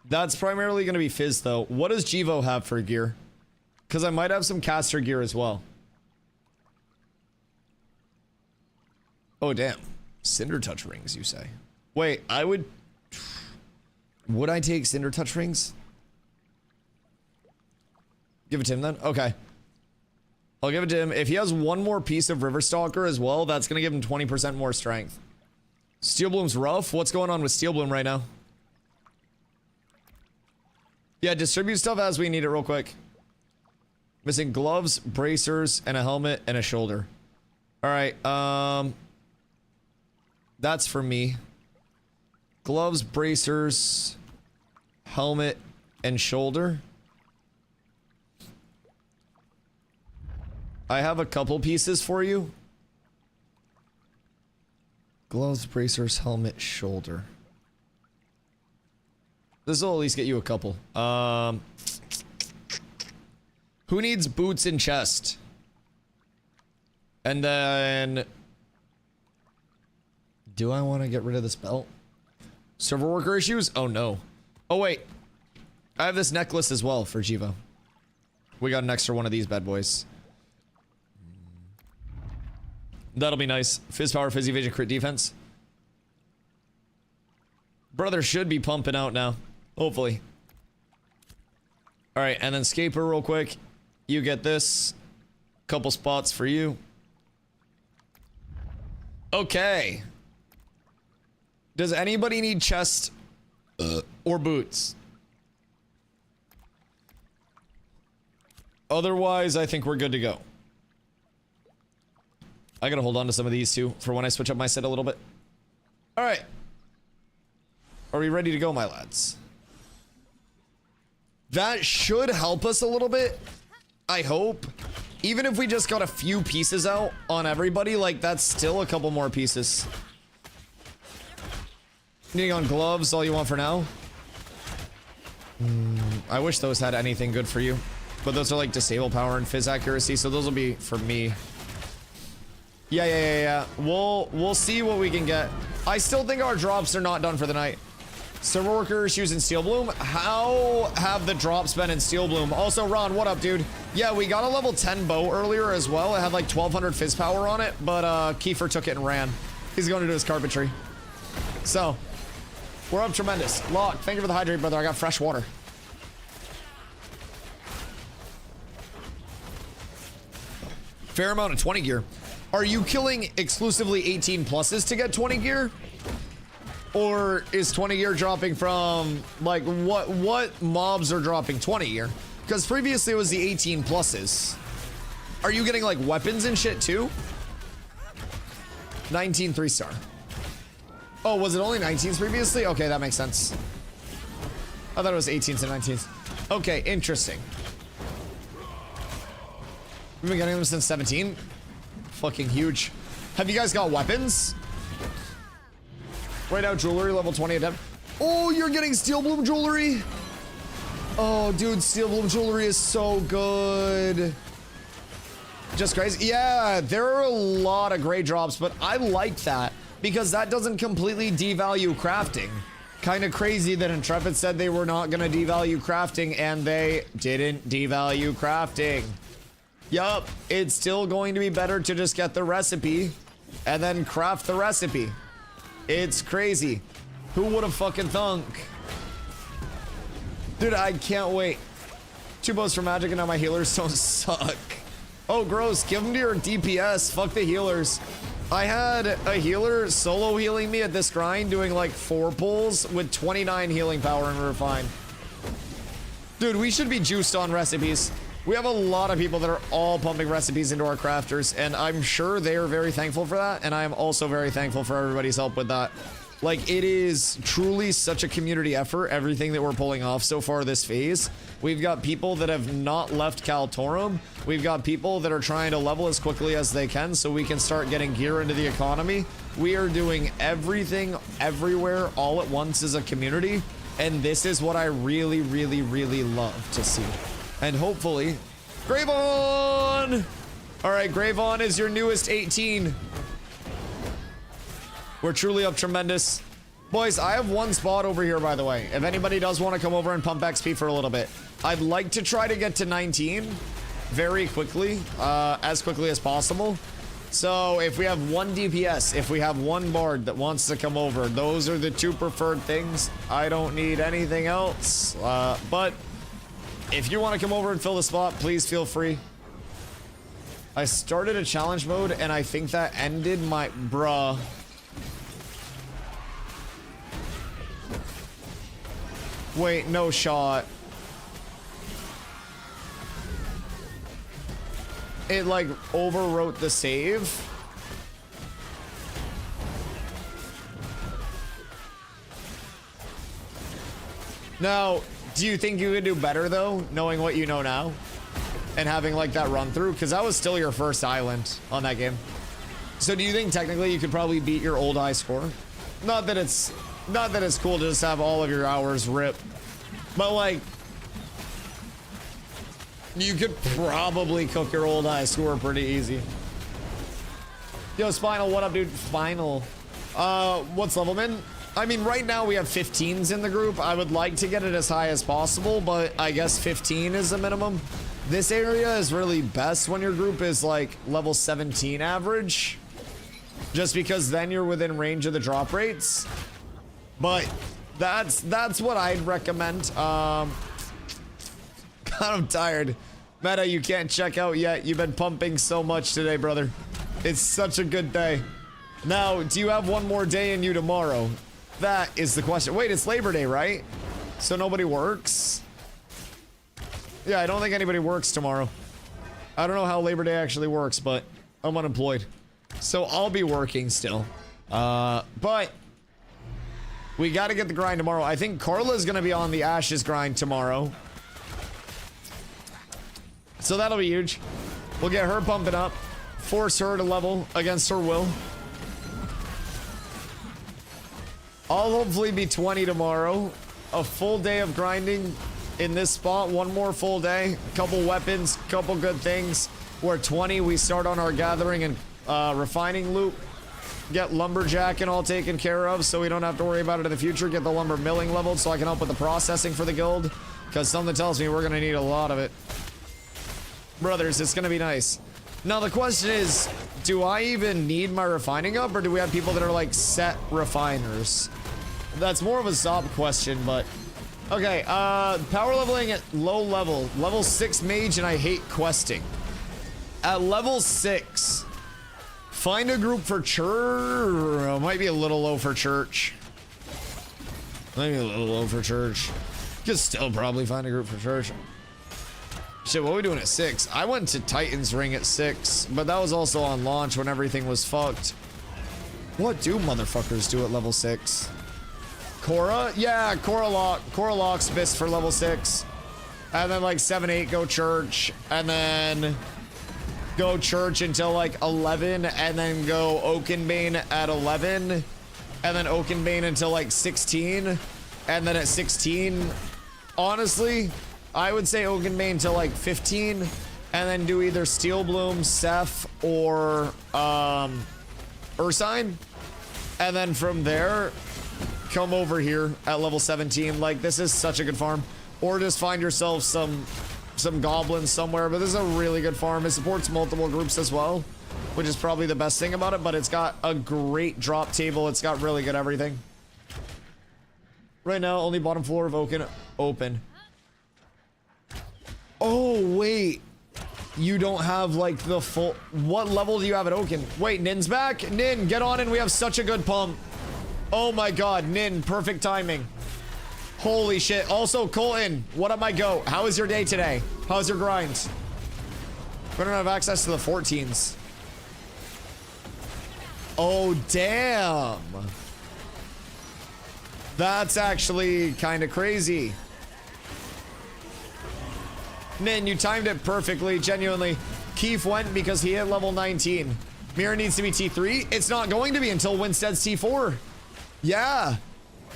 That's primarily going to be Fizz though. What does Jivo have for gear? Because I might have some caster gear as well. Oh damn. Cinder Touch rings, you say? Wait, I would... Would I take Cinder Touch rings? Give it to him then? Okay. I'll give it to him. If he has one more piece of Riverstalker as well, that's going to give him 20% more strength. Steel Bloom's rough. What's going on with Steel Bloom right now? Yeah, distribute stuff as we need it real quick. Missing gloves, bracers, and a helmet, and a shoulder. Alright, that's for me. Gloves, bracers, helmet, and shoulder. I have a couple pieces for you. Gloves, bracers, helmet, shoulder. This will at least get you a couple. Who needs boots and chest? And then... Do I want to get rid of this belt? Server worker issues? Oh no. Oh wait. I have this necklace as well for Jivo. We got an extra one of these bad boys. That'll be nice. Fizz power, fizz evasion, crit defense. Brother should be pumping out now. Hopefully. Alright, and then Scaper real quick. You get this. Couple spots for you. Okay. Does anybody need chest or boots? Otherwise, I think we're good to go. I gotta hold on to some of these too for when I switch up my set a little bit. All right. Are we ready to go, my lads? That should help us a little bit. I hope. Even if we just got a few pieces out on everybody, like that's still a couple more pieces. Needing on gloves, all you want for now? I wish those had anything good for you. But those are like disable power and fizz accuracy, so those will be for me. Yeah. We'll see what we can get. I still think our drops are not done for the night. Server workers using Steel Bloom. How have the drops been in Steel Bloom? Also, Ron, what up, dude? Yeah, we got a level 10 bow earlier as well. It had like 1200 fizz power on it, but Kiefer took it and ran. He's going to do his carpentry. So, we're up tremendous. Lock, thank you for the hydrate, brother. I got fresh water. Fair amount of 20 gear. Are you killing exclusively 18 pluses to get 20 gear? Or is 20 gear dropping from, like, what mobs are dropping 20 gear? Because previously it was the 18 pluses. Are you getting, like, weapons and shit, too? 19 3-star. Oh, was it only 19s previously? Okay, that makes sense. I thought it was 18s and 19s. Okay, interesting. We've been getting them since 17. Fucking huge. Have you guys got weapons? Right now, jewelry level 20 adept. Oh, you're getting Steel Bloom jewelry. Oh, dude, Steel Bloom jewelry is so good. Just crazy. Yeah, there are a lot of great drops, but I like that because that doesn't completely devalue crafting. Kind of crazy that Intrepid said they were not going to devalue crafting and they didn't devalue crafting. Yup, it's still going to be better to just get the recipe and then craft the recipe. It's crazy. Who would have fucking thunk? Dude, I can't wait. 2 bows for magic and now my healers don't suck. Oh, gross. Give them to your DPS. Fuck the healers. I had a healer solo healing me at this grind doing like 4 pulls with 29 healing power in Refine. Dude, we should be juiced on recipes. We have a lot of people that are all pumping recipes into our crafters, and I'm sure they are very thankful for that, and I am also very thankful for everybody's help with that. Like, it is truly such a community effort, everything that we're pulling off so far this phase. We've got people that have not left Kaltorum. We've got people that are trying to level as quickly as they can so we can start getting gear into the economy. We are doing everything, everywhere, all at once as a community, and this is what I really, really, really love to see. And hopefully, Gravon! All right, Gravon is your newest 18. We're truly up tremendous. Boys, I have one spot over here, by the way. If anybody does want to come over and pump XP for a little bit. I'd like to try to get to 19 very quickly, as quickly as possible. So if we have one DPS, if we have one bard that wants to come over, those are the 2 preferred things. I don't need anything else, but if you want to come over and fill the spot, please feel free. I started a challenge mode and I think that ended my... Bruh. Wait, no shot. It like overwrote the save. Now, do you think you could do better though, knowing what you know now? And having like that run through? Because that was still your first island on that game. So do you think technically you could probably beat your old high score? Not that it's cool to just have all of your hours rip. But like, you could probably cook your old high score pretty easy. Yo, Spinal, what up, dude? Spinal. What's level min? I mean, right now we have 15s in the group. I would like to get it as high as possible, but I guess 15 is the minimum. This area is really best when your group is like level 17 average, just because then you're within range of the drop rates. But that's what I'd recommend. God, I'm tired. Meta, you can't check out yet. You've been pumping so much today, brother. It's such a good day. Now, do you have one more day in you tomorrow? That is the question. Wait, it's Labor Day, right? So nobody works? Yeah, I don't think anybody works tomorrow. I don't know how Labor Day actually works, but I'm unemployed. So I'll be working still. But we got to get the grind tomorrow. I think Carla's going to be on the Ashes grind tomorrow. So that'll be huge. We'll get her pumping up. Force her to level against her will. I'll hopefully be 20 tomorrow. A full day of grinding in this spot. One more full day. Couple weapons, couple good things. We're 20. We start on our gathering and refining loop. Get lumberjack and all taken care of so we don't have to worry about it in the future. Get the lumber milling leveled so I can help with the processing for the guild. Because something tells me we're going to need a lot of it. Brothers, it's going to be nice. Now the question is, do I even need my refining up, or do we have people that are like set refiners? That's more of a Zop question, but okay. Power leveling at low level 6 mage, and I hate questing. At level 6, find a group for church. Might be a little low for church. Maybe a little low for church. Could still probably find a group for church. Shit, what are we doing at 6? I went to Titan's Ring at 6, but that was also on launch when everything was fucked. What do motherfuckers do at level 6? Korra? Yeah, Korra locks Fist for level 6. And then like 7, 8 go church. And then go church until like 11. And then go Oakenbane at 11. And then Oakenbane until like 16. And then at 16, honestly, I would say Oakenbane until like 15. And then do either Steel Bloom, Seph, or Ursine. And then from there, come over here at level 17. Like, this is such a good farm. Or just find yourself some goblins somewhere. But this is a really good farm. It supports multiple groups as well, which is probably the best thing about it. But it's got a great drop table. It's got really good everything. Right now, only bottom floor of Oaken open. Oh, wait. You don't have, like, the full... What level do you have at Oaken? Wait, Nin's back? Nin, get on in. We have such a good pump. Oh, my God. Nin, perfect timing. Holy shit. Also, Colton, what up, my goat? How was your day today? How's your grind? We don't have access to the 14s. Oh, damn. That's actually kind of crazy. Nin, you timed it perfectly, genuinely. Keith went because he hit level 19. Mira needs to be T3. It's not going to be until Winstead's T4. Yeah.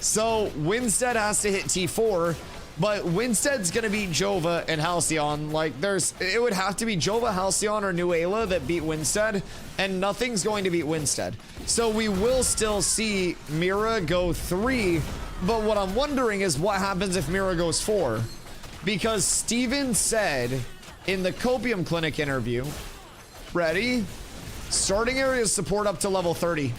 So Winstead has to hit T4, but Winstead's gonna beat Jova and Halcyon. Like, it would have to be Jova, Halcyon, or Nuela that beat Winstead, and nothing's going to beat Winstead. So we will still see Mira go 3, but what I'm wondering is what happens if Mira goes 4? Because Steven said in the Copium Clinic interview, ready? Starting area support up to level 30.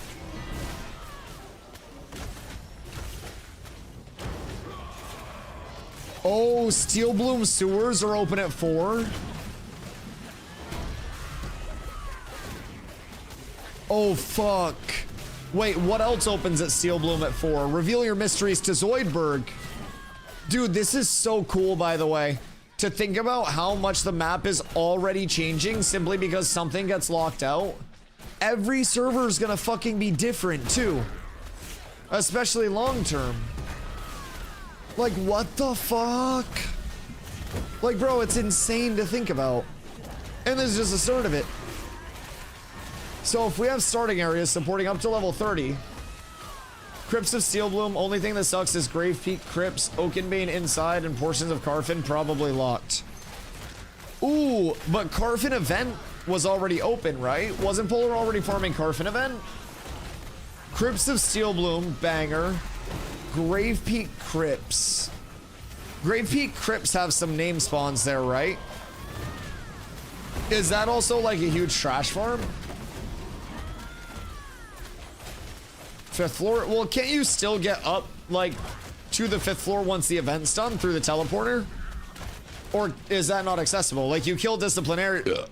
Oh, Steel Bloom sewers are open at 4. Oh, fuck. Wait, what else opens at Steel Bloom at 4? Reveal your mysteries to Zoidberg. Dude, this is so cool, by the way. To think about how much the map is already changing simply because something gets locked out. Every server is gonna fucking be different, too. Especially long term. Like, what the fuck? Like, bro, it's insane to think about. And this is just the start of it. So if we have starting areas supporting up to level 30, Crypts of Steel Bloom, only thing that sucks is Grave Peak Crypts, Oakenbane inside, and portions of Carfin probably locked. Ooh, but Carfin event was already open, right? Wasn't Polar already farming Carfin event? Crypts of Steel Bloom, banger. Grave Peak Crypts. Grave Peak Crypts have some name spawns there, right? Is that also like a huge trash farm? 5th floor? Well, can't you still get up, like, to the 5th floor once the event's done through the teleporter? Or is that not accessible? Like, you kill Disciplinarian,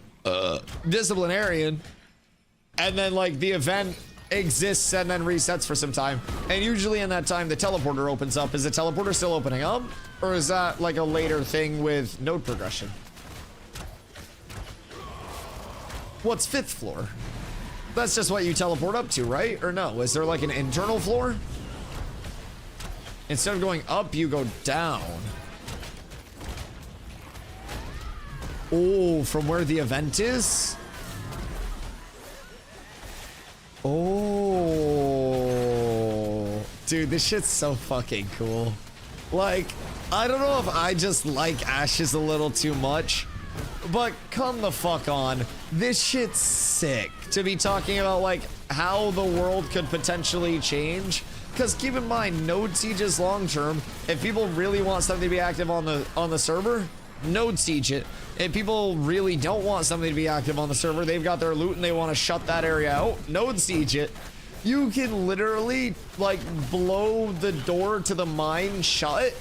and then, like, the event exists and then resets for some time. And usually in that time, the teleporter opens up. Is the teleporter still opening up? Or is that like a later thing with node progression? What's 5th floor? That's just what you teleport up to, right? Or no? Is there like an internal floor? Instead of going up, you go down. Oh, from where the event is? Oh. Dude, this shit's so fucking cool. Like, I don't know if I just like Ashes a little too much, but come the fuck on. This shit's sick to be talking about, like, how the world could potentially change. Because keep in mind, node sieges long term. If people really want something to be active on the server, node siege it. If people really don't want something to be active on the server, they've got their loot and they want to shut that area out, node siege it. You can literally, like, blow the door to the mine shut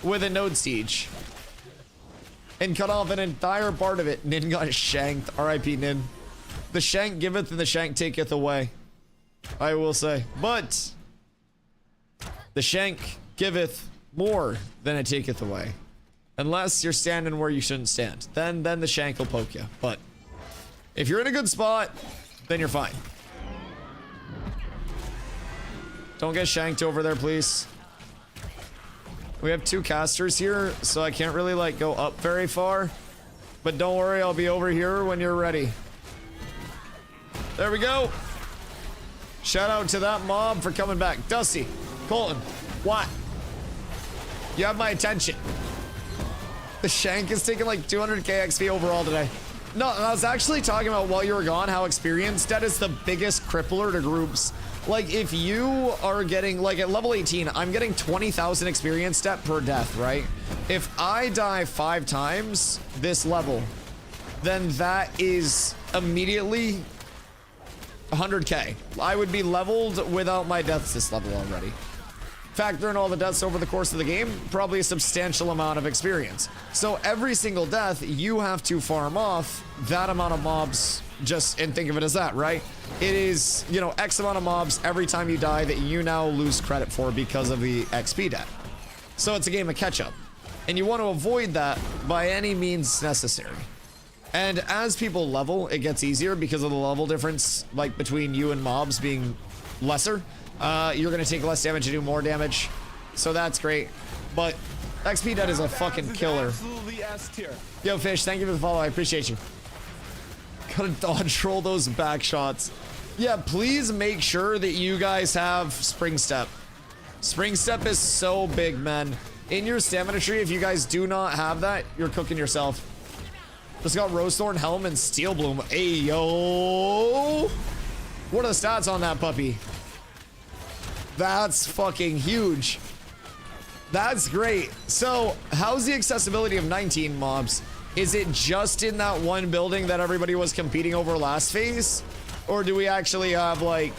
with a node siege. And cut off an entire part of it. Nin got shanked. R.I.P. Nin. The shank giveth and the shank taketh away. I will say. But the shank giveth more than it taketh away. Unless you're standing where you shouldn't stand. Then the shank will poke you. But if you're in a good spot, then you're fine. Don't get shanked over there, please. We have 2 casters here, so I can't really, like, go up very far. But don't worry, I'll be over here when you're ready. There we go. Shout out to that mob for coming back. Dusty, Colton, what? You have my attention. The shank is taking like 200k XP overall today. No, I was actually talking about while you were gone how experience debt is the biggest crippler to groups. Like, if you are getting, like, at level 18, I'm getting 20,000 experience debt per death, right? If I die 5 times this level, then that is immediately 100k. I would be leveled without my deaths this level already. Factor in all the deaths over the course of the game, probably a substantial amount of experience. So every single death, you have to farm off that amount of mobs, just, and think of it as that, right? It is, you know, X amount of mobs every time you die that you now lose credit for because of the XP debt. So it's a game of catch up. And you want to avoid that by any means necessary. And as people level, it gets easier because of the level difference, like between you and mobs being lesser. You're gonna take less damage and do more damage, so that's great. But XP debt is a fucking killer. Absolutely S tier. Yo, Fish, thank you for the follow. I appreciate you. Gotta dodge roll those back shots. Yeah, please make sure that you guys have Spring Step. Spring Step is so big, man. In your stamina tree, if you guys do not have that, you're cooking yourself. Just got Rosethorn, Helm, and Steel Bloom. Hey, yo! What are the stats on that puppy? That's fucking huge. That's great. So, how's the accessibility of 19 mobs? Is it just in that one building that everybody was competing over last phase? Or do we actually have, like,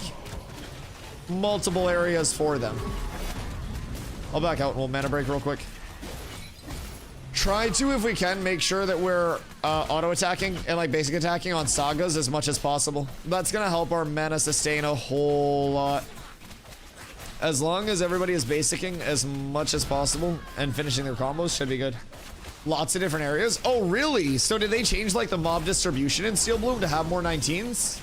multiple areas for them? I'll back out and we'll mana break real quick. Try to, if we can, make sure that we're auto-attacking and, like, basic attacking on sagas as much as possible. That's gonna help our mana sustain a whole lot. As long as everybody is basicking as much as possible and finishing their combos, should be good. Lots of different areas. Oh, really? So did they change, like, the mob distribution in Steel Bloom to have more 19s?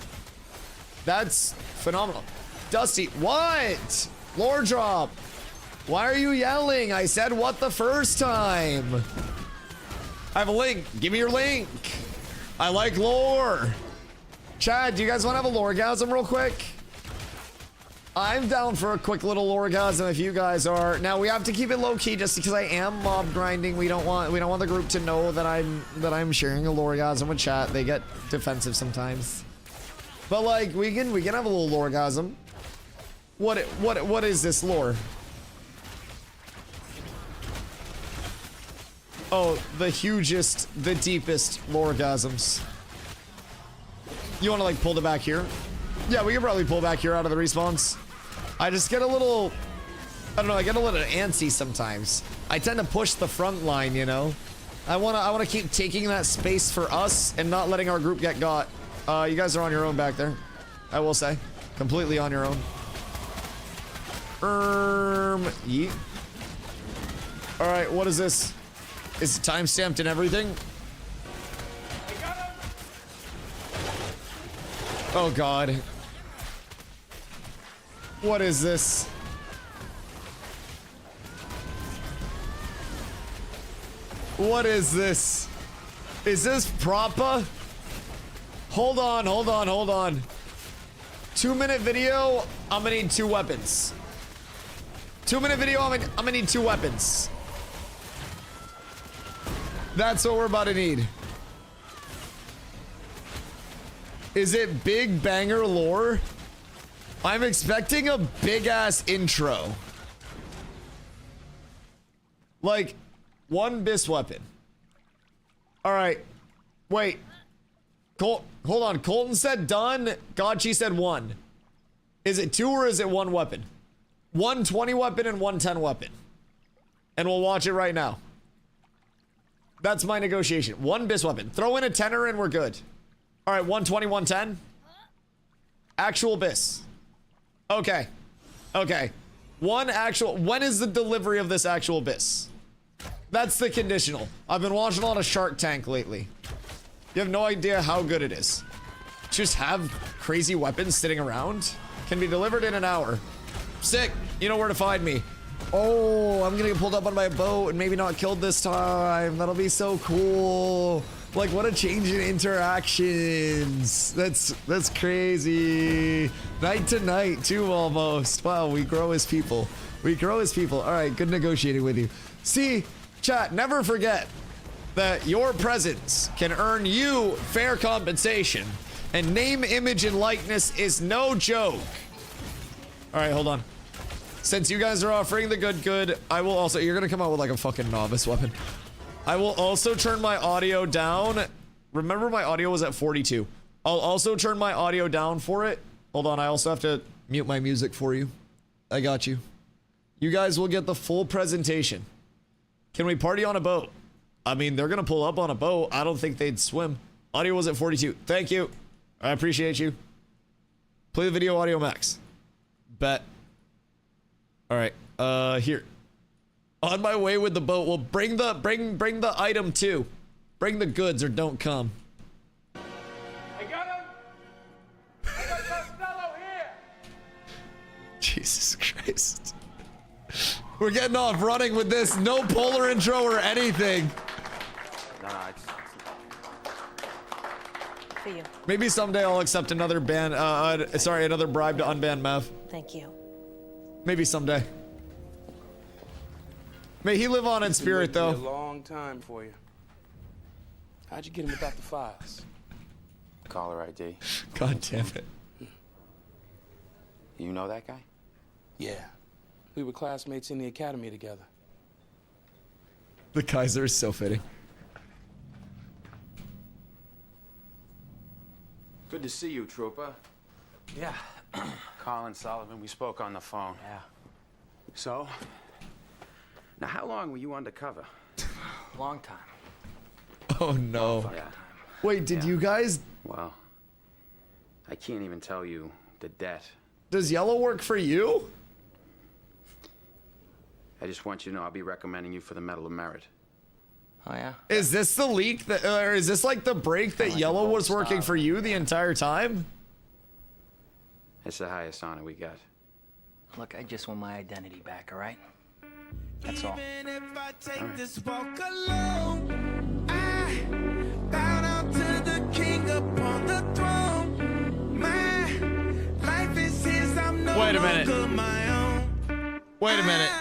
That's phenomenal. Dusty, what? Lore drop. Why are you yelling? I said what the first time. I have a link. Give me your link. I like lore. Chad, do you guys want to have a loregasm real quick? I'm down for a quick little loregasm if you guys are. Now we have to keep it low key just because I am mob grinding. We don't want the group to know that I'm sharing a loregasm with chat. They get defensive sometimes. But like we can have a little loregasm. What is this lore? Oh, the hugest, the deepest loregasms. You want to like pull it back here? Yeah, we can probably pull back here out of the respawns. I just get a little, I don't know, I get a little antsy sometimes. I tend to push the front line, you know? I wanna keep taking that space for us and not letting our group get got. You guys are on your own back there, I will say. Completely on your own. Yeet. All right, what is this? Is it time stamped and everything? Oh God. What is this? What is this? Is this proper? Hold on, hold on, hold on. 2-minute video, I'm gonna need 2 weapons. 2-minute video, I'm gonna need 2 weapons. That's what we're about to need. Is it big banger lore? I'm expecting a big ass intro. Like 1 bis weapon. All right, wait. Hold on. Colton said done. Gotchi said 1. Is it 2 or is it 1 weapon? 1 20 weapon and 1 10 weapon. And we'll watch it right now. That's my negotiation. 1 bis weapon. Throw in a 10er and we're good. All right, 120, 110. Actual bis. Okay. Okay. 1 actual. When is the delivery of this actual bis? That's the conditional. I've been watching a lot of Shark Tank lately. You have no idea how good it is. Just have crazy weapons sitting around. Can be delivered in an hour. Sick. You know where to find me. Oh, I'm gonna get pulled up on my boat and maybe not killed this time. That'll be so cool. Like, what a change in interactions. That's crazy. Night to night too, almost. Wow, we grow as people. We grow as people. All right, good negotiating with you. See, chat, never forget that your presence can earn you fair compensation, and name, image, and likeness is no joke. All right, hold on. Since you guys are offering the good, I will also, you're gonna come out with like a fucking novice weapon. I will also turn my audio down. Remember my audio was at 42. I'll also turn my audio down for it. Hold on, I also have to mute my music for you. I got you. You guys will get the full presentation. Can we party on a boat? I mean, they're gonna pull up on a boat. I don't think they'd swim. Audio was at 42. Thank you. I appreciate you. Play the video audio max. Bet. All right. Here. On my way with the boat. Well, bring the item too. Bring the goods or don't come. I got him. I got Costello here. Jesus Christ. We're getting off running with this. No polar intro or anything. For you. Maybe someday I'll accept another another bribe to unban Mev. Thank you. Maybe someday. May he live on in spirit, though. A long time for you. How'd you get him without the files? Caller ID. God damn it. You know that guy? Yeah. We were classmates in the academy together. The Kaiser is so fitting. Good to see you, Trooper. Yeah. Colin Sullivan, we spoke on the phone. Yeah. So? Now, how long were you undercover? Long time. Oh, no. Yeah. Wait, did you guys... Well, I can't even tell you the debt. Does yellow work for you? I just want you to know I'll be recommending you for the Medal of Merit. Oh, yeah? Is this the leak that, or is this like the break that yellow was working for you the entire time? It's the highest honor we got. Look, I just want my identity back, all right? That's all. Even if I take this walk alone, I bow down to the king upon the throne. My life is his, I'm no longer my own. Wait a minute.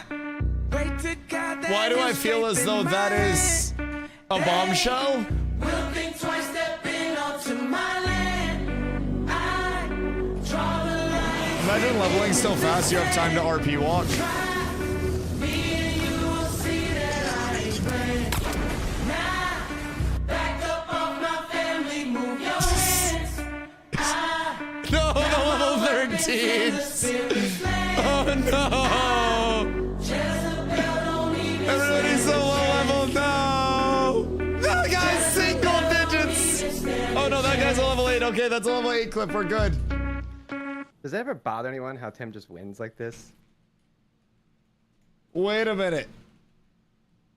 Pray to God that Why do I his feel faith as in though my that is a bombshell? Will think twice, stepping onto my land. I draw the line. Imagine leveling so fast you have time to RP walk. Me and you will see that I ain't playing. Now, back up off my family, move your hands. No, level 13. Oh no. Everybody's so low level. No. That guy's single digits. Oh no, that guy's a level 8. Okay, that's a level 8 clip. We're good. Does it ever bother anyone how Tim just wins like this? Wait a minute.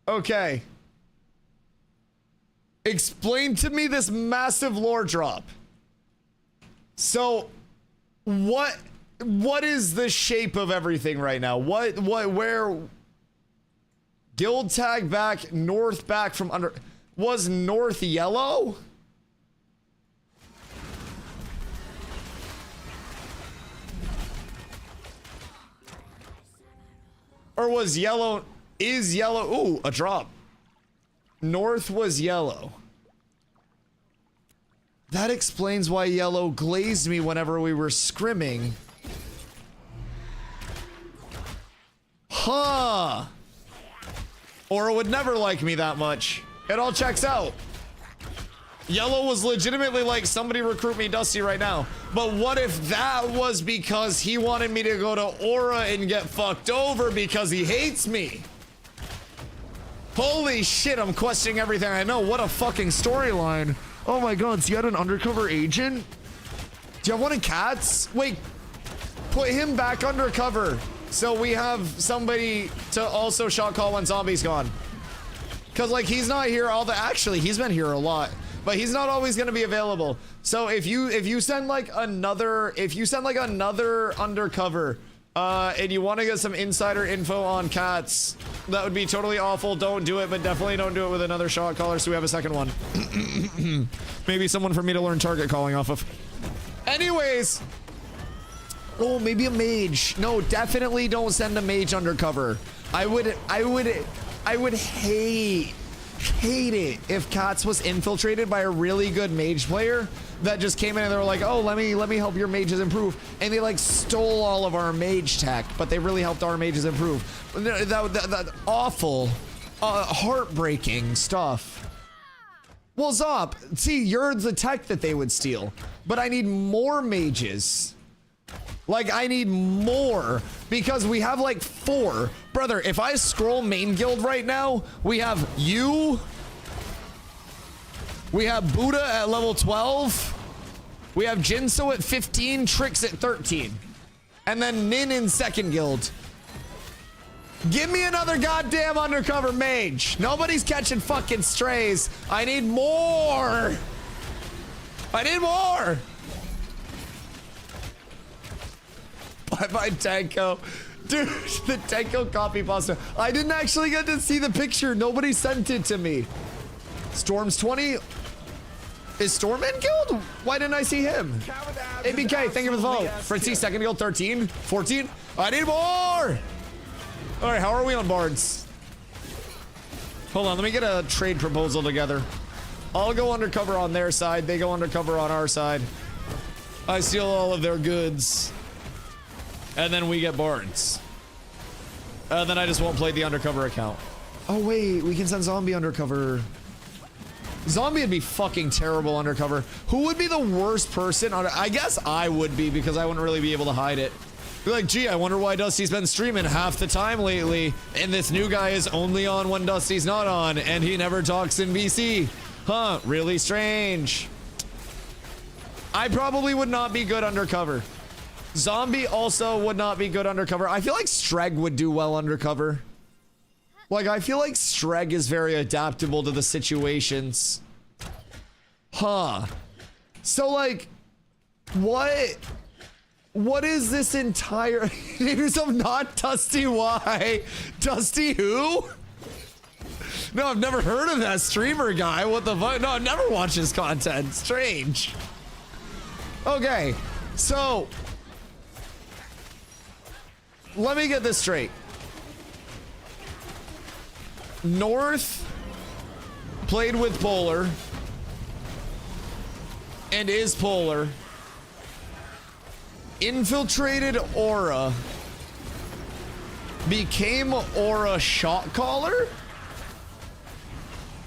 Okay. Explain to me this massive lore drop. So, what is the shape of everything right now? Where? Guild tag back, north back from under. Was north yellow? Or was yellow, is yellow, ooh, a drop. North was yellow. That explains why yellow glazed me whenever we were scrimming. Huh. Aura would never like me that much. It all checks out. Yellow was legitimately like, somebody recruit me Dusty right now. But what if that was because he wanted me to go to Aura and get fucked over because he hates me? Holy shit, I'm questioning everything I know. What a fucking storyline. Oh my god, it's yet an undercover agent? Do you have one in Cats? Wait, put him back undercover so we have somebody to also shot call when Zombie's gone. Cause like he's not here all the, actually he's been here a lot, but he's not always gonna be available. So if you send like another undercover and you want to get some insider info on Cats, that would be totally awful. Don't do it, but definitely don't do it with another shot caller so we have a second one. Maybe someone for me to learn target calling off of. Anyways, oh, maybe a mage. No, definitely don't send a mage undercover. I would hate it if Cats was infiltrated by a really good mage player that just came in and they were like, oh, let me help your mages improve, and they like stole all of our mage tech, but they really helped our mages improve. That awful, heartbreaking stuff. Well, Zop, see, you're the tech that they would steal, but I need more mages. Like, I need more, because we have like 4. Brother, if I scroll main guild right now, we have you. We have Buddha at level 12. We have Jinso at 15, Trix at 13. And then Nin in second guild. Give me another goddamn undercover mage. Nobody's catching fucking strays. I need more. I need more. Bye-bye, Tanko. Dude, the Tanko copy pasta. I didn't actually get to see the picture. Nobody sent it to me. Storm's 20. Is Storm in guild? Why didn't I see him? ABK, thank you for the follow. Fritzy, second guild, 13, 14. I need more. All right, how are we on bards? Hold on, let me get a trade proposal together. I'll go undercover on their side. They go undercover on our side. I steal all of their goods. And then we get bards. And then I just won't play the undercover account. Oh wait, we can send Zombie undercover. Zombie would be fucking terrible undercover. Who would be the worst person? I guess I would be, because I wouldn't really be able to hide it. Be like, gee, I wonder why Dusty's been streaming half the time lately, and this new guy is only on when Dusty's not on, and he never talks in VC. Huh, really strange. I probably would not be good undercover. Zombie also would not be good undercover. I feel like Streg would do well undercover. Like, I feel like Streg is very adaptable to the situations. Huh. So, like, what is this entire... Name yourself not DustyWhy. Dusty who? No, I've never heard of that streamer guy. What the fuck? No, I've never watched his content. Strange. Okay, so... let me get this straight. North played with Polar and is Polar. Infiltrated Aura. Became Aura shot caller.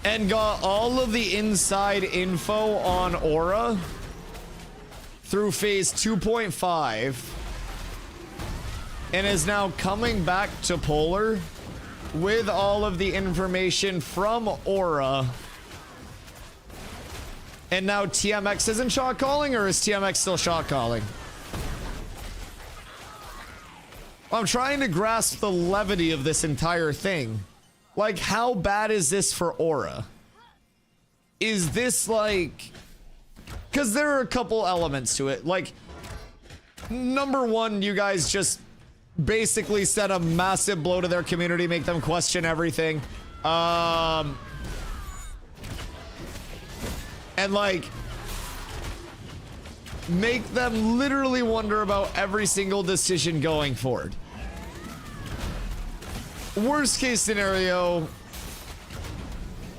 And got all of the inside info on Aura through phase 2.5. And is now coming back to Polar with all of the information from Aura. And now TMX isn't shot calling, or is TMX still shot calling? I'm trying to grasp the levity of this entire thing. Like, how bad is this for Aura? Is this like... Because there are a couple elements to it. Like, number one, you guys just basically sent a massive blow to their community, make them question everything. And like... make them literally wonder about every single decision going forward. Worst case scenario,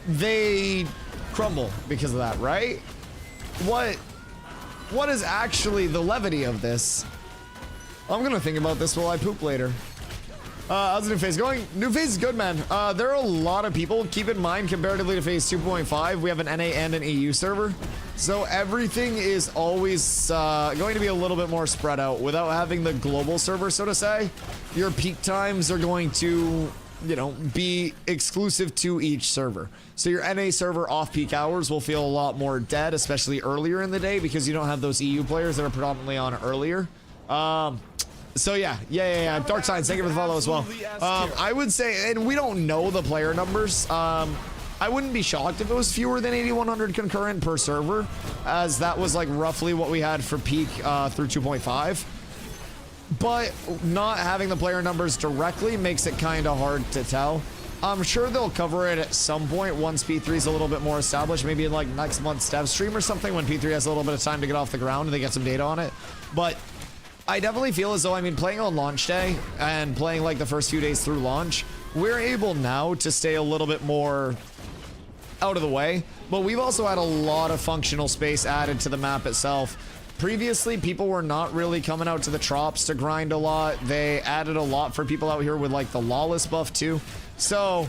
they crumble because of that, right? What is actually the levity of this? I'm gonna think about this while I poop later. How's the new phase going? New phase is good, man. There are a lot of people. Keep in mind, comparatively to phase 2.5, we have an NA and an EU server. So everything is always going to be a little bit more spread out. Without having the global server, so to say, your peak times are going to, you know, be exclusive to each server. So your NA server off-peak hours will feel a lot more dead, especially earlier in the day, because you don't have those EU players that are predominantly on earlier. So yeah. Dark Signs, thank you for the follow as well. I would say, and we don't know the player numbers. I wouldn't be shocked if it was fewer than 8,100 concurrent per server, as that was like roughly what we had for peak through 2.5. But not having the player numbers directly makes it kind of hard to tell. I'm sure they'll cover it at some point once P3 is a little bit more established, maybe in like next month's dev stream or something, when P3 has a little bit of time to get off the ground and they get some data on it. But I definitely feel as though, I mean, playing on launch day and playing like the first few days through launch, we're able now to stay a little bit more out of the way, but we've also had a lot of functional space added to the map itself. Previously, people were not really coming out to the Trops to grind a lot. They added a lot for people out here with like the Lawless buff too. So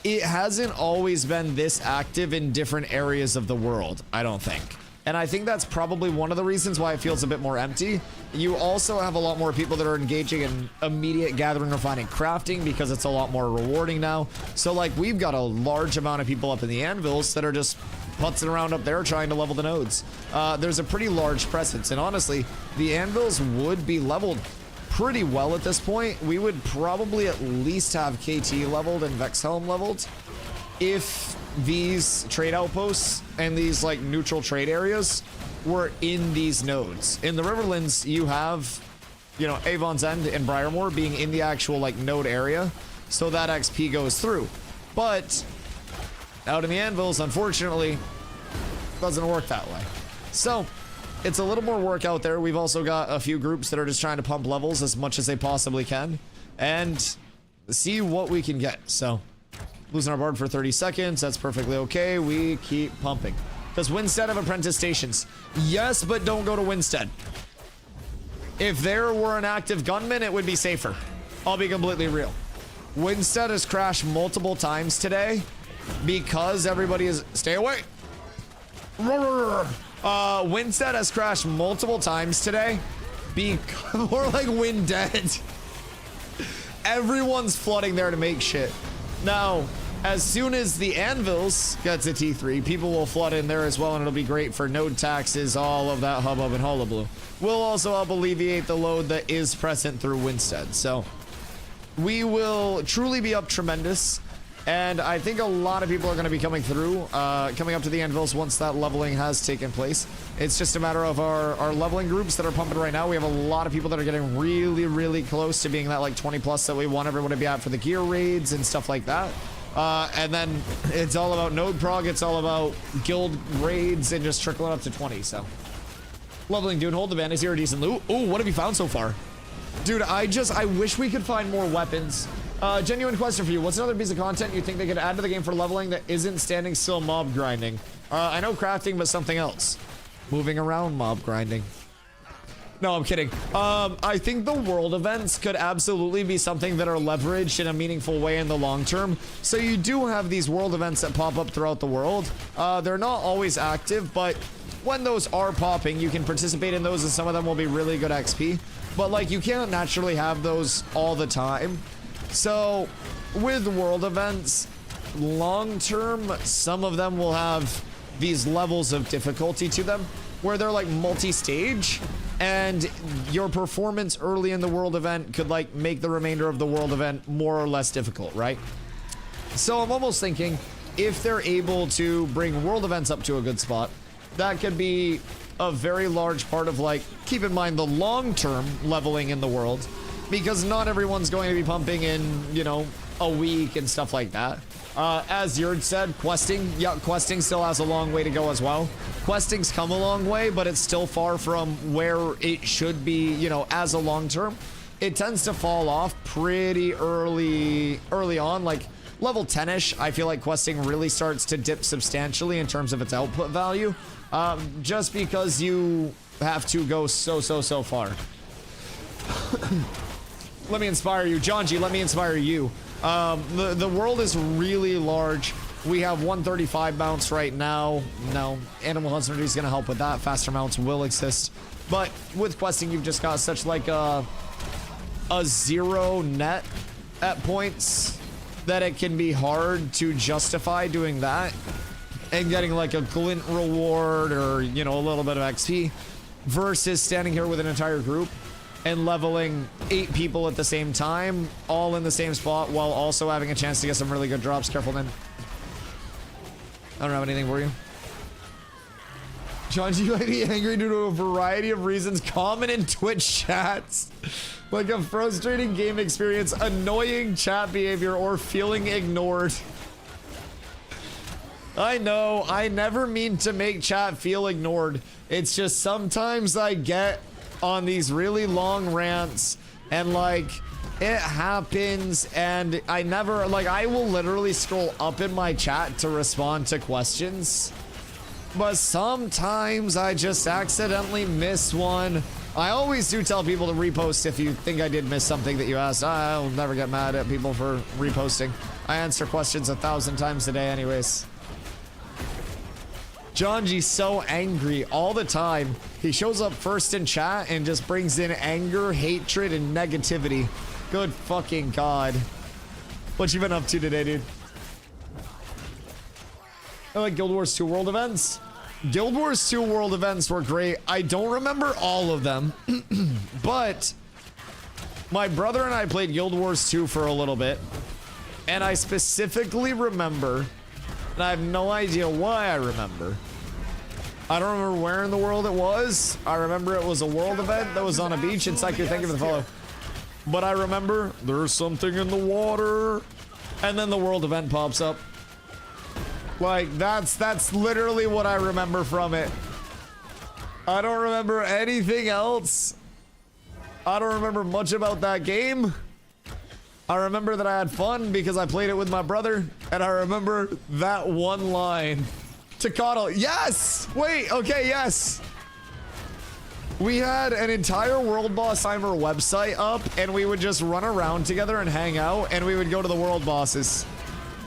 it hasn't always been this active in different areas of the world, I don't think. And I think that's probably one of the reasons why it feels a bit more empty. You also have a lot more people that are engaging in immediate gathering, refining, crafting, because it's a lot more rewarding now. So like, we've got a large amount of people up in the anvils that are just putzing around up there trying to level the nodes. There's a pretty large presence, and honestly, the anvils would be leveled pretty well at this point. We would probably at least have KT leveled and Vexhelm leveled if these trade outposts and these like neutral trade areas were in these nodes. In the Riverlands, you have, you know, Avon's End and Briarmoor being in the actual like node area, so that XP goes through. But out in the anvils, unfortunately, doesn't work that way. So it's a little more work out there. We've also got a few groups that are just trying to pump levels as much as they possibly can and see what we can get. So losing our board for 30 seconds, that's perfectly okay. We keep pumping. Does Winstead have apprentice stations? Yes, but don't go to Winstead. If there were an active gunman, it would be safer. I'll be completely real. Winstead has crashed multiple times today because everybody is... Stay away! Winstead has crashed multiple times today because... We're like Wind Dead. Everyone's flooding there to make shit. Now, as soon as the anvils gets a T3, people will flood in there as well, and it'll be great for node taxes, all of that hubbub and hullabaloo. We'll also help alleviate the load that is present through Winstead. So we will truly be up tremendous, and I think a lot of people are going to be coming through, coming up to the anvils once that leveling has taken place. It's just a matter of our leveling groups that are pumping right now. We have a lot of people that are getting really, really close to being that like 20 plus that we want everyone to be at for the gear raids and stuff like that. And then it's all about node prog, it's all about guild raids and just trickling up to 20. So leveling, dude, hold the band. Is here a decent loot? Ooh, what have you found so far? Dude, I wish we could find more weapons. Genuine question for you. What's another piece of content you think they could add to the game for leveling that isn't standing still mob grinding? I know crafting, but something else. Moving around mob grinding. No, I'm kidding. I think the world events could absolutely be something that are leveraged in a meaningful way in the long term. So you do have these world events that pop up throughout the world. They're not always active, but when those are popping, you can participate in those, and some of them will be really good XP. But like, you can't naturally have those all the time. So with world events, long term, some of them will have these levels of difficulty to them where they're like multi-stage. and your performance early in the world event could like make the remainder of the world event more or less difficult, right? So I'm almost thinking if they're able to bring world events up to a good spot, that could be a very large part of like, keep in mind the long-term leveling in the world, because not everyone's going to be pumping in, you know, a week and stuff like that. As Yerd said, questing, yeah, questing still has a long way to go as well. Questing's come a long way, but it's still far from where it should be, you know, as a long term. It tends to fall off pretty early on, like level 10-ish. I feel like questing really starts to dip substantially in terms of its output value, just because you have to go so far. Let me inspire you. John G, let me inspire you. The world is really large. We have 135 mounts right now. No, animal husbandry is going to help with that. Faster mounts will exist. But with questing, you've just got such like a zero net at points that it can be hard to justify doing that and getting like a glint reward or, you know, a little bit of XP versus standing here with an entire group and leveling 8 people at the same time, all in the same spot, while also having a chance to get some really good drops. Careful, man. I don't have anything for you. John, you might be angry due to a variety of reasons common in Twitch chats, like a frustrating game experience, annoying chat behavior, or feeling ignored. I know, I never mean to make chat feel ignored. It's just sometimes I get on these really long rants and like it happens and I never like I will literally scroll up in my chat to respond to questions, but sometimes I just accidentally miss one. I always do tell people to repost if you think I did miss something that you asked. I'll never get mad at people for reposting. I answer questions 1,000 times a day anyways. John G's so angry all the time. He shows up first in chat and just brings in anger, hatred, and negativity. Good fucking God. What you been up to today, dude? I like Guild Wars 2 world events. Guild Wars 2 world events were great. I don't remember all of them, but my brother and I played Guild Wars 2 for a little bit, and I specifically remember, and I have no idea why I remember. I don't remember where in the world it was. I remember it was a world event that was on a beach. And Psycho, thank you for the follow. But I remember there's something in the water, and then the world event pops up. Like that's literally what I remember from it. I don't remember anything else. I don't remember much about that game. I remember that I had fun because I played it with my brother, and I remember that one line. To coddle. Yes! Wait, okay, yes. We had an entire World Boss Timer website up, and we would just run around together and hang out, and we would go to the world bosses.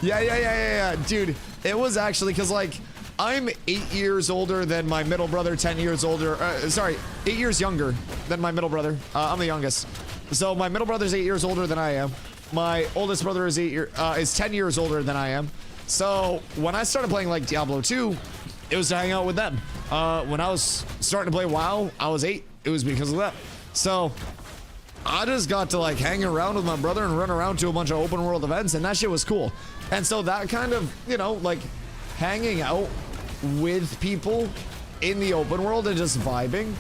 Yeah. Dude, it was actually because, like, I'm 8 years older than my middle brother, 10 years older. 8 years younger than my middle brother. I'm the youngest. So my middle brother's 8 years older than I am. My oldest brother is 10 years older than I am. So when I started playing like Diablo 2, it was to hang out with them. When I was starting to play WoW, I was 8. It was because of that. So I just got to like hang around with my brother and run around to a bunch of open world events, and that shit was cool. And so that kind of, you know, like hanging out with people in the open world and just vibing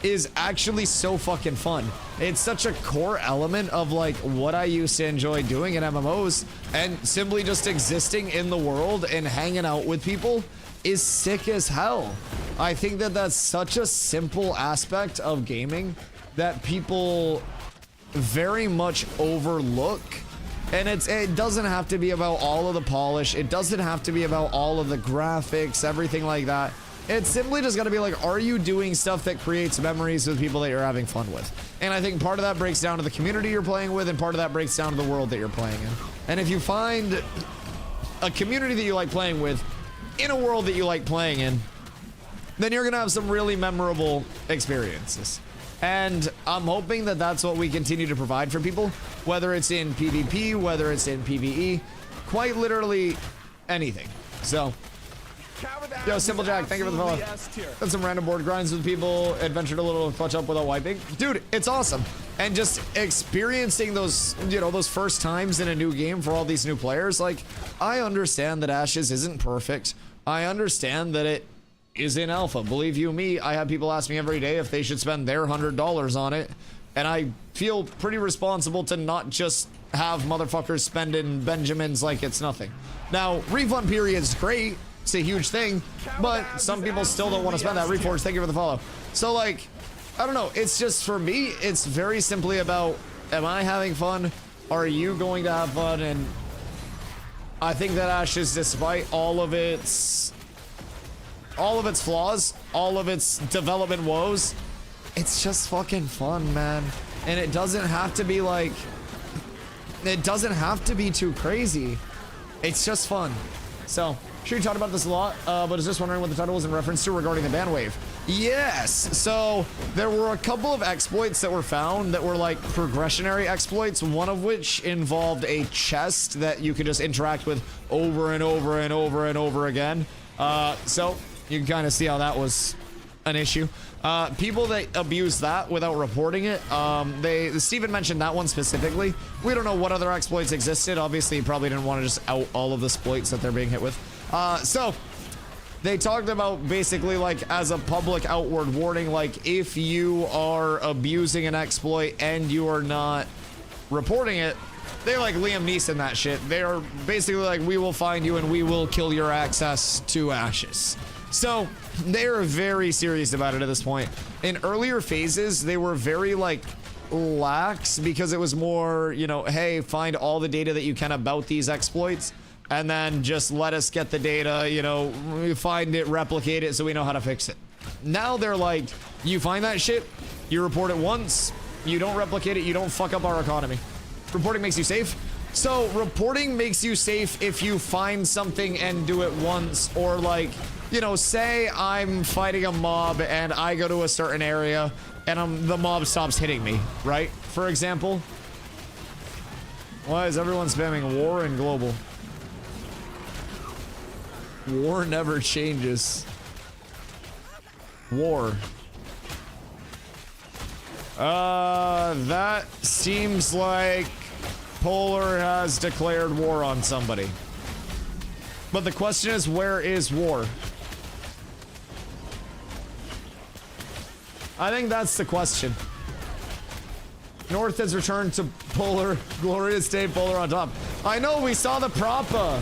is actually so fucking fun. It's such a core element of like what I used to enjoy doing in MMOs, and simply just existing in the world and hanging out with people is sick as hell. I think that that's such a simple aspect of gaming that people very much overlook. And it doesn't have to be about all of the polish. It doesn't have to be about all of the graphics, everything like that. It's simply just gotta be like, are you doing stuff that creates memories with people that you're having fun with? And I think part of that breaks down to the community you're playing with, and part of that breaks down to the world that you're playing in. And if you find a community that you like playing with in a world that you like playing in, then you're gonna have some really memorable experiences. And I'm hoping that that's what we continue to provide for people, whether it's in PvP, whether it's in PvE, quite literally anything. So Yo, Simple Jack, thank you for the follow. Done some random board grinds with people, adventured a little clutch up without wiping. Dude, it's awesome. And just experiencing those, you know, those first times in a new game for all these new players. Like, I understand that Ashes isn't perfect. I understand that it is in alpha. Believe you me, I have people ask me every day if they should spend their $100 on it. And I feel pretty responsible to not just have motherfuckers spending Benjamins like it's nothing. Now, refund period's great. It's a huge thing, but some people still don't want to spend that. Reforge, thank you for the follow. So, like, I don't know. It's just, for me, it's very simply about, am I having fun? Are you going to have fun? And I think that Ashes, despite all of its flaws, all of its development woes, it's just fucking fun, man. And it doesn't have to be like, it doesn't have to be too crazy. It's just fun. So, sure you talked about this a lot, but I was just wondering what the title was in reference to regarding the Banwave. Yes, so there were a couple of exploits that were found that were like progressionary exploits, one of which involved a chest that you could just interact with over and over and over and over again. So you can kind of see how that was an issue. People that abuse that without reporting it, Steven mentioned that one specifically. We don't know what other exploits existed. Obviously, he probably didn't want to just out all of the exploits that they're being hit with. So they talked about basically like as a public outward warning, like if you are abusing an exploit and you are not reporting it, they're like Liam Neeson that shit. They're basically like, we will find you and we will kill your access to Ashes. So they're very serious about it at this point. In earlier phases, they were very like lax because it was more, you know, hey, find all the data that you can about these exploits and then just let us get the data, you know, find it, replicate it so we know how to fix it. Now they're like, you find that shit, you report it once, you don't replicate it, you don't fuck up our economy. Reporting makes you safe. So reporting makes you safe if you find something and do it once, or like, you know, say I'm fighting a mob and I go to a certain area and the mob stops hitting me, right? For example. Why is everyone spamming war and global? War never changes. War. That seems like Polar has declared war on somebody. But the question is, where is war? I think that's the question. North has returned to Polar. Glorious day, Polar on top. I know, we saw the Propa.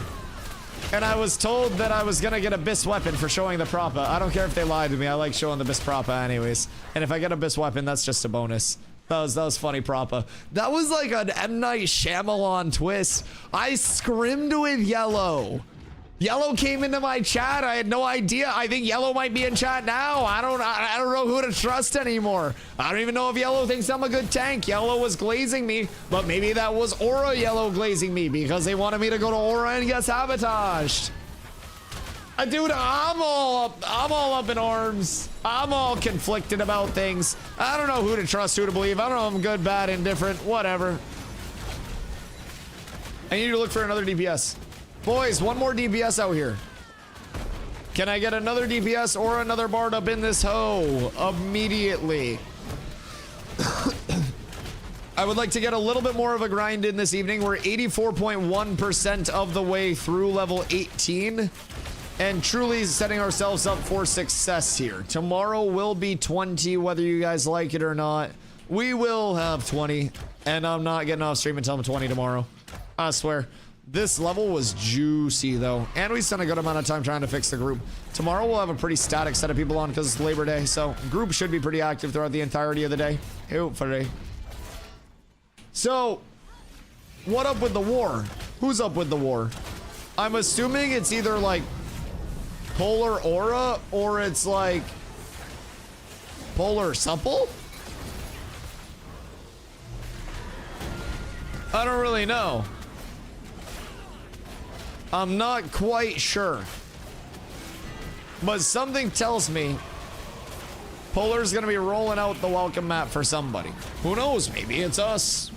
And I was told that I was gonna get a BIS weapon for showing the Propa. I don't care if they lied to me. I like showing the BIS Propa anyways. And if I get a BIS weapon, that's just a bonus. That was funny, Propa. That was like an M. Night Shyamalan twist. I scrimmed with Yellow. Yellow came into my chat. I had no idea. I think Yellow might be in chat now. I don't know who to trust anymore. I don't even know if Yellow thinks I'm a good tank. Yellow was glazing me, but maybe that was Aura Yellow glazing me because they wanted me to go to Aura and get sabotaged. Dude, I'm all up in arms. I'm all conflicted about things. I don't know who to trust, who to believe. I don't know if I'm good, bad, indifferent, whatever. I need to look for another DPS. Boys, one more DPS out here. Can I get another DPS or another Bard up in this hoe immediately? I would like to get a little bit more of a grind in this evening. We're 84.1% of the way through level 18 and truly setting ourselves up for success here. Tomorrow will be 20, whether you guys like it or not. We will have 20, and I'm not getting off stream until 20 tomorrow. I swear. This level was juicy though, and we spent a good amount of time trying to fix the group. Tomorrow we'll have a pretty static set of people on because it's Labor Day, so group should be pretty active throughout the entirety of the day. Hopefully. So, what up with the war? Who's up with the war? I'm assuming it's either like Polar Aura or it's like Polar Supple? I don't really know. I'm not quite sure. But something tells me Polar's gonna be rolling out the welcome map for somebody. Who knows? Maybe it's us.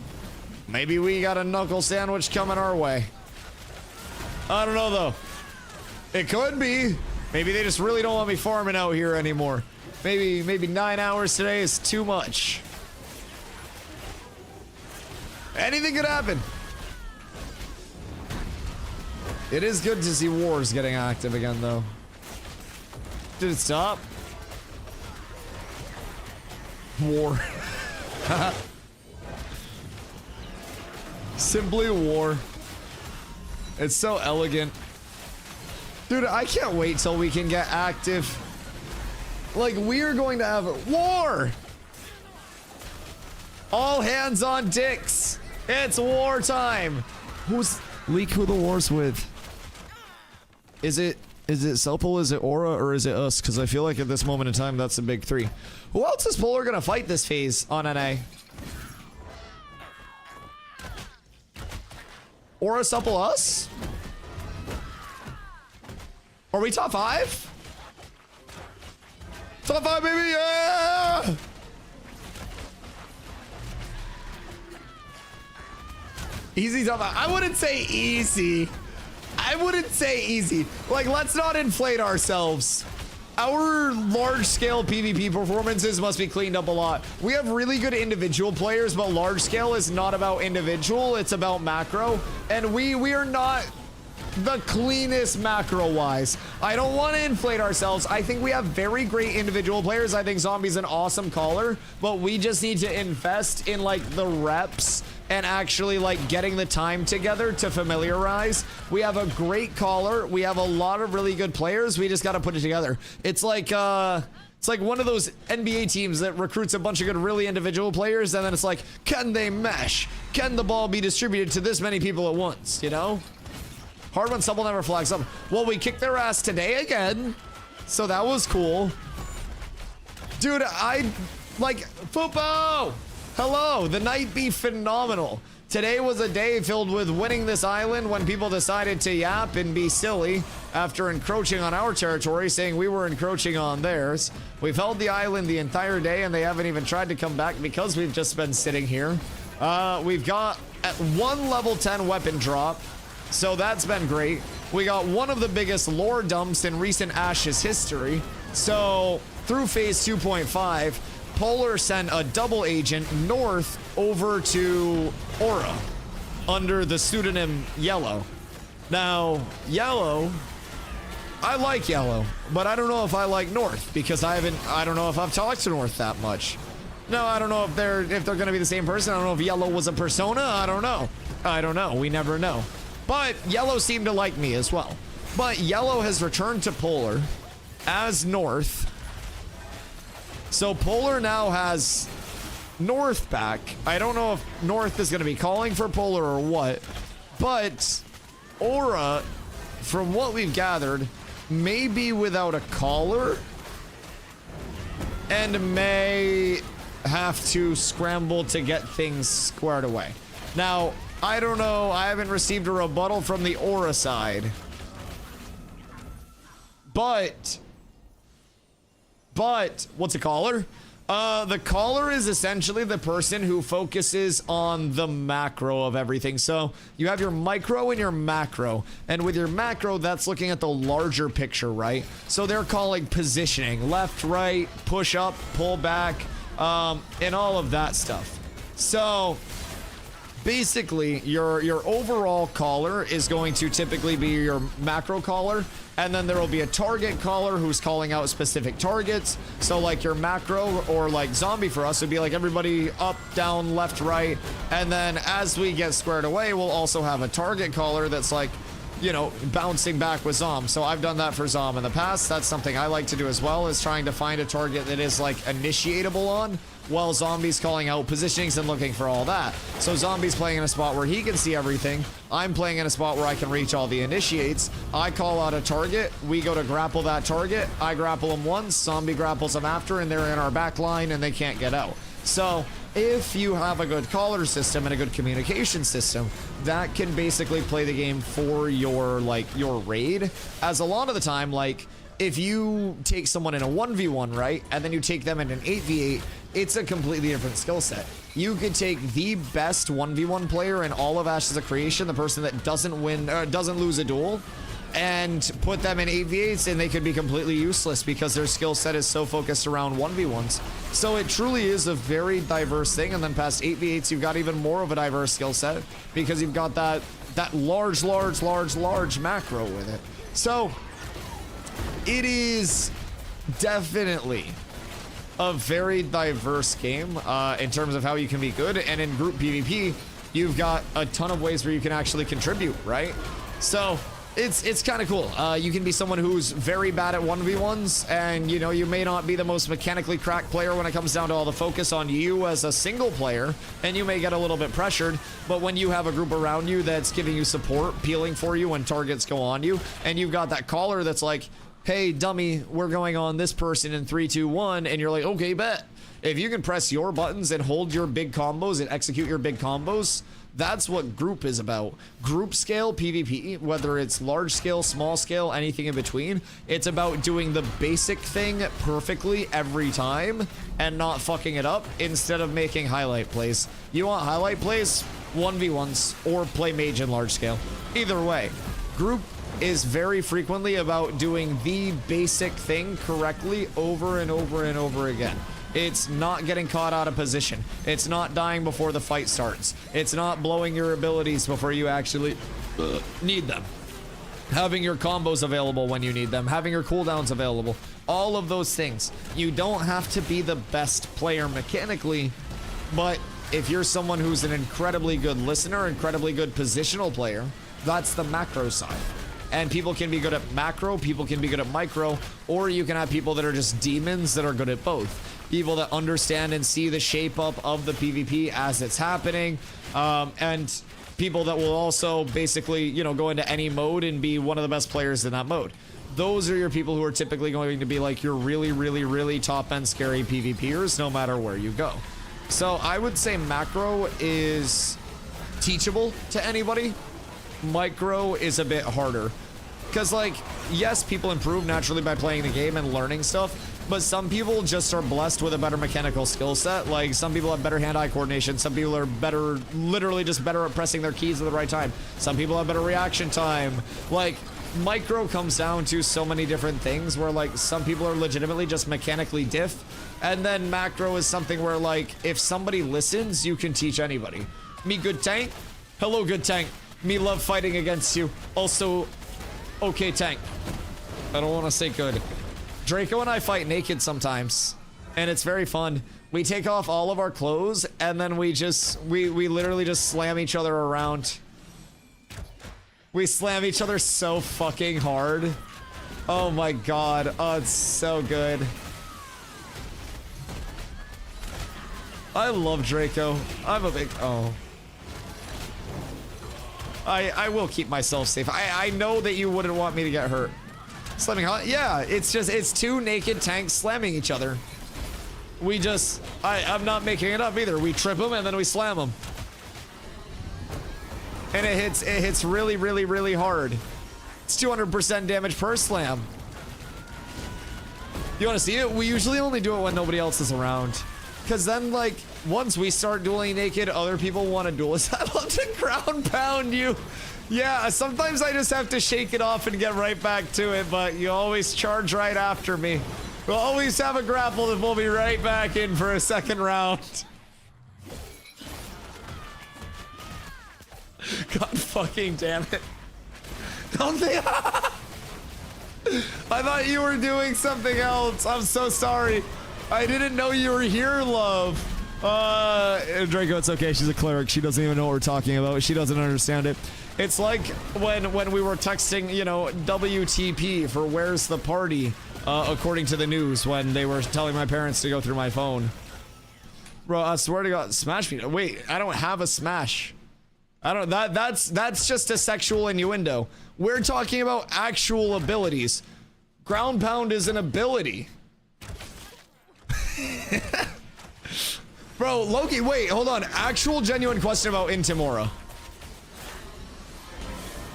Maybe we got a knuckle sandwich coming our way. I don't know though. It could be. Maybe they just really don't want me farming out here anymore. Maybe 9 hours today is too much. Anything could happen. It is good to see wars getting active again, though. Did it stop? War. Simply war. It's so elegant. Dude, I can't wait till we can get active. Like, we're going to have a war. All hands on dicks. It's war time. Leak who the war's with. Is it Supple, is it Aura, or is it us? Because I feel like at this moment in time, that's the big three. Who else is Polar gonna fight this phase on NA? Aura, Supple, us? Are we top 5? Top 5, baby, yeah! Easy top 5. I wouldn't say easy. I wouldn't say easy. Like, let's not inflate ourselves. Our large-scale PvP performances must be cleaned up a lot. We have really good individual players, but large-scale is not about individual. It's about macro. And we are not the cleanest macro-wise. I don't want to inflate ourselves. I think we have very great individual players. I think Zombie's an awesome caller, but we just need to invest in, like, the reps and actually, like, getting the time together to familiarize. We have a great caller. We have a lot of really good players. We just got to put it together. It's like one of those NBA teams that recruits a bunch of good, really individual players, and then it's like, can they mesh? Can the ball be distributed to this many people at once, you know? Hard when Supple never flags up. Well, we kicked their ass today again, so that was cool. Dude, Fupo! Hello, the night be phenomenal. Today was a day filled with winning this island when people decided to yap and be silly after encroaching on our territory, saying we were encroaching on theirs. We've held the island the entire day and they haven't even tried to come back because we've just been sitting here. We've got at 1 level 10 weapon drop, so that's been great. We got one of the biggest lore dumps in recent Ashes history. So through phase 2.5, Polar sent a double agent north over to Aura under the pseudonym Yellow. Now, Yellow, I like Yellow, but I don't know if I like North because I don't know if I've talked to North that much. No, I don't know if they're gonna be the same person. I don't know if Yellow was a persona. I don't know. We never know. But Yellow seemed to like me as well. But Yellow has returned to Polar as North. So Polar now has North back. I don't know if North is going to be calling for Polar or what, but Aura, from what we've gathered, may be without a caller and may have to scramble to get things squared away. Now, I don't know. I haven't received a rebuttal from the Aura side, but what's a caller? The caller is essentially the person who focuses on the macro of everything. So you have your micro and your macro, and with your macro, that's looking at the larger picture, right? So they're calling positioning, left, right, push up, pull back, and all of that stuff. So basically, your overall caller is going to typically be your macro caller, and then there will be a target caller who's calling out specific targets. So like your macro, or like Zombie for us, would be like everybody up, down, left, right. And then as we get squared away, we'll also have a target caller that's like, you know, bouncing back with Zom. So I've done that for Zom in the past. That's something I like to do as well, is trying to find a target that is like initiatable on, while Zombie's calling out positionings and looking for all that. So Zombie's playing in a spot where he can see everything. I'm playing in a spot where I can reach all the initiates. I call out a target. We go to grapple that target. I grapple him once. Zombie grapples him after, and they're in our back line and they can't get out. So if you have a good caller system and a good communication system, that can basically play the game for your, like, your raid. As a lot of the time, like, if you take someone in a 1v1, right, and then you take them in an 8v8, it's a completely different skill set. You could take the best 1v1 player in all of Ashes of Creation, the person that doesn't win, doesn't lose a duel, and put them in 8v8s and they could be completely useless because their skill set is so focused around 1v1s. So it truly is a very diverse thing. And then past 8v8s, you've got even more of a diverse skill set because you've got that large macro with it. So it is definitely a very diverse game in terms of how you can be good. And in group PvP, you've got a ton of ways where you can actually contribute, right? So it's kind of cool. You can be someone who's very bad at 1v1s, and you know, you may not be the most mechanically cracked player when it comes down to all the focus on you as a single player, and you may get a little bit pressured, but when you have a group around you that's giving you support, peeling for you when targets go on you, and you've got that caller that's like, hey dummy, we're going on this person in 3, 2, 1, and you're like, okay, bet. If you can press your buttons and hold your big combos and execute your big combos, that's what group is about. Group scale PvP, whether it's large scale, small scale, anything in between, it's about doing the basic thing perfectly every time and not fucking it up instead of making highlight plays. You want highlight plays? 1v1s or play mage in large scale. Either way, group is very frequently about doing the basic thing correctly over and over and over again. It's not getting caught out of position. It's not dying before the fight starts. It's not blowing your abilities before you actually need them. Having your combos available when you need them. Having your cooldowns available. All of those things. You don't have to be the best player mechanically, but if you're someone who's an incredibly good listener, incredibly good positional player, that's the macro side. And people can be good at macro, people can be good at micro, or you can have people that are just demons that are good at both. People that understand and see the shape up of the PvP as it's happening, and people that will also basically, you know, go into any mode and be one of the best players in that mode. Those are your people who are typically going to be like your really top end scary PvPers no matter where you go. So I would say macro is teachable to anybody. Micro is a bit harder because, like, yes, people improve naturally by playing the game and learning stuff, but some people just are blessed with a better mechanical skill set. Like, some people have better hand-eye coordination, some people are better, literally just better at pressing their keys at the right time, some people have better reaction time. Like, micro comes down to so many different things where, like, some people are legitimately just mechanically diff, and then macro is something where, like, if somebody listens, you can teach anybody. Me good tank? Hello good tank. Me love fighting against you. Also, okay tank. I don't want to say good. Draco and I fight naked sometimes, and it's very fun. We take off all of our clothes, and then we literally just slam each other around. We slam each other so fucking hard. Oh my god. Oh, it's so good. I love Draco. I'm a big... Oh. I will keep myself safe. I know that you wouldn't want me to get hurt. Slamming hot? Yeah, it's two naked tanks slamming each other. We just... I'm not making it up either. We trip them and then we slam them. And it hits really hard. It's 200% damage per slam. You want to see it? We usually only do it when nobody else is around. Because then, like, once we start dueling naked, other people want to duel us. I love to ground pound you. Yeah, sometimes I just have to shake it off and get right back to it, but you always charge right after me. We'll always have a grapple and we'll be right back in for a second round. God fucking damn it. Don't think... I thought you were doing something else. I'm so sorry. I didn't know you were here, love. Draco, it's okay. She's a cleric. She doesn't even know what we're talking about. She doesn't understand it. It's like when we were texting, you know, WTP for where's the party, according to the news, when they were telling my parents to go through my phone. Bro, I swear to God, smash me. Wait, I don't have a smash. I don't, that's just a sexual innuendo. We're talking about actual abilities. Ground pound is an ability. Bro, Loki, wait, hold on. Actual genuine question about Intimora.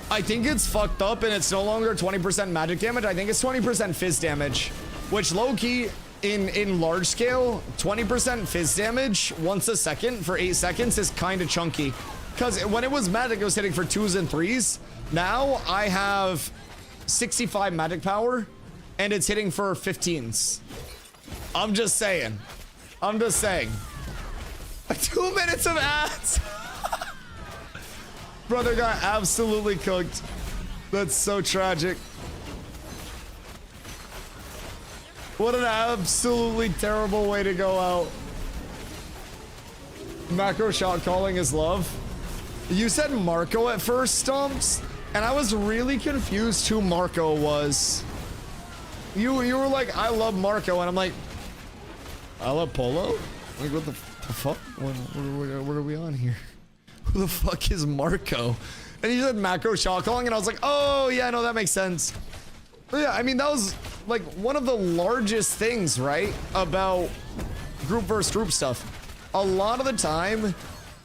I think it's fucked up and it's no longer 20% magic damage. I think it's 20% fizz damage, which Loki in large scale, 20% fizz damage once a second for 8 seconds is kind of chunky. Because when it was magic, it was hitting for 2s and 3s. Now I have 65 magic power, and it's hitting for 15s. I'm just saying. I'm just saying. 2 minutes of ads. Brother got absolutely cooked. That's so tragic. What an absolutely terrible way to go out. Macro shot calling is love. You said Marco at first, Stumps, and I was really confused who Marco was. You were like, I love Marco, and I'm like, I love Polo? Like, what the fuck? What are we on here? Who the fuck is Marco? And he said macro shot calling, and I was like, oh, yeah, no, that makes sense. But yeah, I mean, that was like one of the largest things, right? About group versus group stuff. A lot of the time,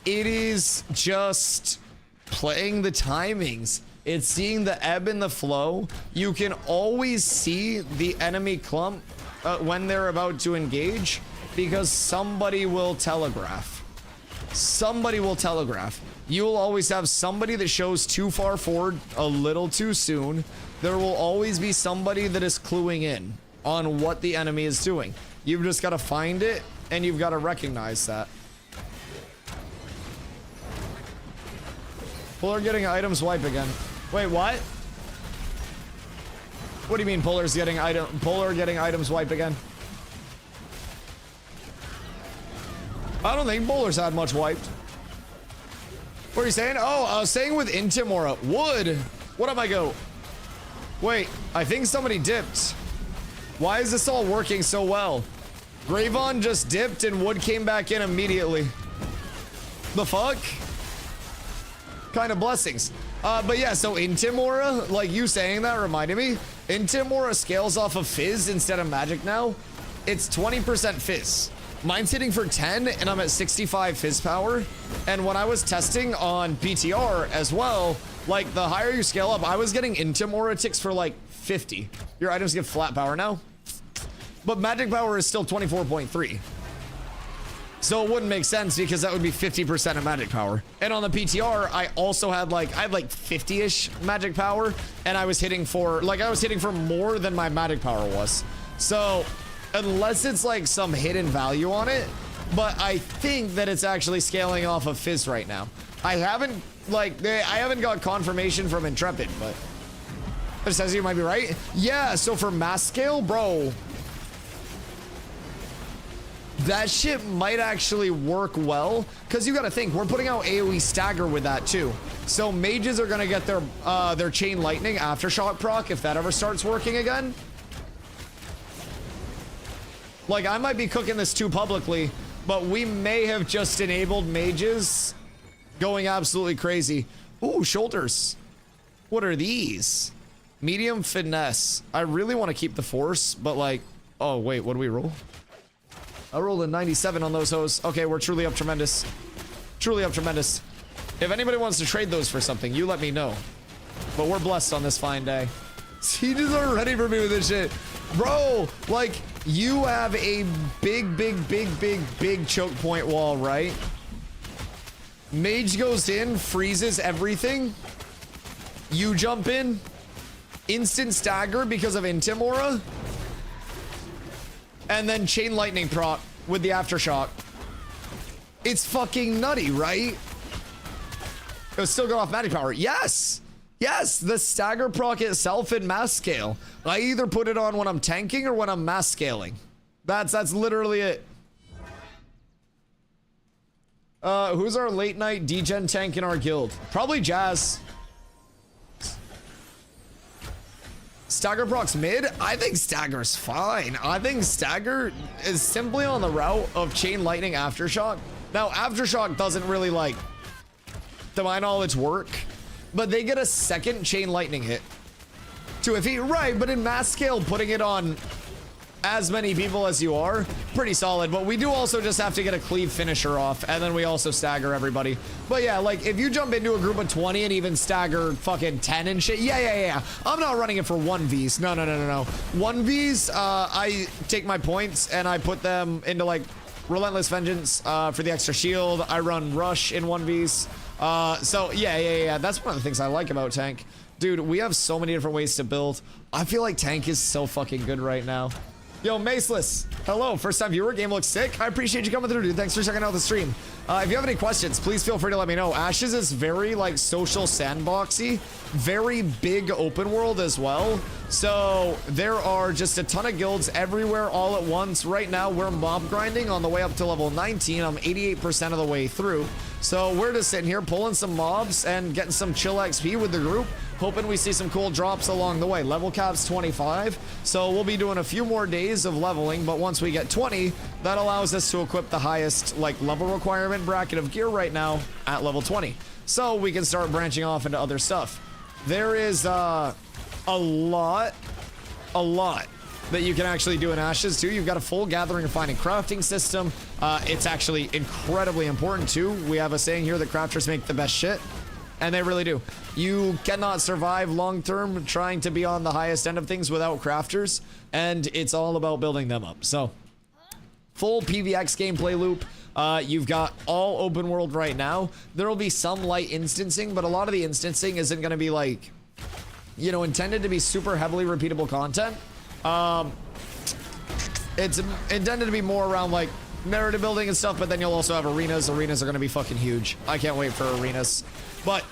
it is just playing the timings. It's seeing the ebb and the flow. You can always see the enemy clump when they're about to engage because somebody will telegraph. Somebody will telegraph. You will always have somebody that shows too far forward a little too soon. There will always be somebody that is cluing in on what the enemy is doing. You've just got to find it and you've got to recognize that. Puller getting items wipe again. Wait, what? What do you mean Puller getting items wipe again? I don't think Puller's had much wiped. What are you saying? Oh, I was saying with Intimora. Wood. What up, I go? Wait, I think somebody dipped. Why is this all working so well? Gravon just dipped and Wood came back in immediately. The fuck? Kind of blessings. But yeah, so Intimora, like you saying that reminded me, Intimora scales off of Fizz instead of Magic now. It's 20% Fizz. Mine's hitting for 10 and I'm at 65 Fizz power. And when I was testing on PTR as well, like the higher you scale up, I was getting Intimora ticks for like 50. Your items get flat power now. But magic power is still 24.3. So it wouldn't make sense because that would be 50% of magic power. And on the PTR, I also had like 50-ish magic power and I was hitting for more than my magic power was. So unless it's like some hidden value on it, but I think that it's actually scaling off of Fizz right now. I haven't got confirmation from Intrepid, but it says you might be right. Yeah, so for mass scale, bro, that shit might actually work well because you got to think we're putting out AoE stagger with that too. So mages are gonna get their chain lightning aftershock proc if that ever starts working again. Like I might be cooking this too publicly, but we may have just enabled mages going absolutely crazy. Ooh, shoulders. What are these? Medium finesse. I really want to keep the force, but like, oh wait, what do we roll? I rolled a 97 on those hoes. Okay, we're truly up tremendous. Truly up tremendous. If anybody wants to trade those for something, you let me know. But we're blessed on this fine day. Sieges are ready for me with this shit. Bro, like, you have a big choke point wall, right? Mage goes in, freezes everything. You jump in. Instant stagger because of Intimora. And then chain lightning proc with the aftershock. It's fucking nutty, right? It'll still go off magic power. Yes! Yes, the stagger proc itself in mass scale. I either put it on when I'm tanking or when I'm mass scaling. That's literally it. Who's our late night degen tank in our guild? Probably Jazz. Stagger procs mid? I think Stagger's fine. I think Stagger is simply on the route of chain lightning aftershock. Now, aftershock doesn't really, like, to my knowledge, work, but they get a second chain lightning hit to a feat, right? But in mass scale, putting it on as many people as you are, pretty solid. But we do also just have to get a cleave finisher off, and then we also stagger everybody. But yeah, like if you jump into a group of 20 and even stagger fucking 10 and shit, yeah. I'm not running it for 1Vs. No. 1Vs, I take my points and I put them into like Relentless Vengeance for the extra shield. I run Rush in 1Vs. So yeah. That's one of the things I like about tank. Dude, we have so many different ways to build. I feel like tank is so fucking good right now. Yo, Maceless, hello, first time viewer, game looks sick. I appreciate you coming through, dude. Thanks for checking out the stream. If you have any questions, please feel free to let me know. Ashes is very like social sandboxy, very big open world as well. So there are just a ton of guilds everywhere all at once. Right now we're mob grinding on the way up to level 19. I'm 88% of the way through. So we're just sitting here pulling some mobs and getting some chill XP with the group, hoping we see some cool drops along the way. Level cap's 25, so we'll be doing a few more days of leveling, but once we get 20, that allows us to equip the highest like level requirement bracket of gear right now at level 20. So we can start branching off into other stuff. There is a lot that you can actually do in Ashes too. You've got a full gathering, refining, crafting system. It's actually incredibly important too. We have a saying here that crafters make the best shit, and they really do. You cannot survive long term trying to be on the highest end of things without crafters, and it's all about building them up. So full PvX gameplay loop. You've got all open world right now. There will be some light instancing, but a lot of the instancing isn't going to be like, you know, intended to be super heavily repeatable content. It's intended to be more around like narrative building and stuff, but then you'll also have arenas. Arenas are going to be fucking huge. I can't wait for arenas. But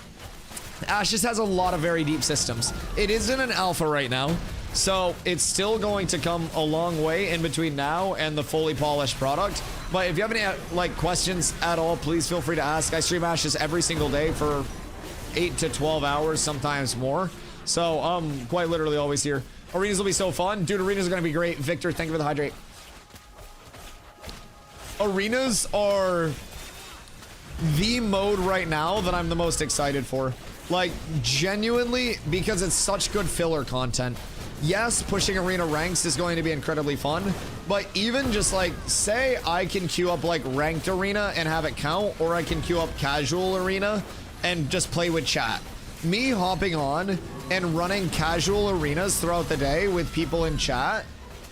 Ashes has a lot of very deep systems. It is in an alpha right now, so it's still going to come a long way in between now and the fully polished product. But if you have any like questions at all, please feel free to ask. I stream Ashes every single day for 8 to 12 hours, sometimes more. So I'm quite literally always here. Arenas will be so fun. Dude, arenas are going to be great. Victor, thank you for the hydrate. Arenas are the mode right now that I'm the most excited for. Like, genuinely, because it's such good filler content. Yes, pushing arena ranks is going to be incredibly fun, but even just like, say I can queue up like ranked arena and have it count, or I can queue up casual arena and just play with chat. Me hopping on and running casual arenas throughout the day with people in chat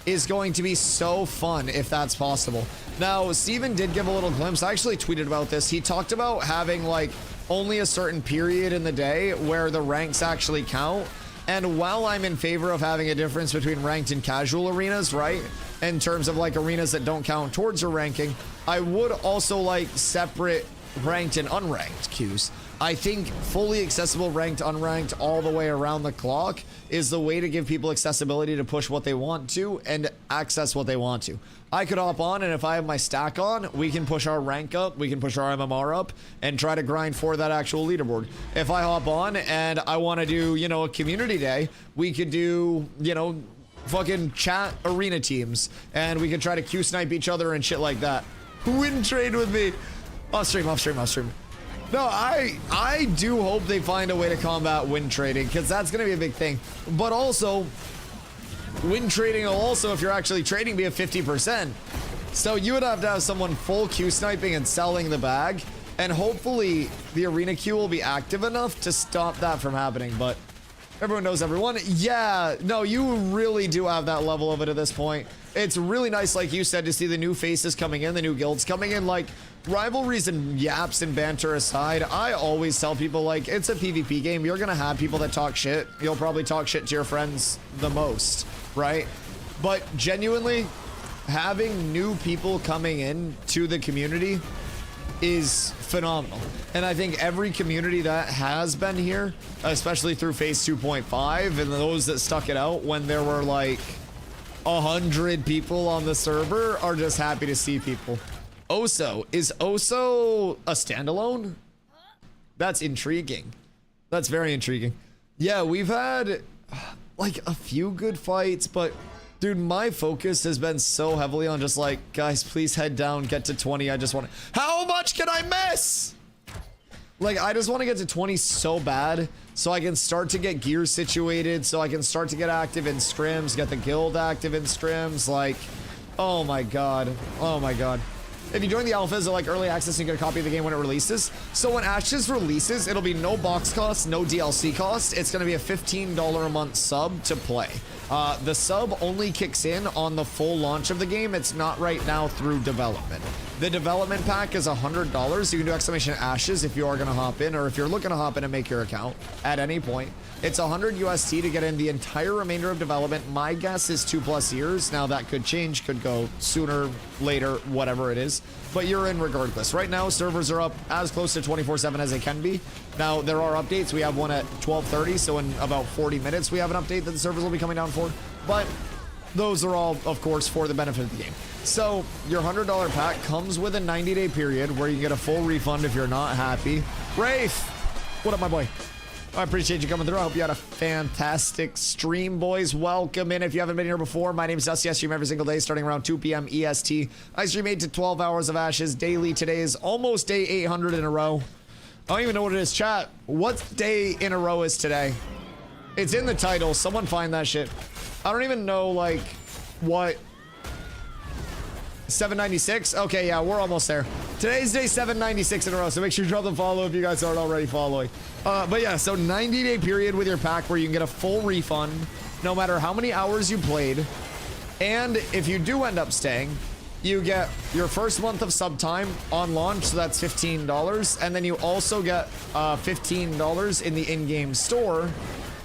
is going to be so fun if that's possible. Now, Steven did give a little glimpse. I actually tweeted about this. He talked about having like only a certain period in the day where the ranks actually count. And while I'm in favor of having a difference between ranked and casual arenas, right, in terms of like arenas that don't count towards your ranking, I would also like separate ranked and unranked queues. I think fully accessible ranked, unranked, all the way around the clock is the way to give people accessibility to push what they want to and access what they want to. I could hop on, and if I have my stack on, we can push our rank up, we can push our MMR up, and try to grind for that actual leaderboard. If I hop on and I want to do, you know, a community day, we could do, you know, fucking chat arena teams, and we could try to Q snipe each other and shit like that. Win trade with me. Off stream. No, I do hope they find a way to combat win trading, because that's going to be a big thing. But also, win trading will also, if you're actually trading, be a 50%. So you would have to have someone full Q sniping and selling the bag, and hopefully the arena queue will be active enough to stop that from happening. But everyone knows everyone. Yeah, no, you really do have that level of it at this point. It's really nice, like you said, to see the new faces coming in, the new guilds coming in. Like, rivalries and yaps and banter aside, I always tell people, like, it's a PvP game. You're gonna have people that talk shit. You'll probably talk shit to your friends the most, right? But genuinely, having new people coming in to the community is phenomenal. And I think every community that has been here, especially through phase 2.5, and those that stuck it out when there were like 100 people on the server, are just happy to see people. Oso, is Oso a standalone? That's intriguing. That's very intriguing. Yeah, we've had like a few good fights, but dude, my focus has been so heavily on just like, guys, please head down, get to 20. I just want to, how much can I miss? Like, I just want to get to 20 so bad, so I can start to get gear situated, so I can start to get active in scrims, get the guild active in scrims. Like, oh my god, oh my god. If you join the alphas, like early access, you get a copy of the game when it releases. So when Ashes releases, it'll be no box cost, no DLC cost. It's going to be a $15 a month sub to play. The sub only kicks in on the full launch of the game. It's not right now through development. The development pack is $100. You can do exclamation ashes if you are going to hop in, or if you're looking to hop in and make your account at any point. It's 100 UST to get in the entire remainder of development. My guess is 2+ years. Now that could change, could go sooner, later, whatever it is. But you're in regardless. Right now, servers are up as close to 24/7 as they can be. Now, there are updates. We have one at 12:30, so in about 40 minutes, we have an update that the servers will be coming down for. But those are all, of course, for the benefit of the game. So, your $100 pack comes with a 90-day period where you get a full refund if you're not happy. Rafe! What up, my boy? I appreciate you coming through. I hope you had a fantastic stream, boys. Welcome in. If you haven't been here before, my name is Dusty. I stream every single day starting around 2 p.m. EST. I stream 8 to 12 hours of Ashes daily. Today is almost day 800 in a row. I don't even know what it is, chat. What day in a row is today? It's in the title. Someone find that shit. I don't even know, like, what... 796? Okay, yeah, we're almost there. Today's day 796 in a row, so make sure you drop the follow if you guys aren't already following. But yeah, so 90-day period with your pack where you can get a full refund no matter how many hours you played. And if you do end up staying, you get your first month of sub time on launch, so that's $15. And then you also get $15 in the in-game store,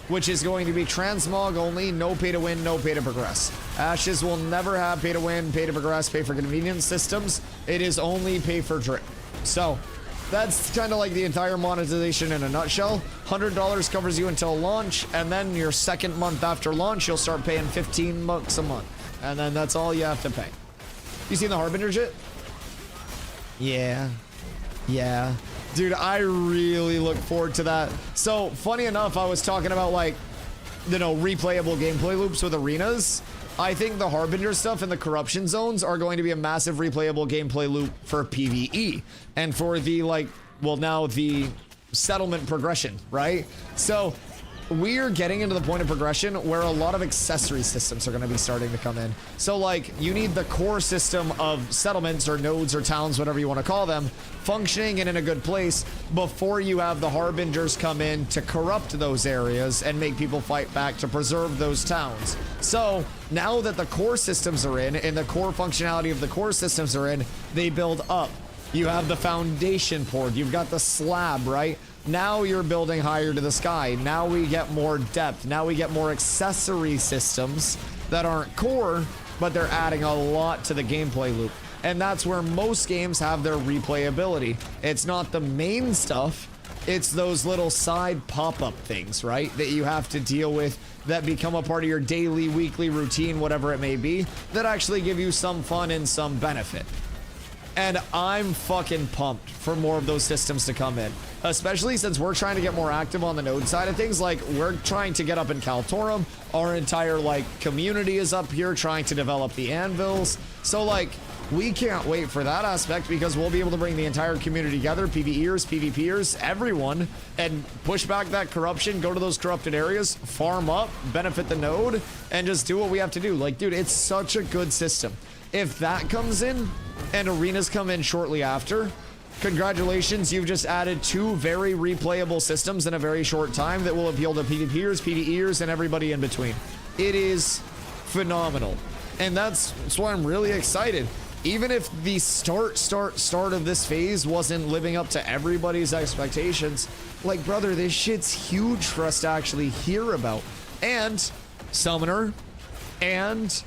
which is going to be transmog only, no pay to win, no pay to progress. Ashes will never have pay to win, pay to progress, pay for convenience systems. It is only pay for drip. So that's kind of like the entire monetization in a nutshell. $100 covers you until launch, and then your second month after launch, you'll start paying $15 a month. And then that's all you have to pay. You seen the Harbinger shit? Yeah. Yeah. Dude, I really look forward to that. So, funny enough, I was talking about, like, you know, replayable gameplay loops with arenas. I think the Harbinger stuff and the corruption zones are going to be a massive replayable gameplay loop for PvE. And for the, like, well, now the settlement progression, right? So, we're getting into the point of progression where a lot of accessory systems are going to be starting to come in. So, like, you need the core system of settlements or nodes or towns, whatever you want to call them, functioning and in a good place before you have the Harbingers come in to corrupt those areas and make people fight back to preserve those towns. So, now that the core systems are in and the core functionality of the core systems are in, they build up. You have the foundation poured. You've got the slab, right? Now you're building higher to the sky. Now we get more depth. Now we get more accessory systems that aren't core, but they're adding a lot to the gameplay loop. And that's where most games have their replayability. It's not the main stuff. It's those little side pop-up things, right? That you have to deal with that become a part of your daily, weekly routine, whatever it may be, that actually give you some fun and some benefit. And I'm fucking pumped for more of those systems to come in. Especially since we're trying to get more active on the node side of things. Like, we're trying to get up in Kaltorum. Our entire, like, community is up here trying to develop the anvils. So, like, we can't wait for that aspect because we'll be able to bring the entire community together, PvEers, PvPers, everyone, and push back that corruption, go to those corrupted areas, farm up, benefit the node, and just do what we have to do. Like, dude, it's such a good system. If that comes in and arenas come in shortly after, congratulations, you've just added 2 very replayable systems in a very short time that will appeal to PvPers, PvEers, and everybody in between. It is phenomenal. And that's why I'm really excited. Even if the start of this phase wasn't living up to everybody's expectations, like, brother, this shit's huge for us to actually hear about. And Summoner, and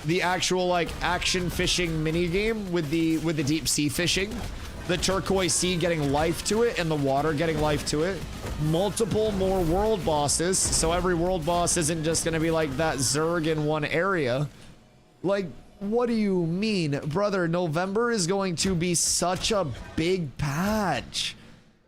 the actual, like, action fishing mini game with the deep sea fishing, the turquoise sea getting life to it and the water getting life to it, multiple more world bosses, so every world boss isn't just gonna be like that Zerg in one area. Like, what do you mean, brother? November is going to be such a big patch.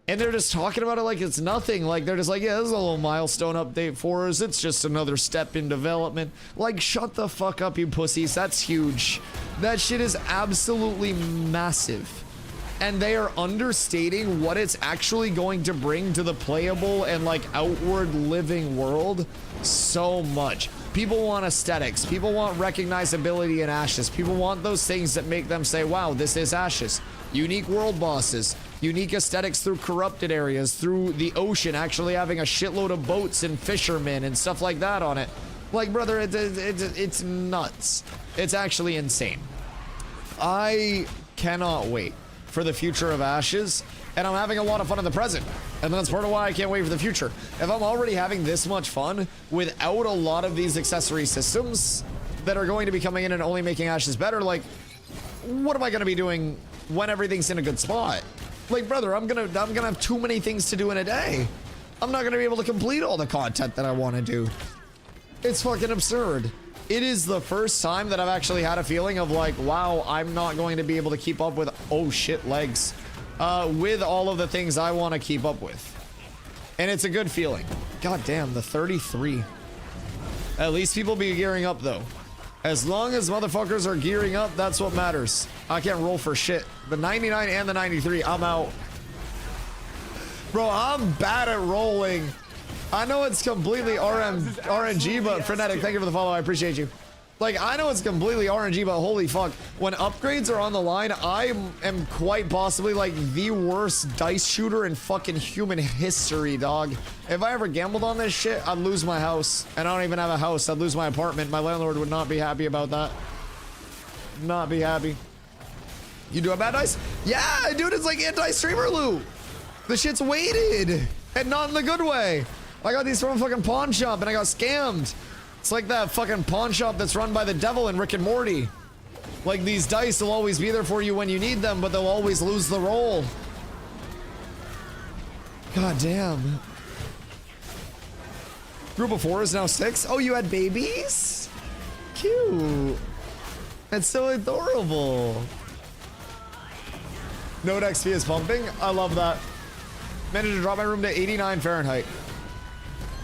And they're just talking about it like it's nothing. Like, they're just like, yeah, this is a little milestone update for us. It's just another step in development. Like, shut the fuck up, you pussies. That's huge. That shit is absolutely massive. And they are understating what it's actually going to bring to the playable and, like, outward living world so much. People want aesthetics. People want recognizability in Ashes. People want those things that make them say, wow, this is Ashes. Unique world bosses. Unique aesthetics through corrupted areas, through the ocean, actually having a shitload of boats and fishermen and stuff like that on it. Like, brother, it's nuts. It's actually insane. I cannot wait for the future of Ashes, and I'm having a lot of fun in the present, and that's part of why I can't wait for the future. If I'm already having this much fun without a lot of these accessory systems that are going to be coming in and only making Ashes better, like, what am I gonna be doing when everything's in a good spot? Like, brother, I'm gonna have too many things to do in a day. I'm not gonna be able to complete all the content that I want to do. It's fucking absurd. It is the first time that I've actually had a feeling of like, wow, I'm not going to be able to keep up with, oh shit, legs, with all of the things I want to keep up with. And it's a good feeling. God damn, the 33. At least people be gearing up though. As long as motherfuckers are gearing up, that's what matters. I can't roll for shit. The 99 and the 93, I'm out. Bro, I'm bad at rolling. I know it's completely RNG, but Frenetic, thank you for the follow. I appreciate you. Like, I know it's completely RNG, but holy fuck. When upgrades are on the line, I am quite possibly like the worst dice shooter in fucking human history, dog. If I ever gambled on this shit, I'd lose my house. And I don't even have a house. I'd lose my apartment. My landlord would not be happy about that. Not be happy. You do a bad dice? Yeah, dude, it's like anti-streamer loot. The shit's weighted and not in the good way. I got these from a fucking pawn shop and I got scammed. It's like that fucking pawn shop that's run by the devil in Rick and Morty. Like, these dice will always be there for you when you need them, but they'll always lose the roll. God damn. Group of 4 is now 6. Oh, you had babies? Cute. That's so adorable. Node XP is pumping. I love that. Managed to drop my room to 89 Fahrenheit.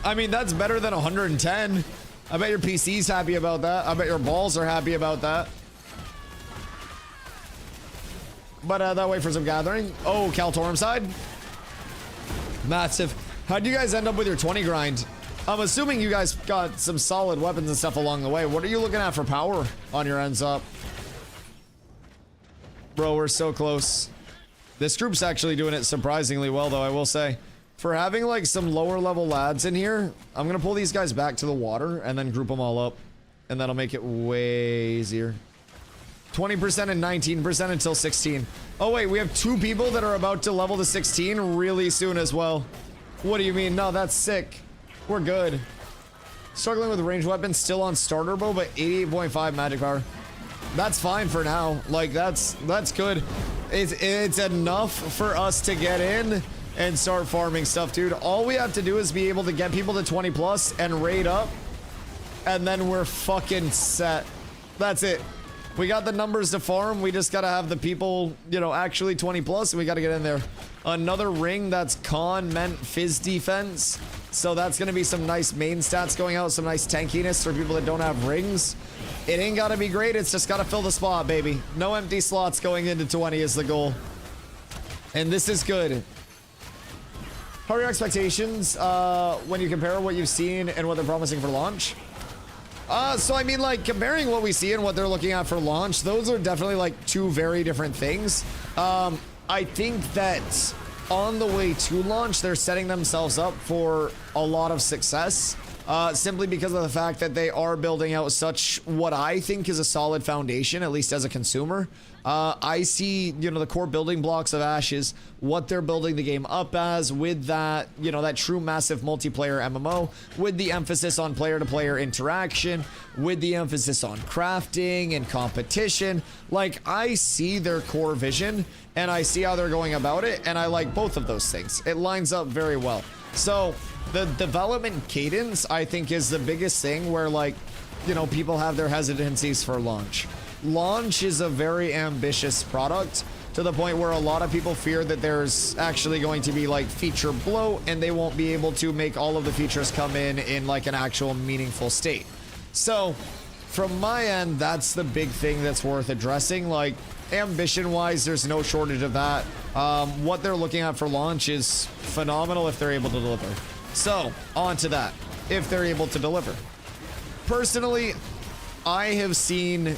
I mean, that's better than 110. I bet your PC's happy about that. I bet your balls are happy about that. But that way for some gathering. Oh, Kaltorum side. Massive. How'd you guys end up with your 20 grind? I'm assuming you guys got some solid weapons and stuff along the way. What are you looking at for power on your ends up? Bro, we're so close. This group's actually doing it surprisingly well, though, I will say. For having like some lower level lads in here, I'm gonna pull these guys back to the water and then group them all up, and that'll make it way easier. 20% and 19% until 16. Oh wait, we have 2 people that are about to level to 16 really soon as well. What do you mean? No, that's sick. We're good. Struggling with ranged weapons, still on starter bow, but 88.5 magic power. That's fine for now. Like, that's good. It's enough for us to get in and start farming stuff, dude. All we have to do is be able to get people to 20 plus and raid up, and then we're fucking set. That's it. We got the numbers to farm. We just gotta have the people, you know, actually 20 plus, and we gotta get in there. Another ring that's con meant fizz defense, so that's gonna be some nice main stats going out, some nice tankiness for people that don't have rings. It ain't gotta be great, it's just gotta fill the spot, baby. No empty slots going into 20 is the goal, and this is good. How are your expectations when you compare what you've seen and what they're promising for launch? So I mean, like, comparing what we see and what they're looking at for launch, those are definitely like 2 very different things. I think that on the way to launch, they're setting themselves up for a lot of success, simply because of the fact that they are building out such what I think is a solid foundation, at least as a consumer. I see, you know, the core building blocks of Ashes, what they're building the game up as, with that, you know, that true massive multiplayer MMO, with the emphasis on player-to-player interaction, with the emphasis on crafting and competition. Like, I see their core vision, and I see how they're going about it, and I like both of those things. It lines up very well. So, the development cadence, I think, is the biggest thing where, like, you know, people have their hesitancies for launch. Launch is a very ambitious product, to the point where a lot of people fear that there's actually going to be like feature bloat, and they won't be able to make all of the features come in like an actual meaningful state. So from my end, that's the big thing that's worth addressing. Like, ambition wise, there's no shortage of that. What they're looking at for launch is phenomenal if they're able to deliver. So on to that, if they're able to deliver. Personally, I have seen,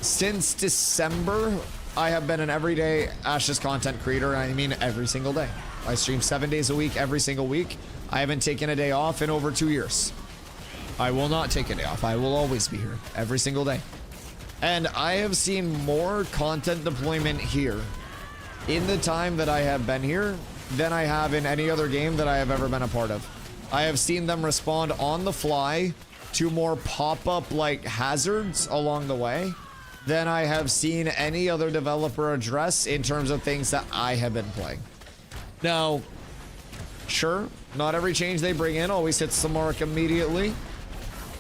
since December, I have been an everyday Ashes content creator. I mean, every single day. I stream 7 days a week, every single week. I haven't taken a day off in over 2 years. I will not take a day off. I will always be here every single day. And I have seen more content deployment here in the time that I have been here than I have in any other game that I have ever been a part of. I have seen them respond on the fly to more pop-up like hazards along the way than I have seen any other developer address in terms of things that I have been playing. Now, sure, not every change they bring in always hits the mark immediately.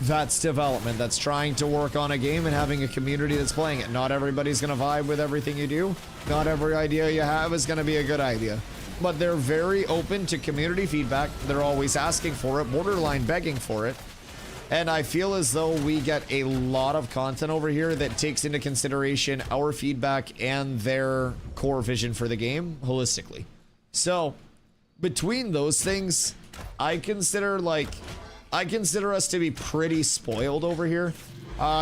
That's development. That's trying to work on a game and having a community that's playing it. Not everybody's going to vibe with everything you do. Not every idea you have is going to be a good idea. But they're very open to community feedback. They're always asking for it, borderline begging for it. And I feel as though we get a lot of content over here that takes into consideration our feedback and their core vision for the game holistically. So, between those things, I consider us to be pretty spoiled over here.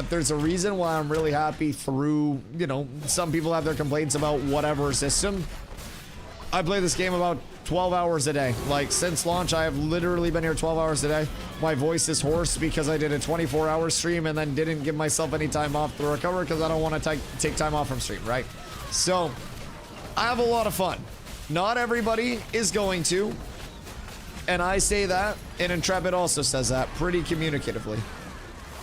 There's a reason why I'm really happy through, you know, some people have their complaints about whatever system. I play this game about 12 hours a day. Like, since launch, I have literally been here 12 hours a day. My voice is hoarse because I did a 24-hour stream and then didn't give myself any time off to recover because I don't want to take time off from stream, right? So, I have a lot of fun. Not everybody is going to. And I say that, and Intrepid also says that pretty communicatively.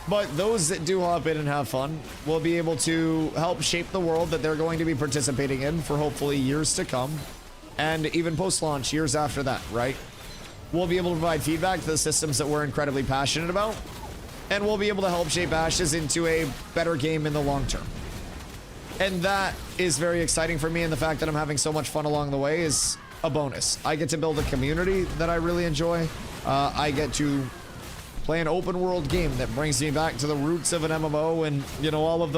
But those that do hop in and have fun will be able to help shape the world that they're going to be participating in for hopefully years to come. And even post-launch, years after that, right? We'll be able to provide feedback to the systems that we're incredibly passionate about. And we'll be able to help shape Ashes into a better game in the long term. And that is very exciting for me, and the fact that I'm having so much fun along the way is a bonus. I get to build a community that I really enjoy. I get to play an open world game that brings me back to the roots of an MMO and, you know, all of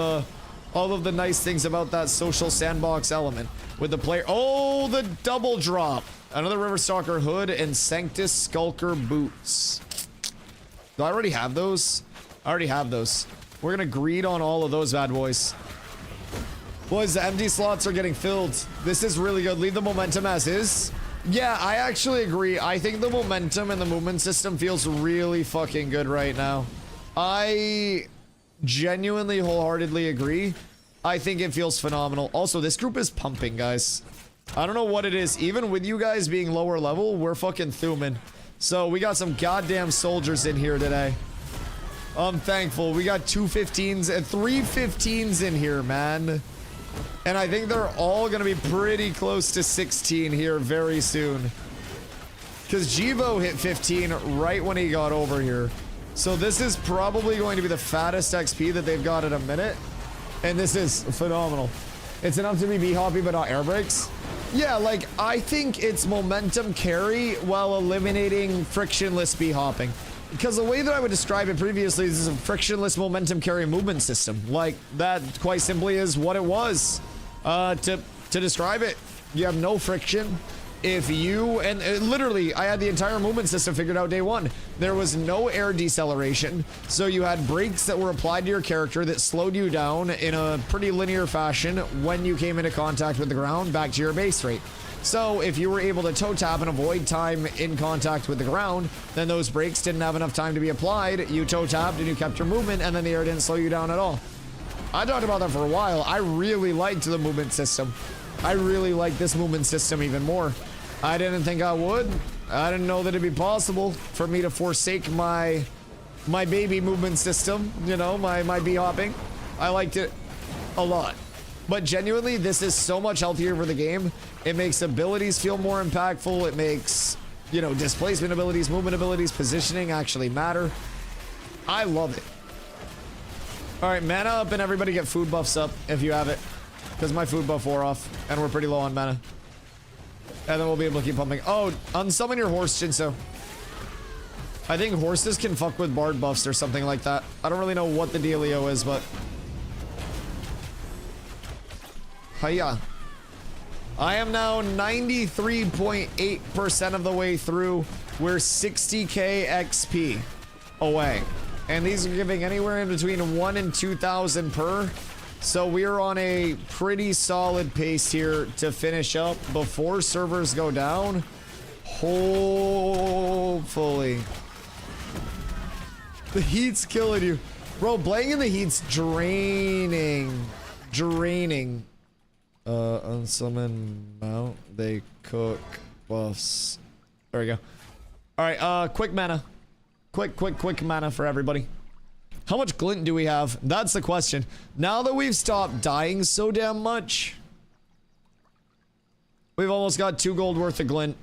the nice things about that social sandbox element with the player. Oh, the double drop. Another Riverstalker hood and Sanctus Skulker boots. Do I already have those? I already have those. We're gonna greed on all of those bad boys. Boys, the empty slots are getting filled. This is really good. Leave the momentum as is. Yeah, I actually agree. I think the momentum and the movement system feels really fucking good right now. I genuinely, wholeheartedly agree. I think it feels phenomenal. Also, this group is pumping, guys. I don't know what it is. Even with you guys being lower level, we're fucking thumbing. So we got some goddamn soldiers in here today. I'm thankful. We got 2 15s and 3 15s in here, man. And I think they're all going to be pretty close to 16 here very soon. Because Jivo hit 15 right when he got over here. So this is probably going to be the fattest XP that they've got in a minute. And this is phenomenal. It's enough to be B-hoppy but not air brakes. Yeah, like, I think it's momentum carry while eliminating frictionless B-hopping. Because the way that I would describe it previously is a frictionless momentum carry movement system. Like, that quite simply is what it was. To describe it, you have no friction. If you, and literally, I had the entire movement system figured out day one. There was no air deceleration, so you had brakes that were applied to your character that slowed you down in a pretty linear fashion when you came into contact with the ground back to your base rate. So if you were able to toe tap and avoid time in contact with the ground, then those brakes didn't have enough time to be applied. You toe tapped and you kept your movement, and then the air didn't slow you down at all. I talked about that for a while. I really liked the movement system. I really like this movement system even more. I didn't think I would. I didn't know that it'd be possible for me to forsake my baby movement system, you know, my B-hopping. I liked it a lot. But genuinely, this is so much healthier for the game. It makes abilities feel more impactful. It makes, you know, displacement abilities, movement abilities, positioning actually matter. I love it. All right, mana up and everybody get food buffs up if you have it. Because my food buff wore off and we're pretty low on mana. And then we'll be able to keep pumping. Oh, unsummon your horse, Jinso. I think horses can fuck with bard buffs or something like that. I don't really know what the dealio is, but... Hiya. I am now 93.8% of the way through. We're 60k XP away. And these are giving anywhere in between 1 and 2,000 per. So we're on a pretty solid pace here to finish up before servers go down. Hopefully. The heat's killing you. Bro, playing in the heat's draining. Draining. Unsummon mount. They cook buffs. There we go. Alright, quick mana. Quick mana for everybody. How much glint do we have? That's the question. Now that we've stopped dying so damn much, we've almost got 2 gold worth of glint.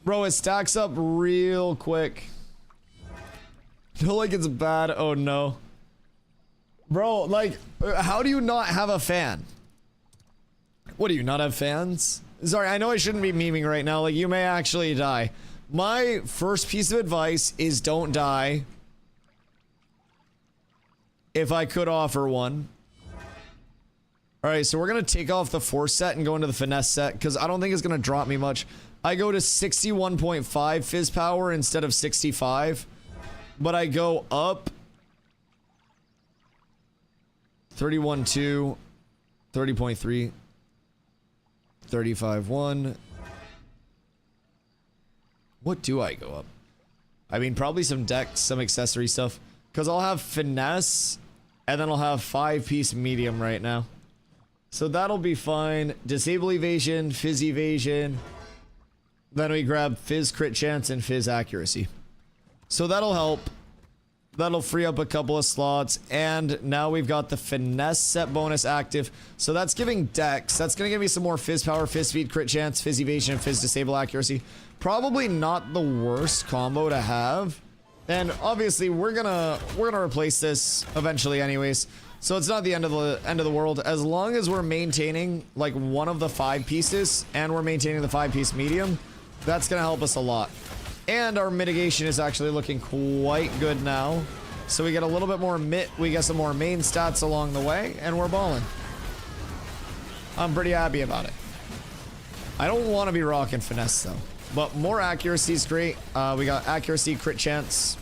Bro, it stacks up real quick. I feel like it's bad. Oh no. Bro, like, how do you not have a fan? What, do you not have fans? Sorry, I know I shouldn't be memeing right now. Like, you may actually die. My first piece of advice is don't die. If I could offer one. Alright, so we're gonna take off the force set and go into the finesse set, because I don't think it's gonna drop me much. I go to 61.5 fizz power instead of 65. But I go up 31.2, 30.3, 35.1. What do I go up? I mean, probably some decks, some accessory stuff. Because I'll have finesse, and then I'll have 5-piece medium right now. So that'll be fine. Disable evasion, fizz evasion. Then we grab fizz crit chance and fizz accuracy. So that'll help. That'll free up a couple of slots. And now we've got the finesse set bonus active. So that's giving dex. That's going to give me some more fizz power, fizz speed, crit chance, fizz evasion, and fizz disable accuracy. Probably not the worst combo to have. And obviously we're gonna replace this eventually anyways. So it's not the end of the world. As long as we're maintaining like one of the 5 pieces and we're maintaining the 5-piece medium, that's gonna help us a lot. And our mitigation is actually looking quite good now. So we get a little bit more we get some more main stats along the way, and we're balling. I'm pretty happy about it. I don't want to be rocking finesse though. But more accuracy is great. We got accuracy, crit chance,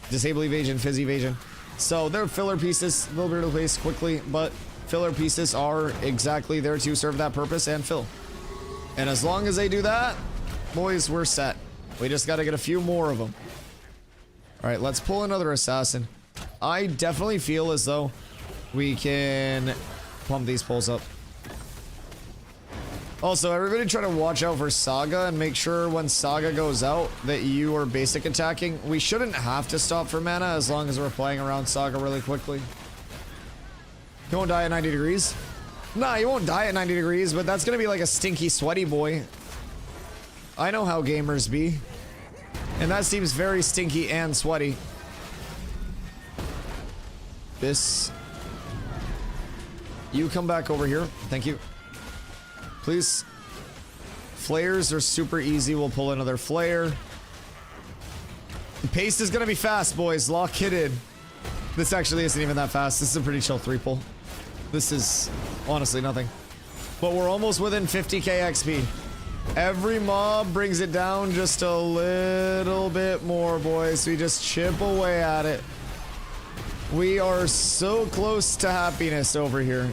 disable evasion, fizz evasion. So they're filler pieces, a little bit of replaced quickly, but filler pieces are exactly there to serve that purpose and fill. And as long as they do that, boys, we're set. We just got to get a few more of them. All right, let's pull another assassin. I definitely feel as though we can pump these pulls up. Also, everybody try to watch out for Saga and make sure when Saga goes out that you are basic attacking. We shouldn't have to stop for mana as long as we're playing around Saga really quickly. You won't die at 90 degrees? Nah, you won't die at 90 degrees, but that's gonna be like a stinky sweaty boy. I know how gamers be. And that seems very stinky and sweaty. This. You come back over here. Thank you. Please. Flares are super easy. We'll pull another flare. The pace is gonna be fast, boys. Lock it in. This actually isn't even that fast. This is a pretty chill 3-pull. This is honestly nothing. But we're almost within 50k XP. Every mob brings it down just a little bit more, boys. We just chip away at it. We are so close to happiness over here.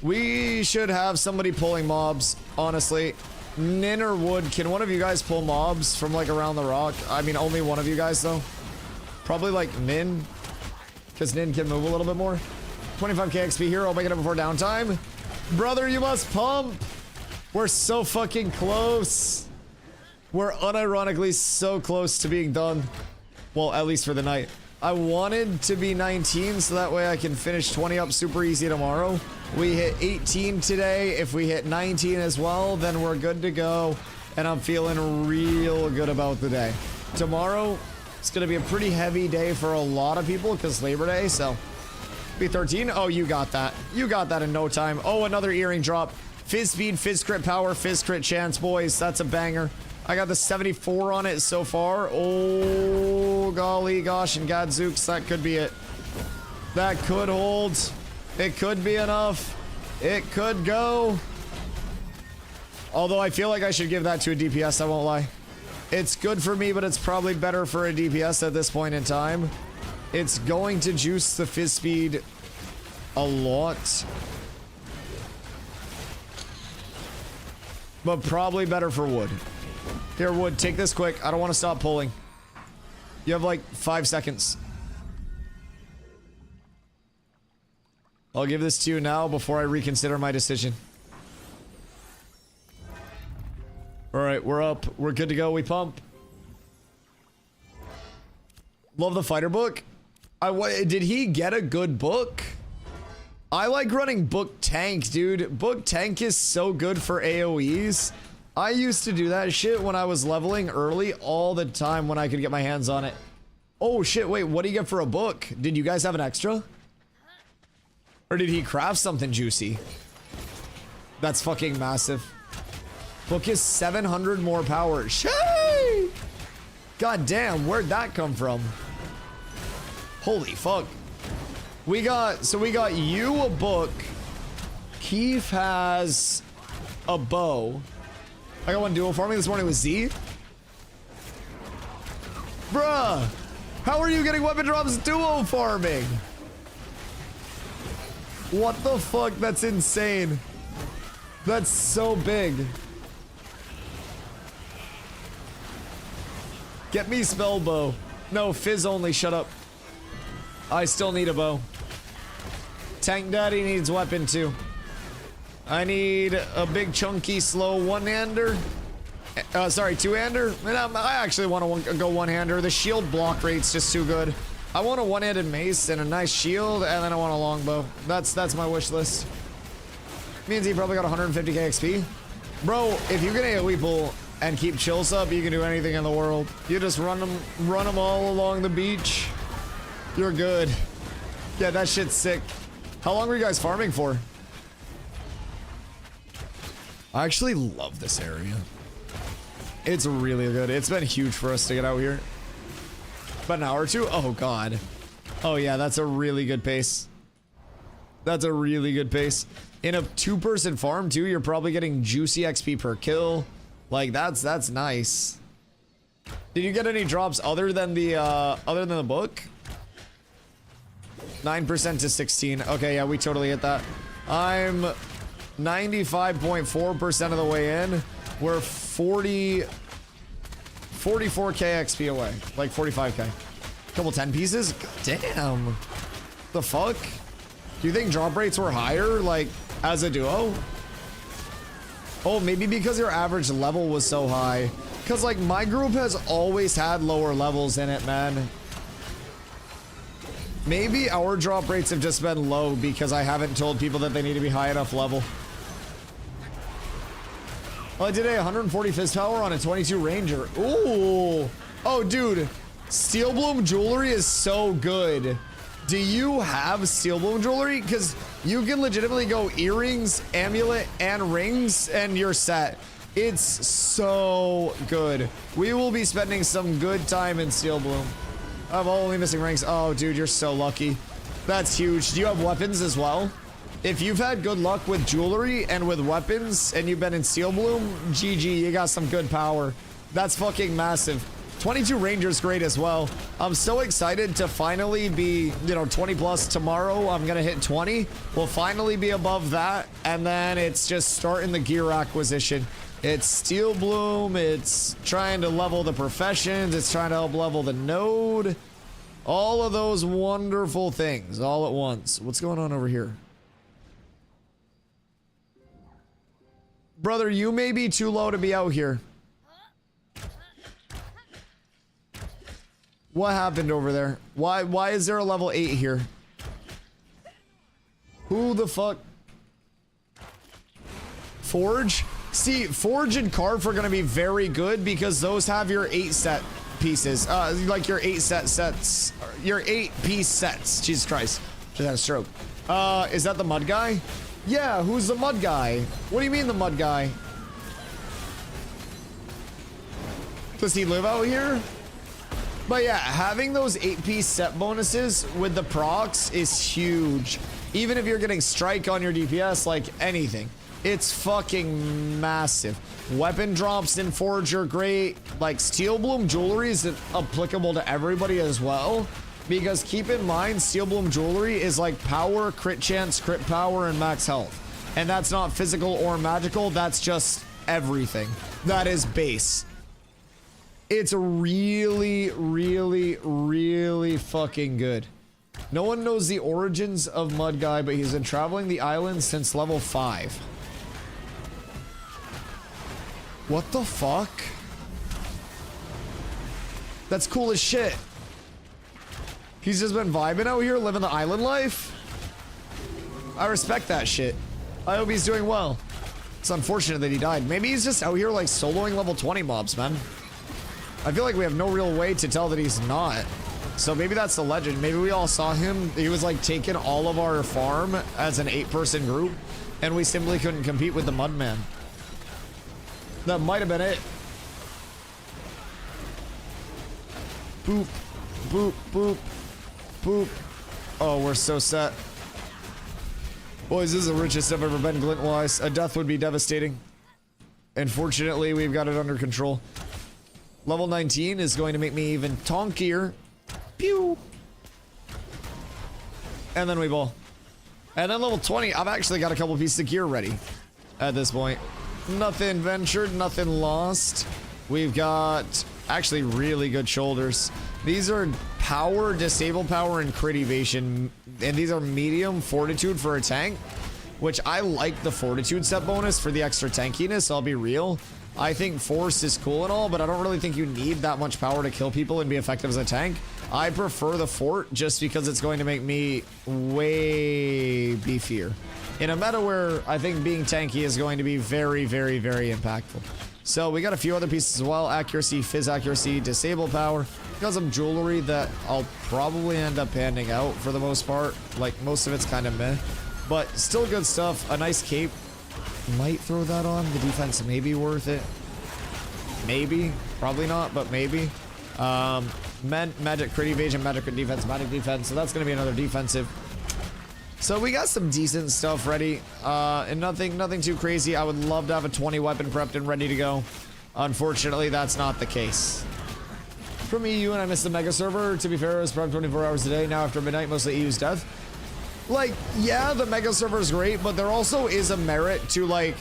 We should have somebody pulling mobs, honestly. Nin or Wood, can one of you guys pull mobs from like around the rock? I mean, only one of you guys though. Probably like Nin, because Nin can move a little bit more. 25k XP here, I'll make it up before downtime. Brother, you must pump. We're so fucking close. We're unironically so close to being done. Well, at least for the night. I wanted to be 19 so that way I can finish 20 up super easy tomorrow. We hit 18 today. If we hit 19 as well, then we're good to go. And I'm feeling real good about the day. Tomorrow, it's going to be a pretty heavy day for a lot of people because Labor Day, so... Be 13. Oh, you got that. You got that in no time. Oh, another earring drop. Fizz speed, fizz crit power, fizz crit chance, boys. That's a banger. I got the 74 on it so far. Oh, golly gosh, and gadzooks, that could be it. That could hold. It could be enough. It could go. Although I feel like I should give that to a DPS, I won't lie. It's good for me, but it's probably better for a DPS at this point in time. It's going to juice the fizz speed a lot. But probably better for Wood. Here, Wood, take this quick. I don't want to stop pulling. You have like 5 seconds. I'll give this to you now before I reconsider my decision. Alright, we're up. We're good to go. We pump. Love the fighter book. Did he get a good book? I like running book tank, dude. Book tank is so good for AoEs. I used to do that shit when I was leveling early all the time when I could get my hands on it. Oh shit, wait, what do you get for a book? Did you guys have an extra? Or did he craft something juicy? That's fucking massive. Book is 700 more power. Shay! God damn, where'd that come from? Holy fuck. We got you a book. Keith has a bow. I got one dual farming this morning with Z. Bruh, how are you getting weapon drops duo farming? What the fuck? That's insane. That's so big. Get me spell bow. No, fizz only, shut up. I still need a bow. Tank Daddy needs weapon too. I need a big chunky slow one-hander. Sorry, two-hander. And I actually want to go one-hander. The shield block rate's just too good. I want a one-handed mace and a nice shield, and then I want a longbow. That's my wish list. Means he probably got 150k XP. Bro, if you can AoE pull and keep chills up, you can do anything in the world. You just run them all along the beach. You're good. Yeah, that shit's sick. How long were you guys farming for? I actually love this area. It's really good. It's been huge for us to get out here. About an hour or two? Oh, God. Oh, yeah, that's a really good pace. That's a really good pace. In a two-person farm, too, you're probably getting juicy XP per kill. Like, that's nice. Did you get any drops other than the book? 9% to 16. Okay, yeah, we totally hit that. I'm 95.4% of the way in. We're 44k XP away. Like 45k. Couple 10 pieces? God damn. The fuck? Do you think drop rates were higher, like, as a duo? Oh, maybe because your average level was so high. Because, like, my group has always had lower levels in it, man. Maybe our drop rates have just been low because I haven't told people that they need to be high enough level. Well, I did a 140 fist power on a 22 ranger. Ooh. Oh, dude. Steel bloom jewelry is so good. Do you have steel bloom jewelry? Because you can legitimately go earrings, amulet, and rings, and you're set. It's so good. We will be spending some good time in steel bloom. I'm only missing rings. Oh, dude, you're so lucky. That's huge. Do you have weapons as well? If you've had good luck with jewelry and with weapons and you've been in Steel Bloom, GG, you got some good power. That's fucking massive. 22 Ranger's great as well. I'm so excited to finally be, 20 plus tomorrow. I'm gonna hit 20. We'll finally be above that. And then it's just starting the gear acquisition. It's Steel Bloom. It's trying to level the professions. It's trying to help level the node. All of those wonderful things all at once. What's going on over here? Brother, you may be too low to be out here. What happened over there? Why is there a level 8 here? Who the fuck? Forge? See, Forge and Carve are gonna be very good because those have your 8 set pieces. Like your 8 set sets. Your 8 piece sets. Jesus Christ. Just had a stroke. Is that the mud guy? Yeah, who's the mud guy? What do you mean the mud guy? Does he live out here? But yeah, having those 8-piece set bonuses with the procs is huge. Even if you're getting strike on your DPS, like anything. It's fucking massive. Weapon drops in Forge are great. Like Steel Bloom jewelry is applicable to everybody as well. Because keep in mind, Steel Bloom jewelry is like power, crit chance, crit power, and max health. And that's not physical or magical, that's just everything. That is base. It's really, really, really fucking good. No one knows the origins of Mud Guy, but he's been traveling the island since level 5. What the fuck? That's cool as shit. He's just been vibing out here, living the island life. I respect that shit. I hope he's doing well. It's unfortunate that he died. Maybe he's just out here like soloing level 20 mobs, man. I feel like we have no real way to tell that he's not. So maybe that's the legend. Maybe we all saw him. He was like taking all of our farm as an 8-person group, and we simply couldn't compete with the Mudman. That might have been it. Boop, boop, boop, boop. Oh, we're so set. Boys, this is the richest I've ever been glint-wise. A death would be devastating. Unfortunately, we've got it under control. Level 19 is going to make me even tonkier. Pew! And then we ball. And then level 20, I've actually got a couple pieces of gear ready at this point. Nothing ventured, nothing lost. We've got actually really good shoulders. These are power, disable power, and crit evasion. And these are medium fortitude for a tank, which I like the fortitude set bonus for the extra tankiness, I'll be real. I think force is cool and all, but I don't really think you need that much power to kill people and be effective as a tank. I prefer the fort just because it's going to make me way beefier in a meta where I think being tanky is going to be very, very, very impactful. So we got a few other pieces as well. Accuracy, fizz accuracy, disable power. Got some jewelry that I'll probably end up handing out for the most part. Like, most of it's kind of meh. But still good stuff. A nice cape. Might throw that on. The defense may be worth it. Maybe. Probably not, but maybe. Magic crit evasion, magic crit defense, magic defense. So that's going to be another defensive. So we got some decent stuff ready. And nothing too crazy. I would love to have a 20 weapon prepped and ready to go. Unfortunately, that's not the case. From EU, and I missed the mega server. To be fair, it was prepped 24 hours a day. Now after midnight, mostly EU's death. Like, yeah, the mega server is great, but there also is a merit to, like,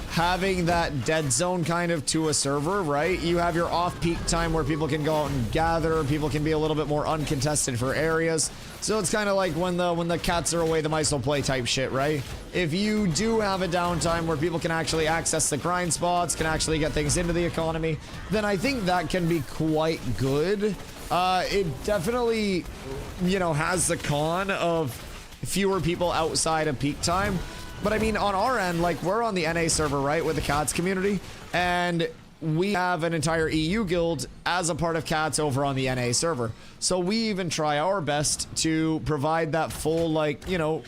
having that dead zone kind of to a server, right? You have your off-peak time where people can go out and gather, people can be a little bit more uncontested for areas. So it's kind of like when the cats are away, the mice will play type shit, right? If you do have a downtime where people can actually access the grind spots, can actually get things into the economy, then I think that can be quite good. It definitely, you know, has the con of fewer people outside of peak time. But I mean, on our end, like, we're on the NA server, right, with the cats community, and we have an entire EU guild as a part of cats over on the NA server. So we even try our best to provide that full, like, you know,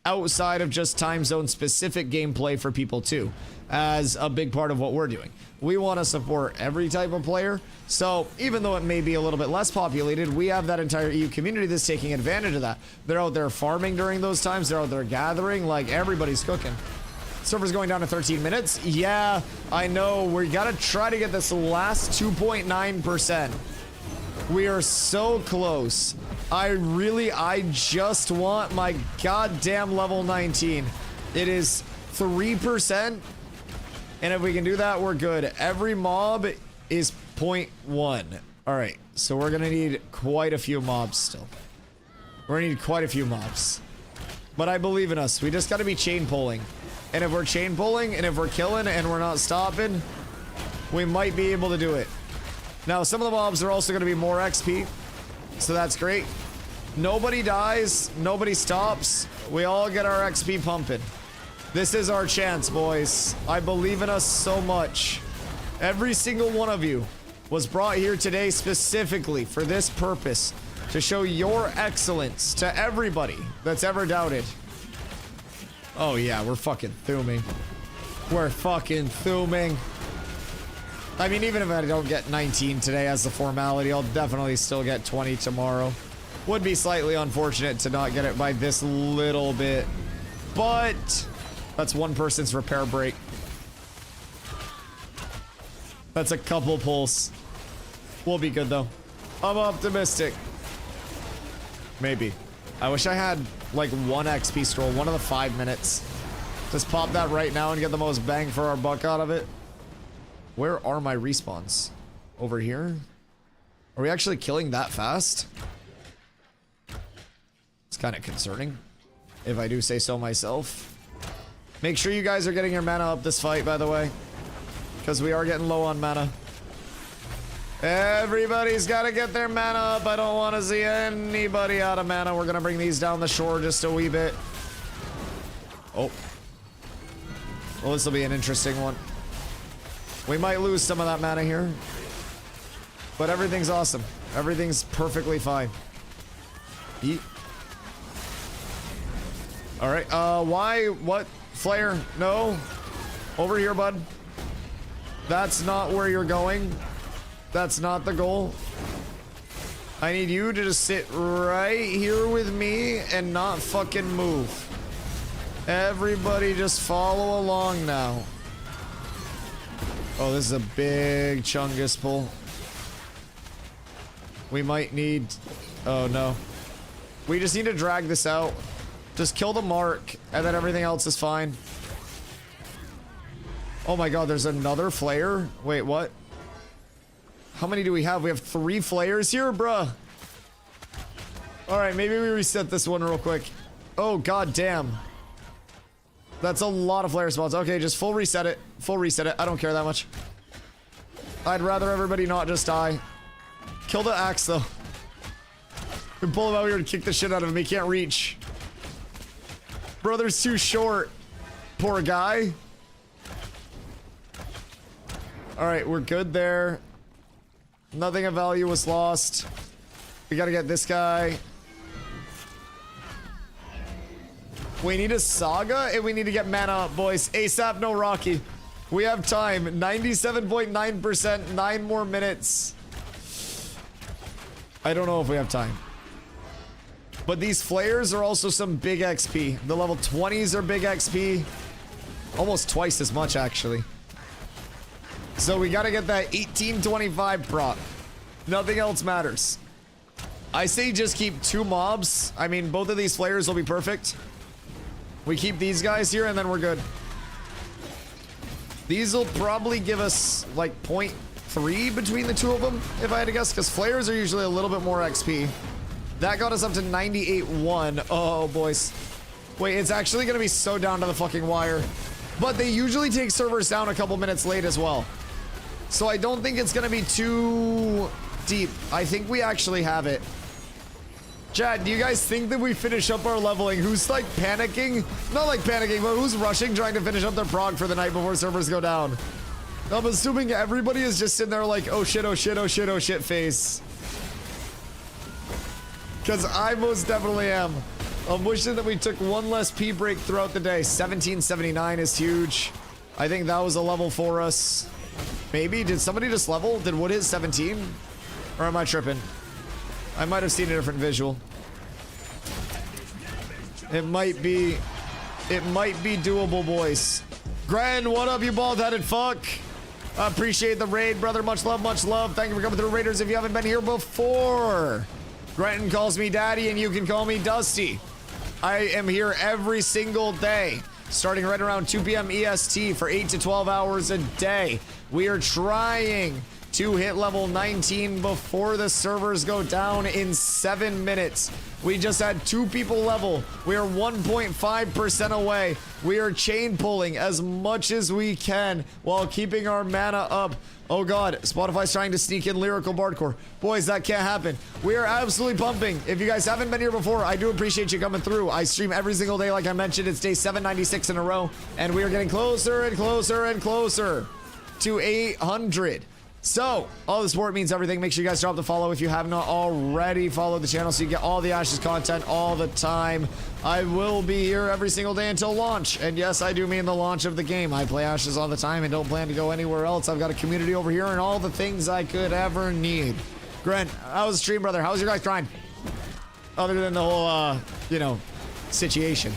outside of just time zone specific gameplay for people too, as a big part of what we're doing. We want to support every type of player. So even though it may be a little bit less populated, we have that entire EU community that's taking advantage of that. They're out there farming during those times. They're out there gathering. Like, everybody's cooking. Server's going down to 13 minutes. Yeah, I know. We got to try to get this last 2.9%. We are so close. I just want my goddamn level 19. It is 3%. And if we can do that, we're good. Every mob is 0.1. All right, so we're gonna need quite a few mobs still. We're gonna need quite a few mobs. But I believe in us. We just gotta be chain pulling. And if we're chain pulling, and if we're killing, and we're not stopping, we might be able to do it. Now, some of the mobs are also gonna be more XP, so that's great. Nobody dies, nobody stops. We all get our XP pumping. This is our chance, boys. I believe in us so much. Every single one of you was brought here today specifically for this purpose, to show your excellence to everybody that's ever doubted. Oh yeah, we're fucking thuming. We're fucking thuming. I mean, even if I don't get 19 today as the formality, I'll definitely still get 20 tomorrow. Would be slightly unfortunate to not get it by this little bit, but that's one person's repair break. That's a couple pulls. We'll be good though. I'm optimistic. Maybe. I wish I had like one XP scroll, one of the 5 minutes. Just pop that right now and get the most bang for our buck out of it. Where are my respawns? over here. Are we actually killing that fast? It's kind of concerning, if I do say so myself. Make sure you guys are getting your mana up this fight, by the way, because we are getting low on mana. Everybody's got to get their mana up. I don't want to see anybody out of mana. We're going to bring these down the shore just a wee bit. Oh. Well, this will be an interesting one. We might lose some of that mana here. But everything's awesome. Everything's perfectly fine. Eat. Alright, why? What? Flare? No. Over here, bud. That's not where you're going. That's not the goal. I need you to just sit right here with me and not fucking move. Everybody just follow along now. Oh, this is a big Chungus pull. We might need... Oh, no. We just need to drag this out. Just kill the mark, and then everything else is fine. Oh my god, there's another flare? Wait, what? How many do we have? We have 3 flares here, bruh. Alright, maybe we reset this one real quick. Oh, god damn. That's a lot of flare spawns. Okay, just full reset it. Full reset it. I don't care that much. I'd rather everybody not just die. Kill the axe, though. We pull him out here and kick the shit out of him. He can't reach. Brother's too short. Poor guy. Alright, we're good there. Nothing of value was lost. We gotta get this guy. We need a saga and we need to get mana up, boys. ASAP, no Rocky. We have time. 97.9%. 9 more minutes. I don't know if we have time. But these flares are also some big XP. The level 20s are big XP. Almost twice as much, actually. So we gotta get that 1825 proc. Nothing else matters. I say just keep 2 mobs. I mean, both of these flares will be perfect. We keep these guys here and then we're good. These will probably give us like 0.3 between the 2 of them, if I had to guess, because flares are usually a little bit more XP. That got us up to 98.1. Oh, boys. Wait, it's actually going to be so down to the fucking wire. But they usually take servers down a couple minutes late as well. So I don't think it's going to be too deep. I think we actually have it. Chad, do you guys think that we finish up our leveling? Who's like panicking? Not like panicking, but who's rushing trying to finish up their prog for the night before servers go down? I'm assuming everybody is just in there like, oh shit, oh shit, oh shit, oh shit phase. Because I most definitely am. I'm wishing that we took one less P break throughout the day. 1779 is huge. I think that was a level for us. Maybe? Did somebody just level? Did Wood hit 17? Or am I tripping? I might have seen a different visual. It might be doable, boys. Grand, what up, you bald-headed fuck? I appreciate the raid, brother. Much love, much love. Thank you for coming through, Raiders. If you haven't been here before, Grenton calls me daddy, and you can call me Dusty. I am here every single day, starting right around 2 p.m. EST for 8 to 12 hours a day. We are trying to hit level 19 before the servers go down in 7 minutes. We just had 2 people level. We are 1.5% away. We are chain pulling as much as we can while keeping our mana up. Oh god, Spotify's trying to sneak in lyrical bardcore. Boys, that can't happen. We are absolutely pumping. If you guys haven't been here before, I do appreciate you coming through. I stream every single day, like I mentioned. It's day 796 in a row, and we are getting closer and closer and closer to 800. So, all the support means everything. Make sure you guys drop the follow if you have not already. Follow the channel so you get all the Ashes content all the time. I will be here every single day until launch. And yes, I do mean the launch of the game. I play Ashes all the time and don't plan to go anywhere else. I've got a community over here and all the things I could ever need. Grant, how's the stream, brother? How's your guys' grind? Other than the whole, you know, situation.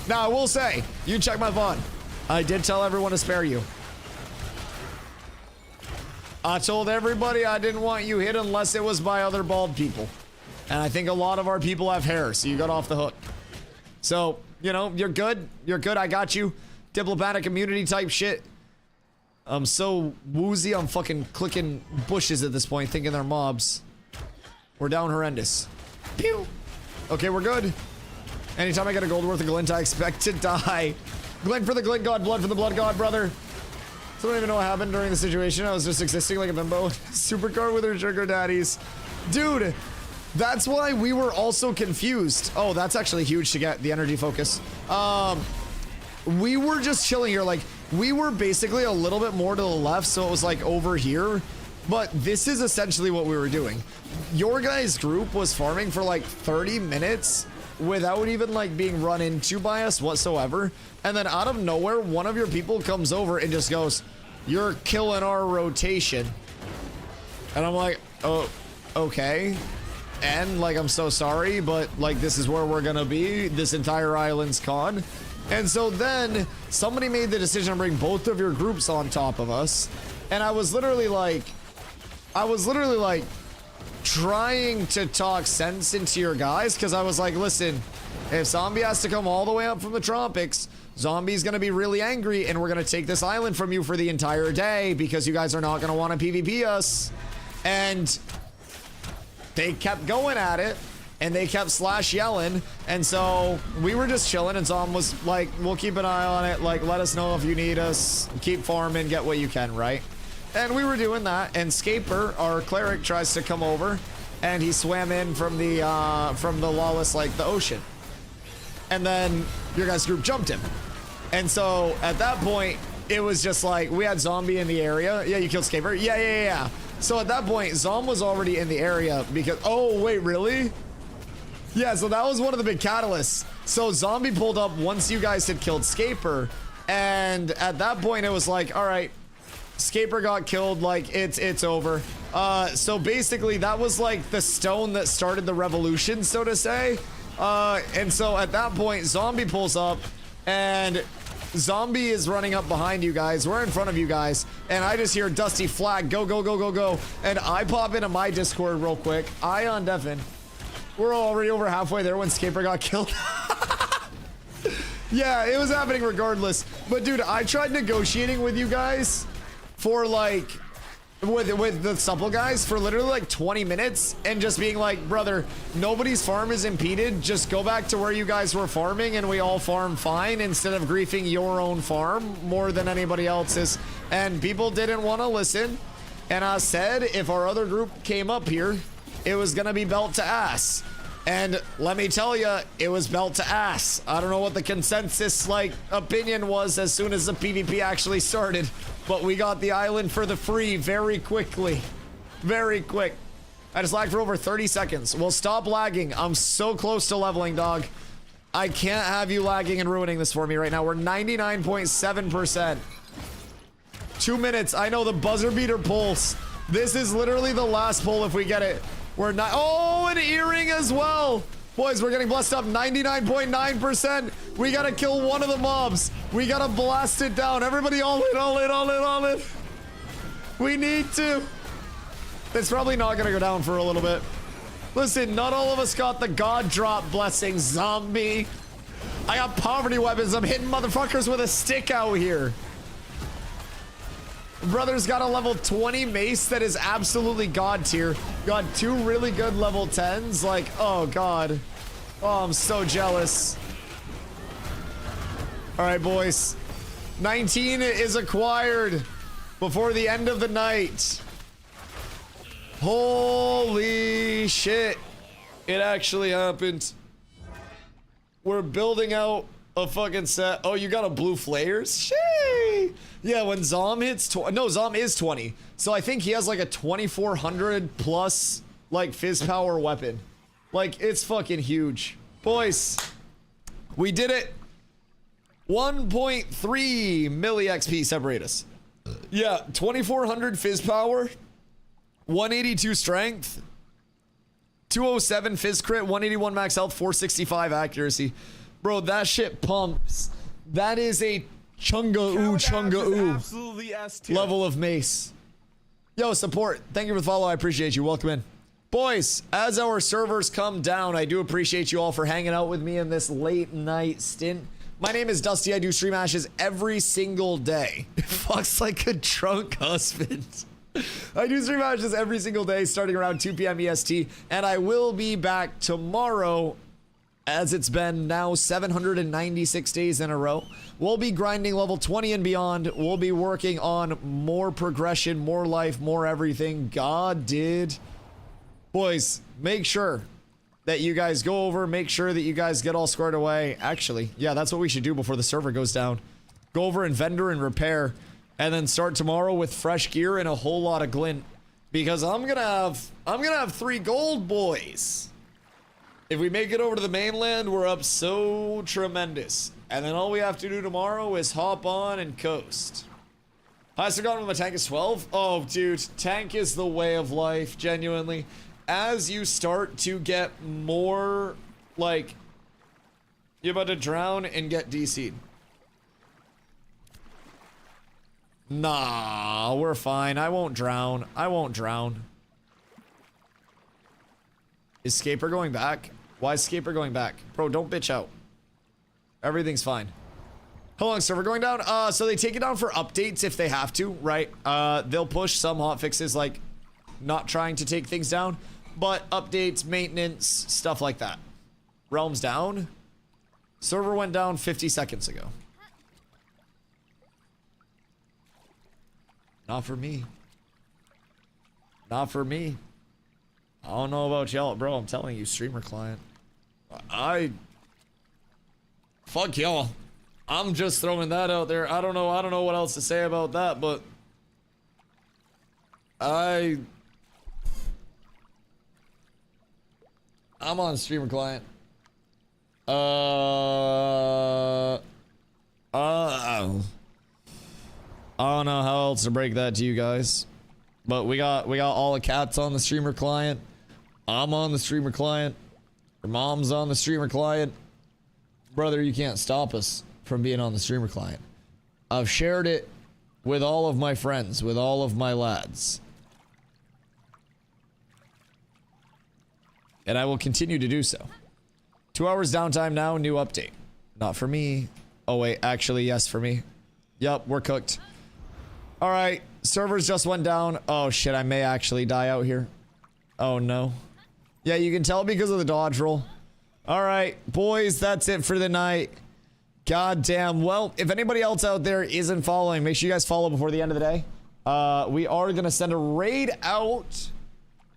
Now, I will say, you check my VOD. I did tell everyone to spare you. I told everybody I didn't want you hit unless it was by other bald people. And I think a lot of our people have hair, so you got off the hook. So, you know, you're good. You're good. I got you. Diplomatic immunity type shit. I'm so woozy, I'm fucking clicking bushes at this point, thinking they're mobs. We're down horrendous. Pew! Okay, we're good. Anytime I get a gold worth of glint, I expect to die. Glint for the glint god, blood for the blood god, brother. So I don't even know what happened during the situation. I was just existing like a bimbo. Supercar with her sugar daddies. Dude, that's why we were also confused. Oh, that's actually huge to get the energy focus. We were just chilling here. Like, we were basically a little bit more to the left, so it was like over here. But this is essentially what we were doing. Your guys' group was farming for like 30 minutes without even like being run into by us whatsoever. And then out of nowhere, one of your people comes over and just goes, "You're killing our rotation." And I'm like, "Oh, okay." And like, I'm so sorry, but like, this is where we're gonna be. This entire island's con. And so then somebody made the decision to bring both of your groups on top of us. And I was literally like trying to talk sense into your guys, because I was like, listen, if Zombie has to come all the way up from the tropics, Zombie's gonna be really angry, and we're gonna take this island from you for the entire day because you guys are not gonna want to PvP us. And they kept going at it, and they kept slash yelling, and so we were just chilling, and Zom was like, we'll keep an eye on it, like, let us know if you need us, keep farming, get what you can, right? And we were doing that, and Scaper, our cleric, tries to come over, and he swam in from the lawless, like, the ocean. And then your guys' group jumped him. And so at that point, it was just like, we had Zombie in the area. Yeah, you killed Scaper? Yeah. So at that point, Zom was already in the area because, oh, wait, really? Yeah, so that was one of the big catalysts. So Zombie pulled up once you guys had killed Scaper, and at that point it was like, all right, Scaper got killed, like, it's over. So basically that was like the stone that started the revolution, so to say. And so at that point, Zombie pulls up, and Zombie is running up behind you guys. We're in front of you guys, and I just hear Dusty flag, go, go, go, go, go. And I pop into my Discord real quick. I on Devin. We're already over halfway there when Scaper got killed. Yeah, it was happening regardless. But dude, I tried negotiating with you guys for like, with the supple guys for literally like 20 minutes and just being like, brother, nobody's farm is impeded. Just go back to where you guys were farming and we all farm fine, instead of griefing your own farm more than anybody else's. And people didn't want to listen. And I said, if our other group came up here, it was gonna be belt to ass. And let me tell you, it was belt to ass. I don't know what the consensus like opinion was as soon as the PvP actually started, but we got the island for the free very quickly. Very quick. I just lagged for over 30 seconds. Well, stop lagging. I'm so close to leveling, dog. I can't have you lagging and ruining this for me right now. We're 99.7%. 2 minutes. I know, the buzzer beater pulse. This is literally the last pull if we get it. We're not. Oh, an earring as well. Boys, we're getting blessed up 99.9%. We gotta kill one of the mobs. We gotta blast it down. Everybody all in, all in, all in, all in. We need to. It's probably not gonna go down for a little bit. Listen, not all of us got the god drop blessing, Zombie. I got poverty weapons. I'm hitting motherfuckers with a stick out here. Brother's got a level 20 mace that is absolutely god tier. Got 2 really good level 10s. Like, oh god. Oh, I'm so jealous. All right, boys. 19 is acquired before the end of the night. Holy shit. It actually happened. We're building out a fucking set. Oh, you got a blue flares? Shay! Yeah, when Zom hits no, Zom is 20. So I think he has like a 2400 plus like fizz power weapon. Like, it's fucking huge. Boys, we did it. 1.3 milli XP separate us. Yeah, 2400 fizz power, 182 strength, 207 fizz crit, 181 max health, 465 accuracy. Bro, that shit pumps. That is a chunga-oo level of mace. Yo, support. Thank you for the follow. I appreciate you. Welcome in. Boys, as our servers come down, I do appreciate you all for hanging out with me in this late night stint. My name is Dusty. I do stream ashes every single day. Fucks like a drunk husband. I do stream ashes every single day starting around 2 p.m. EST, and I will be back tomorrow, as it's been now 796 days in a row. We'll be grinding level 20 and beyond. We'll be working on more progression, more life, more everything. God did. Boys, make sure that you guys go over, make sure that you guys get all squared away. Actually, yeah, that's what we should do before the server goes down. Go over and vendor and repair, and then start tomorrow with fresh gear and a whole lot of glint, because I'm gonna have 3 gold, boys. If we make it over to the mainland, we're up so tremendous. And then all we have to do tomorrow is hop on and coast. Highest I've gotten with my tank is 12. Oh, dude, tank is the way of life, genuinely. As you start to get more, like, you're about to drown and get DC'd. Nah, we're fine. I won't drown. I won't drown. Is Scaper going back? Why is Scaper going back? Bro, don't bitch out. Everything's fine. How long server going down? So they take it down for updates if they have to, right? They'll push some hotfixes like not trying to take things down, but updates, maintenance, stuff like that. Realms down. Server went down 50 seconds ago. Not for me. Not for me. I don't know about y'all, bro. I'm telling you, streamer client. Fuck y'all. I'm just throwing that out there. I don't know what else to say about that, but I'm on streamer client. I don't know how else to break that to you guys, but we got all the cats on the streamer client. I'm on the streamer client. Your mom's on the streamer client. Brother, you can't stop us from being on the streamer client. I've shared it with all of my friends, with all of my lads. And I will continue to do so. 2 hours downtime now, new update. Not for me. Oh wait, actually yes for me. Yup, we're cooked. Alright, servers just went down. Oh shit, I may actually die out here. Oh no. Yeah, you can tell because of the dodge roll. Alright, boys, that's it for the night. God damn. Well, if anybody else out there isn't following, make sure you guys follow before the end of the day. We are going to send a raid out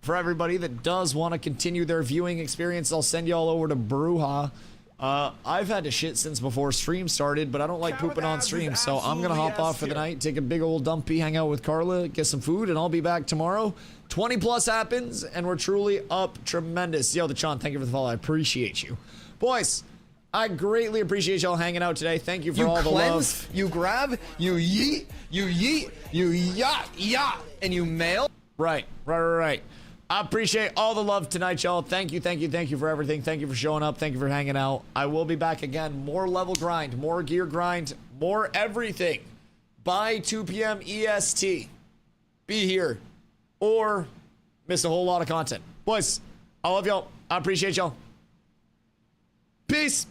for everybody that does want to continue their viewing experience. I'll send you all over to Bruja. I've had to shit since before stream started, but I don't like pooping on stream, so I'm going to hop off for the night, take a big old dumpy, hang out with Carla, get some food, and I'll be back tomorrow. 20 plus happens, and we're truly up tremendous. Yo, the Chon, thank you for the follow. I appreciate you. Boys, I greatly appreciate y'all hanging out today. Thank you for all the love. You grab, you yeet, you yacht, and you mail. Right. I appreciate all the love tonight, y'all. Thank you for everything. Thank you for showing up. Thank you for hanging out. I will be back again. More level grind, more gear grind, more everything by 2 p.m. EST. Be here or miss a whole lot of content. Boys, I love y'all. I appreciate y'all. Peace.